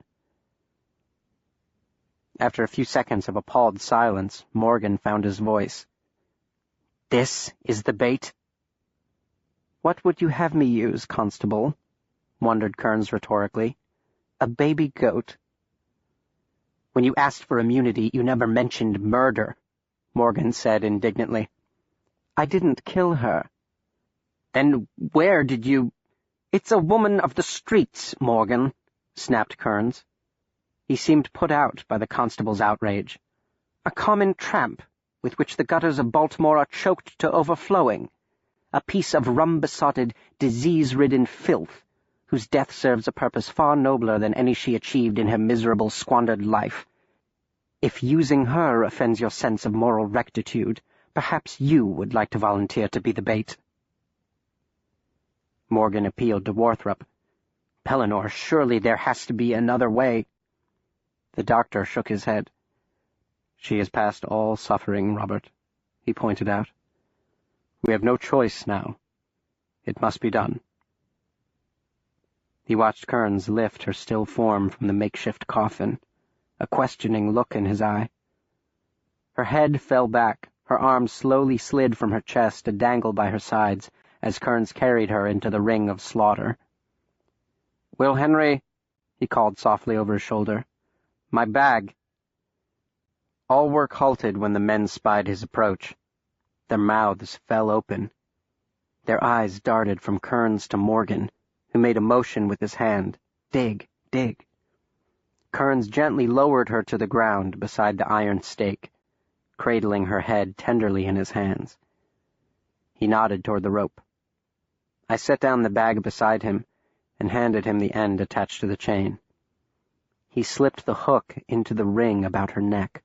After a few seconds of appalled silence, Morgan found his voice. "This is the bait?" "What would you have me use, Constable?" wondered Kearns rhetorically. "A baby goat?" "When you asked for immunity, you never mentioned murder," Morgan said indignantly. "I didn't kill her." "Then where did you—" "It's a woman of the streets, Morgan," snapped Kearns. He seemed put out by the constable's outrage. "A common tramp with which the gutters of Baltimore are choked to overflowing. A piece of rum-besotted, disease-ridden filth, whose death serves a purpose far nobler than any she achieved in her miserable, squandered life. If using her offends your sense of moral rectitude, perhaps you would like to volunteer to be the bait." Morgan appealed to Warthrop. "Pellinor, surely there has to be another way." The doctor shook his head. "She is past all suffering, Robert," he pointed out. "We have no choice now. It must be done." He watched Kearns lift her still form from the makeshift coffin, a questioning look in his eye. Her head fell back, her arms slowly slid from her chest to dangle by her sides as Kearns carried her into the ring of slaughter. "Will Henry," he called softly over his shoulder. "My bag." All work halted when the men spied his approach. Their mouths fell open. Their eyes darted from Kearns to Morgan, who made a motion with his hand. "Dig, dig." Kearns gently lowered her to the ground beside the iron stake, cradling her head tenderly in his hands. He nodded toward the rope. I set down the bag beside him and handed him the end attached to the chain. He slipped the hook into the ring about her neck.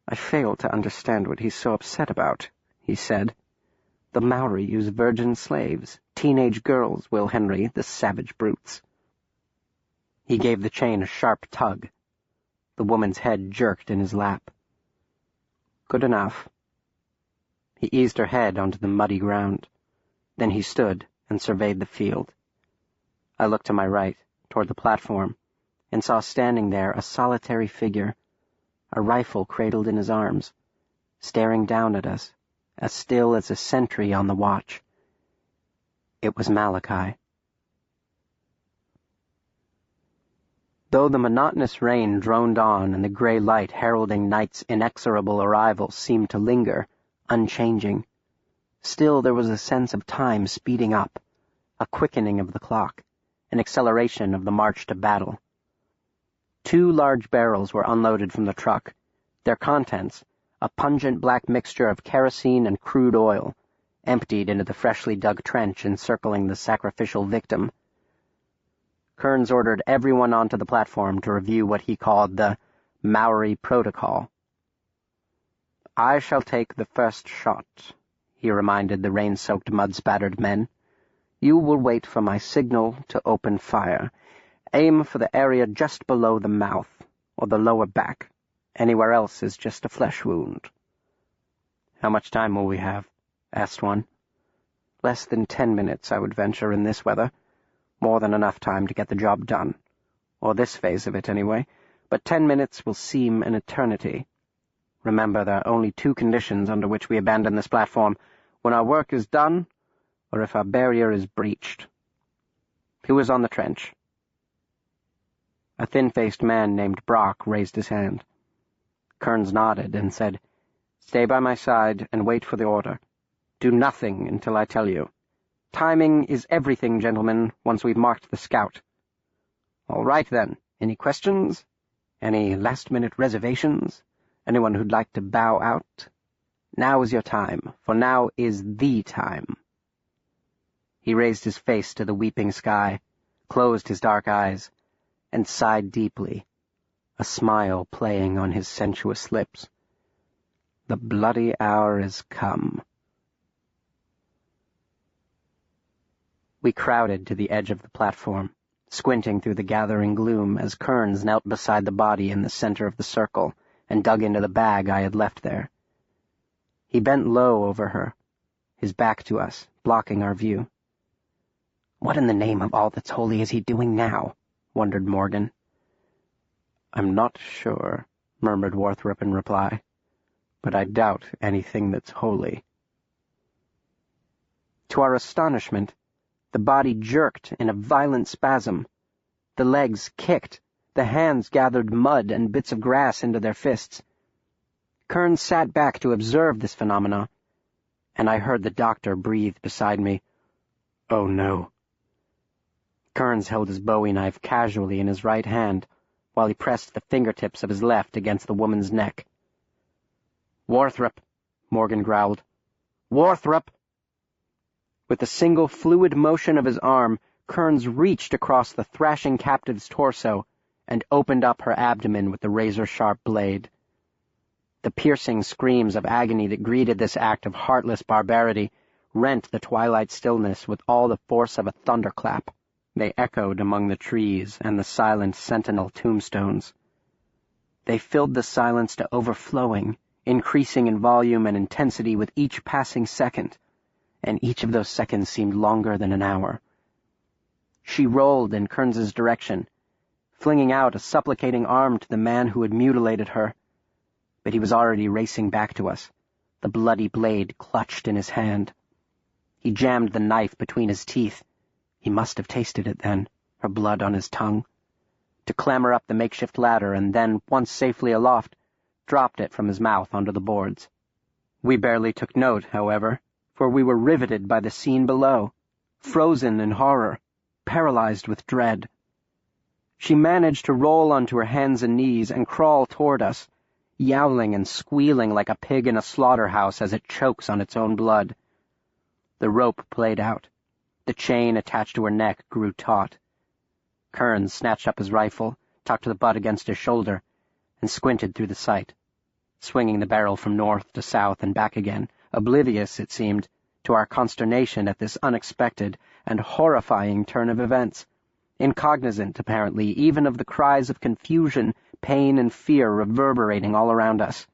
"I fail to understand what he's so upset about," he said. "The Maori use virgin slaves, teenage girls, Will Henry, the savage brutes." He gave the chain a sharp tug. The woman's head jerked in his lap. "Good enough." He eased her head onto the muddy ground. Then he stood and surveyed the field. I looked to my right, toward the platform, and saw standing there a solitary figure, a rifle cradled in his arms, staring down at us, as still as a sentry on the watch. It was Malachi. Though the monotonous rain droned on and the gray light heralding night's inexorable arrival seemed to linger, unchanging, still there was a sense of time speeding up, a quickening of the clock, an acceleration of the march to battle. 2 large barrels were unloaded from the truck, their contents, a pungent black mixture of kerosene and crude oil, emptied into the freshly dug trench encircling the sacrificial victim. Kearns ordered everyone onto the platform to review what he called the Maori Protocol. "I shall take the first shot," he reminded the rain-soaked, mud-spattered men. "You will wait for my signal to open fire. Aim for the area just below the mouth, or the lower back. Anywhere else is just a flesh wound." "How much time will we have?" asked one. "Less than 10 minutes, I would venture, in this weather. More than enough time to get the job done. Or this phase of it, anyway. But 10 minutes will seem an eternity. Remember, there are only 2 conditions under which we abandon this platform: when our work is done, or if our barrier is breached. Who is on the trench?" A thin-faced man named Brock raised his hand. Kearns nodded and said, "Stay by my side and wait for the order. Do nothing until I tell you. Timing is everything, gentlemen, once we've marked the scout." "All right, then. Any questions? Any last-minute reservations? Anyone who'd like to bow out? Now is your time, for now is the time." He raised his face to the weeping sky, closed his dark eyes, and sighed deeply, a smile playing on his sensuous lips. "The bloody hour is come." We crowded to the edge of the platform, squinting through the gathering gloom as Kearns knelt beside the body in the center of the circle and dug into the bag I had left there. He bent low over her, his back to us, blocking our view. "What in the name of all that's holy is he doing now?" wondered Morgan. "I'm not sure," murmured Warthrop in reply, "but I doubt anything that's holy." To our astonishment, the body jerked in a violent spasm. The legs kicked, the hands gathered mud and bits of grass into their fists. Kearns sat back to observe this phenomena, and I heard the doctor breathe beside me, "Oh no." Kearns held his bowie knife casually in his right hand, while he pressed the fingertips of his left against the woman's neck. "Warthrop," Morgan growled. "Warthrop!" With a single fluid motion of his arm, Kearns reached across the thrashing captive's torso and opened up her abdomen with the razor-sharp blade. The piercing screams of agony that greeted this act of heartless barbarity rent the twilight stillness with all the force of a thunderclap. They echoed among the trees and the silent sentinel tombstones. They filled the silence to overflowing, increasing in volume and intensity with each passing second, and each of those seconds seemed longer than an hour. She rolled in Kearns's direction, flinging out a supplicating arm to the man who had mutilated her, but he was already racing back to us, the bloody blade clutched in his hand. He jammed the knife between his teeth. He must have tasted it then, her blood on his tongue, to clamber up the makeshift ladder and then, once safely aloft, dropped it from his mouth onto the boards. We barely took note, however, for we were riveted by the scene below, frozen in horror, paralyzed with dread. She managed to roll onto her hands and knees and crawl toward us, yowling and squealing like a pig in a slaughterhouse as it chokes on its own blood. The rope played out. The chain attached to her neck grew taut. Kearns snatched up his rifle, tucked the butt against his shoulder, and squinted through the sight, swinging the barrel from north to south and back again, oblivious, it seemed, to our consternation at this unexpected and horrifying turn of events, incognizant, apparently, even of the cries of confusion, pain, and fear reverberating all around us.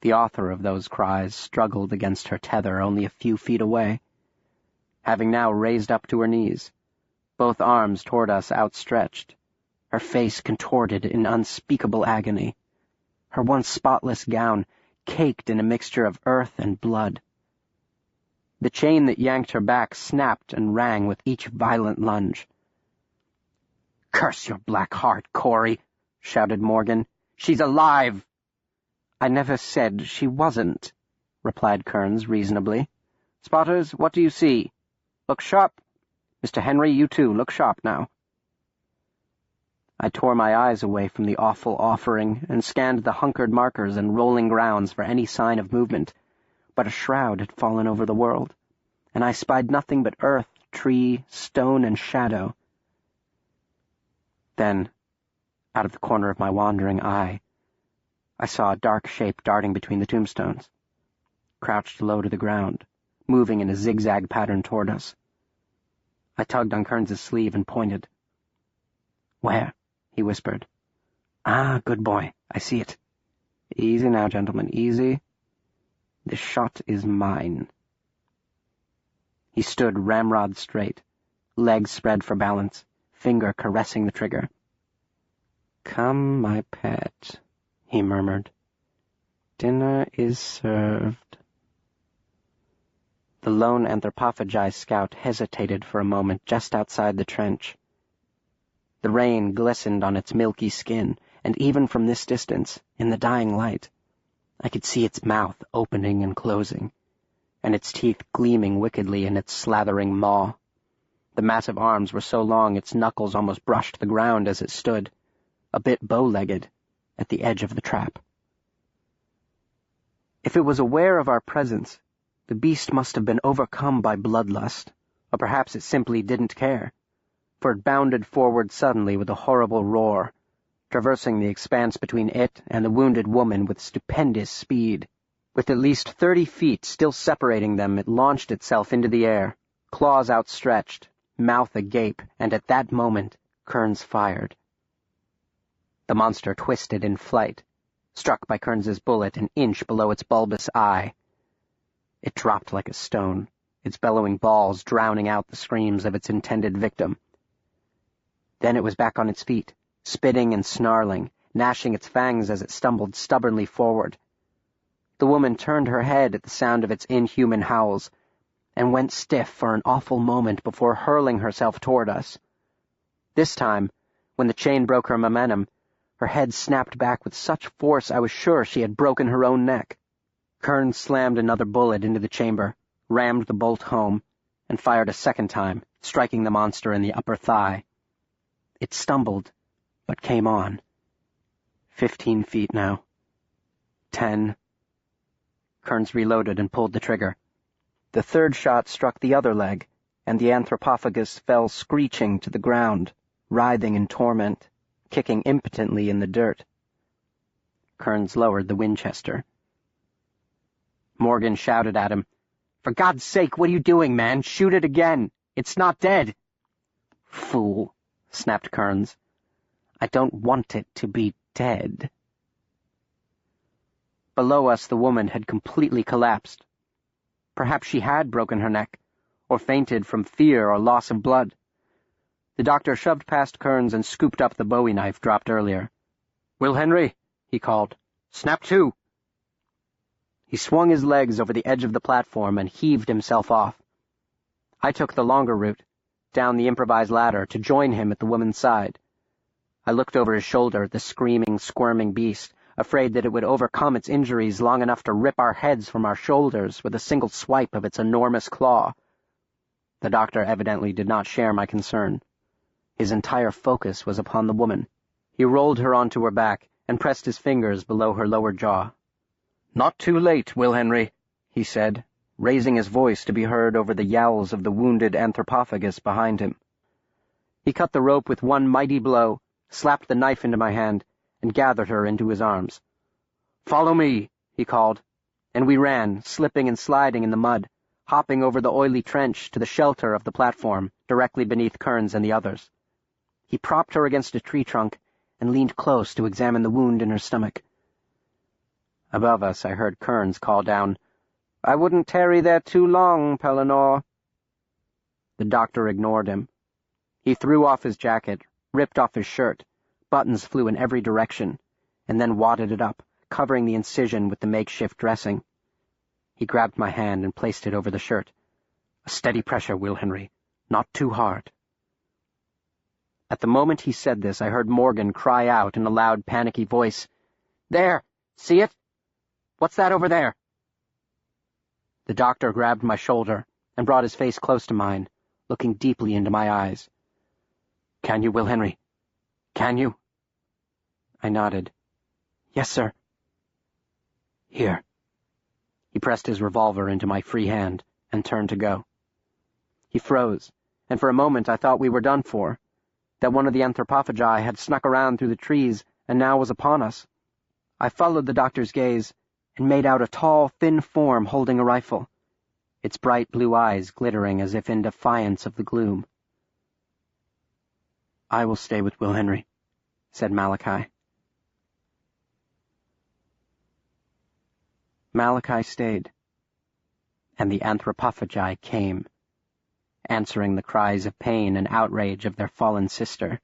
The author of those cries struggled against her tether only a few feet away, having now raised up to her knees, both arms toward us outstretched, her face contorted in unspeakable agony, her once spotless gown caked in a mixture of earth and blood. The chain that yanked her back snapped and rang with each violent lunge. "Curse your black heart, Corey!" shouted Morgan. "She's alive!" "I never said she wasn't," replied Kearns reasonably. "Spotters, what do you see? Look sharp. Mr. Henry, you too, look sharp now." I tore my eyes away from the awful offering and scanned the hunkered markers and rolling grounds for any sign of movement, but a shroud had fallen over the world, and I spied nothing but earth, tree, stone, and shadow. Then, out of the corner of my wandering eye, I saw a dark shape darting between the tombstones, crouched low to the ground, moving in a zigzag pattern toward us. I tugged on Kearns's sleeve and pointed. "Where?" he whispered. "Ah, good boy, I see it. Easy now, gentlemen, easy. The shot is mine." He stood ramrod straight, legs spread for balance, finger caressing the trigger. "Come, my pet," he murmured. "Dinner is served." The lone anthropophagized scout hesitated for a moment just outside the trench. The rain glistened on its milky skin, and even from this distance, in the dying light, I could see its mouth opening and closing, and its teeth gleaming wickedly in its slathering maw. The massive arms were so long its knuckles almost brushed the ground as it stood, a bit bow-legged, at the edge of the trap. If it was aware of our presence, the beast must have been overcome by bloodlust, or perhaps it simply didn't care, for it bounded forward suddenly with a horrible roar, traversing the expanse between it and the wounded woman with stupendous speed. With at least 30 feet still separating them, it launched itself into the air, claws outstretched, mouth agape, and at that moment, Kearns fired. The monster twisted in flight, struck by Kearns's bullet an inch below its bulbous eye. It dropped like a stone, its bellowing balls drowning out the screams of its intended victim. Then it was back on its feet, spitting and snarling, gnashing its fangs as it stumbled stubbornly forward. The woman turned her head at the sound of its inhuman howls, and went stiff for an awful moment before hurling herself toward us. This time, when the chain broke her momentum, her head snapped back with such force I was sure she had broken her own neck. Kearns slammed another bullet into the chamber, rammed the bolt home, and fired a second time, striking the monster in the upper thigh. It stumbled, but came on. 15 feet now. 10. Kearns reloaded and pulled the trigger. The third shot struck the other leg, and the anthropophagus fell screeching to the ground, writhing in torment, kicking impotently in the dirt. Kearns lowered the Winchester. Morgan shouted at him, "For God's sake, what are you doing, man? Shoot it again! It's not dead!" "Fool," snapped Kearns. "I don't want it to be dead." Below us the woman had completely collapsed. Perhaps she had broken her neck, or fainted from fear or loss of blood. The doctor shoved past Kearns and scooped up the Bowie knife dropped earlier. "Will Henry," he called. "Snap to!" He swung his legs over the edge of the platform and heaved himself off. I took the longer route, down the improvised ladder, to join him at the woman's side. I looked over his shoulder at the screaming, squirming beast, afraid that it would overcome its injuries long enough to rip our heads from our shoulders with a single swipe of its enormous claw. The doctor evidently did not share my concern. His entire focus was upon the woman. He rolled her onto her back and pressed his fingers below her lower jaw. "Not too late, Will Henry," he said, raising his voice to be heard over the yowls of the wounded anthropophagus behind him. He cut the rope with one mighty blow, slapped the knife into my hand, and gathered her into his arms. "Follow me," he called, and we ran, slipping and sliding in the mud, hopping over the oily trench to the shelter of the platform, directly beneath Kearns and the others. He propped her against a tree trunk and leaned close to examine the wound in her stomach. Above us I heard Kearns call down, "I wouldn't tarry there too long, Pellinore." The doctor ignored him. He threw off his jacket, ripped off his shirt, buttons flew in every direction, and then wadded it up, covering the incision with the makeshift dressing. He grabbed my hand and placed it over the shirt. "A steady pressure, Will Henry. Not too hard." At the moment he said this, I heard Morgan cry out in a loud, panicky voice, "There! See it? What's that over there?" The doctor grabbed my shoulder and brought his face close to mine, looking deeply into my eyes. "Can you, Will Henry? Can you?" I nodded. "Yes, sir." "Here." He pressed his revolver into my free hand and turned to go. He froze, and for a moment I thought we were done for, that one of the anthropophagi had snuck around through the trees and now was upon us. I followed the doctor's gaze and made out a tall, thin form holding a rifle, its bright blue eyes glittering as if in defiance of the gloom. "I will stay with Will Henry," said Malachi. Malachi stayed, and the anthropophagi came, answering the cries of pain and outrage of their fallen sister.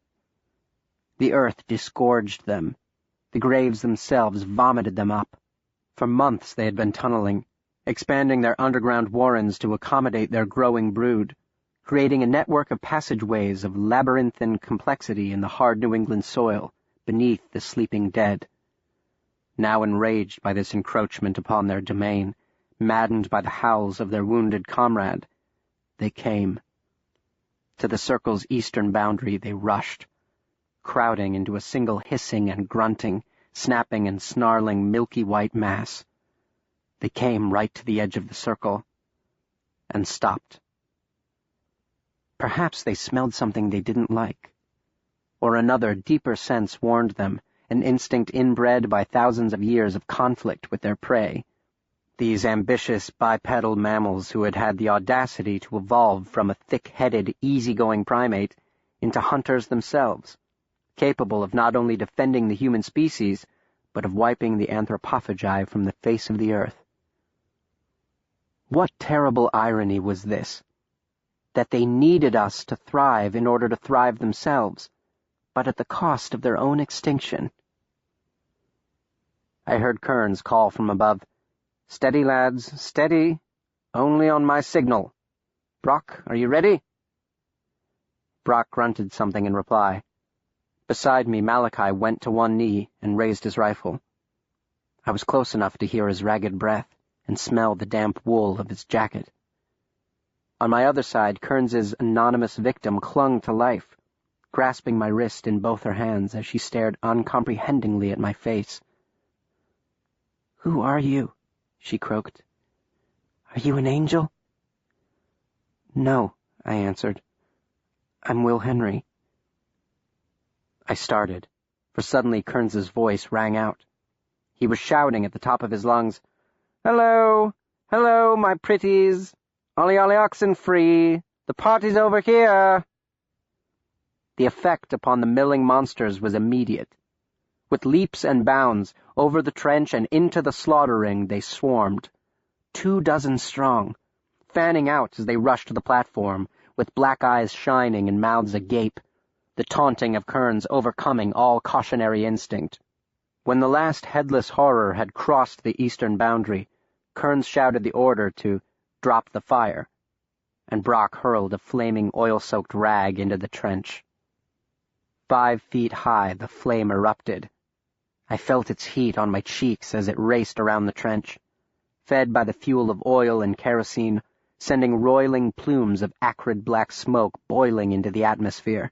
The earth disgorged them. The graves themselves vomited them up. For months they had been tunneling, expanding their underground warrens to accommodate their growing brood, creating a network of passageways of labyrinthine complexity in the hard New England soil beneath the sleeping dead. Now enraged by this encroachment upon their domain, maddened by the howls of their wounded comrade, they came. To the circle's eastern boundary they rushed, crowding into a single hissing and grunting, snapping and snarling milky white mass. They came right to the edge of the circle, and stopped. Perhaps they smelled something they didn't like, or another, deeper sense warned them, an instinct inbred by thousands of years of conflict with their prey. These ambitious bipedal mammals who had had the audacity to evolve from a thick-headed, easygoing primate into hunters themselves, capable of not only defending the human species, but of wiping the anthropophagi from the face of the earth. What terrible irony was this, that they needed us to thrive in order to thrive themselves, but at the cost of their own extinction. I heard Kearns call from above, "Steady, lads, steady. Only on my signal. Brock, are you ready?" Brock grunted something in reply. Beside me, Malachi went to one knee and raised his rifle. I was close enough to hear his ragged breath and smell the damp wool of his jacket. On my other side, Kearns's anonymous victim clung to life, grasping my wrist in both her hands as she stared uncomprehendingly at my face. "Who are you?" she croaked. "Are you an angel?" "No," I answered. "I'm Will Henry." I started, for suddenly Kearns's voice rang out. He was shouting at the top of his lungs, "Hello! Hello, my pretties! Ollie oxen free! The party's over here!" The effect upon the milling monsters was immediate. With leaps and bounds, over the trench and into the slaughter ring they swarmed, 24 strong, fanning out as they rushed to the platform, with black eyes shining and mouths agape, the taunting of Kearns overcoming all cautionary instinct. When the last headless horror had crossed the eastern boundary, Kearns shouted the order to drop the fire, and Brock hurled a flaming oil-soaked rag into the trench. 5 feet high, the flame erupted. I felt its heat on my cheeks as it raced around the trench, fed by the fuel of oil and kerosene, sending roiling plumes of acrid black smoke boiling into the atmosphere.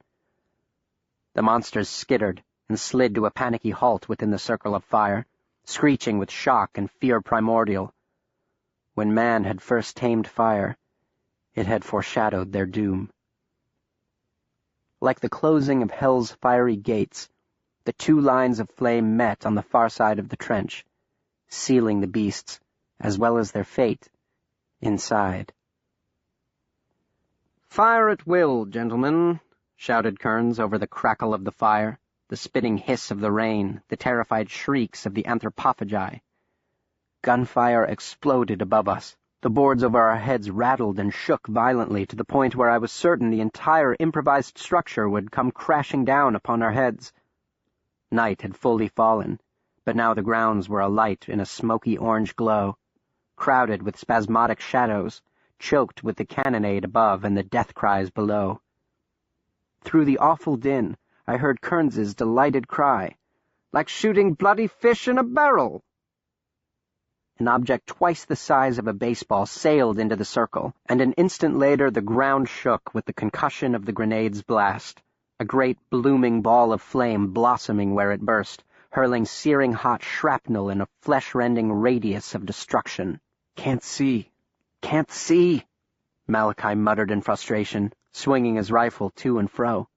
The monsters skittered and slid to a panicky halt within the circle of fire, screeching with shock and fear primordial. When man had first tamed fire, it had foreshadowed their doom. Like the closing of hell's fiery gates, the 2 lines of flame met on the far side of the trench, sealing the beasts, as well as their fate, inside. "Fire at will, gentlemen," shouted Kearns over the crackle of the fire, the spitting hiss of the rain, the terrified shrieks of the anthropophagi. Gunfire exploded above us. The boards over our heads rattled and shook violently to the point where I was certain the entire improvised structure would come crashing down upon our heads. Night had fully fallen, but now the grounds were alight in a smoky orange glow, crowded with spasmodic shadows, choked with the cannonade above and the death cries below. Through the awful din, I heard Kearns's delighted cry, "Like shooting bloody fish in a barrel!" An object twice the size of a baseball sailed into the circle, and an instant later the ground shook with the concussion of the grenade's blast, a great blooming ball of flame blossoming where it burst, hurling searing hot shrapnel in a flesh-rending radius of destruction. Can't see, Malachi muttered in frustration, swinging his rifle to and fro.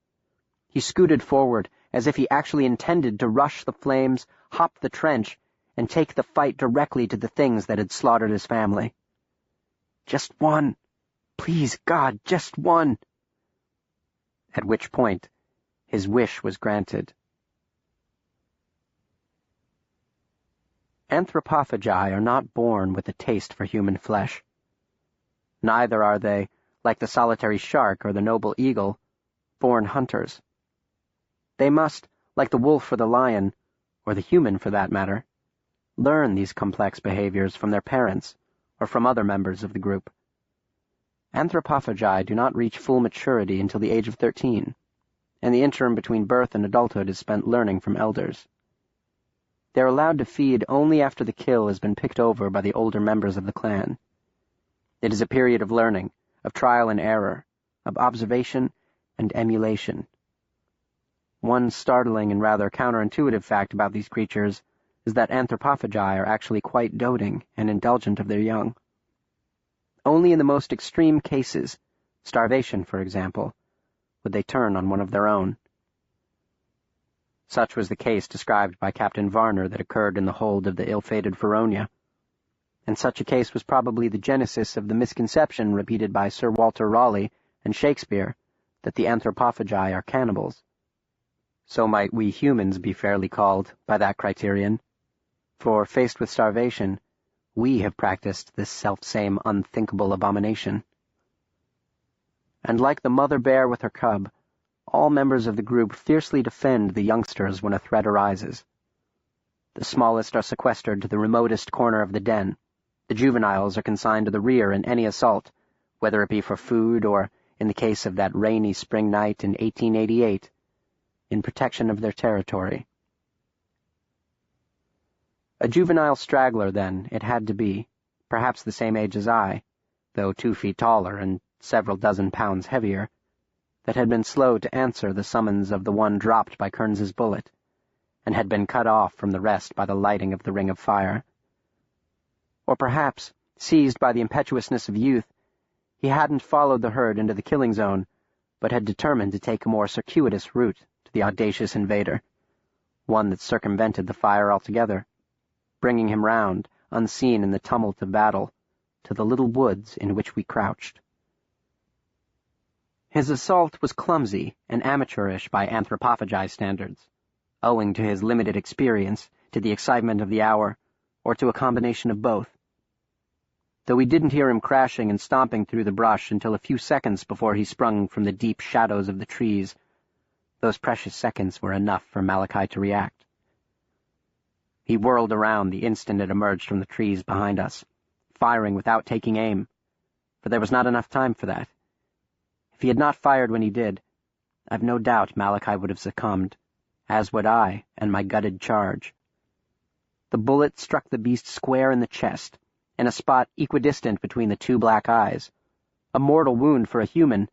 He scooted forward, as if he actually intended to rush the flames, hop the trench, and take the fight directly to the things that had slaughtered his family. "Just one. Please, God, just one." At which point, his wish was granted. Anthropophagi are not born with a taste for human flesh. Neither are they, like the solitary shark or the noble eagle, born hunters. They must, like the wolf or the lion, or the human for that matter, learn these complex behaviors from their parents or from other members of the group. Anthropophagi do not reach full maturity until the age of 13, and the interim between birth and adulthood is spent learning from elders. They are allowed to feed only after the kill has been picked over by the older members of the clan. It is a period of learning, of trial and error, of observation and emulation. One startling and rather counterintuitive fact about these creatures is that anthropophagi are actually quite doting and indulgent of their young. Only in the most extreme cases, starvation for example, would they turn on one of their own. Such was the case described by Captain Varner that occurred in the hold of the ill-fated Feronia. and such a case was probably the genesis of the misconception repeated by Sir Walter Raleigh and Shakespeare that the anthropophagi are cannibals. So might we humans be fairly called by that criterion, for, faced with starvation, we have practiced this selfsame unthinkable abomination. And like the mother bear with her cub, all members of the group fiercely defend the youngsters when a threat arises. The smallest are sequestered to the remotest corner of the den. The juveniles are consigned to the rear in any assault, whether it be for food or, in the case of that rainy spring night in 1888, in protection of their territory. A juvenile straggler, then, it had to be, perhaps the same age as I, though 2 feet taller and several dozen pounds heavier, that had been slow to answer the summons of the one dropped by Kearns's bullet, and had been cut off from the rest by the lighting of the ring of fire. Or perhaps, seized by the impetuousness of youth, he hadn't followed the herd into the killing zone, but had determined to take a more circuitous route to the audacious invader, one that circumvented the fire altogether, bringing him round, unseen in the tumult of battle, to the little woods in which we crouched. His assault was clumsy and amateurish by anthropophagi standards, owing to his limited experience, to the excitement of the hour, or to a combination of both. Though we didn't hear him crashing and stomping through the brush until a few seconds before he sprung from the deep shadows of the trees, those precious seconds were enough for Malachi to react. He whirled around the instant it emerged from the trees behind us, firing without taking aim, for there was not enough time for that. If he had not fired when he did, I've no doubt Malachi would have succumbed, as would I and my gutted charge. The bullet struck the beast square in the chest, in a spot equidistant between the 2 black eyes, a mortal wound for a human,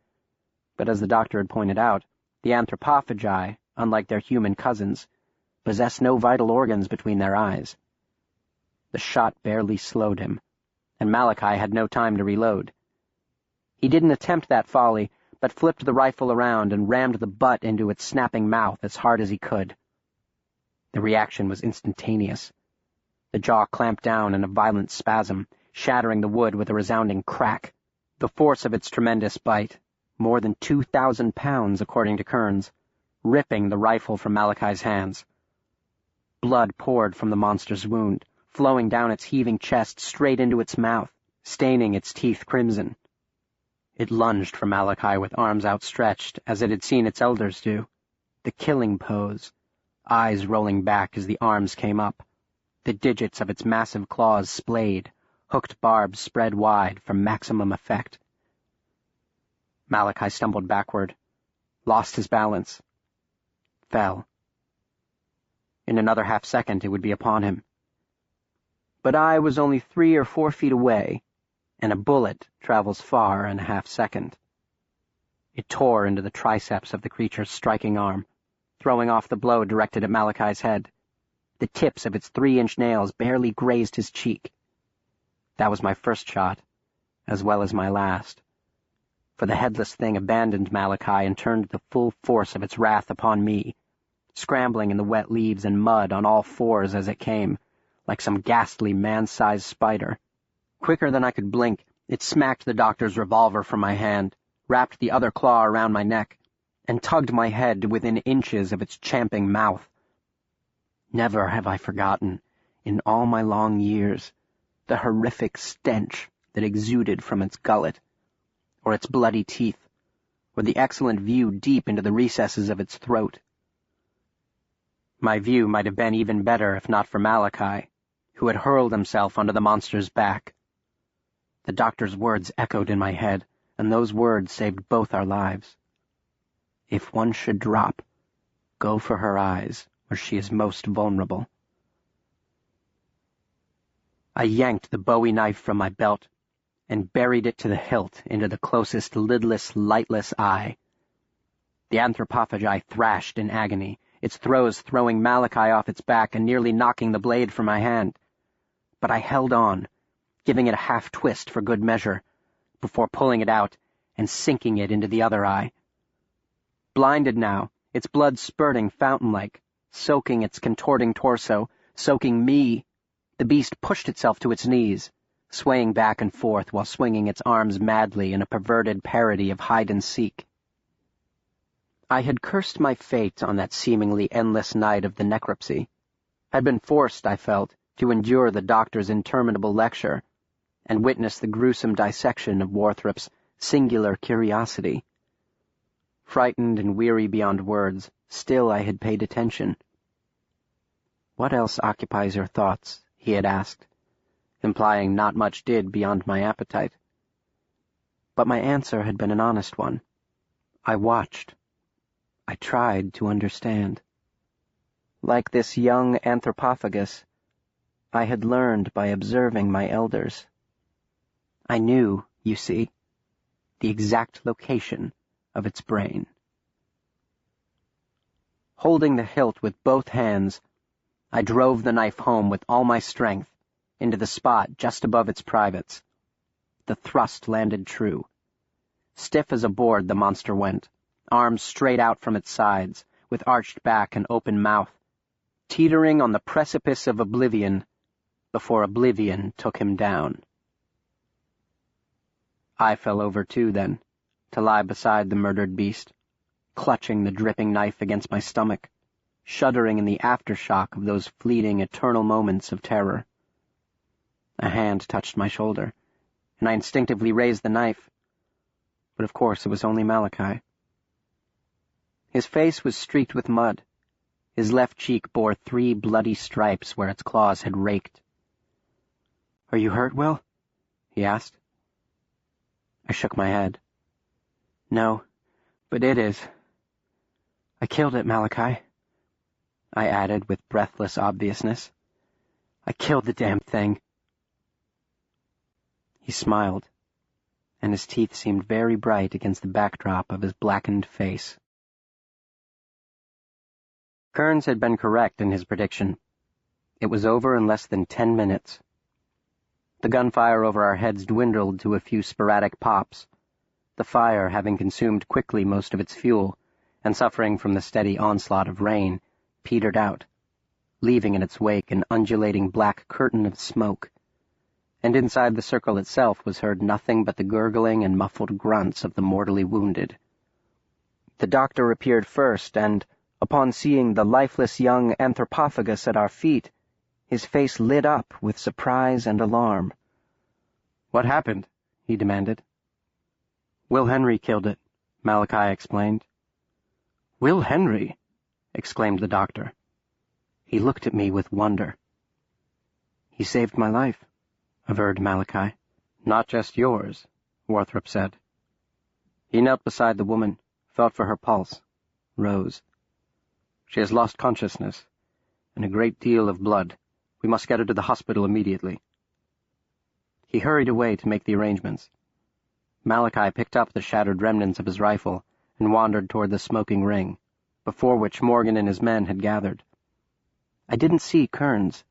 but as the doctor had pointed out, the anthropophagi, unlike their human cousins, possess no vital organs between their eyes. The shot barely slowed him, and Malachi had no time to reload. He didn't attempt that folly, but flipped the rifle around and rammed the butt into its snapping mouth as hard as he could. The reaction was instantaneous. The jaw clamped down in a violent spasm, shattering the wood with a resounding crack. The force of its tremendous bite, more than 2,000 pounds according to Kearns, ripping the rifle from Malachi's hands. Blood poured from the monster's wound, flowing down its heaving chest straight into its mouth, staining its teeth crimson. It lunged for Malachi with arms outstretched, as it had seen its elders do, the killing pose, eyes rolling back as the arms came up, the digits of its massive claws splayed, hooked barbs spread wide for maximum effect. Malachi stumbled backward, lost his balance, fell. In another half-second it would be upon him. But I was only 3 or 4 feet away, and a bullet travels far in a half-second. It tore into the triceps of the creature's striking arm, throwing off the blow directed at Malachi's head. The tips of its 3-inch nails barely grazed his cheek. That was my first shot, as well as my last, for the headless thing abandoned Malachi and turned the full force of its wrath upon me, scrambling in the wet leaves and mud on all 4s as it came, like some ghastly man-sized spider. Quicker than I could blink, it smacked the doctor's revolver from my hand, wrapped the other claw around my neck, and tugged my head to within inches of its champing mouth. Never have I forgotten, in all my long years, the horrific stench that exuded from its gullet, or its bloody teeth, or the excellent view deep into the recesses of its throat. My view might have been even better if not for Malachi, who had hurled himself onto the monster's back. The doctor's words echoed in my head, and those words saved both our lives. If one should drop, go for her eyes, where she is most vulnerable. I yanked the Bowie knife from my belt and buried it to the hilt into the closest lidless, lightless eye. The anthropophagi thrashed in agony, its throes throwing Malachi off its back and nearly knocking the blade from my hand. But I held on, giving it a half-twist for good measure, before pulling it out and sinking it into the other eye. Blinded now, its blood spurting fountain-like, soaking its contorting torso, soaking me, the beast pushed itself to its knees, swaying back and forth while swinging its arms madly in a perverted parody of hide-and-seek. I had cursed my fate on that seemingly endless night of the necropsy, had been forced, I felt, to endure the doctor's interminable lecture and witness the gruesome dissection of Warthrop's singular curiosity. Frightened and weary beyond words, still I had paid attention. "What else occupies your thoughts?" he had asked, implying not much did beyond my appetite. But my answer had been an honest one. I watched. I tried to understand. Like this young anthropophagus, I had learned by observing my elders. I knew, you see, the exact location of its brain. Holding the hilt with both hands, I drove the knife home with all my strength into the spot just above its privates. The thrust landed true. Stiff as a board the monster went, arms straight out from its sides, with arched back and open mouth, teetering on the precipice of oblivion before oblivion took him down. I fell over too, then, to lie beside the murdered beast, clutching the dripping knife against my stomach, shuddering in the aftershock of those fleeting eternal moments of terror. A hand touched my shoulder, and I instinctively raised the knife, but of course it was only Malachi. His face was streaked with mud. His left cheek bore 3 bloody stripes where its claws had raked. "Are you hurt, Will?" he asked. I shook my head. "No, but it is. I killed it, Malachi," I added with breathless obviousness. "I killed the damn thing." He smiled, and his teeth seemed very bright against the backdrop of his blackened face. Kearns had been correct in his prediction. It was over in less than 10 minutes. The gunfire over our heads dwindled to a few sporadic pops, the fire having consumed quickly most of its fuel, and suffering from the steady onslaught of rain, petered out, leaving in its wake an undulating black curtain of smoke, and inside the circle itself was heard nothing but the gurgling and muffled grunts of the mortally wounded. The doctor appeared first, and, upon seeing the lifeless young anthropophagus at our feet, his face lit up with surprise and alarm. "What happened?" he demanded. "Will Henry killed it," Malachi explained. "Will Henry?" exclaimed the doctor. He looked at me with wonder. "He saved my life," averred Malachi. "Not just yours," Warthrop said. He knelt beside the woman, felt for her pulse, rose. "She has lost consciousness, and a great deal of blood. We must get her to the hospital immediately." He hurried away to make the arrangements. Malachi picked up the shattered remnants of his rifle and wandered toward the smoking ring, before which Morgan and his men had gathered. I didn't see Kearns.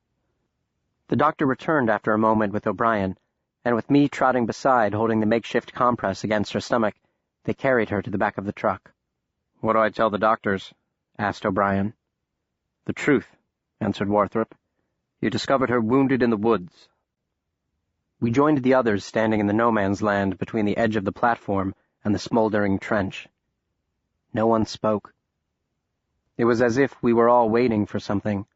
The doctor returned after a moment with O'Brien, and with me trotting beside holding the makeshift compress against her stomach, they carried her to the back of the truck. "What do I tell the doctors?" asked O'Brien. "The truth," answered Warthrop. "You discovered her wounded in the woods." We joined the others standing in the no-man's land between the edge of the platform and the smoldering trench. No one spoke. It was as if we were all waiting for something,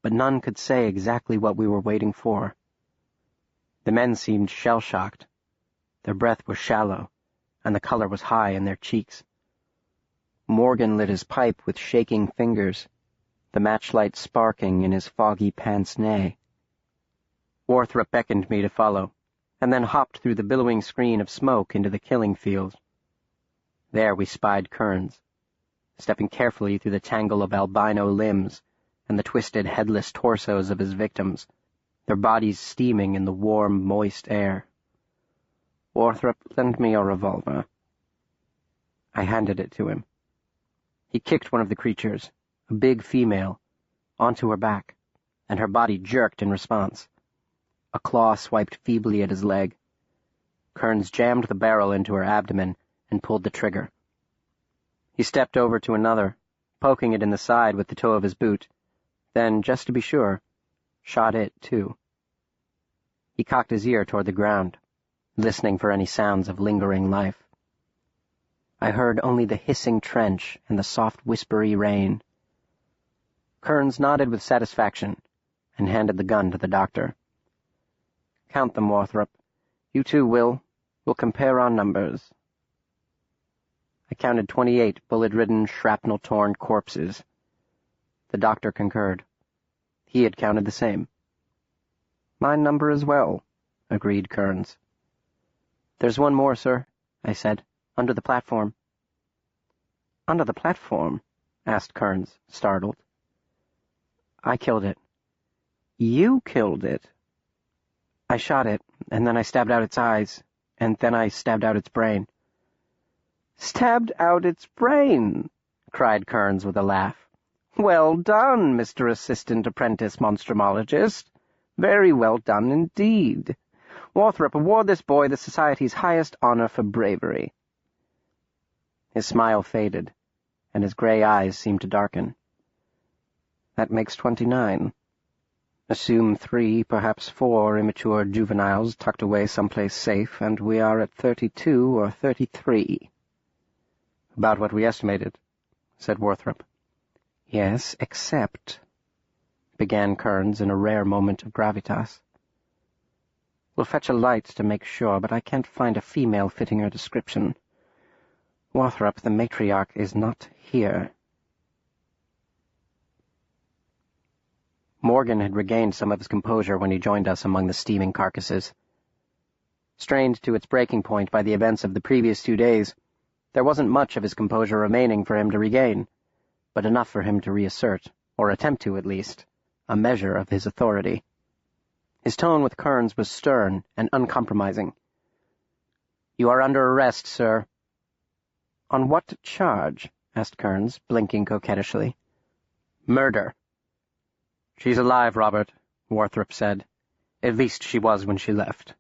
but none could say exactly what we were waiting for. The men seemed shell-shocked. Their breath was shallow, and the color was high in their cheeks. Morgan lit his pipe with shaking fingers, the matchlight sparking in his foggy pince-nez. Warthrop beckoned me to follow, and then hopped through the billowing screen of smoke into the killing field. There we spied Kearns, stepping carefully through the tangle of albino limbs and the twisted, headless torsos of his victims, their bodies steaming in the warm, moist air. "Warthrop, lend me your revolver." I handed it to him. He kicked one of the creatures, a big female, onto her back, and her body jerked in response. A claw swiped feebly at his leg. Kearns jammed the barrel into her abdomen and pulled the trigger. He stepped over to another, poking it in the side with the toe of his boot, then, just to be sure, shot it too. He cocked his ear toward the ground, listening for any sounds of lingering life. I heard only the hissing trench and the soft whispery rain. Kearns nodded with satisfaction and handed the gun to the doctor. "Count them, Warthrop. You too, Will. We'll compare our numbers." I counted 28 bullet-ridden, shrapnel-torn corpses. The doctor concurred. He had counted the same. "My number as well," agreed Kearns. "There's one more, sir," I said. "Under the platform." "Under the platform?" asked Kearns, startled. "I killed it." "You killed it?" "I shot it, and then I stabbed out its eyes, and then I stabbed out its brain." "Stabbed out its brain!" cried Kearns with a laugh. "Well done, Mr. Assistant Apprentice Monstrumologist. Very well done indeed. Warthrop, award this boy the Society's highest honor for bravery." His smile faded, and his gray eyes seemed to darken. "That makes 29. Assume 3, perhaps 4 immature juveniles tucked away someplace safe, and we are at 32 or 33. "About what we estimated," said Warthrop. "Yes, except," began Kearns in a rare moment of gravitas. "We'll fetch a light to make sure, but I can't find a female fitting her description. Warthrop, the matriarch, is not here." Morgan had regained some of his composure when he joined us among the steaming carcasses. Strained to its breaking point by the events of the previous 2 days, there wasn't much of his composure remaining for him to regain, but enough for him to reassert, or attempt to at least, a measure of his authority. His tone with Kearns was stern and uncompromising. "You are under arrest, sir." "On what charge?" asked Kearns, blinking coquettishly. "Murder." "She's alive, Robert," Warthrop said. "At least she was when she left."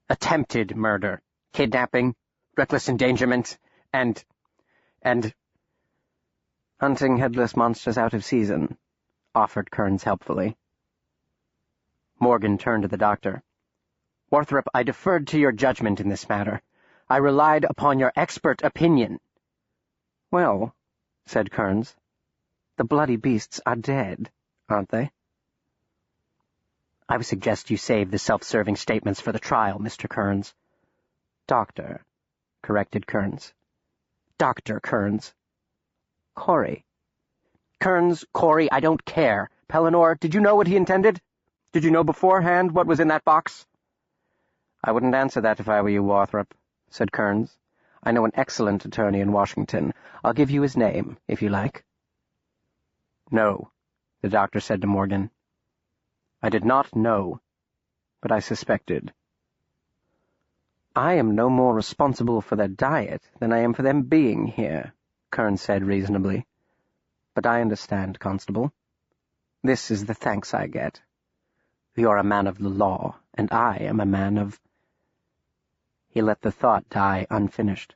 "Attempted murder, kidnapping, reckless endangerment, and... "Hunting headless monsters out of season," offered Kearns helpfully. Morgan turned to the doctor. "Warthrop, I deferred to your judgment in this matter. I relied upon your expert opinion." "Well," said Kearns, "the bloody beasts are dead, aren't they?" "I would suggest you save the self-serving statements for the trial, Mr. Kearns." "Doctor," corrected Kearns. "Dr. Kearns." "Corey." "Kearns, Corey, I don't care. Pellinor, did you know what he intended? Did you know beforehand what was in that box?" "I wouldn't answer that if I were you, Warthrop," said Kearns. "I know an excellent attorney in Washington. I'll give you his name, if you like." "No," the doctor said to Morgan. "I did not know, but I suspected." "I am no more responsible for their diet than I am for them being here," Kearns said reasonably. "But I understand, Constable. This is the thanks I get. You're a man of the law, and I am a man of—" He let the thought die unfinished.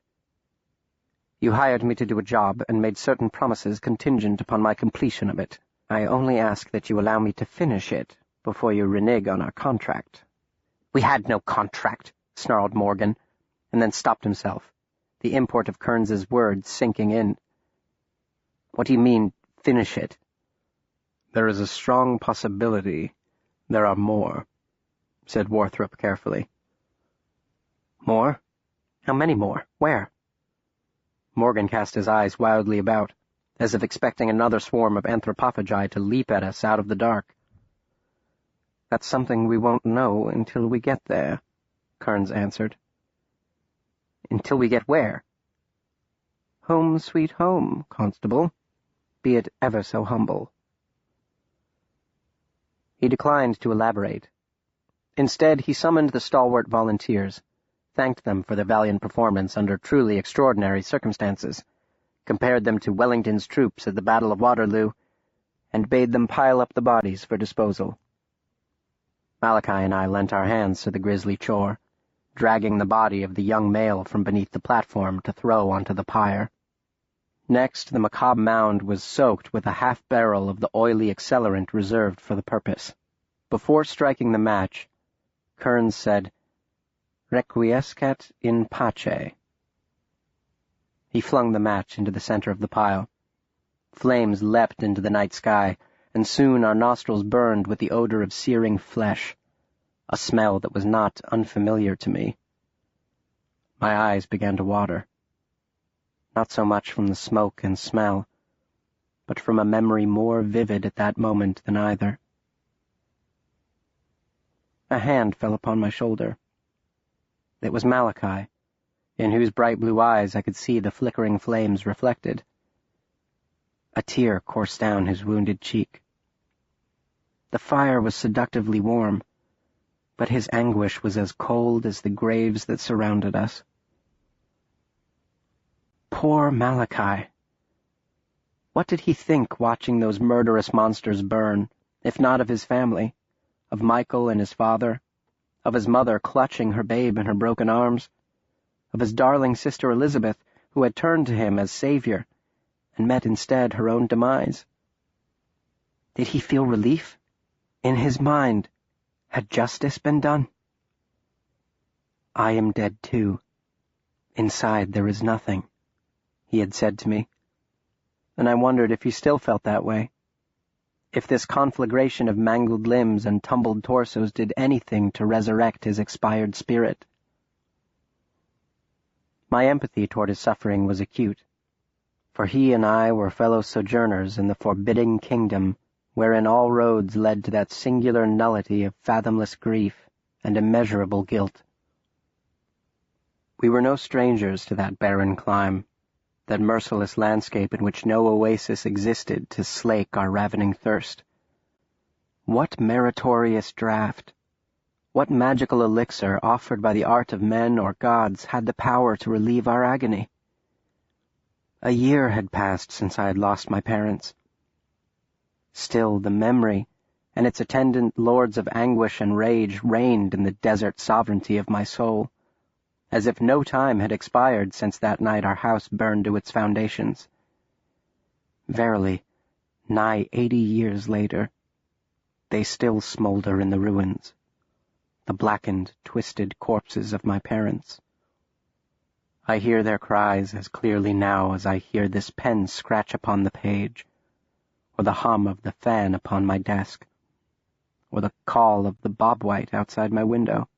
"You hired me to do a job and made certain promises contingent upon my completion of it. I only ask that you allow me to finish it before you renege on our contract." "We had no contract," snarled Morgan, and then stopped himself, the import of Kearns's words sinking in. "What do you mean, finish it?" "There is a strong possibility there are more," said Warthrop carefully. "More? How many more? Where?" Morgan cast his eyes wildly about, as if expecting another swarm of anthropophagi to leap at us out of the dark. "That's something we won't know until we get there," Kearns answered. "Until we get where?" "Home sweet home, Constable, be it ever so humble." He declined to elaborate. Instead, he summoned the stalwart volunteers, thanked them for their valiant performance under truly extraordinary circumstances, compared them to Wellington's troops at the Battle of Waterloo, and bade them pile up the bodies for disposal. Malachi and I lent our hands to the grisly chore, dragging the body of the young male from beneath the platform to throw onto the pyre. Next, the macabre mound was soaked with a half-barrel of the oily accelerant reserved for the purpose. Before striking the match, Kearns said, "Requiescat in pace." He flung the match into the center of the pile. Flames leapt into the night sky, and soon our nostrils burned with the odor of searing flesh, a smell that was not unfamiliar to me. My eyes began to water, not so much from the smoke and smell, but from a memory more vivid at that moment than either. A hand fell upon my shoulder. It was Malachi, in whose bright blue eyes I could see the flickering flames reflected. A tear coursed down his wounded cheek. The fire was seductively warm, but his anguish was as cold as the graves that surrounded us. Poor Malachi! What did he think watching those murderous monsters burn, if not of his family, of Michael and his father, of his mother clutching her babe in her broken arms, of his darling sister Elizabeth, who had turned to him as savior, and met instead her own demise? Did he feel relief? In his mind, had justice been done? "I am dead too. Inside there is nothing," he had said to me, and I wondered if he still felt that way, if this conflagration of mangled limbs and tumbled torsos did anything to resurrect his expired spirit. My empathy toward his suffering was acute, for he and I were fellow sojourners in the forbidding kingdom wherein all roads led to that singular nullity of fathomless grief and immeasurable guilt. We were no strangers to that barren clime, that merciless landscape in which no oasis existed to slake our ravening thirst. What meritorious draught, what magical elixir offered by the art of men or gods had the power to relieve our agony? A year had passed since I had lost my parents. Still the memory and its attendant lords of anguish and rage reigned in the desert sovereignty of my soul, as if no time had expired since that night our house burned to its foundations. Verily, nigh 80 years later, they still smolder in the ruins, the blackened, twisted corpses of my parents. I hear their cries as clearly now as I hear this pen scratch upon the page, or the hum of the fan upon my desk, or the call of the bobwhite outside my window.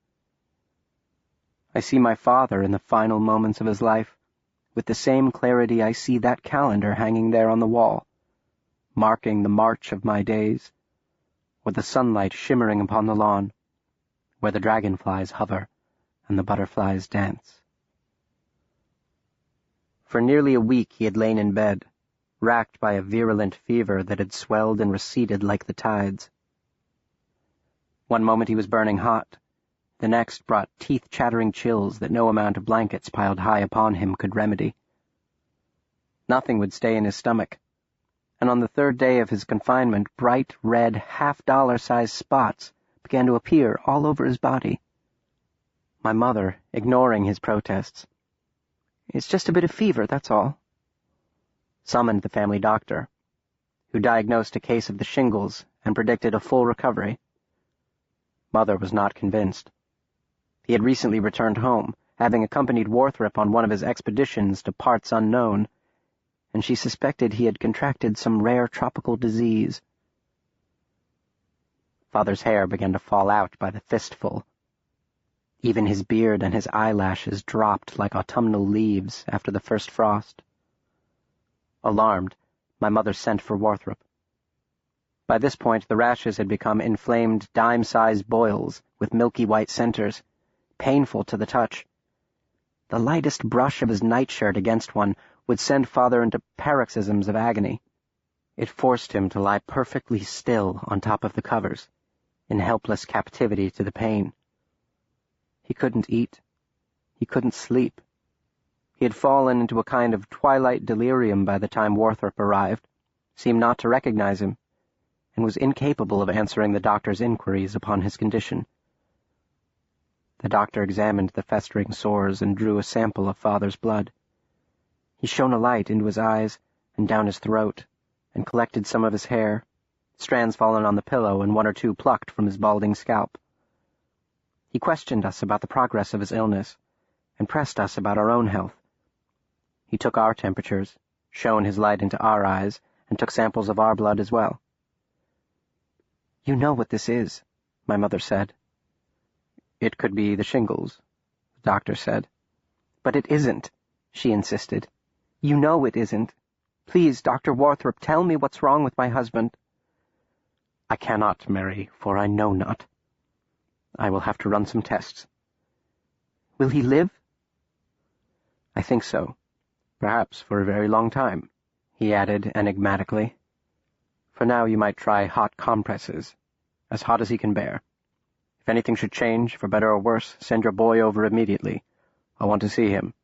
I see my father in the final moments of his life, with the same clarity I see that calendar hanging there on the wall, marking the march of my days, or the sunlight shimmering upon the lawn, where the dragonflies hover and the butterflies dance. For nearly a week he had lain in bed, racked by a virulent fever that had swelled and receded like the tides. One moment he was burning hot, the next brought teeth-chattering chills that no amount of blankets piled high upon him could remedy. Nothing would stay in his stomach, and on the third day of his confinement bright red half-dollar-sized spots began to appear all over his body. My mother, ignoring his protests, "It's just a bit of fever, that's all," summoned the family doctor, who diagnosed a case of the shingles and predicted a full recovery. Mother was not convinced. He had recently returned home, having accompanied Warthrop on one of his expeditions to parts unknown, and she suspected he had contracted some rare tropical disease. Father's hair began to fall out by the fistful. Even his beard and his eyelashes dropped like autumnal leaves after the first frost. Alarmed, my mother sent for Warthrop. By this point the rashes had become inflamed dime-sized boils with milky white centers, painful to the touch. The lightest brush of his nightshirt against one would send Father into paroxysms of agony. It forced him to lie perfectly still on top of the covers, in helpless captivity to the pain. He couldn't eat. He couldn't sleep. He had fallen into a kind of twilight delirium by the time Warthrop arrived, seemed not to recognize him, and was incapable of answering the doctor's inquiries upon his condition. The doctor examined the festering sores and drew a sample of Father's blood. He shone a light into his eyes and down his throat, and collected some of his hair, strands fallen on the pillow and one or two plucked from his balding scalp. He He questioned us about the progress of his illness, and pressed us about our own health. He took our temperatures, shone his light into our eyes, and took samples of our blood as well. "You know what this is," my mother said. "It could be the shingles," the doctor said. "But it isn't," she insisted. "You know it isn't. Please, Dr. Warthrop, tell me what's wrong with my husband." "I cannot, Mary, for I know not. I will have to run some tests." "Will he live?" "I think so. Perhaps for a very long time," he added enigmatically. "For now you might try hot compresses, as hot as he can bear. If anything should change, for better or worse, send your boy over immediately. I want to see him."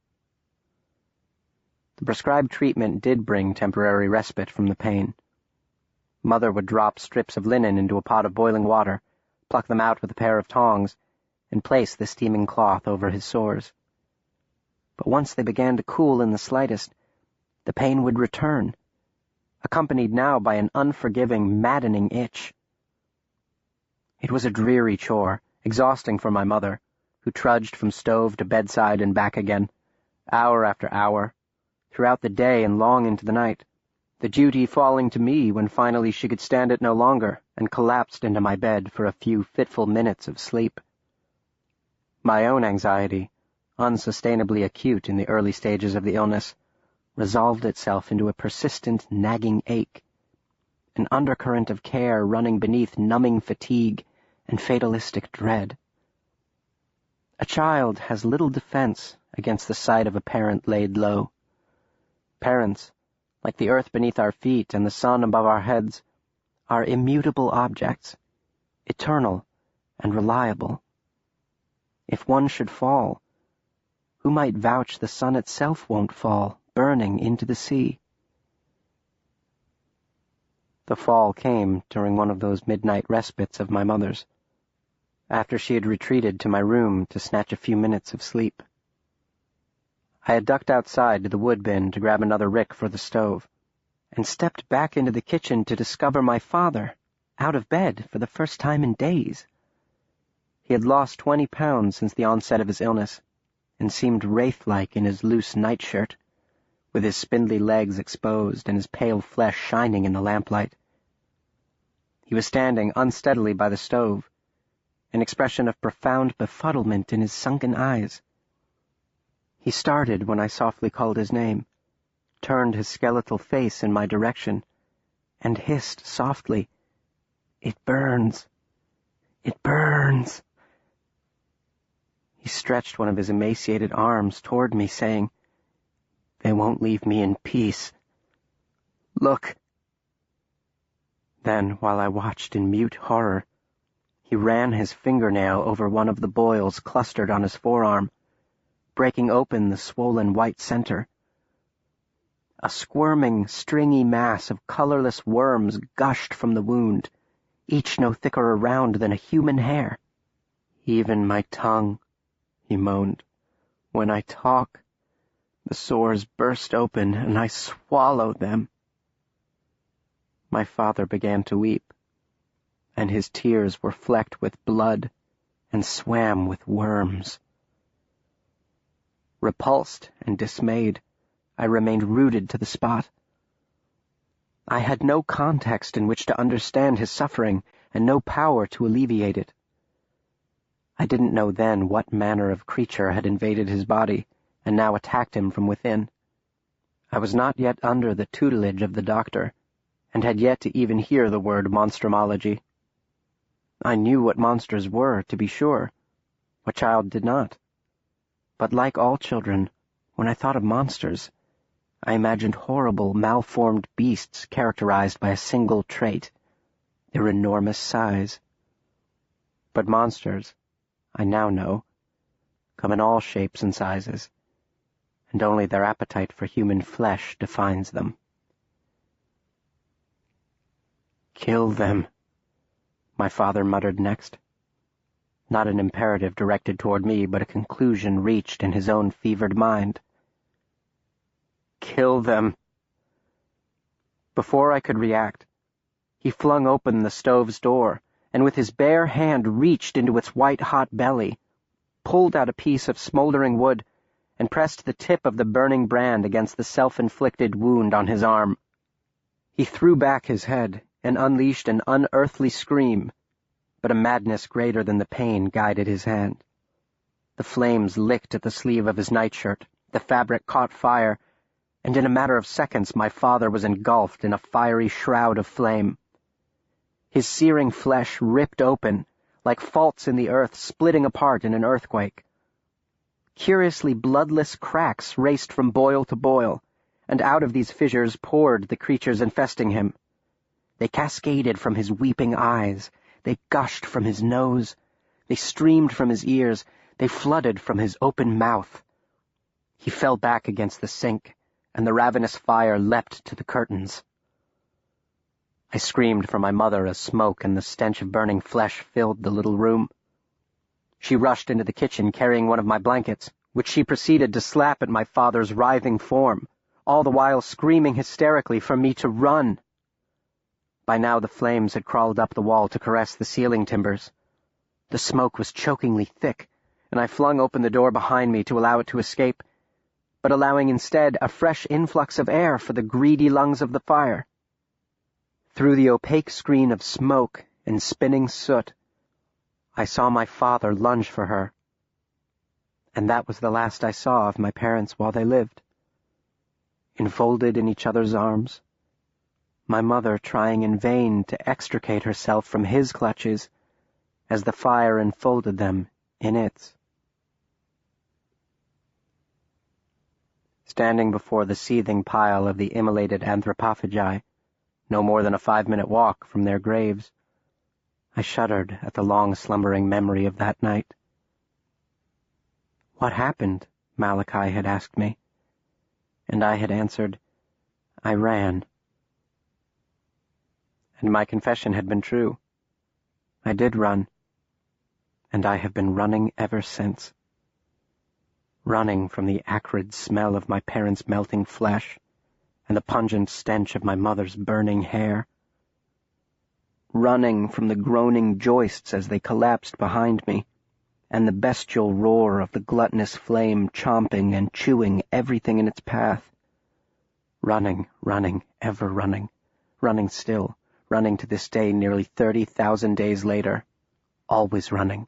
The prescribed treatment did bring temporary respite from the pain. Mother would drop strips of linen into a pot of boiling water, pluck them out with a pair of tongs, and place the steaming cloth over his sores. But once they began to cool in the slightest, the pain would return, accompanied now by an unforgiving, maddening itch. It was a dreary chore, exhausting for my mother, who trudged from stove to bedside and back again, hour after hour, throughout the day and long into the night, the duty falling to me when finally she could stand it no longer and collapsed into my bed for a few fitful minutes of sleep. My own anxiety, unsustainably acute in the early stages of the illness, resolved itself into a persistent, nagging ache, an undercurrent of care running beneath numbing fatigue and fatalistic dread. A child has little defense against the sight of a parent laid low. Parents, like the earth beneath our feet and the sun above our heads, are immutable objects, eternal and reliable. If one should fall, who might vouch the sun itself won't fall, burning into the sea? The fall came during one of those midnight respites of my mother's, after she had retreated to my room to snatch a few minutes of sleep. I had ducked outside to the wood bin to grab another rick for the stove, and stepped back into the kitchen to discover my father, out of bed for the first time in days. He had lost 20 pounds since the onset of his illness, and seemed wraith-like in his loose nightshirt, with his spindly legs exposed and his pale flesh shining in the lamplight. He was standing unsteadily by the stove, an expression of profound befuddlement in his sunken eyes. He started when I softly called his name, turned his skeletal face in my direction, and hissed softly, "It burns! It burns!" He stretched one of his emaciated arms toward me, saying, "They won't leave me in peace. Look!" Then, while I watched in mute horror, he ran his fingernail over one of the boils clustered on his forearm, breaking open the swollen white center. A squirming, stringy mass of colorless worms gushed from the wound, each no thicker around than a human hair. "Even my tongue," he moaned. "When I talk, the sores burst open and I swallow them." My father began to weep, and his tears were flecked with blood and swam with worms. Repulsed and dismayed, I remained rooted to the spot. I had no context in which to understand his suffering and no power to alleviate it. I didn't know then what manner of creature had invaded his body and now attacked him from within. I was not yet under the tutelage of the doctor, and had yet to even hear the word monstrumology. I knew what monsters were, to be sure. What child did not? But like all children, when I thought of monsters, I imagined horrible, malformed beasts characterized by a single trait, their enormous size. But monsters, I now know, come in all shapes and sizes, and only their appetite for human flesh defines them. "Kill them," my father muttered next. Not an imperative directed toward me, but a conclusion reached in his own fevered mind. "Kill them." Before I could react, he flung open the stove's door, and with his bare hand reached into its white-hot belly, pulled out a piece of smoldering wood and pressed the tip of the burning brand against the self-inflicted wound on his arm. He threw back his head and unleashed an unearthly scream, but a madness greater than the pain guided his hand. The flames licked at the sleeve of his nightshirt, the fabric caught fire, and in a matter of seconds my father was engulfed in a fiery shroud of flame. His searing flesh ripped open, like faults in the earth splitting apart in an earthquake. Curiously bloodless cracks raced from boil to boil, and out of these fissures poured the creatures infesting him. They cascaded from his weeping eyes, they gushed from his nose, they streamed from his ears, they flooded from his open mouth. He fell back against the sink, and the ravenous fire leapt to the curtains. I screamed for my mother as smoke and the stench of burning flesh filled the little room. She rushed into the kitchen carrying one of my blankets, which she proceeded to slap at my father's writhing form, all the while screaming hysterically for me to run. By now the flames had crawled up the wall to caress the ceiling timbers. The smoke was chokingly thick, and I flung open the door behind me to allow it to escape, but allowing instead a fresh influx of air for the greedy lungs of the fire. Through the opaque screen of smoke and spinning soot, I saw my father lunge for her. And that was the last I saw of my parents while they lived. Enfolded in each other's arms, my mother trying in vain to extricate herself from his clutches as the fire enfolded them in its. Standing before the seething pile of the immolated anthropophagi, no more than a 5-minute walk from their graves, I shuddered at the long slumbering memory of that night. What happened? Malachi had asked me, and I had answered, I ran. And my confession had been true. I did run, and I have been running ever since. Running from the acrid smell of my parents' melting flesh, and the pungent stench of my mother's burning hair. Running from the groaning joists as they collapsed behind me, and the bestial roar of the gluttonous flame chomping and chewing everything in its path. Running, ever running, running still, running to this day nearly 30,000 days later, always running.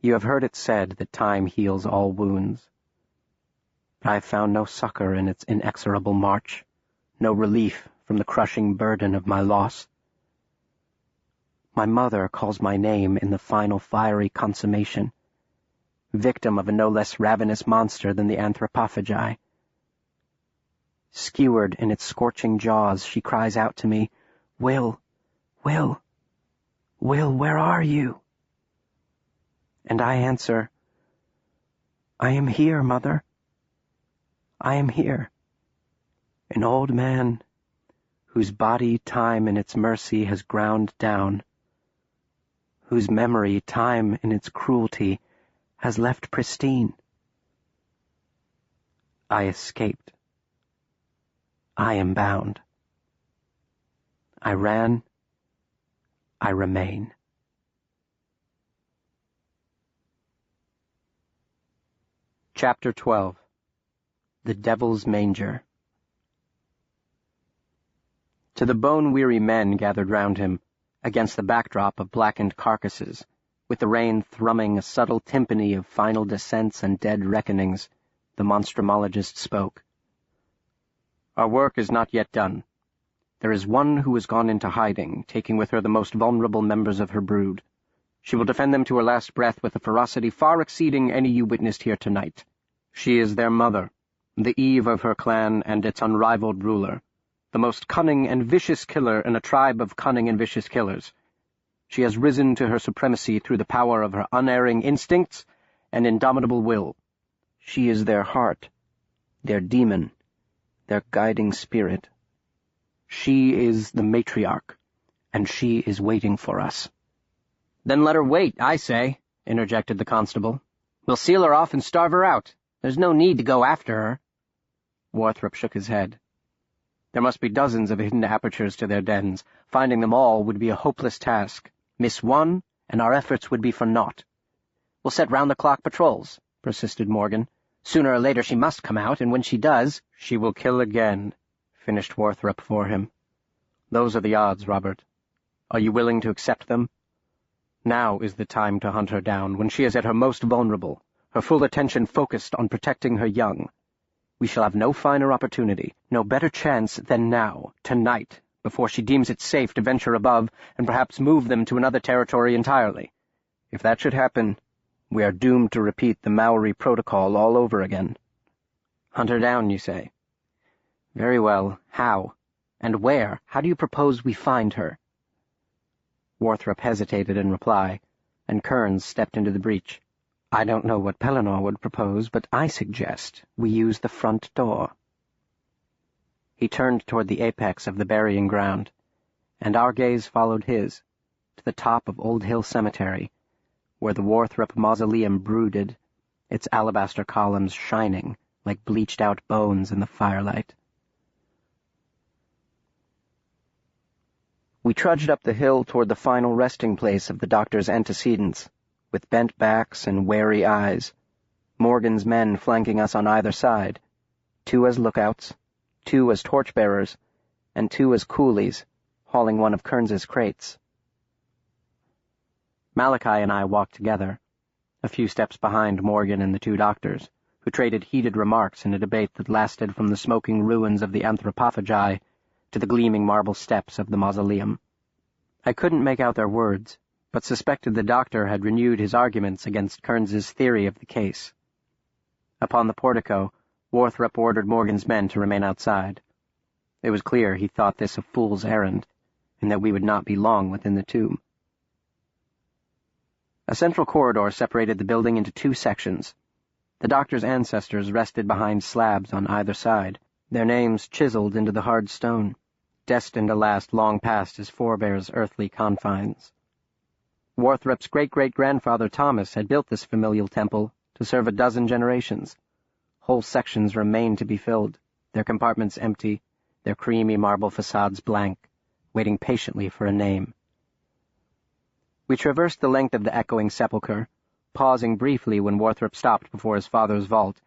You have heard it said that time heals all wounds. I have found no succor in its inexorable march, no relief from the crushing burden of my loss. My mother calls my name in the final fiery consummation, victim of a no less ravenous monster than the anthropophagi. Skewered in its scorching jaws, she cries out to me, Will, where are you? And I answer, I am here, Mother. I am here, an old man whose body time in its mercy has ground down, whose memory time in its cruelty has left pristine. I escaped. I am bound. I ran. I remain. Chapter 12. The Devil's Manger. To the bone-weary men gathered round him, against the backdrop of blackened carcasses, with the rain thrumming a subtle timpani of final descents and dead reckonings, the Monstrumologist spoke. Our work is not yet done. There is one who has gone into hiding, taking with her the most vulnerable members of her brood. She will defend them to her last breath with a ferocity far exceeding any you witnessed here tonight. She is their mother, the Eve of her clan and its unrivaled ruler, the most cunning and vicious killer in a tribe of cunning and vicious killers. She has risen to her supremacy through the power of her unerring instincts and indomitable will. She is their heart, their demon, their guiding spirit. She is the matriarch, and she is waiting for us. Then let her wait, I say, interjected the constable. We'll seal her off and starve her out. There's no need to go after her. Warthrop shook his head. There must be dozens of hidden apertures to their dens. Finding them all would be a hopeless task. Miss one, and our efforts would be for naught. We'll set round-the-clock patrols, persisted Morgan. Sooner or later she must come out, and when she does, she will kill again, finished Warthrop for him. Those are the odds, Robert. Are you willing to accept them? Now is the time to hunt her down, when she is at her most vulnerable, her full attention focused on protecting her young. We shall have no finer opportunity, no better chance than now, tonight, before she deems it safe to venture above and perhaps move them to another territory entirely. If that should happen, we are doomed to repeat the Maori protocol all over again. Hunt her down, you say? Very well. How? And where? How do you propose we find her? Warthrop hesitated in reply, and Kearns stepped into the breach. I don't know what Pellinor would propose, but I suggest we use the front door. He turned toward the apex of the burying ground, and our gaze followed his, to the top of Old Hill Cemetery, where the Warthrop mausoleum brooded, its alabaster columns shining like bleached-out bones in the firelight. We trudged up the hill toward the final resting place of the doctor's antecedents, with bent backs and wary eyes, Morgan's men flanking us on either side, 2 as lookouts, 2 as torchbearers, and 2 as coolies, hauling one of Kearns's crates. Malachi and I walked together, a few steps behind Morgan and the 2 doctors, who traded heated remarks in a debate that lasted from the smoking ruins of the anthropophagi to the gleaming marble steps of the mausoleum. I couldn't make out their words, but suspected the doctor had renewed his arguments against Kearns's theory of the case. Upon the portico, Warthrop ordered Morgan's men to remain outside. It was clear he thought this a fool's errand, and that we would not be long within the tomb. A central corridor separated the building into 2 sections. The doctor's ancestors rested behind slabs on either side, their names chiseled into the hard stone, destined to last long past his forebears' earthly confines. Warthrop's great-great-grandfather Thomas had built this familial temple to serve a dozen generations. Whole sections remained to be filled, their compartments empty, their creamy marble facades blank, waiting patiently for a name. We traversed the length of the echoing sepulchre, pausing briefly when Warthrop stopped before his father's vault,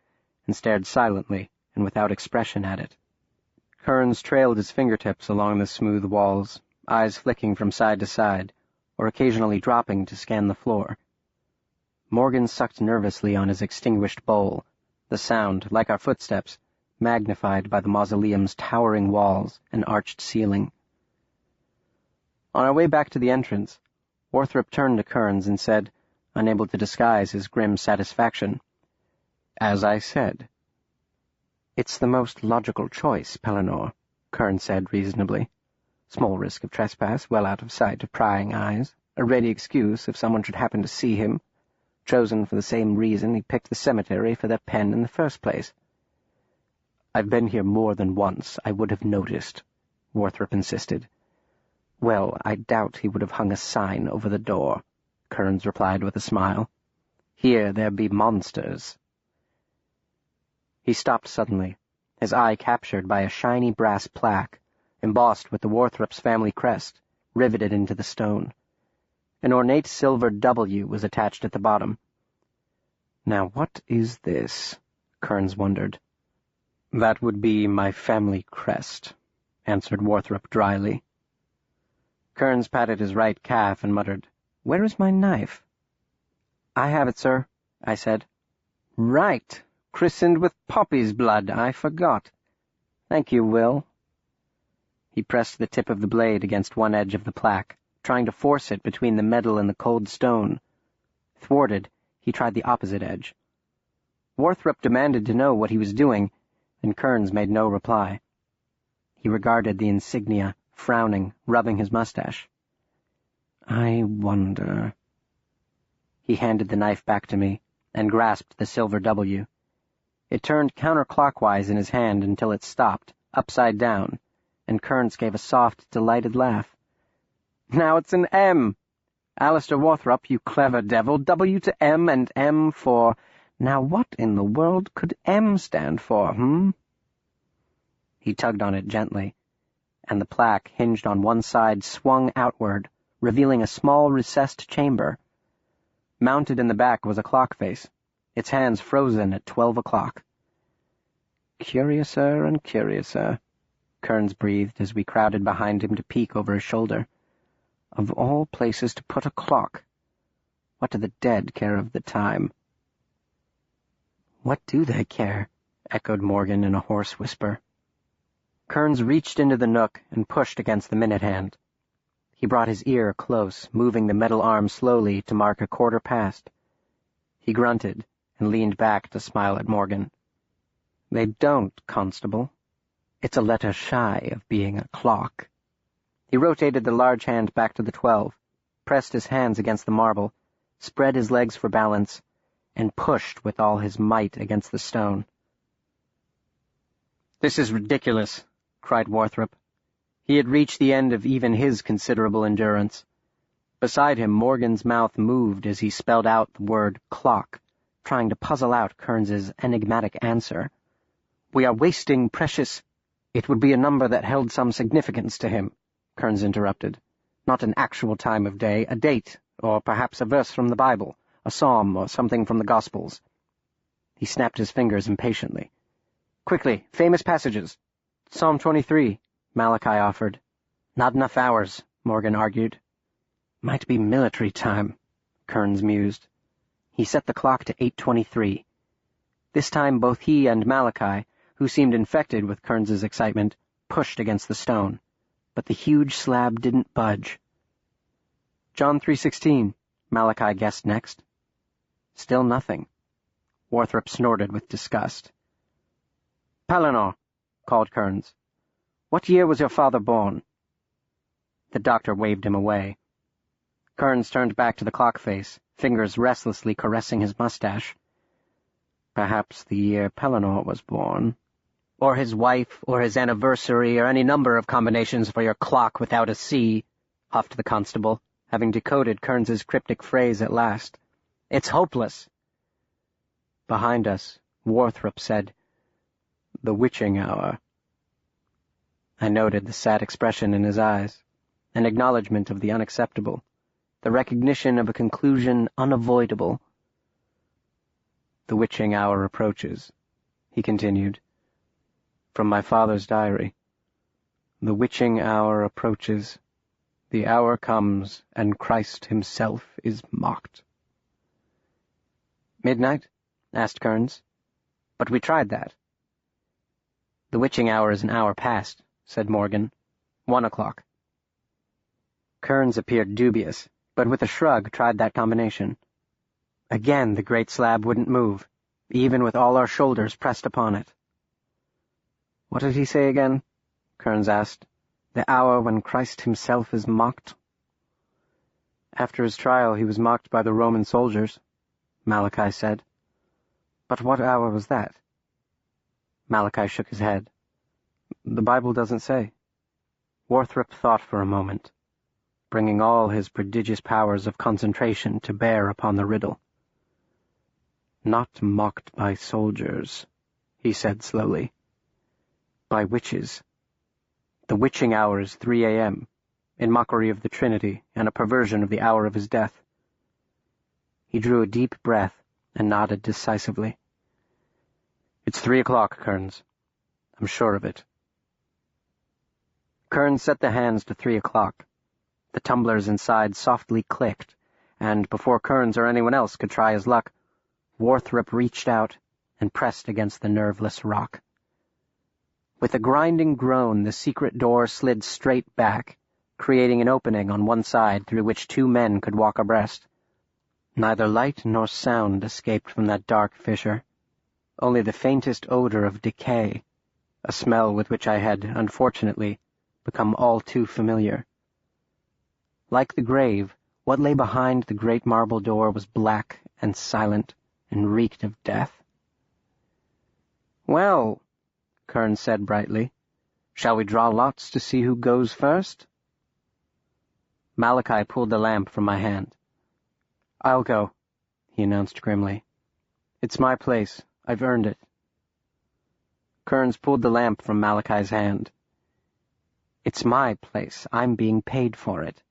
and stared silently and without expression at it. Kearns trailed his fingertips along the smooth walls, eyes flicking from side to side, or occasionally dropping to scan the floor. Morgan sucked nervously on his extinguished bowl, the sound, like our footsteps, magnified by the mausoleum's towering walls and arched ceiling. On our way back to the entrance, Warthrop turned to Kearns and said, unable to disguise his grim satisfaction, "As I said." "It's the most logical choice, Pellinor," Kearns said reasonably. "Small risk of trespass, well out of sight of prying eyes, a ready excuse if someone should happen to see him, chosen for the same reason he picked the cemetery for their pen in the first place." "I've been here more than once, I would have noticed," Warthrop insisted. "Well, I doubt he would have hung a sign over the door," Kearns replied with a smile. "Here there be monsters." He stopped suddenly, his eye captured by a shiny brass plaque, embossed with the Warthrop's family crest, riveted into the stone. An ornate silver W was attached at the bottom. "Now what is this?" Kearns wondered. "That would be my family crest," answered Warthrop dryly. Kearns patted his right calf and muttered, "Where is my knife?" "I have it, sir," I said. "Right. Christened with poppy's blood, I forgot. Thank you, Will." He pressed the tip of the blade against one edge of the plaque, trying to force it between the metal and the cold stone. Thwarted, he tried the opposite edge. Warthrop demanded to know what he was doing, and Kearns made no reply. He regarded the insignia, frowning, rubbing his mustache. "I wonder—" He handed the knife back to me, and grasped the silver W. It turned counterclockwise in his hand until it stopped, upside down, and Kearns gave a soft, delighted laugh. "Now it's an M! Alistair Warthrop, you clever devil, W to M and M for— Now what in the world could M stand for, He tugged on it gently, and the plaque, hinged on one side, swung outward, revealing a small recessed chamber. Mounted in the back was a clock face, its hands frozen at 12 o'clock. "Curiouser and curiouser," Kearns breathed as we crowded behind him to peek over his shoulder. "Of all places to put a clock. What do the dead care of the time?" "What do they care?" echoed Morgan in a hoarse whisper. Kearns reached into the nook and pushed against the minute hand. He brought his ear close, moving the metal arm slowly to mark 1/4 past. He grunted and leaned back to smile at Morgan. "They don't, Constable. It's a letter shy of being a clock." He rotated the large hand back to the 12, pressed his hands against the marble, spread his legs for balance, and pushed with all his might against the stone. "This is ridiculous," cried Warthrop. He had reached the end of even his considerable endurance. Beside him, Morgan's mouth moved as he spelled out the word clock, trying to puzzle out Kearns's enigmatic answer. "We are wasting precious—" "It would be a number that held some significance to him," Kearns interrupted. "Not an actual time of day, a date, or perhaps a verse from the Bible, a psalm, or something from the Gospels." He snapped his fingers impatiently. "Quickly, famous passages." "Psalm 23, Malachi offered. "Not enough hours," Morgan argued. "Might be military time," Kearns mused. He set the clock to 8:23. This time both he and Malachi, who seemed infected with Kearns's excitement, pushed against the stone, but the huge slab didn't budge. "John 3:16, Malachi guessed next. Still nothing. Warthrop snorted with disgust. "Palinor," called Kearns. "What year was your father born?" The doctor waved him away. Kearns turned back to the clock face, fingers restlessly caressing his mustache. "Perhaps the year Palinor was born." "Or his wife, or his anniversary, or any number of combinations for your clock without a C," huffed the constable, having decoded Kearns's cryptic phrase at last. "It's hopeless." Behind us, Warthrop said, "The witching hour." I noted the sad expression in his eyes, an acknowledgment of the unacceptable, the recognition of a conclusion unavoidable. "The witching hour approaches," he continued. From my father's diary. "The witching hour approaches. The hour comes, and Christ himself is mocked." "Midnight?" asked Kearns. "But we tried that." "The witching hour is an hour past," said Morgan. 1 o'clock. Kearns appeared dubious, but with a shrug tried that combination. Again the great slab wouldn't move, even with all our shoulders pressed upon it. "What did he say again?" Kearns asked. "The hour when Christ himself is mocked?" "After his trial he was mocked by the Roman soldiers," Malachi said. "But what hour was that?" Malachi shook his head. "The Bible doesn't say." Warthrop thought for a moment, bringing all his prodigious powers of concentration to bear upon the riddle. "Not mocked by soldiers," he said slowly. "By witches. The witching hour is 3 a.m., in mockery of the Trinity and a perversion of the hour of his death." He drew a deep breath and nodded decisively. "It's 3 o'clock, Kearns. I'm sure of it." Kearns set the hands to 3 o'clock. The tumblers inside softly clicked, and before Kearns or anyone else could try his luck, Warthrop reached out and pressed against the nerveless rock. With a grinding groan, the secret door slid straight back, creating an opening on one side through which 2 men could walk abreast. Neither light nor sound escaped from that dark fissure, only the faintest odor of decay, a smell with which I had, unfortunately, become all too familiar. Like the grave, what lay behind the great marble door was black and silent and reeked of death. "Well," Kearns said brightly, "shall we draw lots to see who goes first?" Malachi pulled the lamp from my hand. "I'll go," he announced grimly. "It's my place. I've earned it." Kearns pulled the lamp from Malachi's hand. "It's my place. I'm being paid for it."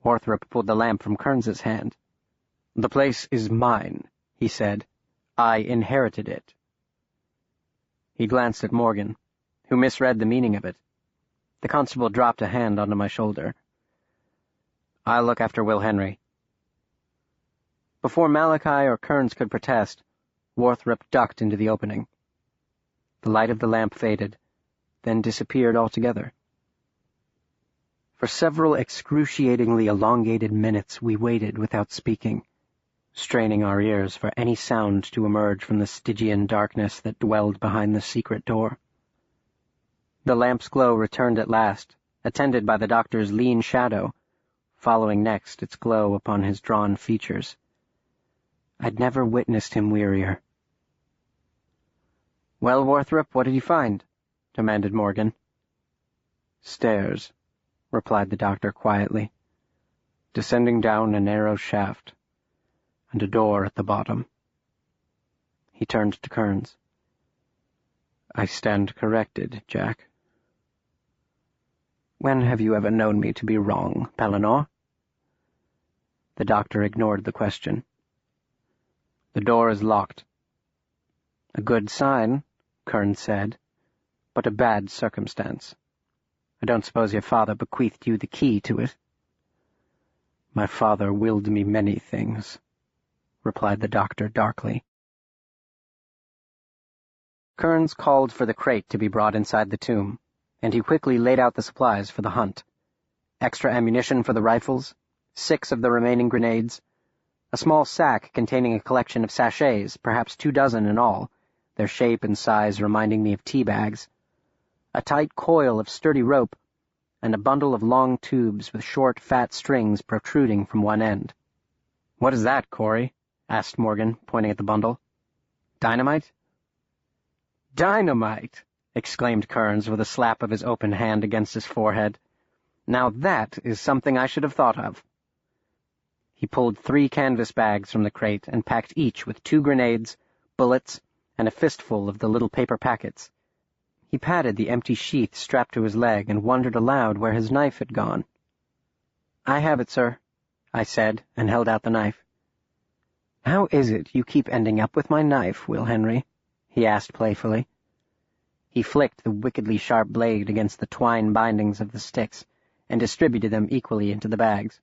Warthrop pulled the lamp from Kearns's hand. "The place is mine," he said. "I inherited it." He glanced at Morgan, who misread the meaning of it. The constable dropped a hand onto my shoulder. "I'll look after Will Henry." Before Malachi or Kearns could protest, Warthrop ducked into the opening. The light of the lamp faded, then disappeared altogether. For several excruciatingly elongated minutes we waited without speaking, straining our ears for any sound to emerge from the Stygian darkness that dwelled behind the secret door. The lamp's glow returned at last, attended by the doctor's lean shadow, following next its glow upon his drawn features. I'd never witnessed him wearier. "Well, Warthrop, what did you find?" demanded Morgan. "Stairs," replied the doctor quietly, "descending down a narrow shaft, and a door at the bottom." He turned to Kearns. "I stand corrected, Jack." "When have you ever known me to be wrong, Pellinore?" The doctor ignored the question. "The door is locked." "A good sign," Kearns said, "but a bad circumstance. I don't suppose your father bequeathed you the key to it?" "My father willed me many things," replied the doctor darkly. Kearns called for the crate to be brought inside the tomb, and he quickly laid out the supplies for the hunt. Extra ammunition for the rifles, 6 of the remaining grenades, a small sack containing a collection of sachets, perhaps 24 in all, their shape and size reminding me of tea bags, a tight coil of sturdy rope, and a bundle of long tubes with short, fat strings protruding from one end. "What is that, Corey?" asked Morgan, pointing at the bundle. "Dynamite?" "Dynamite!" exclaimed Kearns with a slap of his open hand against his forehead. "Now that is something I should have thought of." He pulled 3 canvas bags from the crate and packed each with 2 grenades, bullets, and a fistful of the little paper packets. He patted the empty sheath strapped to his leg and wondered aloud where his knife had gone. "I have it, sir," I said, and held out the knife. "How is it you keep ending up with my knife, Will Henry?" he asked playfully. He flicked the wickedly sharp blade against the twine bindings of the sticks and distributed them equally into the bags.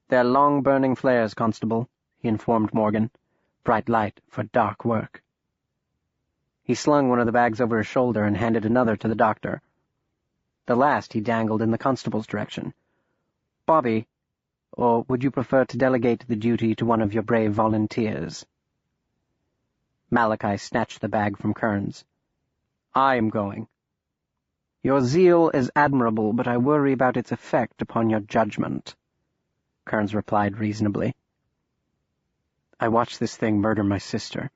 "They're long-burning flares, Constable," he informed Morgan. "Bright light for dark work." He slung one of the bags over his shoulder and handed another to the doctor. The last he dangled in the constable's direction. "Bobby, or would you prefer to delegate the duty to one of your brave volunteers?" Malachi snatched the bag from Kearns. "I am going." "Your zeal is admirable, but I worry about its effect upon your judgment," Kearns replied reasonably. "I watched this thing murder my sister,"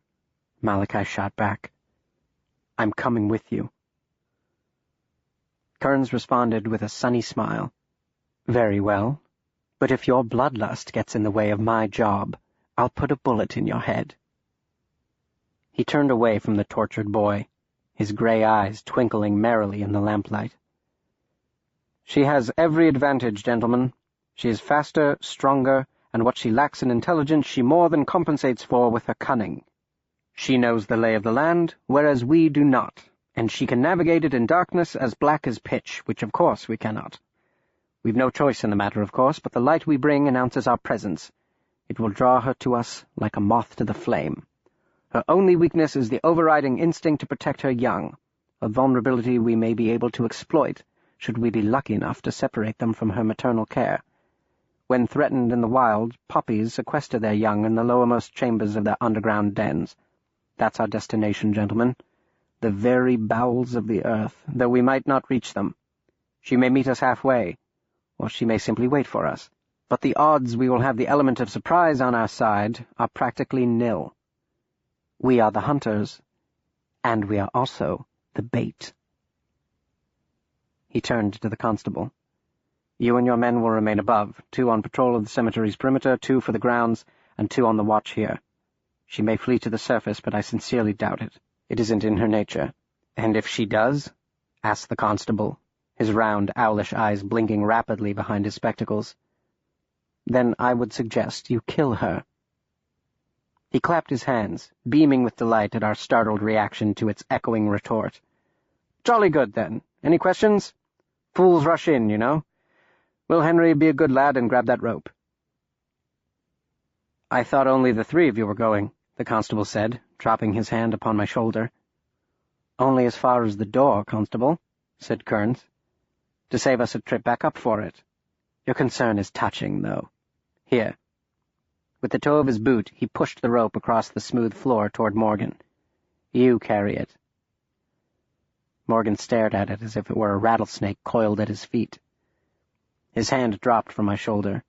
Malachi shot back. "I'm coming with you." Kearns responded with a sunny smile. "Very well, but if your bloodlust gets in the way of my job, I'll put a bullet in your head." He turned away from the tortured boy, his gray eyes twinkling merrily in the lamplight. "She has every advantage, gentlemen. She is faster, stronger, and what she lacks in intelligence she more than compensates for with her cunning. She knows the lay of the land, whereas we do not, and she can navigate it in darkness as black as pitch, which of course we cannot. We've no choice in the matter, of course, but the light we bring announces our presence. It will draw her to us like a moth to the flame. Her only weakness is the overriding instinct to protect her young, a vulnerability we may be able to exploit, should we be lucky enough to separate them from her maternal care. When threatened in the wild, poppies sequester their young in the lowermost chambers of their underground dens. That's our destination, gentlemen. The very bowels of the earth, though we might not reach them. She may meet us halfway, or she may simply wait for us. But the odds we will have the element of surprise on our side are practically nil. We are the hunters, and we are also the bait." He turned to the constable. "You and your men will remain above, 2 on patrol of the cemetery's perimeter, 2 for the grounds, and 2 on the watch here. She may flee to the surface, but I sincerely doubt it. It isn't in her nature." "And if she does?" asked the constable, his round, owlish eyes blinking rapidly behind his spectacles. Then I would suggest you kill her." He clapped his hands, beaming with delight at our startled reaction to its echoing retort. "Jolly good, then. Any questions? Fools rush in, you know. Will Henry be a good lad and grab that rope?" "I thought only the three of you were going," the constable said, dropping his hand upon my shoulder. "Only as far as the door, Constable," said Kearns, "to save us a trip back up for it. Your concern is touching, though. Here." With the toe of his boot, he pushed the rope across the smooth floor toward Morgan. "You carry it." Morgan stared at it as if it were a rattlesnake coiled at his feet. His hand dropped from my shoulder.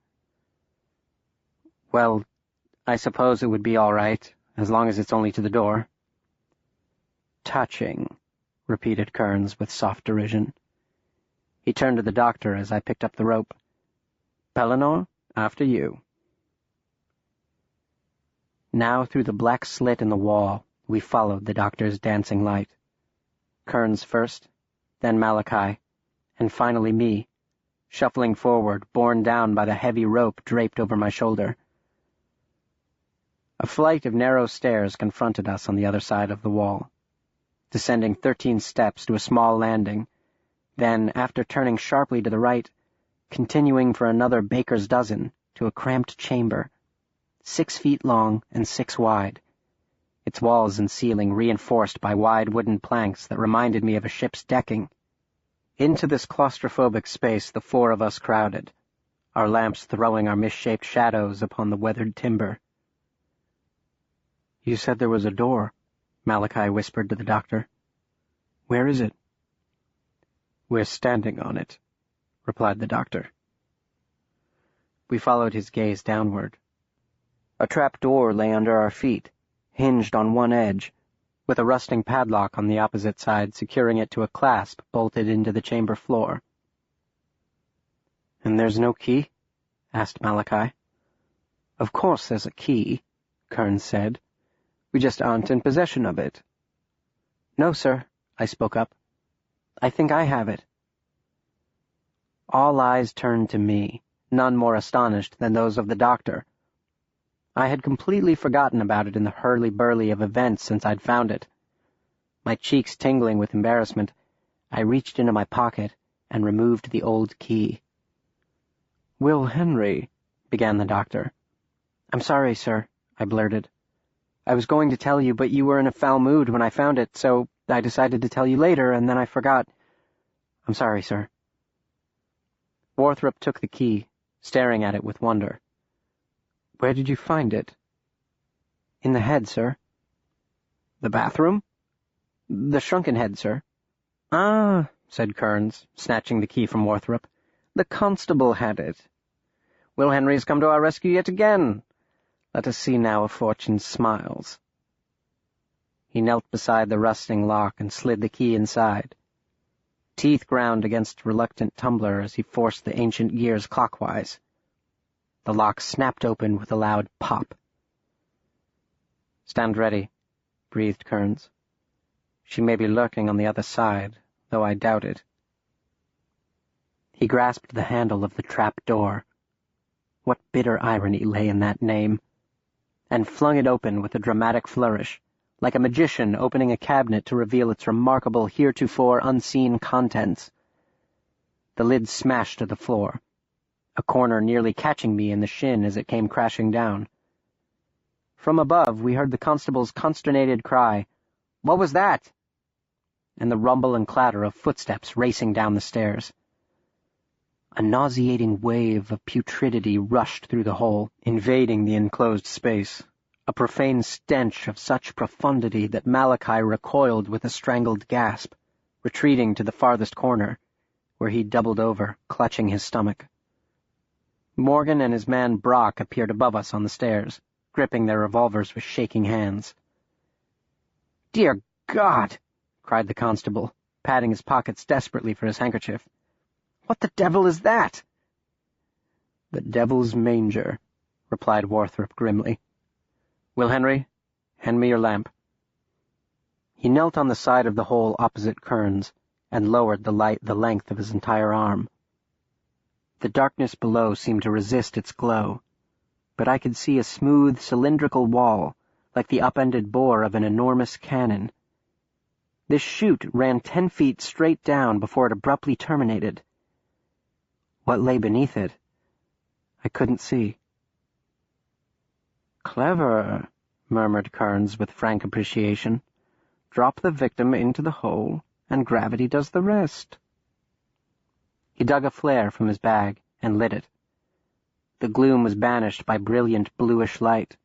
"Well, I suppose it would be all right, as long as it's only to the door." "Touching," repeated Kearns with soft derision. He turned to the doctor as I picked up the rope. "Pellinor, after you." Now through the black slit in the wall, we followed the doctor's dancing light. Kearns first, then Malachi, and finally me, shuffling forward, borne down by the heavy rope draped over my shoulder. A flight of narrow stairs confronted us on the other side of the wall, descending 13 steps to a small landing, then, after turning sharply to the right, continuing for another baker's dozen to a cramped chamber, 6 feet long and 6 wide, its walls and ceiling reinforced by wide wooden planks that reminded me of a ship's decking. Into this claustrophobic space the 4 of us crowded, our lamps throwing our misshaped shadows upon the weathered timber. "You said there was a door," Malachi whispered to the doctor. "Where is it?" "We're standing on it," replied the doctor. We followed his gaze downward. A trap door lay under our feet, hinged on one edge, with a rusting padlock on the opposite side securing it to a clasp bolted into the chamber floor. "And there's no key?" asked Malachi. "Of course there's a key," Kearns said. "We just aren't in possession of it." "No, sir," I spoke up. "I think I have it." All eyes turned to me, none more astonished than those of the doctor. I had completely forgotten about it in the hurly-burly of events since I'd found it. My cheeks tingling with embarrassment, I reached into my pocket and removed the old key. "Will Henry," began the doctor. "I'm sorry, sir," I blurted. "I was going to tell you, but you were in a foul mood when I found it, so I decided to tell you later, and then I forgot. I'm sorry, sir." Warthrop took the key, staring at it with wonder. "Where did you find it?" "In the head, sir." "The bathroom?" "The shrunken head, sir." "Ah," said Kearns, snatching the key from Warthrop. "The constable had it. Will Henry's come to our rescue yet again. Let us see now if fortune smiles." He knelt beside the rusting lock and slid the key inside. Teeth ground against reluctant tumbler as he forced the ancient gears clockwise. The lock snapped open with a loud pop. "Stand ready," breathed Kearns. "She may be lurking on the other side, though I doubt it." He grasped the handle of the trap door. What bitter irony lay in that name! And flung it open with a dramatic flourish, like a magician opening a cabinet to reveal its remarkable heretofore unseen contents. The lid smashed to the floor, a corner nearly catching me in the shin as it came crashing down. From above we heard the constable's consternated cry, "What was that?" and the rumble and clatter of footsteps racing down the stairs. A nauseating wave of putridity rushed through the hole, invading the enclosed space, a profane stench of such profundity that Malachi recoiled with a strangled gasp, retreating to the farthest corner, where he doubled over, clutching his stomach. Morgan and his man Brock appeared above us on the stairs, gripping their revolvers with shaking hands. "Dear God!" cried the constable, patting his pockets desperately for his handkerchief. "What the devil is that?" "The devil's manger," replied Warthrop grimly. "Will Henry, hand me your lamp." He knelt on the side of the hole opposite Kearns and lowered the light the length of his entire arm. The darkness below seemed to resist its glow, but I could see a smooth, cylindrical wall, like the upended bore of an enormous cannon. This chute ran 10 feet straight down before it abruptly terminated. What lay beneath it, I couldn't see. "Clever," murmured Kearns with frank appreciation. "Drop the victim into the hole, and gravity does the rest." He dug a flare from his bag and lit it. The gloom was banished by brilliant bluish light.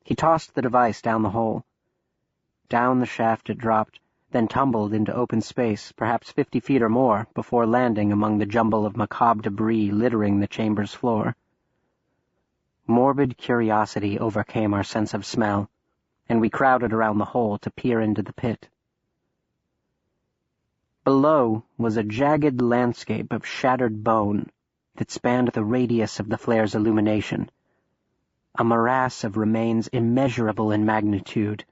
He tossed the device down the hole. Down the shaft it dropped, then tumbled into open space, perhaps 50 feet or more, before landing among the jumble of macabre debris littering the chamber's floor. Morbid curiosity overcame our sense of smell, and we crowded around the hole to peer into the pit. Below was a jagged landscape of shattered bone that spanned the radius of the flare's illumination, a morass of remains immeasurable in magnitude,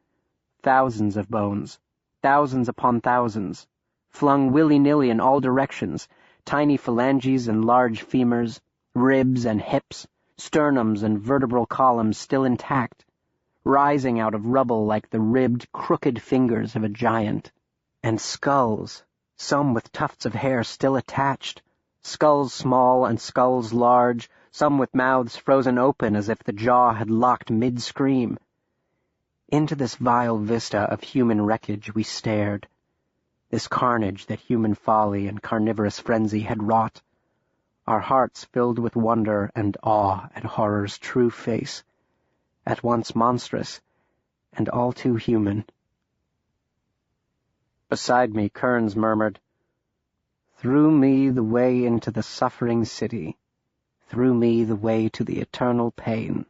thousands of bones, thousands upon thousands, flung willy-nilly in all directions, tiny phalanges and large femurs, ribs and hips, sternums and vertebral columns still intact, rising out of rubble like the ribbed, crooked fingers of a giant, and skulls, some with tufts of hair still attached, skulls small and skulls large, some with mouths frozen open as if the jaw had locked mid-scream. Into this vile vista of human wreckage we stared, this carnage that human folly and carnivorous frenzy had wrought, our hearts filled with wonder and awe at horror's true face, at once monstrous and all too human. Beside me, Kearns murmured, "Through me the way into the suffering city, through me the way to the eternal pain."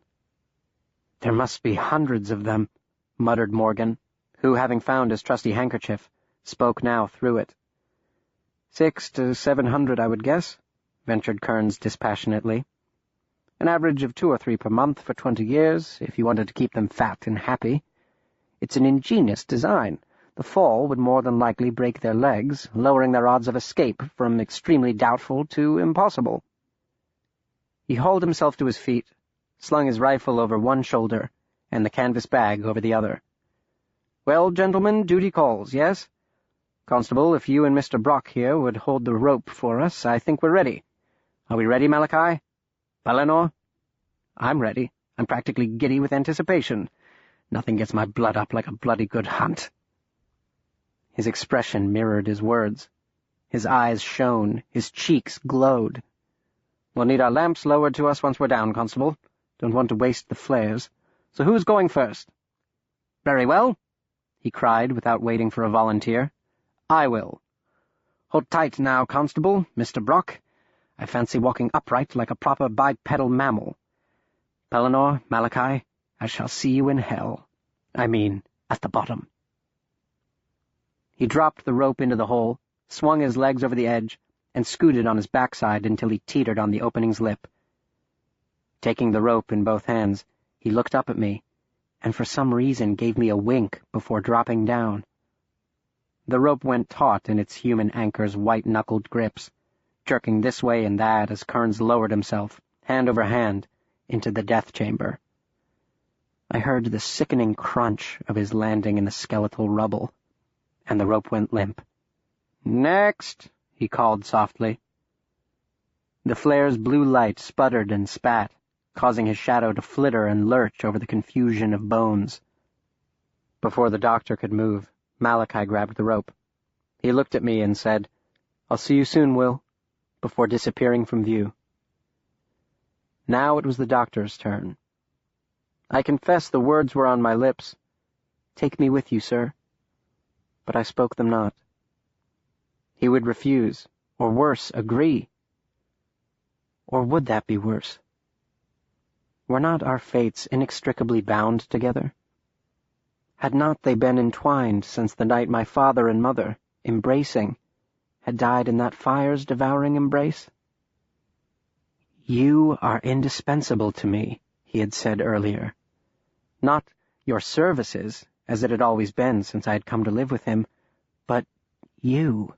"There must be hundreds of them," muttered Morgan, who, having found his trusty handkerchief, spoke now through it. 600 to 700, I would guess," ventured Kearns dispassionately. "An average of 2 or 3 per month for 20 years, if you wanted to keep them fat and happy. It's an ingenious design. The fall would more than likely break their legs, lowering their odds of escape from extremely doubtful to impossible." He hauled himself to his feet, slung his rifle over one shoulder, and the canvas bag over the other. "Well, gentlemen, duty calls, yes? Constable, if you and Mr. Brock here would hold the rope for us, I think we're ready. Are we ready, Malachi? Eleanor? I'm ready. I'm practically giddy with anticipation. Nothing gets my blood up like a bloody good hunt." His expression mirrored his words. His eyes shone, his cheeks glowed. "We'll need our lamps lowered to us once we're down, Constable. Don't want to waste the flares. So who's going first?" "Very well," he cried without waiting for a volunteer. "I will. Hold tight now, Constable, Mr. Brock. I fancy walking upright like a proper bipedal mammal. Eleanor, Malachi, I shall see you in hell. I mean, at the bottom." He dropped the rope into the hole, swung his legs over the edge, and scooted on his backside until he teetered on the opening's lip. Taking the rope in both hands, he looked up at me, and for some reason gave me a wink before dropping down. The rope went taut in its human anchor's white-knuckled grips, jerking this way and that as Kearns lowered himself, hand over hand, into the death chamber. I heard the sickening crunch of his landing in the skeletal rubble, and the rope went limp. "Next," he called softly. The flare's blue light sputtered and spat, causing his shadow to flitter and lurch over the confusion of bones. Before the doctor could move, Malachi grabbed the rope. He looked at me and said, "I'll see you soon, Will," before disappearing from view. Now it was the doctor's turn. I confess the words were on my lips. "Take me with you, sir." But I spoke them not. He would refuse, or worse, agree. Or would that be worse? Were not our fates inextricably bound together? Had not they been entwined since the night my father and mother, embracing, had died in that fire's devouring embrace? "You are indispensable to me," he had said earlier. Not your services, as it had always been since I had come to live with him, but you.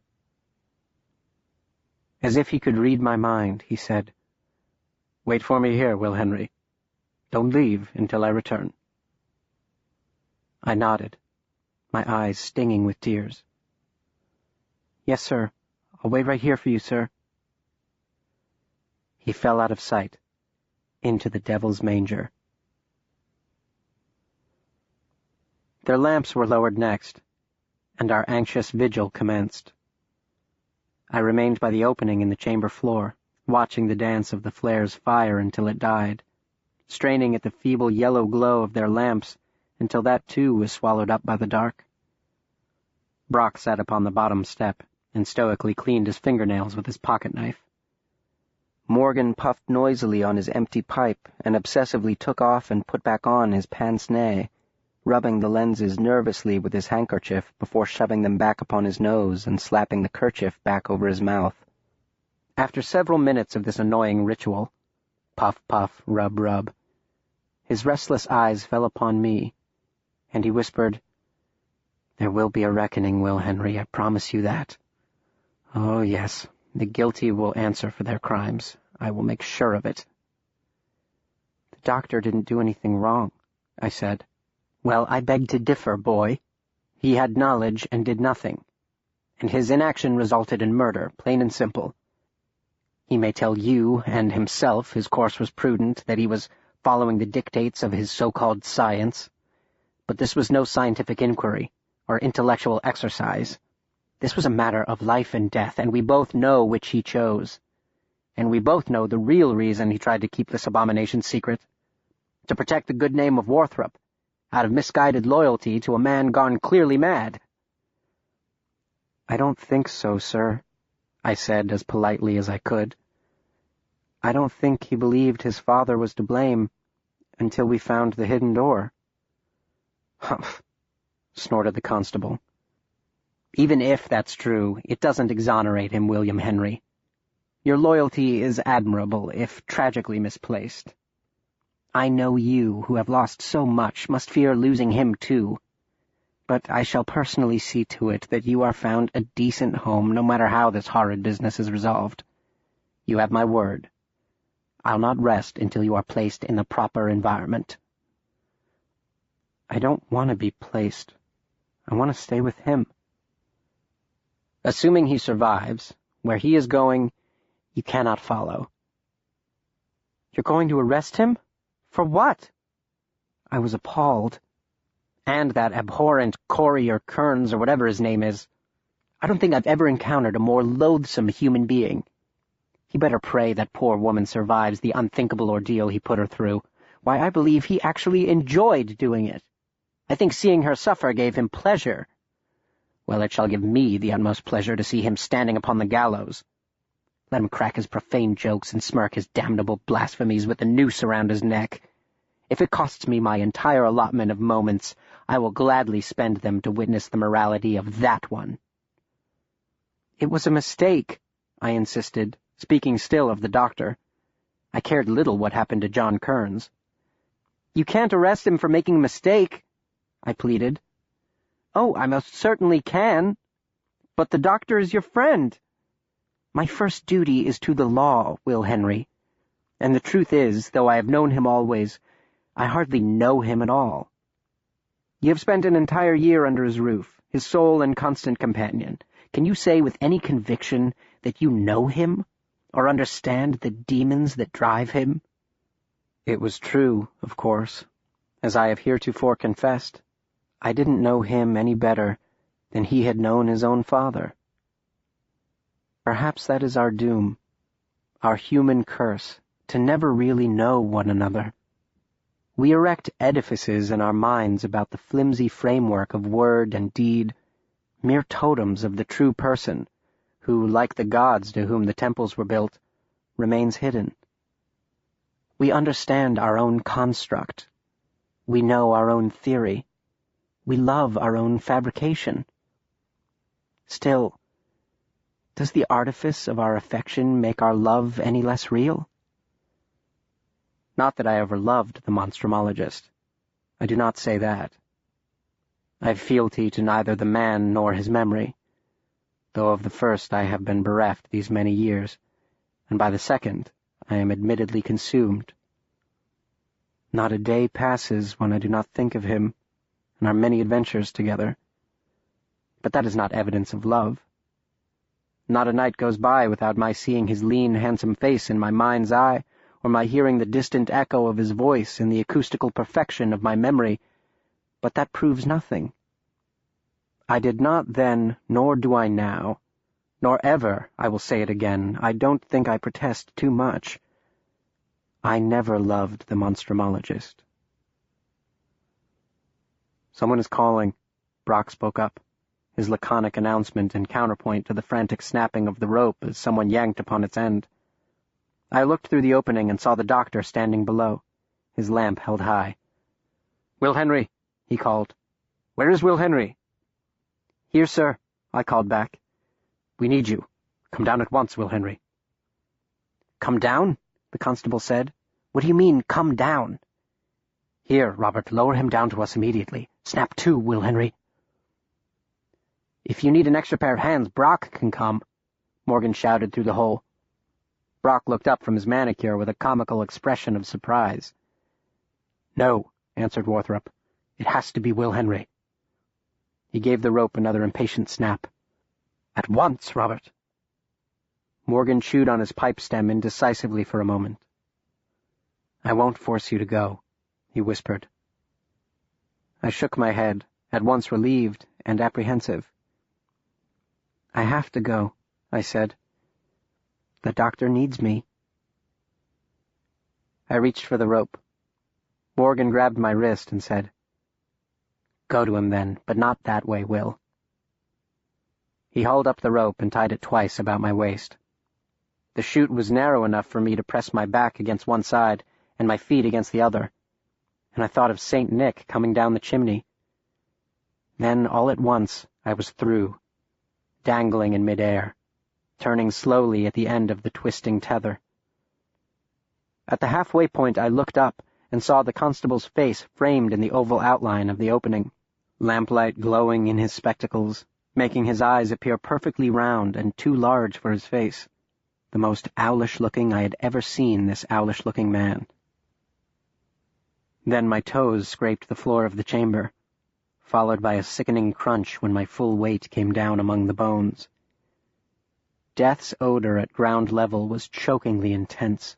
As if he could read my mind, he said, "Wait for me here, Will Henry. Don't leave until I return." I nodded, my eyes stinging with tears. "Yes, sir. I'll wait right here for you, sir." He fell out of sight, into the devil's manger. Their lamps were lowered next, and our anxious vigil commenced. I remained by the opening in the chamber floor, watching the dance of the flare's fire until it died, straining at the feeble yellow glow of their lamps until that too was swallowed up by the dark. Brock sat upon the bottom step and stoically cleaned his fingernails with his pocket-knife. Morgan puffed noisily on his empty pipe and obsessively took off and put back on his pince-nez, rubbing the lenses nervously with his handkerchief before shoving them back upon his nose and slapping the kerchief back over his mouth. After several minutes of this annoying ritual, puff, puff, rub, rub, his restless eyes fell upon me, and he whispered, "There will be a reckoning, Will Henry, I promise you that. Oh, yes, the guilty will answer for their crimes. I will make sure of it." "The doctor didn't do anything wrong," I said. "Well, I beg to differ, boy. He had knowledge and did nothing, and his inaction resulted in murder, plain and simple. He may tell you and himself his course was prudent, that he was following the dictates of his so-called science, but this was no scientific inquiry or intellectual exercise. This was a matter of life and death, and we both know which he chose. And we both know the real reason he tried to keep this abomination secret: to protect the good name of Warthrop, out of misguided loyalty to a man gone clearly mad." "I don't think so, sir," I said as politely as I could. "I don't think he believed his father was to blame until we found the hidden door." "Humph," snorted the constable. "Even if that's true, it doesn't exonerate him, William Henry. Your loyalty is admirable, if tragically misplaced. I know you, who have lost so much, must fear losing him too. But I shall personally see to it that you are found a decent home, no matter how this horrid business is resolved. You have my word. I'll not rest until you are placed in the proper environment." "I don't want to be placed. I want to stay with him." "Assuming he survives, where he is going, you cannot follow." "You're going to arrest him? For what?" I was appalled. "And that abhorrent Corey or Kearns or whatever his name is. I don't think I've ever encountered a more loathsome human being. He better pray that poor woman survives the unthinkable ordeal he put her through. Why, I believe he actually enjoyed doing it. I think seeing her suffer gave him pleasure. Well, it shall give me the utmost pleasure to see him standing upon the gallows. Let him crack his profane jokes and smirk his damnable blasphemies with the noose around his neck. If it costs me my entire allotment of moments, I will gladly spend them to witness the morality of that one." "It was a mistake," I insisted, speaking still of the doctor. I cared little what happened to John Kearns. "You can't arrest him for making a mistake," I pleaded. "Oh, I most certainly can. But the doctor is your friend." "My first duty is to the law, Will Henry. And the truth is, though I have known him always, I hardly know him at all. You have spent an entire year under his roof, his sole and constant companion. Can you say with any conviction that you know him, or understand the demons that drive him?" It was true, of course, as I have heretofore confessed. I didn't know him any better than he had known his own father. Perhaps that is our doom, our human curse, to never really know one another. We erect edifices in our minds about the flimsy framework of word and deed, mere totems of the true person, who, like the gods to whom the temples were built, remains hidden. We understand our own construct. We know our own theory. We love our own fabrication. Still, does the artifice of our affection make our love any less real? Not that I ever loved the Monstrumologist. I do not say that. I have fealty to neither the man nor his memory. though of the first I have been bereft these many years, and by the second I am admittedly consumed. Not a day passes when I do not think of him and our many adventures together. But that is not evidence of love. Not a night goes by without my seeing his lean, handsome face in my mind's eye, or my hearing the distant echo of his voice in the acoustical perfection of my memory, but that proves nothing. I did not then, nor do I now, nor ever, I will say it again, I don't think I protest too much. I never loved the Monstrumologist. "Someone is calling," Brock spoke up, his laconic announcement in counterpoint to the frantic snapping of the rope as someone yanked upon its end. I looked through the opening and saw the doctor standing below, his lamp held high. "Will Henry," he called. "Where is Will Henry?" "Here, sir," I called back. "We need you. Come down at once, Will Henry." "Come down?" the constable said. "What do you mean, come down?" "Here, Robert, lower him down to us immediately. Snap to, Will Henry." "If you need an extra pair of hands, Brock can come," Morgan shouted through the hole. Brock looked up from his manicure with a comical expression of surprise. "No," answered Warthrop. "It has to be Will Henry." He gave the rope another impatient snap. "At once, Robert." Morgan chewed on his pipe stem indecisively for a moment. "I won't force you to go," he whispered. I shook my head, at once relieved and apprehensive. "I have to go," I said. "The doctor needs me." I reached for the rope. Morgan grabbed my wrist and said, "Go to him then, but not that way, Will." He hauled up the rope and tied it twice about my waist. The chute was narrow enough for me to press my back against one side and my feet against the other, and I thought of St. Nick coming down the chimney. Then, all at once, I was through, dangling in midair, turning slowly at the end of the twisting tether. At the halfway point I looked up and saw the constable's face framed in the oval outline of the opening, lamplight glowing in his spectacles, making his eyes appear perfectly round and too large for his face, the most owlish-looking I had ever seen this owlish-looking man. Then my toes scraped the floor of the chamber, followed by a sickening crunch when my full weight came down among the bones. Death's odor at ground level was chokingly intense,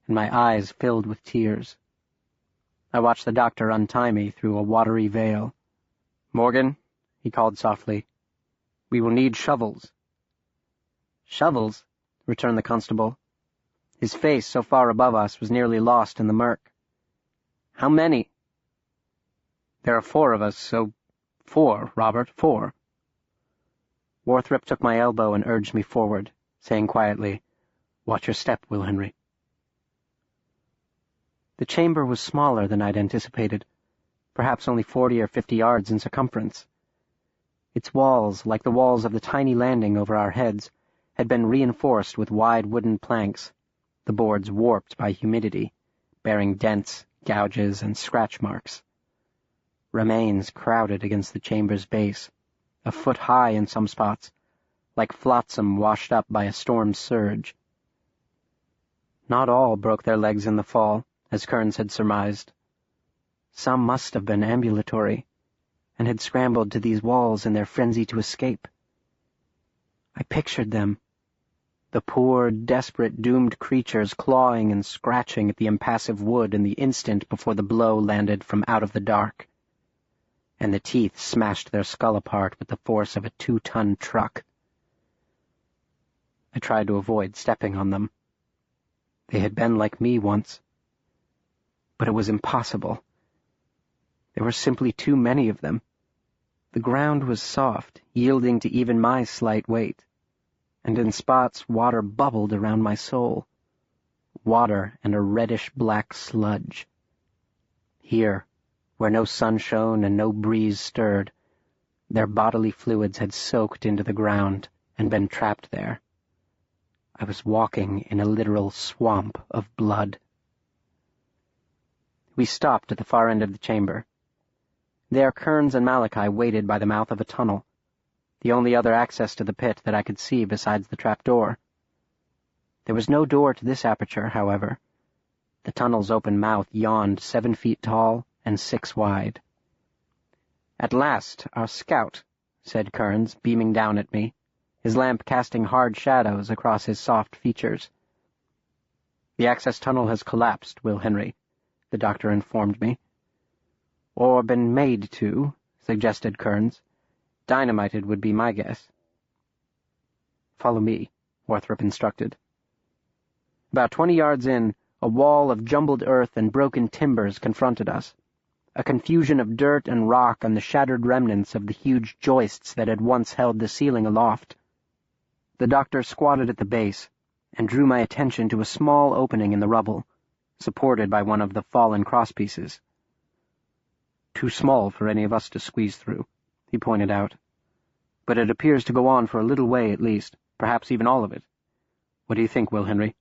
and my eyes filled with tears. I watched the doctor untie me through a watery veil. "Morgan," he called softly, "we will need shovels." "Shovels?" returned the constable. His face, so far above us, was nearly lost in the murk. "How many?" "There are 4 of us, so 4, Robert, 4. Warthrop took my elbow and urged me forward, saying quietly, "Watch your step, Will Henry." The chamber was smaller than I'd anticipated, perhaps only 40 or 50 yards in circumference. Its walls, like the walls of the tiny landing over our heads, had been reinforced with wide wooden planks, the boards warped by humidity, bearing dents, gouges, and scratch marks. Remains crowded against the chamber's base, a foot high in some spots, like flotsam washed up by a storm's surge. Not all broke their legs in the fall, as Kearns had surmised. Some must have been ambulatory, and had scrambled to these walls in their frenzy to escape. I pictured them, the poor, desperate, doomed creatures clawing and scratching at the impassive wood in the instant before the blow landed from out of the dark, and the teeth smashed their skull apart with the force of a 2-ton truck. I tried to avoid stepping on them. They had been like me once. But it was impossible. There were simply too many of them. The ground was soft, yielding to even my slight weight, and in spots water bubbled around my soul. Water and a reddish-black sludge. Here, where no sun shone and no breeze stirred, their bodily fluids had soaked into the ground and been trapped there. I was walking in a literal swamp of blood. We stopped at the far end of the chamber. There Kearns and Malachi waited by the mouth of a tunnel. the only other access to the pit that I could see besides the trapdoor. There was no door to this aperture, however. The tunnel's open mouth yawned 7 feet tall and 6 wide. "At last, our scout," said Kearns, beaming down at me, his lamp casting hard shadows across his soft features. "The access tunnel has collapsed, Will Henry," the doctor informed me. "Or been made to," suggested Kearns. "Dynamited would be my guess." "Follow me," Warthrop instructed. About 20 yards in, a wall of jumbled earth and broken timbers confronted us, a confusion of dirt and rock and the shattered remnants of the huge joists that had once held the ceiling aloft. The doctor squatted at the base and drew my attention to a small opening in the rubble, supported by one of the fallen crosspieces. "Too small for any of us to squeeze through," he pointed out. "But it appears to go on for a little way at least, perhaps even all of it. What do you think, Will Henry?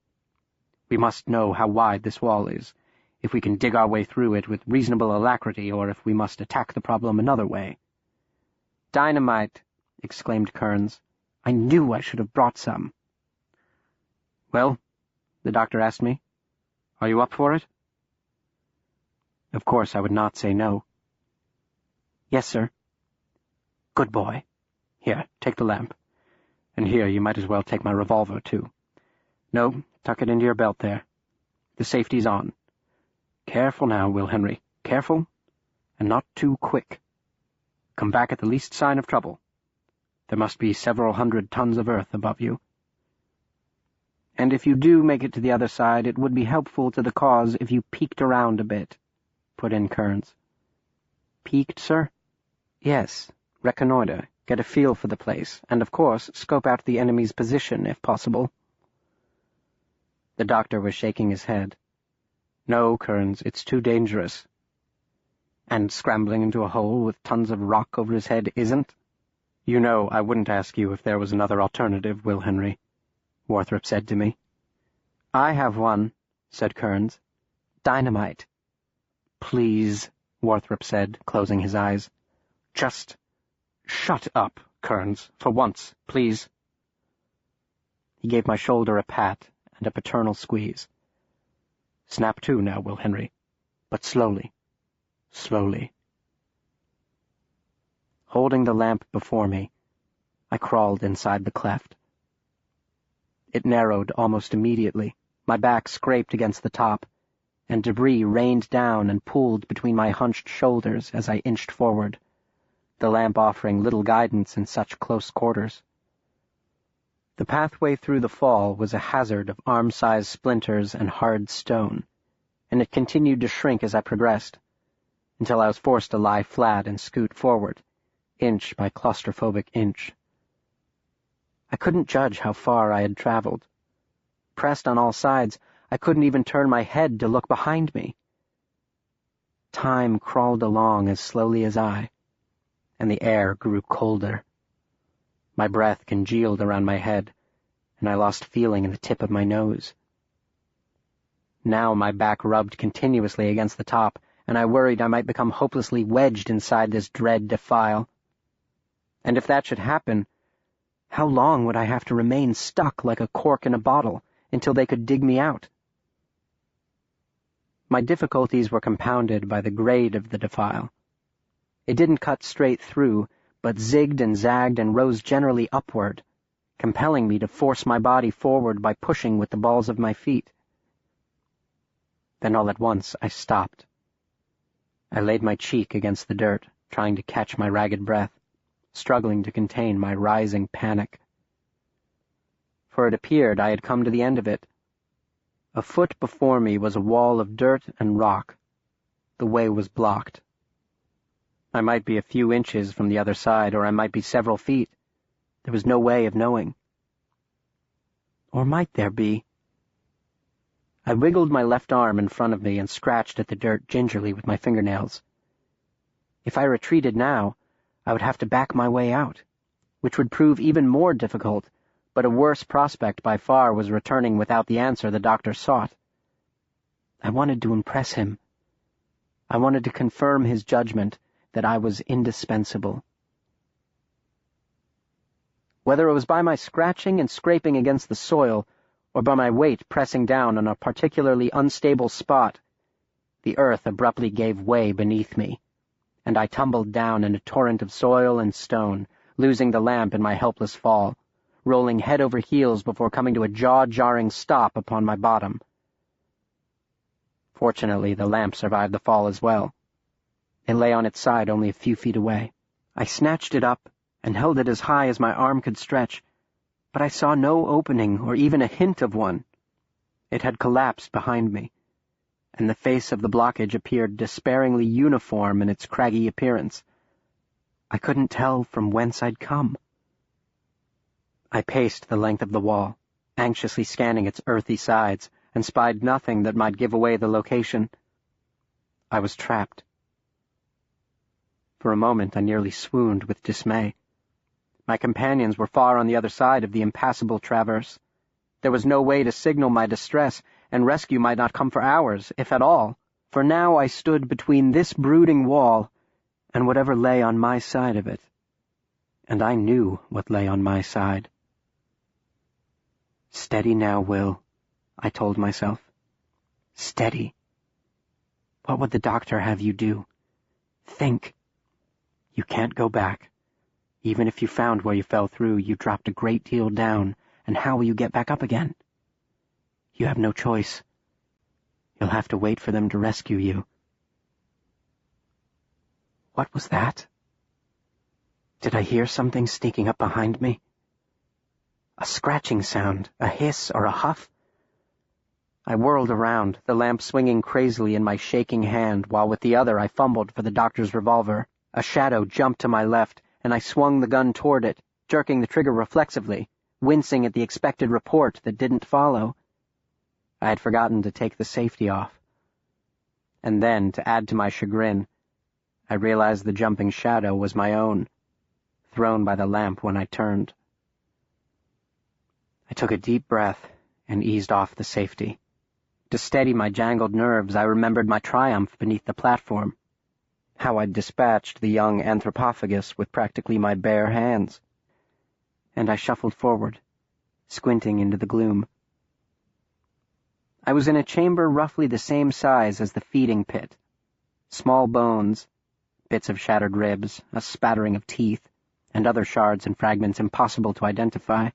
We must know how wide this wall is, if we can dig our way through it with reasonable alacrity, or if we must attack the problem another way." "Dynamite!" exclaimed Kearns. "I knew I should have brought some." "Well," the doctor asked me, "are you up for it?" Of course I would not say no. "Yes, sir." "Good boy. Here, take the lamp. And here, you might as well take my revolver, too. No, tuck it into your belt there. The safety's on. Careful now, Will Henry. Careful, and not too quick. Come back at the least sign of trouble. There must be several 100 tons of earth above you. And if you do make it to the other side, it would be helpful to the cause if you peeked around a bit," put in Kearns. "Peeked, sir?" "Yes. Reconnoiter, get a feel for the place, and, of course, scope out the enemy's position, if possible." The doctor was shaking his head. "No, Kearns, it's too dangerous." "And scrambling into a hole with tons of rock over his head isn't?" "You know I wouldn't ask you if there was another alternative, Will Henry," Warthrop said to me. "I have one," said Kearns. "Dynamite." "Please," Warthrop said, closing his eyes. "Just shut up, Kearns, for once, please." He gave my shoulder a pat and a paternal squeeze. "Snap to now, Will Henry, but slowly, slowly." Holding the lamp before me, I crawled inside the cleft. It narrowed almost immediately, my back scraped against the top, and debris rained down and pooled between my hunched shoulders as I inched forward, the lamp offering little guidance in such close quarters. The pathway through the fall was a hazard of arm-sized splinters and hard stone, and it continued to shrink as I progressed, until I was forced to lie flat and scoot forward, inch by claustrophobic inch. I couldn't judge how far I had traveled. Pressed on all sides, I couldn't even turn my head to look behind me. Time crawled along as slowly as I, and the air grew colder. My breath congealed around my head, and I lost feeling in the tip of my nose. Now my back rubbed continuously against the top, and I worried I might become hopelessly wedged inside this dread defile. And if that should happen, how long would I have to remain stuck like a cork in a bottle until they could dig me out? My difficulties were compounded by the grade of the defile. It didn't cut straight through, but zigged and zagged and rose generally upward, compelling me to force my body forward by pushing with the balls of my feet. Then all at once I stopped. I laid my cheek against the dirt, trying to catch my ragged breath, struggling to contain my rising panic. For it appeared I had come to the end of it. A foot before me was a wall of dirt and rock. The way was blocked. I might be a few inches from the other side, or I might be several feet. There was no way of knowing. Or might there be? I wiggled my left arm in front of me and scratched at the dirt gingerly with my fingernails. If I retreated now, I would have to back my way out, which would prove even more difficult, but a worse prospect by far was returning without the answer the doctor sought. I wanted to impress him. I wanted to confirm his judgment that I was indispensable. Whether it was by my scratching and scraping against the soil, or by my weight pressing down on a particularly unstable spot, the earth abruptly gave way beneath me, and I tumbled down in a torrent of soil and stone, losing the lamp in my helpless fall, rolling head over heels before coming to a jaw-jarring stop upon my bottom. Fortunately, the lamp survived the fall as well. It lay on its side only a few feet away. I snatched it up and held it as high as my arm could stretch, but I saw no opening or even a hint of one. It had collapsed behind me, and the face of the blockage appeared despairingly uniform in its craggy appearance. I couldn't tell from whence I'd come. I paced the length of the wall, anxiously scanning its earthy sides, and spied nothing that might give away the location. I was trapped. For a moment I nearly swooned with dismay. My companions were far on the other side of the impassable traverse. There was no way to signal my distress, and rescue might not come for hours, if at all, for now I stood between this brooding wall and whatever lay on my side of it. And I knew what lay on my side. "Steady now, Will," I told myself. "Steady. What would the doctor have you do? Think. You can't go back. Even if you found where you fell through, you dropped a great deal down, and how will you get back up again? You have no choice. You'll have to wait for them to rescue you." What was that? Did I hear something sneaking up behind me? A scratching sound, a hiss, or a huff? I whirled around, the lamp swinging crazily in my shaking hand, while with the other I fumbled for the doctor's revolver. A shadow jumped to my left, and I swung the gun toward it, jerking the trigger reflexively, wincing at the expected report that didn't follow. I had forgotten to take the safety off. And then, to add to my chagrin, I realized the jumping shadow was my own, thrown by the lamp when I turned. I took a deep breath and eased off the safety. To steady my jangled nerves, I remembered my triumph beneath the platform, how I'd dispatched the young anthropophagus with practically my bare hands. And I shuffled forward, squinting into the gloom. I was in a chamber roughly the same size as the feeding pit. Small bones, bits of shattered ribs, a spattering of teeth, and other shards and fragments impossible to identify,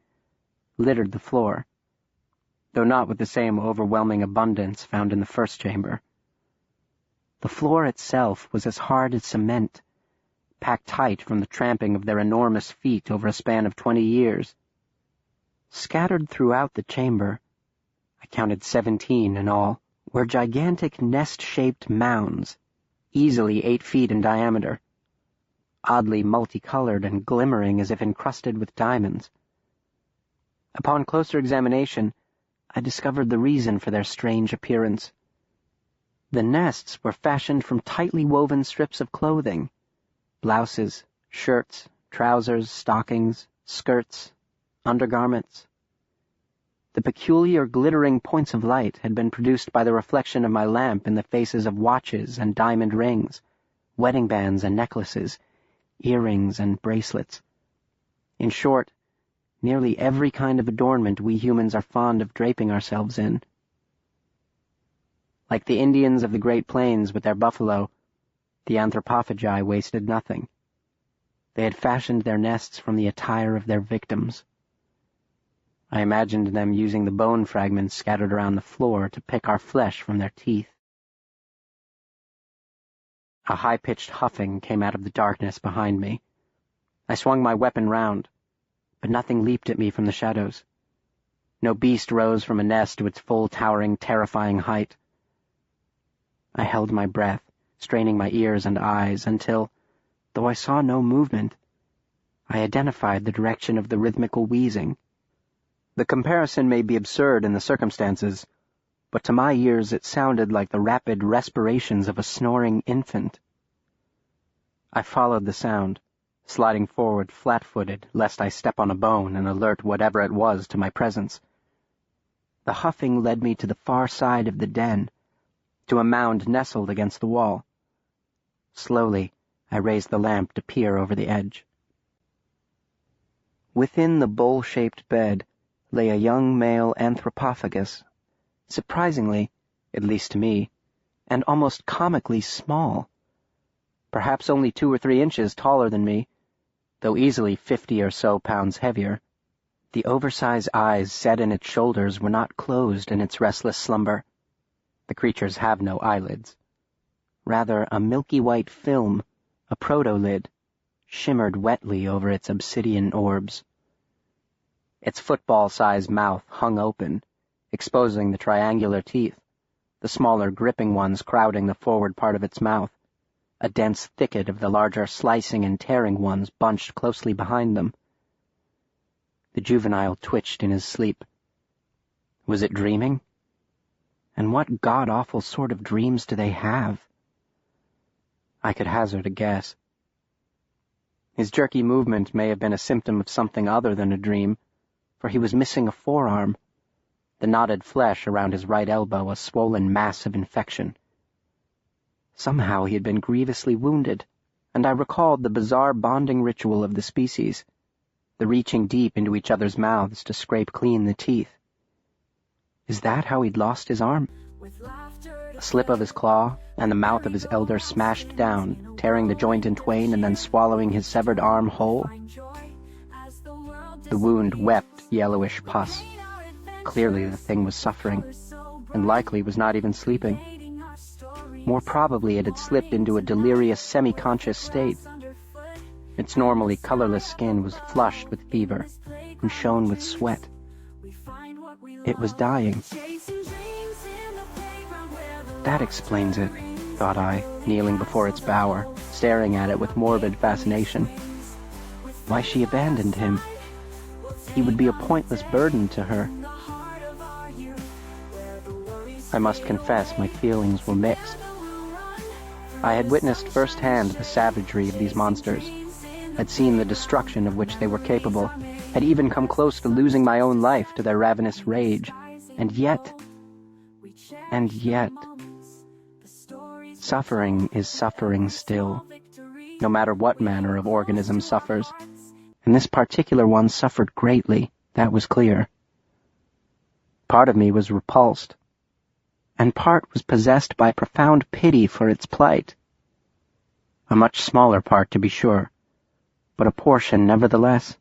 littered the floor, though not with the same overwhelming abundance found in the first chamber. The floor itself was as hard as cement, packed tight from the tramping of their enormous feet over a span of 20 years. Scattered throughout the chamber, I counted 17 in all, were gigantic nest-shaped mounds, easily 8 feet in diameter, oddly multicolored and glimmering as if encrusted with diamonds. Upon closer examination, I discovered the reason for their strange appearance. The nests were fashioned from tightly woven strips of clothing: blouses, shirts, trousers, stockings, skirts, undergarments. The peculiar glittering points of light had been produced by the reflection of my lamp in the faces of watches and diamond rings, wedding bands and necklaces, earrings and bracelets. In short, nearly every kind of adornment we humans are fond of draping ourselves in. Like the Indians of the Great Plains with their buffalo, the anthropophagi wasted nothing. They had fashioned their nests from the attire of their victims. I imagined them using the bone fragments scattered around the floor to pick our flesh from their teeth. A high-pitched huffing came out of the darkness behind me. I swung my weapon round, but nothing leaped at me from the shadows. No beast rose from a nest to its full towering, terrifying height. I held my breath, straining my ears and eyes, until, though I saw no movement, I identified the direction of the rhythmical wheezing. The comparison may be absurd in the circumstances, but to my ears it sounded like the rapid respirations of a snoring infant. I followed the sound, sliding forward flat-footed lest I step on a bone and alert whatever it was to my presence. The huffing led me to the far side of the den, to a mound nestled against the wall. Slowly, I raised the lamp to peer over the edge. Within the bowl-shaped bed lay a young male anthropophagus, surprisingly, at least to me, and almost comically small. Perhaps only 2 or 3 inches taller than me, though easily 50 or so pounds heavier. The oversized eyes set in its shoulders were not closed in its restless slumber. The creatures have no eyelids. Rather, a milky white film, a protolid, shimmered wetly over its obsidian orbs. Its football-sized mouth hung open, exposing the triangular teeth, the smaller gripping ones crowding the forward part of its mouth, a dense thicket of the larger slicing and tearing ones bunched closely behind them. The juvenile twitched in his sleep. Was it dreaming? And what god-awful sort of dreams do they have? I could hazard a guess. His jerky movement may have been a symptom of something other than a dream, for he was missing a forearm, the knotted flesh around his right elbow a swollen mass of infection. Somehow he had been grievously wounded, and I recalled the bizarre bonding ritual of the species, the reaching deep into each other's mouths to scrape clean the teeth. Is that how he'd lost his arm? A slip of his claw, and the mouth of his elder smashed down, tearing the joint in twain and then swallowing his severed arm whole. The wound wept yellowish pus. Clearly the thing was suffering, and likely was not even sleeping. More probably it had slipped into a delirious semi-conscious state. Its normally colorless skin was flushed with fever and shone with sweat. It was dying. That explains it, thought I, kneeling before its bower, staring at it with morbid fascination. Why she abandoned him? He would be a pointless burden to her. I must confess my feelings were mixed. I had witnessed firsthand the savagery of these monsters, had seen the destruction of which they were capable, had even come close to losing my own life to their ravenous rage, and yet, suffering is suffering still, no matter what manner of organism suffers, and this particular one suffered greatly, that was clear. Part of me was repulsed, and part was possessed by profound pity for its plight. A much smaller part, to be sure, but a portion nevertheless.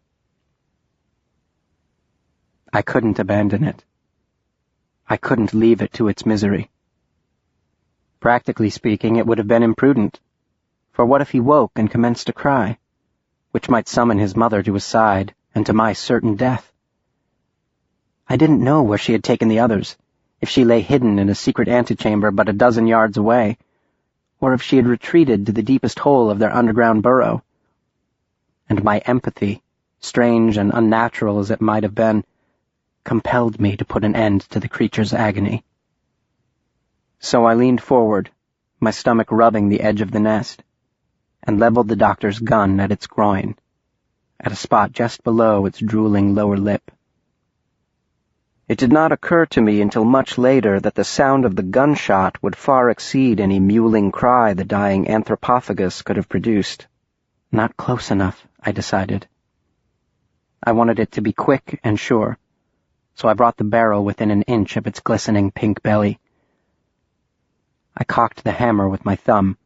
I couldn't abandon it. I couldn't leave it to its misery. Practically speaking, it would have been imprudent, for what if he woke and commenced to cry, which might summon his mother to his side and to my certain death? I didn't know where she had taken the others, if she lay hidden in a secret antechamber but a dozen yards away, or if she had retreated to the deepest hole of their underground burrow. And my empathy, strange and unnatural as it might have been, compelled me to put an end to the creature's agony. So I leaned forward, my stomach rubbing the edge of the nest, and leveled the doctor's gun at its groin, at a spot just below its drooling lower lip. It did not occur to me until much later that the sound of the gunshot would far exceed any mewling cry the dying anthropophagus could have produced. Not close enough, I decided. I wanted it to be quick and sure, so I brought the barrel within an inch of its glistening pink belly. I cocked the hammer with my thumb,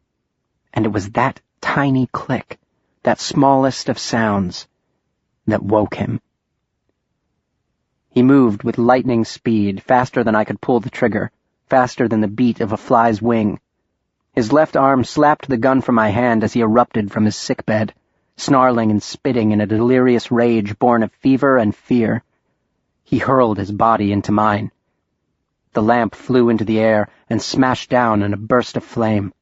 and it was that tiny click, that smallest of sounds, that woke him. He moved with lightning speed, faster than I could pull the trigger, faster than the beat of a fly's wing. His left arm slapped the gun from my hand as he erupted from his sickbed, snarling and spitting in a delirious rage born of fever and fear. He hurled his body into mine. The lamp flew into the air and smashed down in a burst of flame.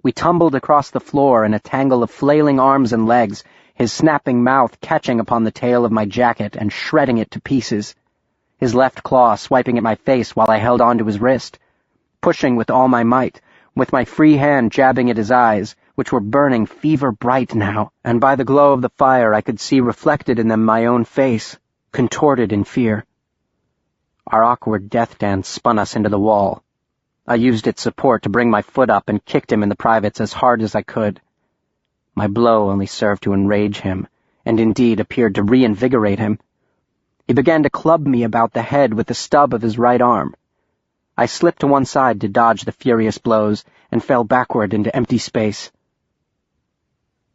We tumbled across the floor in a tangle of flailing arms and legs, his snapping mouth catching upon the tail of my jacket and shredding it to pieces, his left claw swiping at my face while I held onto his wrist, pushing with all my might, with my free hand jabbing at his eyes, which were burning fever-bright now, and by the glow of the fire I could see reflected in them my own face, contorted in fear. Our awkward death dance spun us into the wall. I used its support to bring my foot up and kicked him in the privates as hard as I could. My blow only served to enrage him, and indeed appeared to reinvigorate him. He began to club me about the head with the stub of his right arm. I slipped to one side to dodge the furious blows and fell backward into empty space.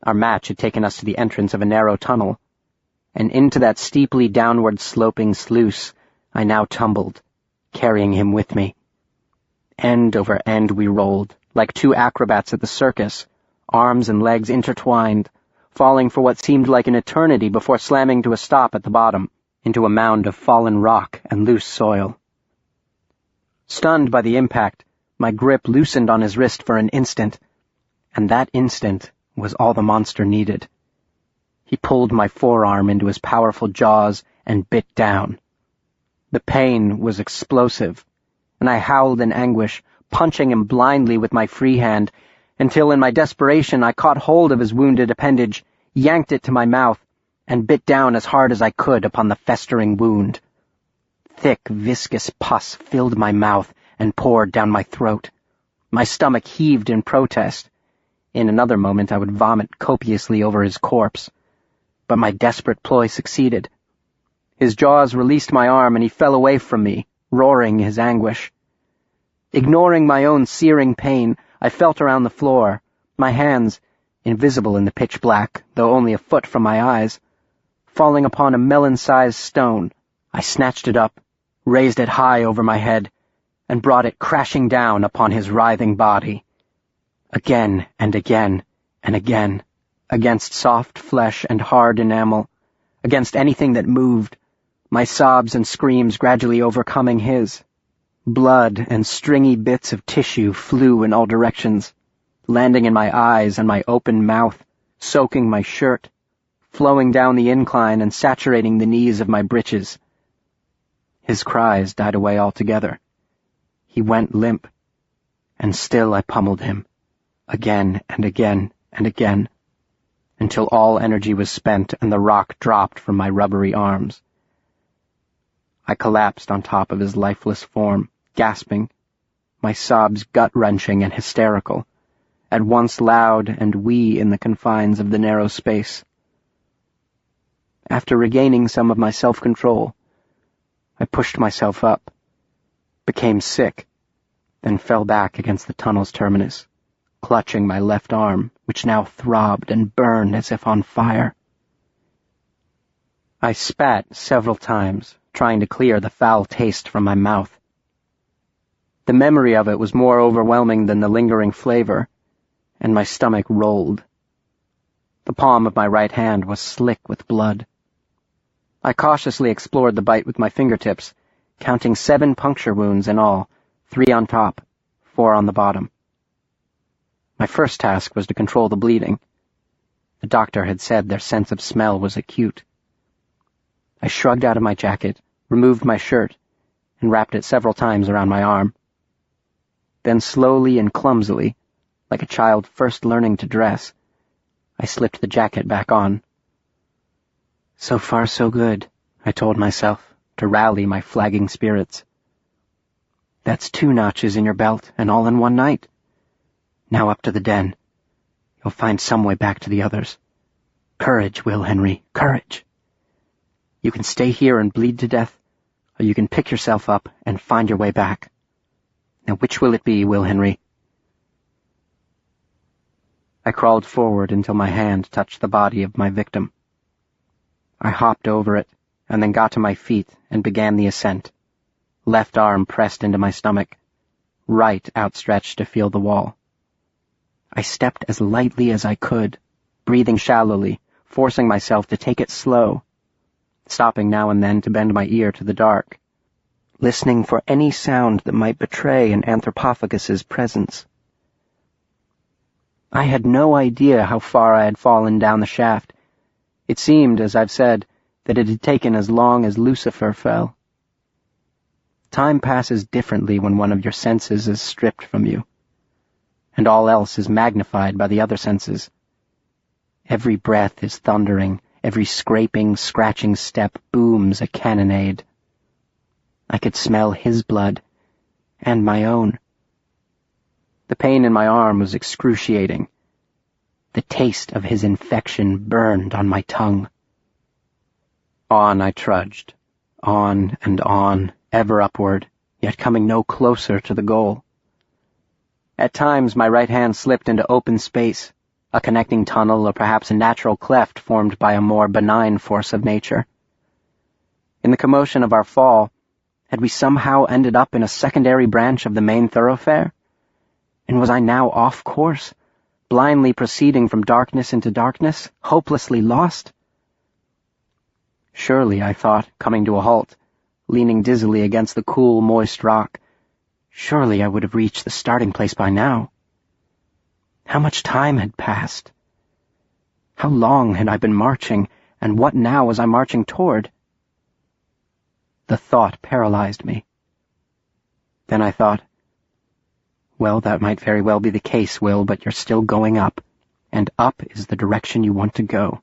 Our match had taken us to the entrance of a narrow tunnel, and into that steeply downward sloping sluice I now tumbled, carrying him with me. End over end we rolled, like two acrobats at the circus, arms and legs intertwined, falling for what seemed like an eternity before slamming to a stop at the bottom, into a mound of fallen rock and loose soil. Stunned by the impact, my grip loosened on his wrist for an instant, and that instant was all the monster needed. He pulled my forearm into his powerful jaws and bit down. The pain was explosive, and I howled in anguish, punching him blindly with my free hand, until in my desperation I caught hold of his wounded appendage, yanked it to my mouth, and bit down as hard as I could upon the festering wound. Thick, viscous pus filled my mouth and poured down my throat. My stomach heaved in protest. In another moment I would vomit copiously over his corpse. But my desperate ploy succeeded. His jaws released my arm and he fell away from me, roaring his anguish. Ignoring my own searing pain, I felt around the floor, my hands, invisible in the pitch black, though only a foot from my eyes. Falling upon a melon-sized stone, I snatched it up, raised it high over my head, and brought it crashing down upon his writhing body. Again and again and again, against soft flesh and hard enamel, against anything that moved, my sobs and screams gradually overcoming his. Blood and stringy bits of tissue flew in all directions, landing in my eyes and my open mouth, soaking my shirt, flowing down the incline and saturating the knees of my breeches. His cries died away altogether. He went limp, and still I pummeled him, again and again and again, until all energy was spent and the rock dropped from my rubbery arms. I collapsed on top of his lifeless form, gasping, my sobs gut-wrenching and hysterical, at once loud and wee in the confines of the narrow space. After regaining some of my self-control, I pushed myself up, became sick, then fell back against the tunnel's terminus, clutching my left arm, which now throbbed and burned as if on fire. I spat several times, trying to clear the foul taste from my mouth. The memory of it was more overwhelming than the lingering flavor, and my stomach rolled. The palm of my right hand was slick with blood. I cautiously explored the bite with my fingertips, counting 7 puncture wounds in all, 3 on top, 4 on the bottom. My first task was to control the bleeding. The doctor had said their sense of smell was acute. I shrugged out of my jacket, removed my shirt, and wrapped it several times around my arm. Then slowly and clumsily, like a child first learning to dress, I slipped the jacket back on. So far so good, I told myself, to rally my flagging spirits. That's 2 notches in your belt, and all in one night. Now up to the den. You'll find some way back to the others. Courage, Will Henry, courage. You can stay here and bleed to death, or you can pick yourself up and find your way back. Now which will it be, Will Henry? I crawled forward until my hand touched the body of my victim. I hopped over it, and then got to my feet and began the ascent, left arm pressed into my stomach, right outstretched to feel the wall. I stepped as lightly as I could, breathing shallowly, forcing myself to take it slow, stopping now and then to bend my ear to the dark, listening for any sound that might betray an anthropophagus's presence. I had no idea how far I had fallen down the shaft. It seemed, as I've said, that it had taken as long as Lucifer fell. Time passes differently when one of your senses is stripped from you, and all else is magnified by the other senses. Every breath is thundering, every scraping, scratching step booms a cannonade. I could smell his blood, and my own. The pain in my arm was excruciating. The taste of his infection burned on my tongue. On I trudged, on and on, ever upward, yet coming no closer to the goal. At times my right hand slipped into open space, a connecting tunnel or perhaps a natural cleft formed by a more benign force of nature. In the commotion of our fall, had we somehow ended up in a secondary branch of the main thoroughfare? And was I now off course, blindly proceeding from darkness into darkness, hopelessly lost? Surely, I thought, coming to a halt, leaning dizzily against the cool, moist rock, surely I would have reached the starting place by now. How much time had passed? How long had I been marching, and what now was I marching toward? The thought paralyzed me. Then I thought, well, that might very well be the case, Will, but you're still going up, and up is the direction you want to go.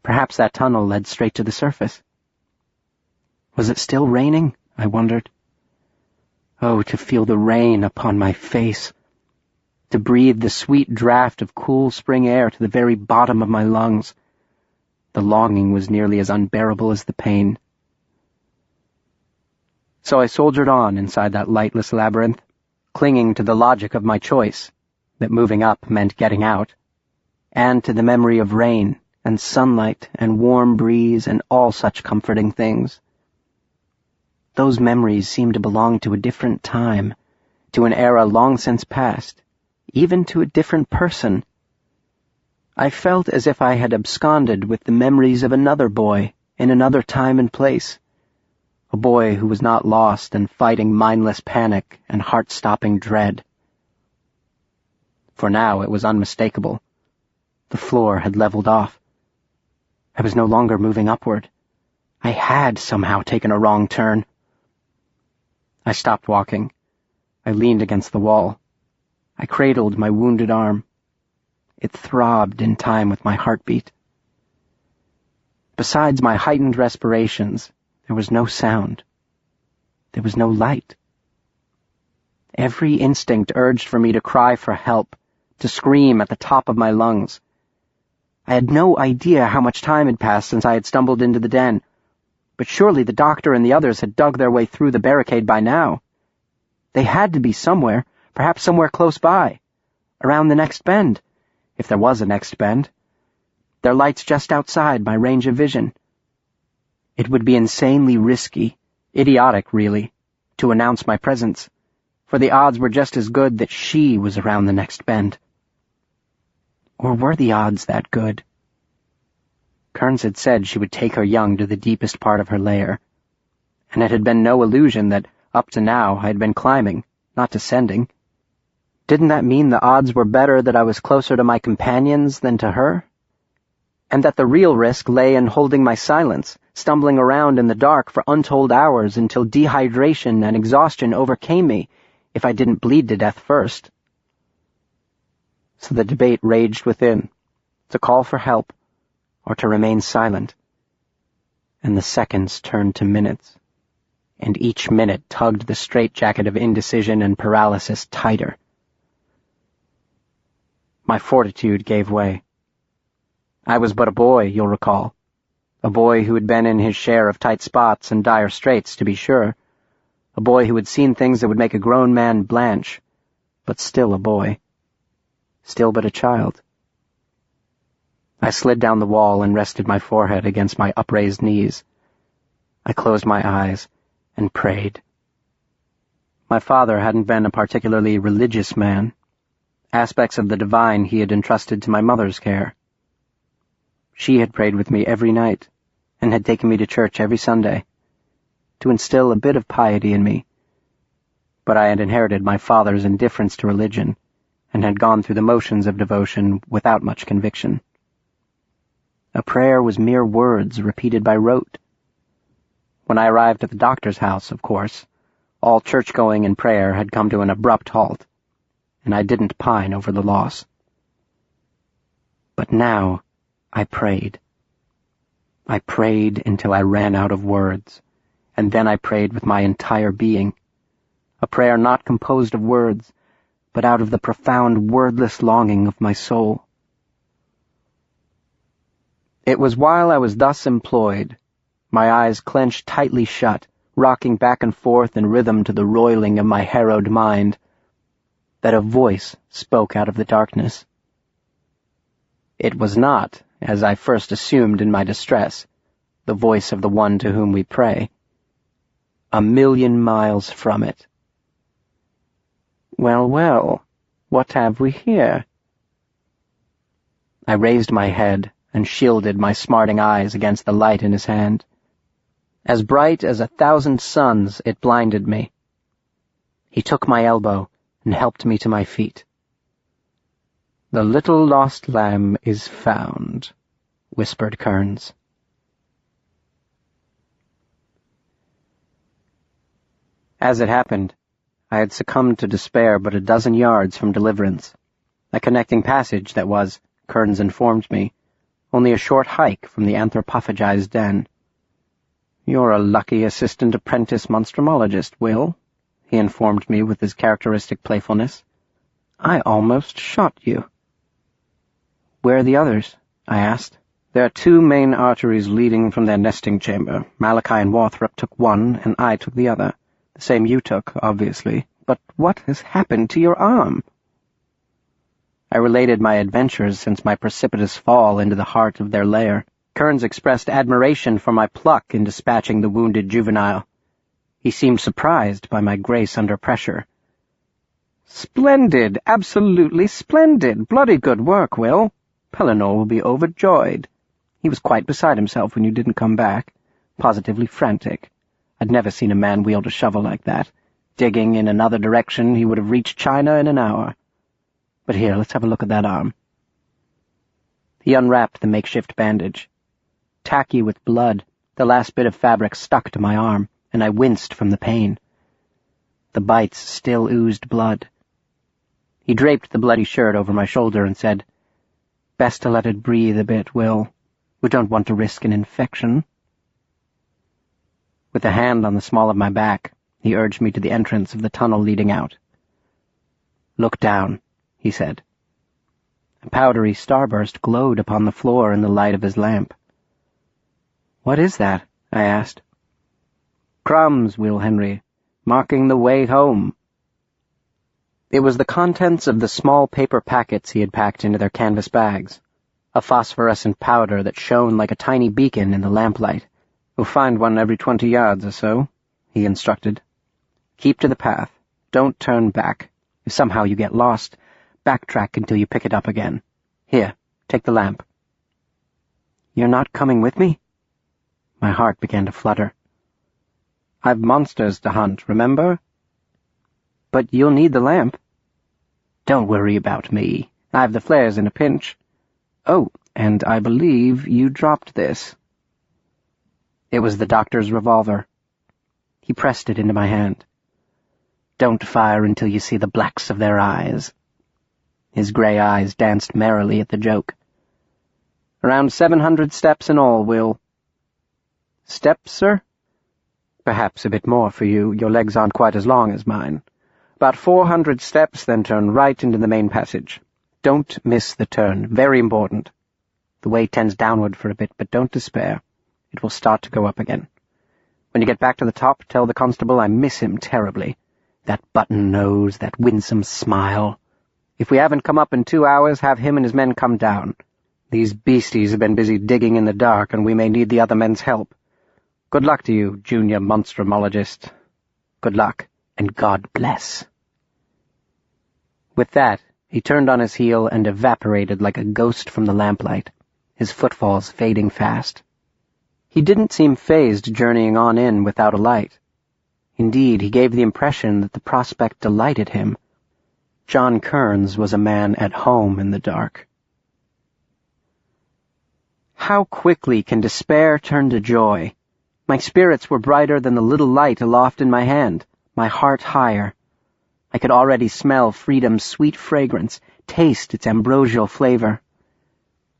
Perhaps that tunnel led straight to the surface. Was it still raining? I wondered. Oh, to feel the rain upon my face, to breathe the sweet draught of cool spring air to the very bottom of my lungs. The longing was nearly as unbearable as the pain. So I soldiered on inside that lightless labyrinth, clinging to the logic of my choice, that moving up meant getting out, and to the memory of rain and sunlight and warm breeze and all such comforting things. Those memories seemed to belong to a different time, to an era long since past, even to a different person. I felt as if I had absconded with the memories of another boy in another time and place, a boy who was not lost and fighting mindless panic and heart-stopping dread. For now it was unmistakable. The floor had leveled off. I was no longer moving upward. I had somehow taken a wrong turn. I stopped walking. I leaned against the wall. I cradled my wounded arm. It throbbed in time with my heartbeat. Besides my heightened respirations, there was no sound. There was no light. Every instinct urged for me to cry for help, to scream at the top of my lungs. I had no idea how much time had passed since I had stumbled into the den, but surely the doctor and the others had dug their way through the barricade by now. They had to be somewhere, perhaps somewhere close by, around the next bend, if there was a next bend. Their lights just outside my range of vision. It would be insanely risky, idiotic really, to announce my presence, for the odds were just as good that she was around the next bend. Or were the odds that good? Kearns had said she would take her young to the deepest part of her lair, and it had been no illusion that, up to now, I had been climbing, not descending. Didn't that mean the odds were better that I was closer to my companions than to her? And that the real risk lay in holding my silence, stumbling around in the dark for untold hours until dehydration and exhaustion overcame me, if I didn't bleed to death first. So the debate raged within, to call for help, or to remain silent. And the seconds turned to minutes, and each minute tugged the straitjacket of indecision and paralysis tighter. My fortitude gave way. I was but a boy, you'll recall. A boy who had been in his share of tight spots and dire straits, to be sure. A boy who had seen things that would make a grown man blanch, but still a boy. Still but a child. I slid down the wall and rested my forehead against my upraised knees. I closed my eyes and prayed. My father hadn't been a particularly religious man. Aspects of the divine he had entrusted to my mother's care. She had prayed with me every night, and had taken me to church every Sunday, to instill a bit of piety in me. But I had inherited my father's indifference to religion, and had gone through the motions of devotion without much conviction. A prayer was mere words repeated by rote. When I arrived at the doctor's house, of course, all church-going and prayer had come to an abrupt halt, and I didn't pine over the loss. But now I prayed. I prayed until I ran out of words, and then I prayed with my entire being, a prayer not composed of words, but out of the profound wordless longing of my soul. It was while I was thus employed, my eyes clenched tightly shut, rocking back and forth in rhythm to the roiling of my harrowed mind, that a voice spoke out of the darkness. It was not, as I first assumed in my distress, the voice of the one to whom we pray. 1,000,000 miles from it. "Well, well, what have we here?" I raised my head and shielded my smarting eyes against the light in his hand. As bright as 1,000 suns, it blinded me. He took my elbow and helped me to my feet. "The little lost lamb is found," whispered Kearns. As it happened, I had succumbed to despair but a dozen yards from deliverance, a connecting passage that was, Kearns informed me, only a short hike from the anthropophagized den. "You're a lucky assistant apprentice monstrumologist, Will," he informed me with his characteristic playfulness. "I almost shot you." "Where are the others?" I asked. "There are 2 main arteries leading from their nesting chamber. Malachi and Warthrop took one, and I took the other. The same you took, obviously. But what has happened to your arm?" I related my adventures since my precipitous fall into the heart of their lair. Kearns expressed admiration for my pluck in dispatching the wounded juvenile. He seemed surprised by my grace under pressure. "Splendid, absolutely splendid. Bloody good work, Will. Pellinore will be overjoyed. He was quite beside himself when you didn't come back. Positively frantic. I'd never seen a man wield a shovel like that. Digging in another direction, he would have reached China in an hour. But here, let's have a look at that arm." He unwrapped the makeshift bandage. Tacky with blood, the last bit of fabric stuck to my arm, and I winced from the pain. The bites still oozed blood. He draped the bloody shirt over my shoulder and said, "Best to let it breathe a bit, Will. We don't want to risk an infection." With a hand on the small of my back, he urged me to the entrance of the tunnel leading out. "Look down," he said. A powdery starburst glowed upon the floor in the light of his lamp. "What is that?" I asked. "Crumbs, Will Henry, marking the way home." It was the contents of the small paper packets he had packed into their canvas bags, a phosphorescent powder that shone like a tiny beacon in the lamplight. "We'll find one every 20 yards or so," he instructed. "Keep to the path. Don't turn back. If somehow you get lost, backtrack until you pick it up again. Here, take the lamp." "You're not coming with me?" My heart began to flutter. "I've monsters to hunt, remember?" "But you'll need the lamp." "Don't worry about me. I have the flares in a pinch. Oh, and I believe you dropped this." It was the doctor's revolver. He pressed it into my hand. "Don't fire until you see the blacks of their eyes." His gray eyes danced merrily at the joke. "Around 700 steps in all, Will." "Steps, sir?" "Perhaps a bit more for you. Your legs aren't quite as long as mine. About 400 steps, then turn right into the main passage. Don't miss the turn. Very important. The way tends downward for a bit, but don't despair. It will start to go up again. When you get back to the top, tell the constable I miss him terribly. That button nose, that winsome smile. If we haven't come up in 2 hours, have him and his men come down. These beasties have been busy digging in the dark, and we may need the other men's help. Good luck to you, junior monstrumologist. Good luck, and God bless." With that, he turned on his heel and evaporated like a ghost from the lamplight, his footfalls fading fast. He didn't seem fazed journeying on in without a light. Indeed, he gave the impression that the prospect delighted him. John Kearns was a man at home in the dark. How quickly can despair turn to joy! My spirits were brighter than the little light aloft in my hand, my heart higher. I could already smell freedom's sweet fragrance, taste its ambrosial flavor.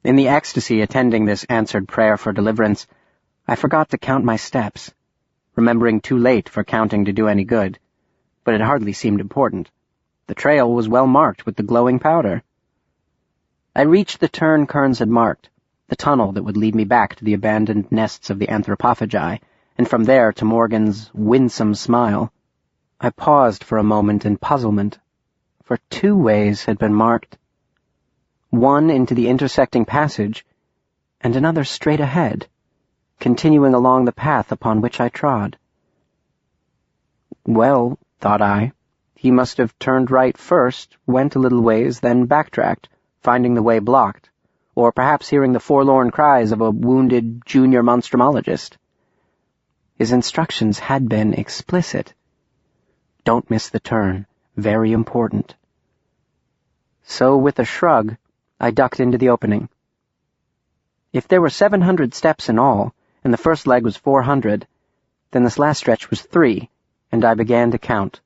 In the ecstasy attending this answered prayer for deliverance, I forgot to count my steps, remembering too late for counting to do any good, but it hardly seemed important. The trail was well marked with the glowing powder. I reached the turn Kearns had marked, the tunnel that would lead me back to the abandoned nests of the anthropophagi, and from there to Morgan's winsome smile. I paused for a moment in puzzlement, for 2 ways had been marked. One into the intersecting passage, and another straight ahead, continuing along the path upon which I trod. Well, thought I, he must have turned right first, went a little ways, then backtracked, finding the way blocked, or perhaps hearing the forlorn cries of a wounded junior monstrumologist. His instructions had been explicit. Don't miss the turn. Very important. So, with a shrug, I ducked into the opening. If there were 700 steps in all, and the first leg was 400, then this last stretch was 3, and I began to count.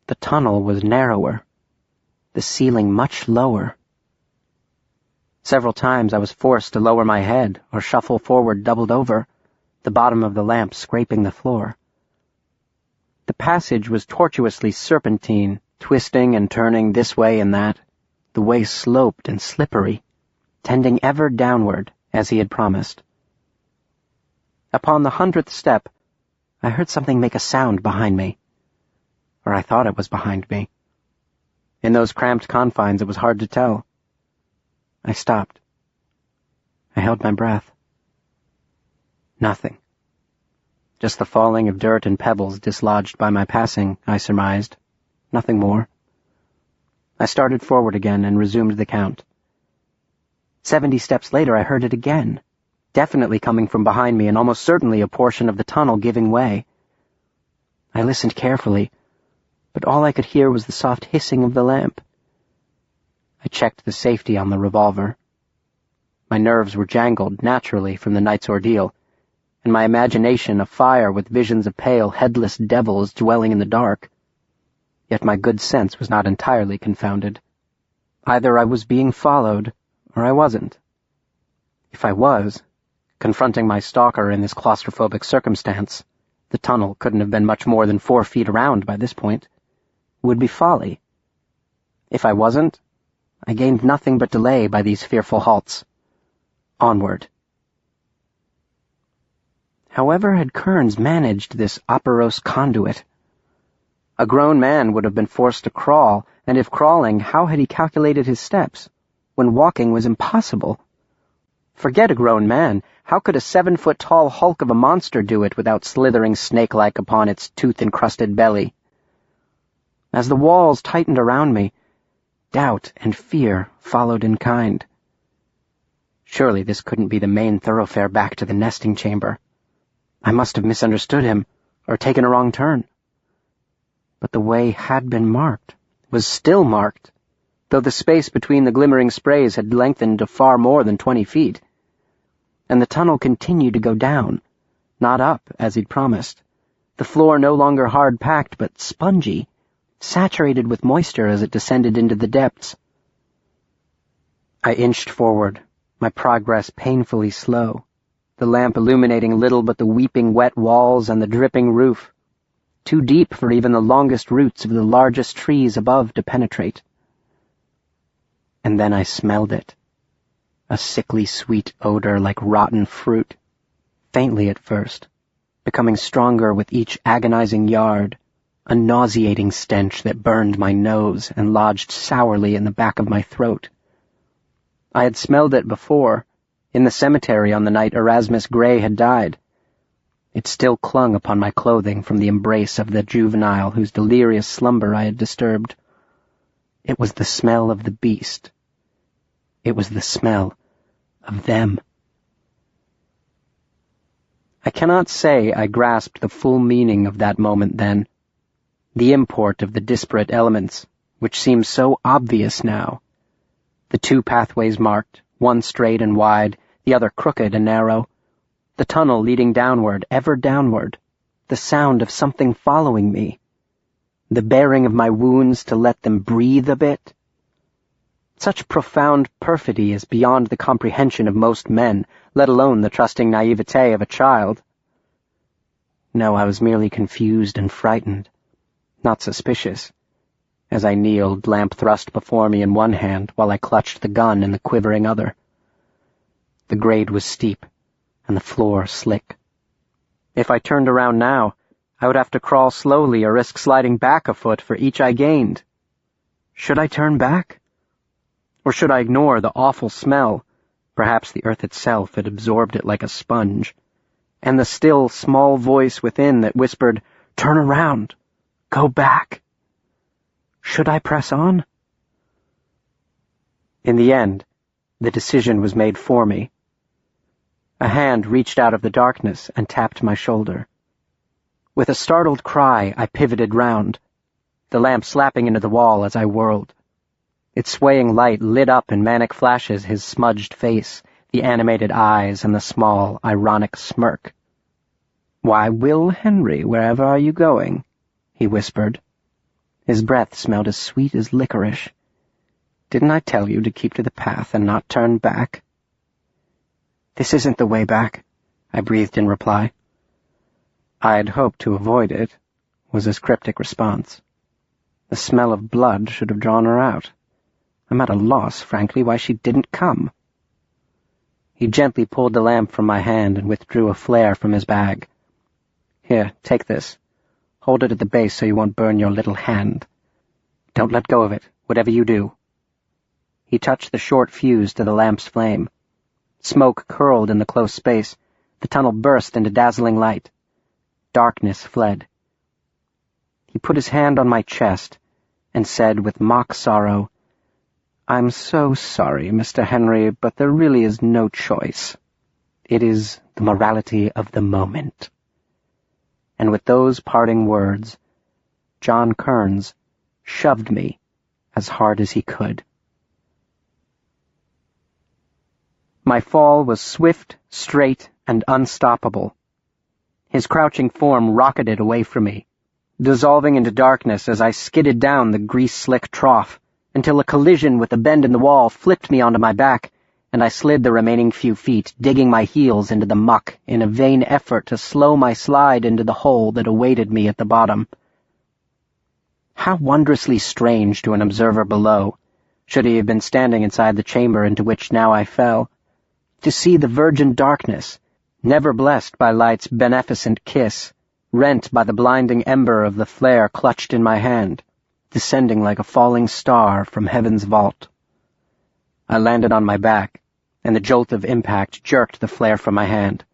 The tunnel was narrower, the ceiling much lower. Several times I was forced to lower my head or shuffle forward doubled over, the bottom of the lamp scraping the floor. The passage was tortuously serpentine, twisting and turning this way and that, the way sloped and slippery, tending ever downward, as he had promised. Upon the 100th step, I heard something make a sound behind me. Or I thought it was behind me. In those cramped confines it was hard to tell. I stopped. I held my breath. Nothing. Just the falling of dirt and pebbles dislodged by my passing, I surmised. Nothing more. I started forward again and resumed the count. 70 steps later I heard it again, definitely coming from behind me and almost certainly a portion of the tunnel giving way. I listened carefully, but all I could hear was the soft hissing of the lamp. I checked the safety on the revolver. My nerves were jangled, naturally, from the night's ordeal, and my imagination afire with visions of pale, headless devils dwelling in the dark. Yet my good sense was not entirely confounded. Either I was being followed, or I wasn't. If I was, confronting my stalker in this claustrophobic circumstance, the tunnel couldn't have been much more than 4 feet around by this point. It would be folly. If I wasn't, I gained nothing but delay by these fearful halts. Onward. However had Kearns managed this operose conduit? A grown man would have been forced to crawl, and if crawling, how had he calculated his steps, when walking was impossible? Forget a grown man, how could a 7-foot-tall hulk of a monster do it without slithering snake-like upon its tooth-encrusted belly? As the walls tightened around me, doubt and fear followed in kind. Surely this couldn't be the main thoroughfare back to the nesting chamber. I must have misunderstood him, or taken a wrong turn. But the way had been marked, was still marked, though the space between the glimmering sprays had lengthened to far more than 20 feet. And the tunnel continued to go down, not up, as he'd promised, the floor no longer hard-packed but spongy, saturated with moisture as it descended into the depths. I inched forward, my progress painfully slow, the lamp illuminating little but the weeping wet walls and the dripping roof, too deep for even the longest roots of the largest trees above to penetrate. And then I smelled it, a sickly sweet odor like rotten fruit, faintly at first, becoming stronger with each agonizing yard, a nauseating stench that burned my nose and lodged sourly in the back of my throat. I had smelled it before, in the cemetery on the night Erasmus Gray had died. It still clung upon my clothing from the embrace of the juvenile whose delirious slumber I had disturbed. It was the smell of the beast. It was the smell of them. I cannot say I grasped the full meaning of that moment then, the import of the disparate elements, which seemed so obvious now. The 2 pathways marked, one straight and wide, the other crooked and narrow, the tunnel leading downward, ever downward, the sound of something following me, the baring of my wounds to let them breathe a bit. Such profound perfidy is beyond the comprehension of most men, let alone the trusting naivete of a child. No, I was merely confused and frightened, not suspicious, as I kneeled, lamp thrust before me in one hand while I clutched the gun in the quivering other. The grade was steep, and the floor slick. If I turned around now, I would have to crawl slowly or risk sliding back a foot for each I gained. Should I turn back? Or should I ignore the awful smell? Perhaps the earth itself had absorbed it like a sponge. And the still, small voice within that whispered, "Turn around. Go back." Should I press on? In the end, the decision was made for me. A hand reached out of the darkness and tapped my shoulder. With a startled cry, I pivoted round, the lamp slapping into the wall as I whirled. Its swaying light lit up in manic flashes his smudged face, the animated eyes, and the small, ironic smirk. "Why, Will Henry, wherever are you going?" he whispered. His breath smelled as sweet as licorice. "Didn't I tell you to keep to the path and not turn back?" "This isn't the way back," I breathed in reply. "I'd hoped to avoid it," was his cryptic response. "The smell of blood should have drawn her out. I'm at a loss, frankly, why she didn't come." He gently pulled the lamp from my hand and withdrew a flare from his bag. "Here, take this. Hold it at the base so you won't burn your little hand. Don't let go of it, whatever you do." He touched the short fuse to the lamp's flame. Smoke curled in the close space. The tunnel burst into dazzling light. Darkness fled. He put his hand on my chest and said with mock sorrow, "I'm so sorry, Mr. Henry, but there really is no choice. It is the morality of the moment." And with those parting words, John Kearns shoved me as hard as he could. My fall was swift, straight, and unstoppable. His crouching form rocketed away from me, dissolving into darkness as I skidded down the grease-slick trough, until a collision with a bend in the wall flipped me onto my back, and I slid the remaining few feet, digging my heels into the muck in a vain effort to slow my slide into the hole that awaited me at the bottom. How wondrously strange to an observer below, should he have been standing inside the chamber into which now I fell, to see the virgin darkness, never blessed by light's beneficent kiss, rent by the blinding ember of the flare clutched in my hand, descending like a falling star from heaven's vault. I landed on my back, and the jolt of impact jerked the flare from my hand.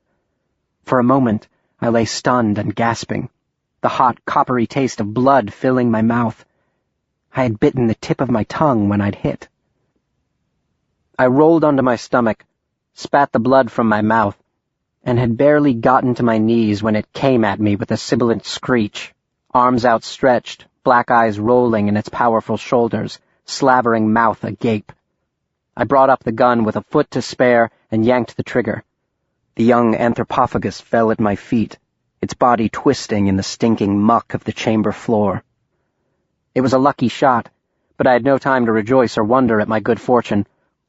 For a moment, I lay stunned and gasping, the hot, coppery taste of blood filling my mouth. I had bitten the tip of my tongue when I'd hit. I rolled onto my stomach, spat the blood from my mouth, and had barely gotten to my knees when it came at me with a sibilant screech, arms outstretched, black eyes rolling in its powerful shoulders, slavering mouth agape. I brought up the gun with a foot to spare and yanked the trigger. The young anthropophagus fell at my feet, its body twisting in the stinking muck of the chamber floor. It was a lucky shot, but I had no time to rejoice or wonder at my good fortune,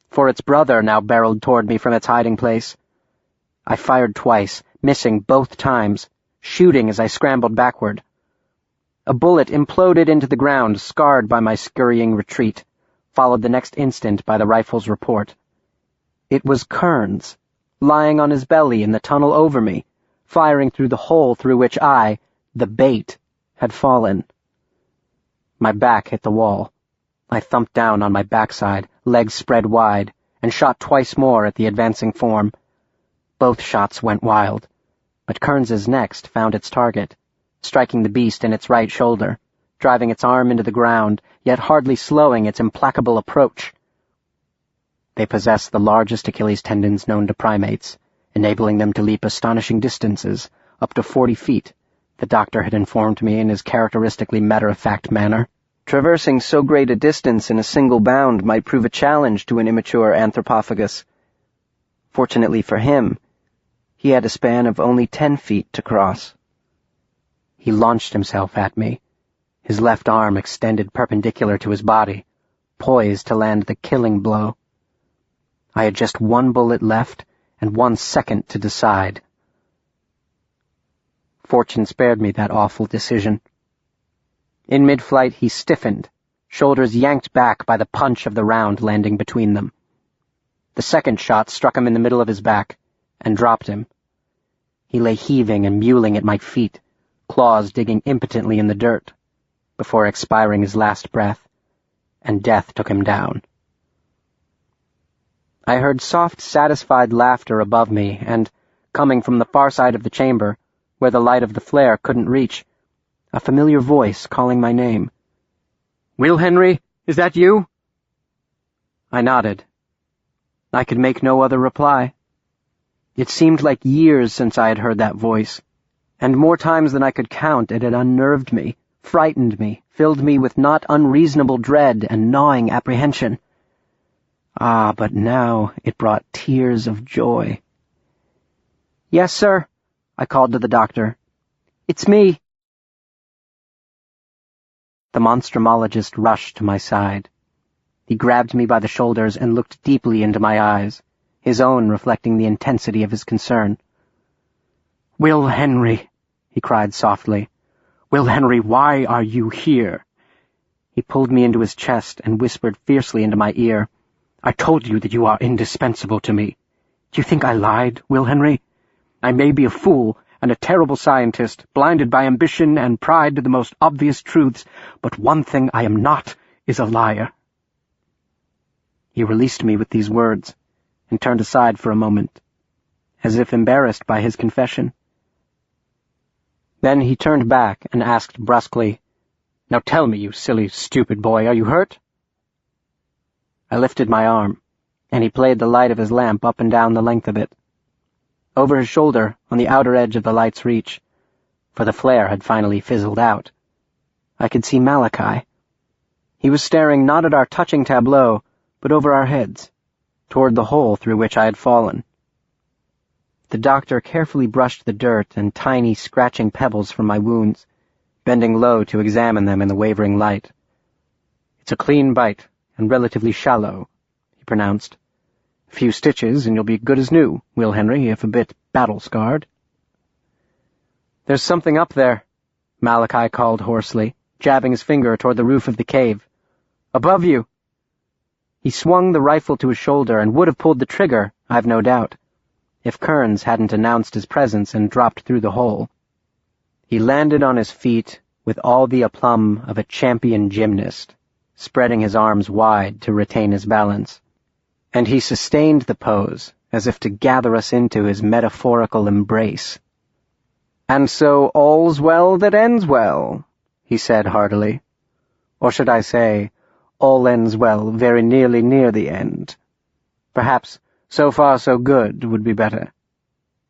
for its brother now barreled toward me from its hiding place. I fired twice, missing both times, shooting as I scrambled backward. A bullet imploded into the ground, scarred by my scurrying retreat, followed the next instant by the rifle's report. It was Kearns, lying on his belly in the tunnel over me, firing through the hole through which I, the bait, had fallen. My back hit the wall. I thumped down on my backside, legs spread wide, and shot twice more at the advancing form. Both shots went wild, but Kearns's next found its target, striking the beast in its right shoulder, driving its arm into the ground, yet hardly slowing its implacable approach. They possess the largest Achilles tendons known to primates, enabling them to leap astonishing distances, up to 40 feet, the doctor had informed me in his characteristically matter-of-fact manner. Traversing so great a distance in a single bound might prove a challenge to an immature anthropophagus. Fortunately for him, he had a span of only 10 feet to cross. He launched himself at me, his left arm extended perpendicular to his body, poised to land the killing blow. I had just one bullet left and 1 second to decide. Fortune spared me that awful decision. In mid-flight he stiffened, shoulders yanked back by the punch of the round landing between them. The second shot struck him in the middle of his back and dropped him. He lay heaving and mewling at my feet, claws digging impotently in the dirt, before expiring his last breath, and death took him down. I heard soft, satisfied laughter above me, and, coming from the far side of the chamber, where the light of the flare couldn't reach, a familiar voice calling my name. "Will Henry, is that you?" I nodded. I could make no other reply. It seemed like years since I had heard that voice, and more times than I could count it had unnerved me, frightened me, filled me with not unreasonable dread and gnawing apprehension. Ah, but now it brought tears of joy. "Yes, sir," I called to the doctor. "It's me." The monstrumologist rushed to my side. He grabbed me by the shoulders and looked deeply into my eyes, his own reflecting the intensity of his concern. "Will Henry," he cried softly. "Will Henry, why are you here?" He pulled me into his chest and whispered fiercely into my ear. "I told you that you are indispensable to me. Do you think I lied, Will Henry? I may be a fool and a terrible scientist, blinded by ambition and pride to the most obvious truths, but one thing I am not is a liar." He released me with these words, and turned aside for a moment, as if embarrassed by his confession. Then he turned back and asked brusquely, "Now tell me, you silly, stupid boy, are you hurt?" I lifted my arm, and he played the light of his lamp up and down the length of it. Over his shoulder, on the outer edge of the light's reach, for the flare had finally fizzled out, I could see Malachi. He was staring not at our touching tableau, but over our heads, toward the hole through which I had fallen. The doctor carefully brushed the dirt and tiny scratching pebbles from my wounds, bending low to examine them in the wavering light. "It's a clean bite, and relatively shallow," he pronounced. "A few stitches, and you'll be good as new, Will Henry, if a bit battle-scarred." "There's something up there," Malachi called hoarsely, jabbing his finger toward the roof of the cave. "Above you." He swung the rifle to his shoulder and would have pulled the trigger, I've no doubt, if Kearns hadn't announced his presence and dropped through the hole. He landed on his feet with all the aplomb of a champion gymnast, spreading his arms wide to retain his balance, and he sustained the pose as if to gather us into his metaphorical embrace. "And so all's well that ends well," he said heartily. "Or should I say, all ends well very nearly near the end. Perhaps so far so good would be better.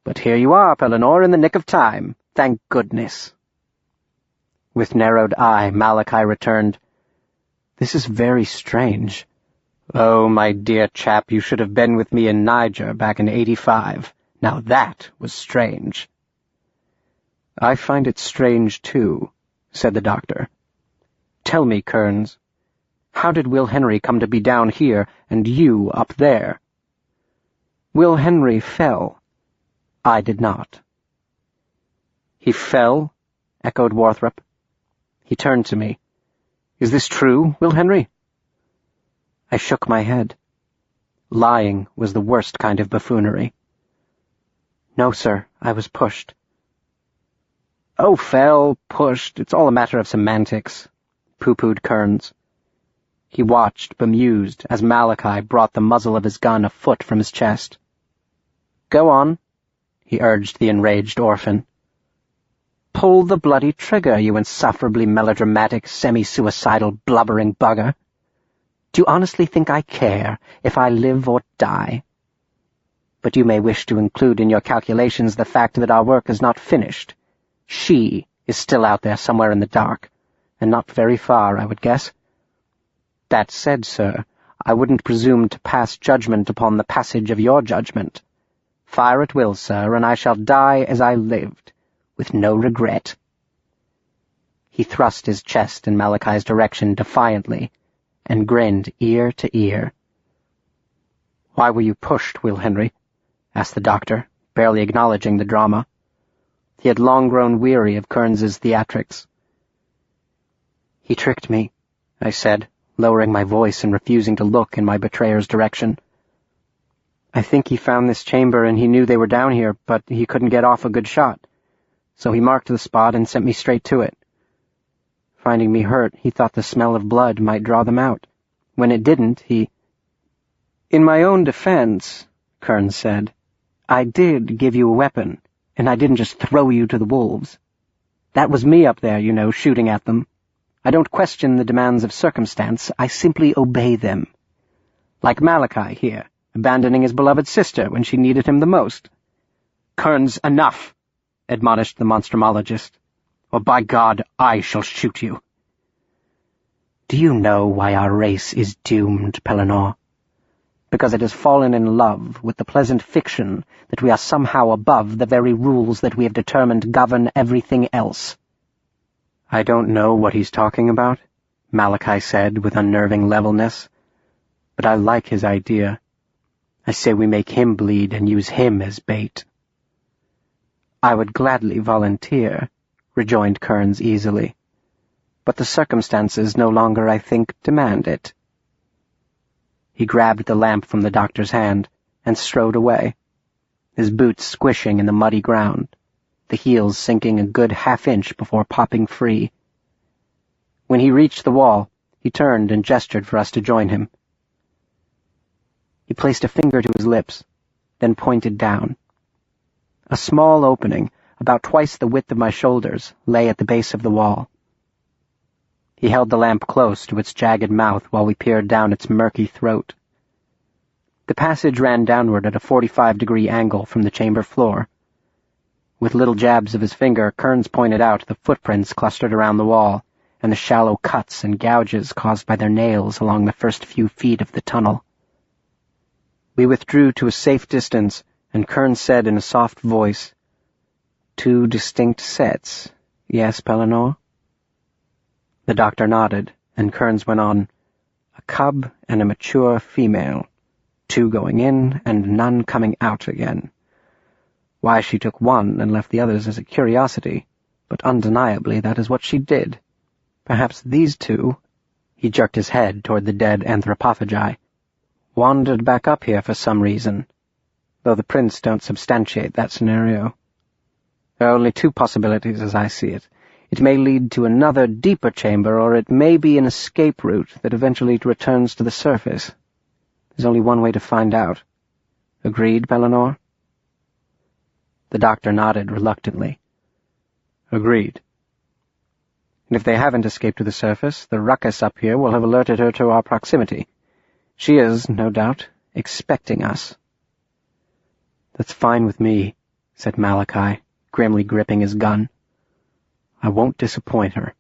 But here you are, Pellinore, in the nick of time, thank goodness." With narrowed eye, Malachi returned, "This is very strange. Oh, my dear chap, you should have been with me in Niger back in '85. Now that was strange." "I find it strange, too," said the doctor. "Tell me, Kearns, how did Will Henry come to be down here and you up there?" "Will Henry fell. I did not." "He fell?" echoed Warthrop. He turned to me. "Is this true, Will Henry?" I shook my head. Lying was the worst kind of buffoonery. "No, sir, I was pushed." "Oh, fell, pushed, it's all a matter of semantics," pooh-poohed Kearns. He watched, bemused, as Malachi brought the muzzle of his gun a foot from his chest. "Go on," he urged the enraged orphan. "Pull the bloody trigger, you insufferably melodramatic, semi-suicidal, blubbering bugger. Do you honestly think I care if I live or die? But you may wish to include in your calculations the fact that our work is not finished. She is still out there somewhere in the dark, and not very far, I would guess. That said, sir, I wouldn't presume to pass judgment upon the passage of your judgment. Fire at will, sir, and I shall die as I lived, with no regret." He thrust his chest in Malachi's direction defiantly, and grinned ear to ear. "Why were you pushed, Will Henry?" asked the doctor, barely acknowledging the drama. He had long grown weary of Kearns's theatrics. "He tricked me, I said, lowering my voice and refusing to look in my betrayer's direction. I think he found this chamber and he knew they were down here, but he couldn't get off a good shot. So he marked the spot and sent me straight to it. Finding me hurt, he thought the smell of blood might draw them out. When it didn't, he— "In my own defense," Kearns said, "I did give you a weapon, and I didn't just throw you to the wolves. That was me up there, you know, shooting at them. I don't question the demands of circumstance, I simply obey them. Like Malachi here, abandoning his beloved sister when she needed him the most." "Kearns, enough!" admonished the Monstrumologist. "Or by God, I shall shoot you." "Do you know why our race is doomed, Pellinore? Because it has fallen in love with the pleasant fiction that we are somehow above the very rules that we have determined govern everything else." "I don't know what he's talking about," Malachi said with unnerving levelness, "but I like his idea. I say we make him bleed and use him as bait." "I would gladly volunteer," rejoined Kearns easily, "but the circumstances no longer, I think, demand it." He grabbed the lamp from the doctor's hand and strode away, his boots squishing in the muddy ground, the heels sinking a good half-inch before popping free. When he reached the wall, he turned and gestured for us to join him. He placed a finger to his lips, then pointed down. A small opening, about twice the width of my shoulders, lay at the base of the wall. He held the lamp close to its jagged mouth while we peered down its murky throat. The passage ran downward at a 45-degree angle from the chamber floor. With little jabs of his finger, Kearns pointed out the footprints clustered around the wall and the shallow cuts and gouges caused by their nails along the first few feet of the tunnel. We withdrew to a safe distance, and Kearns said in a soft voice, "2 distinct sets, yes, Pellinore?" The doctor nodded, and Kearns went on, "A cub and a mature female, 2 going in and none coming out again. Why she took one and left the others is a curiosity, but undeniably that is what she did. Perhaps these 2," he jerked his head toward the dead anthropophagi, "wandered back up here for some reason, though the prints don't substantiate that scenario. There are only 2 possibilities as I see it. It may lead to another deeper chamber, or it may be an escape route that eventually returns to the surface. There's only one way to find out. Agreed, Pellinore?" The doctor nodded reluctantly. "Agreed. And if they haven't escaped to the surface, the ruckus up here will have alerted her to our proximity. She is, no doubt, expecting us." "That's fine with me," said Malachi, grimly gripping his gun. "I won't disappoint her."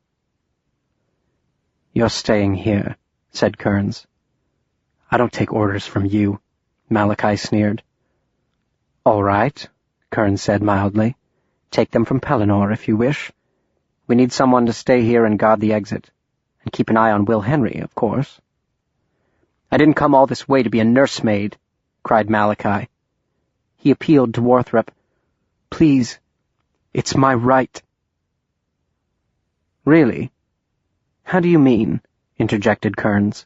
"You're staying here," said Kearns. "I don't take orders from you," Malachi sneered. "All right," Kearns said mildly. "Take them from Pellinore if you wish. We need someone to stay here and guard the exit. And keep an eye on Will Henry, of course." "I didn't come all this way to be a nursemaid," cried Malachi. He appealed to Warthrop. "Please, it's my right." "Really? How do you mean?" interjected Kearns.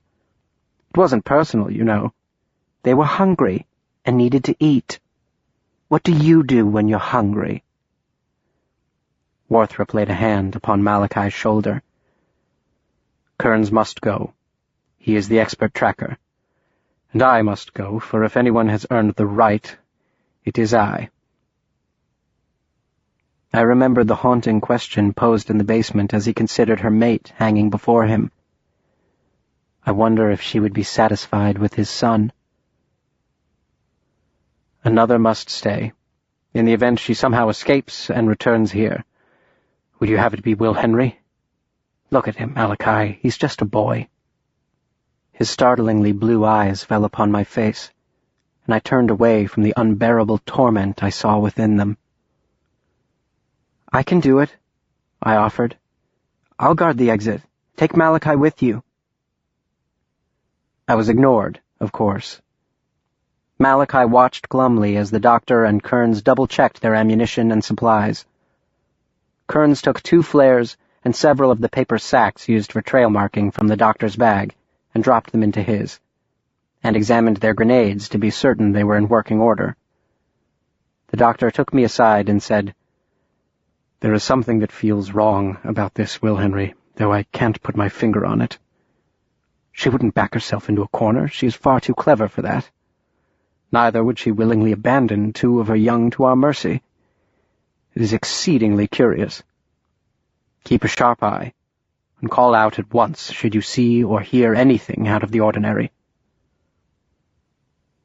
"It wasn't personal, you know. They were hungry and needed to eat. What do you do when you're hungry?" Warthrop laid a hand upon Malachi's shoulder. "Kearns must go. He is the expert tracker. And I must go, for if anyone has earned the right, it is I." I remembered the haunting question posed in the basement as he considered her mate hanging before him. I wonder if she would be satisfied with his son. Another must stay, in the event she somehow escapes and returns here. Would you have it be Will Henry? Look at him, Malachi. He's just a boy. His startlingly blue eyes fell upon my face, and I turned away from the unbearable torment I saw within them. "I can do it," I offered. "I'll guard the exit. Take Malachi with you." I was ignored, of course. Malachi watched glumly as the doctor and Kearns double-checked their ammunition and supplies. Kearns took 2 flares and several of the paper sacks used for trail marking from the doctor's bag, and dropped them into his, and examined their grenades to be certain they were in working order. The doctor took me aside and said, "There is something that feels wrong about this, Will Henry, though I can't put my finger on it. She wouldn't back herself into a corner. She is far too clever for that. Neither would she willingly abandon two of her young to our mercy. It is exceedingly curious. Keep a sharp eye, and call out at once should you see or hear anything out of the ordinary."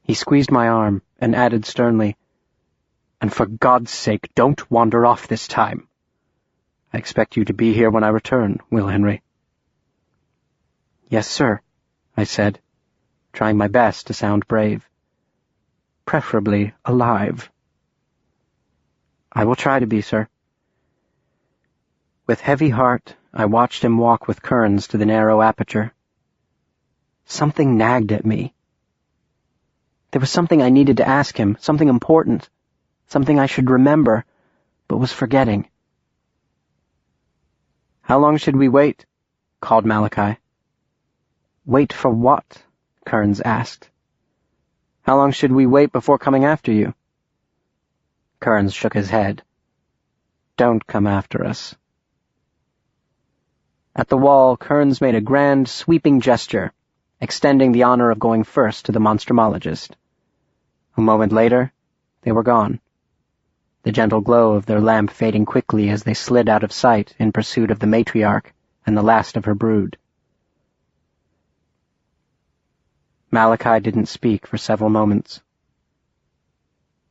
He squeezed my arm and added sternly, "And for God's sake, don't wander off this time. I expect you to be here when I return, Will Henry." "Yes, sir," I said, trying my best to sound brave. "Preferably alive." "I will try to be, sir." With heavy heart, I watched him walk with Kearns to the narrow aperture. Something nagged at me. There was something I needed to ask him, something important, something I should remember, but was forgetting. "How long should we wait?" called Malachi. "Wait for what?" Kearns asked. "How long should we wait before coming after you?" Kearns shook his head. "Don't come after us." At the wall, Kearns made a grand, sweeping gesture, extending the honor of going first to the Monstrumologist. A moment later, they were gone, the gentle glow of their lamp fading quickly as they slid out of sight in pursuit of the matriarch and the last of her brood. Malachi didn't speak for several moments.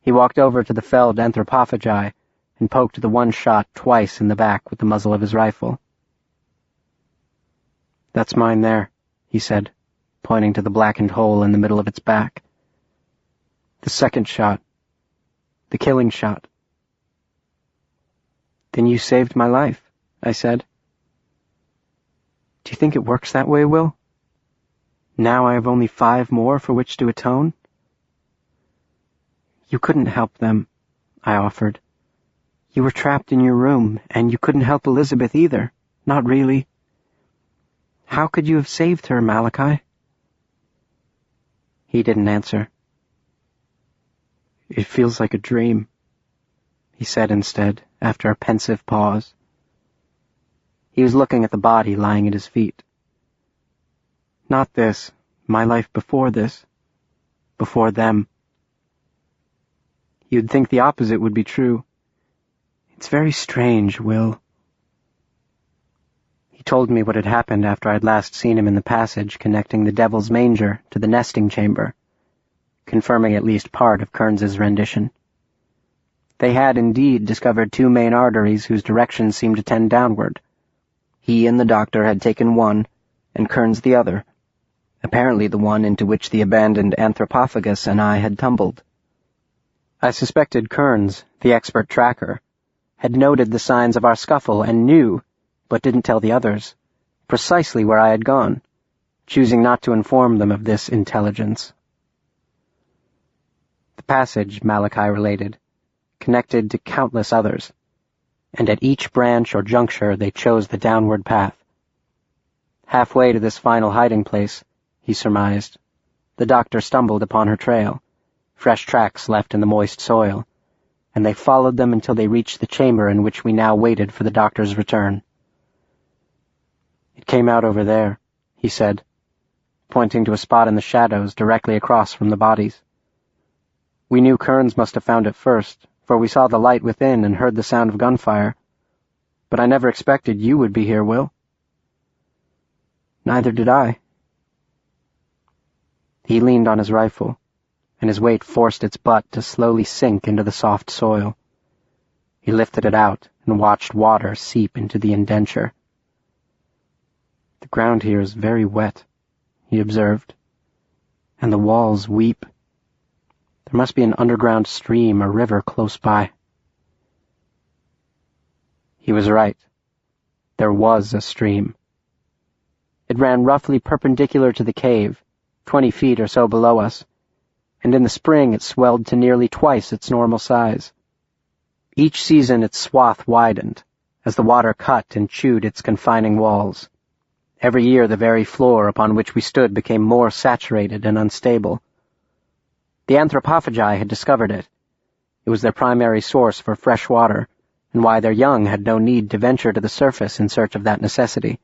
He walked over to the felled anthropophagi and poked the one shot twice in the back with the muzzle of his rifle. "That's mine there," he said, pointing to the blackened hole in the middle of its back. "The second shot. The killing shot." "Then you saved my life," I said. "Do you think it works that way, Will? Now I have only 5 more for which to atone?" "You couldn't help them," I offered. "You were trapped in your room, and you couldn't help Elizabeth either. Not really. How could you have saved her, Malachi?" He didn't answer. "It feels like a dream," he said instead, after a pensive pause. He was looking at the body lying at his feet. "Not this, my life before this, before them. You'd think the opposite would be true. It's very strange, Will." He told me what had happened after I'd last seen him in the passage connecting the Devil's Manger to the nesting chamber, confirming at least part of Kearns's rendition. They had indeed discovered 2 main arteries whose directions seemed to tend downward. He and the doctor had taken one, and Kearns the other, apparently the one into which the abandoned anthropophagus and I had tumbled. I suspected Kearns, the expert tracker, had noted the signs of our scuffle and knew, but didn't tell the others, precisely where I had gone, choosing not to inform them of this intelligence. The passage, Malachi related, connected to countless others, and at each branch or juncture they chose the downward path. Halfway to this final hiding place, he surmised, the doctor stumbled upon her trail, fresh tracks left in the moist soil, and they followed them until they reached the chamber in which we now waited for the doctor's return. "It came out over there," he said, pointing to a spot in the shadows directly across from the bodies. "We knew Kearns must have found it first, for we saw the light within and heard the sound of gunfire. But I never expected you would be here, Will." "Neither did I." He leaned on his rifle, and his weight forced its butt to slowly sink into the soft soil. He lifted it out and watched water seep into the indenture. "The ground here is very wet," he observed, "and the walls weep. There must be an underground stream or river close by." He was right. There was a stream. It ran roughly perpendicular to the cave, 20 feet or so below us, and in the spring it swelled to nearly twice its normal size. Each season its swath widened, as the water cut and chewed its confining walls. Every year the very floor upon which we stood became more saturated and unstable. The anthropophagi had discovered it. It was their primary source for fresh water, and why their young had no need to venture to the surface in search of that necessity.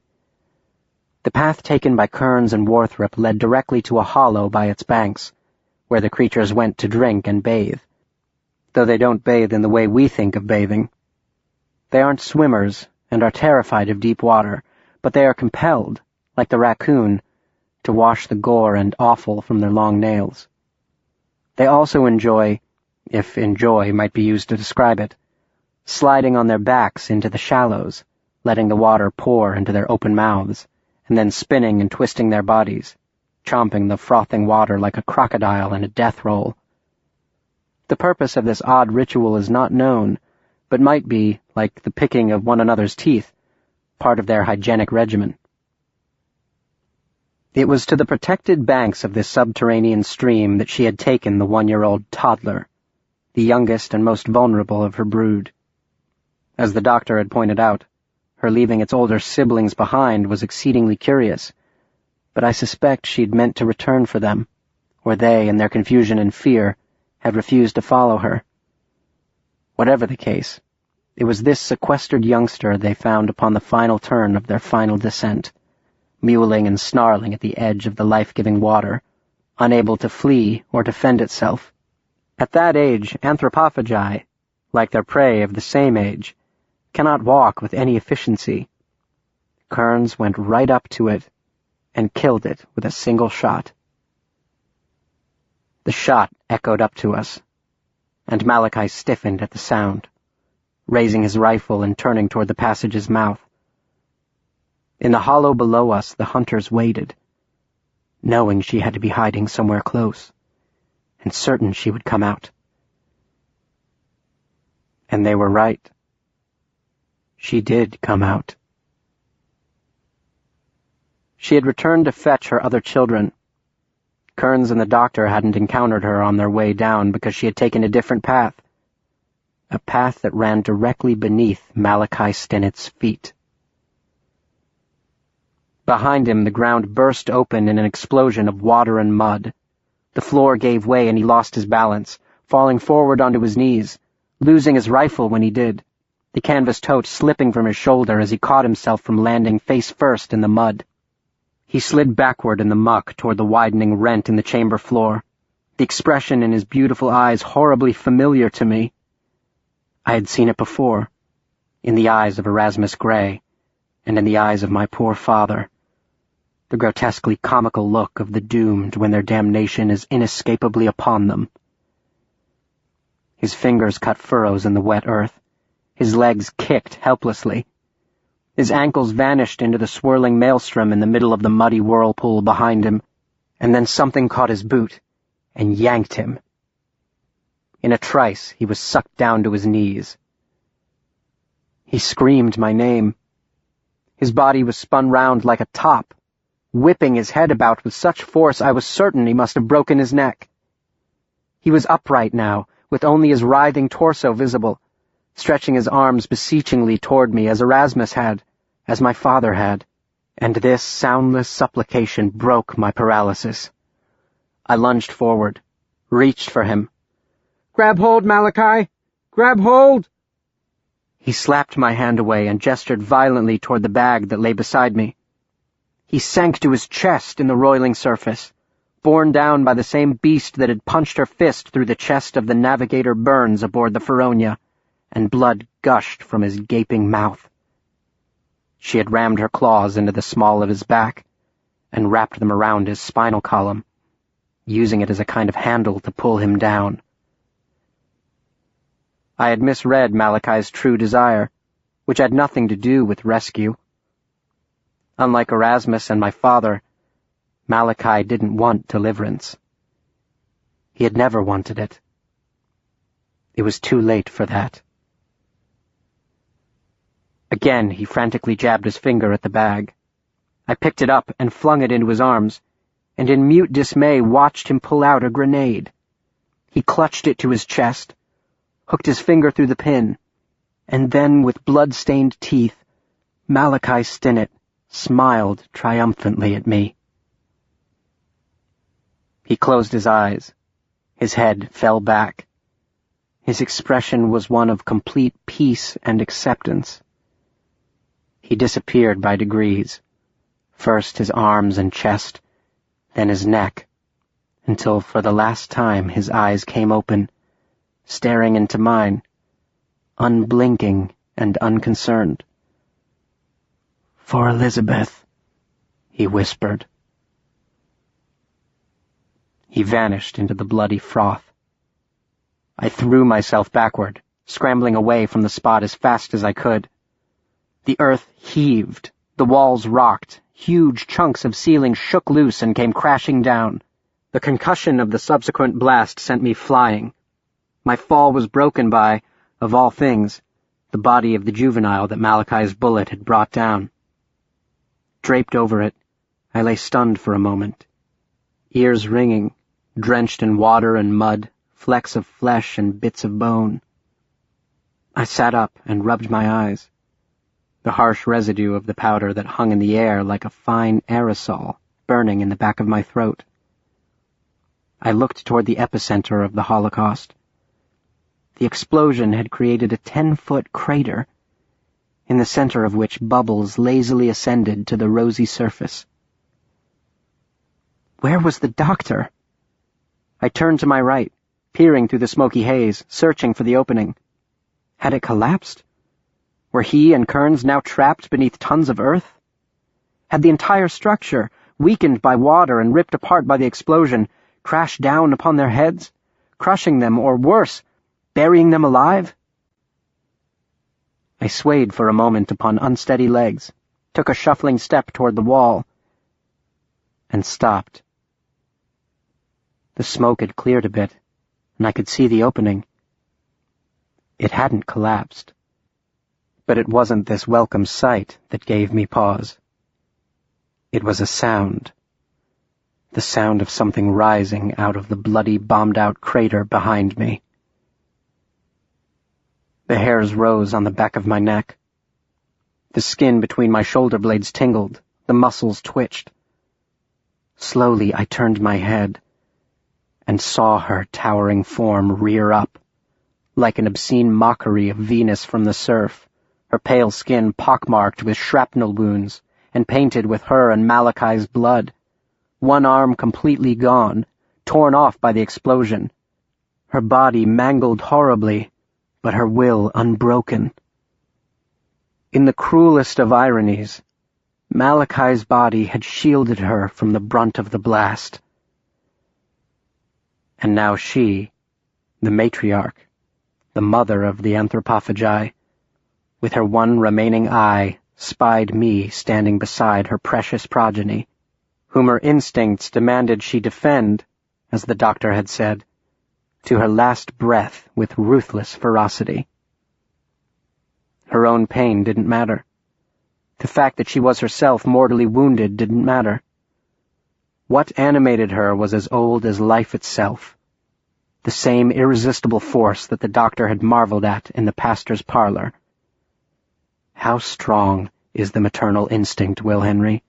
The path taken by Kearns and Warthrop led directly to a hollow by its banks, where the creatures went to drink and bathe, though they don't bathe in the way we think of bathing. They aren't swimmers and are terrified of deep water, but they are compelled, like the raccoon, to wash the gore and offal from their long nails. They also enjoy, if enjoy might be used to describe it, sliding on their backs into the shallows, letting the water pour into their open mouths, and then spinning and twisting their bodies, chomping the frothing water like a crocodile in a death roll. The purpose of this odd ritual is not known, but might be, like the picking of one another's teeth, part of their hygienic regimen. It was to the protected banks of this subterranean stream that she had taken the 1-year-old toddler, the youngest and most vulnerable of her brood. As the doctor had pointed out, her leaving its older siblings behind was exceedingly curious, but I suspect she'd meant to return for them, or they, in their confusion and fear, had refused to follow her. Whatever the case, it was this sequestered youngster they found upon the final turn of their final descent, mewling and snarling at the edge of the life-giving water, unable to flee or defend itself. At that age, anthropophagi, like their prey of the same age, cannot walk with any efficiency. Kearns went right up to it and killed it with a single shot. The shot echoed up to us, and Malachi stiffened at the sound, raising his rifle and turning toward the passage's mouth. In the hollow below us the hunters waited, knowing she had to be hiding somewhere close, and certain she would come out. And they were right. She did come out. She had returned to fetch her other children. Kearns and the doctor hadn't encountered her on their way down because she had taken a different path, a path that ran directly beneath Malachi Stinnet's feet. Behind him, the ground burst open in an explosion of water and mud. The floor gave way and he lost his balance, falling forward onto his knees, losing his rifle when he did, the canvas tote slipping from his shoulder as he caught himself from landing face first in the mud. He slid backward in the muck toward the widening rent in the chamber floor, the expression in his beautiful eyes horribly familiar to me. I had seen it before, in the eyes of Erasmus Gray, and in the eyes of my poor father, the grotesquely comical look of the doomed when their damnation is inescapably upon them. His fingers cut furrows in the wet earth. His legs kicked helplessly. His ankles vanished into the swirling maelstrom in the middle of the muddy whirlpool behind him, and then something caught his boot and yanked him. In a trice, he was sucked down to his knees. He screamed my name. His body was spun round like a top, whipping his head about with such force I was certain he must have broken his neck. He was upright now, with only his writhing torso visible, stretching his arms beseechingly toward me as Erasmus had, as my father had, and this soundless supplication broke my paralysis. I lunged forward, reached for him. "Grab hold, Malachi! Grab hold!" He slapped my hand away and gestured violently toward the bag that lay beside me. He sank to his chest in the roiling surface, borne down by the same beast that had punched her fist through the chest of the navigator Burns aboard the Feronia, and blood gushed from his gaping mouth. She had rammed her claws into the small of his back and wrapped them around his spinal column, using it as a kind of handle to pull him down. I had misread Malachi's true desire, which had nothing to do with rescue. Unlike Erasmus and my father, Malachi didn't want deliverance. He had never wanted it. It was too late for that. Again he frantically jabbed his finger at the bag. I picked it up and flung it into his arms, and in mute dismay watched him pull out a grenade. He clutched it to his chest, hooked his finger through the pin, And then, with blood-stained teeth, Malachi Stinnett smiled triumphantly at me. He closed his eyes. His head fell back. His expression was one of complete peace and acceptance. He disappeared by degrees, first his arms and chest, then his neck, until for the last time his eyes came open, staring into mine, unblinking and unconcerned. "For Elizabeth," he whispered. He vanished into the bloody froth. I threw myself backward, scrambling away from the spot as fast as I could. The earth heaved, the walls rocked, huge chunks of ceiling shook loose and came crashing down. The concussion of the subsequent blast sent me flying. My fall was broken by, of all things, the body of the juvenile that Malachi's bullet had brought down. Draped over it, I lay stunned for a moment, ears ringing, drenched in water and mud, flecks of flesh and bits of bone. I sat up and rubbed my eyes. The harsh residue of the powder that hung in the air like a fine aerosol burning in the back of my throat. I looked toward the epicenter of the Holocaust. The explosion had created a 10-foot crater, in the center of which bubbles lazily ascended to the rosy surface. Where was the doctor? I turned to my right, peering through the smoky haze, searching for the opening. Had it collapsed? Were he and Kearns now trapped beneath tons of earth? Had the entire structure, weakened by water and ripped apart by the explosion, crashed down upon their heads, crushing them, or worse, burying them alive? I swayed for a moment upon unsteady legs, took a shuffling step toward the wall, and stopped. The smoke had cleared a bit, and I could see the opening. It hadn't collapsed. But it wasn't this welcome sight that gave me pause. It was a sound. The sound of something rising out of the bloody, bombed-out crater behind me. The hairs rose on the back of my neck. The skin between my shoulder blades tingled, the muscles twitched. Slowly I turned my head and saw her towering form rear up, like an obscene mockery of Venus from the surf, her pale skin pockmarked with shrapnel wounds and painted with her and Malachi's blood, one arm completely gone, torn off by the explosion, her body mangled horribly, but her will unbroken. In the cruelest of ironies, Malachi's body had shielded her from the brunt of the blast. And now she, the matriarch, the mother of the anthropophagi, with her one remaining eye, spied me standing beside her precious progeny, whom her instincts demanded she defend, as the doctor had said, to her last breath with ruthless ferocity. Her own pain didn't matter. The fact that she was herself mortally wounded didn't matter. What animated her was as old as life itself, the same irresistible force that the doctor had marveled at in the pastor's parlor. How strong is the maternal instinct, Will Henry?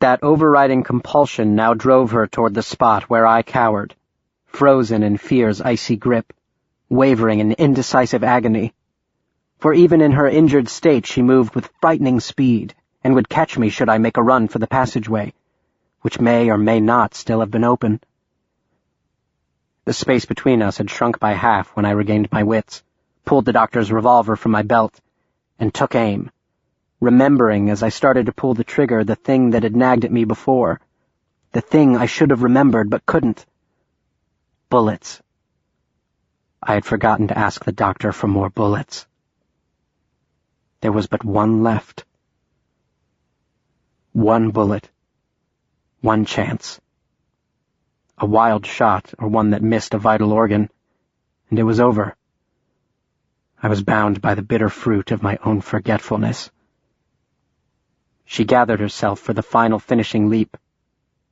That overriding compulsion now drove her toward the spot where I cowered, frozen in fear's icy grip, wavering in indecisive agony. For even in her injured state she moved with frightening speed, and would catch me should I make a run for the passageway, which may or may not still have been open. The space between us had shrunk by half when I regained my wits, pulled the doctor's revolver from my belt, and took aim, remembering as I started to pull the trigger the thing that had nagged at me before, the thing I should have remembered but couldn't. Bullets. I had forgotten to ask the doctor for more bullets. There was but one left. One bullet. One chance. A wild shot, or one that missed a vital organ, and it was over. I was bound by the bitter fruit of my own forgetfulness. She gathered herself for the final finishing leap.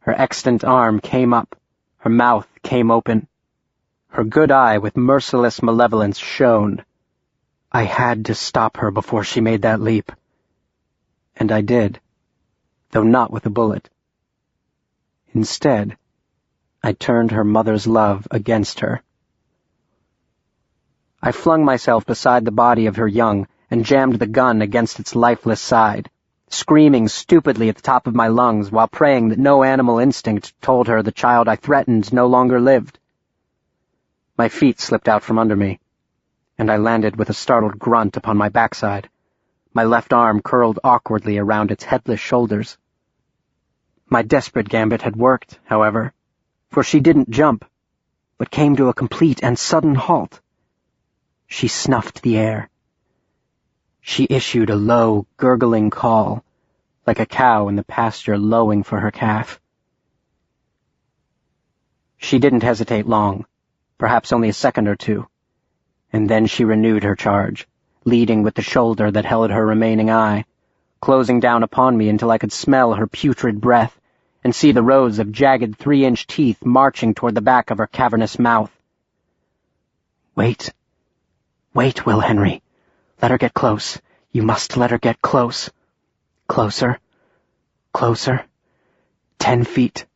Her extant arm came up, her mouth came open. Her good eye with merciless malevolence shone, I had to stop her before she made that leap. And I did, though not with a bullet. Instead, I turned her mother's love against her. I flung myself beside the body of her young and jammed the gun against its lifeless side, screaming stupidly at the top of my lungs while praying that no animal instinct told her the child I threatened no longer lived. My feet slipped out from under me, and I landed with a startled grunt upon my backside, my left arm curled awkwardly around its headless shoulders. My desperate gambit had worked, however, for she didn't jump, but came to a complete and sudden halt. She snuffed the air. She issued a low, gurgling call, like a cow in the pasture lowing for her calf. She didn't hesitate long, perhaps only a second or two, and then she renewed her charge, leading with the shoulder that held her remaining eye, closing down upon me until I could smell her putrid breath and see the rows of jagged 3-inch teeth marching toward the back of her cavernous mouth. Wait, Will Henry. Let her get close. You must let her get close. Closer. Closer. 10 feet.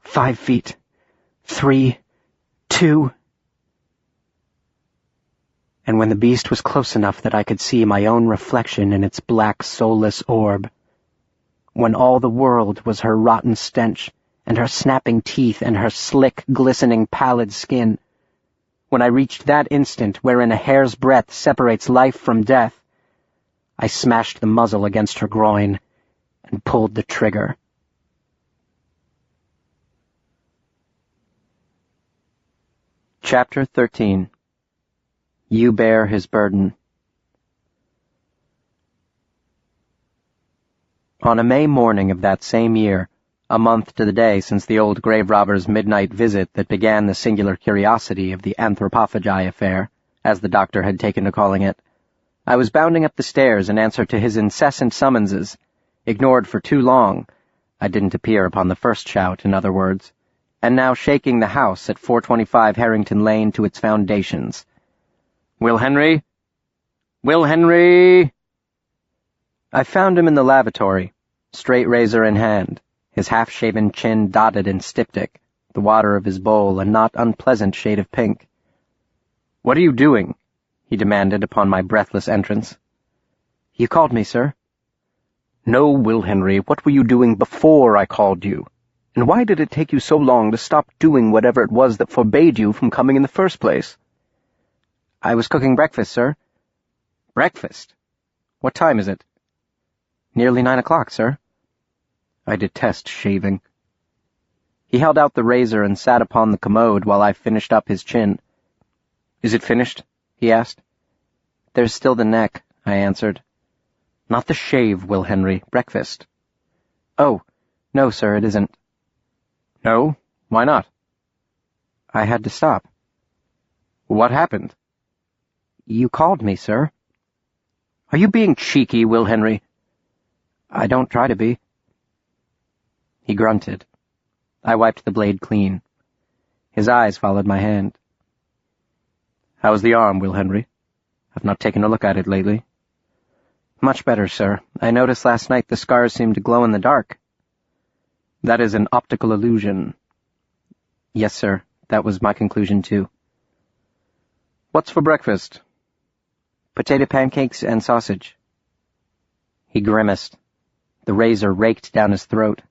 5 feet. 3, 2... And when the beast was close enough that I could see my own reflection in its black, soulless orb, when all the world was her rotten stench, and her snapping teeth and her slick, glistening, pallid skin, when I reached that instant wherein a hair's breadth separates life from death, I smashed the muzzle against her groin and pulled the trigger. Chapter 13. You bear his burden. On a May morning of that same year, a month to the day since the old grave robber's midnight visit that began the singular curiosity of the anthropophagi affair, as the doctor had taken to calling it, I was bounding up the stairs in answer to his incessant summonses, ignored for too long — I didn't appear upon the first shout, in other words — and now shaking the house at 425 Harrington Lane to its foundations. "Will Henry? Will Henry?" I found him in the lavatory, straight razor in hand, his half-shaven chin dotted in styptic, the water of his bowl a not unpleasant shade of pink. "What are you doing?" he demanded upon my breathless entrance. "You called me, sir." "No, Will Henry, what were you doing before I called you? And why did it take you so long to stop doing whatever it was that forbade you from coming in the first place?" "I was cooking breakfast, sir." "Breakfast? What time is it?" "Nearly 9 o'clock, sir." I detest shaving. He held out the razor and sat upon the commode while I finished up his chin. "Is it finished?" he asked. "There's still the neck," I answered. "Not the shave, Will Henry. Breakfast." "Oh, no, sir, it isn't." "No? Why not?" "I had to stop." "What happened?" "You called me, sir." "Are you being cheeky, Will Henry?" "I don't try to be." He grunted. I wiped the blade clean. His eyes followed my hand. "How's the arm, Will Henry? I've not taken a look at it lately." "Much better, sir. I noticed last night the scars seemed to glow in the dark." "That is an optical illusion." "Yes, sir. That was my conclusion, too." "What's for breakfast?" "Potato pancakes and sausage." He grimaced. The razor raked down his throat.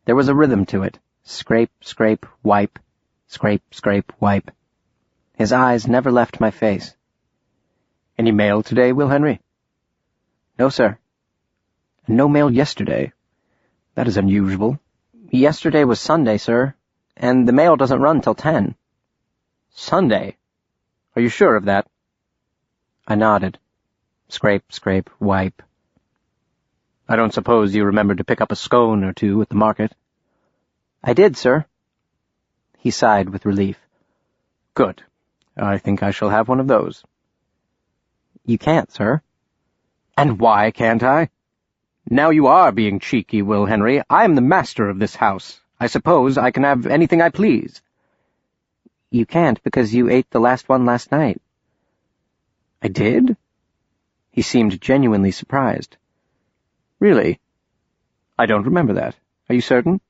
There was a rhythm to it. Scrape, scrape, wipe. Scrape, scrape, wipe. His eyes never left my face. "Any mail today, Will Henry?" "No, sir." "And no mail yesterday? That is unusual." "Yesterday was Sunday, sir, and the mail doesn't run till 10. "Sunday? Are you sure of that?" I nodded. Scrape, scrape, wipe. "I don't suppose you remembered to pick up a scone or two at the market?" "I did, sir." He sighed with relief. "Good. I think I shall have one of those." "You can't, sir." "And why can't I? Now you are being cheeky, Will Henry. I am the master of this house. I suppose I can have anything I please." "You can't because you ate the last one last night." "I did? He seemed genuinely surprised. "Really? I don't remember that. Are you certain?"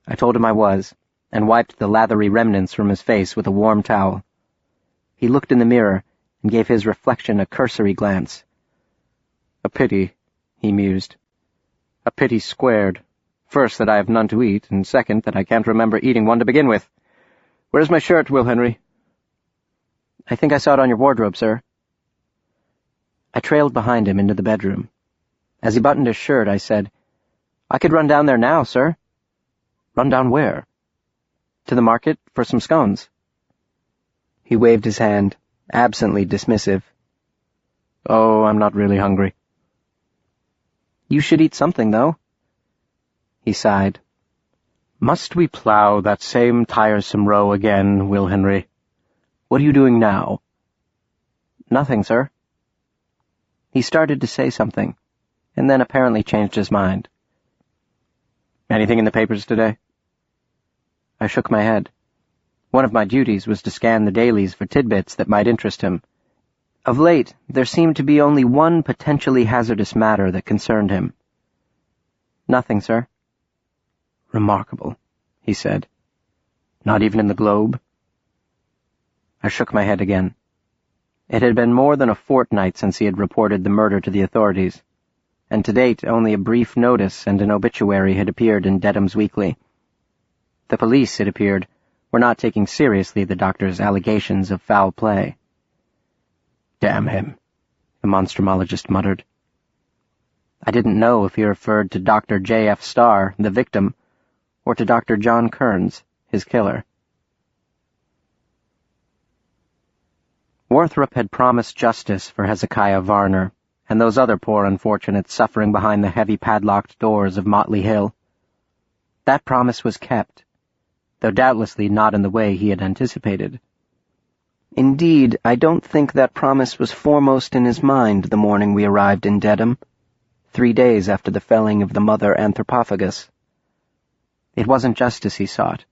I told him I was, and wiped the lathery remnants from his face with a warm towel. He looked in the mirror and gave his reflection a cursory glance. "A pity," he mused. "A pity squared. First, that I have none to eat, and second, that I can't remember eating one to begin with. Where's my shirt, Will Henry?" "I think I saw it on your wardrobe, sir." I trailed behind him into the bedroom. As he buttoned his shirt, I said, "I could run down there now, sir." "Run down where?" "To the market for some scones." He waved his hand, absently dismissive. "Oh, I'm not really hungry." "You should eat something, though." He sighed. "Must we plow that same tiresome row again, Will Henry? What are you doing now?" "Nothing, sir." He started to say something, and then apparently changed his mind. "Anything in the papers today?" I shook my head. One of my duties was to scan the dailies for tidbits that might interest him. Of late, there seemed to be only one potentially hazardous matter that concerned him. "Nothing, sir." "Remarkable," he said. "Not even in the Globe?" I shook my head again. It had been more than a fortnight since he had reported the murder to the authorities, and to date only a brief notice and an obituary had appeared in Dedham's Weekly. The police, it appeared, were not taking seriously the doctor's allegations of foul play. "Damn him," the monstrumologist muttered. I didn't know if he referred to Dr. J.F. Starr, the victim, or to Dr. John Kearns, his killer. Warthrop had promised justice for Hezekiah Varner and those other poor unfortunates suffering behind the heavy padlocked doors of Motley Hill. That promise was kept, though doubtlessly not in the way he had anticipated. Indeed, I don't think that promise was foremost in his mind the morning we arrived in Dedham, 3 days after the felling of the mother anthropophagus. It wasn't justice he sought.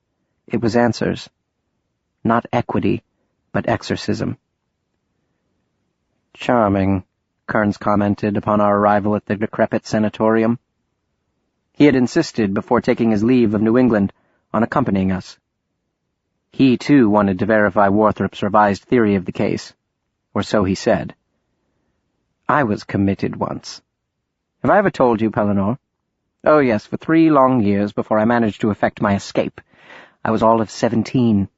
It was answers. Not equity, but exorcism. "Charming," Kearns commented upon our arrival at the decrepit sanatorium. He had insisted, before taking his leave of New England, on accompanying us. He, too, wanted to verify Warthrop's revised theory of the case, or so he said. "I was committed once. Have I ever told you, Pellinore? Oh, yes, for 3 long years before I managed to effect my escape. I was all of 17.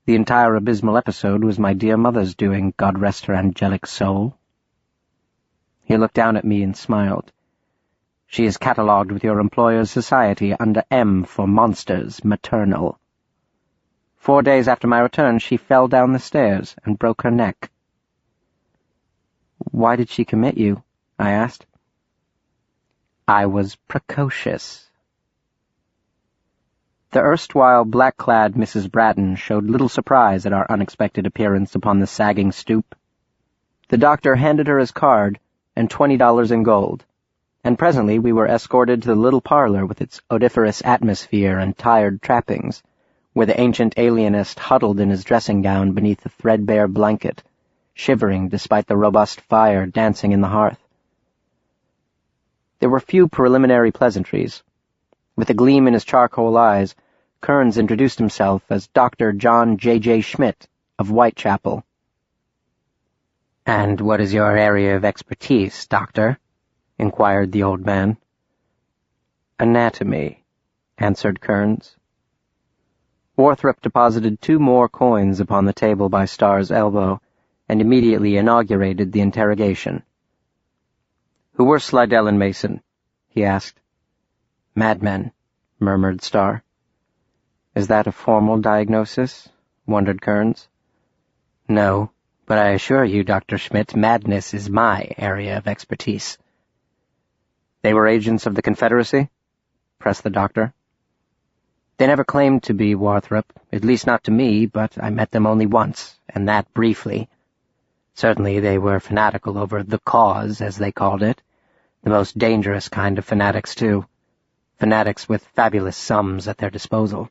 The entire abysmal episode was my dear mother's doing, God rest her angelic soul." He looked down at me and smiled. "She is catalogued with your employer's society under M for monsters, maternal. 4 days after my return, she fell down the stairs and broke her neck." "Why did she commit you?" I asked. "I was precocious." The erstwhile black-clad Mrs. Bratton showed little surprise at our unexpected appearance upon the sagging stoop. The doctor handed her his card and $20 in gold, and presently we were escorted to the little parlor with its odoriferous atmosphere and tired trappings, where the ancient alienist huddled in his dressing gown beneath a threadbare blanket, shivering despite the robust fire dancing in the hearth. There were few preliminary pleasantries. With a gleam in his charcoal eyes, Kearns introduced himself as Dr. John J.J. Schmidt of Whitechapel. "And what is your area of expertise, Doctor?" inquired the old man. "Anatomy," answered Kearns. Warthrop deposited 2 more coins upon the table by Starr's elbow, and immediately inaugurated the interrogation. "Who were Slidell and Mason?" he asked. "Madmen," murmured Starr. "Is that a formal diagnosis?" wondered Kearns. "No, but I assure you, Dr. Schmidt, madness is my area of expertise." "They were agents of the Confederacy?" pressed the doctor. "They never claimed to be, Warthrop, at least not to me, but I met them only once, and that briefly. Certainly they were fanatical over the cause, as they called it. The most dangerous kind of fanatics, too. Fanatics with fabulous sums at their disposal."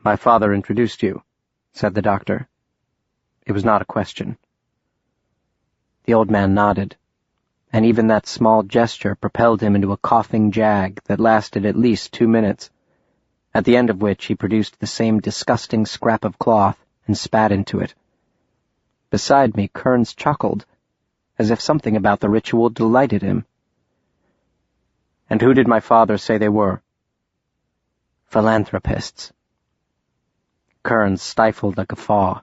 "My father introduced you," said the doctor. It was not a question. The old man nodded, and even that small gesture propelled him into a coughing jag that lasted at least 2 minutes, at the end of which he produced the same disgusting scrap of cloth and spat into it. Beside me, Kearns chuckled, as if something about the ritual delighted him. "And who did my father say they were?" "Philanthropists." Kearns stifled a guffaw.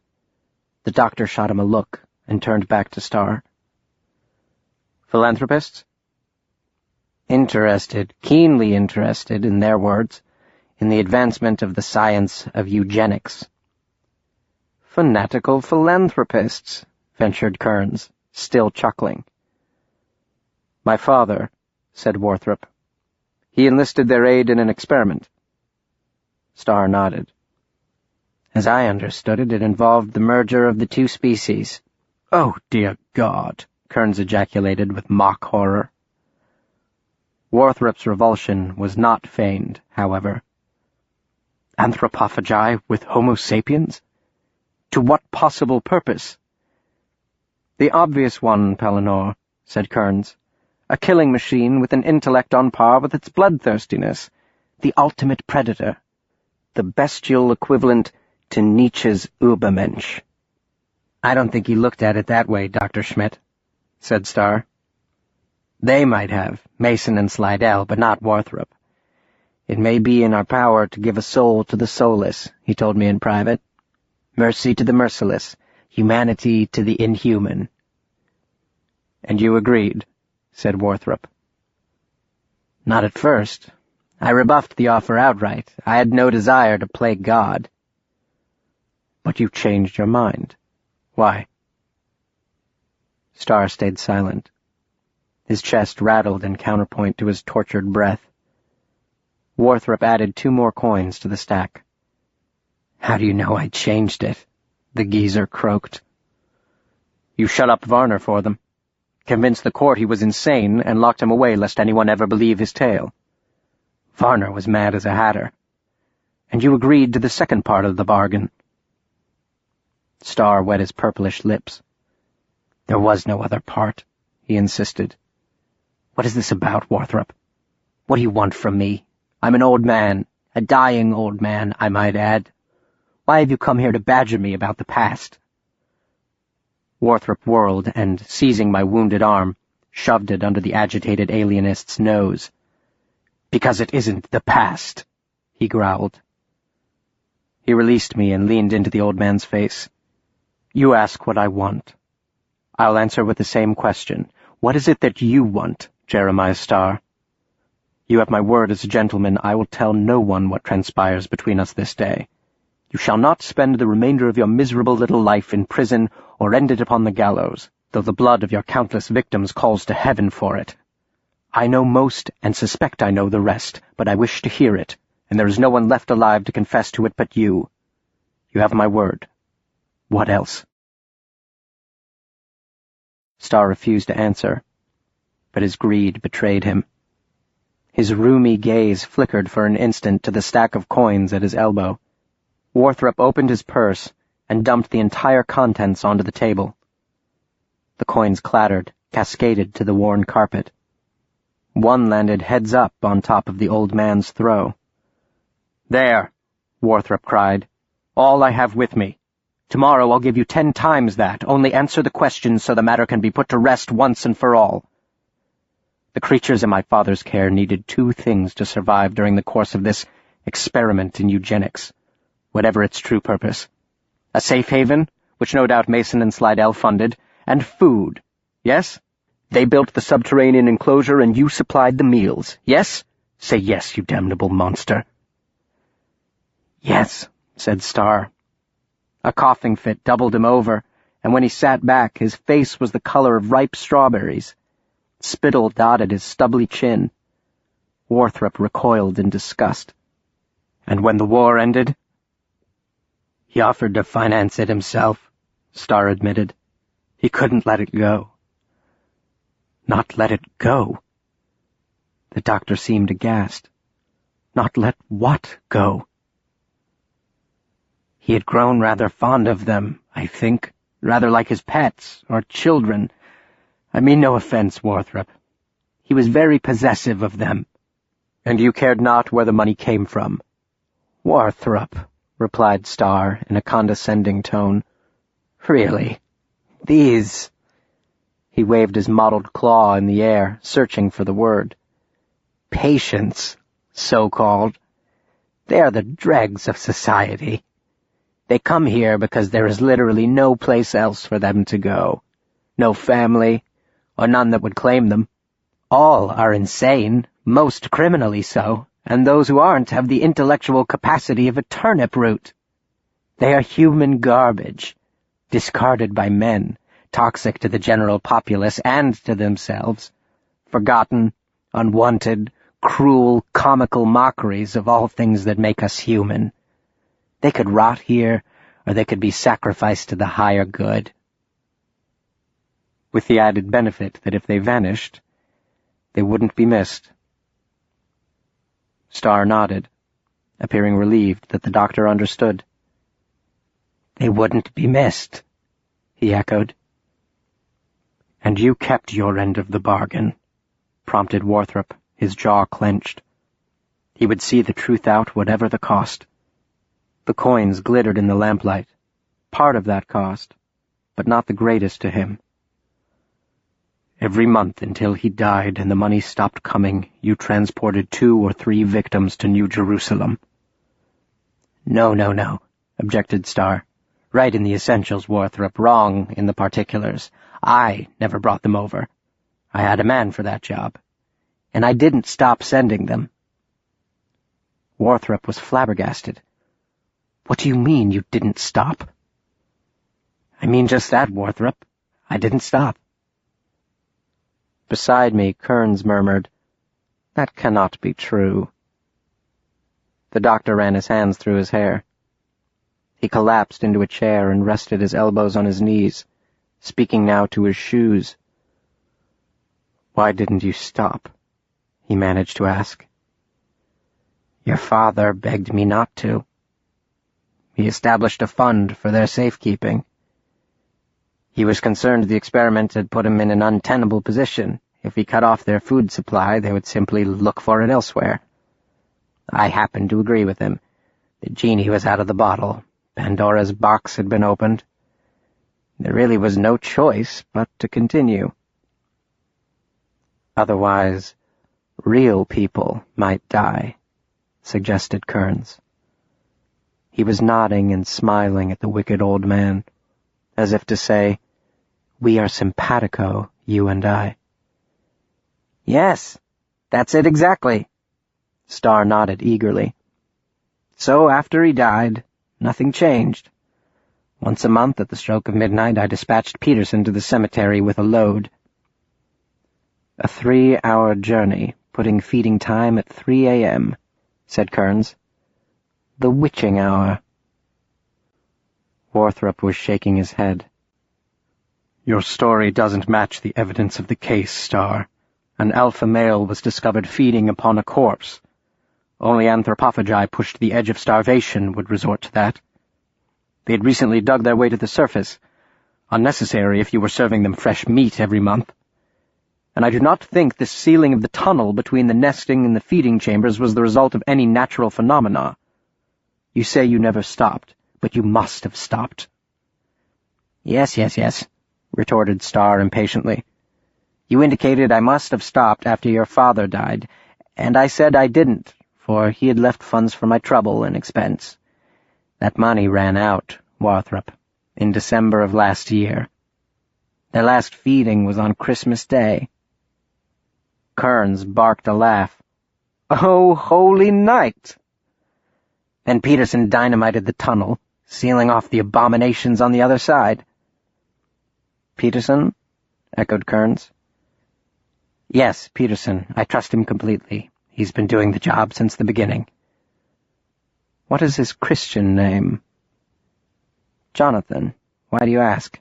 The doctor shot him a look and turned back to Starr. "Philanthropists?" "Interested, keenly interested, in their words, in the advancement of the science of eugenics." "Fanatical philanthropists," ventured Kearns, still chuckling. "My father," said Warthrop. "He enlisted their aid in an experiment." Starr nodded. "As I understood it, it involved the merger of the two species." "Oh, dear God!" Kearns ejaculated with mock horror. Warthrop's revulsion was not feigned, however. "Anthropophagi with Homo sapiens? To what possible purpose?" "The obvious one, Pellinore," said Kearns. "A killing machine with an intellect on par with its bloodthirstiness. The ultimate predator. The bestial equivalent to Nietzsche's Übermensch." "I don't think he looked at it that way, Dr. Schmidt," said Starr. "They might have, Mason and Slidell, but not Warthrop. It may be in our power to give a soul to the soulless, he told me in private. Mercy to the merciless, humanity to the inhuman." "And you agreed," said Warthrop. "Not at first. I rebuffed the offer outright. I had no desire to play God." "But you changed your mind. Why?" Starr stayed silent. His chest rattled in counterpoint to his tortured breath. Warthrop added 2 more coins to the stack. "How do you know I changed it?" the geezer croaked. "You shut up Varner for them. Convinced the court he was insane and locked him away lest anyone ever believe his tale. Varner was mad as a hatter. And you agreed to the second part of the bargain." Starr wet his purplish lips. "There was no other part," he insisted. "What is this about, Warthrop? What do you want from me? I'm an old man, a dying old man, I might add. Why have you come here to badger me about the past?" Warthrop whirled and, seizing my wounded arm, shoved it under the agitated alienist's nose. "Because it isn't the past," he growled. He released me and leaned into the old man's face. "You ask what I want. I'll answer with the same question. What is it that you want, Jeremiah Starr? You have my word as a gentleman I will tell no one what transpires between us this day. You shall not spend the remainder of your miserable little life in prison or end it upon the gallows, though the blood of your countless victims calls to heaven for it. I know most and suspect I know the rest, but I wish to hear it, and there is no one left alive to confess to it but you. You have my word. What else?" Starr refused to answer, but his greed betrayed him. His rheumy gaze flickered for an instant to the stack of coins at his elbow. Warthrop opened his purse and dumped the entire contents onto the table. The coins clattered, cascaded to the worn carpet. One landed heads up on top of the old man's throw. "There," Warthrop cried. "All I have with me. Tomorrow I'll give you 10 times that. Only answer the questions so the matter can be put to rest once and for all. The creatures in my father's care needed 2 things to survive during the course of this experiment in eugenics, whatever its true purpose. A safe haven, which no doubt Mason and Slidell funded, and food. Yes? They built the subterranean enclosure and you supplied the meals. Yes? Say yes, you damnable monster." "Yes," said Starr. A coughing fit doubled him over, and when he sat back, his face was the color of ripe strawberries. Spittle dotted his stubbly chin. Warthrop recoiled in disgust. "And when the war ended?" "He offered to finance it himself," Starr admitted. "He couldn't let it go." "Not let it go?" The doctor seemed aghast. "Not let what go?" "He had grown rather fond of them, I think, rather like his pets, or children. I mean no offense, Warthrop. He was very possessive of them. And you cared not where the money came from. Warthrop, replied Starr in a condescending tone. Really, these... He waved his mottled claw in the air, searching for the word. Patients, so-called. They are the dregs of society. They come here because there is literally no place else for them to go. No family, or none that would claim them. All are insane, most criminally so, and those who aren't have the intellectual capacity of a turnip root. They are human garbage, discarded by men, toxic to the general populace and to themselves, forgotten, unwanted, cruel, comical mockeries of all things that make us human. They could rot here, or they could be sacrificed to the higher good. With the added benefit that if they vanished, they wouldn't be missed. Starr nodded, appearing relieved that the doctor understood. They wouldn't be missed, he echoed. And you kept your end of the bargain, prompted Warthrop, his jaw clenched. He would see the truth out whatever the cost. The coins glittered in the lamplight, part of that cost, but not the greatest to him. Every month until he died and the money stopped coming, you transported 2 or 3 victims to New Jerusalem. No, objected Starr. Right in the essentials, Warthrop, wrong in the particulars. I never brought them over. I had a man for that job. And I didn't stop sending them. Warthrop was flabbergasted. What do you mean you didn't stop? I mean just that, Warthrop. I didn't stop. Beside me, Kearns murmured, That cannot be true. The doctor ran his hands through his hair. He collapsed into a chair and rested his elbows on his knees, speaking now to his shoes. Why didn't you stop? He managed to ask. Your father begged me not to. He established a fund for their safekeeping. He was concerned the experiment had put him in an untenable position. If he cut off their food supply, they would simply look for it elsewhere. I happened to agree with him. The genie was out of the bottle. Pandora's box had been opened. There really was no choice but to continue. Otherwise, real people might die, suggested Kearns. He was nodding and smiling at the wicked old man, as if to say, We are simpatico, you and I. Yes, that's it exactly. Starr nodded eagerly. So after he died, nothing changed. Once a month at the stroke of midnight, I dispatched Peterson to the cemetery with a load. A 3-hour journey, putting feeding time at 3 a.m., said Kearns. The witching hour. Warthrop was shaking his head. Your story doesn't match the evidence of the case, Starr. An alpha male was discovered feeding upon a corpse. Only anthropophagi pushed to the edge of starvation would resort to that. They had recently dug their way to the surface. Unnecessary if you were serving them fresh meat every month. And I do not think the sealing of the tunnel between the nesting and the feeding chambers was the result of any natural phenomena. You say you never stopped, but you must have stopped. Yes, retorted Starr impatiently. You indicated I must have stopped after your father died, and I said I didn't, for he had left funds for my trouble and expense. That money ran out, Warthrop, in December of last year. Their last feeding was on Christmas Day. Kearns barked a laugh. Oh, holy night! And Peterson dynamited the tunnel, sealing off the abominations on the other side. Peterson? Echoed Kearns. Yes, Peterson. I trust him completely. He's been doing the job since the beginning. What is his Christian name? Jonathan. Why do you ask?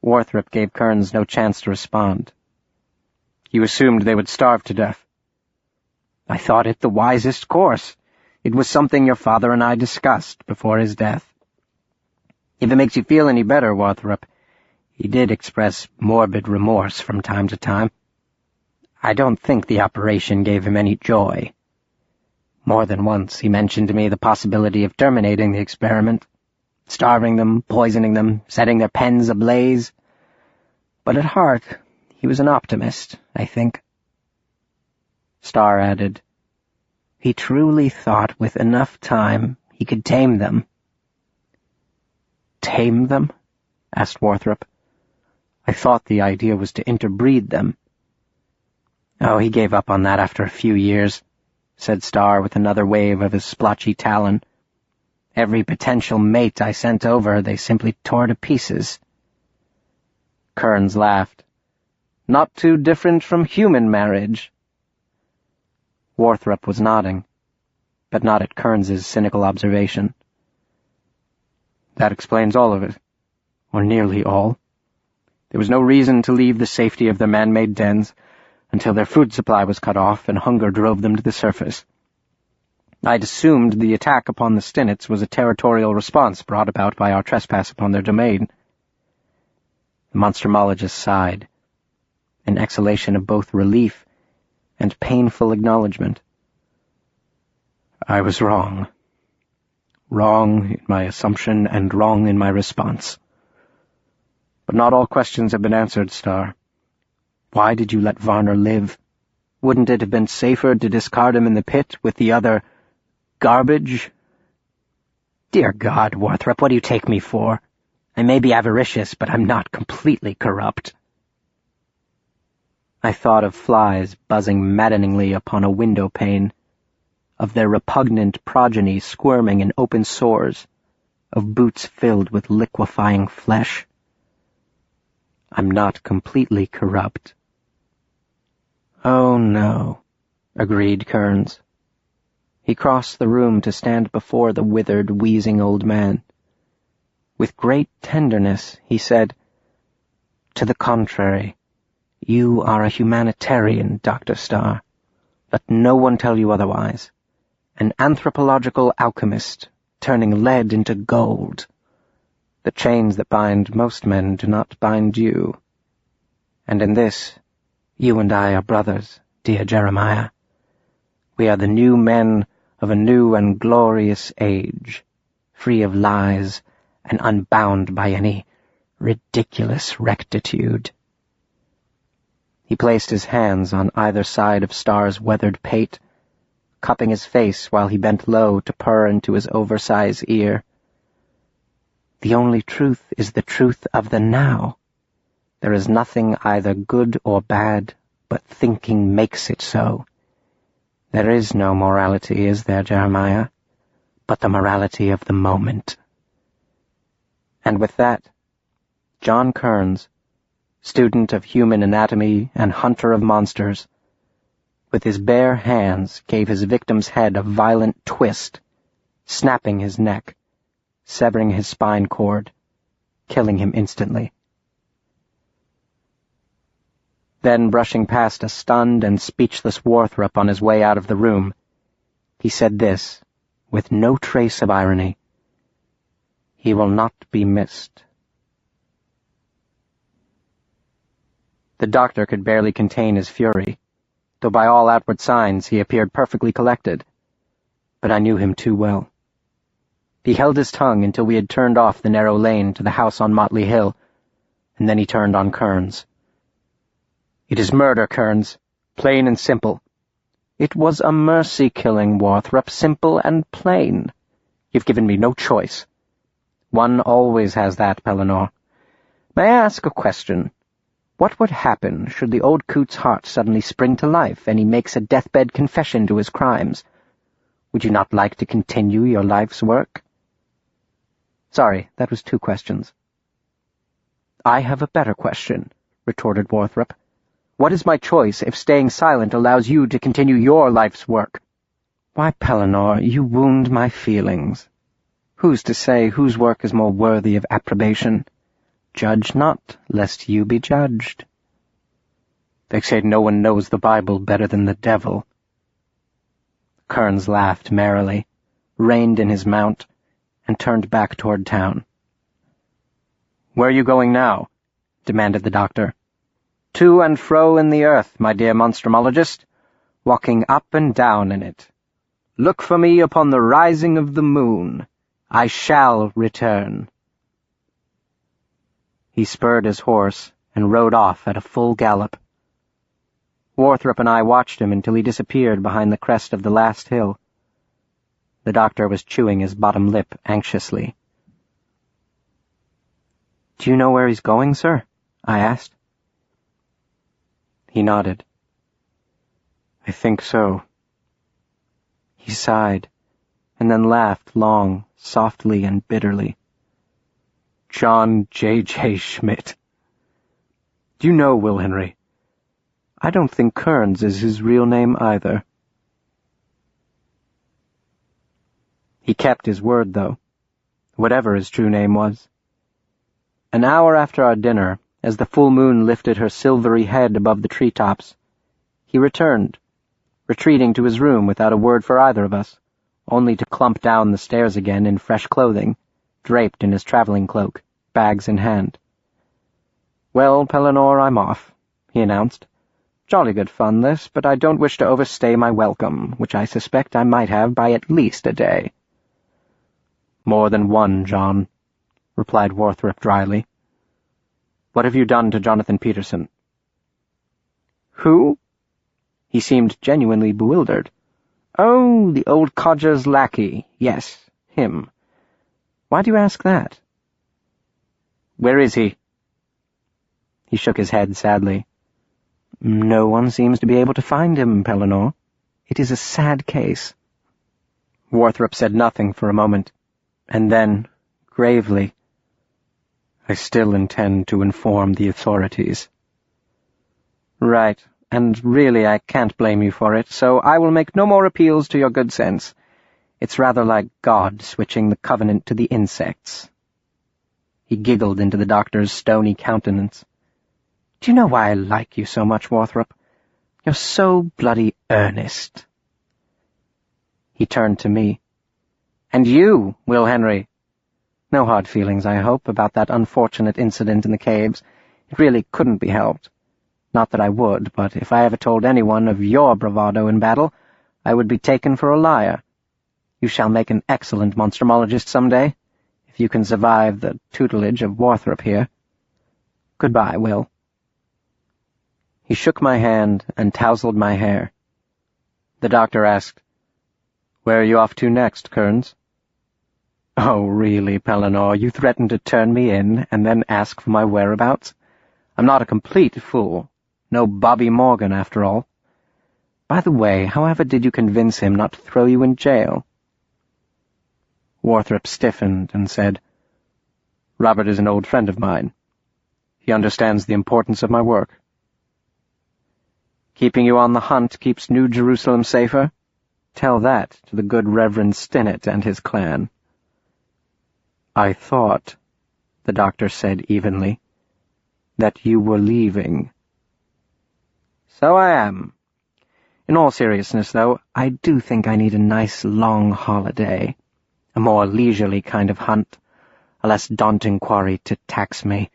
Warthrop gave Kearns no chance to respond. You assumed they would starve to death. I thought it the wisest course. It was something your father and I discussed before his death. If it makes you feel any better, Warthrop, He did express morbid remorse from time to time. I don't think the operation gave him any joy. More than once he mentioned to me the possibility of terminating the experiment, starving them, poisoning them, setting their pens ablaze. But at heart, he was an optimist, I think. Starr added, he truly thought with enough time he could tame them. Tame them? Asked Warthrop. I thought the idea was to interbreed them. Oh, he gave up on that after a few years, said Starr with another wave of his splotchy talon. Every potential mate I sent over, they simply tore to pieces. Kearns laughed. Not too different from human marriage. Warthrop was nodding, but not at Kearns's cynical observation. That explains all of it, or nearly all. There was no reason to leave the safety of their man-made dens until their food supply was cut off and hunger drove them to the surface. I'd assumed the attack upon the Stinnets was a territorial response brought about by our trespass upon their domain. The Monstrumologist sighed, an exhalation of both relief and painful acknowledgment. I was wrong. Wrong in my assumption and wrong in my response. But not all questions have been answered, Starr. Why did you let Varner live? Wouldn't it have been safer to discard him in the pit with the other garbage? Dear God, Warthrop, what do you take me for? I may be avaricious, but I'm not completely corrupt. I thought of flies buzzing maddeningly upon a window pane, of their repugnant progeny squirming in open sores, of boots filled with liquefying flesh. I'm not completely corrupt. Oh, no, agreed Kearns. He crossed the room to stand before the withered, wheezing old man. With great tenderness, he said, To the contrary, you are a humanitarian, Dr. Starr. Let no one tell you otherwise. An anthropological alchemist, turning lead into gold. The chains that bind most men do not bind you. And in this, you and I are brothers, dear Jeremiah. We are the new men of a new and glorious age, free of lies and unbound by any ridiculous rectitude. He placed his hands on either side of Starr's weathered pate, cupping his face while he bent low to purr into his oversized ear. The only truth is the truth of the now. There is nothing either good or bad, but thinking makes it so. There is no morality, is there, Jeremiah, but the morality of the moment. And with that, John Kearns, student of human anatomy and hunter of monsters, with his bare hands gave his victim's head a violent twist, snapping his neck, severing his spine cord, killing him instantly. Then, brushing past a stunned and speechless Warthrop on his way out of the room, he said this, with no trace of irony. He will not be missed. The doctor could barely contain his fury, though by all outward signs he appeared perfectly collected. But I knew him too well. He held his tongue until we had turned off the narrow lane to the house on Motley Hill, and then he turned on Kearns. It is murder, Kearns, plain and simple. It was a mercy-killing, Warthrop, simple and plain. You've given me no choice. One always has that, Pellinor. May I ask a question? What would happen should the old coot's heart suddenly spring to life and he makes a deathbed confession to his crimes? Would you not like to continue your life's work? Sorry, that was 2 questions. I have a better question, retorted Warthrop. What is my choice if staying silent allows you to continue your life's work? Why, Pellinor, you wound my feelings. Who's to say whose work is more worthy of approbation? Judge not, lest you be judged. They say no one knows the Bible better than the devil. Kearns laughed merrily, reined in his mount, and turned back toward town. Where are you going now? demanded the doctor. "To and fro in the earth, my dear Monstrumologist, walking up and down in it. Look for me upon the rising of the moon. I shall return." He spurred his horse and rode off at a full gallop. Warthrop and I watched him until he disappeared behind the crest of the last hill. The doctor was chewing his bottom lip anxiously. "Do you know where he's going, sir?" I asked. He nodded. "I think so." He sighed, and then laughed long, softly, and bitterly. "John J. Schmidt. Do you know, Will Henry, I don't think Kearns is his real name either." He kept his word, though, whatever his true name was. An hour after our dinner, as the full moon lifted her silvery head above the treetops, he returned, retreating to his room without a word for either of us, only to clump down the stairs again in fresh clothing, draped in his traveling cloak, bags in hand. "Well, Pellinore, I'm off," he announced. "Jolly good fun, this, but I don't wish to overstay my welcome, which I suspect I might have by at least a day." "More than one, John," replied Warthrop dryly. "What have you done to Jonathan Peterson?" "Who?" He seemed genuinely bewildered. "Oh, the old codger's lackey. Yes, him. Why do you ask that?" "Where is he?" He shook his head sadly. "No one seems to be able to find him, Pellinore. It is a sad case." Warthrop said nothing for a moment, and then, gravely, "I still intend to inform the authorities." "Right, and really I can't blame you for it, so I will make no more appeals to your good sense. It's rather like God switching the covenant to the insects." He giggled into the doctor's stony countenance. "Do you know why I like you so much, Warthrop? You're so bloody earnest." He turned to me. "And you, Will Henry? No hard feelings, I hope, about that unfortunate incident in the caves. It really couldn't be helped. Not that I would, but if I ever told anyone of your bravado in battle, I would be taken for a liar. You shall make an excellent monstrumologist some day, if you can survive the tutelage of Warthrop here. Goodbye, Will." He shook my hand and tousled my hair. The doctor asked, "Where are you off to next, Kearns?" "Oh, really, Pellinore, you threaten to turn me in and then ask for my whereabouts? I'm not a complete fool. No Bobby Morgan, after all. By the way, however did you convince him not to throw you in jail?" Warthrop stiffened and said, "Robert is an old friend of mine. He understands the importance of my work." "Keeping you on the hunt keeps New Jerusalem safer? Tell that to the good Reverend Stinnett and his clan." "I thought," the doctor said evenly, "that you were leaving." "So I am. In all seriousness, though, I do think I need a nice long holiday. A more leisurely kind of hunt, a less daunting quarry to tax me,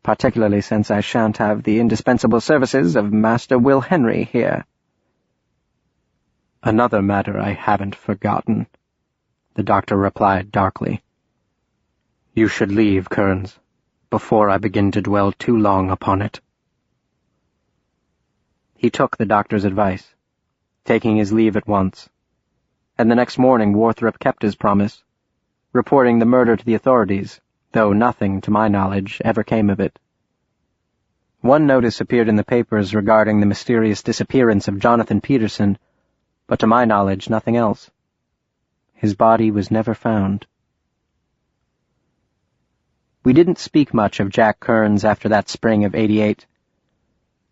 particularly since I shan't have the indispensable services of Master Will Henry here." "Another matter I haven't forgotten," the doctor replied darkly. "You should leave, Kearns, before I begin to dwell too long upon it." He took the doctor's advice, taking his leave at once, and the next morning Warthrop kept his promise, reporting the murder to the authorities, though nothing, to my knowledge, ever came of it. One notice appeared in the papers regarding the mysterious disappearance of Jonathan Peterson, but to my knowledge nothing else. His body was never found. We didn't speak much of Jack Kearns after that spring of '88.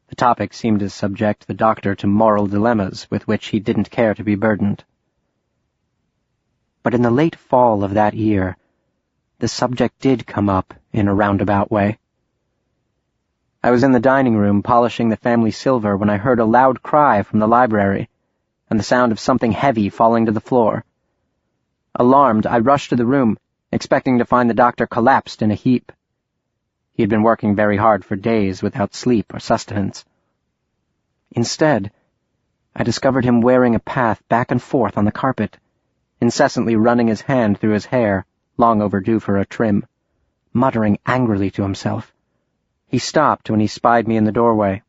The topic seemed to subject the doctor to moral dilemmas with which he didn't care to be burdened. But in the late fall of that year, the subject did come up in a roundabout way. I was in the dining room polishing the family silver when I heard a loud cry from the library and the sound of something heavy falling to the floor. Alarmed, I rushed to the room, expecting to find the doctor collapsed in a heap. He had been working very hard for days without sleep or sustenance. Instead, I discovered him wearing a path back and forth on the carpet, incessantly running his hand through his hair, long overdue for a trim, muttering angrily to himself. He stopped when he spied me in the doorway,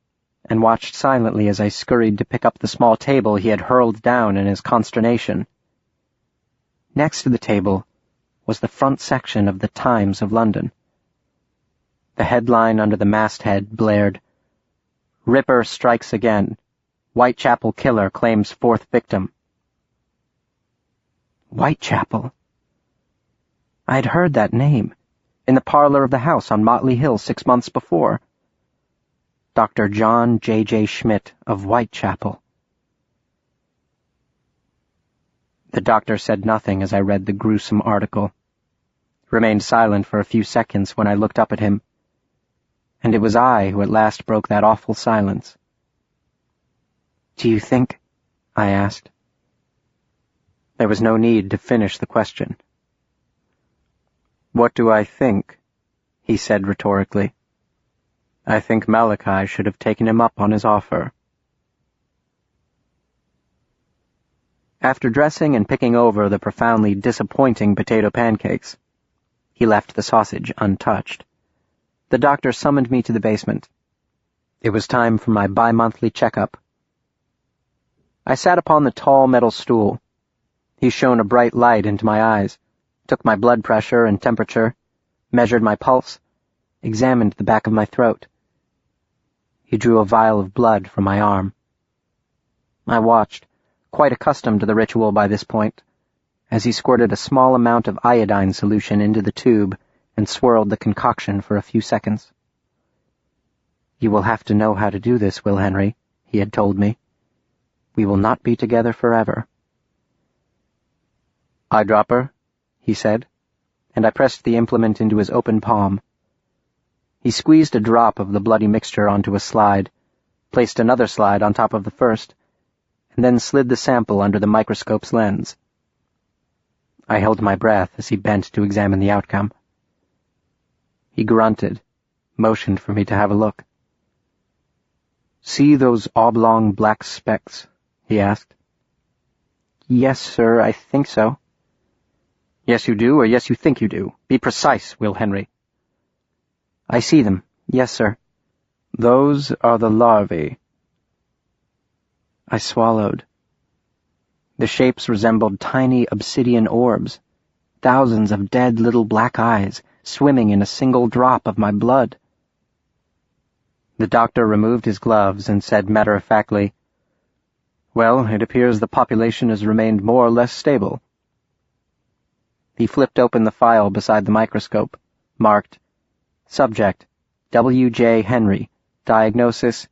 and watched silently as I scurried to pick up the small table he had hurled down in his consternation. Next to the table was the front section of the Times of London. The headline under the masthead blared, "Ripper strikes again. Whitechapel killer claims fourth victim." Whitechapel. I had heard that name in the parlor of the house on Motley Hill 6 months before. Dr. John J. Schmidt of Whitechapel. The doctor said nothing as I read the gruesome article, remained silent for a few seconds when I looked up at him, and it was I who at last broke that awful silence. "Do you think?" I asked. There was no need to finish the question. "What do I think?" he said rhetorically. "I think Malachi should have taken him up on his offer." After dressing and picking over the profoundly disappointing potato pancakes, he left the sausage untouched. The doctor summoned me to the basement. It was time for my bi-monthly checkup. I sat upon the tall metal stool. He shone a bright light into my eyes, took my blood pressure and temperature, measured my pulse, examined the back of my throat. He drew a vial of blood from my arm. I watched, quite accustomed to the ritual by this point, as he squirted a small amount of iodine solution into the tube and swirled the concoction for a few seconds. "You will have to know how to do this, Will Henry," he had told me. "We will not be together forever." "Eyedropper," he said, and I pressed the implement into his open palm. He squeezed a drop of the bloody mixture onto a slide, placed another slide on top of the first, and then slid the sample under the microscope's lens. I held my breath as he bent to examine the outcome. He grunted, motioned for me to have a look. "See those oblong black specks?" he asked. "Yes, sir, I think so." "Yes, you do, or yes, you think you do? Be precise, Will Henry." "I see them. Yes, sir." "Those are the larvae." I swallowed. The shapes resembled tiny obsidian orbs, thousands of dead little black eyes swimming in a single drop of my blood. The doctor removed his gloves and said matter-of-factly, "Well, it appears the population has remained more or less stable." He flipped open the file beside the microscope, marked, "Subject, W.J. Henry, Diagnosis,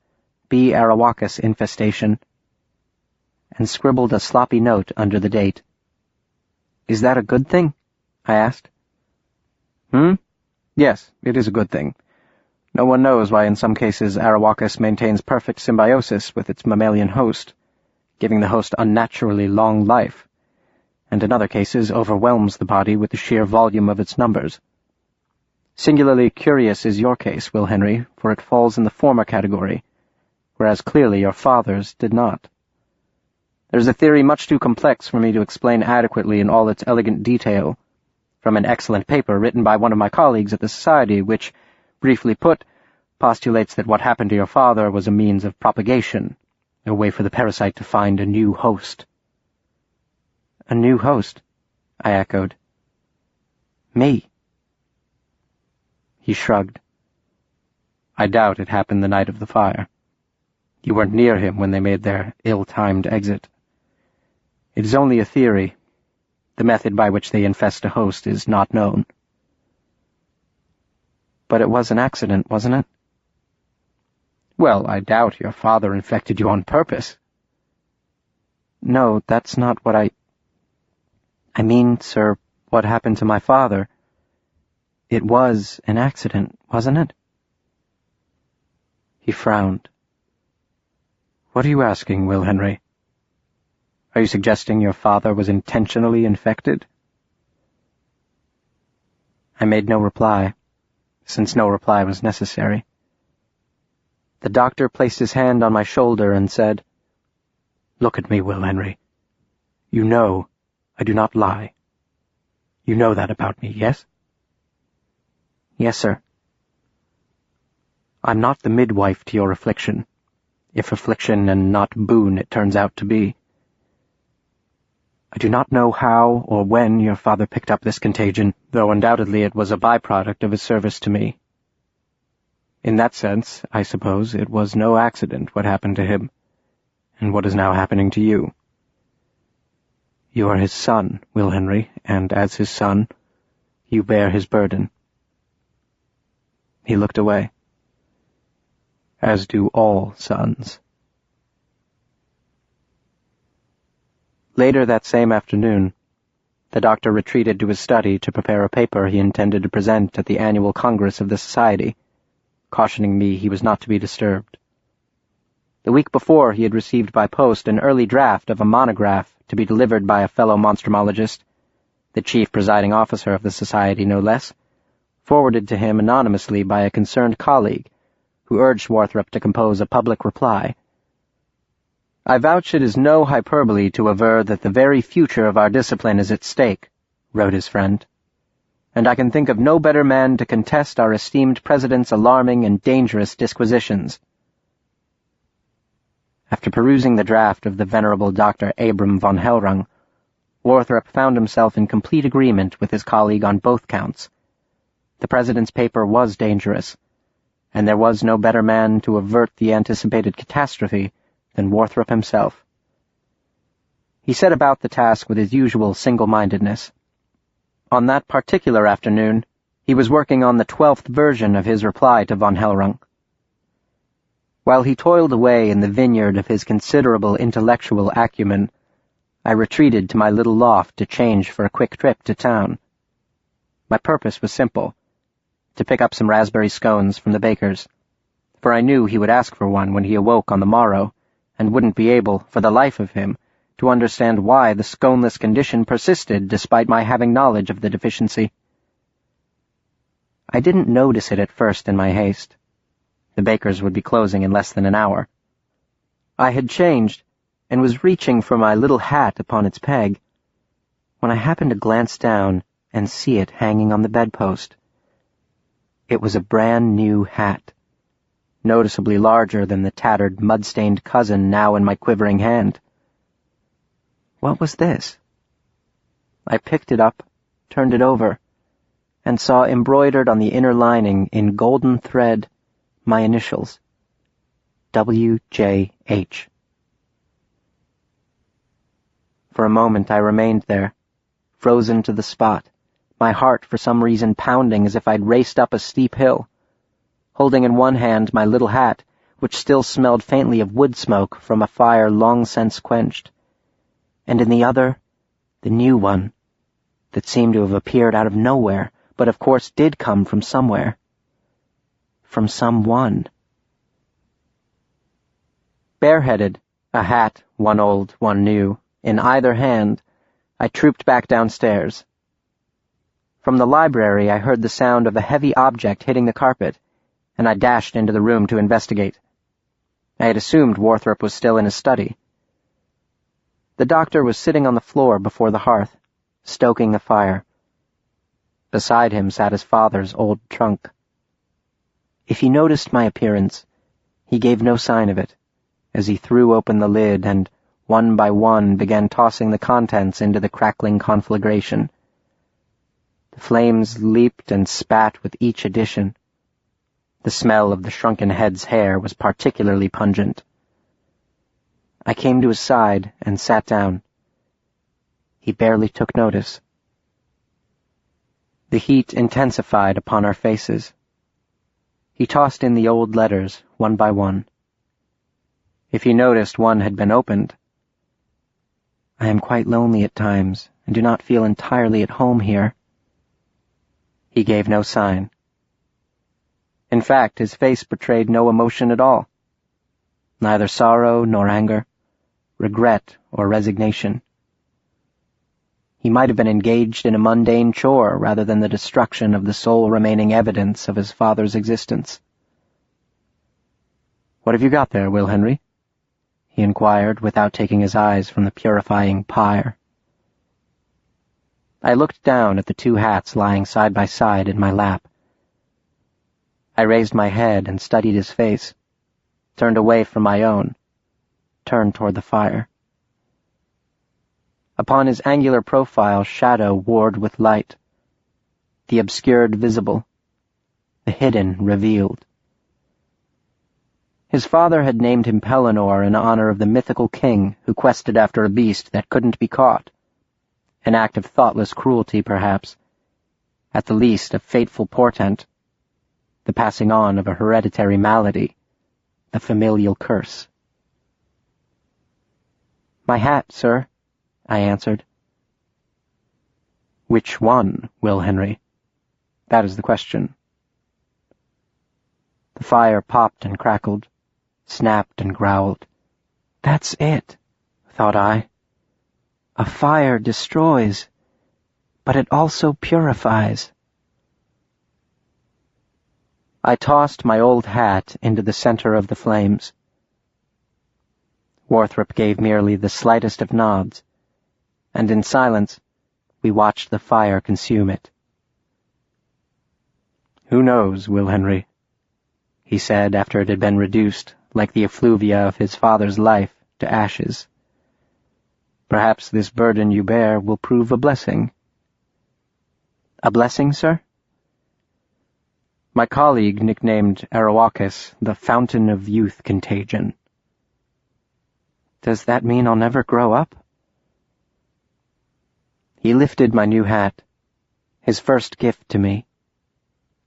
B. Arawakis infestation," and scribbled a sloppy note under the date. "Is that a good thing?" I asked. "Yes, it is a good thing. No one knows why in some cases Arawakis maintains perfect symbiosis with its mammalian host, giving the host unnaturally long life, and in other cases overwhelms the body with the sheer volume of its numbers. Singularly curious is your case, Will Henry, for it falls in the former category, whereas clearly your father's did not. There's a theory much too complex for me to explain adequately in all its elegant detail, from an excellent paper written by one of my colleagues at the Society, which, briefly put, postulates that what happened to your father was a means of propagation, a way for the parasite to find a new host." "A new host?" I echoed. "Me?" He shrugged. "I doubt it happened the night of the fire. You weren't near him when they made their ill-timed exit. It is only a theory. The method by which they infest a host is not known." "But it was an accident, wasn't it?" "Well, I doubt your father infected you on purpose." "No, that's not what I mean, sir, what happened to my father. It was an accident, wasn't it?" He frowned. "What are you asking, Will Henry? Are you suggesting your father was intentionally infected?" I made no reply, since no reply was necessary. The doctor placed his hand on my shoulder and said, "Look at me, Will Henry. You know I do not lie. You know that about me, yes?" "Yes, sir." "I'm not the midwife to your affliction, if affliction and not boon it turns out to be. I do not know how or when your father picked up this contagion, though undoubtedly it was a byproduct of his service to me. In that sense, I suppose, it was no accident what happened to him, and what is now happening to you. You are his son, Will Henry, and as his son, you bear his burden." He looked away. "As do all sons." Later that same afternoon, the doctor retreated to his study to prepare a paper he intended to present at the annual Congress of the Society, cautioning me he was not to be disturbed. The week before he had received by post an early draft of a monograph to be delivered by a fellow monstrumologist, the chief presiding officer of the Society no less, forwarded to him anonymously by a concerned colleague, who urged Warthrop to compose a public reply. "I vouch it is no hyperbole to aver that the very future of our discipline is at stake," wrote his friend, "and I can think of no better man to contest our esteemed president's alarming and dangerous disquisitions." After perusing the draft of the venerable Dr. Abram von Hellrung, Warthrop found himself in complete agreement with his colleague on both counts. The president's paper was dangerous, and there was no better man to avert the anticipated catastrophe than Warthrop himself. He set about the task with his usual single-mindedness. On that particular afternoon, he was working on the 12th version of his reply to von Hellrung. While he toiled away in the vineyard of his considerable intellectual acumen, I retreated to my little loft to change for a quick trip to town. My purpose was simple: to pick up some raspberry scones from the baker's, for I knew he would ask for one when he awoke on the morrow, and wouldn't be able, for the life of him, to understand why the sconeless condition persisted despite my having knowledge of the deficiency. I didn't notice it at first in my haste. The baker's would be closing in less than an hour. I had changed, and was reaching for my little hat upon its peg, when I happened to glance down and see it hanging on the bedpost. It was a brand-new hat, noticeably larger than the tattered, mud-stained cousin now in my quivering hand. What was this? I picked it up, turned it over, and saw embroidered on the inner lining in golden thread my initials, W.J.H. For a moment I remained there, frozen to the spot, my heart for some reason pounding as if I'd raced up a steep hill, holding in one hand my little hat, which still smelled faintly of wood smoke from a fire long since quenched, and in the other, the new one, that seemed to have appeared out of nowhere, but of course did come from somewhere. From someone. Bareheaded, a hat, one old, one new, in either hand, I trooped back downstairs. From the library I heard the sound of a heavy object hitting the carpet, and I dashed into the room to investigate. I had assumed Warthrop was still in his study. The doctor was sitting on the floor before the hearth, stoking the fire. Beside him sat his father's old trunk. If he noticed my appearance, he gave no sign of it, as he threw open the lid and, one by one, began tossing the contents into the crackling conflagration. The flames leaped and spat with each addition. The smell of the shrunken head's hair was particularly pungent. I came to his side and sat down. He barely took notice. The heat intensified upon our faces. He tossed in the old letters, one by one. If he noticed one had been opened, "I am quite lonely at times, and do not feel entirely at home here." He gave no sign. In fact, his face betrayed no emotion at all. Neither sorrow nor anger, regret or resignation. He might have been engaged in a mundane chore rather than the destruction of the sole remaining evidence of his father's existence. "What have you got there, Will Henry?" he inquired without taking his eyes from the purifying pyre. I looked down at the two hats lying side by side in my lap. I raised my head and studied his face, turned away from my own, turned toward the fire. Upon his angular profile shadow warred with light, the obscured visible, the hidden revealed. His father had named him Pellinor in honor of the mythical king who quested after a beast that couldn't be caught. An act of thoughtless cruelty, perhaps, at the least a fateful portent, the passing on of a hereditary malady, the familial curse. "My hat, sir," I answered. "Which one, Will Henry? That is the question." The fire popped and crackled, snapped and growled. "That's it," thought I. "A fire destroys, but it also purifies." I tossed my old hat into the center of the flames. Warthrop gave merely the slightest of nods, and in silence we watched the fire consume it. "Who knows, Will Henry?" he said after it had been reduced, like the effluvia of his father's life, to ashes. "Perhaps this burden you bear will prove a blessing." "A blessing, sir?" "My colleague nicknamed Arawakis the Fountain of Youth Contagion." "Does that mean I'll never grow up?" He lifted my new hat, his first gift to me,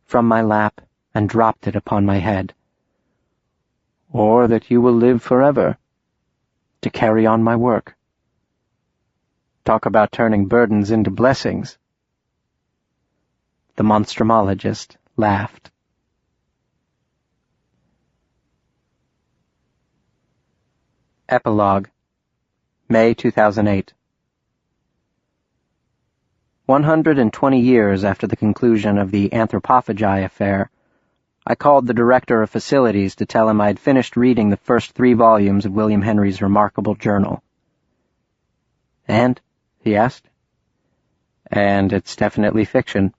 from my lap and dropped it upon my head. "Or that you will live forever, to carry on my work." Talk about turning burdens into blessings. The Monstrumologist laughed. Epilogue, May 2008. 120 years after the conclusion of the anthropophagi affair, I called the director of facilities to tell him I had finished reading the first 3 volumes of William Henry's remarkable journal. "And?" he asked. "And it's definitely fiction."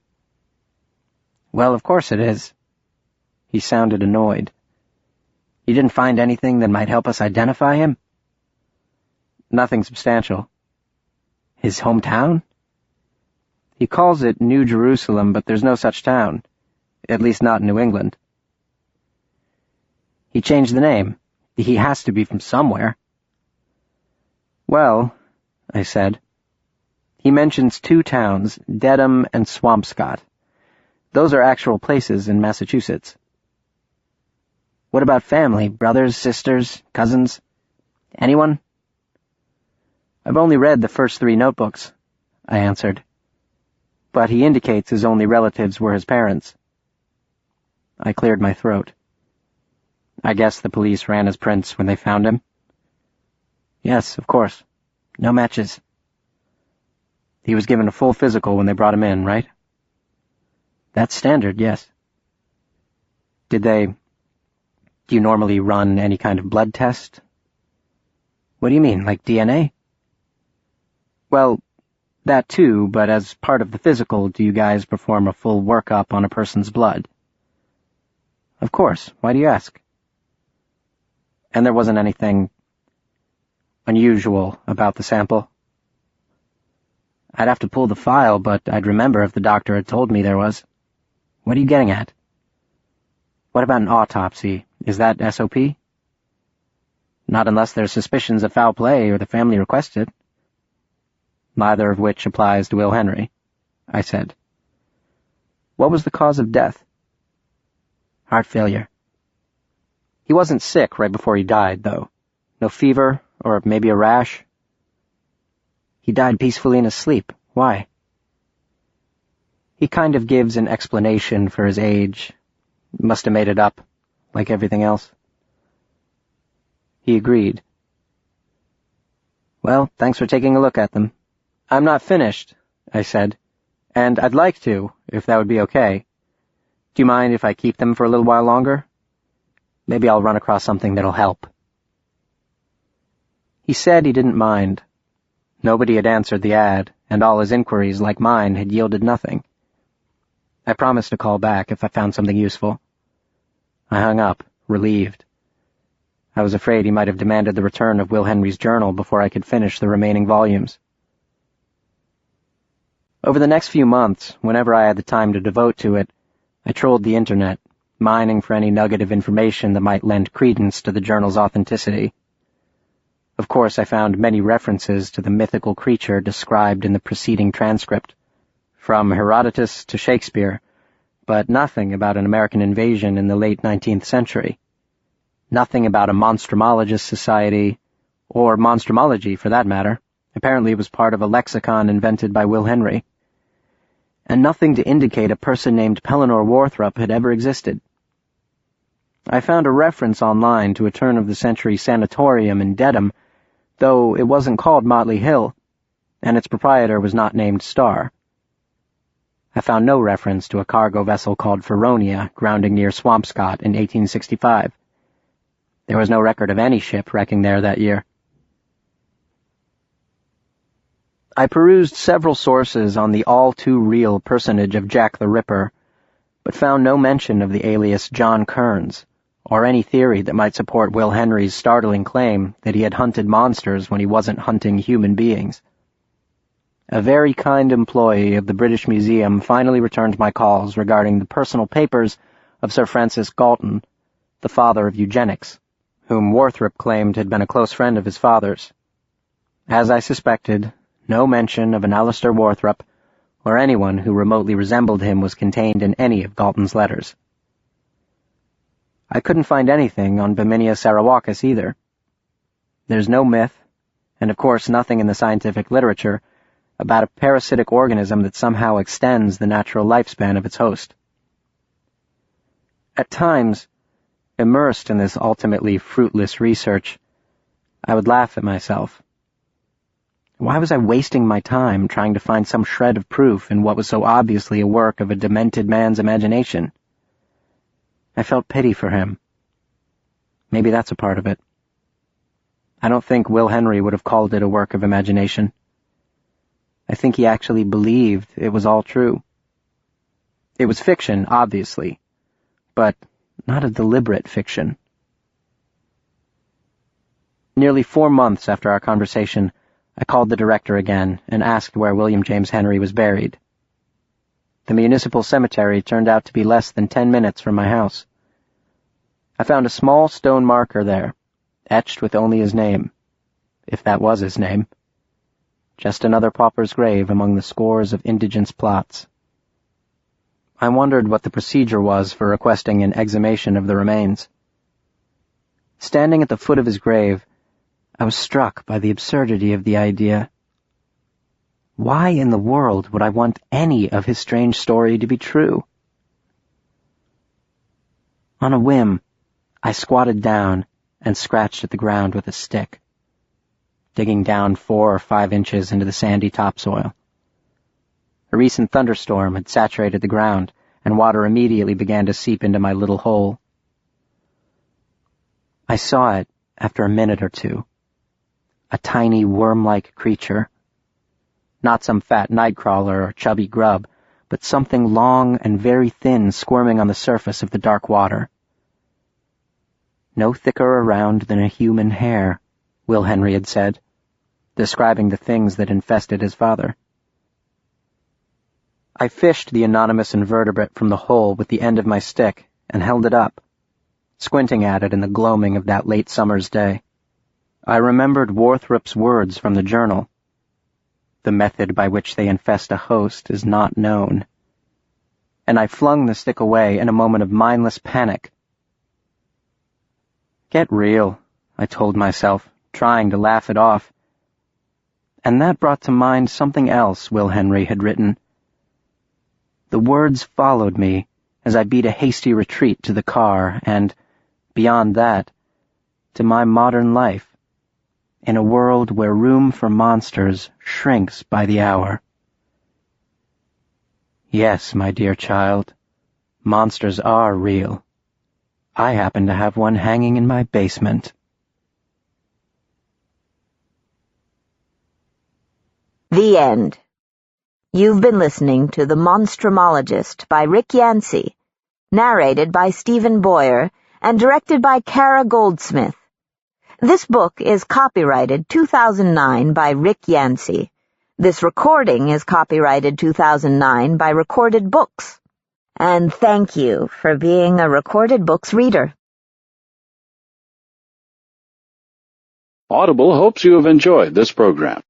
"Well, of course it is." He sounded annoyed. "You didn't find anything that might help us identify him?" "Nothing substantial." "His hometown?" "He calls it New Jerusalem, but there's no such town. At least not in New England." "He changed the name. He has to be from somewhere." "Well," I said, "he mentions 2 towns, Dedham and Swampscott. Those are actual places in Massachusetts." "What about family, brothers, sisters, cousins? Anyone?" "I've only read the first 3 notebooks," I answered. "But he indicates his only relatives were his parents." I cleared my throat. "I guess the police ran his prints when they found him?" "Yes, of course. No matches." "He was given a full physical when they brought him in, right?" "That's standard, yes." Do you normally run any kind of blood test?" "What do you mean, like DNA?" "Well, that too, but as part of the physical, do you guys perform a full workup on a person's blood?" "Of course. Why do you ask?" "And there wasn't anything unusual about the sample?" "I'd have to pull the file, but I'd remember if the doctor had told me there was." "What are you getting at?" "What about an autopsy? Is that SOP?" "Not unless there's suspicions of foul play or the family requests it." "Neither of which applies to Will Henry," I said. "What was the cause of death?" "Heart failure." "He wasn't sick right before he died, though? No fever, or maybe a rash?" "He died peacefully in his sleep. Why?" "He kind of gives an explanation for his age. Must have made it up, like everything else." He agreed. "Well, thanks for taking a look at them. "I'm not finished," I said, "and I'd like to, if that would be okay. Do you mind if I keep them for a little while longer? Maybe I'll run across something that'll help." He said he didn't mind. Nobody had answered the ad, and all his inquiries, like mine, had yielded nothing. I promised to call back if I found something useful. I hung up, relieved. I was afraid he might have demanded the return of Will Henry's journal before I could finish the remaining volumes. Over the next few months, whenever I had the time to devote to it, I trolled the internet, mining for any nugget of information that might lend credence to the journal's authenticity. Of course, I found many references to the mythical creature described in the preceding transcript, from Herodotus to Shakespeare, but nothing about an American invasion in the late 19th century. Nothing about a Monstrumologist society, or monstrumology for that matter. Apparently it was part of a lexicon invented by Will Henry. And nothing to indicate a person named Pellinor Warthrop had ever existed. I found a reference online to a turn-of-the-century sanatorium in Dedham, though it wasn't called Motley Hill, and its proprietor was not named Starr. I found no reference to a cargo vessel called Feronia grounding near Swampscott in 1865. There was no record of any ship wrecking there that year. I perused several sources on the all-too-real personage of Jack the Ripper, but found no mention of the alias John Kearns, or any theory that might support Will Henry's startling claim that he had hunted monsters when he wasn't hunting human beings. A very kind employee of the British Museum finally returned my calls regarding the personal papers of Sir Francis Galton, the father of eugenics, whom Warthrop claimed had been a close friend of his father's. As I suspected, no mention of an Alistair Warthrop, or anyone who remotely resembled him, was contained in any of Galton's letters. I couldn't find anything on Biminia Sarawakis either. There's no myth, and of course nothing in the scientific literature, about a parasitic organism that somehow extends the natural lifespan of its host. At times, immersed in this ultimately fruitless research, I would laugh at myself. Why was I wasting my time trying to find some shred of proof in what was so obviously a work of a demented man's imagination? I felt pity for him. Maybe that's a part of it. I don't think Will Henry would have called it a work of imagination. I think he actually believed it was all true. It was fiction, obviously, but not a deliberate fiction. Nearly 4 months after our conversation, I called the director again and asked where William James Henry was buried. The municipal cemetery turned out to be less than 10 minutes from my house. I found a small stone marker there, etched with only his name, if that was his name. Just another pauper's grave among the scores of indigence plots. I wondered what the procedure was for requesting an exhumation of the remains. Standing at the foot of his grave, I was struck by the absurdity of the idea. Why in the world would I want any of his strange story to be true? On a whim, I squatted down and scratched at the ground with a stick, digging down 4 or 5 inches into the sandy topsoil. A recent thunderstorm had saturated the ground, and water immediately began to seep into my little hole. I saw it after a minute or two. A tiny worm-like creature. Not some fat nightcrawler or chubby grub, but something long and very thin squirming on the surface of the dark water. No thicker around than a human hair, Will Henry had said, describing the things that infested his father. I fished the anonymous invertebrate from the hole with the end of my stick and held it up, squinting at it in the gloaming of that late summer's day. I remembered Warthrop's words from the journal. The method by which they infest a host is not known. And I flung the stick away in a moment of mindless panic. Get real, I told myself, trying to laugh it off. And that brought to mind something else Will Henry had written. The words followed me as I beat a hasty retreat to the car and, beyond that, to my modern life, in a world where room for monsters shrinks by the hour. Yes, my dear child, monsters are real. I happen to have one hanging in my basement. The end. You've been listening to The Monstrumologist by Rick Yancey, narrated by Stephen Boyer, and directed by Kara Goldsmith. This book is copyrighted 2009 by Rick Yancey. This recording is copyrighted 2009 by Recorded Books. And thank you for being a Recorded Books reader. Audible hopes you have enjoyed this program.